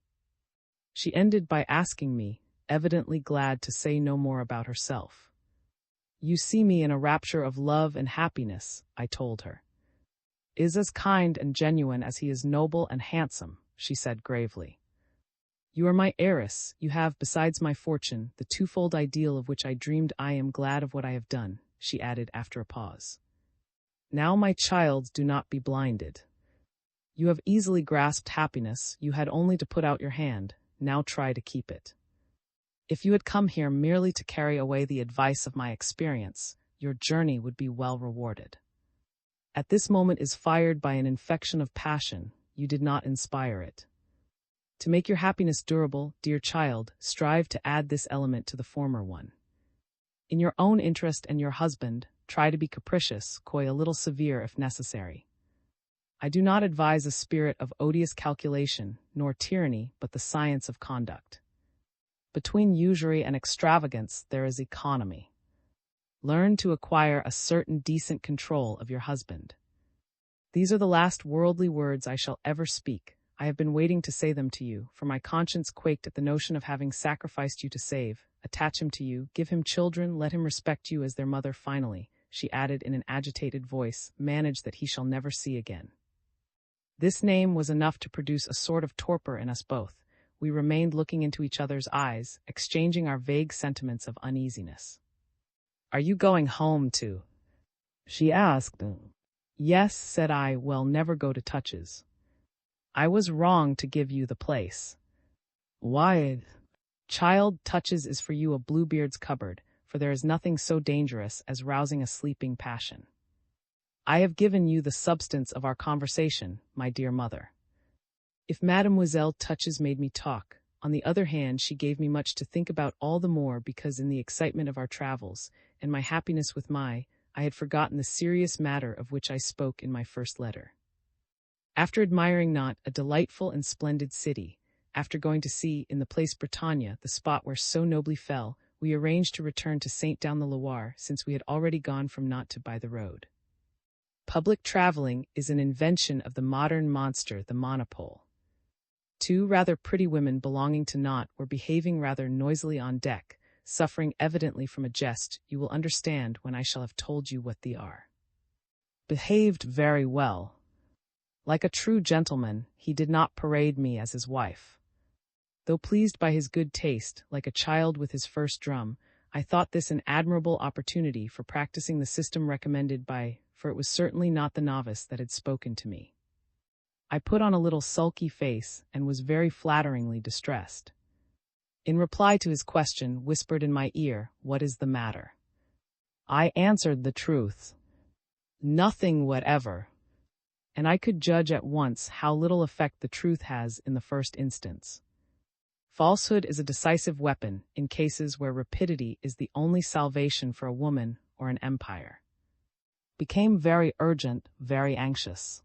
She ended by asking me, evidently glad to say no more about herself. You see me in a rapture of love and happiness, I told her. Is as kind and genuine as he is noble and handsome, she said gravely. You are my heiress. You have, besides my fortune, the twofold ideal of which I dreamed. I am glad of what I have done, she added after a pause. Now, my child, do not be blinded. You have easily grasped happiness. You had only to put out your hand. Now try to keep it. If you had come here merely to carry away the advice of my experience, your journey would be well rewarded. At this moment is fired by an infection of passion. You did not inspire it. To make your happiness durable, dear child, strive to add this element to the former one. In your own interest and your husband, try to be capricious, coy, a little severe if necessary. I do not advise a spirit of odious calculation, nor tyranny, but the science of conduct. Between usury and extravagance there is economy. Learn to acquire a certain decent control of your husband. These are the last worldly words I shall ever speak. I have been waiting to say them to you, for my conscience quaked at the notion of having sacrificed you to save. Attach him to you, give him children, let him respect you as their mother. Finally, she added in an agitated voice, manage that he shall never see again. This name was enough to produce a sort of torpor in us both. We remained looking into each other's eyes, exchanging our vague sentiments of uneasiness. Are you going home too? She asked. Yes, said I. Well, never go to Touches. I was wrong to give you the place. Why? Child, Touches is for you a Bluebeard's cupboard, for there is nothing so dangerous as rousing a sleeping passion. I have given you the substance of our conversation, my dear mother. If Mademoiselle Touches made me talk, on the other hand, she gave me much to think about, all the more because in the excitement of our travels, and my happiness with I had forgotten the serious matter of which I spoke in my first letter. After admiring Nantes, a delightful and splendid city, after going to see, in the Place Bretagne, the spot where so nobly fell, we arranged to return to Saint-Down-the-Loire, since we had already gone from Nantes by the road. Public traveling is an invention of the modern monster, the monopole. Two rather pretty women belonging to Nantes were behaving rather noisily on deck, suffering evidently from a jest. You will understand when I shall have told you what they are. Behaved very well. Like a true gentleman, he did not parade me as his wife. Though pleased by his good taste, like a child with his first drum, I thought this an admirable opportunity for practicing the system recommended for it was certainly not the novice that had spoken to me. I put on a little sulky face and was very flatteringly distressed. In reply to his question, whispered in my ear, "What is the matter?" I answered the truth. Nothing whatever. And I could judge at once how little effect the truth has in the first instance. Falsehood is a decisive weapon in cases where rapidity is the only salvation for a woman or an empire. Became very urgent, very anxious.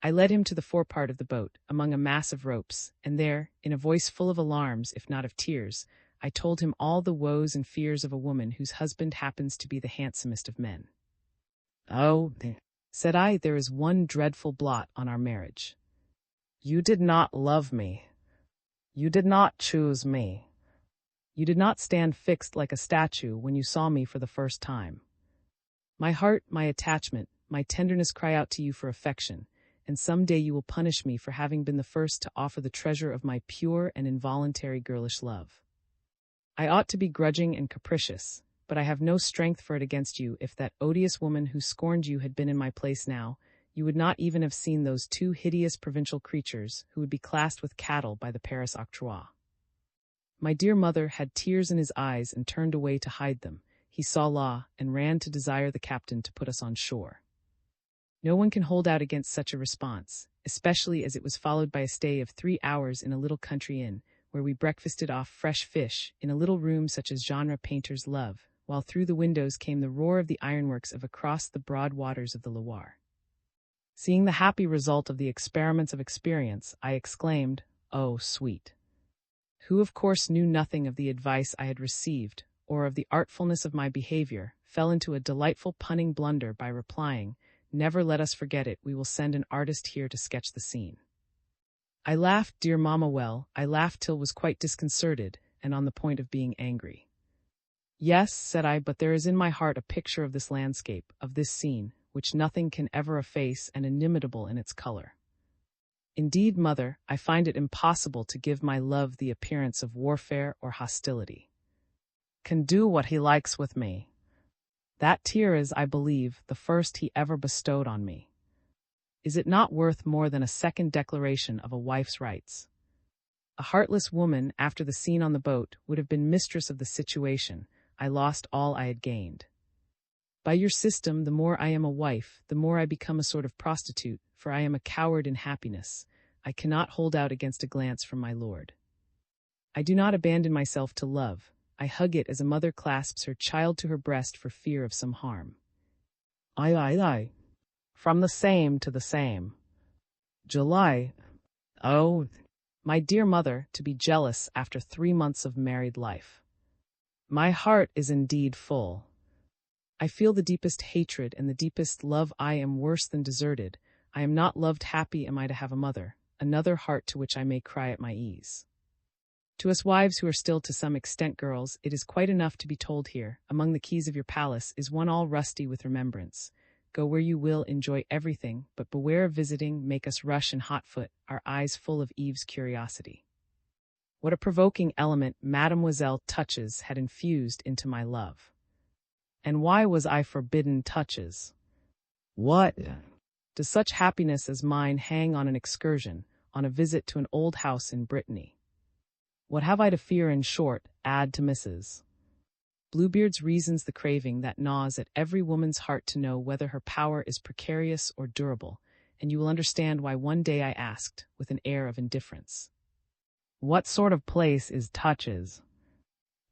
I led him to the forepart of the boat, among a mass of ropes, and there, in a voice full of alarms, if not of tears, I told him all the woes and fears of a woman whose husband happens to be the handsomest of men. Oh, said I, there is one dreadful blot on our marriage. You did not love me. You did not choose me. You did not stand fixed like a statue when you saw me for the first time. My heart, my attachment, my tenderness cry out to you for affection, and some day you will punish me for having been the first to offer the treasure of my pure and involuntary girlish love. I ought to be grudging and capricious, but I have no strength for it against you. If that odious woman who scorned you had been in my place now, you would not even have seen those two hideous provincial creatures who would be classed with cattle by the Paris octroi. My dear mother had tears in his eyes and turned away to hide them. He saw law and ran to desire the captain to put us on shore. No one can hold out against such a response, especially as it was followed by a stay of 3 hours in a little country inn, where we breakfasted off fresh fish, in a little room such as genre painters love, while through the windows came the roar of the ironworks of across the broad waters of the Loire. Seeing the happy result of the experiments of experience, I exclaimed, "Oh, sweet!" Who of course knew nothing of the advice I had received, or of the artfulness of my behavior, fell into a delightful punning blunder by replying, Never let us forget it. We will send an artist here to sketch the scene. I laughed, dear mamma, well, I laughed till was quite disconcerted, and on the point of being angry. Yes, said I, but there is in my heart a picture of this landscape, of this scene, which nothing can ever efface, and inimitable in its color. Indeed, mother, I find it impossible to give my love the appearance of warfare or hostility. Can do what he likes with me. That tear is, I believe, the first he ever bestowed on me. Is it not worth more than a second declaration of a wife's rights? A heartless woman, after the scene on the boat, would have been mistress of the situation. I lost all I had gained. By your system, the more I am a wife, the more I become a sort of prostitute, for I am a coward in happiness. I cannot hold out against a glance from my lord. I do not abandon myself to love. I hug it as a mother clasps her child to her breast for fear of some harm. Aye. From the same to the same. July. Oh, my dear mother, to be jealous after 3 months of married life. My heart is indeed full. I feel the deepest hatred and the deepest love. I am worse than deserted. I am not loved. Happy am I to have a mother, another heart to which I may cry at my ease. To us wives who are still to some extent girls, it is quite enough to be told here, among the keys of your palace is one all rusty with remembrance. Go where you will, enjoy everything, but beware of visiting, make us rush in hot foot, our eyes full of Eve's curiosity. What a provoking element Mademoiselle Touches had infused into my love. And why was I forbidden Touches? What? Does such happiness as mine hang on an excursion, on a visit to an old house in Brittany? What have I to fear, in short? Add to Mrs. Bluebeard's reasons the craving that gnaws at every woman's heart to know whether her power is precarious or durable, and you will understand why one day I asked, with an air of indifference, "What sort of place is Touches?"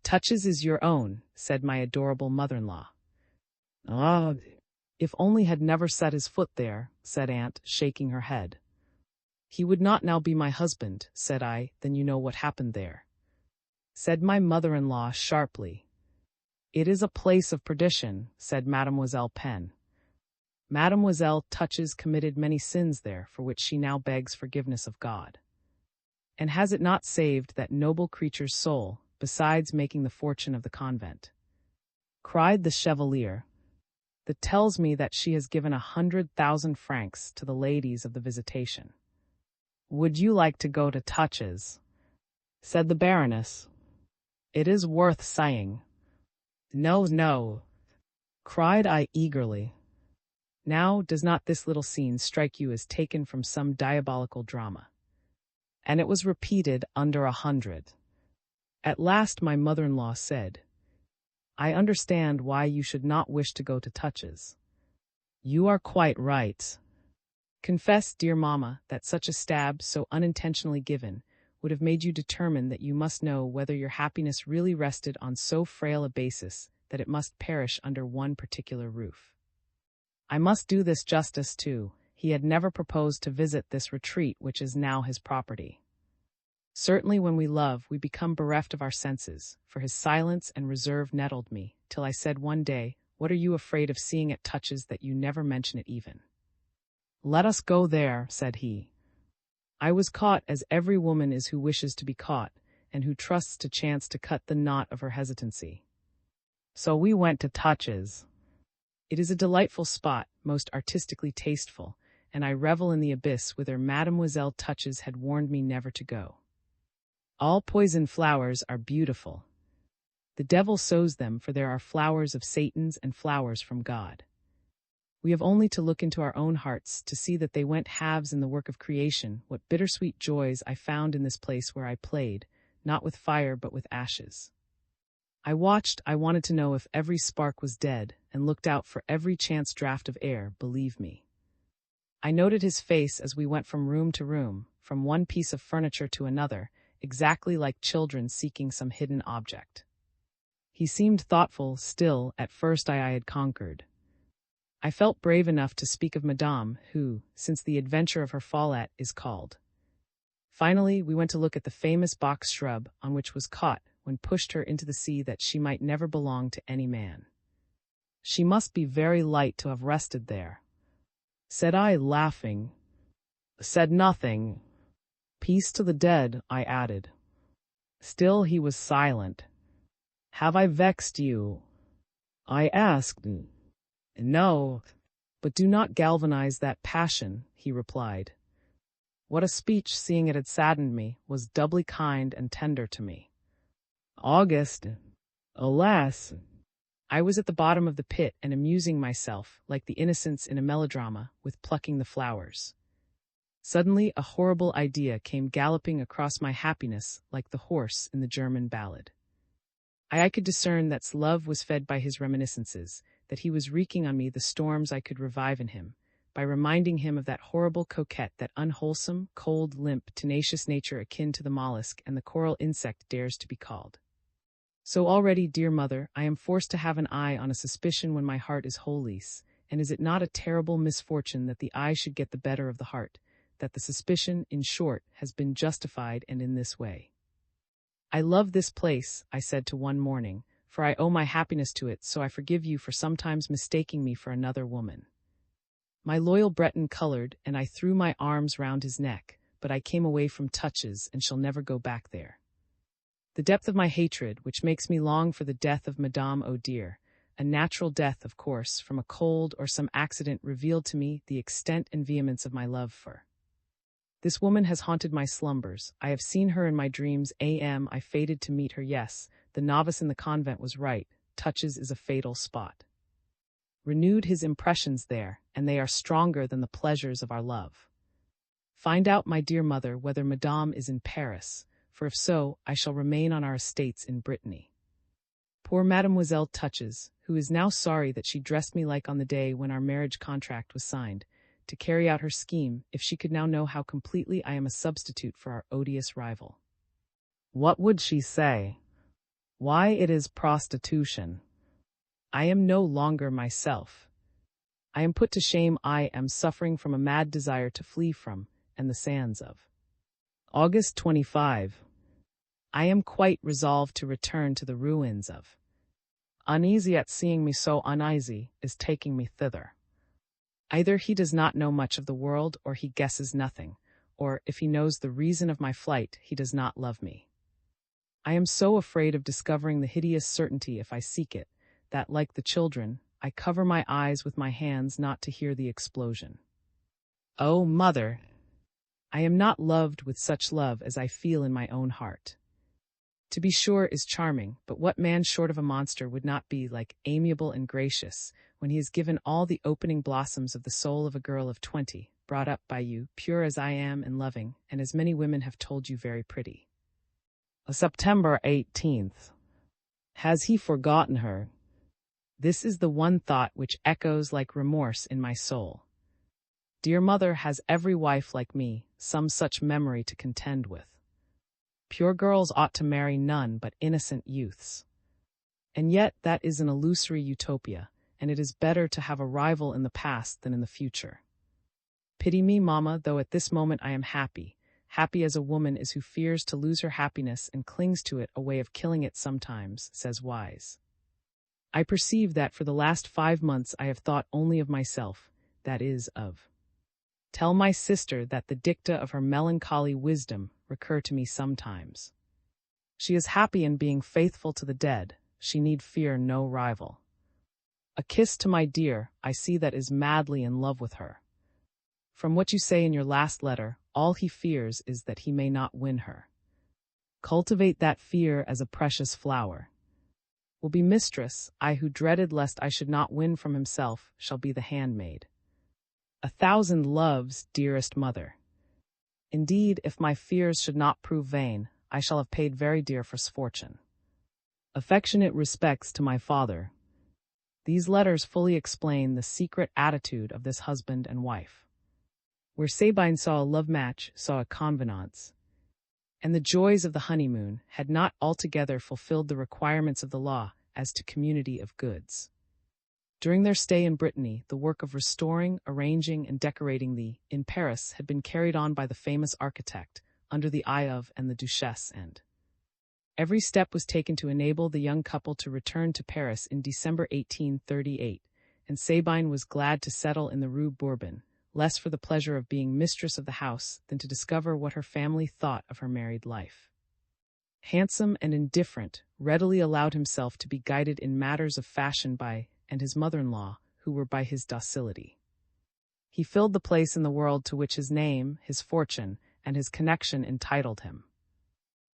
"Touches is your own," said my adorable mother-in-law. "Ah, if only had never set his foot there," said Aunt, shaking her head. "He would not now be my husband," said I. "Then you know what happened there," said my mother-in-law sharply. "It is a place of perdition," said Mademoiselle Pen. "Mademoiselle Touches committed many sins there, for which she now begs forgiveness of God. And has it not saved that noble creature's soul, besides making the fortune of the convent?" cried the Chevalier. "That tells me that she has given 100,000 francs to the ladies of the Visitation." "Would you like to go to Touches?" said the Baroness. "It is worth saying." No, cried I eagerly. Now, does not this little scene strike you as taken from some diabolical drama? And it was repeated under 100. At last my mother-in-law said, "I understand why you should not wish to go to Touches. You are quite right. Confess, dear mamma, that such a stab, so unintentionally given, would have made you determine that you must know whether your happiness really rested on so frail a basis that it must perish under one particular roof." I must do this justice too. He had never proposed to visit this retreat which is now his property. Certainly when we love, we become bereft of our senses, for his silence and reserve nettled me, till I said one day, "What are you afraid of seeing at Touches that you never mention it even?" "Let us go there," said he. I was caught, as every woman is who wishes to be caught, and who trusts to chance to cut the knot of her hesitancy. So we went to Touches. It is a delightful spot, most artistically tasteful, and I revel in the abyss whither Mademoiselle Touches had warned me never to go. All poison flowers are beautiful. The devil sows them, for there are flowers of Satan's and flowers from God. We have only to look into our own hearts to see that they went halves in the work of creation. What bittersweet joys I found in this place where I played, not with fire but with ashes. I watched, I wanted to know if every spark was dead, and looked out for every chance draught of air, believe me. I noted his face as we went from room to room, from one piece of furniture to another, exactly like children seeking some hidden object. He seemed thoughtful, still, at first I had conquered. I felt brave enough to speak of Madame, who, since the adventure of her fallat, is called. Finally, we went to look at the famous box shrub on which was caught, when pushed her into the sea, that she might never belong to any man. She must be very light to have rested there. said I, laughing. Said nothing. Peace to the dead, I added. Still he was silent. Have I vexed you? I asked. No, but do not galvanize that passion, he replied. What a speech, seeing it had saddened me, was doubly kind and tender to me. August, alas, I was at the bottom of the pit and amusing myself, like the innocents in a melodrama, with plucking the flowers. Suddenly a horrible idea came galloping across my happiness like the horse in the German ballad. I could discern that love was fed by his reminiscences, that he was wreaking on me the storms I could revive in him, by reminding him of that horrible coquette, that unwholesome, cold, limp, tenacious nature akin to the mollusk and the coral insect dares to be called. So already, dear mother, I am forced to have an eye on a suspicion when my heart is wholly, and is it not a terrible misfortune that the eye should get the better of the heart, that the suspicion, in short, has been justified, and in this way? I love this place, I said to one morning, for I owe my happiness to it, so I forgive you for sometimes mistaking me for another woman. My loyal Breton colored, and I threw my arms round his neck, but I came away from touches and shall never go back there. The depth of my hatred, which makes me long for the death of Madame O'Dear, a natural death, of course, from a cold or some accident, revealed to me the extent and vehemence of my love for. This woman has haunted my slumbers. I have seen her in my dreams. I fated to meet her. Yes, the novice in the convent was right. Touches is a fatal spot. Renewed his impressions there, and they are stronger than the pleasures of our love. Find out, my dear mother, whether Madame is in Paris, for if so, I shall remain on our estates in Brittany. Poor Mademoiselle Touches, who is now sorry that she dressed me like on the day when our marriage contract was signed, to carry out her scheme, if she could now know how completely I am a substitute for our odious rival. What would she say? Why, it is prostitution. I am no longer myself. I am put to shame. I am suffering from a mad desire to flee from, and the sands of. August 25. I am quite resolved to return to the ruins of. Uneasy at seeing me so uneasy, is taking me thither. Either he does not know much of the world, or he guesses nothing, or, if he knows the reason of my flight, he does not love me. I am so afraid of discovering the hideous certainty if I seek it, that, like the children, I cover my eyes with my hands not to hear the explosion. Oh, mother! I am not loved with such love as I feel in my own heart. To be sure is charming, but what man short of a monster would not be like amiable and gracious, when he has given all the opening blossoms of the soul of a girl of 20, brought up by you, pure as I am and loving, and as many women have told you very pretty. September 18th. Has he forgotten her? This is the one thought which echoes like remorse in my soul. Dear mother has every wife like me, some such memory to contend with. Pure girls ought to marry none but innocent youths. And yet that is an illusory utopia, and it is better to have a rival in the past than in the future. Pity me, mamma, though at this moment I am happy. Happy as a woman is who fears to lose her happiness and clings to it, a way of killing it sometimes, says Wise. I perceive that for the last 5 months I have thought only of myself, that is, of. Tell my sister that the dicta of her melancholy wisdom recur to me sometimes. She is happy in being faithful to the dead, she need fear no rival. A kiss to my dear, I see that is madly in love with her. From what you say in your last letter, all he fears is that he may not win her. Cultivate that fear as a precious flower. Will be mistress, I who dreaded lest I should not win from himself, shall be the handmaid. 1,000 loves, dearest mother. Indeed, if my fears should not prove vain, I shall have paid very dear for fortune. Affectionate respects to my father. These letters fully explain the secret attitude of this husband and wife. Where Sabine saw a love match, saw a convenance, and the joys of the honeymoon had not altogether fulfilled the requirements of the law as to community of goods. During their stay in Brittany, the work of restoring, arranging, and decorating in Paris had been carried on by the famous architect, under the eye of and the Duchesse, and every step was taken to enable the young couple to return to Paris in December 1838, and Sabine was glad to settle in the Rue Bourbon, less for the pleasure of being mistress of the house than to discover what her family thought of her married life. Handsome and indifferent, readily allowed himself to be guided in matters of fashion by and his mother-in-law, who were by his docility. He filled the place in the world to which his name, his fortune, and his connection entitled him.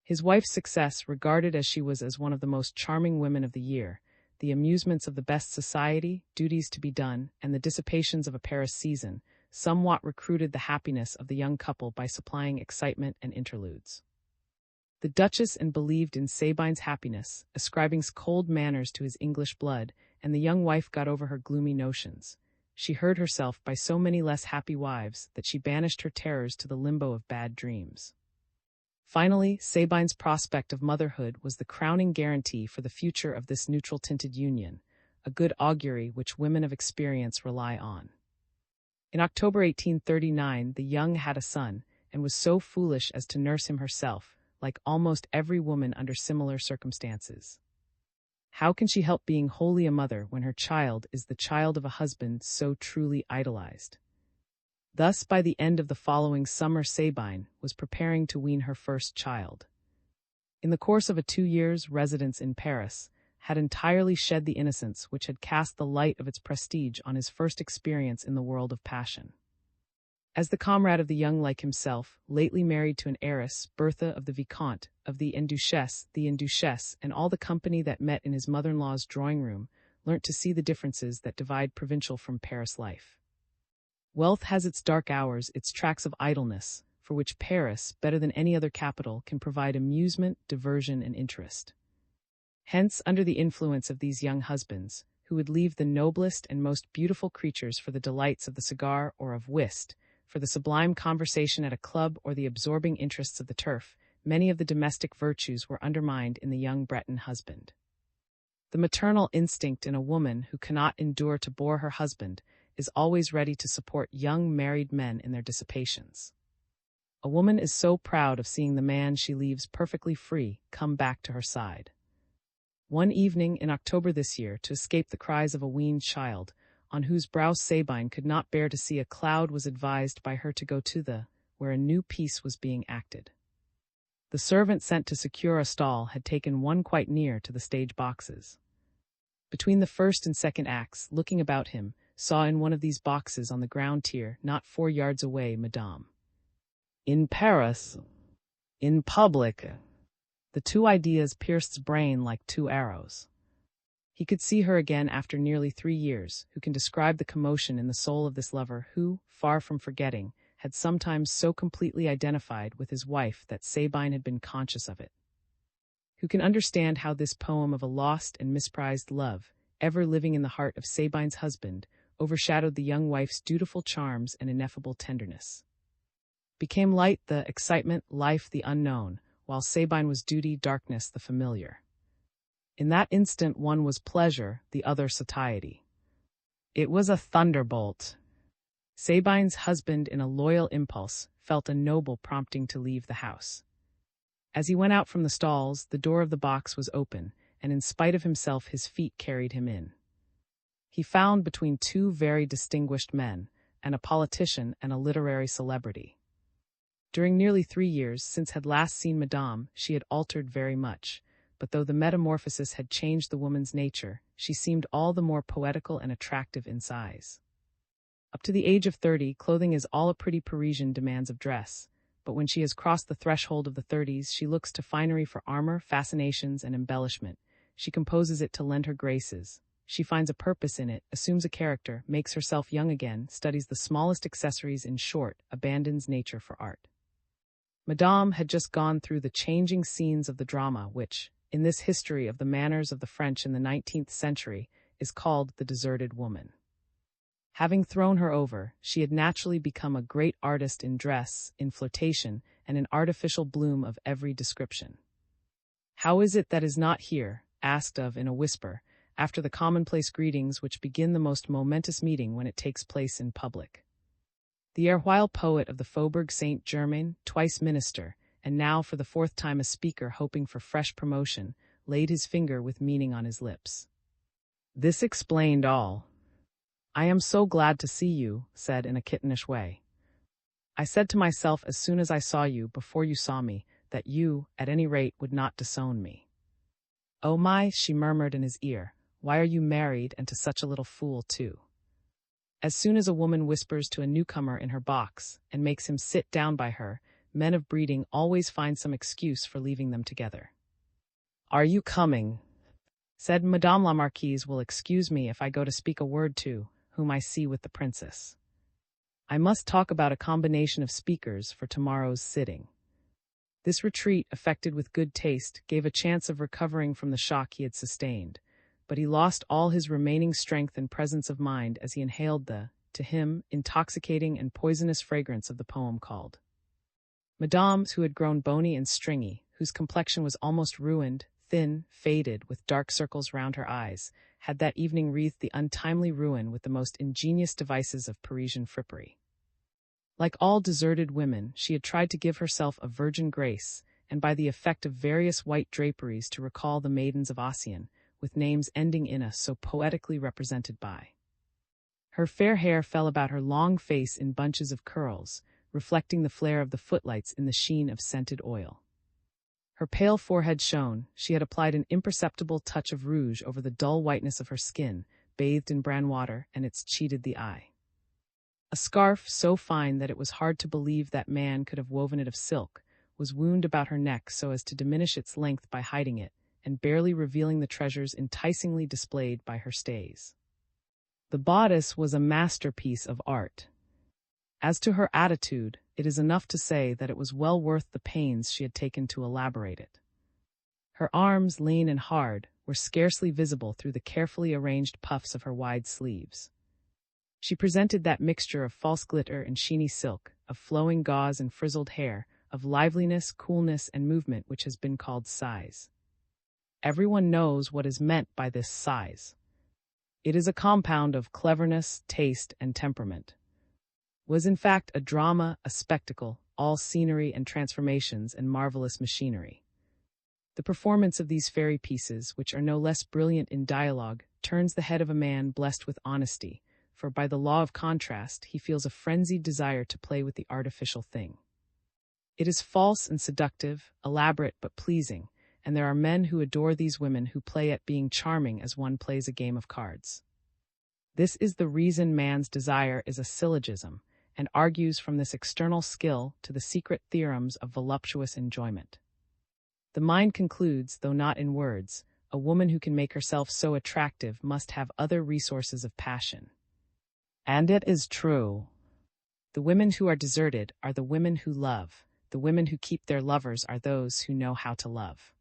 His wife's success, regarded as she was as one of the most charming women of the year, the amusements of the best society, duties to be done, and the dissipations of a Paris season, somewhat recruited the happiness of the young couple by supplying excitement and interludes. The Duchess believed in Sabine's happiness, ascribing cold manners to his English blood, and the young wife got over her gloomy notions. She heard herself by so many less happy wives that she banished her terrors to the limbo of bad dreams. Finally, Sabine's prospect of motherhood was the crowning guarantee for the future of this neutral-tinted union, a good augury which women of experience rely on. In October 1839, the young had a son, and was so foolish as to nurse him herself, like almost every woman under similar circumstances. How can she help being wholly a mother when her child is the child of a husband so truly idolized? Thus, by the end of the following summer, Sabine was preparing to wean her first child. In the course of a 2 years' residence in Paris, had entirely shed the innocence which had cast the light of its prestige on his first experience in the world of passion. As the comrade of the young like himself, lately married to an heiress, Bertha of the Vicomte, of the Duchesse, and all the company that met in his mother-in-law's drawing-room, learnt to see the differences that divide provincial from Paris life. Wealth has its dark hours, its tracts of idleness, for which Paris, better than any other capital, can provide amusement, diversion, and interest. Hence, under the influence of these young husbands, who would leave the noblest and most beautiful creatures for the delights of the cigar or of whist, for the sublime conversation at a club or the absorbing interests of the turf, many of the domestic virtues were undermined in the young Breton husband. The maternal instinct in a woman who cannot endure to bore her husband is always ready to support young married men in their dissipations. A woman is so proud of seeing the man she leaves perfectly free come back to her side. One evening in October this year, to escape the cries of a weaned child, on whose brow Sabine could not bear to see a cloud, was advised by her to go to where a new piece was being acted. The servant sent to secure a stall had taken one quite near to the stage boxes. Between the first and second acts, looking about him, saw in one of these boxes on the ground tier, not 4 yards away, Madame. In Paris, in public. The two ideas pierced his brain like 2 arrows. He could see her again after nearly 3 years, who can describe the commotion in the soul of this lover who, far from forgetting, had sometimes so completely identified with his wife that Sabine had been conscious of it. Who can understand how this poem of a lost and misprized love, ever living in the heart of Sabine's husband, overshadowed the young wife's dutiful charms and ineffable tenderness. Became light the excitement, life the unknown, while Sabine was duty, darkness the familiar. In that instant one was pleasure, the other satiety. It was a thunderbolt. Sabine's husband, in a loyal impulse, felt a noble prompting to leave the house. As he went out from the stalls, the door of the box was open, and in spite of himself his feet carried him in. He found between 2 very distinguished men, and a politician and a literary celebrity. During nearly 3 years since had last seen Madame, she had altered very much, but though the metamorphosis had changed the woman's nature, she seemed all the more poetical and attractive in size. Up to the age of 30, clothing is all a pretty Parisian demands of dress, but when she has crossed the threshold of the 30s, she looks to finery for armor, fascinations, and embellishment. She composes it to lend her graces. She finds a purpose in it, assumes a character, makes herself young again, studies the smallest accessories, in short, abandons nature for art. Madame had just gone through the changing scenes of the drama which, in this history of the manners of the French in the 19th century, is called the deserted woman. Having thrown her over, she had naturally become a great artist in dress, in flirtation, and in artificial bloom of every description. How is it that is not here, asked of in a whisper, after the commonplace greetings which begin the most momentous meeting when it takes place in public? The erewhile poet of the Faubourg Saint-Germain, twice minister, and now for the 4th time a speaker hoping for fresh promotion, laid his finger with meaning on his lips. This explained all. I am so glad to see you, said in a kittenish way. I said to myself as soon as I saw you, before you saw me, that you, at any rate, would not disown me. Oh my, she murmured in his ear, why are you married, and to such a little fool, too? As soon as a woman whispers to a newcomer in her box, and makes him sit down by her, men of breeding always find some excuse for leaving them together. Are you coming? Said Madame la Marquise will excuse me if I go to speak a word to, whom I see with the princess. I must talk about a combination of speakers for tomorrow's sitting. This retreat, effected with good taste, gave a chance of recovering from the shock he had sustained, but he lost all his remaining strength and presence of mind as he inhaled the, to him, intoxicating and poisonous fragrance of the poem called. Madame, who had grown bony and stringy, whose complexion was almost ruined, thin, faded, with dark circles round her eyes, had that evening wreathed the untimely ruin with the most ingenious devices of Parisian frippery. Like all deserted women, she had tried to give herself a virgin grace, and by the effect of various white draperies to recall the maidens of Ossian, with names ending in a so poetically represented by. Her fair hair fell about her long face in bunches of curls, reflecting the flare of the footlights in the sheen of scented oil. Her pale forehead shone, she had applied an imperceptible touch of rouge over the dull whiteness of her skin, bathed in bran water, and it's cheated the eye. A scarf, so fine that it was hard to believe that man could have woven it of silk, was wound about her neck so as to diminish its length by hiding it, and barely revealing the treasures enticingly displayed by her stays. The bodice was a masterpiece of art. As to her attitude, it is enough to say that it was well worth the pains she had taken to elaborate it. Her arms, lean and hard, were scarcely visible through the carefully arranged puffs of her wide sleeves. She presented that mixture of false glitter and sheeny silk, of flowing gauze and frizzled hair, of liveliness, coolness, and movement which has been called size. Everyone knows what is meant by this size. It is a compound of cleverness, taste, and temperament. Was in fact a drama, a spectacle, all scenery and transformations and marvelous machinery. The performance of these fairy pieces, which are no less brilliant in dialogue, turns the head of a man blessed with honesty, for by the law of contrast he feels a frenzied desire to play with the artificial thing. It is false and seductive, elaborate but pleasing, and there are men who adore these women who play at being charming as one plays a game of cards. This is the reason man's desire is a syllogism, and argues from this external skill to the secret theorems of voluptuous enjoyment. The mind concludes, though not in words, a woman who can make herself so attractive must have other resources of passion. And it is true. The women who are deserted are the women who love. The women who keep their lovers are those who know how to love.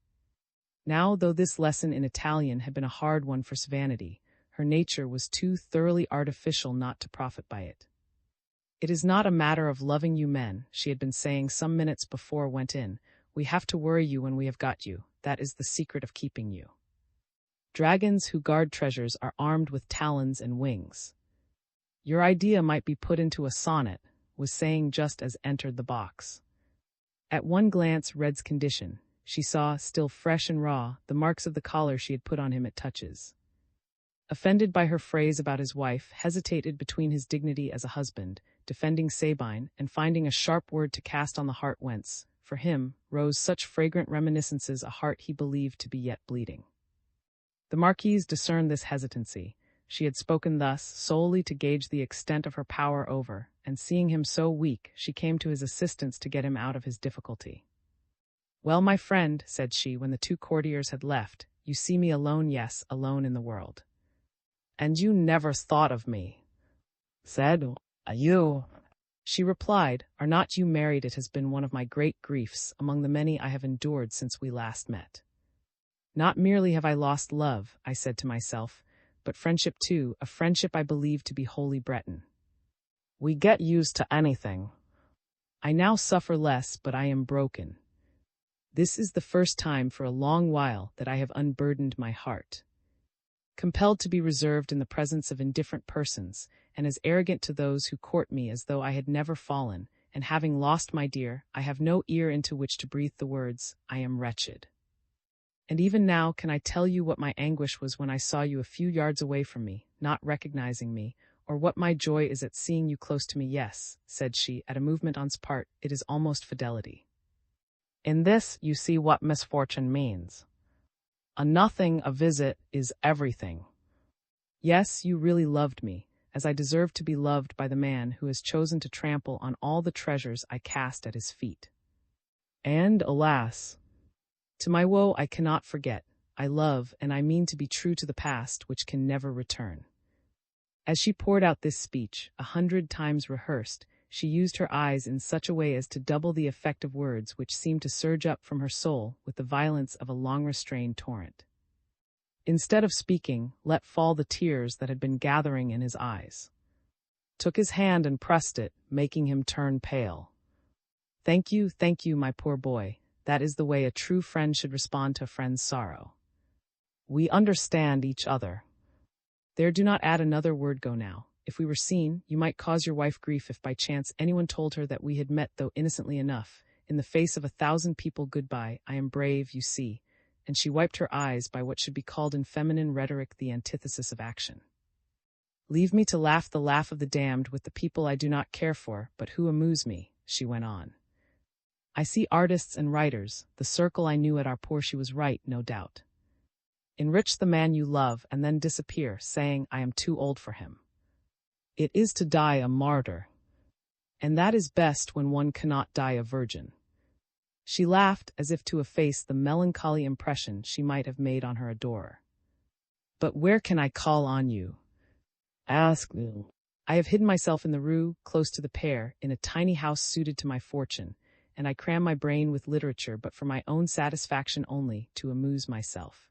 Now, though this lesson in Italian had been a hard one for Vanity, her nature was too thoroughly artificial not to profit by it. It is not a matter of loving you men, she had been saying some minutes before went in. We have to worry you when we have got you. That is the secret of keeping you. Dragons who guard treasures are armed with talons and wings. Your idea might be put into a sonnet, was saying just as entered the box. At one glance Red's condition, she saw, still fresh and raw, the marks of the collar she had put on him at touches. Offended by her phrase about his wife, hesitated between his dignity as a husband, defending Sabine, and finding a sharp word to cast on the heart whence, for him, rose such fragrant reminiscences, a heart he believed to be yet bleeding. The Marquise discerned this hesitancy. She had spoken thus solely to gauge the extent of her power over, and seeing him so weak, she came to his assistance to get him out of his difficulty. Well, my friend, said she when the two courtiers had left, you see me alone, yes, alone in the world. And you never thought of me. Said, you. She replied, are not you married? It has been one of my great griefs among the many I have endured since we last met. Not merely have I lost love, I said to myself, but friendship too, a friendship I believe to be wholly Breton. We get used to anything. I now suffer less, but I am broken. This is the first time for a long while that I have unburdened my heart. Compelled to be reserved in the presence of indifferent persons, and as arrogant to those who court me as though I had never fallen, and having lost my dear, I have no ear into which to breathe the words, I am wretched. And even now can I tell you what my anguish was when I saw you a few yards away from me, not recognizing me, or what my joy is at seeing you close to me. Yes, said she, at a movement on's part, it is almost fidelity. In this you see what misfortune means. A nothing, a visit, is everything. Yes, you really loved me, as I deserve to be loved by the man who has chosen to trample on all the treasures I cast at his feet. And, alas, to my woe I cannot forget, I love, and I mean to be true to the past, which can never return. As she poured out this speech, 100 times rehearsed, she used her eyes in such a way as to double the effect of words which seemed to surge up from her soul with the violence of a long-restrained torrent. Instead of speaking, let fall the tears that had been gathering in his eyes. Took his hand and pressed it, making him turn pale. Thank you, my poor boy. That is the way a true friend should respond to a friend's sorrow. We understand each other. There, do not add another word. Go now. If we were seen, you might cause your wife grief if by chance anyone told her that we had met, though innocently enough. In the face of 1,000 people, goodbye. I am brave, you see. And she wiped her eyes by what should be called in feminine rhetoric the antithesis of action. Leave me to laugh the laugh of the damned with the people I do not care for, but who amuse me, she went on. I see artists and writers, the circle I knew at our poor. She was right, no doubt. Enrich the man you love and then disappear, saying, I am too old for him. It is to die a martyr. And that is best when one cannot die a virgin. She laughed as if to efface the melancholy impression she might have made on her adorer. But where can I call on you? Ask me. I have hidden myself in the rue, close to the pair, in a tiny house suited to my fortune, and I cram my brain with literature but for my own satisfaction only, to amuse myself.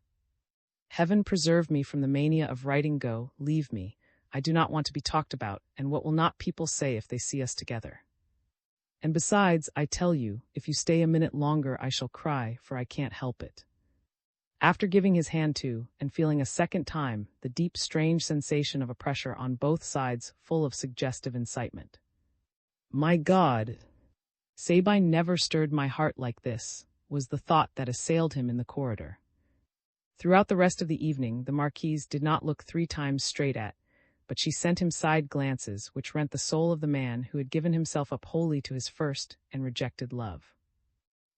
Heaven preserve me from the mania of writing. Go, leave me. I do not want to be talked about, and what will not people say if they see us together? And besides, I tell you, if you stay a minute longer I shall cry, for I can't help it. After giving his hand to, and feeling a second time, the deep strange sensation of a pressure on both sides full of suggestive incitement. My God! Sabine never stirred my heart like this, was the thought that assailed him in the corridor. Throughout the rest of the evening the Marquise did not look 3 times straight at, but she sent him side glances which rent the soul of the man who had given himself up wholly to his first and rejected love.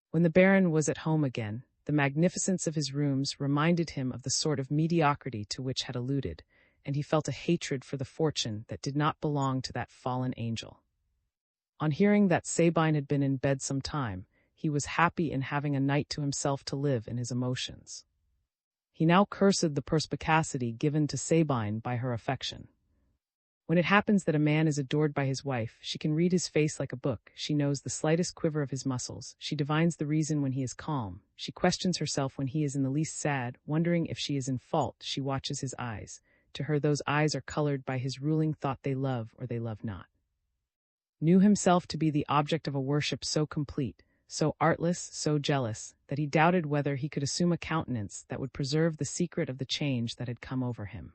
When the Baron was at home again, the magnificence of his rooms reminded him of the sort of mediocrity to which had alluded, and he felt a hatred for the fortune that did not belong to that fallen angel. On hearing that Sabine had been in bed some time, he was happy in having a night to himself to live in his emotions. He now cursed the perspicacity given to Sabine by her affection. When it happens that a man is adored by his wife, she can read his face like a book, she knows the slightest quiver of his muscles, she divines the reason when he is calm, she questions herself when he is in the least sad, wondering if she is in fault, she watches his eyes. To her those eyes are colored by his ruling thought, they love or they love not. Knew himself to be the object of a worship so complete, so artless, so jealous, that he doubted whether he could assume a countenance that would preserve the secret of the change that had come over him.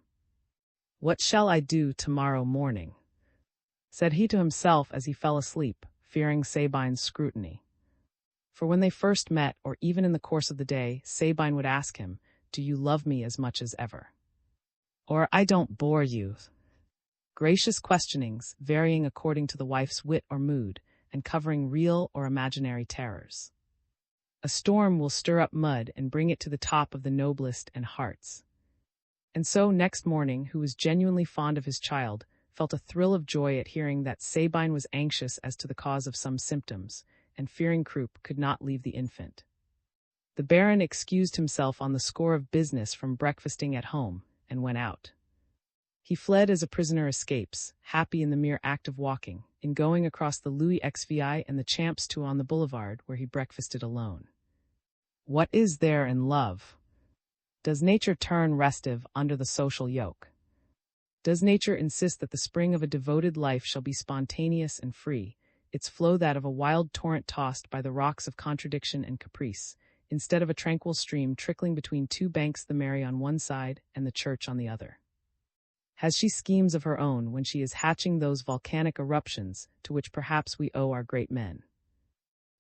What shall I do tomorrow morning? Said he to himself as he fell asleep, fearing Sabine's scrutiny. For when they first met, or even in the course of the day, Sabine would ask him, Do you love me as much as ever? Or, I don't bore you. Gracious questionings, varying according to the wife's wit or mood, and covering real or imaginary terrors. A storm will stir up mud and bring it to the top of the noblest and hearts. And so next morning, who was genuinely fond of his child, felt a thrill of joy at hearing that Sabine was anxious as to the cause of some symptoms, and fearing croup could not leave the infant. The Baron excused himself on the score of business from breakfasting at home, and went out. He fled as a prisoner escapes, happy in the mere act of walking, in going across the Louis XVI and the Champs to on the boulevard where he breakfasted alone. What is there in love? Does nature turn restive under the social yoke? Does nature insist that the spring of a devoted life shall be spontaneous and free, its flow that of a wild torrent tossed by the rocks of contradiction and caprice, instead of a tranquil stream trickling between 2 banks, the Mary on one side and the church on the other? Has she schemes of her own when she is hatching those volcanic eruptions to which perhaps we owe our great men?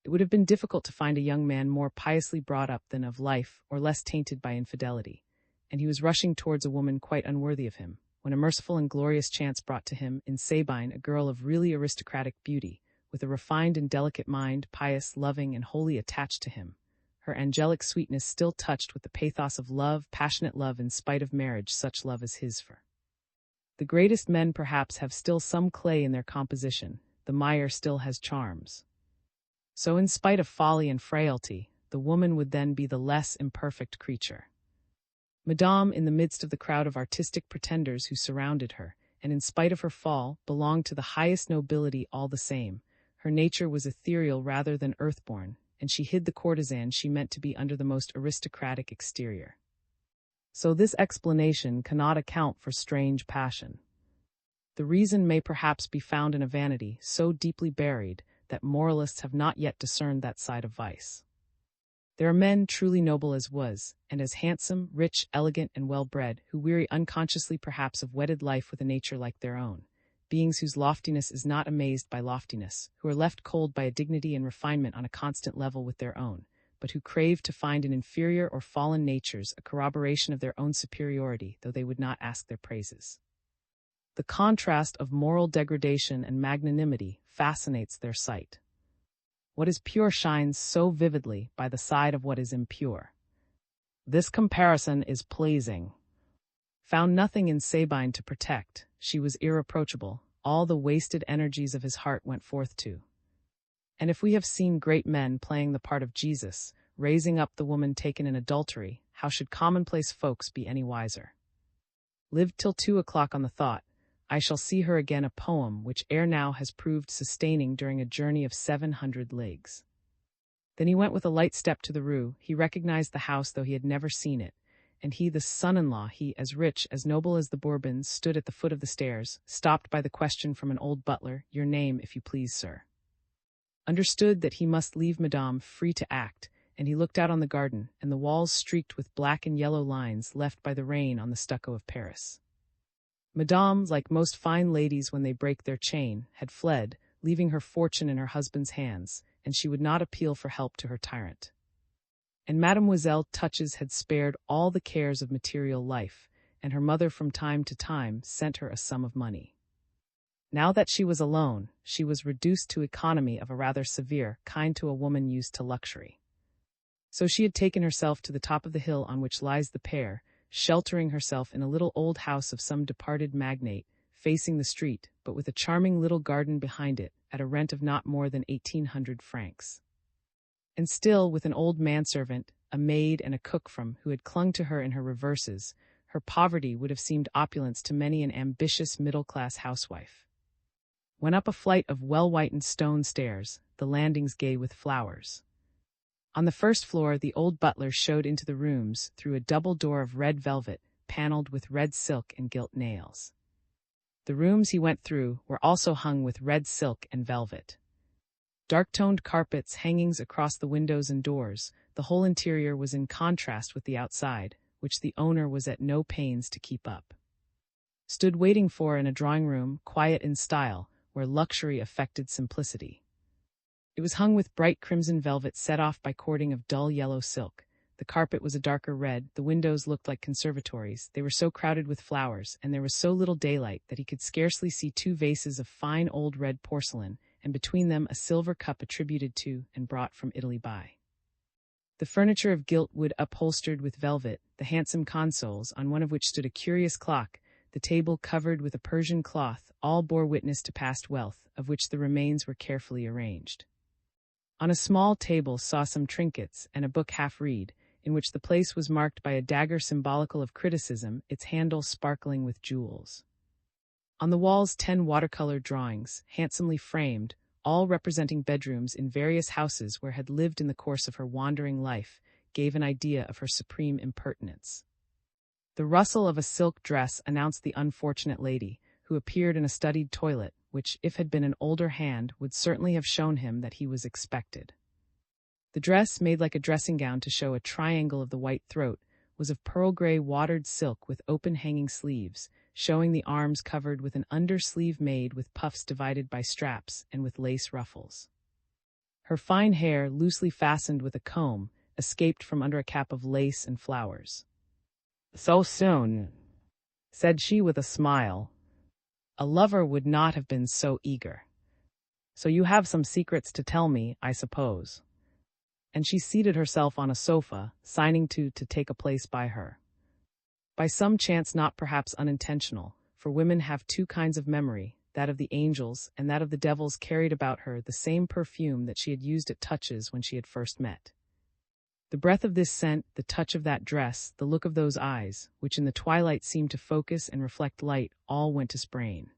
It would have been difficult to find a young man more piously brought up than of life or less tainted by infidelity, and he was rushing towards a woman quite unworthy of him, when a merciful and glorious chance brought to him, in Sabine, a girl of really aristocratic beauty, with a refined and delicate mind, pious, loving, and wholly attached to him, her angelic sweetness still touched with the pathos of love, passionate love in spite of marriage, such love as his for. The greatest men perhaps have still some clay in their composition, the mire still has charms. So in spite of folly and frailty, the woman would then be the less imperfect creature. Madame, in the midst of the crowd of artistic pretenders who surrounded her, and in spite of her fall, belonged to the highest nobility all the same. Her nature was ethereal rather than earthborn, and she hid the courtesan she meant to be under the most aristocratic exterior. So this explanation cannot account for strange passion. The reason may perhaps be found in a vanity so deeply buried that moralists have not yet discerned that side of vice. There are men truly noble as was, and as handsome, rich, elegant, and well-bred, who weary unconsciously perhaps of wedded life with a nature like their own, beings whose loftiness is not amazed by loftiness, who are left cold by a dignity and refinement on a constant level with their own, but who crave to find in inferior or fallen natures a corroboration of their own superiority, though they would not ask their praises. The contrast of moral degradation and magnanimity fascinates their sight. What is pure shines so vividly by the side of what is impure. This comparison is pleasing. Found nothing in Sabine to protect, she was irreproachable, all the wasted energies of his heart went forth to. And if we have seen great men playing the part of Jesus, raising up the woman taken in adultery, how should commonplace folks be any wiser? Lived till 2 o'clock on the thought, I shall see her again, a poem which ere now has proved sustaining during a journey of 700 leagues. Then he went with a light step to the Rue. He recognized the house though he had never seen it, and he, the son-in-law, he, as rich, as noble as the Bourbons, stood at the foot of the stairs, stopped by the question from an old butler, your name, if you please, sir. Understood that he must leave Madame free to act, and he looked out on the garden, and the walls streaked with black and yellow lines left by the rain on the stucco of Paris. Madame, like most fine ladies when they break their chain, had fled, leaving her fortune in her husband's hands, and she would not appeal for help to her tyrant. And Mademoiselle Touches had spared all the cares of material life, and her mother from time to time sent her a sum of money. Now that she was alone, she was reduced to economy of a rather severe kind to a woman used to luxury. So she had taken herself to the top of the hill on which lies the pair, sheltering herself in a little old house of some departed magnate, facing the street, but with a charming little garden behind it, at a rent of not more than 1,800 francs. And still, with an old manservant, a maid, and a cook from who had clung to her in her reverses, her poverty would have seemed opulence to many an ambitious middle-class housewife. Went up a flight of well-whitened stone stairs, the landings gay with flowers. On the first floor, the old butler showed into the rooms through a double door of red velvet, paneled with red silk and gilt nails. The rooms he went through were also hung with red silk and velvet. Dark-toned carpets, hangings across the windows and doors, the whole interior was in contrast with the outside, which the owner was at no pains to keep up. Stood waiting for in a drawing-room, quiet in style, where luxury affected simplicity. It was hung with bright crimson velvet set off by cording of dull yellow silk. The carpet was a darker red, the windows looked like conservatories, they were so crowded with flowers, and there was so little daylight that he could scarcely see 2 vases of fine old red porcelain, and between them a silver cup attributed to and brought from Italy by. The furniture of gilt wood upholstered with velvet, the handsome consoles, on one of which stood a curious clock, the table covered with a Persian cloth, all bore witness to past wealth, of which the remains were carefully arranged. On a small table saw some trinkets and a book half-read, in which the place was marked by a dagger symbolical of criticism, its handle sparkling with jewels. On the walls 10 watercolor drawings, handsomely framed, all representing bedrooms in various houses where had lived in the course of her wandering life, gave an idea of her supreme impertinence. The rustle of a silk dress announced the unfortunate lady, who appeared in a studied toilet, which, if had been an older hand, would certainly have shown him that he was expected. The dress, made like a dressing gown to show a triangle of the white throat, was of pearl gray watered silk with open-hanging sleeves, showing the arms covered with an under-sleeve made with puffs divided by straps and with lace ruffles. Her fine hair, loosely fastened with a comb, escaped from under a cap of lace and flowers. "So soon," said she with a smile. A lover would not have been so eager. So you have some secrets to tell me, I suppose. And she seated herself on a sofa, signing to take a place by her. By some chance not perhaps unintentional, for women have two kinds of memory, that of the angels and that of the devils, carried about her the same perfume that she had used at Touches when she had first met. The breath of this scent, the touch of that dress, the look of those eyes, which in the twilight seemed to focus and reflect light, all went to sprain.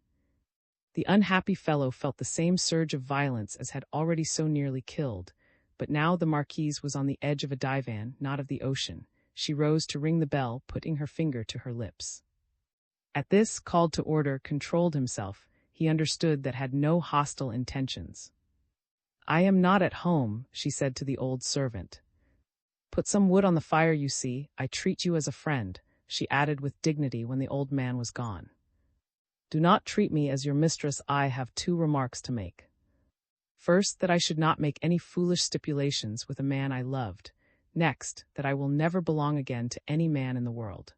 The unhappy fellow felt the same surge of violence as had already so nearly killed, but now the marquise was on the edge of a divan, not of the ocean. She rose to ring the bell, putting her finger to her lips. At this, called to order, controlled himself. He understood that had no hostile intentions. I am not at home, she said to the old servant. Put some wood on the fire, you see. I treat you as a friend, she added with dignity when the old man was gone. Do not treat me as your mistress. I have two remarks to make. First, that I should not make any foolish stipulations with a man I loved. Next, that I will never belong again to any man in the world.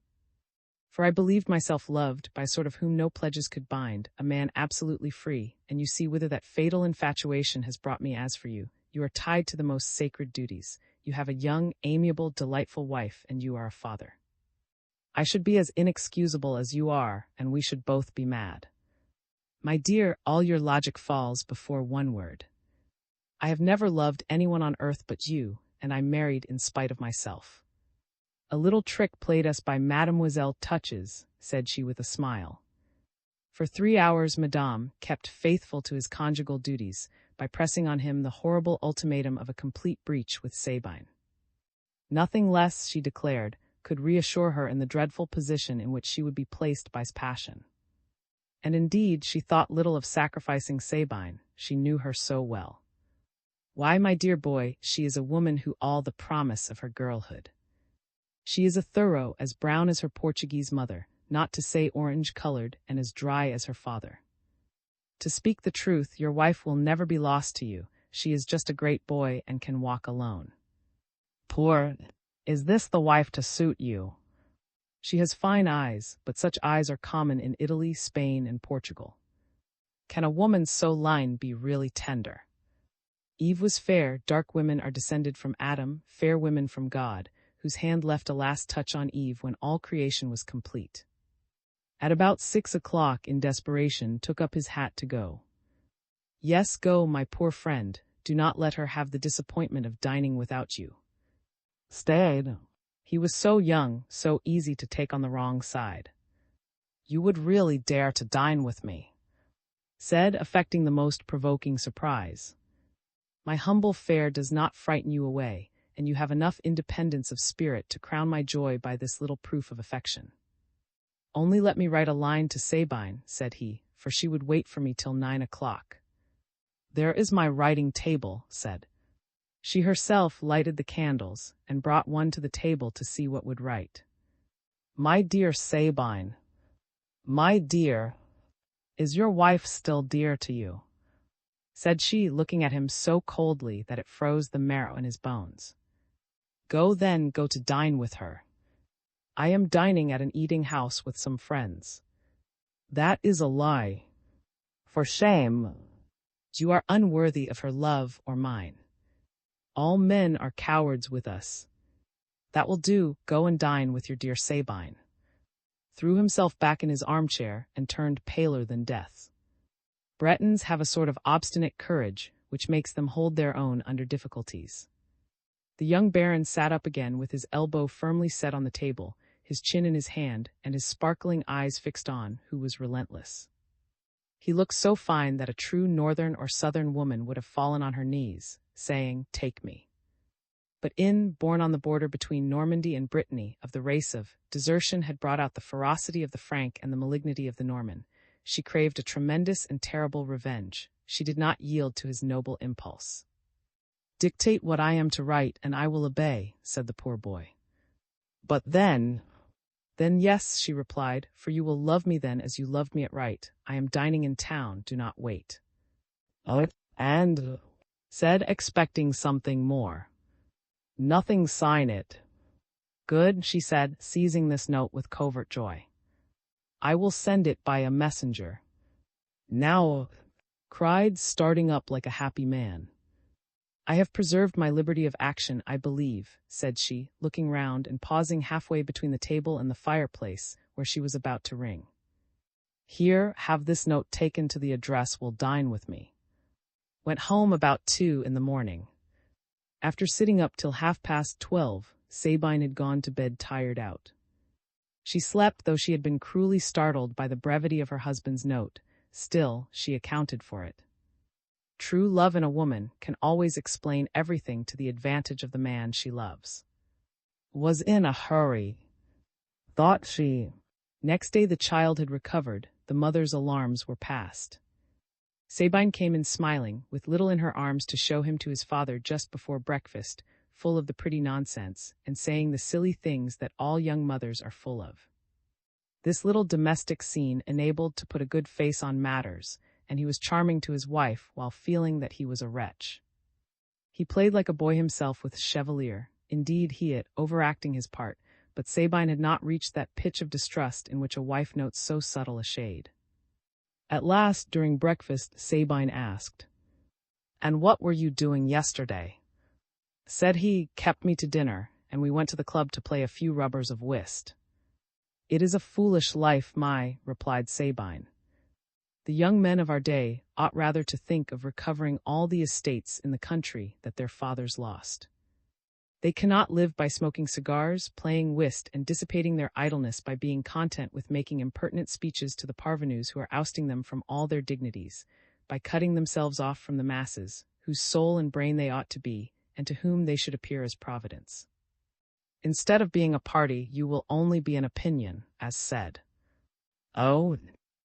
For I believed myself loved by a sort of whom no pledges could bind, a man absolutely free, and you see whither that fatal infatuation has brought me. As for you, you are tied to the most sacred duties. You have a young, amiable, delightful wife, and you are a father. I should be as inexcusable as you are, and we should both be mad. My dear, all your logic falls before one word. I have never loved anyone on earth but you, and I married in spite of myself. A little trick played us by Mademoiselle Touches, said she with a smile. For 3 hours Madame kept faithful to his conjugal duties by pressing on him the horrible ultimatum of a complete breach with Sabine. Nothing less, she declared, could reassure her in the dreadful position in which she would be placed by passion. And indeed, she thought little of sacrificing Sabine, she knew her so well. Why, my dear boy, she is a woman who all the promise of her girlhood. She is a thorough, as brown as her Portuguese mother, not to say orange-colored, and as dry as her father. To speak the truth, your wife will never be lost to you. She is just a great boy and can walk alone. Poor, is this the wife to suit you? She has fine eyes, but such eyes are common in Italy, Spain, and Portugal. Can a woman so lined be really tender? Eve was fair, dark women are descended from Adam, fair women from God, whose hand left a last touch on Eve when all creation was complete. At about 6 o'clock, in desperation, took up his hat to go. Yes, go, my poor friend, do not let her have the disappointment of dining without you. Stayed. He was so young, so easy to take on the wrong side. You would really dare to dine with me? Said, affecting the most provoking surprise. My humble fare does not frighten you away, and you have enough independence of spirit to crown my joy by this little proof of affection. Only let me write a line to Sabine, said he, for she would wait for me till 9 o'clock. There is my writing table, said. She herself lighted the candles, and brought one to the table to see what would write. My dear Sabine, my dear, is your wife still dear to you? Said she, looking at him so coldly that it froze the marrow in his bones. Go then, go to dine with her. I am dining at an eating house with some friends. That is a lie. For shame. You are unworthy of her love or mine. All men are cowards with us. That will do, go and dine with your dear Sabine. Threw himself back in his armchair and turned paler than death. Bretons have a sort of obstinate courage which makes them hold their own under difficulties. The young baron sat up again with his elbow firmly set on the table, his chin in his hand, and his sparkling eyes fixed on who was relentless. He looked so fine that a true northern or southern woman would have fallen on her knees, saying, "Take me." But born on the border between Normandy and Brittany, of the race of desertion had brought out the ferocity of the Frank and the malignity of the Norman. She craved a tremendous and terrible revenge. She did not yield to his noble impulse. Dictate what I am to write, and I will obey, said the poor boy. But then yes, she replied, for you will love me then as you loved me at right. I am dining in town, do not wait. And said, expecting something more. Nothing, sign it. Good, she said, seizing this note with covert joy. I will send it by a messenger. Now, cried, starting up like a happy man. I have preserved my liberty of action, I believe, said she, looking round and pausing halfway between the table and the fireplace, where she was about to ring. Here, have this note taken to the address, will dine with me. Went home about 2 in the morning. After sitting up till 12:30, Sabine had gone to bed tired out. She slept, though she had been cruelly startled by the brevity of her husband's note. Still, she accounted for it. True love in a woman can always explain everything to the advantage of the man she loves. Was in a hurry, thought she. Next day the child had recovered, the mother's alarms were past. Sabine came in smiling, with Little in her arms to show him to his father just before breakfast, full of the pretty nonsense, and saying the silly things that all young mothers are full of. This little domestic scene enabled to put a good face on matters, and he was charming to his wife while feeling that he was a wretch. He played like a boy himself with Chevalier, indeed he it, overacting his part, but Sabine had not reached that pitch of distrust in which a wife notes so subtle a shade. At last, during breakfast, Sabine asked, "And what were you doing yesterday?" Said he, "Kept me to dinner, and we went to the club to play a few rubbers of whist." "It is a foolish life, replied Sabine. The young men of our day ought rather to think of recovering all the estates in the country that their fathers lost. They cannot live by smoking cigars, playing whist, and dissipating their idleness by being content with making impertinent speeches to the parvenus who are ousting them from all their dignities, by cutting themselves off from the masses, whose soul and brain they ought to be, and to whom they should appear as Providence. Instead of being a party, you will only be an opinion, as said. Oh,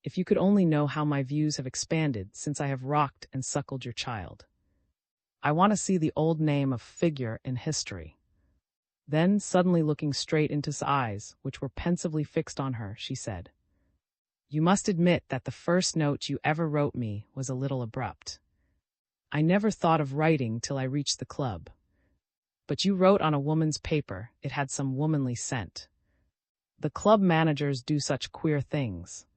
if you could only know how my views have expanded since I have rocked and suckled your child. I want to see the old name of figure in history." Then, suddenly looking straight into his eyes, which were pensively fixed on her, she said, "You must admit that the first note you ever wrote me was a little abrupt. I never thought of writing till I reached the club. But you wrote on a woman's paper, it had some womanly scent. The club managers do such queer things."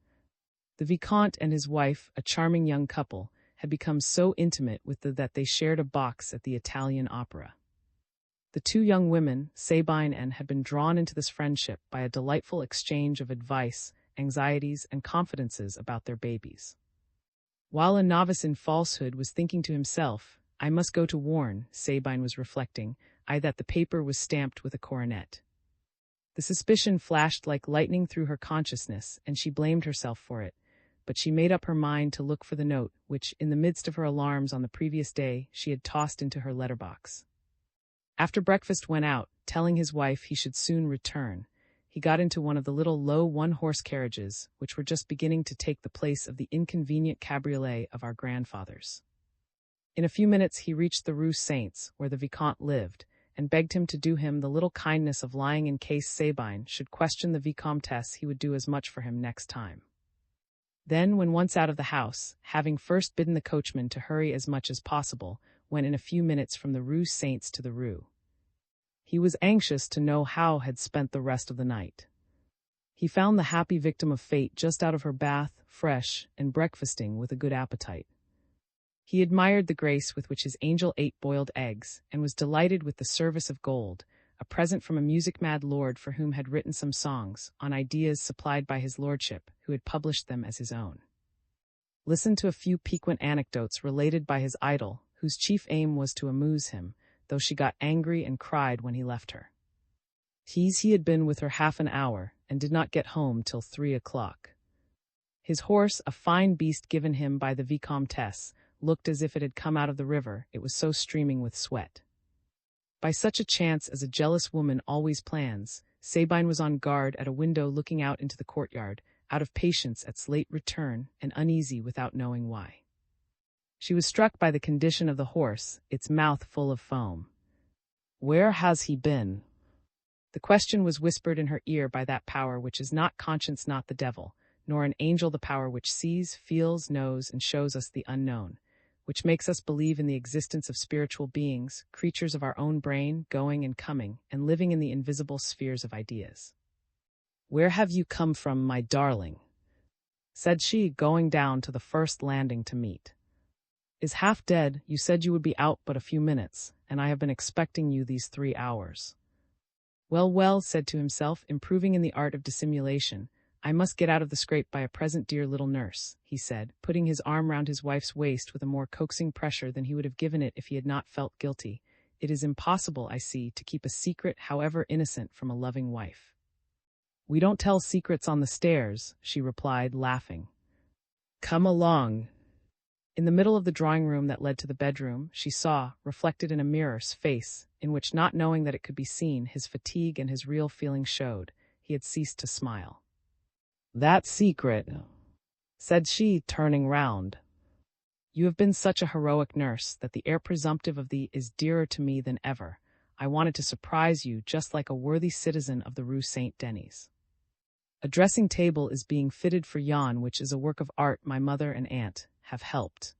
The Vicomte and his wife, a charming young couple, had become so intimate that they shared a box at the Italian Opera. The two young women, Sabine and had been drawn into this friendship by a delightful exchange of advice, anxieties, and confidences about their babies. While a novice in falsehood was thinking to himself, "I must go to warn," Sabine was reflecting, that the paper was stamped with a coronet. The suspicion flashed like lightning through her consciousness, and she blamed herself for it, but she made up her mind to look for the note which, in the midst of her alarms on the previous day, she had tossed into her letter-box. After breakfast went out, telling his wife he should soon return. He got into one of the little low one-horse carriages, which were just beginning to take the place of the inconvenient cabriolet of our grandfathers. In a few minutes he reached the Rue Saints, where the Vicomte lived, and begged him to do him the little kindness of lying in case Sabine should question the Vicomtesse. He would do as much for him next time. Then, when once out of the house, having first bidden the coachman to hurry as much as possible, went in a few minutes from the Rue Saints to the Rue. He was anxious to know how had spent the rest of the night. He found the happy victim of fate just out of her bath, fresh, and breakfasting with a good appetite. He admired the grace with which his angel ate boiled eggs, and was delighted with the service of gold, a present from a music-mad lord for whom had written some songs, on ideas supplied by his lordship, who had published them as his own. Listened to a few piquant anecdotes related by his idol, whose chief aim was to amuse him, though she got angry and cried when he left her. He had been with her half an hour, and did not get home till 3 o'clock. His horse, a fine beast given him by the Vicomtesse, looked as if it had come out of the river, it was so streaming with sweat. By such a chance as a jealous woman always plans, Sabine was on guard at a window looking out into the courtyard, out of patience at his late return, and uneasy without knowing why. She was struck by the condition of the horse, its mouth full of foam. "Where has he been?" The question was whispered in her ear by that power which is not conscience, not the devil, nor an angel, the power which sees, feels, knows, and shows us the unknown, which makes us believe in the existence of spiritual beings, creatures of our own brain, going and coming, and living in the invisible spheres of ideas. "Where have you come from, my darling?" said she, going down to the first landing to meet. Is half dead. You said you would be out but a few minutes, and I have been expecting you these 3 hours. Well, well, said to himself, improving in the art of dissimulation, I must get out of the scrape by a present, dear little nurse, he said, putting his arm round his wife's waist with a more coaxing pressure than he would have given it if he had not felt guilty. It is impossible, I see, to keep a secret, however innocent, from a loving wife. We don't tell secrets on the stairs, she replied, laughing. Come along. In the middle of the drawing room that led to the bedroom, she saw, reflected in a mirror's face, in which, not knowing that it could be seen, his fatigue and his real feelings showed. He had ceased to smile. That secret, said she, turning round. You have been such a heroic nurse that the air presumptive of thee is dearer to me than ever. I wanted to surprise you just like a worthy citizen of the Rue Saint-Denis. A dressing table is being fitted for yon, which is a work of art my mother and aunt have helped.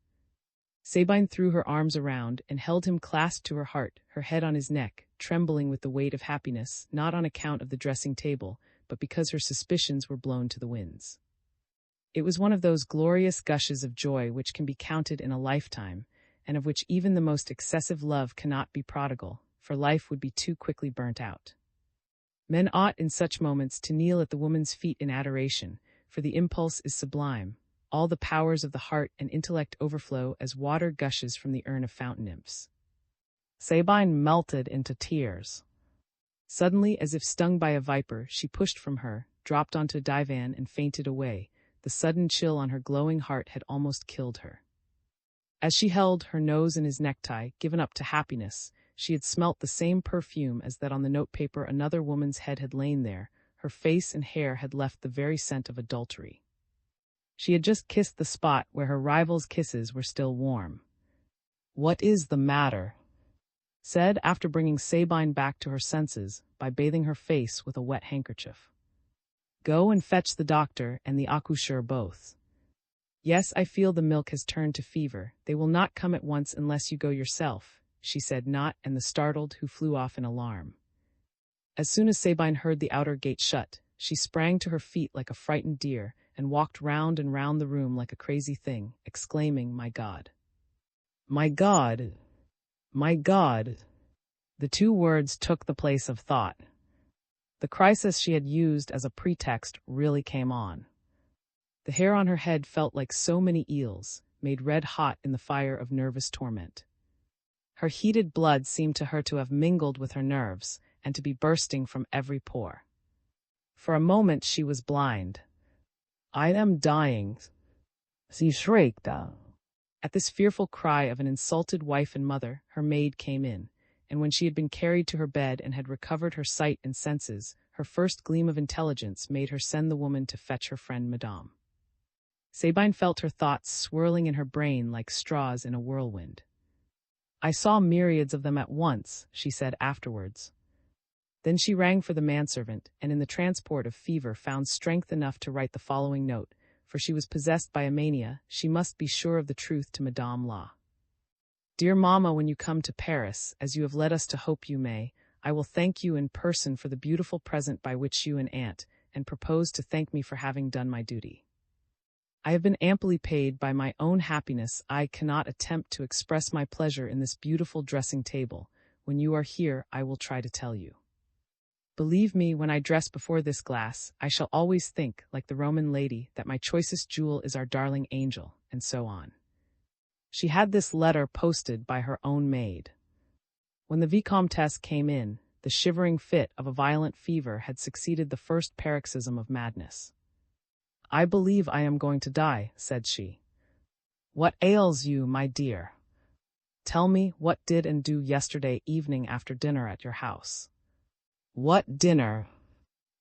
Sabine threw her arms around and held him clasped to her heart, her head on his neck, trembling with the weight of happiness, not on account of the dressing table, but because her suspicions were blown to the winds. It was one of those glorious gushes of joy which can be counted in a lifetime, and of which even the most excessive love cannot be prodigal, for life would be too quickly burnt out. Men ought in such moments to kneel at the woman's feet in adoration, for the impulse is sublime. All the powers of the heart and intellect overflow as water gushes from the urn of fountain nymphs. Sabine melted into tears. Suddenly, as if stung by a viper, she pushed from her, dropped onto a divan and fainted away. The sudden chill on her glowing heart had almost killed her. As she held her nose in his necktie, given up to happiness, she had smelt the same perfume as that on the notepaper. Another woman's head had lain there, her face and hair had left the very scent of adultery. She had just kissed the spot where her rival's kisses were still warm. What is the matter? Said, after bringing Sabine back to her senses by bathing her face with a wet handkerchief. Go and fetch the doctor and the accoucheur both. Yes, I feel the milk has turned to fever. They will not come at once unless you go yourself, she said, not, and the startled, who flew off in alarm. As soon as Sabine heard the outer gate shut, she sprang to her feet like a frightened deer and walked round and round the room like a crazy thing, exclaiming, My God! My God! My God! The 2 words took the place of thought. The crisis she had used as a pretext really came on. The hair on her head felt like so many eels, made red hot in the fire of nervous torment. Her heated blood seemed to her to have mingled with her nerves, and to be bursting from every pore. For a moment she was blind. I am dying, she shrieked. At this fearful cry of an insulted wife and mother, her maid came in, and when she had been carried to her bed and had recovered her sight and senses, her first gleam of intelligence made her send the woman to fetch her friend Madame. Sabine felt her thoughts swirling in her brain like straws in a whirlwind. I saw myriads of them at once, she said afterwards. Then she rang for the manservant, and in the transport of fever found strength enough to write the following note, for she was possessed by a mania. She must be sure of the truth to Madame La. Dear Mamma, when you come to Paris, as you have led us to hope you may, I will thank you in person for the beautiful present by which you and Aunt, and propose to thank me for having done my duty. I have been amply paid by my own happiness. I cannot attempt to express my pleasure in this beautiful dressing table. When you are here, I will try to tell you. Believe me, when I dress before this glass, I shall always think, like the Roman lady, that my choicest jewel is our darling angel, and so on. She had this letter posted by her own maid. When the Vicomtesse came in, the shivering fit of a violent fever had succeeded the first paroxysm of madness. I believe I am going to die, said she. What ails you, my dear? Tell me what did and do yesterday evening after dinner at your house. What dinner?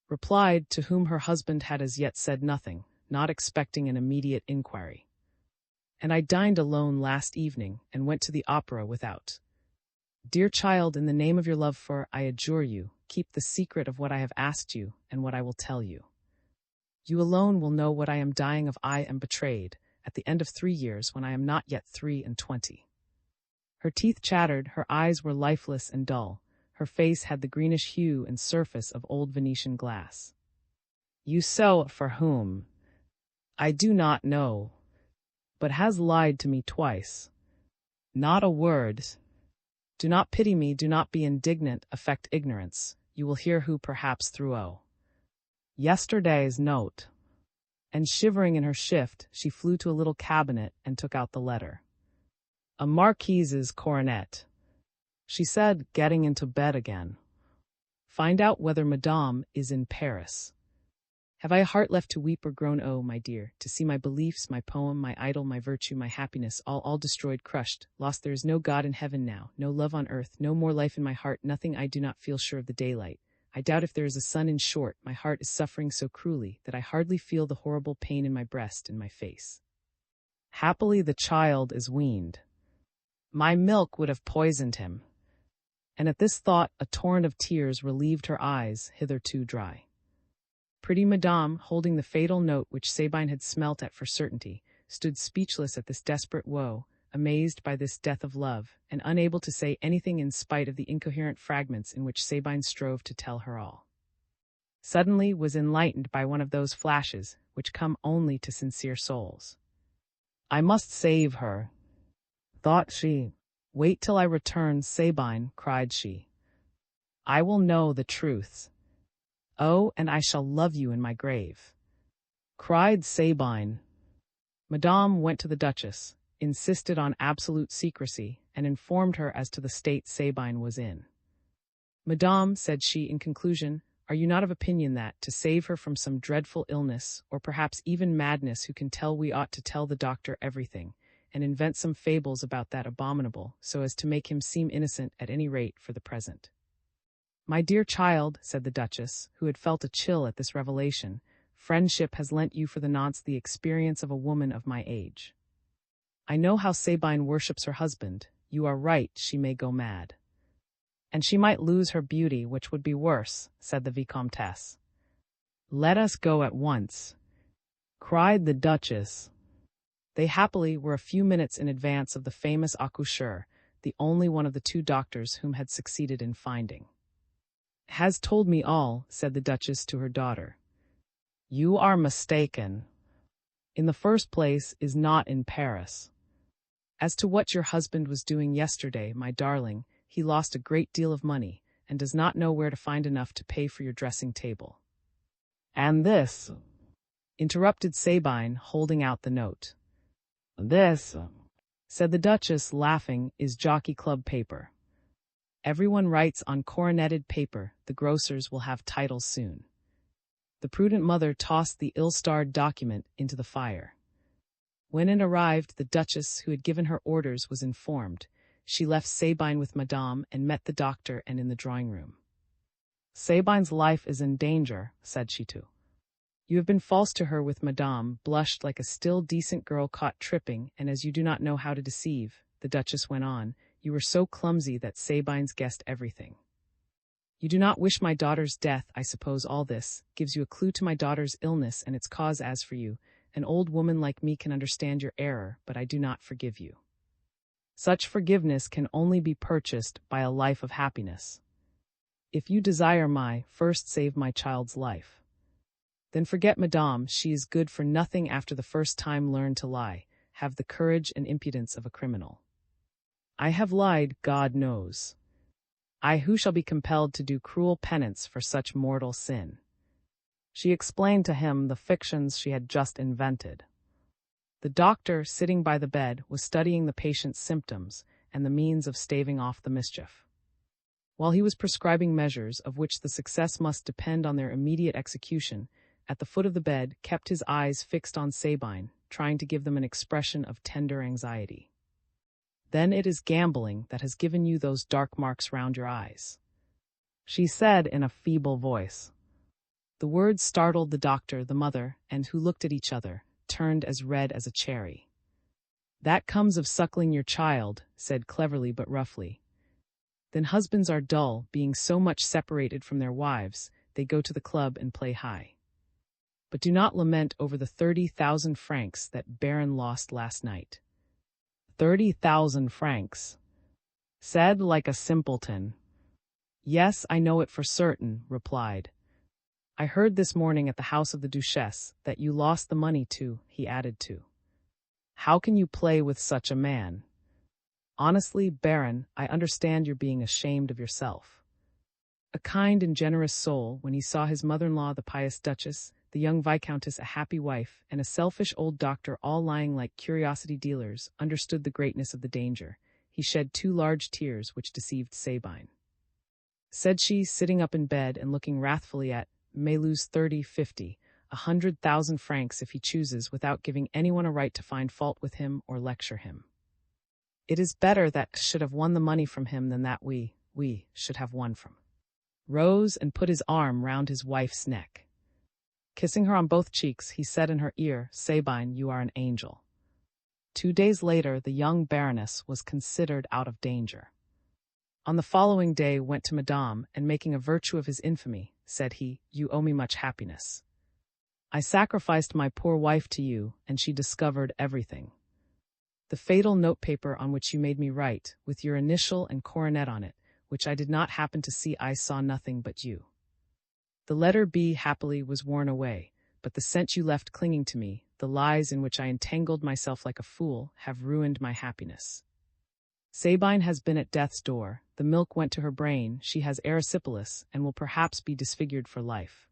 Replied, to whom her husband had as yet said nothing, not expecting an immediate inquiry. And I dined alone last evening, and went to the opera without. Dear child, in the name of your love for, I adjure you, keep the secret of what I have asked you, and what I will tell you. You alone will know what I am dying of. I am betrayed, at the end of 3 years, when I am not yet 23. Her teeth chattered, her eyes were lifeless and dull. Her face had the greenish hue and surface of old Venetian glass. You sew for whom? I do not know, but has lied to me twice. Not a word. Do not pity me, do not be indignant, affect ignorance. You will hear who perhaps through yesterday's note. And shivering in her shift, she flew to a little cabinet and took out the letter. A marquise's coronet, she said, getting into bed again. Find out whether Madame is in Paris. Have I a heart left to weep or groan? Oh, my dear, to see my beliefs, my poem, my idol, my virtue, my happiness, all destroyed, crushed, lost. There is no God in heaven now, no love on earth, no more life in my heart, nothing. I do not feel sure of the daylight. I doubt if there is a sun. In short, my heart is suffering so cruelly that I hardly feel the horrible pain in my breast and my face. Happily the child is weaned. My milk would have poisoned him. And at this thought a torrent of tears relieved her eyes, hitherto dry. Pretty Madame, holding the fatal note which Sabine had smelt at for certainty, stood speechless at this desperate woe, amazed by this death of love, and unable to say anything in spite of the incoherent fragments in which Sabine strove to tell her all. Suddenly was enlightened by one of those flashes which come only to sincere souls. I must save her, thought she. Wait till I return, Sabine, cried she. I will know the truths. Oh, and I shall love you in my grave, cried Sabine. Madame went to the Duchess, insisted on absolute secrecy, and informed her as to the state Sabine was in. Madame, said she in conclusion, are you not of opinion that, to save her from some dreadful illness, or perhaps even madness, who can tell, we ought to tell the doctor everything, and invent some fables about that abominable, so as to make him seem innocent at any rate for the present? My dear child, said the Duchess, who had felt a chill at this revelation, friendship has lent you for the nonce the experience of a woman of my age. I know how Sabine worships her husband. You are right, she may go mad. And she might lose her beauty, which would be worse, said the Vicomtesse. Let us go at once, cried the Duchess. They happily were a few minutes in advance of the famous accoucheur, the only one of the two doctors whom had succeeded in finding. Has told me all, said the Duchess to her daughter. You are mistaken. In the first place, is not in Paris. As to what your husband was doing yesterday, my darling, he lost a great deal of money, and does not know where to find enough to pay for your dressing table. And this, interrupted Sabine, holding out the note. This, said the Duchess, laughing, is Jockey Club paper. Everyone writes on coroneted paper, the grocers will have titles soon. The prudent mother tossed the ill-starred document into the fire. When it arrived, the Duchess, who had given her orders, was informed. She left Sabine with Madame and met the doctor and in the drawing-room. Sabine's life is in danger, said she to. You have been false to her with Madame, blushed like a still decent girl caught tripping, and as you do not know how to deceive, the Duchess went on, you were so clumsy that Sabine's guessed everything. You do not wish my daughter's death, I suppose. All this gives you a clue to my daughter's illness and its cause. As for you, an old woman like me can understand your error, but I do not forgive you. Such forgiveness can only be purchased by a life of happiness. If you desire first save my child's life. Then forget Madame, she is good for nothing. After the first time learn to lie, have the courage and impudence of a criminal. I have lied, God knows. I who shall be compelled to do cruel penance for such mortal sin. She explained to him the fictions she had just invented. The doctor, sitting by the bed, was studying the patient's symptoms and the means of staving off the mischief. While he was prescribing measures of which the success must depend on their immediate execution, at the foot of the bed kept his eyes fixed on Sabine, trying to give them an expression of tender anxiety. Then it is gambling that has given you those dark marks round your eyes, she said in a feeble voice. The words startled the doctor, the mother, and who looked at each other, turned as red as a cherry. That comes of suckling your child, said cleverly but roughly. Then husbands are dull, being so much separated from their wives, they go to the club and play high. But do not lament over the 30,000 francs that Baron lost last night. 30,000 francs, said like a simpleton. Yes, I know it for certain, replied. I heard this morning at the house of the Duchesse that you lost the money too, he added to. How can you play with such a man? Honestly, Baron, I understand you're being ashamed of yourself. A kind and generous soul, when he saw his mother-in-law, the pious Duchess, the young Viscountess, a happy wife, and a selfish old doctor all lying like curiosity dealers, understood the greatness of the danger. He shed 2 large tears which deceived Sabine. Said she, sitting up in bed and looking wrathfully at, may lose 30, 50, 100,000 francs if he chooses, without giving anyone a right to find fault with him or lecture him. It is better that should have won the money from him than that we should have won from. Rose and put his arm round his wife's neck. Kissing her on both cheeks, he said in her ear, Sabine, you are an angel. 2 days later, the young Baroness was considered out of danger. On the following day went to Madame, and making a virtue of his infamy, said he, you owe me much happiness. I sacrificed my poor wife to you, and she discovered everything. The fatal notepaper on which you made me write, with your initial and coronet on it, which I did not happen to see, I saw nothing but you. The letter B happily was worn away, but the scent you left clinging to me, the lies in which I entangled myself like a fool, have ruined my happiness. Sabine has been at death's door, the milk went to her brain, she has erysipelas, and will perhaps be disfigured for life.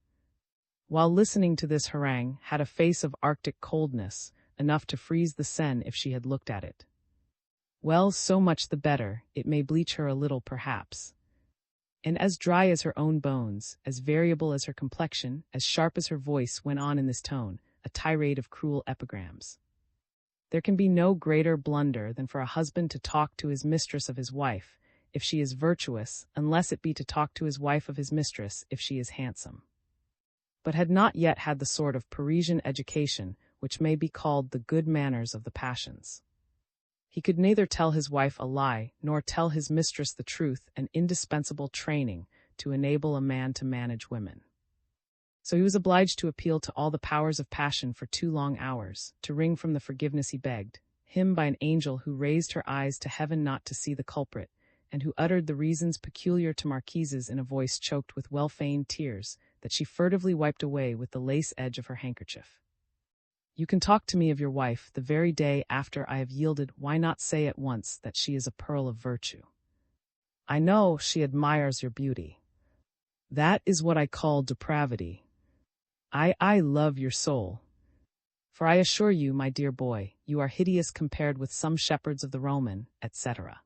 While listening to this harangue, had a face of arctic coldness, enough to freeze the Seine if she had looked at it. Well, so much the better, it may bleach her a little perhaps. And as dry as her own bones, as variable as her complexion, as sharp as her voice, went on in this tone, a tirade of cruel epigrams. There can be no greater blunder than for a husband to talk to his mistress of his wife, if she is virtuous, unless it be to talk to his wife of his mistress, if she is handsome. But had not yet had the sort of Parisian education which may be called the good manners of the passions. He could neither tell his wife a lie, nor tell his mistress the truth, an indispensable training to enable a man to manage women. So he was obliged to appeal to all the powers of passion for 2 long hours, to wring from the forgiveness he begged, him by an angel who raised her eyes to heaven not to see the culprit, and who uttered the reasons peculiar to marquises in a voice choked with well-feigned tears, that she furtively wiped away with the lace edge of her handkerchief. You can talk to me of your wife the very day after I have yielded. Why not say at once that she is a pearl of virtue? I know she admires your beauty. That is what I call depravity. I love your soul. For I assure you, my dear boy, you are hideous compared with some shepherds of the Roman, etc.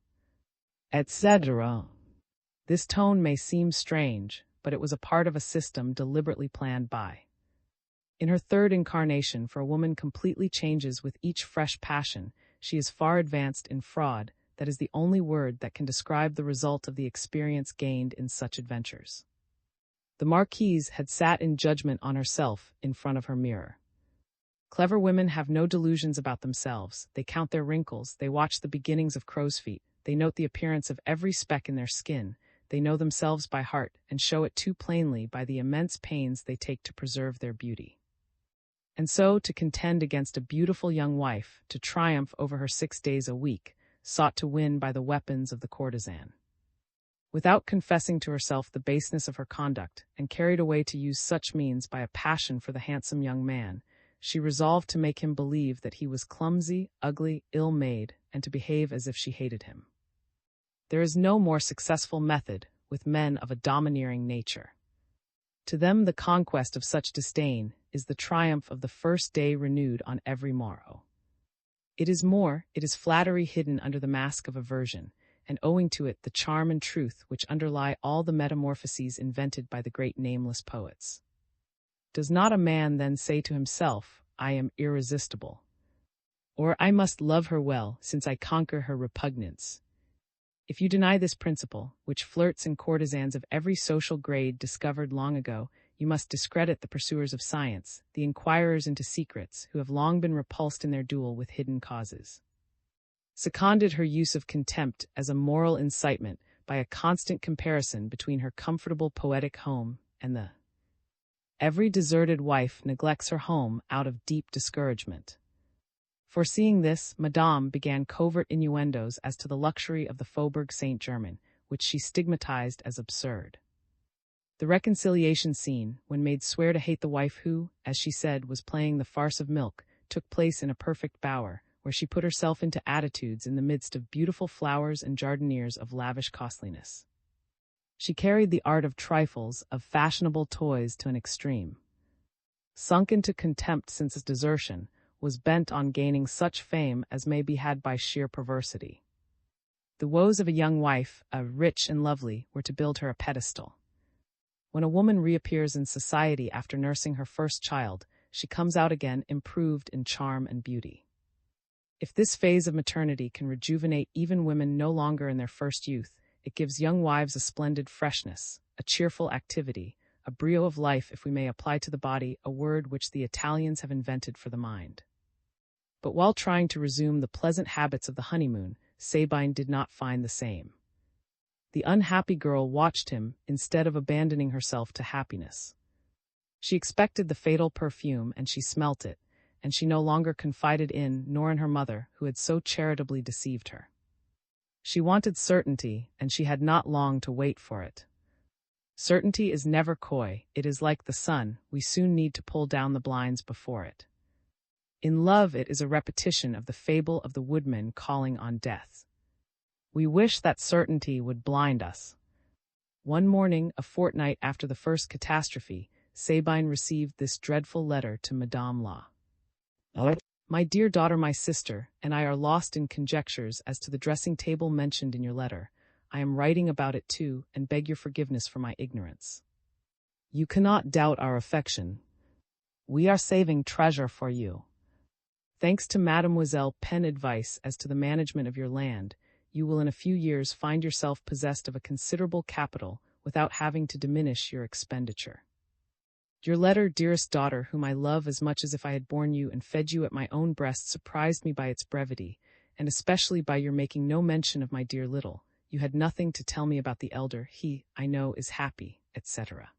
etc. This tone may seem strange, but it was a part of a system deliberately planned by. In her 3rd incarnation, for a woman completely changes with each fresh passion, she is far advanced in fraud. That is the only word that can describe the result of the experience gained in such adventures. The Marquise had sat in judgment on herself in front of her mirror. Clever women have no delusions about themselves. They count their wrinkles, they watch the beginnings of crow's feet, they note the appearance of every speck in their skin, they know themselves by heart, and show it too plainly by the immense pains they take to preserve their beauty. And so, to contend against a beautiful young wife, to triumph over her 6 days a week, sought to win by the weapons of the courtesan. Without confessing to herself the baseness of her conduct, and carried away to use such means by a passion for the handsome young man, she resolved to make him believe that he was clumsy, ugly, ill-made, and to behave as if she hated him. There is no more successful method with men of a domineering nature. To them the conquest of such disdain is the triumph of the first day renewed on every morrow. It is flattery hidden under the mask of aversion, and owing to it the charm and truth which underlie all the metamorphoses invented by the great nameless poets. Does not a man then say to himself, I am irresistible? Or I must love her well, since I conquer her repugnance? If you deny this principle, which flirts and courtesans of every social grade discovered long ago, you must discredit the pursuers of science, the inquirers into secrets, who have long been repulsed in their duel with hidden causes. Seconded her use of contempt as a moral incitement by a constant comparison between her comfortable poetic home and the every deserted wife neglects her home out of deep discouragement. Foreseeing this, Madame began covert innuendos as to the luxury of the Faubourg Saint-Germain, which she stigmatized as absurd. The reconciliation scene, when maids swear to hate the wife who, as she said, was playing the farce of milk, took place in a perfect bower, where she put herself into attitudes in the midst of beautiful flowers and jardinières of lavish costliness. She carried the art of trifles, of fashionable toys to an extreme. Sunk into contempt since its desertion, was bent on gaining such fame as may be had by sheer perversity. The woes of a young wife, rich and lovely, were to build her a pedestal. When a woman reappears in society after nursing her first child, she comes out again improved in charm and beauty. If this phase of maternity can rejuvenate even women no longer in their first youth, it gives young wives a splendid freshness, a cheerful activity, a brio of life, if we may apply to the body a word which the Italians have invented for the mind. But while trying to resume the pleasant habits of the honeymoon, Sabine did not find the same. The unhappy girl watched him instead of abandoning herself to happiness. She expected the fatal perfume, and she smelt it, and she no longer confided in nor in her mother, who had so charitably deceived her. She wanted certainty, and she had not long to wait for it. Certainty is never coy, it is like the sun, we soon need to pull down the blinds before it. In love it is a repetition of the fable of the woodman calling on death. We wish that certainty would blind us. One morning, a fortnight after the first catastrophe, Sabine received this dreadful letter to Madame La. My dear daughter, my sister, and I are lost in conjectures as to the dressing-table mentioned in your letter. I am writing about it too, and beg your forgiveness for my ignorance. You cannot doubt our affection. We are saving treasure for you. Thanks to Mademoiselle Pen's advice as to the management of your land, you will in a few years find yourself possessed of a considerable capital without having to diminish your expenditure. Your letter, dearest daughter, whom I love as much as if I had borne you and fed you at my own breast, surprised me by its brevity, and especially by your making no mention of my dear little. You had nothing to tell me about the elder. He, I know, is happy, etc.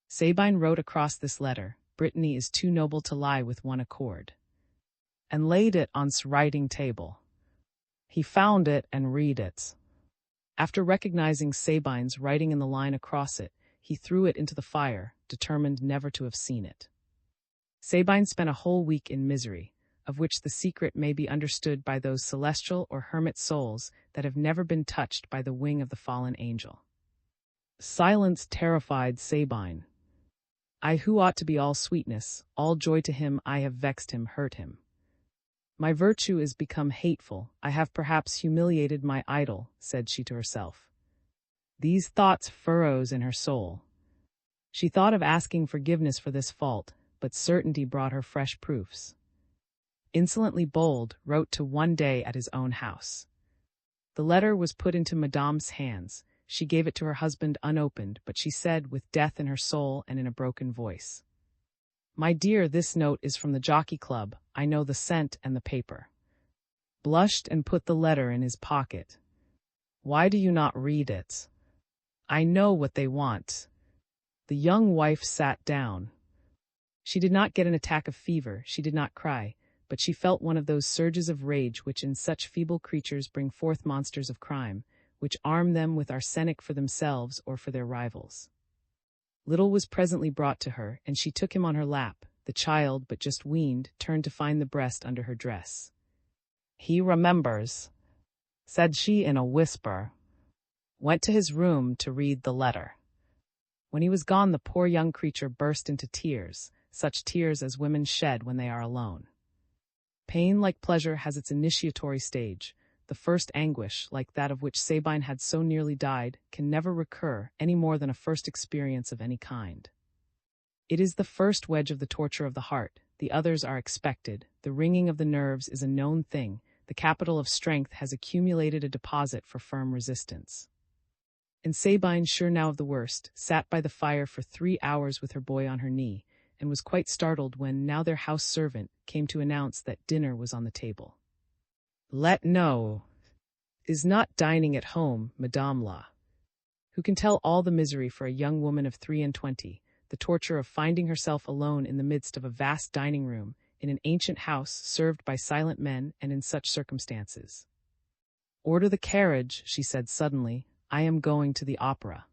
Sabine wrote across this letter, Brittany is too noble to lie with one accord, and laid it on's writing table. He found it and read it. After recognizing Sabine's writing in the line across it, he threw it into the fire, determined never to have seen it. Sabine spent a whole week in misery, of which the secret may be understood by those celestial or hermit souls that have never been touched by the wing of the fallen angel. Silence terrified Sabine. I who ought to be all sweetness, all joy to him, I have vexed him, hurt him. My virtue is become hateful, I have perhaps humiliated my idol, said she to herself. These thoughts furrows in her soul. She thought of asking forgiveness for this fault, but certainty brought her fresh proofs. Insolently bold, wrote to one day at his own house. The letter was put into Madame's hands. She gave it to her husband unopened, but she said, with death in her soul and in a broken voice, My dear, this note is from the Jockey Club. I know the scent and the paper. Blushed and put the letter in his pocket. Why do you not read it? I know what they want. The young wife sat down. She did not get an attack of fever, she did not cry, but she felt one of those surges of rage which in such feeble creatures bring forth monsters of crime, which arm them with arsenic for themselves or for their rivals. Little was presently brought to her, and she took him on her lap. The child, but just weaned, turned to find the breast under her dress. He remembers, said she in a whisper. Went to his room to read the letter. When he was gone, the poor young creature burst into tears, such tears as women shed when they are alone. Pain, like pleasure, has its initiatory stage. The first anguish, like that of which Sabine had so nearly died, can never recur, any more than a first experience of any kind. It is the first wedge of the torture of the heart. The others are expected. The wringing of the nerves is a known thing. The capital of strength has accumulated a deposit for firm resistance. And Sabine, sure now of the worst, sat by the fire for 3 hours with her boy on her knee, and was quite startled when now their house servant came to announce that dinner was on the table. Let no, is not dining at home, Madame La. Who can tell all the misery for a young woman of 23, the torture of finding herself alone in the midst of a vast dining room, in an ancient house served by silent men and in such circumstances. Order the carriage, she said suddenly, I am going to the opera.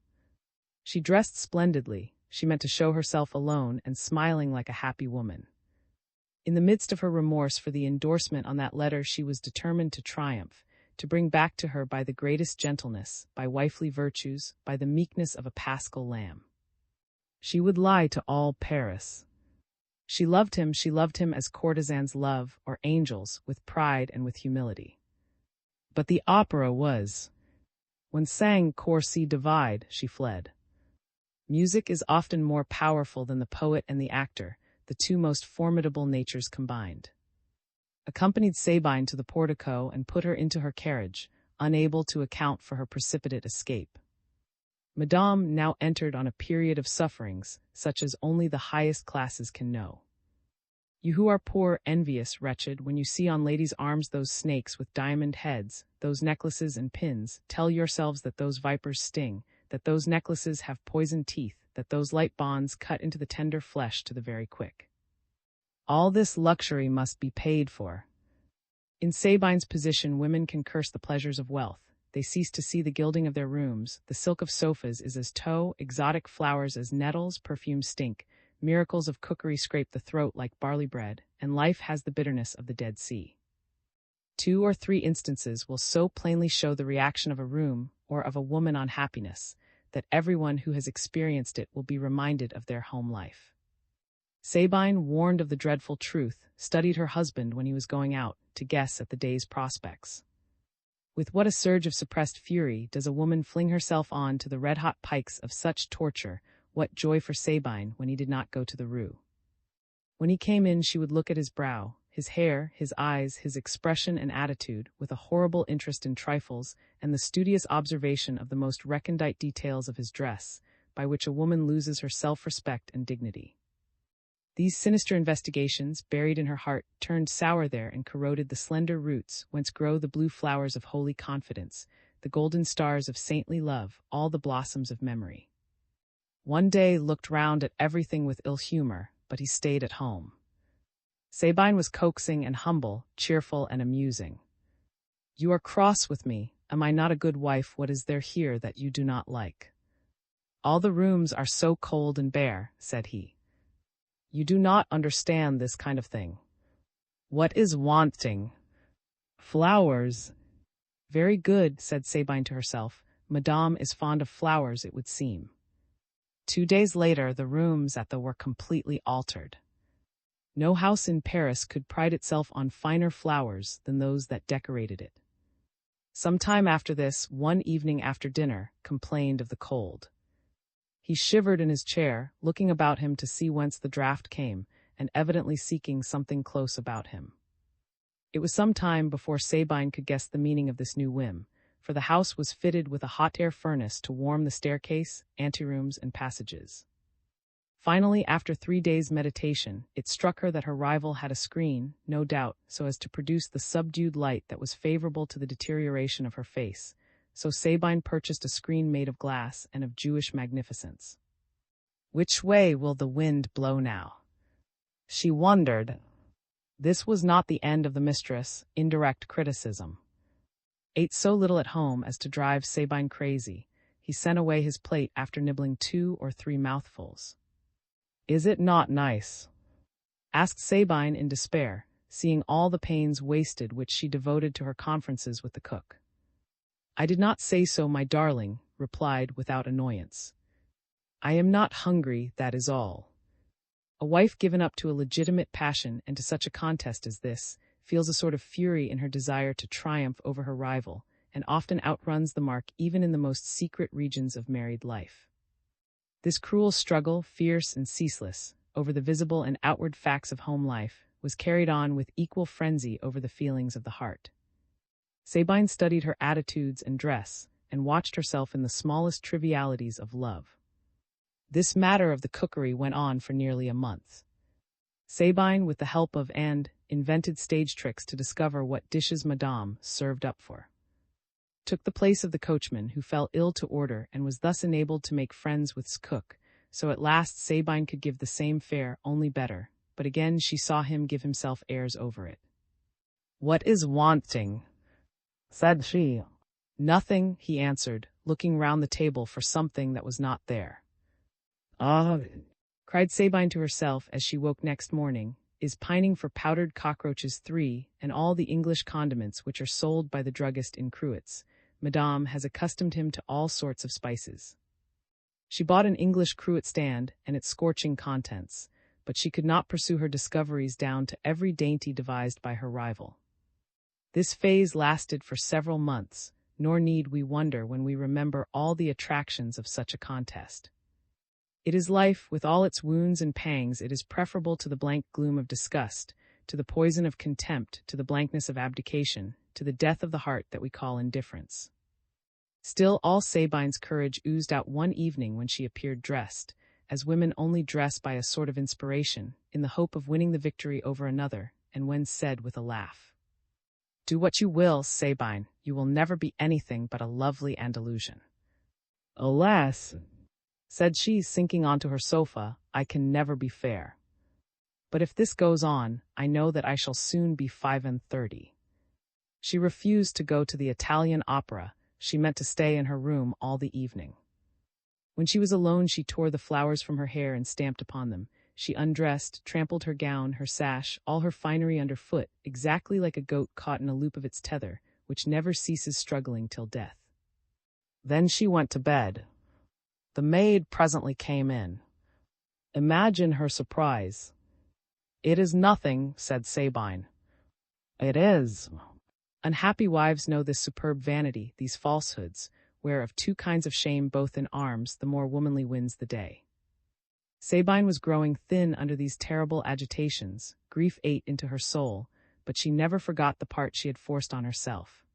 She dressed splendidly. She meant to show herself alone and smiling like a happy woman. In the midst of her remorse for the endorsement on that letter, she was determined to triumph, to bring back to her by the greatest gentleness, by wifely virtues, by the meekness of a paschal lamb. She would lie to all Paris. She loved him as courtesans love, or angels, with pride and with humility. But the opera was. When sang Corsi divide, she fled. Music is often more powerful than the poet and the actor, the two most formidable natures combined. Accompanied Sabine to the portico and put her into her carriage, unable to account for her precipitate escape. Madame now entered on a period of sufferings, such as only the highest classes can know. You who are poor, envious, wretched, when you see on ladies' arms those snakes with diamond heads, those necklaces and pins, tell yourselves that those vipers sting, that those necklaces have poisoned teeth, that those light bonds cut into the tender flesh to the very quick. All this luxury must be paid for. In Sabine's position, women can curse the pleasures of wealth. They cease to see the gilding of their rooms. The silk of sofas is as tow, exotic flowers as nettles, perfumes stink, miracles of cookery scrape the throat like barley bread, and life has the bitterness of the Dead Sea. 2 or 3 instances will so plainly show the reaction of a room or of a woman on happiness that everyone who has experienced it will be reminded of their home life. Sabine, warned of the dreadful truth, studied her husband when he was going out to guess at the day's prospects. With what a surge of suppressed fury does a woman fling herself on to the red-hot pikes of such torture, what joy for Sabine when he did not go to the Rue. When he came in, she would look at his brow, his hair, his eyes, his expression and attitude, with a horrible interest in trifles and the studious observation of the most recondite details of his dress, by which a woman loses her self-respect and dignity. These sinister investigations, buried in her heart, turned sour there and corroded the slender roots whence grow the blue flowers of holy confidence, the golden stars of saintly love, all the blossoms of memory. One day looked round at everything with ill humor, but he stayed at home. Sabine was coaxing and humble, cheerful and amusing. "You are cross with me. Am I not a good wife? What is there here that you do not like? All the rooms are so cold and bare," said he. "You do not understand this kind of thing. What is wanting? Flowers." "Very good," said Sabine to herself. "Madame is fond of flowers, it would seem." 2 days later, the rooms at the were completely altered. No house in Paris could pride itself on finer flowers than those that decorated it. Some time after this, one evening after dinner, complained of the cold. He shivered in his chair, looking about him to see whence the draught came, and evidently seeking something close about him. It was some time before Sabine could guess the meaning of this new whim, for the house was fitted with a hot air furnace to warm the staircase, anterooms, and passages. Finally, after 3 days' meditation, it struck her that her rival had a screen, no doubt, so as to produce the subdued light that was favorable to the deterioration of her face. So Sabine purchased a screen made of glass and of Jewish magnificence. Which way will the wind blow now? She wondered. This was not the end of the mistress, indirect criticism. Ate so little at home as to drive Sabine crazy. He sent away his plate after nibbling 2 or 3 mouthfuls. "Is it not nice?" asked Sabine in despair, seeing all the pains wasted which she devoted to her conferences with the cook. "I did not say so, my darling," replied without annoyance. "I am not hungry, that is all." A wife given up to a legitimate passion and to such a contest as this feels a sort of fury in her desire to triumph over her rival, and often outruns the mark even in the most secret regions of married life. This cruel struggle, fierce and ceaseless, over the visible and outward facts of home life, was carried on with equal frenzy over the feelings of the heart. Sabine studied her attitudes and dress, and watched herself in the smallest trivialities of love. This matter of the cookery went on for nearly a month. Sabine, with the help of and invented stage tricks to discover what dishes Madame served up for. Took the place of the coachman, who fell ill to order and was thus enabled to make friends with cook, so at last Sabine could give the same fare, only better, but again she saw him give himself airs over it. "What is wanting?" said she. "Nothing," he answered, looking round the table for something that was not there. "Ah," cried Sabine to herself as she woke next morning, "is pining for powdered cockroaches 3 and all the English condiments which are sold by the druggist in cruets. Madame has accustomed him to all sorts of spices." She bought an English cruet stand and its scorching contents, but she could not pursue her discoveries down to every dainty devised by her rival. This phase lasted for several months, nor need we wonder when we remember all the attractions of such a contest. It is life, with all its wounds and pangs. It is preferable to the blank gloom of disgust, to the poison of contempt, to the blankness of abdication, to the death of the heart that we call indifference. Still, all Sabine's courage oozed out one evening when she appeared dressed, as women only dress by a sort of inspiration, in the hope of winning the victory over another, and when said with a laugh, "Do what you will, Sabine, you will never be anything but a lovely Andalusian." "Alas," said she, sinking onto her sofa, "I can never be fair. But if this goes on, I know that I shall soon be 35." She refused to go to the Italian opera. She meant to stay in her room all the evening. When she was alone, she tore the flowers from her hair and stamped upon them. She undressed, trampled her gown, her sash, all her finery underfoot, exactly like a goat caught in a loop of its tether, which never ceases struggling till death. Then she went to bed. The maid presently came in. Imagine her surprise. "It is nothing," said Sabine. "It is." Unhappy wives know this superb vanity, these falsehoods, where of two kinds of shame both in arms, the more womanly wins the day. Sabine was growing thin under these terrible agitations. Grief ate into her soul, but she never forgot the part she had forced on herself.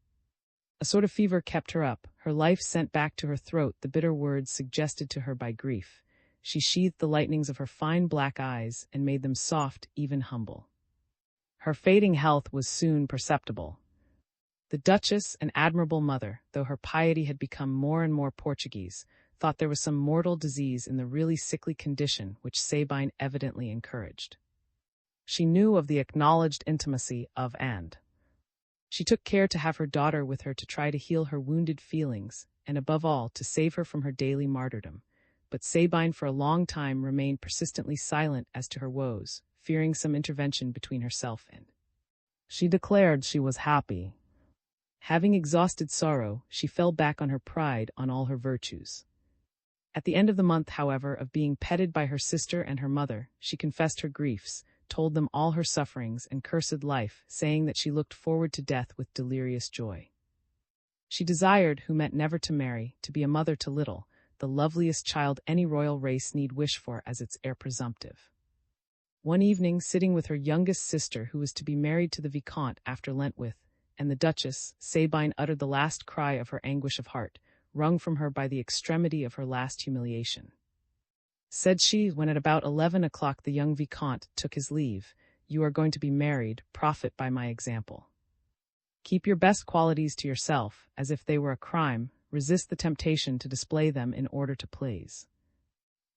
A sort of fever kept her up, her life sent back to her throat the bitter words suggested to her by grief. She sheathed the lightnings of her fine black eyes and made them soft, even humble. Her fading health was soon perceptible. The Duchess, an admirable mother, though her piety had become more and more Portuguese, thought there was some mortal disease in the really sickly condition which Sabine evidently encouraged. She knew of the acknowledged intimacy of and. She took care to have her daughter with her to try to heal her wounded feelings, and above all, to save her from her daily martyrdom. But Sabine for a long time remained persistently silent as to her woes, fearing some intervention between herself and. She declared she was happy. Having exhausted sorrow, she fell back on her pride, on all her virtues. At the end of the month, however, of being petted by her sister and her mother, she confessed her griefs, told them all her sufferings, and cursed life, saying that she looked forward to death with delirious joy. She desired, who meant never to marry, to be a mother to little, the loveliest child any royal race need wish for as its heir presumptive. One evening, sitting with her youngest sister, who was to be married to the Vicomte after Lentwith, and the Duchess, Sabine uttered the last cry of her anguish of heart, wrung from her by the extremity of her last humiliation. Said she, when at about 11 o'clock the young Vicomte took his leave, "You are going to be married, profit by my example. Keep your best qualities to yourself, as if they were a crime, resist the temptation to display them in order to please.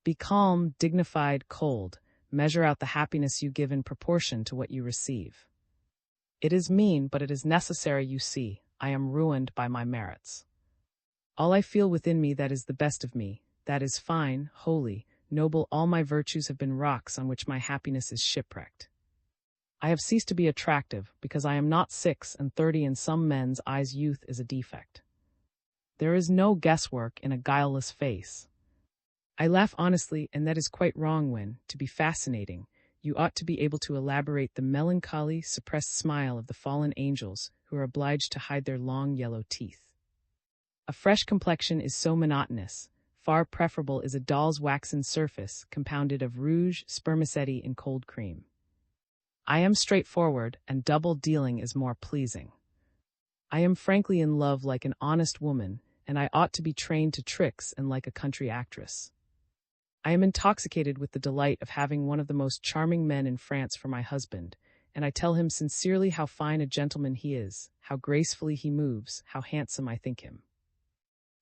Be calm, dignified, cold, measure out the happiness you give in proportion to what you receive. It is mean, but it is necessary, you see. I am ruined by my merits. All I feel within me that is the best of me, that is fine, holy, noble, all my virtues have been rocks on which my happiness is shipwrecked. I have ceased to be attractive, because I am not 36, and in some men's eyes youth is a defect. There is no guesswork in a guileless face. I laugh honestly, and that is quite wrong when, to be fascinating, you ought to be able to elaborate the melancholy, suppressed smile of the fallen angels who are obliged to hide their long yellow teeth. A fresh complexion is so monotonous. Far preferable is a doll's waxen surface compounded of rouge, spermaceti, and cold cream. I am straightforward, and double dealing is more pleasing. I am frankly in love like an honest woman, and I ought to be trained to tricks and like a country actress. I am intoxicated with the delight of having one of the most charming men in France for my husband, and I tell him sincerely how fine a gentleman he is, how gracefully he moves, how handsome I think him.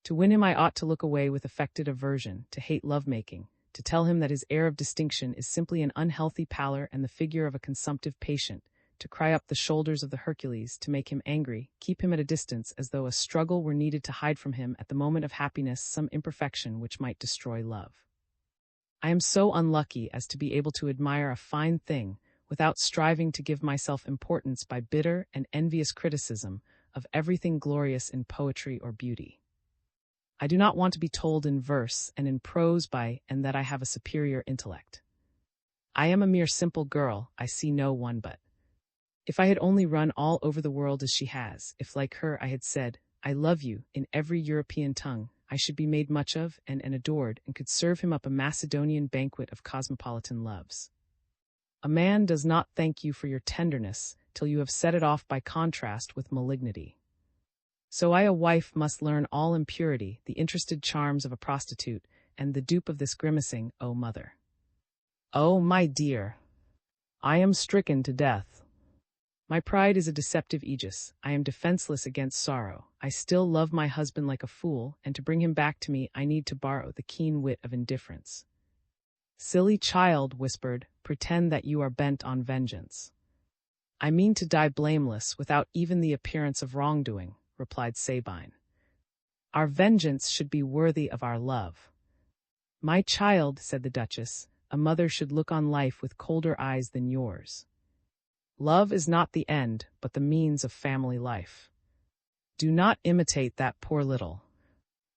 To win him I ought to look away with affected aversion, to hate love-making, to tell him that his air of distinction is simply an unhealthy pallor and the figure of a consumptive patient, to cry up the shoulders of the Hercules, to make him angry, keep him at a distance as though a struggle were needed to hide from him at the moment of happiness some imperfection which might destroy love. I am so unlucky as to be able to admire a fine thing without striving to give myself importance by bitter and envious criticism of everything glorious in poetry or beauty. I do not want to be told in verse and in prose by and that I have a superior intellect. I am a mere simple girl, I see no one but. If I had only run all over the world as she has, if like her I had said, I love you, in every European tongue, I should be made much of and adored and could serve him up a Macedonian banquet of cosmopolitan loves. A man does not thank you for your tenderness till you have set it off by contrast with malignity. So I, a wife, must learn all impurity, the interested charms of a prostitute, and the dupe of this grimacing, O mother. Oh, my dear, I am stricken to death. My pride is a deceptive aegis. I am defenseless against sorrow. I still love my husband like a fool, and to bring him back to me I need to borrow the keen wit of indifference. Silly child, whispered, pretend that you are bent on vengeance. I mean to die blameless, without even the appearance of wrongdoing, replied Sabine. Our vengeance should be worthy of our love. My child, said the Duchess, a mother should look on life with colder eyes than yours. Love is not the end, but the means of family life. Do not imitate that poor little.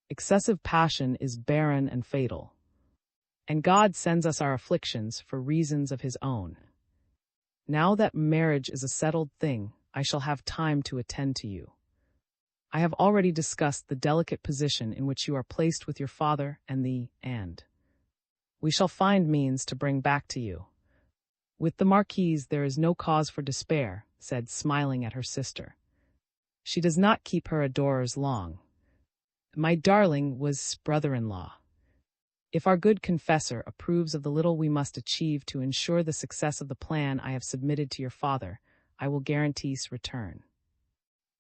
Excessive passion is barren and fatal. And God sends us our afflictions for reasons of his own. Now that marriage is a settled thing, I shall have time to attend to you. I have already discussed the delicate position in which you are placed with your father and we shall find means to bring back to you. With the Marquise there is no cause for despair, said, smiling at her sister. She does not keep her adorers long. My darling was brother-in-law. If our good confessor approves of the little we must achieve to ensure the success of the plan I have submitted to your father, I will guarantee his return.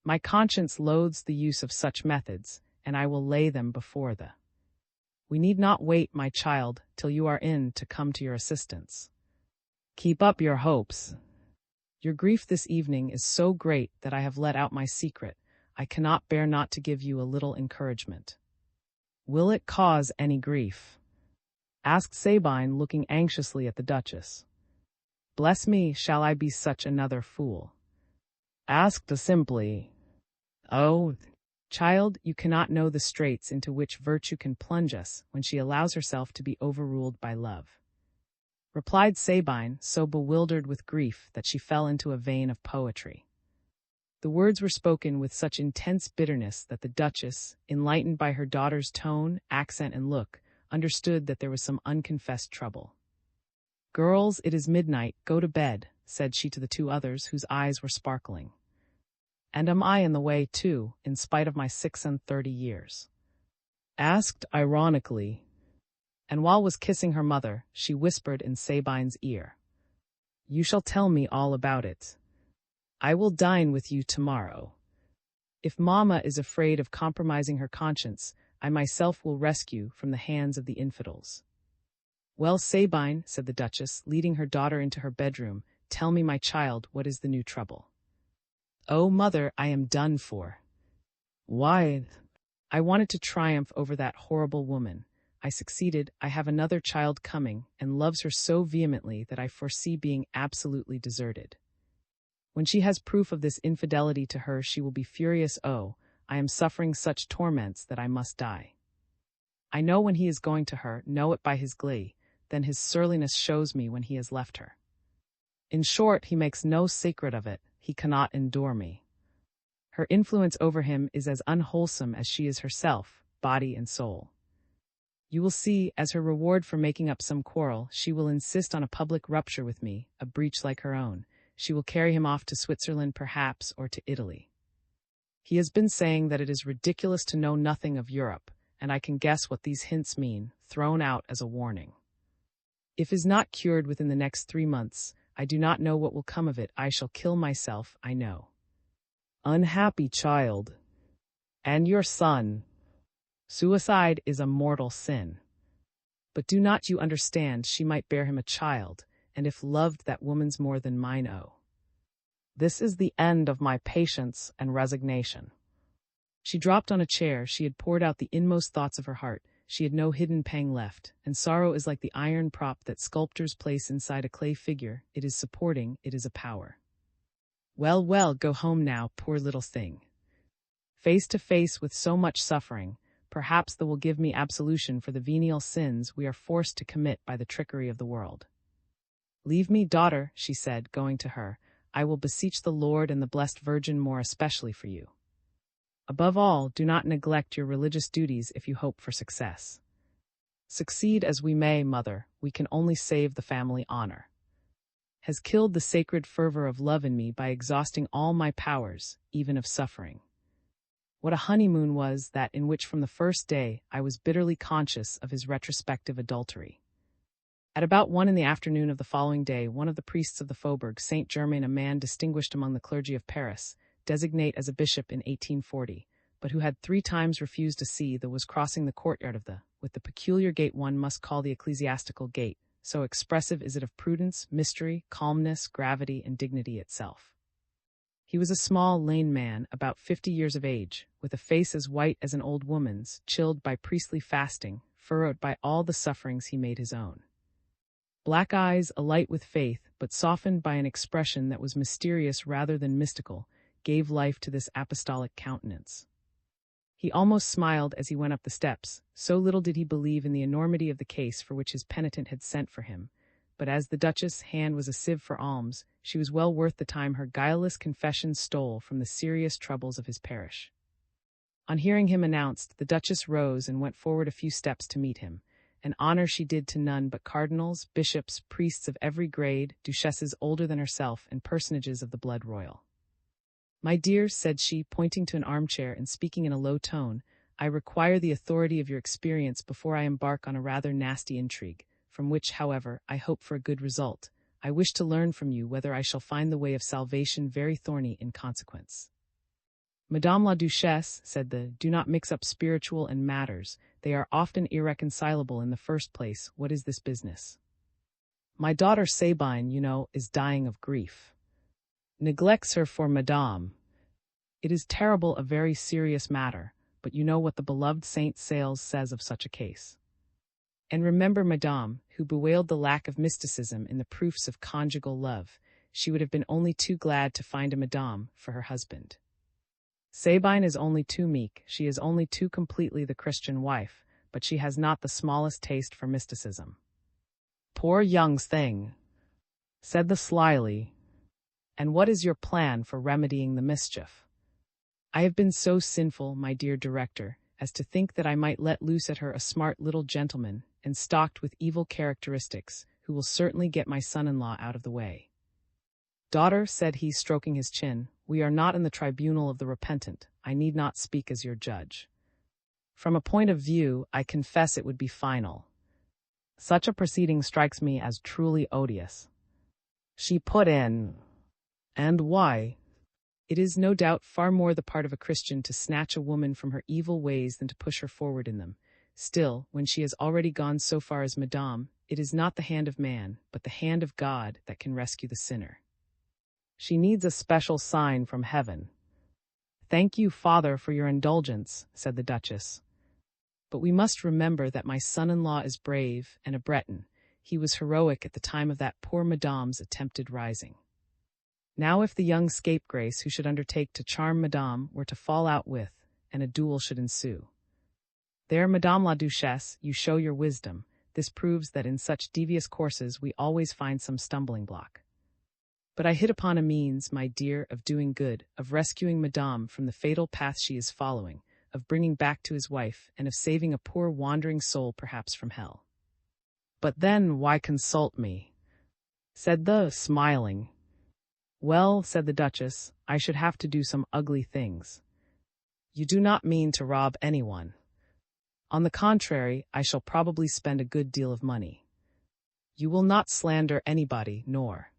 My conscience loathes the use of such methods, and I will lay them before the. We need not wait, my child, till you are in to come to your assistance. Keep up your hopes. Your grief this evening is so great that I have let out my secret. I cannot bear not to give you a little encouragement. Will it cause any grief? Asked Sabine, looking anxiously at the Duchess. Bless me, shall I be such another fool? Asked simply. Oh, child, you cannot know the straits into which virtue can plunge us when she allows herself to be overruled by love. Replied Sabine, so bewildered with grief that she fell into a vein of poetry. The words were spoken with such intense bitterness that the Duchess, enlightened by her daughter's tone, accent, and look, understood that there was some unconfessed trouble. Girls, it is midnight, go to bed, said she to the two others whose eyes were sparkling. And am I in the way, too, in spite of my 36 years? Asked ironically, and while was kissing her mother, she whispered in Sabine's ear. You shall tell me all about it. I will dine with you tomorrow. If Mamma is afraid of compromising her conscience, I myself will rescue from the hands of the infidels. Well, Sabine, said the Duchess, leading her daughter into her bedroom, tell me, my child, what is the new trouble? Oh, mother, I am done for. Why? I wanted to triumph over that horrible woman. I succeeded. I have another child coming, and loves her so vehemently that I foresee being absolutely deserted. When she has proof of this infidelity to her, she will be furious. Oh, I am suffering such torments that I must die. I know when he is going to her, know it by his glee, then his surliness shows me when he has left her. In short, he makes no secret of it. He cannot endure me. Her influence over him is as unwholesome as she is herself, body and soul. You will see, as her reward for making up some quarrel, she will insist on a public rupture with me, a breach like her own. She will carry him off to Switzerland perhaps, or to Italy. He has been saying that it is ridiculous to know nothing of Europe, and I can guess what these hints mean, thrown out as a warning. If he is not cured within the next 3 months, I do not know what will come of it. I shall kill myself, I know. Unhappy child. And your son. Suicide is a mortal sin. But do not you understand she might bear him a child, and if loved that woman's more than mine. Oh. This is the end of my patience and resignation." She dropped on a chair. She had poured out the inmost thoughts of her heart. She had no hidden pang left, and sorrow is like the iron prop that sculptors place inside a clay figure. It is supporting, it is a power. Well, well, go home now, poor little thing. Face to face with so much suffering, perhaps that will give me absolution for the venial sins we are forced to commit by the trickery of the world. Leave me, daughter, she said, going to her. I will beseech the Lord and the Blessed Virgin more especially for you. Above all, do not neglect your religious duties if you hope for success. Succeed as we may, mother, we can only save the family honor. Has killed the sacred fervor of love in me by exhausting all my powers, even of suffering. What a honeymoon was that in which from the first day I was bitterly conscious of his retrospective adultery. At about 1 in the afternoon of the following day, one of the priests of the Faubourg Saint-Germain, a man distinguished among the clergy of Paris, designate as a bishop in 1840, but who had 3 times refused a see, that was crossing the courtyard of with the peculiar gait one must call the ecclesiastical gait, so expressive is it of prudence, mystery, calmness, gravity, and dignity itself. He was a small, lean man, about 50 years of age, with a face as white as an old woman's, chilled by priestly fasting, furrowed by all the sufferings he made his own. Black eyes, alight with faith, but softened by an expression that was mysterious rather than mystical, gave life to this apostolic countenance. He almost smiled as he went up the steps, so little did he believe in the enormity of the case for which his penitent had sent for him, but as the Duchess' hand was a sieve for alms, she was well worth the time her guileless confession stole from the serious troubles of his parish. On hearing him announced, the Duchess rose and went forward a few steps to meet him, an honor she did to none but cardinals, bishops, priests of every grade, duchesses older than herself, and personages of the blood royal. "My dear," said she, pointing to an armchair and speaking in a low tone, "I require the authority of your experience before I embark on a rather nasty intrigue, from which, however, I hope for a good result. I wish to learn from you whether I shall find the way of salvation very thorny in consequence." "Madame la Duchesse," said do not mix up spiritual and matters. They are often irreconcilable. In the first place, what is this business? My daughter Sabine, you know, is dying of grief. Neglects her for Madame. It is terrible, a very serious matter, but you know what the beloved Saint Sales says of such a case. And remember Madame, who bewailed the lack of mysticism in the proofs of conjugal love. She would have been only too glad to find a Madame for her husband. Sabine is only too meek, she is only too completely the Christian wife, but she has not the smallest taste for mysticism. Poor young thing, said the slyly. And what is your plan for remedying the mischief? I have been so sinful, my dear director, as to think that I might let loose at her a smart little gentleman, and stocked with evil characteristics, who will certainly get my son-in-law out of the way. Daughter, said he, stroking his chin, we are not in the tribunal of the repentant. I need not speak as your judge. From a point of view, I confess it would be final. Such a proceeding strikes me as truly odious. She put in. And why? It is no doubt far more the part of a Christian to snatch a woman from her evil ways than to push her forward in them. Still, when she has already gone so far as Madame, it is not the hand of man, but the hand of God that can rescue the sinner. She needs a special sign from heaven. Thank you, Father, for your indulgence, said the Duchess. But we must remember that my son-in-law is brave and a Breton. He was heroic at the time of that poor Madame's attempted rising. Now if the young scapegrace who should undertake to charm Madame were to fall out with, and a duel should ensue. There, Madame la Duchesse, you show your wisdom. This proves that in such devious courses we always find some stumbling block. But I hit upon a means, my dear, of doing good, of rescuing Madame from the fatal path she is following, of bringing back to his wife, and of saving a poor wandering soul perhaps from hell. But then why consult me? Said the, smiling. Well, said the Duchess, I should have to do some ugly things. You do not mean to rob anyone. On the contrary, I shall probably spend a good deal of money. You will not slander anybody, nor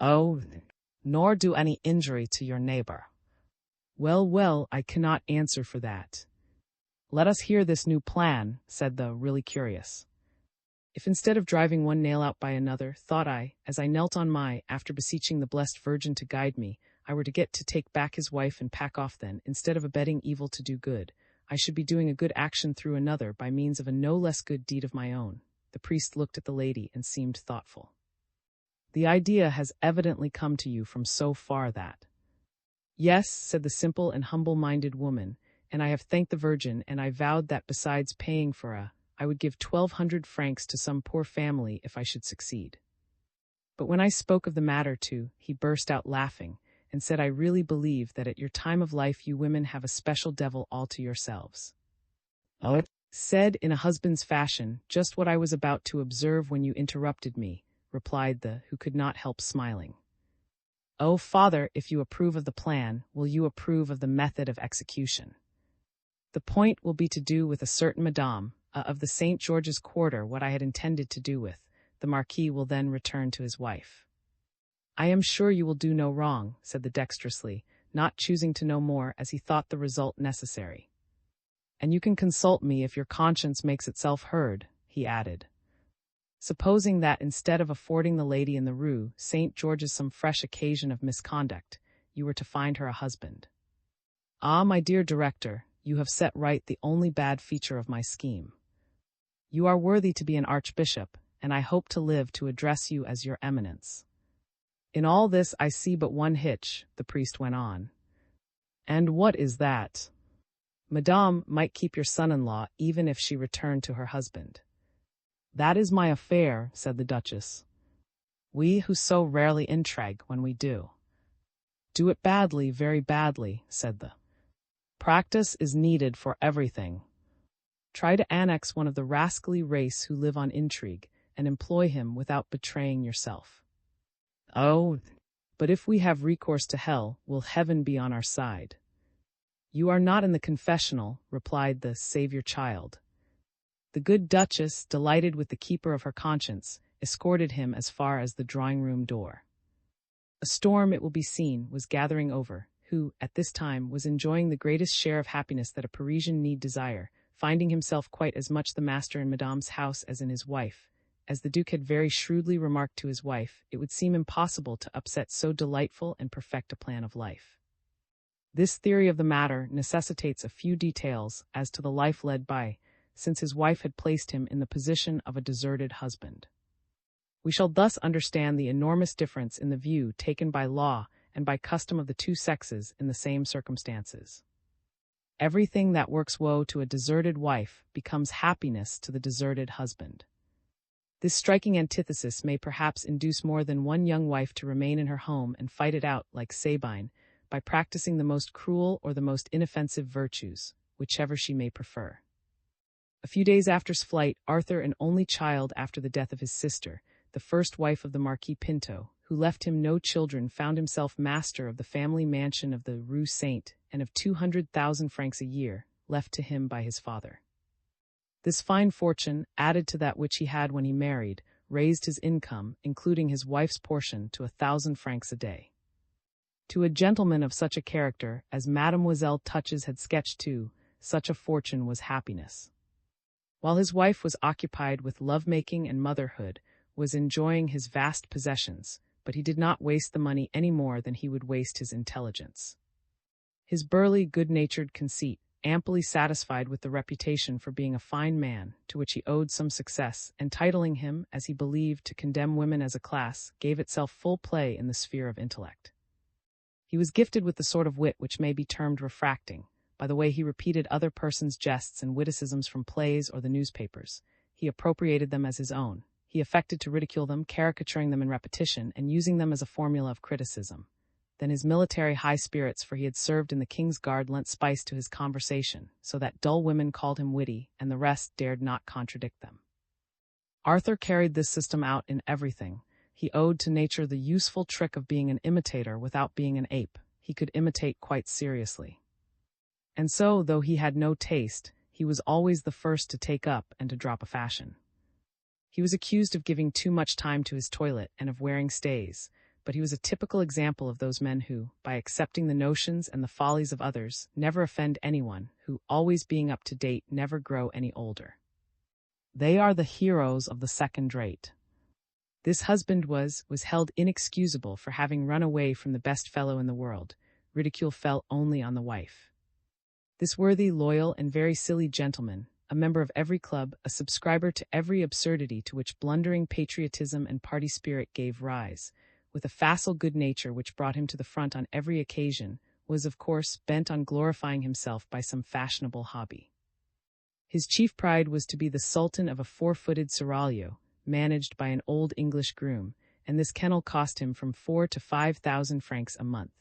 do any injury to your neighbor. Well, I cannot answer for that. Let us hear this new plan, said the really curious. If instead of driving one nail out by another, thought I, as I knelt on my, after beseeching the blessed Virgin to guide me, I were to get to take back his wife and pack off then, instead of abetting evil to do good, I should be doing a good action through another by means of a no less good deed of my own. The priest looked at the lady and seemed thoughtful. The idea has evidently come to you from so far that. Yes, said the simple and humble-minded woman, and I have thanked the Virgin, and I vowed that besides paying for I would give 1,200 francs to some poor family if I should succeed. But when I spoke of the matter he burst out laughing, and said I really believe that at your time of life you women have a special devil all to yourselves. Oh, said in a husband's fashion, just what I was about to observe when you interrupted me, replied the who could not help smiling. Oh, father, if you approve of the plan, will you approve of the method of execution? The point will be to do with a certain madame, of the St. George's Quarter what I had intended to do with. The Marquis will then return to his wife. I am sure you will do no wrong, said the dexterously, not choosing to know more as he thought the result necessary. And you can consult me if your conscience makes itself heard, he added. Supposing that instead of affording the lady in the Rue St. George's some fresh occasion of misconduct, you were to find her a husband. Ah, my dear director, you have set right the only bad feature of my scheme. You are worthy to be an archbishop, and I hope to live to address you as your eminence. In all this I see but one hitch, the priest went on. And what is that? Madame might keep your son-in-law even if she returned to her husband. That is my affair, said the Duchess. We who so rarely intrigue when we do it badly, very badly, said the. Practice is needed for everything. Try to annex one of the rascally race who live on intrigue, and employ him without betraying yourself. Oh, but if we have recourse to hell, will heaven be on our side? You are not in the confessional, replied the Saviour child. The good Duchess, delighted with the keeper of her conscience, escorted him as far as the drawing-room door. A storm, it will be seen, was gathering over, who, at this time, was enjoying the greatest share of happiness that a Parisian need desire, finding himself quite as much the master in Madame's house as in his wife. As the Duke had very shrewdly remarked to his wife, it would seem impossible to upset so delightful and perfect a plan of life. This theory of the matter necessitates a few details as to the life led by, since his wife had placed him in the position of a deserted husband. We shall thus understand the enormous difference in the view taken by law and by custom of the two sexes in the same circumstances. Everything that works woe to a deserted wife becomes happiness to the deserted husband. This striking antithesis may perhaps induce more than one young wife to remain in her home and fight it out, like Sabine, by practicing the most cruel or the most inoffensive virtues, whichever she may prefer. A few days after his flight, Arthur, an only child after the death of his sister, the first wife of the Marquis Pinto, who left him no children, found himself master of the family mansion of the Rue Saint and of 200,000 francs a year, left to him by his father. This fine fortune, added to that which he had when he married, raised his income, including his wife's portion, to 1,000 francs a day. To a gentleman of such a character as Mademoiselle Touches had sketched too, such a fortune was happiness. While his wife was occupied with love-making and motherhood, was enjoying his vast possessions, but he did not waste the money any more than he would waste his intelligence. His burly, good-natured conceit, amply satisfied with the reputation for being a fine man, to which he owed some success, entitling him, as he believed, to condemn women as a class, gave itself full play in the sphere of intellect. He was gifted with the sort of wit which may be termed refracting, by the way he repeated other persons' jests and witticisms from plays or the newspapers. He appropriated them as his own. He affected to ridicule them, caricaturing them in repetition, and using them as a formula of criticism. Then his military high spirits, for he had served in the King's Guard, lent spice to his conversation, so that dull women called him witty, and the rest dared not contradict them. Arthur carried this system out in everything. He owed to nature the useful trick of being an imitator without being an ape. He could imitate quite seriously. And so, though he had no taste, he was always the first to take up and to drop a fashion. He was accused of giving too much time to his toilet and of wearing stays, but he was a typical example of those men who, by accepting the notions and the follies of others, never offend anyone, who, always being up to date, never grow any older. They are the heroes of the second rate. This husband was held inexcusable for having run away from the best fellow in the world. Ridicule fell only on the wife. This worthy, loyal, and very silly gentleman, a member of every club, a subscriber to every absurdity to which blundering patriotism and party spirit gave rise, with a facile good nature which brought him to the front on every occasion, was of course bent on glorifying himself by some fashionable hobby. His chief pride was to be the sultan of a 4-footed seraglio, managed by an old English groom, and this kennel cost him from 4,000 to 5,000 francs a month.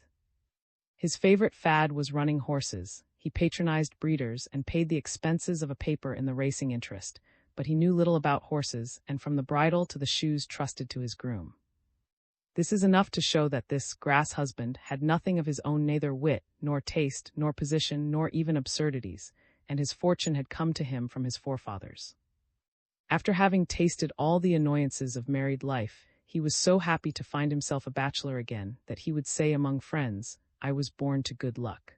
His favorite fad was running horses. He patronized breeders and paid the expenses of a paper in the racing interest, but he knew little about horses, and from the bridle to the shoes trusted to his groom. This is enough to show that this grass husband had nothing of his own, neither wit, nor taste, nor position, nor even absurdities, and his fortune had come to him from his forefathers. After having tasted all the annoyances of married life, he was so happy to find himself a bachelor again that he would say among friends, "I was born to good luck."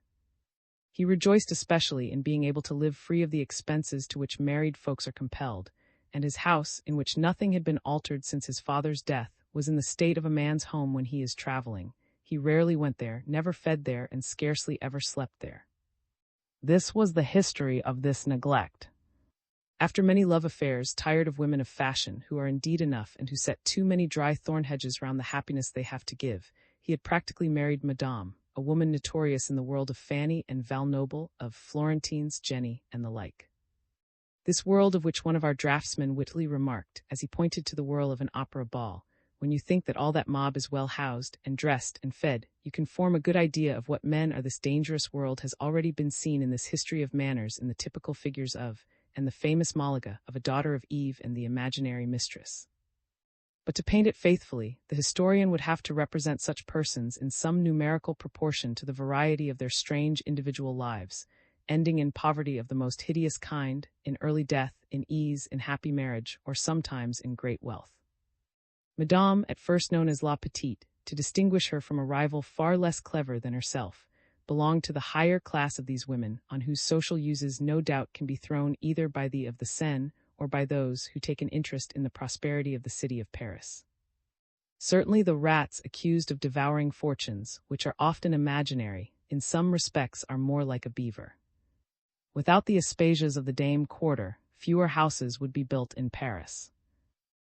He rejoiced especially in being able to live free of the expenses to which married folks are compelled, and his house, in which nothing had been altered since his father's death, was in the state of a man's home when he is traveling. He rarely went there, never fed there, and scarcely ever slept there. This was the history of this neglect. After many love affairs, tired of women of fashion, who are indeed enough and who set too many dry thorn hedges round the happiness they have to give, he had practically married Madame, a woman notorious in the world of Fanny and Valnoble, of Florentines, Jenny, and the like. This world of which one of our draftsmen wittily remarked, as he pointed to the whirl of an opera ball, "When you think that all that mob is well housed, and dressed, and fed, you can form a good idea of what men are. This dangerous world has already been seen in this history of manners in the typical figures of, and the famous Malaga, of a daughter of Eve and the imaginary mistress." But to paint it faithfully, the historian would have to represent such persons in some numerical proportion to the variety of their strange individual lives, ending in poverty of the most hideous kind, in early death, in ease, in happy marriage, or sometimes in great wealth. Madame, at first known as La Petite, to distinguish her from a rival far less clever than herself, belonged to the higher class of these women, on whose social uses no doubt can be thrown either by the of the Seine or by those who take an interest in the prosperity of the city of Paris. Certainly the rats accused of devouring fortunes, which are often imaginary, in some respects are more like a beaver. Without the Aspasias of the Dame Quarter, fewer houses would be built in Paris.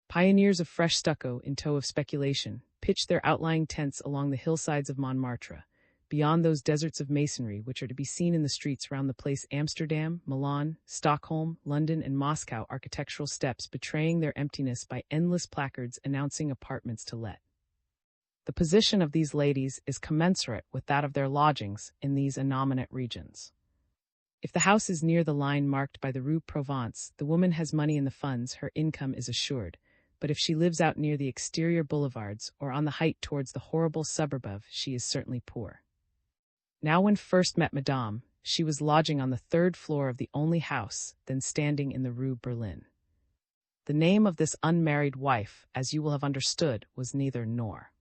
Pioneers of fresh stucco in tow of speculation pitched their outlying tents along the hillsides of Montmartre, beyond those deserts of masonry which are to be seen in the streets round the place. Amsterdam, Milan, Stockholm, London, and Moscow architectural steps betraying their emptiness by endless placards announcing apartments to let. The position of these ladies is commensurate with that of their lodgings in these innominate regions. If the house is near the line marked by the Rue Provence, the woman has money in the funds, her income is assured. But if she lives out near the exterior boulevards or on the height towards the horrible suburb of, she is certainly poor. Now when first met Madame, she was lodging on the 3rd floor of the only house then standing in the Rue Berlin. The name of this unmarried wife, as you will have understood, was neither nor.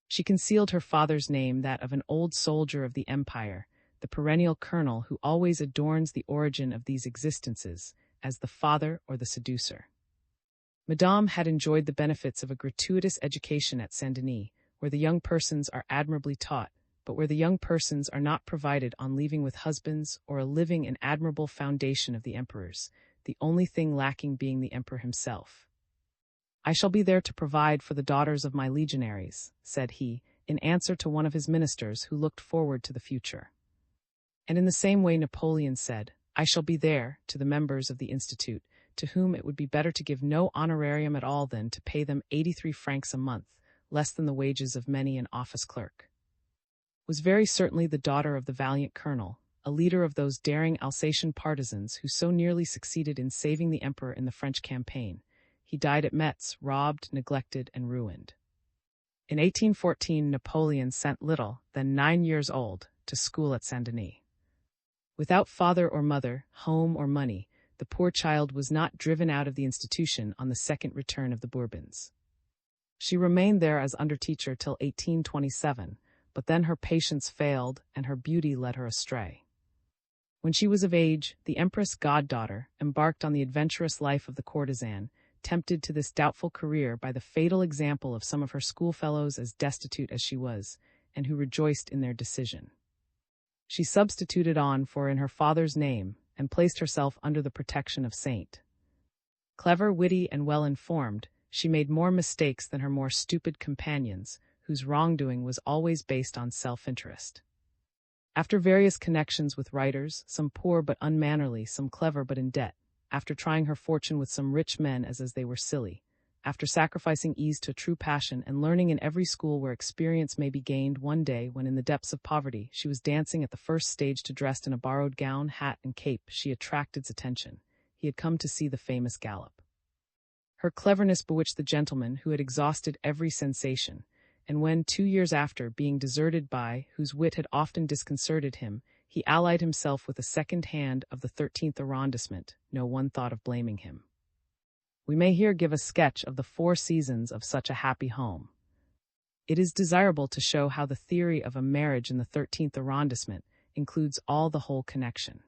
She concealed her father's name, that of an old soldier of the Empire, the perennial colonel who always adorns the origin of these existences, as the father or the seducer. Madame had enjoyed the benefits of a gratuitous education at Saint-Denis, where the young persons are admirably taught, but where the young persons are not provided on leaving with husbands or a living and admirable foundation of the emperors, the only thing lacking being the emperor himself. "I shall be there to provide for the daughters of my legionaries," said he, in answer to one of his ministers who looked forward to the future. And in the same way Napoleon said, "I shall be there," to the members of the Institute, to whom it would be better to give no honorarium at all than to pay them 83 francs a month, less than the wages of many an office clerk. Was very certainly the daughter of the valiant colonel, a leader of those daring Alsatian partisans who so nearly succeeded in saving the emperor in the French campaign. He died at Metz, robbed, neglected, and ruined. In 1814, Napoleon sent Little, then 9 years old, to school at Saint-Denis. Without father or mother, home or money, the poor child was not driven out of the institution on the second return of the Bourbons. She remained there as under-teacher till 1827, but then her patience failed and her beauty led her astray. When she was of age, the Empress' goddaughter embarked on the adventurous life of the courtesan, tempted to this doubtful career by the fatal example of some of her schoolfellows as destitute as she was, and who rejoiced in their decision. She substituted on for in her father's name, and placed herself under the protection of Saint. Clever, witty, and well-informed, she made more mistakes than her more stupid companions, whose wrongdoing was always based on self-interest. After various connections with writers, some poor but unmannerly, some clever but in debt, after trying her fortune with some rich men as they were silly, after sacrificing ease to a true passion and learning in every school where experience may be gained, one day, when in the depths of poverty she was dancing at the first stage to dressed in a borrowed gown, hat, and cape, she attracted his attention. He had come to see the famous gallop. Her cleverness bewitched the gentleman who had exhausted every sensation, and when, 2 years after, being deserted by, whose wit had often disconcerted him, he allied himself with a second hand of the 13th arrondissement, no one thought of blaming him. We may here give a sketch of the 4 seasons of such a happy home. It is desirable to show how the theory of a marriage in the 13th arrondissement includes all the whole connection.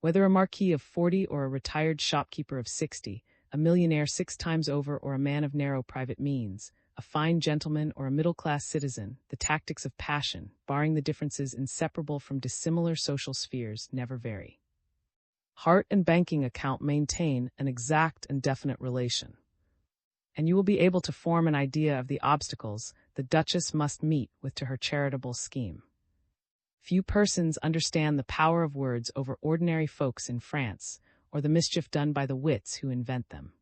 Whether a marquis of 40 or a retired shopkeeper of 60, a millionaire 6 times over or a man of narrow private means, a fine gentleman or a middle-class citizen, the tactics of passion, barring the differences inseparable from dissimilar social spheres, never vary. Heart and banking account maintain an exact and definite relation. And you will be able to form an idea of the obstacles the Duchess must meet with to her charitable scheme. Few persons understand the power of words over ordinary folks in France, or the mischief done by the wits who invent them.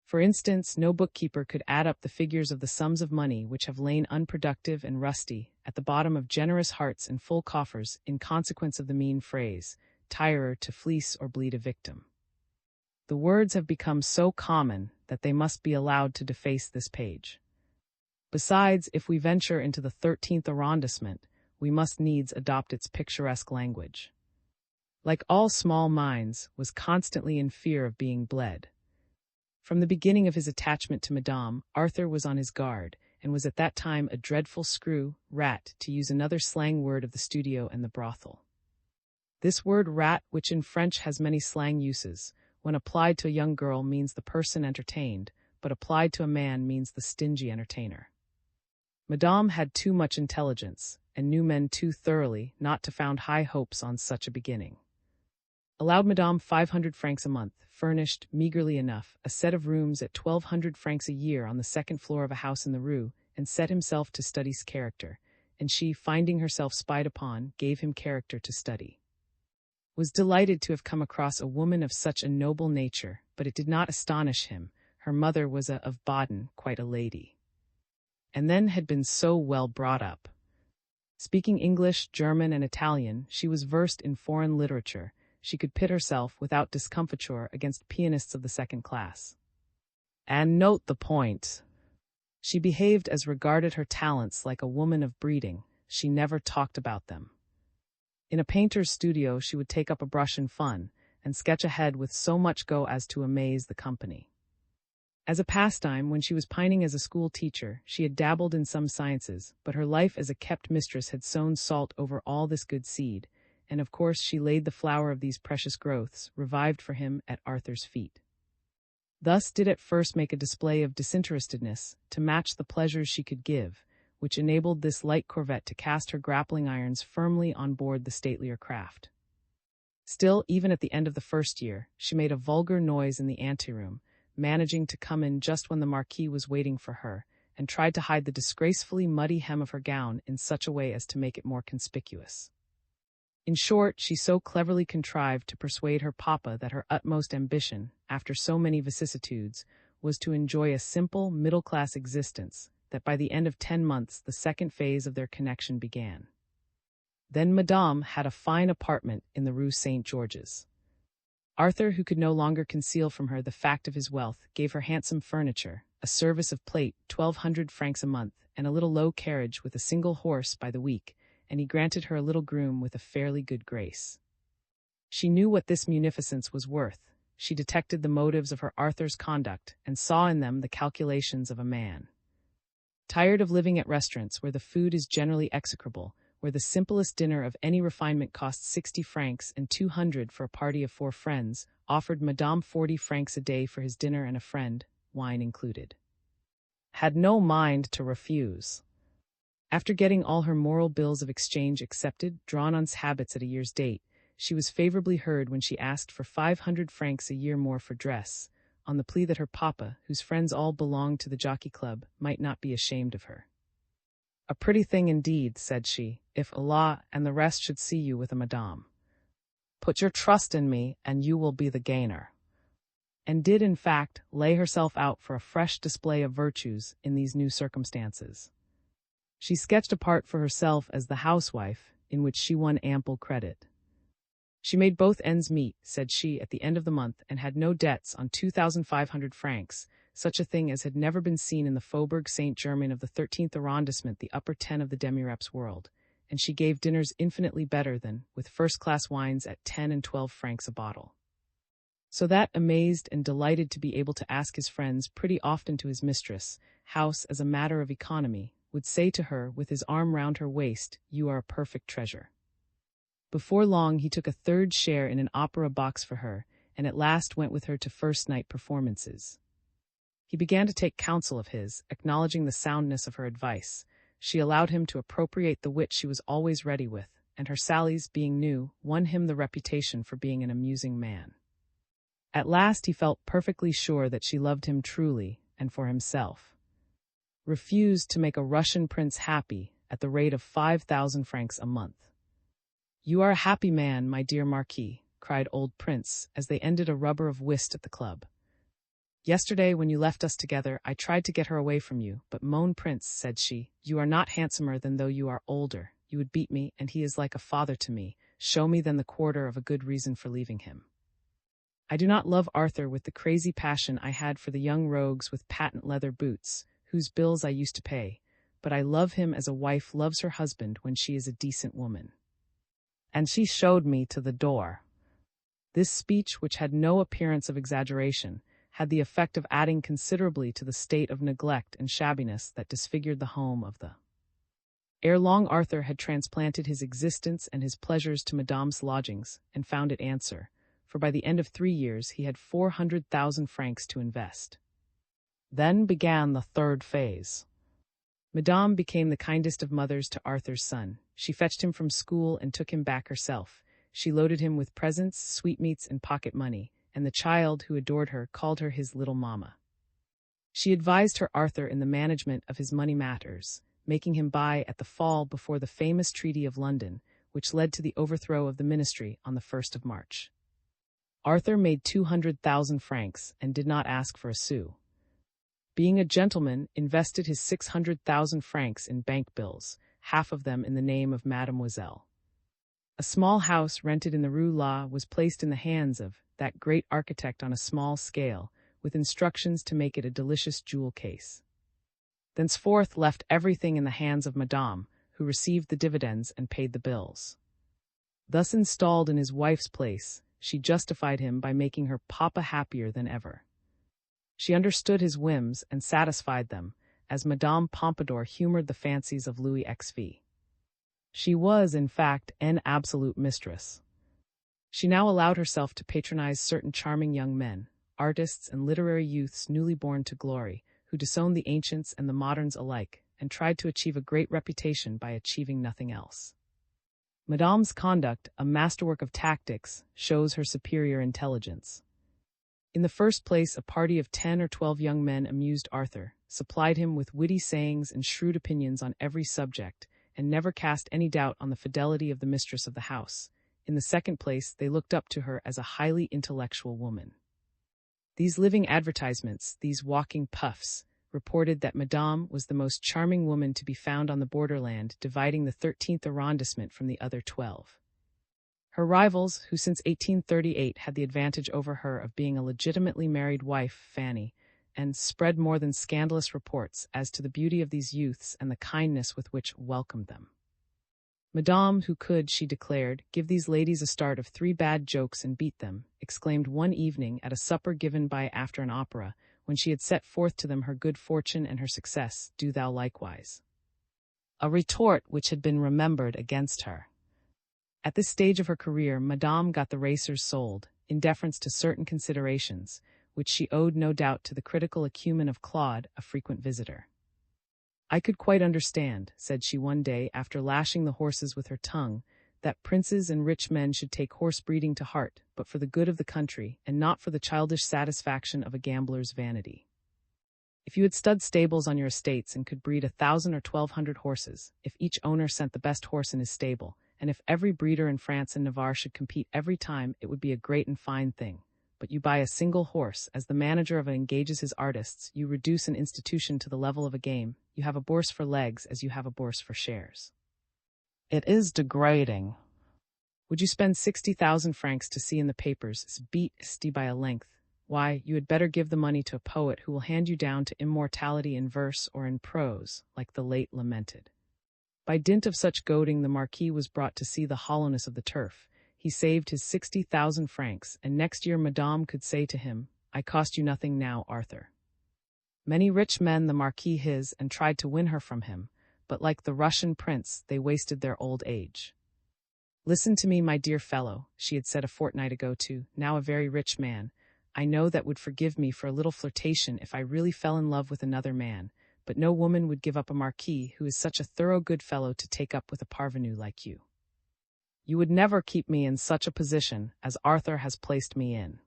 For instance, no bookkeeper could add up the figures of the sums of money which have lain unproductive and rusty at the bottom of generous hearts and full coffers in consequence of the mean phrase, "tirer to fleece or bleed a victim." The words have become so common that they must be allowed to deface this page. Besides, if we venture into the 13th arrondissement, we must needs adopt its picturesque language. Like all small minds, was constantly in fear of being bled. From the beginning of his attachment to Madame, Arthur was on his guard, and was at that time a dreadful screw, rat, to use another slang word of the studio and the brothel. This word rat, which in French has many slang uses, when applied to a young girl means the person entertained, but applied to a man means the stingy entertainer. Madame had too much intelligence, and knew men too thoroughly, not to found high hopes on such a beginning. Allowed Madame 500 francs a month, furnished, meagerly enough, a set of rooms at 1,200 francs a year on the second floor of a house in the Rue, and set himself to study character, and she, finding herself spied upon, gave him character to study. Was delighted to have come across a woman of such a noble nature, but it did not astonish him. Her mother was of Baden, quite a lady. And then had been so well brought up. Speaking English, German, and Italian, she was versed in foreign literature. She could pit herself without discomfiture against pianists of the second class. And note the point. She behaved as regarded her talents like a woman of breeding. She never talked about them. In a painter's studio she would take up a brush in fun, and sketch a head with so much go as to amaze the company. As a pastime, when she was pining as a school teacher, she had dabbled in some sciences, but her life as a kept mistress had sown salt over all this good seed, and of course she laid the flower of these precious growths, revived for him, at Arthur's feet. Thus did at first make a display of disinterestedness, to match the pleasures she could give, which enabled this light corvette to cast her grappling irons firmly on board the statelier craft. Still, even at the end of the first year, she made a vulgar noise in the anteroom, managing to come in just when the Marquis was waiting for her, and tried to hide the disgracefully muddy hem of her gown in such a way as to make it more conspicuous. In short, she so cleverly contrived to persuade her papa that her utmost ambition, after so many vicissitudes, was to enjoy a simple, middle-class existence, that by the end of 10 months the second phase of their connection began. Then Madame had a fine apartment in the Rue St. George's. Arthur, who could no longer conceal from her the fact of his wealth, gave her handsome furniture, a service of plate, 1,200 francs a month, and a little low carriage with a single horse by the week, and he granted her a little groom with a fairly good grace. She knew what this munificence was worth. She detected the motives of her Arthur's conduct, and saw in them the calculations of a man. Tired of living at restaurants where the food is generally execrable, where the simplest dinner of any refinement cost 60 francs and 200 for a party of 4 friends, offered Madame 40 francs a day for his dinner and a friend, wine included. Had no mind to refuse. After getting all her moral bills of exchange accepted, drawn on habits at a year's date, she was favorably heard when she asked for 500 francs a year more for dress, on the plea that her papa, whose friends all belonged to the jockey club, might not be ashamed of her. "A pretty thing indeed," said she, "if Allah and the rest should see you with a madame. Put your trust in me, and you will be the gainer." And did, in fact, lay herself out for a fresh display of virtues in these new circumstances. She sketched a part for herself as the housewife, in which she won ample credit. She made both ends meet, said she, at the end of the month, and had no debts on 2,500 francs, such a thing as had never been seen in the Faubourg Saint-Germain of the 13th arrondissement, the upper 10 of the demi-reps world, and she gave dinners infinitely better than, with first-class wines at 10 and 12 francs a bottle. So that, amazed and delighted to be able to ask his friends pretty often to his mistress, house as a matter of economy, would say to her, with his arm round her waist, "You are a perfect treasure." Before long he took a third share in an opera box for her, and at last went with her to first-night performances. He began to take counsel of his, acknowledging the soundness of her advice. She allowed him to appropriate the wit she was always ready with, and her sallies, being new, won him the reputation for being an amusing man. At last he felt perfectly sure that she loved him truly, and for himself. Refused to make a Russian prince happy at the rate of 5,000 francs a month. "You are a happy man, my dear Marquis," cried old Prince, as they ended a rubber of whist at the club. "Yesterday, when you left us together, I tried to get her away from you, but mon Prince," said she, "you are not handsomer than though you are older. You would beat me, and he is like a father to me. Show me then the quarter of a good reason for leaving him. I do not love Arthur with the crazy passion I had for the young rogues with patent leather boots, whose bills I used to pay, but I love him as a wife loves her husband when she is a decent woman." And she showed me to the door. This speech, which had no appearance of exaggeration, had the effect of adding considerably to the state of neglect and shabbiness that disfigured the home of the. Ere long Arthur had transplanted his existence and his pleasures to Madame's lodgings, and found it answer, for by the end of 3 years he had 400,000 francs to invest. Then began the third phase. Madame became the kindest of mothers to Arthur's son. She fetched him from school and took him back herself. She loaded him with presents, sweetmeats, and pocket money, and the child, who adored her, called her his little mamma. She advised her Arthur in the management of his money matters, making him buy at the fall before the famous Treaty of London, which led to the overthrow of the ministry on the 1st of March. Arthur made 200,000 francs and did not ask for a sou. Being a gentleman, invested his 600,000 francs in bank bills, half of them in the name of Mademoiselle. A small house rented in the Rue La was placed in the hands of that great architect on a small scale, with instructions to make it a delicious jewel case. Thenceforth left everything in the hands of Madame, who received the dividends and paid the bills. Thus installed in his wife's place, she justified him by making her papa happier than ever. She understood his whims and satisfied them, as Madame Pompadour humored the fancies of Louis XV. She was, in fact, an absolute mistress. She now allowed herself to patronize certain charming young men, artists and literary youths newly born to glory, who disowned the ancients and the moderns alike, and tried to achieve a great reputation by achieving nothing else. Madame's conduct, a masterwork of tactics, shows her superior intelligence. In the first place, a party of 10 or 12 young men amused Arthur, supplied him with witty sayings and shrewd opinions on every subject, and never cast any doubt on the fidelity of the mistress of the house. In the second place, they looked up to her as a highly intellectual woman. These living advertisements, these walking puffs, reported that Madame was the most charming woman to be found on the borderland dividing the 13th arrondissement from the other 12. Her rivals, who since 1838 had the advantage over her of being a legitimately married wife, Fanny, and spread more than scandalous reports as to the beauty of these youths and the kindness with which welcomed them. Madame, who could, she declared, give these ladies a start of 3 bad jokes and beat them, exclaimed one evening at a supper given by after an opera, when she had set forth to them her good fortune and her success, "Do thou likewise." a retort which had been remembered against her. At this stage of her career, Madame got the racers sold, in deference to certain considerations, which she owed no doubt to the critical acumen of Claude, a frequent visitor. "I could quite understand," said she one day after lashing the horses with her tongue, "that princes and rich men should take horse breeding to heart, but for the good of the country, and not for the childish satisfaction of a gambler's vanity. If you had stud stables on your estates and could breed 1,000 or 1,200 horses, if each owner sent the best horse in his stable, and if every breeder in France and Navarre should compete every time, it would be a great and fine thing. But you buy a single horse, as the manager of it engages his artists, you reduce an institution to the level of a game, you have a bourse for legs as you have a bourse for shares. It is degrading. Would you spend 60,000 francs to see in the papers, beat sti by a length? Why, you had better give the money to a poet who will hand you down to immortality in verse or in prose, like the late lamented." By dint of such goading, the Marquis was brought to see the hollowness of the turf. He saved his 60,000 francs, and next year Madame could say to him, "I cost you nothing now, Arthur." Many rich men the Marquis his, and tried to win her from him, but like the Russian prince, they wasted their old age. "Listen to me, my dear fellow," she had said a fortnight ago to, now a very rich man. "I know that would forgive me for a little flirtation if I really fell in love with another man, but no woman would give up a marquis who is such a thorough good fellow to take up with a parvenu like you. You would never keep me in such a position as Arthur has placed me in.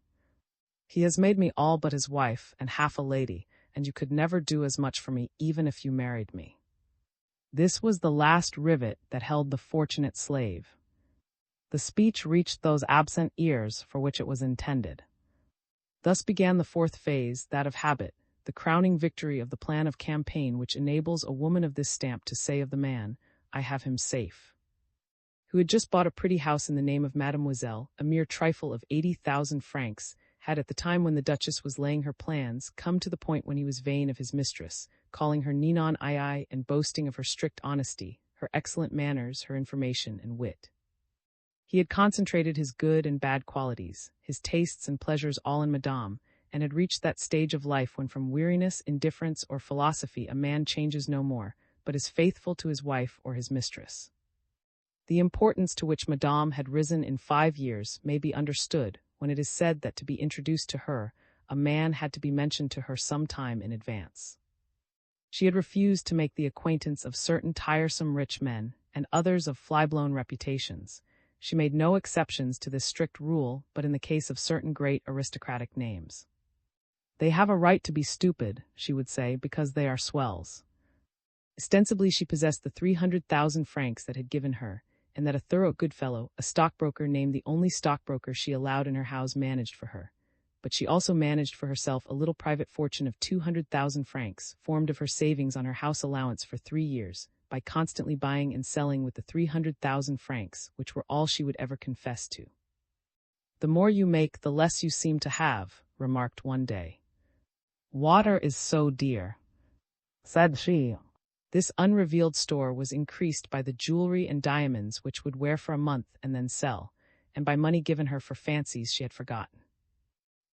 He has made me all but his wife and half a lady, and you could never do as much for me even if you married me." This was the last rivet that held the fortunate slave. The speech reached those absent ears for which it was intended. Thus began the fourth phase, that of habit, the crowning victory of the plan of campaign which enables a woman of this stamp to say of the man, "I have him safe," who had just bought a pretty house in the name of Mademoiselle, a mere trifle of 80,000 francs, had at the time when the Duchess was laying her plans come to the point when he was vain of his mistress, calling her Ninon Ai and boasting of her strict honesty, her excellent manners, her information and wit. He had concentrated his good and bad qualities, his tastes and pleasures all in Madame, and had reached that stage of life when from weariness, indifference, or philosophy a man changes no more, but is faithful to his wife or his mistress. The importance to which Madame had risen in 5 years may be understood when it is said that to be introduced to her, a man had to be mentioned to her some time in advance. She had refused to make the acquaintance of certain tiresome rich men, and others of fly-blown reputations. She made no exceptions to this strict rule, but in the case of certain great aristocratic names. "They have a right to be stupid," she would say, "because they are swells." Ostensibly she possessed the 300,000 francs that had given her, and that a thorough good fellow, a stockbroker named the only stockbroker she allowed in her house, managed for her. But she also managed for herself a little private fortune of 200,000 francs, formed of her savings on her house allowance for 3 years, by constantly buying and selling with the 300,000 francs, which were all she would ever confess to. "The more you make, the less you seem to have," remarked one day. "Water is so dear," said she. This unrevealed store was increased by the jewelry and diamonds which would wear for a month and then sell, and by money given her for fancies she had forgotten.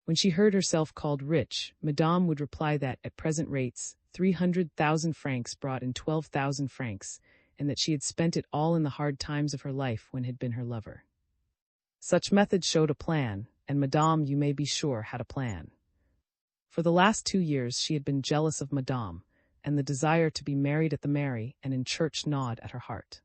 When she heard herself called rich, Madame would reply that, at present rates, 300,000 francs brought in 12,000 francs, and that she had spent it all in the hard times of her life when had been her lover. Such methods showed a plan, and Madame, you may be sure, had a plan. For the last 2 years she had been jealous of Madame, and the desire to be married at the Mairie and in church gnawed at her heart.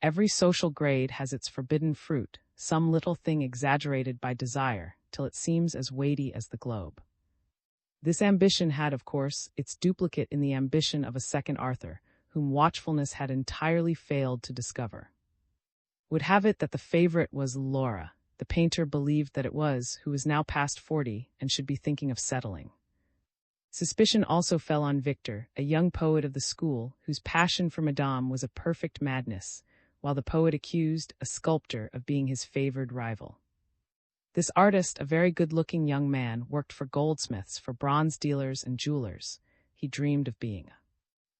Every social grade has its forbidden fruit, some little thing exaggerated by desire, till it seems as weighty as the globe. This ambition had, of course, its duplicate in the ambition of a second Arthur, whom watchfulness had entirely failed to discover. Would have it that the favorite was Laura. The painter believed that it was, who was now past 40 and should be thinking of settling. Suspicion also fell on Victor, a young poet of the school, whose passion for Madame was a perfect madness, while the poet accused a sculptor of being his favored rival. This artist, a very good-looking young man, worked for goldsmiths, for bronze dealers and jewelers. He dreamed of being a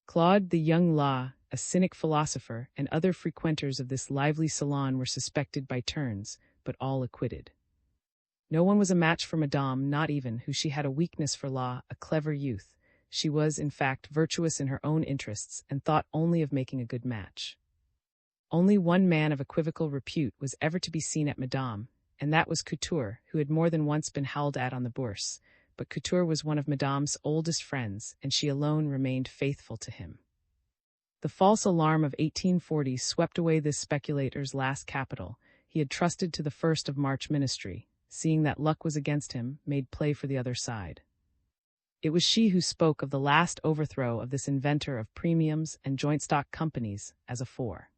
Claude the young La, a cynic philosopher, and other frequenters of this lively salon were suspected by turns, but all acquitted. No one was a match for Madame, not even, who she had a weakness for La, a clever youth. she was, in fact, virtuous in her own interests and thought only of making a good match. Only one man of equivocal repute was ever to be seen at Madame, and that was Couture, who had more than once been howled at on the Bourse, but Couture was one of Madame's oldest friends, and she alone remained faithful to him. The false alarm of 1840 swept away this speculator's last capital. He had trusted to the 1st of March ministry, seeing that luck was against him, made play for the other side. It was she who spoke of the last overthrow of this inventor of premiums and joint stock companies as a fore.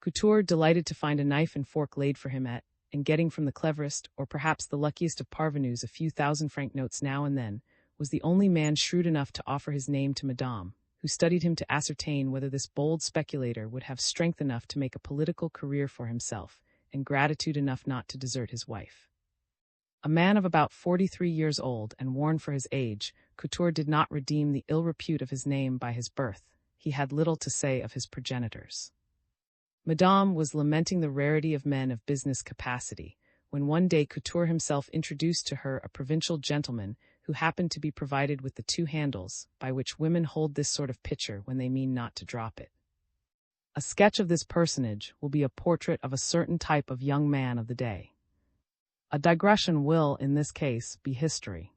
Couture, delighted to find a knife and fork laid for him at, and getting from the cleverest, or perhaps the luckiest of parvenus a few thousand-franc notes now and then, was the only man shrewd enough to offer his name to Madame, who studied him to ascertain whether this bold speculator would have strength enough to make a political career for himself, and gratitude enough not to desert his wife. A man of about 43 years old and worn for his age, Couture did not redeem the ill repute of his name by his birth. He had little to say of his progenitors. Madame was lamenting the rarity of men of business capacity, when one day Couture himself introduced to her a provincial gentleman who happened to be provided with the 2 handles by which women hold this sort of pitcher when they mean not to drop it. A sketch of this personage will be a portrait of a certain type of young man of the day. A digression will, in this case, be history.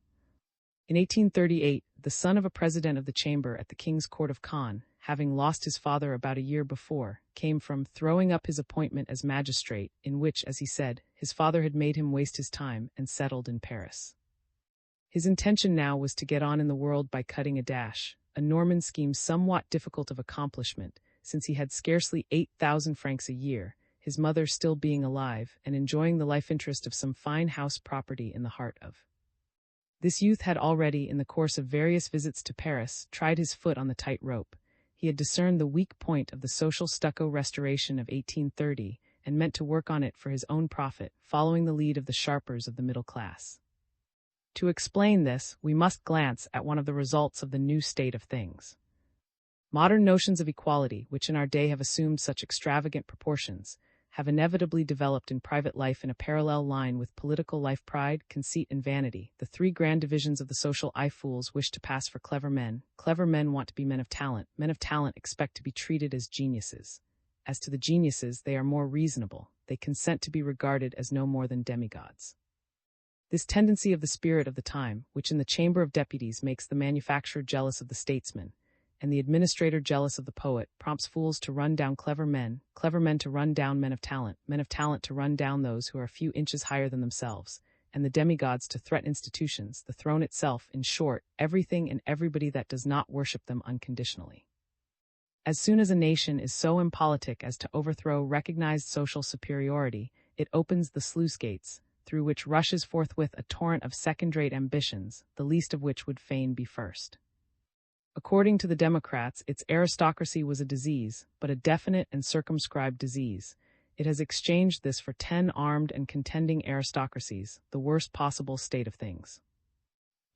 In 1838, the son of a president of the chamber at the King's Court of Caen, having lost his father about a year before, came from throwing up his appointment as magistrate, in which, as he said, his father had made him waste his time, and settled in Paris. His intention now was to get on in the world by cutting a dash, a Norman scheme somewhat difficult of accomplishment, since he had scarcely 8,000 francs a year, his mother still being alive and enjoying the life interest of some fine house property in the heart of. This youth had already, in the course of various visits to Paris, tried his foot on the tight rope. He had discerned the weak point of the social stucco restoration of 1830, and meant to work on it for his own profit, following the lead of the sharpers of the middle class. To explain this, we must glance at one of the results of the new state of things. Modern notions of equality, which in our day have assumed such extravagant proportions, have inevitably developed in private life in a parallel line with political life. Pride, conceit, and vanity, the 3 grand divisions of the social eye. Fools wish to pass for clever men want to be men of talent expect to be treated as geniuses. As to the geniuses, they are more reasonable, they consent to be regarded as no more than demigods. This tendency of the spirit of the time, which in the Chamber of Deputies makes the manufacturer jealous of the statesman, and the administrator jealous of the poet, prompts fools to run down clever men to run down men of talent to run down those who are a few inches higher than themselves, and the demigods to threaten institutions, the throne itself, in short, everything and everybody that does not worship them unconditionally. As soon as a nation is so impolitic as to overthrow recognized social superiority, it opens the sluice gates, through which rushes forthwith a torrent of second-rate ambitions, the least of which would fain be first. According to the Democrats, its aristocracy was a disease, but a definite and circumscribed disease. It has exchanged this for 10 armed and contending aristocracies, the worst possible state of things.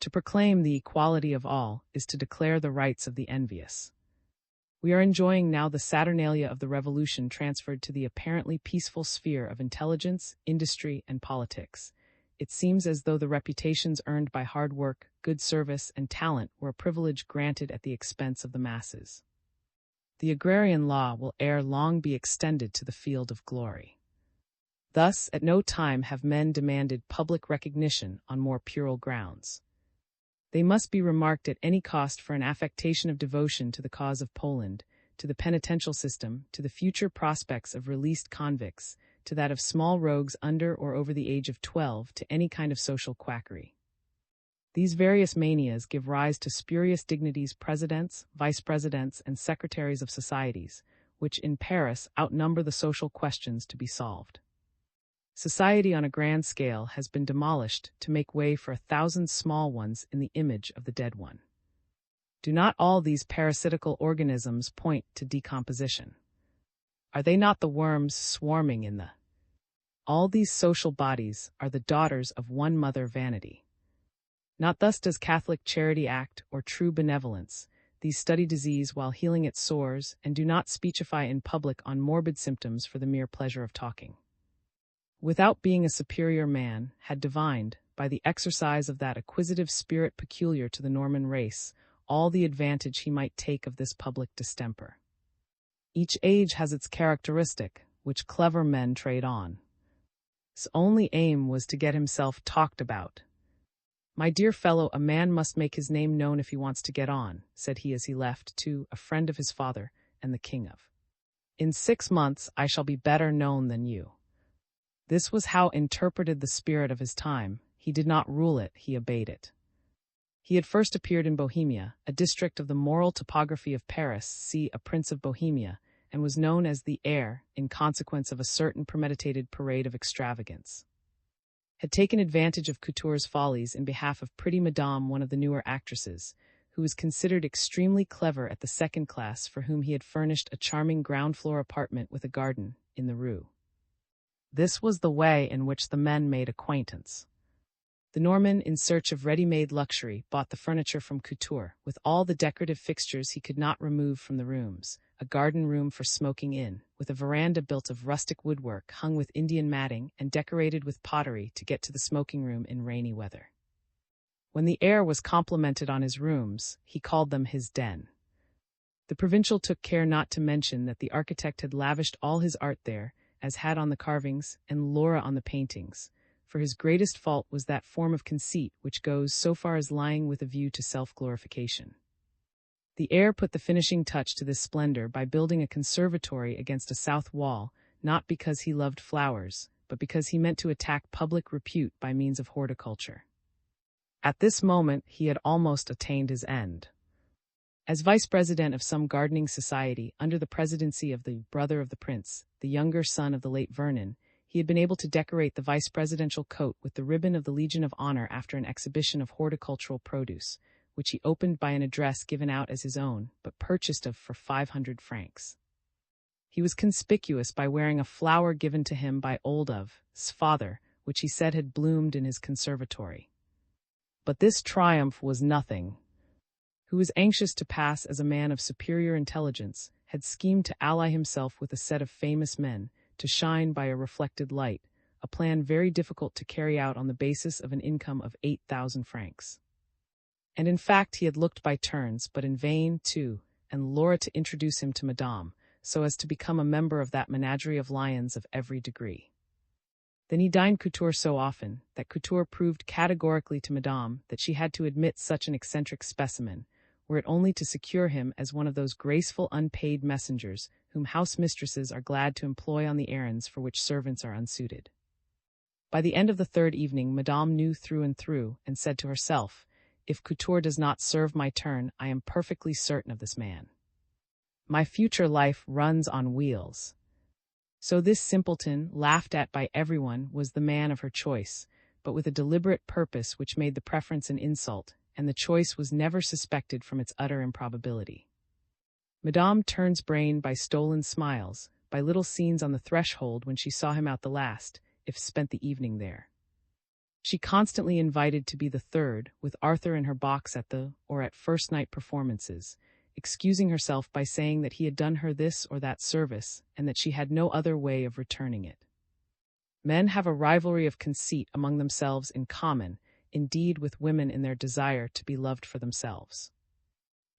To proclaim the equality of all is to declare the rights of the envious. We are enjoying now the Saturnalia of the Revolution transferred to the apparently peaceful sphere of intelligence, industry, and politics. It seems as though the reputations earned by hard work, good service, and talent were a privilege granted at the expense of the masses. The agrarian law will ere long be extended to the field of glory. Thus, at no time have men demanded public recognition on more puerile grounds. They must be remarked at any cost for an affectation of devotion to the cause of Poland, to the penitential system, to the future prospects of released convicts, to that of small rogues under or over the age of 12, to any kind of social quackery. These various manias give rise to spurious dignities, presidents, vice-presidents, and secretaries of societies, which in Paris outnumber the social questions to be solved. Society on a grand scale has been demolished to make way for 1,000 small ones in the image of the dead one. Do not all these parasitical organisms point to decomposition? Are they not the worms swarming in the? All these social bodies are the daughters of one mother, vanity. Not thus does Catholic charity act, or true benevolence. These study disease while healing its sores, and do not speechify in public on morbid symptoms for the mere pleasure of talking. Without being a superior man, had divined, by the exercise of that acquisitive spirit peculiar to the Norman race, all the advantage he might take of this public distemper. Each age has its characteristic, which clever men trade on. His only aim was to get himself talked about. "My dear fellow, a man must make his name known if he wants to get on," said he as he left, to a friend of his father and the king of. "In 6 months I shall be better known than you." This was how interpreted the spirit of his time. He did not rule it, he obeyed it. He had first appeared in Bohemia, a district of the moral topography of Paris, see a Prince of Bohemia, and was known as the heir in consequence of a certain premeditated parade of extravagance. Had taken advantage of Couture's follies in behalf of pretty Madame, one of the newer actresses, who was considered extremely clever at the second class, for whom he had furnished a charming ground-floor apartment with a garden in the Rue. This was the way in which the men made acquaintance. The Norman, in search of ready-made luxury, bought the furniture from Couture, with all the decorative fixtures he could not remove from the rooms, a garden room for smoking in, with a veranda built of rustic woodwork hung with Indian matting and decorated with pottery to get to the smoking room in rainy weather. When the heir was complimented on his rooms, he called them his den. The provincial took care not to mention that the architect had lavished all his art there, as had on the carvings, and Laura on the paintings, for his greatest fault was that form of conceit which goes so far as lying with a view to self-glorification. The heir put the finishing touch to this splendor by building a conservatory against a south wall, not because he loved flowers, but because he meant to attack public repute by means of horticulture. At this moment he had almost attained his end. As vice-president of some gardening society, under the presidency of the brother of the prince, the younger son of the late Vernon, he had been able to decorate the vice-presidential coat with the ribbon of the Legion of Honor after an exhibition of horticultural produce, which he opened by an address given out as his own, but purchased of for 500 francs. He was conspicuous by wearing a flower given to him by Oldov's father, which he said had bloomed in his conservatory. But this triumph was nothing. Who was anxious to pass as a man of superior intelligence, had schemed to ally himself with a set of famous men, to shine by a reflected light, a plan very difficult to carry out on the basis of an income of 8,000 francs. And in fact he had looked by turns, but in vain, too, and Laura to introduce him to Madame, so as to become a member of that menagerie of lions of every degree. Then he dined Couture so often, that Couture proved categorically to Madame that she had to admit such an eccentric specimen, were it only to secure him as one of those graceful unpaid messengers whom house-mistresses are glad to employ on the errands for which servants are unsuited. By the end of the 3rd evening Madame knew through and through, and said to herself, "If Couture does not serve my turn, I am perfectly certain of this man. My future life runs on wheels." So this simpleton, laughed at by everyone, was the man of her choice, but with a deliberate purpose which made the preference an insult, and the choice was never suspected from its utter improbability. Madame turns brain by stolen smiles, by little scenes on the threshold when she saw him out the last, if spent the evening there. She constantly invited to be the third, with Arthur in her box at the, or at first-night performances, excusing herself by saying that he had done her this or that service, and that she had no other way of returning it. Men have a rivalry of conceit among themselves in common, indeed with women in their desire to be loved for themselves.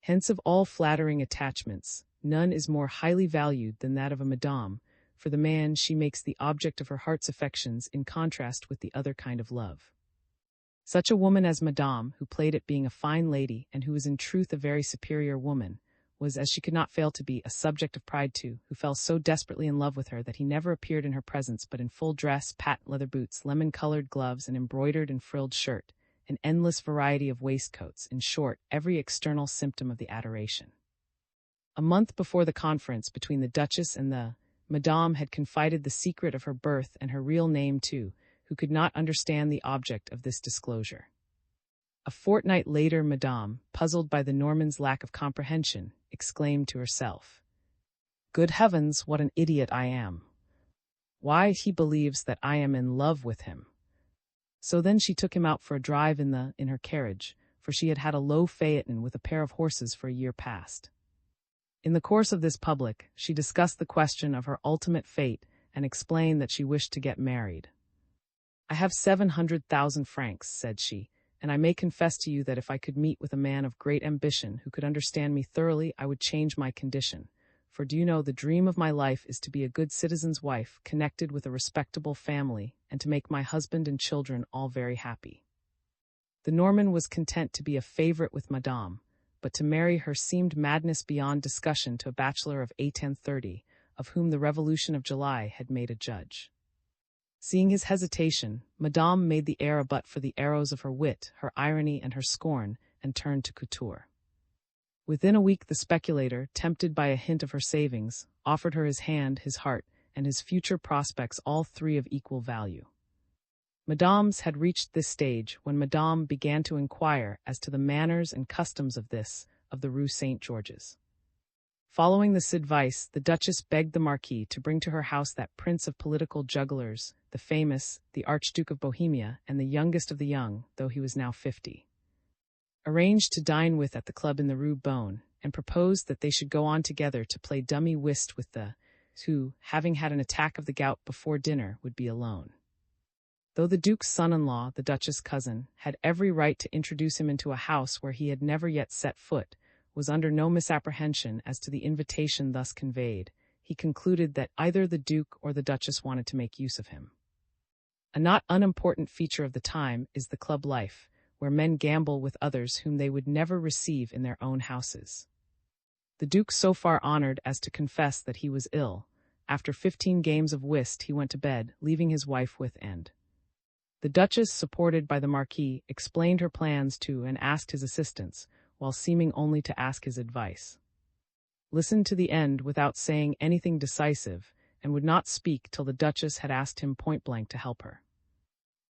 Hence of all flattering attachments, none is more highly valued than that of a madame. For the man she makes the object of her heart's affections in contrast with the other kind of love. Such a woman as Madame, who played at being a fine lady and who was in truth a very superior woman, was, as she could not fail to be, a subject of pride to, who fell so desperately in love with her that he never appeared in her presence but in full dress, patent leather boots, lemon-colored gloves, an embroidered and frilled shirt, an endless variety of waistcoats, in short, every external symptom of the adoration. A month before the conference between the Duchess and the Madame had confided the secret of her birth and her real name to, who could not understand the object of this disclosure. A fortnight later Madame, puzzled by the Norman's lack of comprehension, exclaimed to herself, "Good heavens, what an idiot I am! Why, he believes that I am in love with him." So then she took him out for a drive in her carriage, for she had had a low phaeton with a pair of horses for a year past. In the course of this public, she discussed the question of her ultimate fate and explained that she wished to get married. "I have 700,000 francs," said she, and I may confess to you that if I could meet with a man of great ambition who could understand me thoroughly, I would change my condition. For do you know, the dream of my life is to be a good citizen's wife, connected with a respectable family, and to make my husband and children all very happy. The Norman was content to be a favorite with Madame, but to marry her seemed madness beyond discussion to a bachelor of 1830, of whom the Revolution of July had made a judge. Seeing his hesitation, Madame made the air a butt for the arrows of her wit, her irony, and her scorn, and turned to Couture. Within a week the speculator, tempted by a hint of her savings, offered her his hand, his heart, and his future prospects, all three of equal value. Madame's had reached this stage when Madame began to inquire as to the manners and customs of the Rue St. George's. Following this advice, the Duchess begged the Marquis to bring to her house that prince of political jugglers, the famous, the Archduke of Bohemia, and the youngest of the young, though he was now 50. Arranged to dine with at the club in the Rue Beaune, and proposed that they should go on together to play dummy whist with the who, having had an attack of the gout before dinner, would be alone. Though the Duke's son-in-law, the Duchess' cousin, had every right to introduce him into a house where he had never yet set foot, was under no misapprehension as to the invitation thus conveyed, he concluded that either the Duke or the Duchess wanted to make use of him. A not unimportant feature of the time is the club life, where men gamble with others whom they would never receive in their own houses. The Duke so far honored as to confess that he was ill. After 15 games of whist he went to bed, leaving his wife with and. The Duchess, supported by the Marquis, explained her plans to and asked his assistance, while seeming only to ask his advice. Listened to the end without saying anything decisive, and would not speak till the Duchess had asked him point-blank to help her.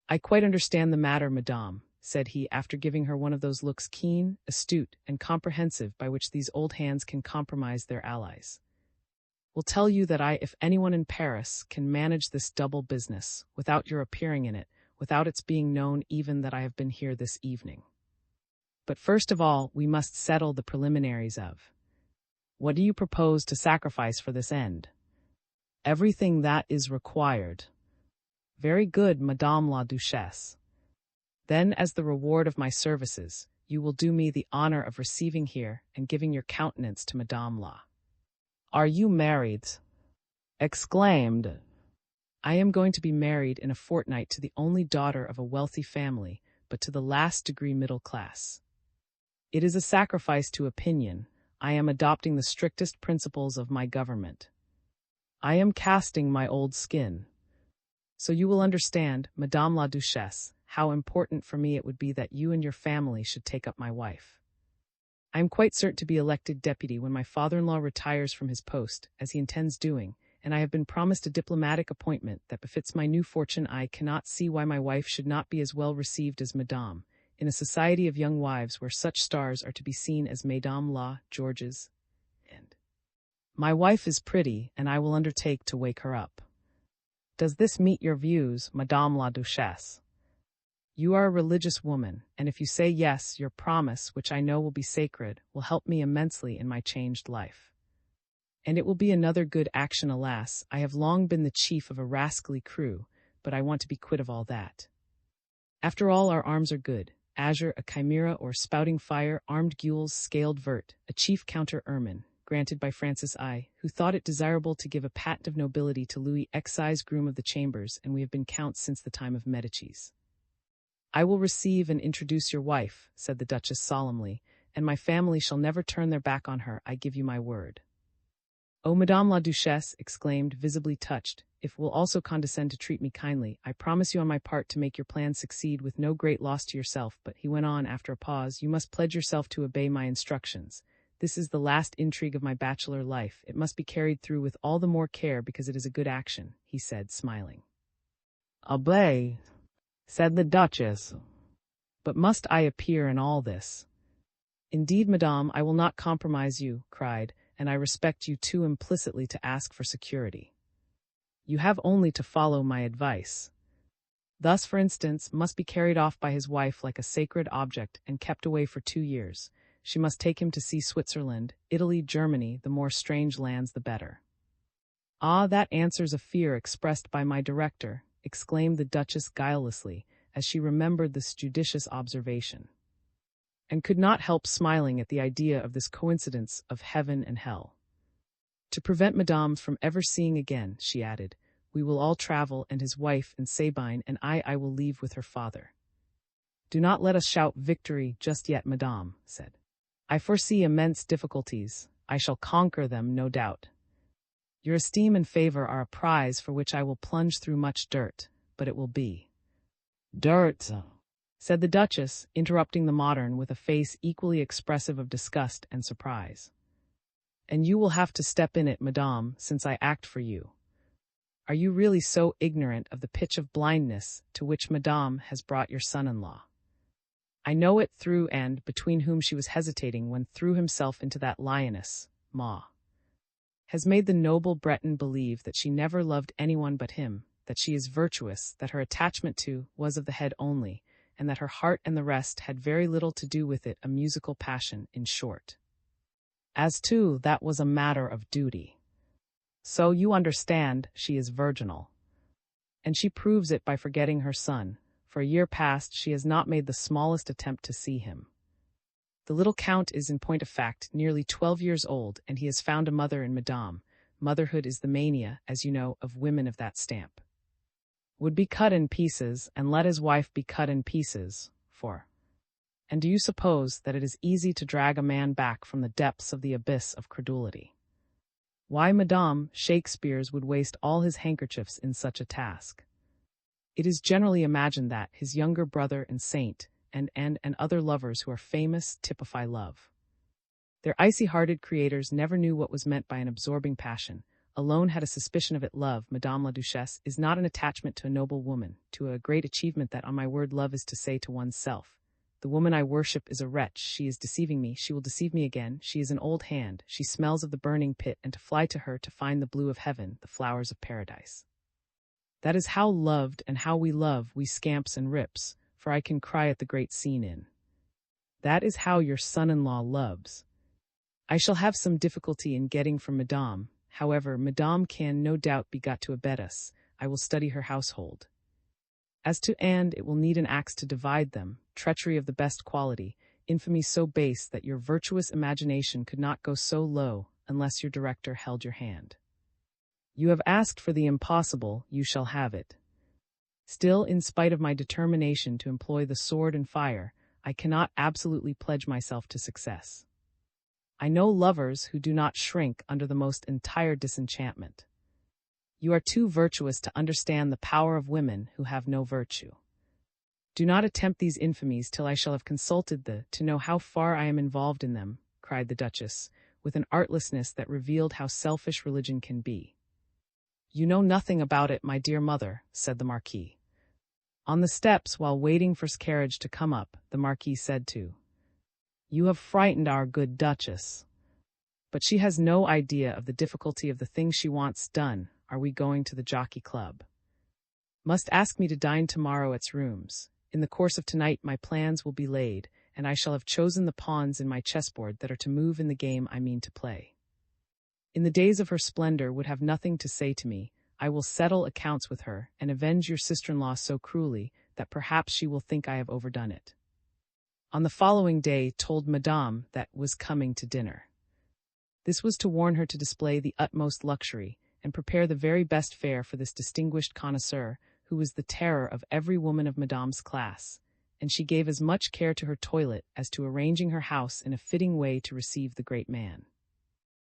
"I quite understand the matter, Madame," said he, after giving her one of those looks keen, astute, and comprehensive by which these old hands can compromise their allies. "Will tell you that if anyone in Paris can manage this double business, without your appearing in it, without its being known even that I have been here this evening. But first of all, we must settle the preliminaries of. What do you propose to sacrifice for this end?" "Everything that is required." "Very good, Madame la Duchesse. Then, as the reward of my services, you will do me the honor of receiving here and giving your countenance to Madame la." "Are you married?" exclaimed. "I am going to be married in a fortnight to the only daughter of a wealthy family, but to the last degree middle class. It is a sacrifice to opinion. I am adopting the strictest principles of my government. I am casting my old skin. So you will understand, Madame la Duchesse, how important for me it would be that you and your family should take up my wife. I am quite certain to be elected deputy when my father-in-law retires from his post, as he intends doing, and I have been promised a diplomatic appointment that befits my new fortune. I cannot see why my wife should not be as well received as Madame, in a society of young wives where such stars are to be seen as Madame la Georges. And my wife is pretty, and I will undertake to wake her up. Does this meet your views, Madame la Duchesse? You are a religious woman, and if you say yes, your promise, which I know will be sacred, will help me immensely in my changed life. And it will be another good action. Alas, I have long been the chief of a rascally crew, but I want to be quit of all that. After all, our arms are good. Azure, a chimera or spouting fire, armed gules, scaled vert, a chief counter ermine, granted by Francis I, who thought it desirable to give a patent of nobility to Louis, excise groom of the chambers, and we have been counts since the time of Medicis. I will receive and introduce your wife, said the Duchess solemnly, and my family shall never turn their back on her, I give you my word. Oh, Madame la Duchesse, exclaimed, visibly touched, if will also condescend to treat me kindly, I promise you on my part to make your plan succeed with no great loss to yourself, but he went on after a pause, you must pledge yourself to obey my instructions. This is the last intrigue of my bachelor life. It must be carried through with all the more care because it is a good action, he said, smiling. Obey, said the Duchess. But must I appear in all this? Indeed, Madame, I will not compromise you, cried, and I respect you too implicitly to ask for security. You have only to follow my advice. Thus, for instance, must be carried off by his wife like a sacred object and kept away for 2 years. She must take him to see Switzerland, Italy, Germany, the more strange lands the better. Ah, that answers a fear expressed by my director, exclaimed the Duchess guilelessly, as she remembered this judicious observation, and could not help smiling at the idea of this coincidence of heaven and hell. To prevent Madame from ever seeing again, she added, we will all travel, and his wife and Sabine and I will leave with her father. Do not let us shout victory just yet, Madame said. I foresee immense difficulties. I shall conquer them, no doubt. Your esteem and favor are a prize for which I will plunge through much dirt, but it will be. Dirt, said the Duchess, interrupting the modern with a face equally expressive of disgust and surprise. And you will have to step in it, Madame, since I act for you. Are you really so ignorant of the pitch of blindness to which Madame has brought your son-in-law? I know it through and between whom she was hesitating when threw himself into that lioness, Ma. Has made the noble Breton believe that she never loved anyone but him, that she is virtuous, that her attachment to was of the head only, and that her heart and the rest had very little to do with it, a musical passion, in short. As to that was a matter of duty. So you understand, she is virginal. And she proves it by forgetting her son. For a year past she has not made the smallest attempt to see him. The little Count is, in point of fact, nearly 12 years old, and he has found a mother in Madame. Motherhood is the mania, as you know, of women of that stamp. Would be cut in pieces, and let his wife be cut in pieces, for. And do you suppose that it is easy to drag a man back from the depths of the abyss of credulity? Why, Madame, Shakespeare would waste all his handkerchiefs in such a task. It is generally imagined that his younger brother and Saint, and other lovers who are famous, typify love. Their icy-hearted creators never knew what was meant by an absorbing passion, alone had a suspicion of it. Love, Madame la Duchesse, is not an attachment to a noble woman, to a great achievement that, on my word, love is to say to one's self, the woman I worship is a wretch, she is deceiving me, she will deceive me again, she is an old hand, she smells of the burning pit, and to fly to her to find the blue of heaven, the flowers of paradise. That is how loved and how we love, we scamps and rips, for I can cry at the great scene in. That is how your son-in-law loves. I shall have some difficulty in getting from Madame, however, Madame can no doubt be got to abet us, I will study her household. As to and it will need an axe to divide them, treachery of the best quality, infamy so base that your virtuous imagination could not go so low unless your director held your hand. You have asked for the impossible, you shall have it. Still, in spite of my determination to employ the sword and fire, I cannot absolutely pledge myself to success. I know lovers who do not shrink under the most entire disenchantment. You are too virtuous to understand the power of women who have no virtue. Do not attempt these infamies till I shall have consulted to know how far I am involved in them, cried the Duchess, with an artlessness that revealed how selfish religion can be. You know nothing about it, my dear mother, said the Marquis. On the steps, while waiting for his carriage to come up, the Marquis said to, You have frightened our good Duchess. But she has no idea of the difficulty of the thing she wants done. Are we going to the Jockey Club? Must ask me to dine tomorrow at its rooms. In the course of tonight my plans will be laid, and I shall have chosen the pawns in my chessboard that are to move in the game I mean to play. In the days of her splendor would have nothing to say to me. I will settle accounts with her, and avenge your sister-in-law so cruelly that perhaps she will think I have overdone it. On the following day told Madame that was coming to dinner. This was to warn her to display the utmost luxury, and prepare the very best fare for this distinguished connoisseur, who was the terror of every woman of Madame's class, and she gave as much care to her toilet as to arranging her house in a fitting way to receive the great man.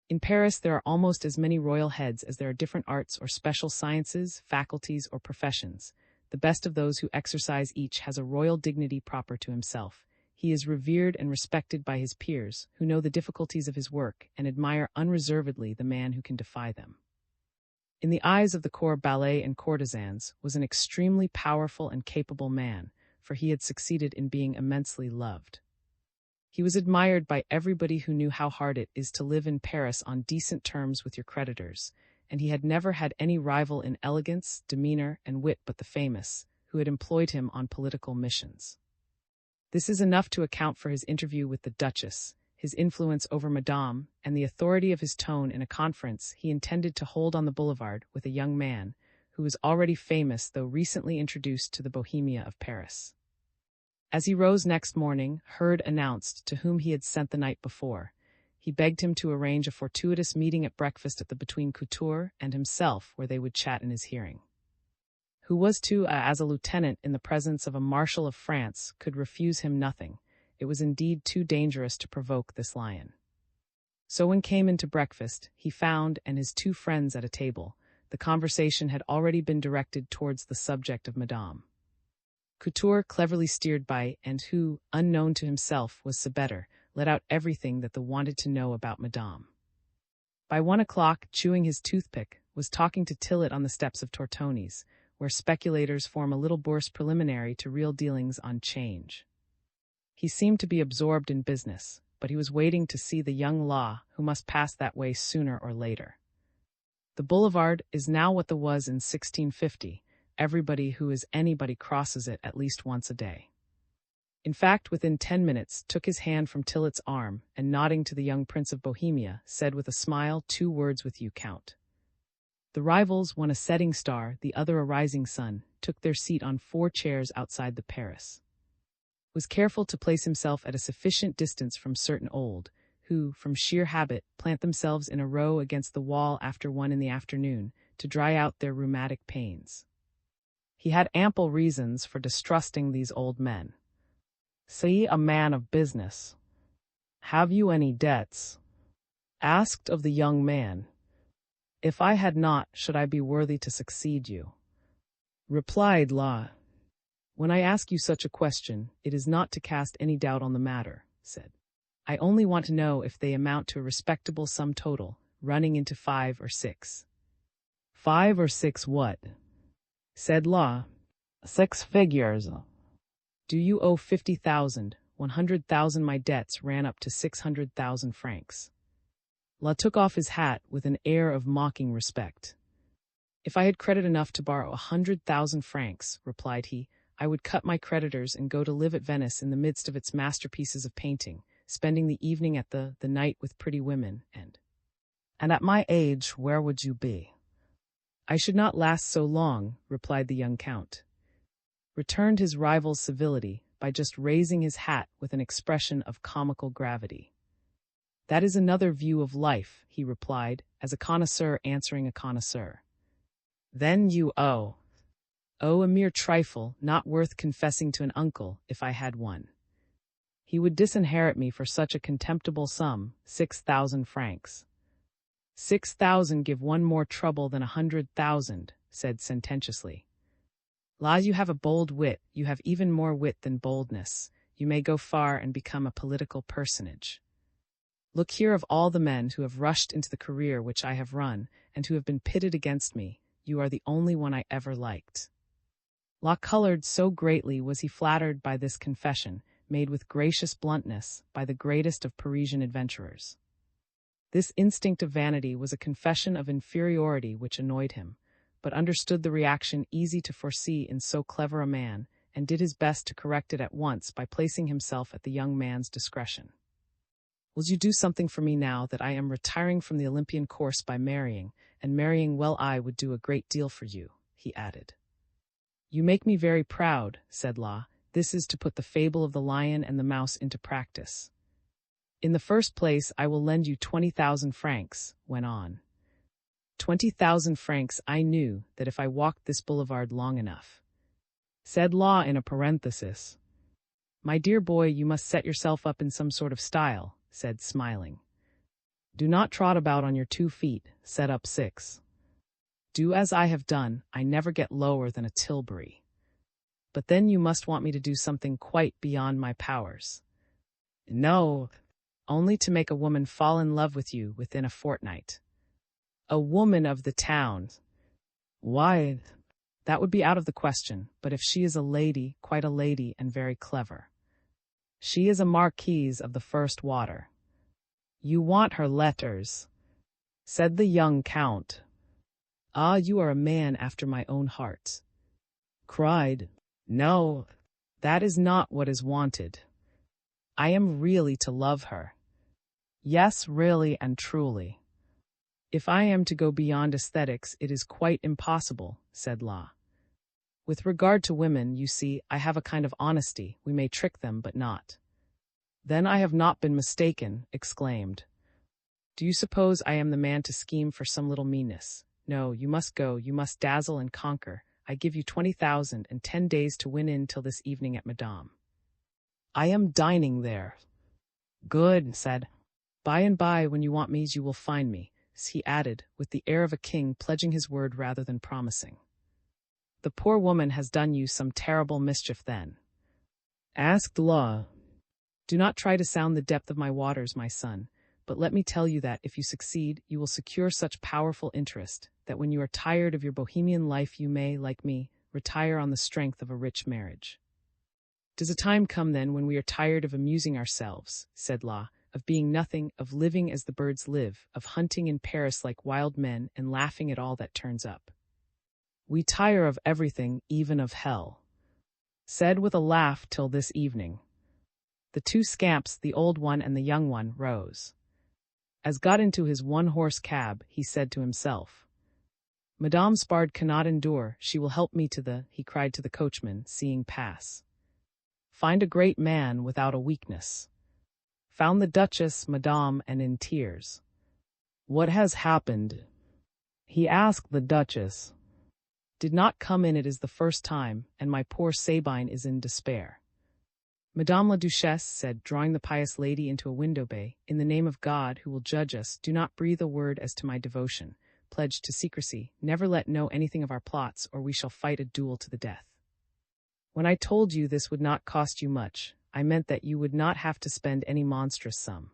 In Paris there are almost as many royal heads as there are different arts or special sciences, faculties, or professions. The best of those who exercise each has a royal dignity proper to himself. He is revered and respected by his peers, who know the difficulties of his work and admire unreservedly the man who can defy them. In the eyes of the corps ballet and courtesans was an extremely powerful and capable man, for he had succeeded in being immensely loved. He was admired by everybody who knew how hard it is to live in Paris on decent terms with your creditors, and he had never had any rival in elegance, demeanor, and wit but the famous, who had employed him on political missions. This is enough to account for his interview with the Duchess, his influence over Madame, and the authority of his tone in a conference he intended to hold on the boulevard with a young man, who was already famous though recently introduced to the Bohemia of Paris. As he rose next morning, Hurd announced to whom he had sent the night before. He begged him to arrange a fortuitous meeting at breakfast at the between Couture and himself, where they would chat in his hearing. Who was as a lieutenant in the presence of a marshal of France, could refuse him nothing. It was indeed too dangerous to provoke this lion. So when came into breakfast, he found and his two friends at a table. The conversation had already been directed towards the subject of Madame Couture, cleverly steered by, and who, unknown to himself, was Sabetr, let out everything that they wanted to know about Madame. By 1 o'clock, chewing his toothpick, was talking to Tillet on the steps of Tortoni's, where speculators form a little bourse preliminary to real dealings on 'change. He seemed to be absorbed in business, but he was waiting to see the young Law, who must pass that way sooner or later. The boulevard is now what it was in 1650. Everybody who is anybody crosses it at least once a day. In fact, within 10 minutes, took his hand from Tillet's arm, and nodding to the young Prince of Bohemia, said with a smile, "2 words with you, Count." The rivals, one a setting star, the other a rising sun, took their seat on 4 chairs outside the Paris. Was careful to place himself at a sufficient distance from certain old, who, from sheer habit, plant themselves in a row against the wall after 1 in the afternoon, to dry out their rheumatic pains. He had ample reasons for distrusting these old men. "See, a man of business. Have you any debts?" asked of the young man. "If I had not, should I be worthy to succeed you?" replied Law. "When I ask you such a question, it is not to cast any doubt on the matter," said. "I only want to know if they amount to a respectable sum total, running into 5 or 6. "5 or 6 what?" said Law. "6 figures. Do you owe 50,000? 100,000 my debts ran up to 600,000 francs. Law took off his hat with an air of mocking respect. "If I had credit enough to borrow 100,000 francs, replied he, "I would cut my creditors and go to live at Venice in the midst of its masterpieces of painting, spending the evening at the night with pretty women, and at my age, where would you be?" "I should not last so long," replied the young Count. Returned his rival's civility by just raising his hat with an expression of comical gravity. "That is another view of life," he replied, as a connoisseur answering a connoisseur. "Then you owe." "Oh, a mere trifle, not worth confessing to an uncle, if I had one. He would disinherit me for such a contemptible sum, 6,000 francs. 6,000 give one more trouble than 100,000, said sententiously. "La, you have a bold wit, you have even more wit than boldness. You may go far and become a political personage. Look here, of all the men who have rushed into the career which I have run, and who have been pitted against me, you are the only one I ever liked." La colored, so greatly was he flattered by this confession, made with gracious bluntness by the greatest of Parisian adventurers. This instinct of vanity was a confession of inferiority which annoyed him, but understood the reaction easy to foresee in so clever a man, and did his best to correct it at once by placing himself at the young man's discretion. "Will you do something for me now that I am retiring from the Olympian course by marrying, and marrying well I would do a great deal for you," he added. "You make me very proud," said La. "This is to put the fable of the lion and the mouse into practice." "In the first place, I will lend you 20,000 francs, went on. 20,000 francs. I knew that if I walked this boulevard long enough," said La in a parenthesis. "My dear boy, you must set yourself up in some sort of style," said, smiling. "Do not trot about on your 2 feet, set up 6. Do as I have done, I never get lower than a Tilbury. But then you must want me to do something quite beyond my powers." "No, only to make a woman fall in love with you within a fortnight." "A woman of the town?" "Why, that would be out of the question, but if she is a lady, quite a lady, and very clever. She is a marquise of the first water." "You want her letters," said the young Count. "Ah, you are a man after my own heart," cried. "No, that is not what is wanted. I am really to love her. Yes, really and truly." If I am to go beyond aesthetics, it is quite impossible, said La. With regard to women, you see, I have a kind of honesty. We may trick them, but not. Then I have not been mistaken, exclaimed. Do you suppose I am the man to scheme for some little meanness? No, you must go, you must dazzle and conquer. I give you 20,000 and 10 days to win in till this evening at Madame. I am dining there. Good, said. By and by, when you want me, you will find me, he added, with the air of a king pledging his word rather than promising. The poor woman has done you some terrible mischief then? Asked La. Do not try to sound the depth of my waters, my son, but let me tell you that, if you succeed, you will secure such powerful interest, that when you are tired of your bohemian life you may, like me, retire on the strength of a rich marriage. Does a time come then when we are tired of amusing ourselves, said La, of being nothing, of living as the birds live, of hunting in Paris like wild men and laughing at all that turns up? We tire of everything, even of hell. Said with a laugh till this evening. The two scamps, the old one and the young one, rose. As got into his one-horse cab, he said to himself, Madame Spard cannot endure, she will help me to the, he cried to the coachman, seeing pass. Find a great man without a weakness. Found the Duchess, Madame, and in tears. What has happened? He asked the Duchess. Did not come in, it is the first time, and my poor Sabine is in despair. Madame la Duchesse said, drawing the pious lady into a window bay, in the name of God, who will judge us, do not breathe a word as to my devotion. Pledged to secrecy, never let know anything of our plots, or we shall fight a duel to the death. When I told you this would not cost you much, I meant that you would not have to spend any monstrous sum.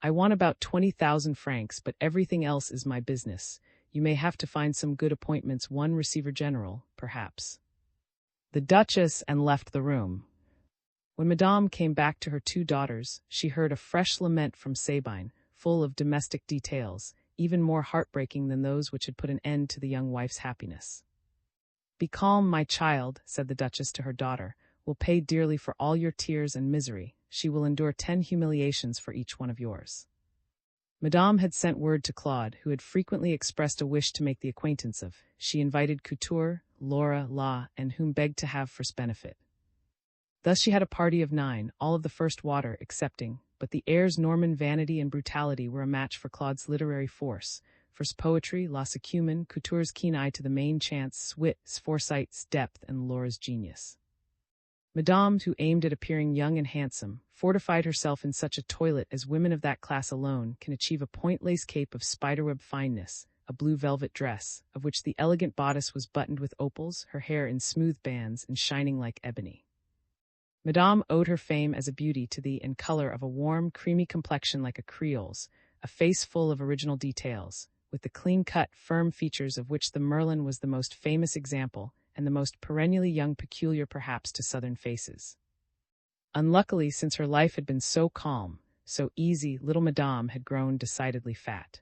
I want about 20,000 francs, but everything else is my business. You may have to find some good appointments, one receiver general, perhaps. The Duchess and left the room. When Madame came back to her two daughters, she heard a fresh lament from Sabine, full of domestic details, even more heartbreaking than those which had put an end to the young wife's happiness. Be calm, my child, said the Duchess to her daughter, will pay dearly for all your tears and misery. She will endure 10 humiliations for each one of yours. Madame had sent word to Claude, who had frequently expressed a wish to make the acquaintance of. She invited Couture, Laura, La, and whom begged to have first benefit. Thus she had a party of 9, all of the first water excepting, but the heir's Norman vanity and brutality were a match for Claude's literary force. First poetry, La's acumen, Couture's keen eye to the main chance, wit's foresight's depth, and Laura's genius. Madame, who aimed at appearing young and handsome, fortified herself in such a toilet as women of that class alone can achieve: a point-lace cape of spiderweb fineness, a blue velvet dress, of which the elegant bodice was buttoned with opals, her hair in smooth bands and shining like ebony. Madame owed her fame as a beauty to the and color of a warm, creamy complexion like a Creole's, a face full of original details, with the clean-cut, firm features of which the Merlin was the most famous example, and the most perennially young, peculiar perhaps to southern faces. Unluckily, since her life had been so calm, so easy, little Madame had grown decidedly fat.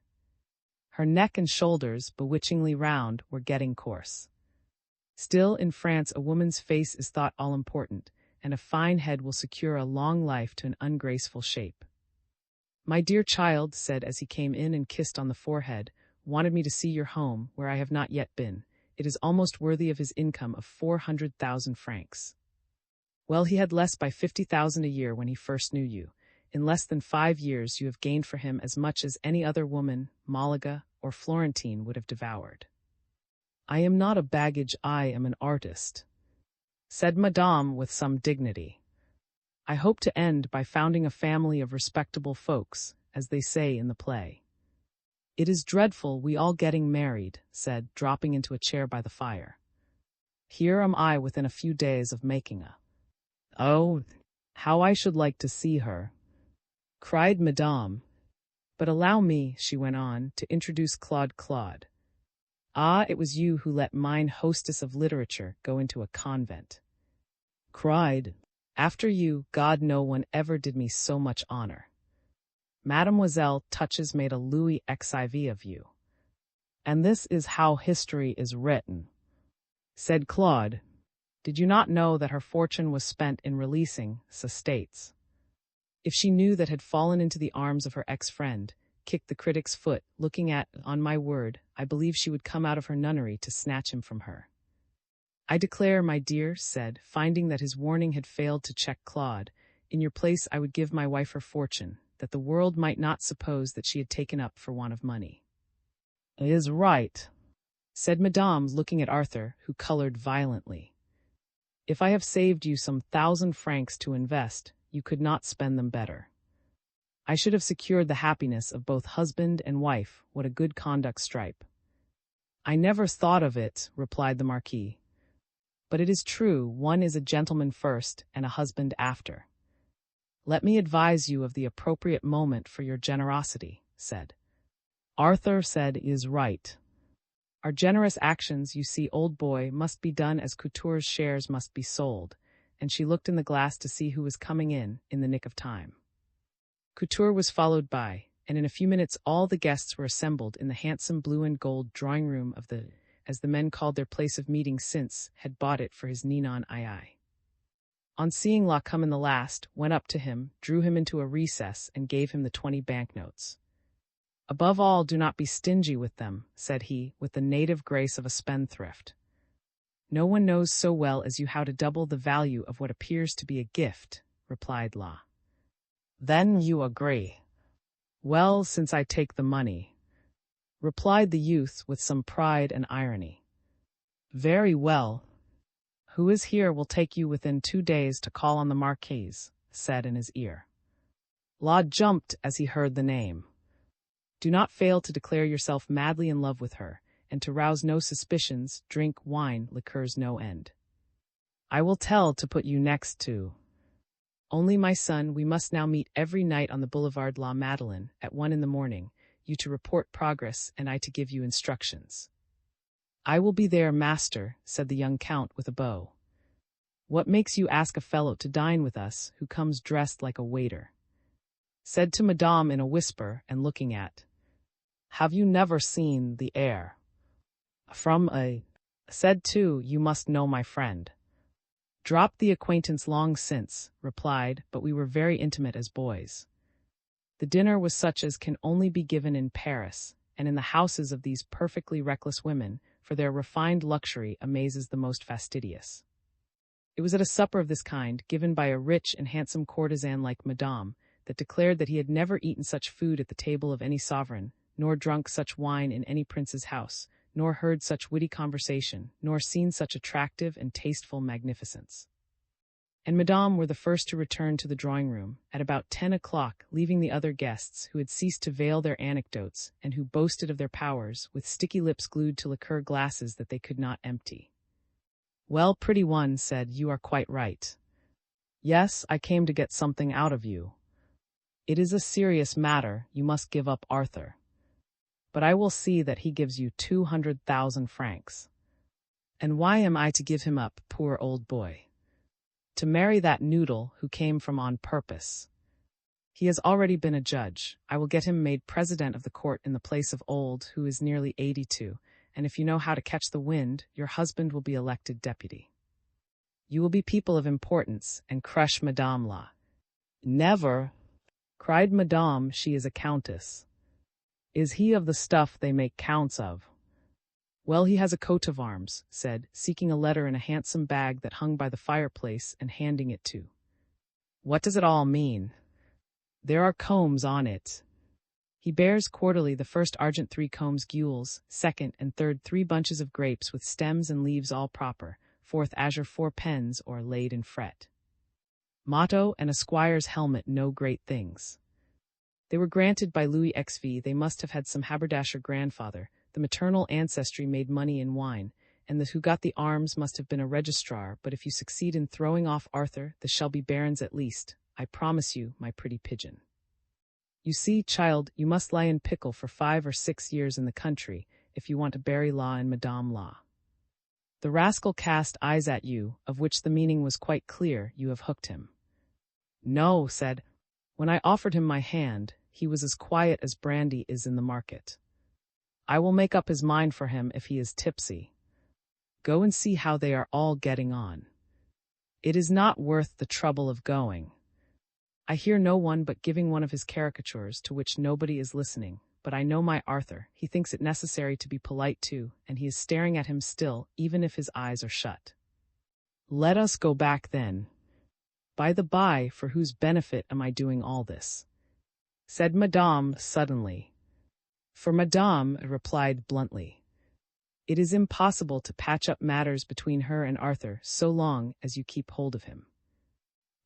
Her neck and shoulders, bewitchingly round, were getting coarse. Still, in France a woman's face is thought all-important, and a fine head will secure a long life to an ungraceful shape. My dear child, said as he came in and kissed on the forehead, wanted me to see your home, where I have not yet been. It is almost worthy of his income of 400,000 francs. Well, he had less by 50,000 a year when he first knew you. In less than 5 years you have gained for him as much as any other woman, Malaga or Florentine, would have devoured. I am not a baggage, I am an artist, said Madame with some dignity. I hope to end by founding a family of respectable folks, as they say in the play. It is dreadful, we all getting married, said, dropping into a chair by the fire. Here am I within a few days of making a. Oh, how I should like to see her, cried Madame. But allow me, she went on, to introduce Claude. Ah, it was you who let mine hostess of literature go into a convent. Cried, after you, God, no one ever did me so much honor. Mademoiselle Touches made a Louis XIV of you. And this is how history is written, said Claude. Did you not know that her fortune was spent in releasing estates? If she knew that had fallen into the arms of her ex-friend, kicked the critic's foot, looking at, on my word, I believe she would come out of her nunnery to snatch him from her. I declare, my dear, said, finding that his warning had failed to check Claude, in your place I would give my wife her fortune, that the world might not suppose that she had taken up for want of money. It is right, said Madame, looking at Arthur, who colored violently. If I have saved you some 1,000 francs to invest, you could not spend them better. I should have secured the happiness of both husband and wife. What a good conduct stripe. I never thought of it, replied the Marquis. But it is true, one is a gentleman first and a husband after. Let me advise you of the appropriate moment for your generosity, said. Arthur said is right. Our generous actions, you see, old boy, must be done as Couture's shares must be sold, and she looked in the glass to see who was coming in the nick of time. Couture was followed by, and in a few minutes all the guests were assembled in the handsome blue and gold drawing-room of the, as the men called their place of meeting since, had bought it for his Ninon II. On seeing La come in the last, went up to him, drew him into a recess, and gave him the 20 banknotes. Above all, do not be stingy with them, said he, with the native grace of a spendthrift. No one knows so well as you how to double the value of what appears to be a gift, replied La. Then you agree. Well, since I take the money, replied the youth with some pride and irony. Very well. Who is here will take you within 2 days to call on the Marquise, said in his ear. La jumped as he heard the name. Do not fail to declare yourself madly in love with her, and to rouse no suspicions, drink wine, liqueurs no end. I will tell to put you next to. Only, my son, we must now meet every night on the Boulevard La Madeleine at 1 in the morning, you to report progress and I to give you instructions. I will be there, master, said the young count with a bow. What makes you ask a fellow to dine with us who comes dressed like a waiter? Said to Madame in a whisper and looking at. Have you never seen the air? From a. Said to, you must know my friend. Dropped the acquaintance long since, replied, but we were very intimate as boys. The dinner was such as can only be given in Paris, and in the houses of these perfectly reckless women, for their refined luxury amazes the most fastidious. It was at a supper of this kind, given by a rich and handsome courtesan like Madame, that declared that he had never eaten such food at the table of any sovereign, nor drunk such wine in any prince's house, nor heard such witty conversation, nor seen such attractive and tasteful magnificence. And Madame were the first to return to the drawing-room, at about 10 o'clock, leaving the other guests, who had ceased to veil their anecdotes, and who boasted of their powers, with sticky lips glued to liqueur glasses that they could not empty. Well, pretty one, said, you are quite right. Yes, I came to get something out of you. It is a serious matter, you must give up Arthur. But I will see that he gives you 200,000 francs. And why am I to give him up, poor old boy? To marry that noodle who came from on purpose. He has already been a judge. I will get him made president of the court in the place of old, who is nearly 82, and if you know how to catch the wind, your husband will be elected deputy. You will be people of importance, and crush Madame La. Never, cried Madame, she is a countess. Is he of the stuff they make counts of? Well, he has a coat of arms, said, seeking a letter in a handsome bag that hung by the fireplace and handing it to. What does it all mean? There are combs on it. He bears quarterly the first argent 3 combs gules, second and third 3 bunches of grapes with stems and leaves all proper, fourth azure 4 pens or laid in fret. Motto and a squire's helmet, no great things. They were granted by Louis XV. They must have had some haberdasher grandfather. The maternal ancestry made money in wine, and the who got the arms must have been a registrar, but if you succeed in throwing off Arthur, this shall be barons at least, I promise you, my pretty pigeon. You see, child, you must lie in pickle for 5 or 6 years in the country, if you want to bury La and Madame La. The rascal cast eyes at you, of which the meaning was quite clear. You have hooked him. No, said. When I offered him my hand, he was as quiet as brandy is in the market. I will make up his mind for him if he is tipsy. Go and see how they are all getting on. It is not worth the trouble of going. I hear no one but giving one of his caricatures to which nobody is listening, but I know my Arthur, he thinks it necessary to be polite too, and he is staring at him still, even if his eyes are shut. Let us go back then. By the by, for whose benefit am I doing all this? Said Madame suddenly. For Madame, replied bluntly. It is impossible to patch up matters between her and Arthur so long as you keep hold of him.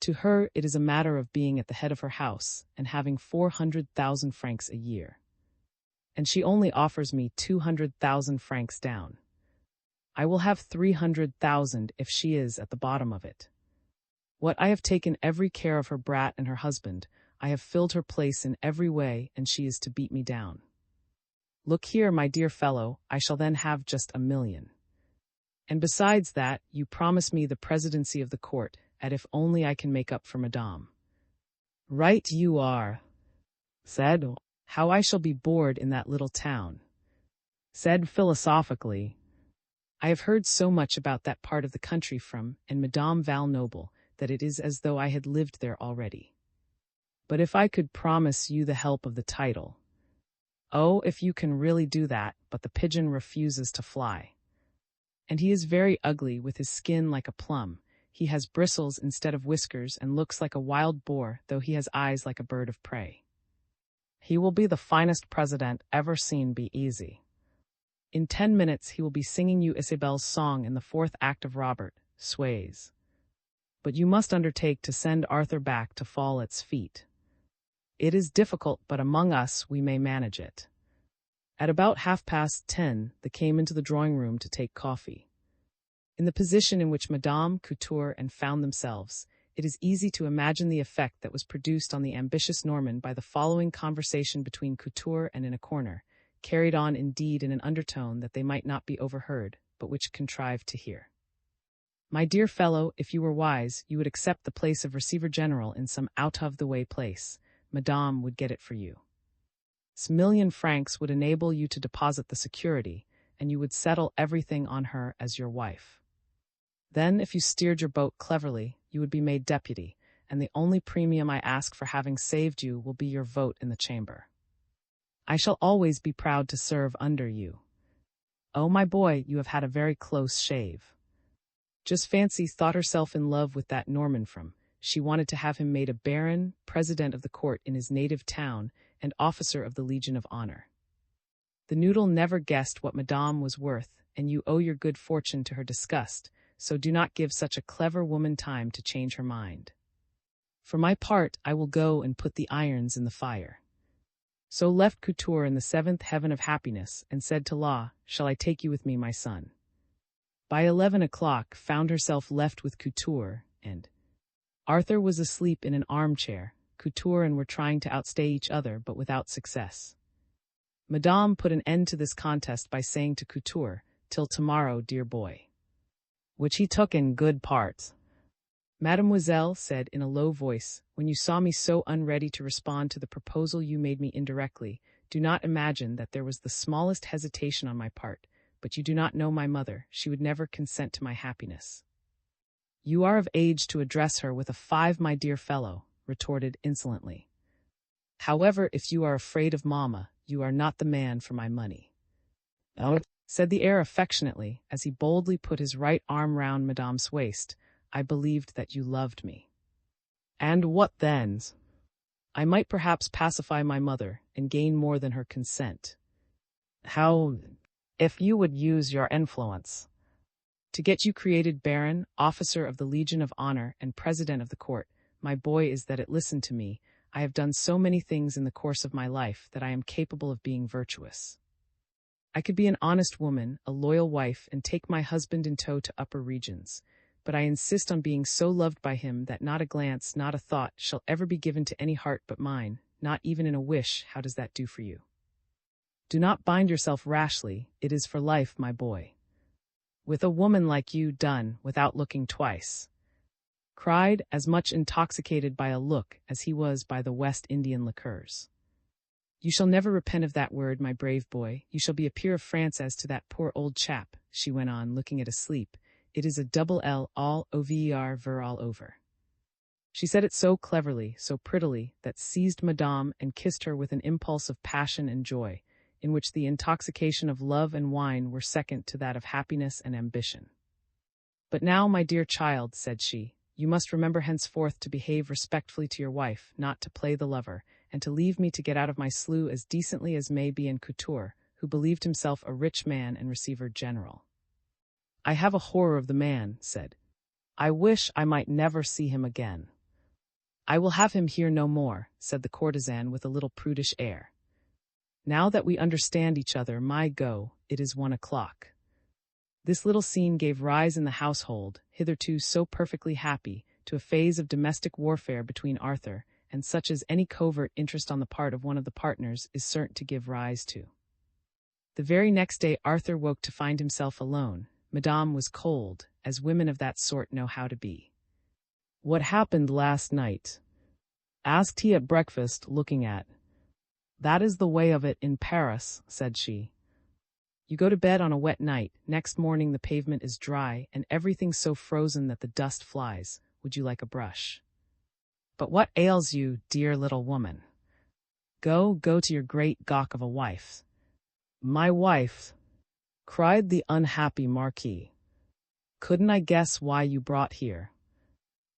To her it is a matter of being at the head of her house and having 400,000 francs a year. And she only offers me 200,000 francs down. I will have 300,000 if she is at the bottom of it. What I have taken every care of her brat and her husband, I have filled her place in every way, and she is to beat me down. Look here, my dear fellow, I shall then have just 1,000,000. And besides that, you promise me the presidency of the court, and if only I can make up for Madame. Right you are, said. How I shall be bored in that little town. Said philosophically. I have heard so much about that part of the country from, and Madame Valnoble, that it is as though I had lived there already. But if I could promise you the help of the title. Oh, if you can really do that, but the pigeon refuses to fly. And he is very ugly, with his skin like a plum. He has bristles instead of whiskers and looks like a wild boar, though he has eyes like a bird of prey. He will be the finest president ever seen, be easy. In 10 minutes he will be singing you Isabel's song in the 4th act of Robert, Sways. But you must undertake to send Arthur back to fall at its feet. It is difficult, but among us we may manage it. At about 10:30, they came into the drawing-room to take coffee. In the position in which Madame Couture and found themselves, it is easy to imagine the effect that was produced on the ambitious Norman by the following conversation between Couture and in a corner, carried on indeed in an undertone that they might not be overheard, but which contrived to hear. My dear fellow, if you were wise, you would accept the place of Receiver General in some out-of-the-way place. Madame would get it for you. 1,000,000 francs would enable you to deposit the security, and you would settle everything on her as your wife. Then, if you steered your boat cleverly, you would be made deputy, and the only premium I ask for having saved you will be your vote in the chamber. I shall always be proud to serve under you. Oh, my boy, you have had a very close shave. Just fancy thought herself in love with that Norman from. She wanted to have him made a baron, president of the court in his native town, and officer of the Legion of Honor. The noodle never guessed what Madame was worth, and you owe your good fortune to her disgust, so do not give such a clever woman time to change her mind. For my part, I will go and put the irons in the fire. So left Couture in the 7th heaven of happiness, and said to Law, shall I take you with me, my son? By 11 o'clock, found herself left with Couture, and Arthur was asleep in an armchair. Couture and were trying to outstay each other, but without success. Madame put an end to this contest by saying to Couture, till tomorrow, dear boy. Which he took in good part. Mademoiselle said in a low voice, when you saw me so unready to respond to the proposal you made me indirectly, do not imagine that there was the smallest hesitation on my part, but you do not know my mother, she would never consent to my happiness. You are of age to address her with a 5, my dear fellow, retorted insolently. However, if you are afraid of mamma, you are not the man for my money. Oh, said the heir affectionately, as he boldly put his right arm round Madame's waist, I believed that you loved me. And what then? I might perhaps pacify my mother, and gain more than her consent. How? If you would use your influence. To get you created baron, officer of the Legion of Honor, and president of the court, my boy, is that listen to me, I have done so many things in the course of my life that I am capable of being virtuous. I could be an honest woman, a loyal wife, and take my husband in tow to upper regions, but I insist on being so loved by him that not a glance, not a thought, shall ever be given to any heart but mine, not even in a wish. How does that do for you? Do not bind yourself rashly, it is for life, my boy. With a woman like you, done, without looking twice. Cried, as much intoxicated by a look as he was by the West Indian liqueurs. You shall never repent of that word, my brave boy. You shall be a peer of France as to that poor old chap, she went on, looking at asleep. It is a double L, all over ver all over. She said it so cleverly, so prettily, that seized Madame and kissed her with an impulse of passion and joy, in which the intoxication of love and wine were second to that of happiness and ambition. "But now, my dear child," said she, "you must remember henceforth to behave respectfully to your wife, not to play the lover, and to leave me to get out of my slough as decently as may be in Couture, who believed himself a rich man and receiver general." "I have a horror of the man," said. "I wish I might never see him again." "I will have him here no more," said the courtesan with a little prudish air. "Now that we understand each other, my go, it is 1 o'clock." This little scene gave rise in the household, hitherto so perfectly happy, to a phase of domestic warfare between Arthur, and such as any covert interest on the part of one of the partners is certain to give rise to. The very next day Arthur woke to find himself alone. Madame was cold, as women of that sort know how to be. "What happened last night?" asked he at breakfast, looking at. "That is the way of it in Paris," said she. "You go to bed on a wet night, next morning the pavement is dry, and everything so frozen that the dust flies. Would you like a brush? But what ails you, dear little woman? Go to your great gawk of a wife." "My wife?" cried the unhappy Marquis. "Couldn't I guess why you brought here?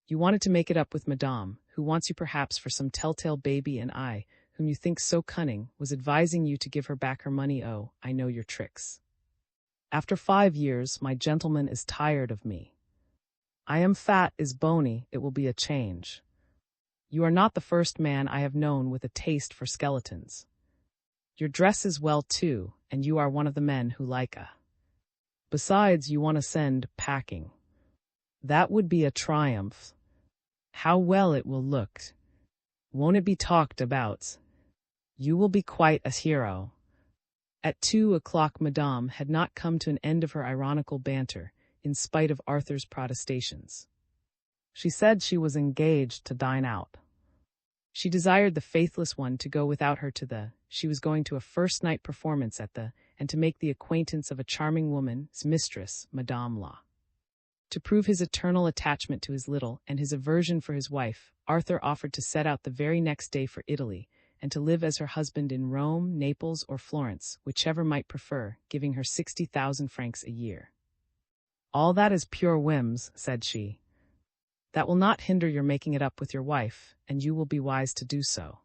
You wanted to make it up with Madame, who wants you perhaps for some telltale baby, and I, whom you think so cunning, was advising you to give her back her money. Oh, I know your tricks. After 5 years, my gentleman is tired of me. I am fat, is bony, it will be a change. You are not the first man I have known with a taste for skeletons. Your dress is well too, and you are one of the men who like a. Besides, you want to send packing. That would be a triumph. How well it will look. Won't it be talked about? You will be quite a hero." At 2 o'clock Madame had not come to an end of her ironical banter, in spite of Arthur's protestations. She said she was engaged to dine out. She desired the faithless one to go without her to the. She was going to a first-night performance at the, and to make the acquaintance of a charming woman, his mistress, Madame La. To prove his eternal attachment to his little and his aversion for his wife, Arthur offered to set out the very next day for Italy, and to live as her husband in Rome, Naples, or Florence, whichever might prefer, giving her 60,000 francs a year. "All that is pure whims," said she. "That will not hinder your making it up with your wife, and you will be wise to do so."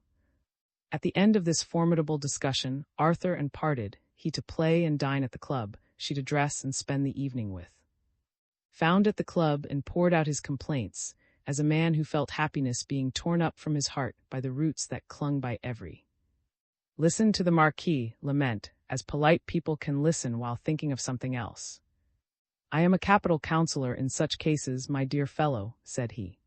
At the end of this formidable discussion, Arthur and parted, he to play and dine at the club, she to dress and spend the evening with. Found at the club and poured out his complaints, as a man who felt happiness being torn up from his heart by the roots that clung by every. Listen to the Marquis lament, as polite people can listen while thinking of something else. "I am a capital counselor in such cases, my dear fellow," said he.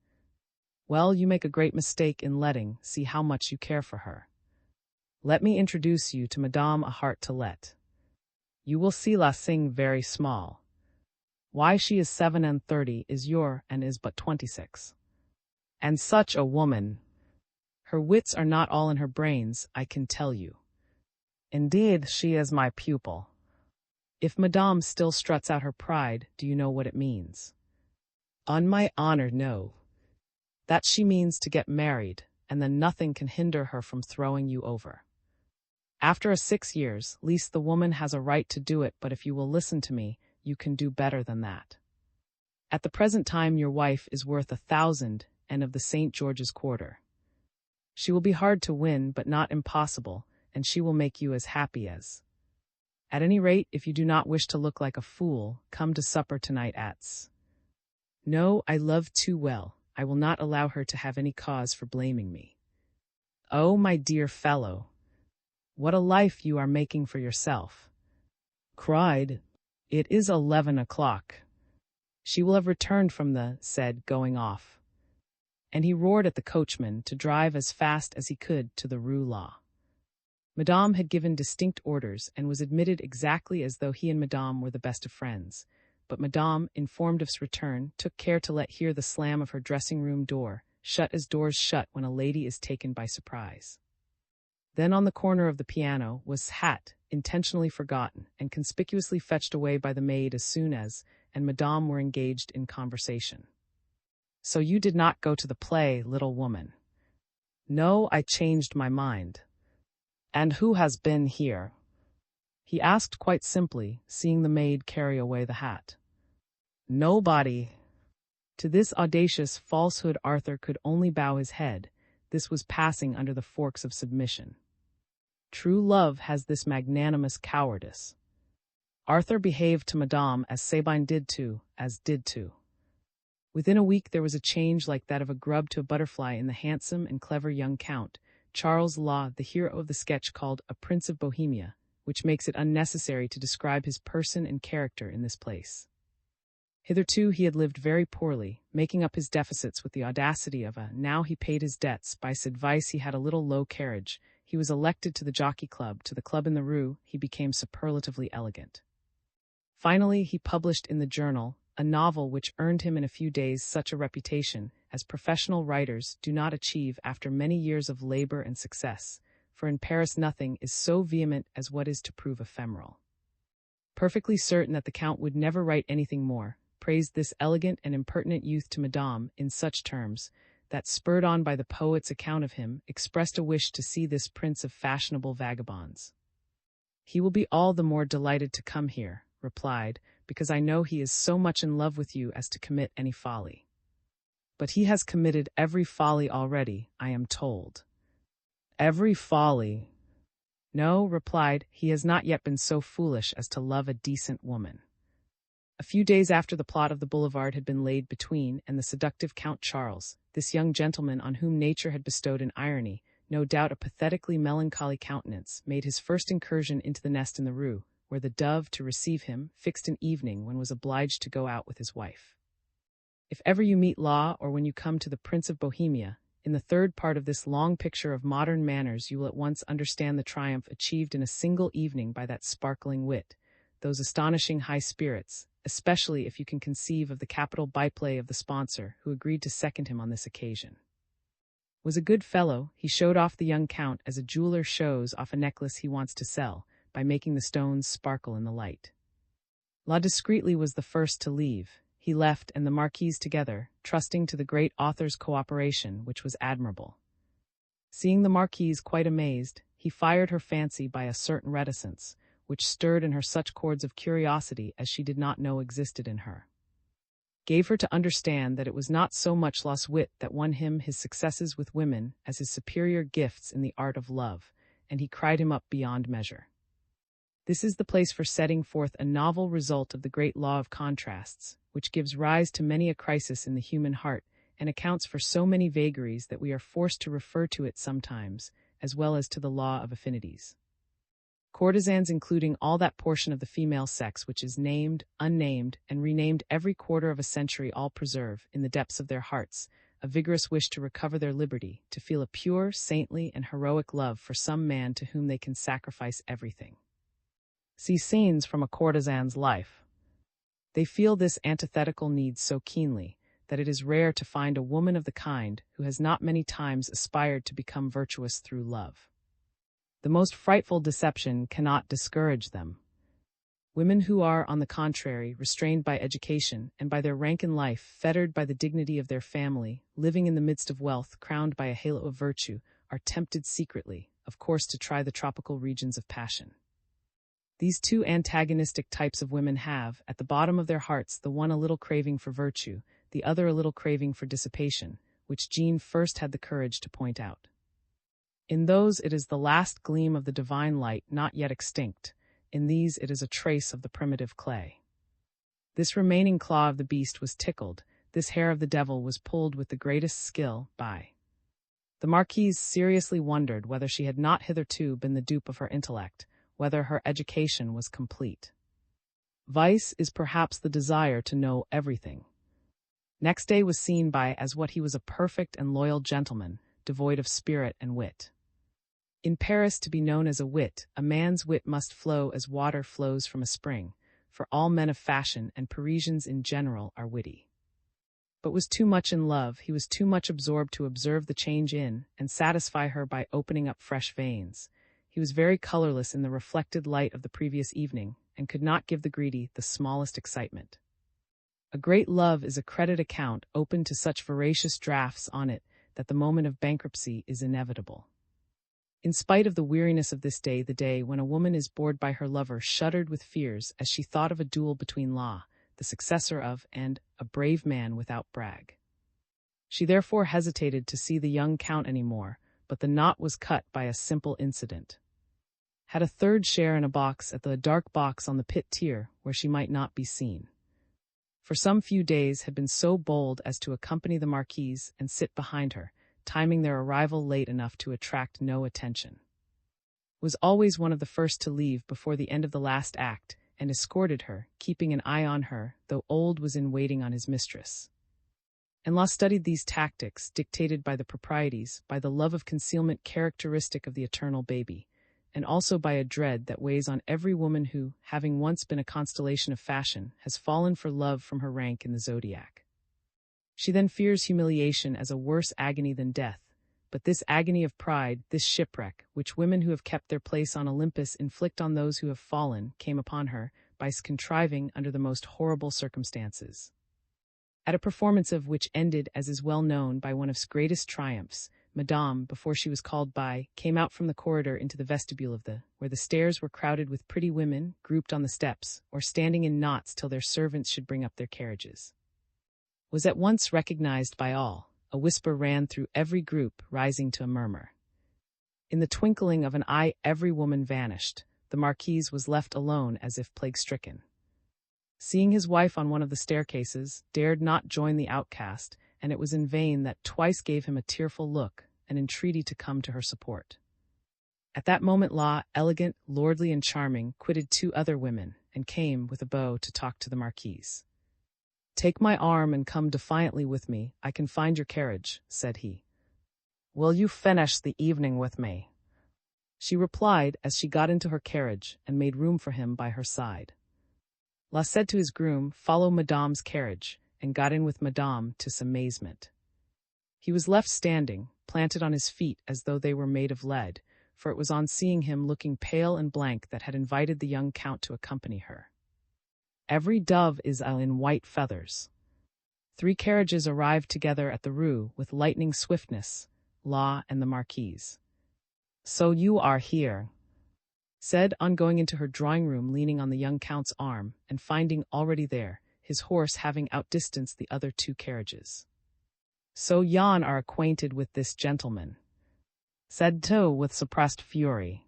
"Well, you make a great mistake in letting see how much you care for her. Let me introduce you to Madame a heart to let. You will see la sing very small. Why, she is 37, is your, and is but 26. And such a woman! Her wits are not all in her brains, I can tell you. Indeed, she is my pupil. If Madame still struts out her pride, do you know what it means? On my honor, no. That she means to get married, and then nothing can hinder her from throwing you over. After a 6 years, least the woman has a right to do it, but if you will listen to me, you can do better than that. At the present time your wife is worth 1,000, and of the St. George's Quarter. She will be hard to win, but not impossible, and she will make you as happy as. At any rate, if you do not wish to look like a fool, come to supper tonight at's. No, I love too well. I will not allow her to have any cause for blaming me. Oh, my dear fellow, what a life you are making for yourself!" Cried. "It is 11 o'clock. She will have returned from the," said, going off. And he roared at the coachman to drive as fast as he could to the Rue Law. Madame had given distinct orders and was admitted exactly as though he and Madame were the best of friends. But Madame, informed of his return, took care to let hear the slam of her dressing-room door, shut as doors shut when a lady is taken by surprise. Then on the corner of the piano was hat, intentionally forgotten, and conspicuously fetched away by the maid as soon as, and Madame were engaged in conversation. So you did not go to the play, little woman? No, I changed my mind. And who has been here? He asked quite simply, seeing the maid carry away the hat. Nobody. To this audacious falsehood Arthur could only bow his head. This was passing under the forks of submission. True love has this magnanimous cowardice. Arthur behaved to Madame as Sabine did to. Within a week there was a change like that of a grub to a butterfly in the handsome and clever young Count, Charles Law, the hero of the sketch called A Prince of Bohemia, which makes it unnecessary to describe his person and character in this place. Hitherto he had lived very poorly, making up his deficits with the audacity of a now he paid his debts. By his advice he had a little low carriage, he was elected to the Jockey Club, to the club in the Rue, he became superlatively elegant. Finally he published in the Journal a novel which earned him in a few days such a reputation as professional writers do not achieve after many years of labor and success, for in Paris nothing is so vehement as what is to prove ephemeral. Perfectly certain that the Count would never write anything more, praised this elegant and impertinent youth to Madame in such terms, that, spurred on by the poet's account of him, expressed a wish to see this prince of fashionable vagabonds. He will be all the more delighted to come here, replied, because I know he is so much in love with you as to commit any folly. But he has committed every folly already, I am told. Every folly? No, replied, he has not yet been so foolish as to love a decent woman. A few days after the plot of the boulevard had been laid between and the seductive Count Charles, this young gentleman on whom nature had bestowed an irony, no doubt a pathetically melancholy countenance, made his first incursion into the nest in the Rue, where the dove, to receive him, fixed an evening when was obliged to go out with his wife. If ever you meet Law, or when you come to the Prince of Bohemia, in the third part of this long picture of modern manners you will at once understand the triumph achieved in a single evening by that sparkling wit, those astonishing high spirits, especially if you can conceive of the capital byplay of the sponsor who agreed to second him on this occasion. Was a good fellow, he showed off the young Count as a jeweler shows off a necklace he wants to sell, by making the stones sparkle in the light. Law discreetly was the first to leave. He left and the Marquise together, trusting to the great author's cooperation, which was admirable. Seeing the Marquise quite amazed, he fired her fancy by a certain reticence, which stirred in her such chords of curiosity as she did not know existed in her. Gave her to understand that it was not so much Law's wit that won him his successes with women as his superior gifts in the art of love, and he cried him up beyond measure. This is the place for setting forth a novel result of the great law of contrasts, which gives rise to many a crisis in the human heart and accounts for so many vagaries that we are forced to refer to it sometimes, as well as to the law of affinities. Courtesans, including all that portion of the female sex which is named, unnamed, and renamed every quarter of a century, all preserve, in the depths of their hearts, a vigorous wish to recover their liberty, to feel a pure, saintly, and heroic love for some man to whom they can sacrifice everything. See scenes from a courtesan's life. They feel this antithetical need so keenly that it is rare to find a woman of the kind who has not many times aspired to become virtuous through love. The most frightful deception cannot discourage them. Women who are, on the contrary, restrained by education and by their rank in life, fettered by the dignity of their family, living in the midst of wealth, crowned by a halo of virtue, are tempted secretly, of course, to try the tropical regions of passion. These two antagonistic types of women have, at the bottom of their hearts, the one a little craving for virtue, the other a little craving for dissipation, which Jean first had the courage to point out. In those it is the last gleam of the divine light not yet extinct, in these it is a trace of the primitive clay. This remaining claw of the beast was tickled, this hair of the devil was pulled with the greatest skill by. The Marquise seriously wondered whether she had not hitherto been the dupe of her intellect, whether her education was complete. Vice is perhaps the desire to know everything. Next day was seen by as what he was, a perfect and loyal gentleman, devoid of spirit and wit. In Paris, to be known as a wit, a man's wit must flow as water flows from a spring, for all men of fashion and Parisians in general are witty. But was too much in love, he was too much absorbed to observe the change in and satisfy her by opening up fresh veins. He was very colorless in the reflected light of the previous evening, and could not give the greedy the smallest excitement. A great love is a credit account open to such voracious drafts on it that the moment of bankruptcy is inevitable. In spite of the weariness of this day, the day when a woman is bored by her lover shuddered with fears as she thought of a duel between La, the successor of, and a brave man without brag. She therefore hesitated to see the young count any more, but the knot was cut by a simple incident. Had a third share in a box at the dark box on the pit tier where she might not be seen. For some few days had been so bold as to accompany the marquise and sit behind her, timing their arrival late enough to attract no attention. Was always one of the first to leave before the end of the last act, and escorted her, keeping an eye on her, though Old was in waiting on his mistress. And La studied these tactics, dictated by the proprieties, by the love of concealment characteristic of the eternal baby, and also by a dread that weighs on every woman who, having once been a constellation of fashion, has fallen for love from her rank in the zodiac. She then fears humiliation as a worse agony than death, but this agony of pride, this shipwreck, which women who have kept their place on Olympus inflict on those who have fallen, came upon her, by contriving under the most horrible circumstances. At a performance of which ended, as is well known, by one of his greatest triumphs, Madame, before she was called by, came out from the corridor into the vestibule of where the stairs were crowded with pretty women, grouped on the steps, or standing in knots till their servants should bring up their carriages. Was at once recognized by all. A whisper ran through every group, rising to a murmur. In the twinkling of an eye every woman vanished. The marquise was left alone as if plague-stricken. Seeing his wife on one of the staircases, dared not join the outcast, and it was in vain that twice gave him a tearful look, an entreaty to come to her support. At that moment La, elegant, lordly, and charming, quitted two other women, and came, with a bow, to talk to the marquise. "Take my arm and come defiantly with me, I can find your carriage," said he. "Will you finish the evening with me?" She replied as she got into her carriage and made room for him by her side. La said to his groom, "Follow Madame's carriage," and got in with Madame to some amazement. He was left standing, planted on his feet as though they were made of lead, for it was on seeing him looking pale and blank that had invited the young count to accompany her. Every dove is in white feathers. 3 carriages arrived together at the Rue with lightning swiftness, La and the marquise. "So you are here," said, on going into her drawing-room, leaning on the young count's arm, and finding already there, his horse having outdistanced the other 2 carriages. "So yon are acquainted with this gentleman," said Toe with suppressed fury.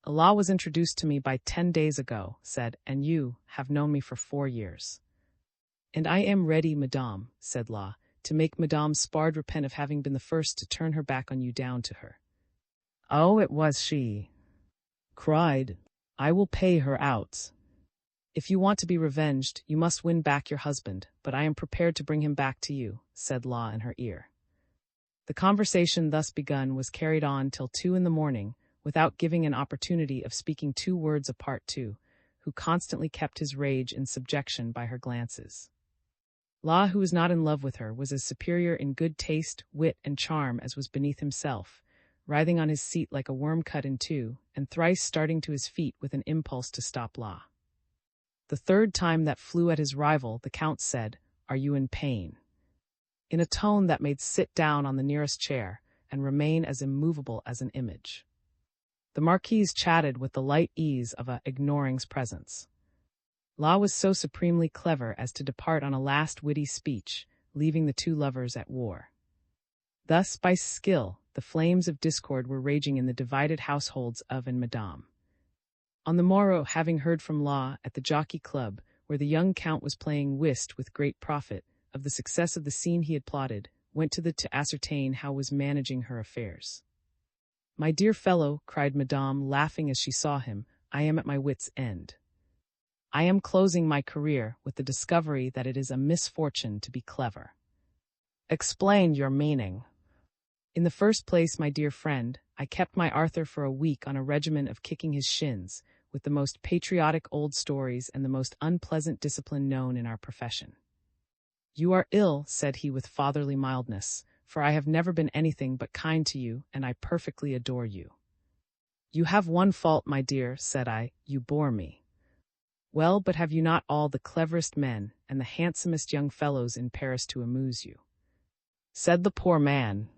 "La was introduced to me by 10 days ago," said, "and you have known me for 4 years." "And I am ready, Madame," said La, "to make Madame Spard repent of having been the first to turn her back on you down to her." "Oh, it was she," cried. "I will pay her out." "If you want to be revenged, you must win back your husband, but I am prepared to bring him back to you," said La in her ear. The conversation thus begun was carried on till 2 in the morning, without giving an opportunity of speaking 2 words apart to, who constantly kept his rage in subjection by her glances. La, who was not in love with her, was as superior in good taste, wit, and charm as was beneath himself, writhing on his seat like a worm cut in 2, and thrice starting to his feet with an impulse to stop La. The 3rd time that flew at his rival, the count said, "Are you in pain?" in a tone that made sit down on the nearest chair, and remain as immovable as an image. The marquise chatted with the light ease of a ignoring's presence. La was so supremely clever as to depart on a last witty speech, leaving the 2 lovers at war. Thus, by skill, the flames of discord were raging in the divided households of and Madame. On the morrow, having heard from La at the Jockey Club, where the young count was playing whist with great profit, of the success of the scene he had plotted, went to ascertain how was managing her affairs. "My dear fellow," cried Madame, laughing as she saw him, "I am at my wit's end. I am closing my career with the discovery that it is a misfortune to be clever." "Explain your meaning." "In the first place, my dear friend, I kept my Arthur for a week on a regimen of kicking his shins, with the most patriotic old stories and the most unpleasant discipline known in our profession. "You are ill," said he with fatherly mildness, "for I have never been anything but kind to you, and I perfectly adore you." "You have one fault, my dear," said I, "you bore me." "Well, but have you not all the cleverest men, and the handsomest young fellows in Paris to amuse you. Said the poor man.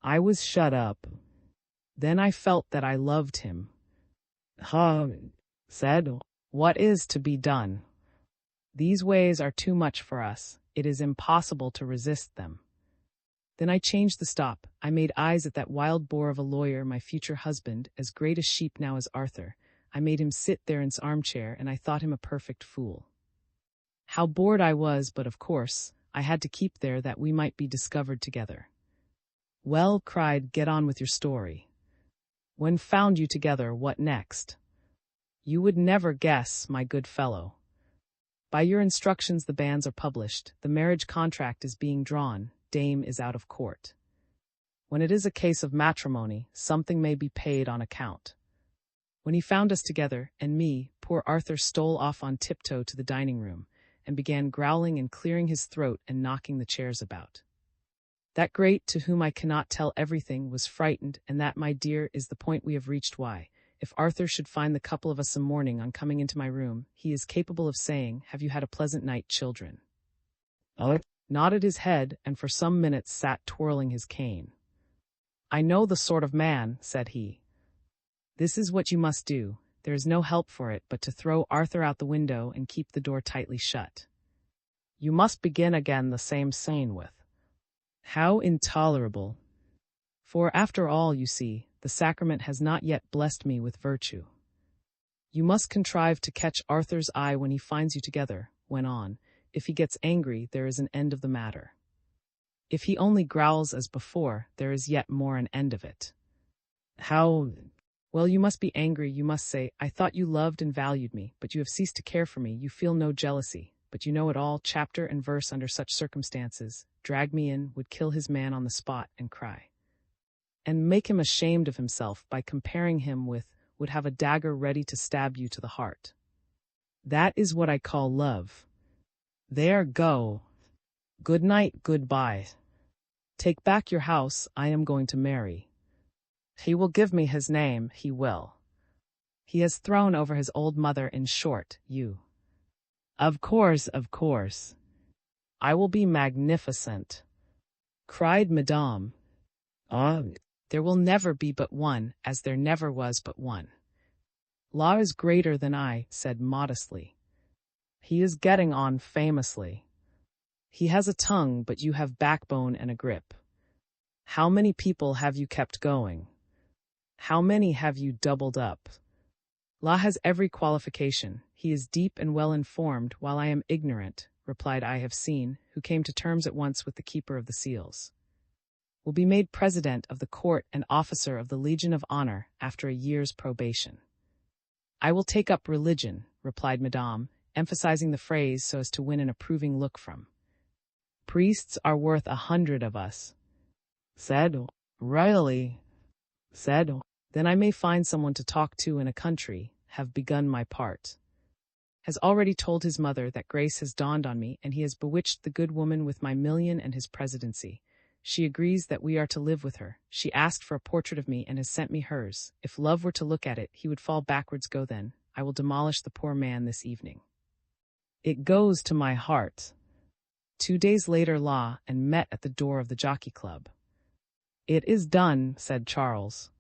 I was shut up. Then I felt that I loved him. Said, what is to be done? These ways are too much for us. It is impossible to resist them. Then I changed the stop. I made eyes at that wild boar of a lawyer, my future husband, as great a sheep now as Arthur. I made him sit there in his armchair, and I thought him a perfect fool. How bored I was, but of course, I had to keep there that we might be discovered together. Well, cried, get on with your story. When found you together, what next? You would never guess, my good fellow. By your instructions the banns are published, the marriage contract is being drawn, Dame is out of court. When it is a case of matrimony, something may be paid on account. When he found us together, and me, poor Arthur stole off on tiptoe to the dining room, and began growling and clearing his throat and knocking the chairs about. That great, to whom I cannot tell everything, was frightened, and that, my dear, is the point we have reached. Why, if Arthur should find the couple of us some morning on coming into my room, he is capable of saying, have you had a pleasant night, children? Nodded his head, and for some minutes sat twirling his cane. I know the sort of man, said he. This is what you must do. There is no help for it but to throw Arthur out the window and keep the door tightly shut. You must begin again the same scene with. How intolerable! For after all, you see, the sacrament has not yet blessed me with virtue. You must contrive to catch Arthur's eye when he finds you together, went on. If he gets angry, there is an end of the matter. If he only growls as before, there is yet more an end of it. How? Well, you must be angry, you must say, I thought you loved and valued me, but you have ceased to care for me, you feel no jealousy, but you know it all, chapter and verse under such circumstances, drag me in, would kill his man on the spot, and cry. And make him ashamed of himself by comparing him with, would have a dagger ready to stab you to the heart. That is what I call love. There, go. Good night, goodbye. Take back your house, I am going to marry. He will give me his name, he will. He has thrown over his old mother, in short, you. Of course, of course. I will be magnificent, cried Madame. There will never be but one, as there never was but one. Law is greater than I, said modestly. He is getting on famously. He has a tongue, but you have backbone and a grip. How many people have you kept going? How many have you doubled up? Law has every qualification. He is deep and well informed, while I am ignorant, replied I have seen, who came to terms at once with the keeper of the seals. Will be made president of the court and officer of the Legion of Honor after a year's probation. I will take up religion, replied Madame, emphasizing the phrase so as to win an approving look from. Priests are worth 100 of us. Said, really? Said, then I may find someone to talk to in a country, have begun my part. Has already told his mother that grace has dawned on me, and he has bewitched the good woman with my million and his presidency. She agrees that we are to live with her. She asked for a portrait of me and has sent me hers. If love were to look at it, he would fall backwards. Go then. I will demolish the poor man this evening. It goes to my heart. 2 days later, Law and met at the door of the Jockey Club. It is done, said Charles.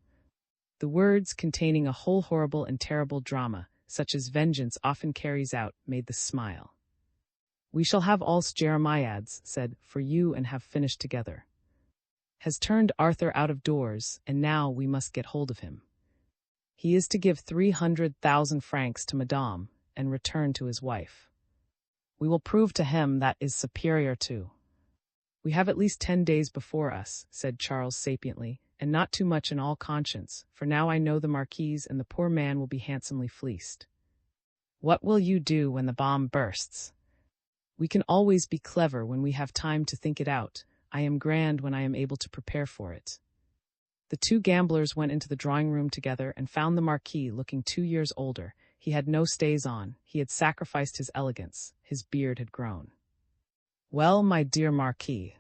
The words, containing a whole horrible and terrible drama, such as vengeance often carries out, made the smile. We shall have all Jeremiads, said, for you, and have finished together. Has turned Arthur out of doors, and now we must get hold of him. He is to give 300,000 francs to Madame, and return to his wife. We will prove to him that is superior to. We have at least 10 days before us, said Charles sapiently, and not too much in all conscience, for now I know the Marquise and the poor man will be handsomely fleeced. What will you do when the bomb bursts? We can always be clever when we have time to think it out. I am grand when I am able to prepare for it. The two gamblers went into the drawing-room together and found the Marquis looking 2 years older. He had no stays on. He had sacrificed his elegance. His beard had grown. Well, my dear Marquis,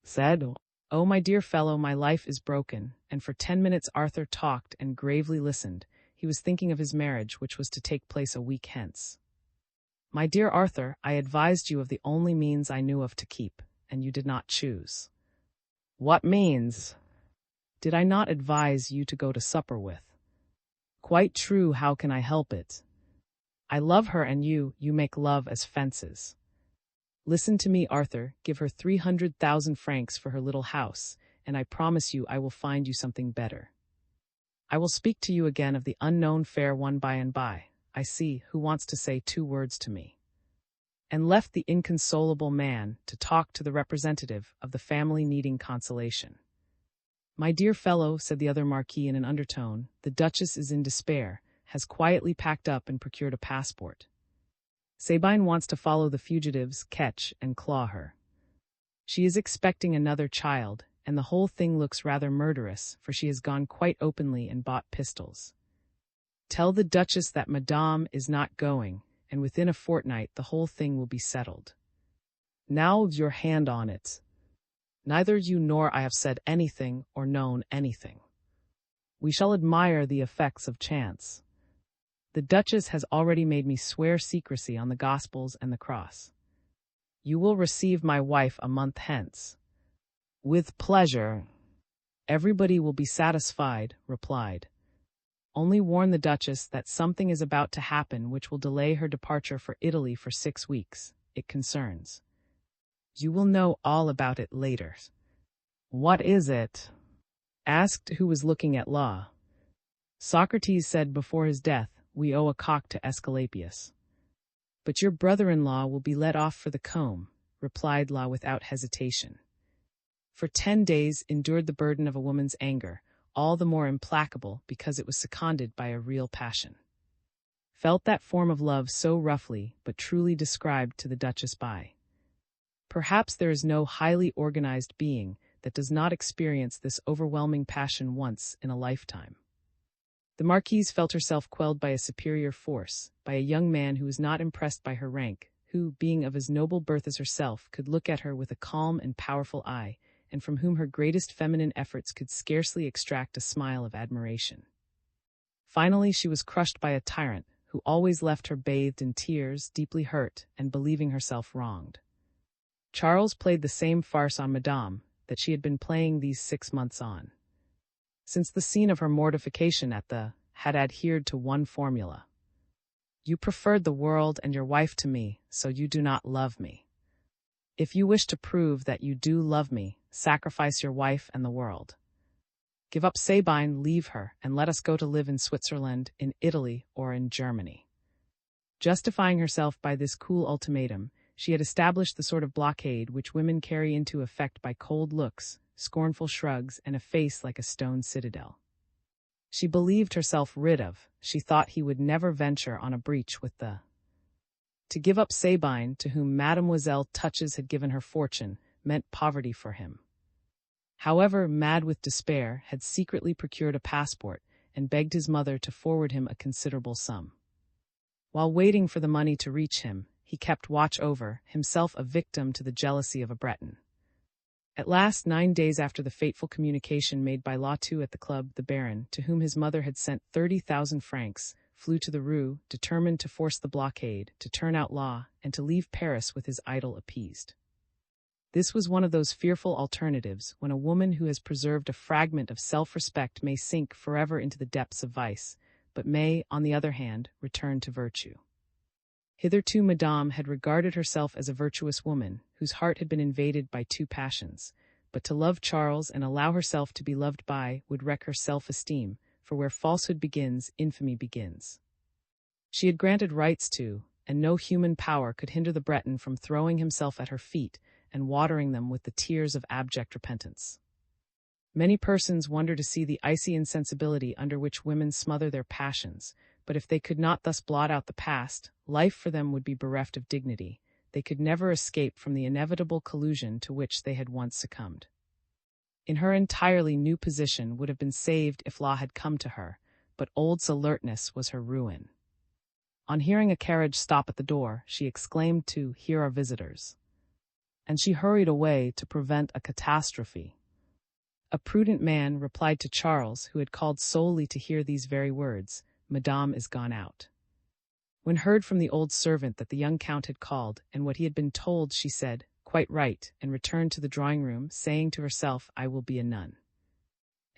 said, oh, my dear fellow, my life is broken. And for 10 minutes Arthur talked and gravely listened. He was thinking of his marriage, which was to take place a week hence. My dear Arthur, I advised you of the only means I knew of to keep, and you did not choose. What means? Did I not advise you to go to supper with? Quite true, how can I help it? I love her, and you make love as fences. Listen to me, Arthur, give her 300,000 francs for her little house, and I promise you I will find you something better. I will speak to you again of the unknown fair one by and by. I see, who wants to say 2 words to me. And left the inconsolable man to talk to the representative of the family needing consolation. My dear fellow, said the other marquis in an undertone, the Duchess is in despair, has quietly packed up and procured a passport. Sabine wants to follow the fugitives, catch and claw her. She is expecting another child, and the whole thing looks rather murderous, for she has gone quite openly and bought pistols. Tell the Duchess that Madame is not going, and within a fortnight the whole thing will be settled. Now your hand on it. Neither you nor I have said anything or known anything. We shall admire the effects of chance. The Duchess has already made me swear secrecy on the Gospels and the Cross. You will receive my wife a month hence. With pleasure. Everybody will be satisfied, replied. Only warn the Duchess that something is about to happen which will delay her departure for Italy for 6 weeks. It concerns. You will know all about it later. What is it? Asked who was looking at Law. Socrates said before his death, we owe a cock to Aesculapius. But your brother-in-law will be let off for the comb, replied Law without hesitation. For 10 days endured the burden of a woman's anger, all the more implacable because it was seconded by a real passion. Felt that form of love so roughly but truly described to the Duchess by. Perhaps there is no highly organized being that does not experience this overwhelming passion once in a lifetime. The Marquise felt herself quelled by a superior force, by a young man who was not impressed by her rank, who, being of as noble birth as herself, could look at her with a calm and powerful eye, and from whom her greatest feminine efforts could scarcely extract a smile of admiration. Finally, she was crushed by a tyrant, who always left her bathed in tears, deeply hurt, and believing herself wronged. Charles played the same farce on Madame that she had been playing these 6 months on. Since the scene of her mortification at the had adhered to one formula. You preferred the world and your wife to me, so you do not love me. If you wish to prove that you do love me, sacrifice your wife and the world. Give up Sabine, leave her, and let us go to live in Switzerland, in Italy, or in Germany. Justifying herself by this cool ultimatum, she had established the sort of blockade which women carry into effect by cold looks, scornful shrugs, and a face like a stone citadel. She believed herself rid of, she thought he would never venture on a breach with the. To give up Sabine, to whom Mademoiselle Touches had given her fortune, meant poverty for him. However, mad with despair, had secretly procured a passport, and begged his mother to forward him a considerable sum. While waiting for the money to reach him, he kept watch over, himself a victim to the jealousy of a Breton. At last, 9 days after the fateful communication made by Latu at the club, the Baron, to whom his mother had sent 30,000 francs, flew to the Rue, determined to force the blockade, to turn out Law, and to leave Paris with his idol appeased. This was one of those fearful alternatives when a woman who has preserved a fragment of self-respect may sink forever into the depths of vice, but may, on the other hand, return to virtue. Hitherto Madame had regarded herself as a virtuous woman, whose heart had been invaded by 2 passions, but to love Charles and allow herself to be loved by would wreck her self-esteem, for where falsehood begins, infamy begins. She had granted rights to, and no human power could hinder the Breton from throwing himself at her feet and watering them with the tears of abject repentance. Many persons wonder to see the icy insensibility under which women smother their passions, but if they could not thus blot out the past, life for them would be bereft of dignity. They could never escape from the inevitable collusion to which they had once succumbed. In her entirely new position would have been saved if Law had come to her, but Old's alertness was her ruin. On hearing a carriage stop at the door, she exclaimed to "Here are visitors." And she hurried away to prevent a catastrophe. A prudent man replied to Charles, who had called solely to hear these very words, "Madame is gone out." When heard from the old servant that the young count had called, and what he had been told, she said, "Quite right," and returned to the drawing-room, saying to herself, "I will be a nun."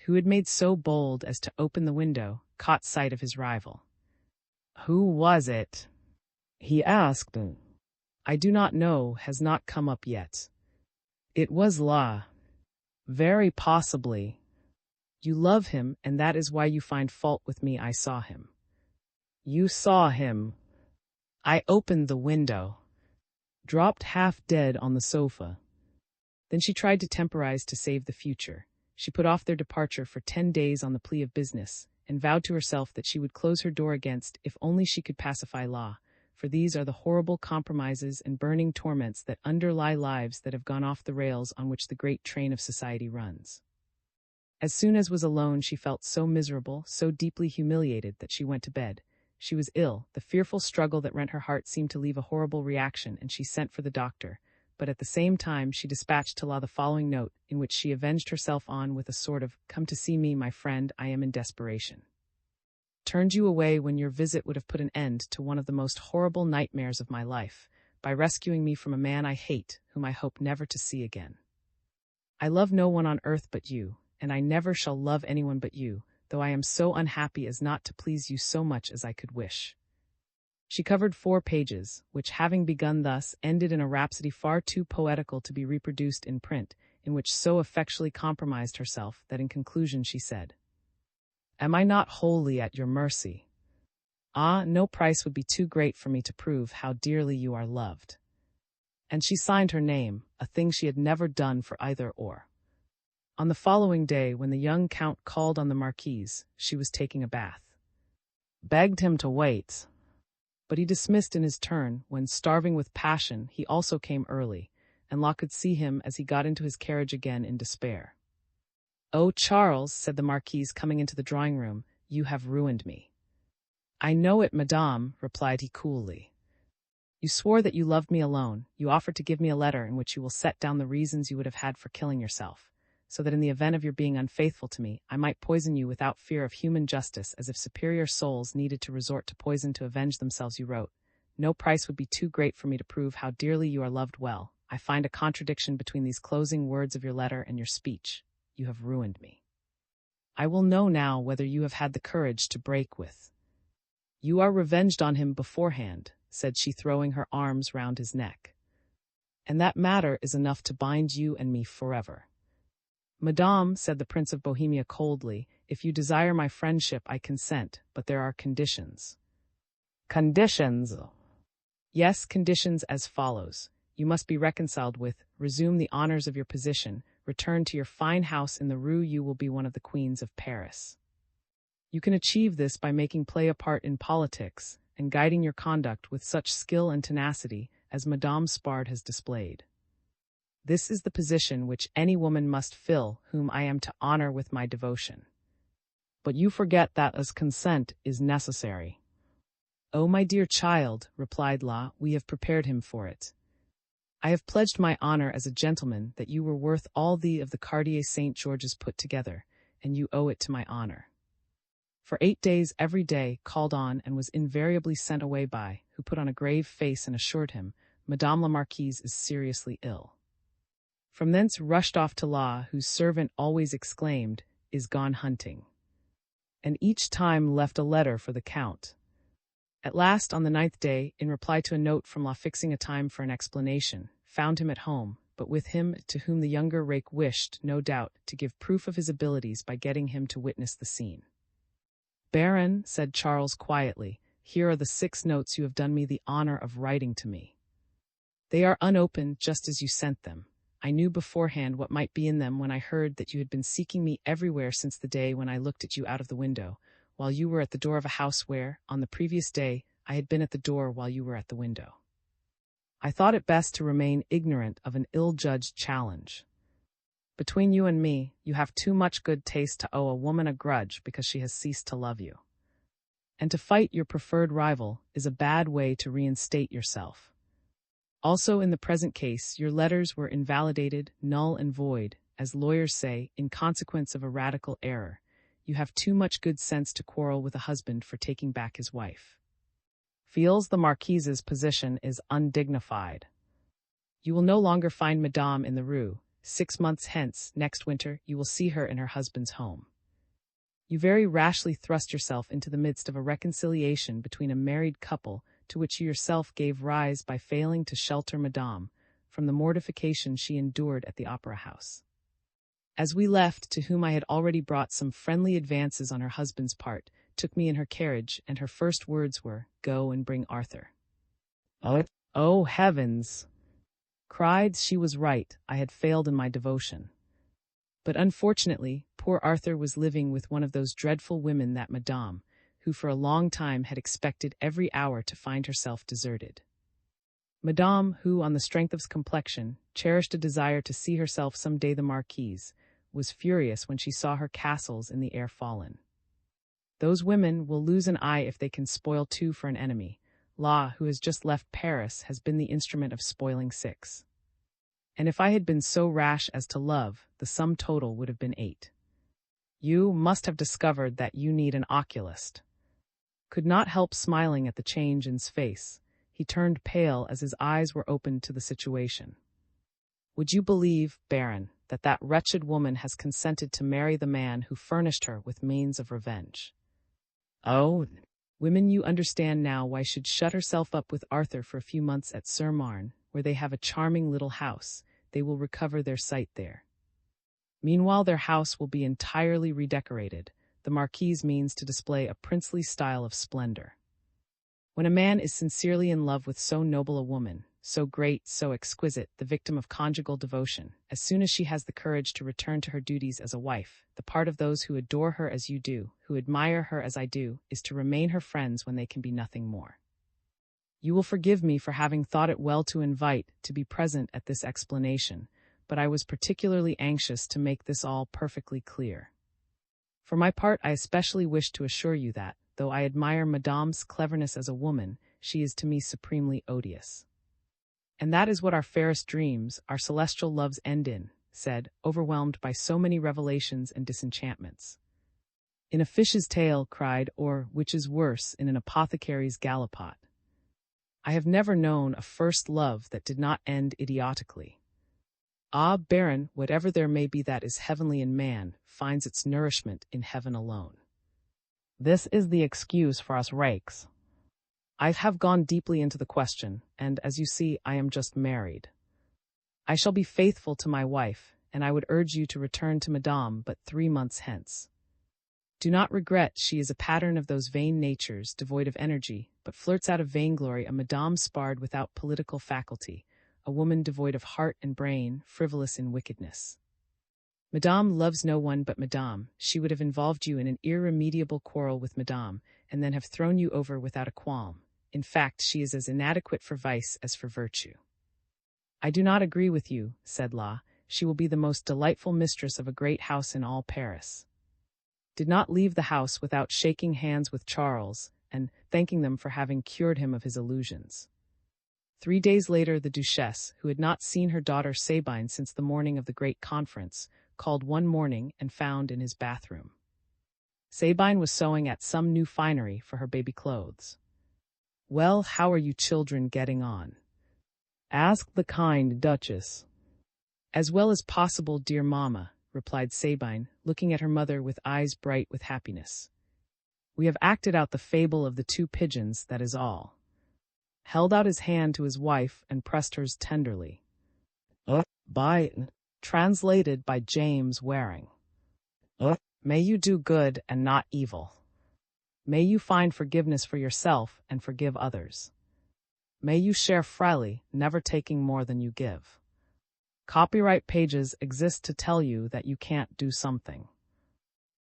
Who had made so bold as to open the window, caught sight of his rival. "Who was it?" he asked. "I do not know, has not come up yet." "It was La." "Very possibly. You love him, and that is why you find fault with me. I saw him." "You saw him?" "I opened the window." Dropped half dead on the sofa. Then she tried to temporize to save the future. She put off their departure for 10 days on the plea of business, and vowed to herself that she would close her door against if only she could pacify La, for these are the horrible compromises and burning torments that underlie lives that have gone off the rails on which the great train of society runs. As soon as was alone, she felt so miserable, so deeply humiliated, that she went to bed. She was ill. The fearful struggle that rent her heart seemed to leave a horrible reaction, and she sent for the doctor. But at the same time she dispatched to La the following note, in which she avenged herself on with a sort of, "Come to see me, my friend, I am in desperation. Turned you away when your visit would have put an end to one of the most horrible nightmares of my life, by rescuing me from a man I hate, whom I hope never to see again. I love no one on earth but you, and I never shall love anyone but you, though I am so unhappy as not to please you so much as I could wish." She covered 4 pages, which, having begun thus, ended in a rhapsody far too poetical to be reproduced in print, in which so effectually compromised herself that in conclusion she said, "Am I not wholly at your mercy? Ah, no price would be too great for me to prove how dearly you are loved." And she signed her name, a thing she had never done for either or. On the following day, when the young count called on the marquise, she was taking a bath. Begged him to wait, but he dismissed in his turn, when, starving with passion, he also came early, and La could see him as he got into his carriage again in despair. "Oh, Charles," said the marquise, coming into the drawing-room, "you have ruined me." "I know it, madame," replied he coolly. "You swore that you loved me alone. You offered to give me a letter in which you will set down the reasons you would have had for killing yourself, so that in the event of your being unfaithful to me, I might poison you without fear of human justice, as if superior souls needed to resort to poison to avenge themselves. You wrote, 'No price would be too great for me to prove how dearly you are loved.' Well, I find a contradiction between these closing words of your letter and your speech. You have ruined me. I will know now whether you have had the courage to break with." "You are revenged on him beforehand," said she, throwing her arms round his neck. "And that matter is enough to bind you and me forever." "Madame," said the Prince of Bohemia coldly, "if you desire my friendship, I consent, but there are conditions." "Conditions?" "Yes, conditions as follows. You must be reconciled with, resume the honors of your position, return to your fine house in the Rue. You will be one of the queens of Paris. You can achieve this by making play a part in politics, and guiding your conduct with such skill and tenacity as Madame Spard has displayed. This is the position which any woman must fill whom I am to honor with my devotion. But you forget that as consent is necessary." "Oh, my dear child," replied La, "we have prepared him for it. I have pledged my honor as a gentleman that you were worth all of the Quartier St. George's put together, and you owe it to my honor." For 8 days every day called on and was invariably sent away by, who put on a grave face and assured him, "Madame la Marquise is seriously ill." From thence rushed off to La, whose servant always exclaimed, "Is gone hunting," and each time left a letter for the Count. At last, on the 9th day, in reply to a note from La fixing a time for an explanation, found him at home, but with him to whom the younger rake wished, no doubt, to give proof of his abilities by getting him to witness the scene. "Baron," said Charles quietly, "here are the 6 notes you have done me the honor of writing to me. They are unopened, just as you sent them. I knew beforehand what might be in them when I heard that you had been seeking me everywhere since the day when I looked at you out of the window, while you were at the door of a house where, on the previous day, I had been at the door while you were at the window. I thought it best to remain ignorant of an ill-judged challenge. Between you and me, you have too much good taste to owe a woman a grudge because she has ceased to love you. And to fight your preferred rival is a bad way to reinstate yourself. Also, in the present case, your letters were invalidated, null and void, as lawyers say, in consequence of a radical error. You have too much good sense to quarrel with a husband for taking back his wife. feels the marquise's position is undignified. You will no longer find Madame in the Rue. 6 months hence, next winter, you will see her in her husband's home. You very rashly thrust yourself into the midst of a reconciliation between a married couple to which you yourself gave rise by failing to shelter Madame from the mortification she endured at the opera house. As we left, to whom I had already brought some friendly advances on her husband's part, took me in her carriage, and her first words were, "Go and bring Arthur." Oh, heavens! Cried, she was right, I had failed in my devotion. But unfortunately, poor Arthur was living with one of those dreadful women, that Madame, who for a long time had expected every hour to find herself deserted. Madame, who, on the strength of complexion, cherished a desire to see herself some day the marquise, was furious when she saw her castles in the air fallen. Those women will lose an eye if they can spoil two for an enemy. La, who has just left Paris, has been the instrument of spoiling 6. And if I had been so rash as to love, the sum total would have been 8. You must have discovered that you need an oculist. Could not help smiling at the change in his face. He turned pale as his eyes were opened to the situation. Would you believe, Baron, that wretched woman has consented to marry the man who furnished her with means of revenge? Oh, women, you understand now why should shut herself up with Arthur for a few months at Sur-Marne, where they have a charming little house. They will recover their sight there. Meanwhile their house will be entirely redecorated. The marquise means to display a princely style of splendor. When a man is sincerely in love with so noble a woman, so great, so exquisite, the victim of conjugal devotion, as soon as she has the courage to return to her duties as a wife, the part of those who adore her as you do, who admire her as I do, is to remain her friends when they can be nothing more. You will forgive me for having thought it well to invite to be present at this explanation, but I was particularly anxious to make this all perfectly clear. For my part, I especially wish to assure you that, though I admire Madame's cleverness as a woman, she is to me supremely odious. And that is what our fairest dreams, our celestial loves end in, said, overwhelmed by so many revelations and disenchantments. In a fish's tail, cried, or, which is worse, in an apothecary's gallipot. I have never known a first love that did not end idiotically. Ah, Baron, whatever there may be that is heavenly in man, finds its nourishment in heaven alone. This is the excuse for us rakes. I have gone deeply into the question, and, as you see, I am just married. I shall be faithful to my wife, and I would urge you to return to Madame but 3 months hence. Do not regret, she is a pattern of those vain natures, devoid of energy, but flirts out of vainglory, a Madame Spard without political faculty, a woman devoid of heart and brain, frivolous in wickedness. Madame loves no one but Madame. She would have involved you in an irremediable quarrel with Madame, and then have thrown you over without a qualm. In fact, she is as inadequate for vice as for virtue. I do not agree with you, said La. She will be the most delightful mistress of a great house in all Paris. Did not leave the house without shaking hands with Charles, and thanking them for having cured him of his illusions. 3 days later, the Duchesse, who had not seen her daughter Sabine since the morning of the great conference, called one morning and found in his bathroom. Sabine was sewing at some new finery for her baby clothes. Well, how are you children getting on? Asked the kind Duchess. As well as possible, dear mamma, replied Sabine, looking at her mother with eyes bright with happiness. We have acted out the fable of the 2 pigeons, that is all. Held out his hand to his wife and pressed hers tenderly. Translated by James Waring. May you do good and not evil. May you find forgiveness for yourself and forgive others. May you share freely, never taking more than you give. Copyright pages exist to tell you that you can't do something.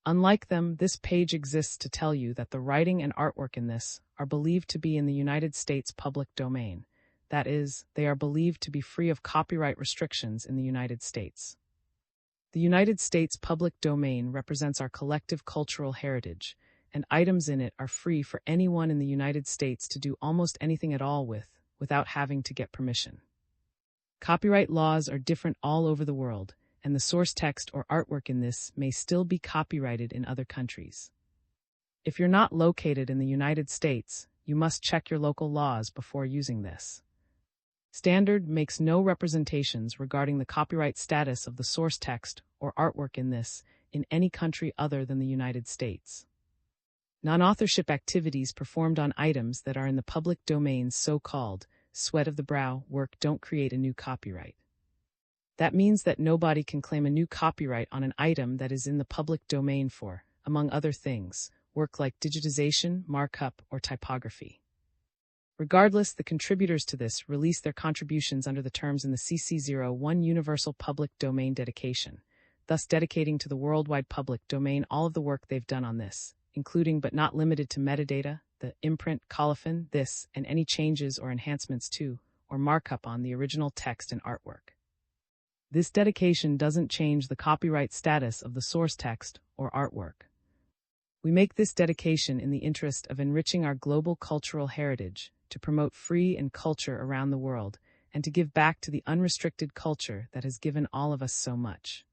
Unlike them, this page exists to tell you that the writing and artwork in this are believed to be in the United States public domain. That is, they are believed to be free of copyright restrictions in the United States. The United States public domain represents our collective cultural heritage, and items in it are free for anyone in the United States to do almost anything at all without having to get permission. Copyright laws are different all over the world, and the source text or artwork in this may still be copyrighted in other countries. If you're not located in the United States, you must check your local laws before using this. Standard makes no representations regarding the copyright status of the source text or artwork in any country other than the United States. Non-authorship activities performed on items that are in the public domain's so-called sweat of the brow work don't create a new copyright. That means that nobody can claim a new copyright on an item that is in the public domain for, among other things, work like digitization, markup, or typography. Regardless, the contributors to this release their contributions under the terms in the CC01 Universal Public Domain Dedication, thus dedicating to the worldwide public domain all of the work they've done on this, including but not limited to metadata, the imprint, colophon, this, and any changes or enhancements to, or markup on the original text and artwork. This dedication doesn't change the copyright status of the source text or artwork. We make this dedication in the interest of enriching our global cultural heritage, to promote free and culture around the world, and to give back to the unrestricted culture that has given all of us so much.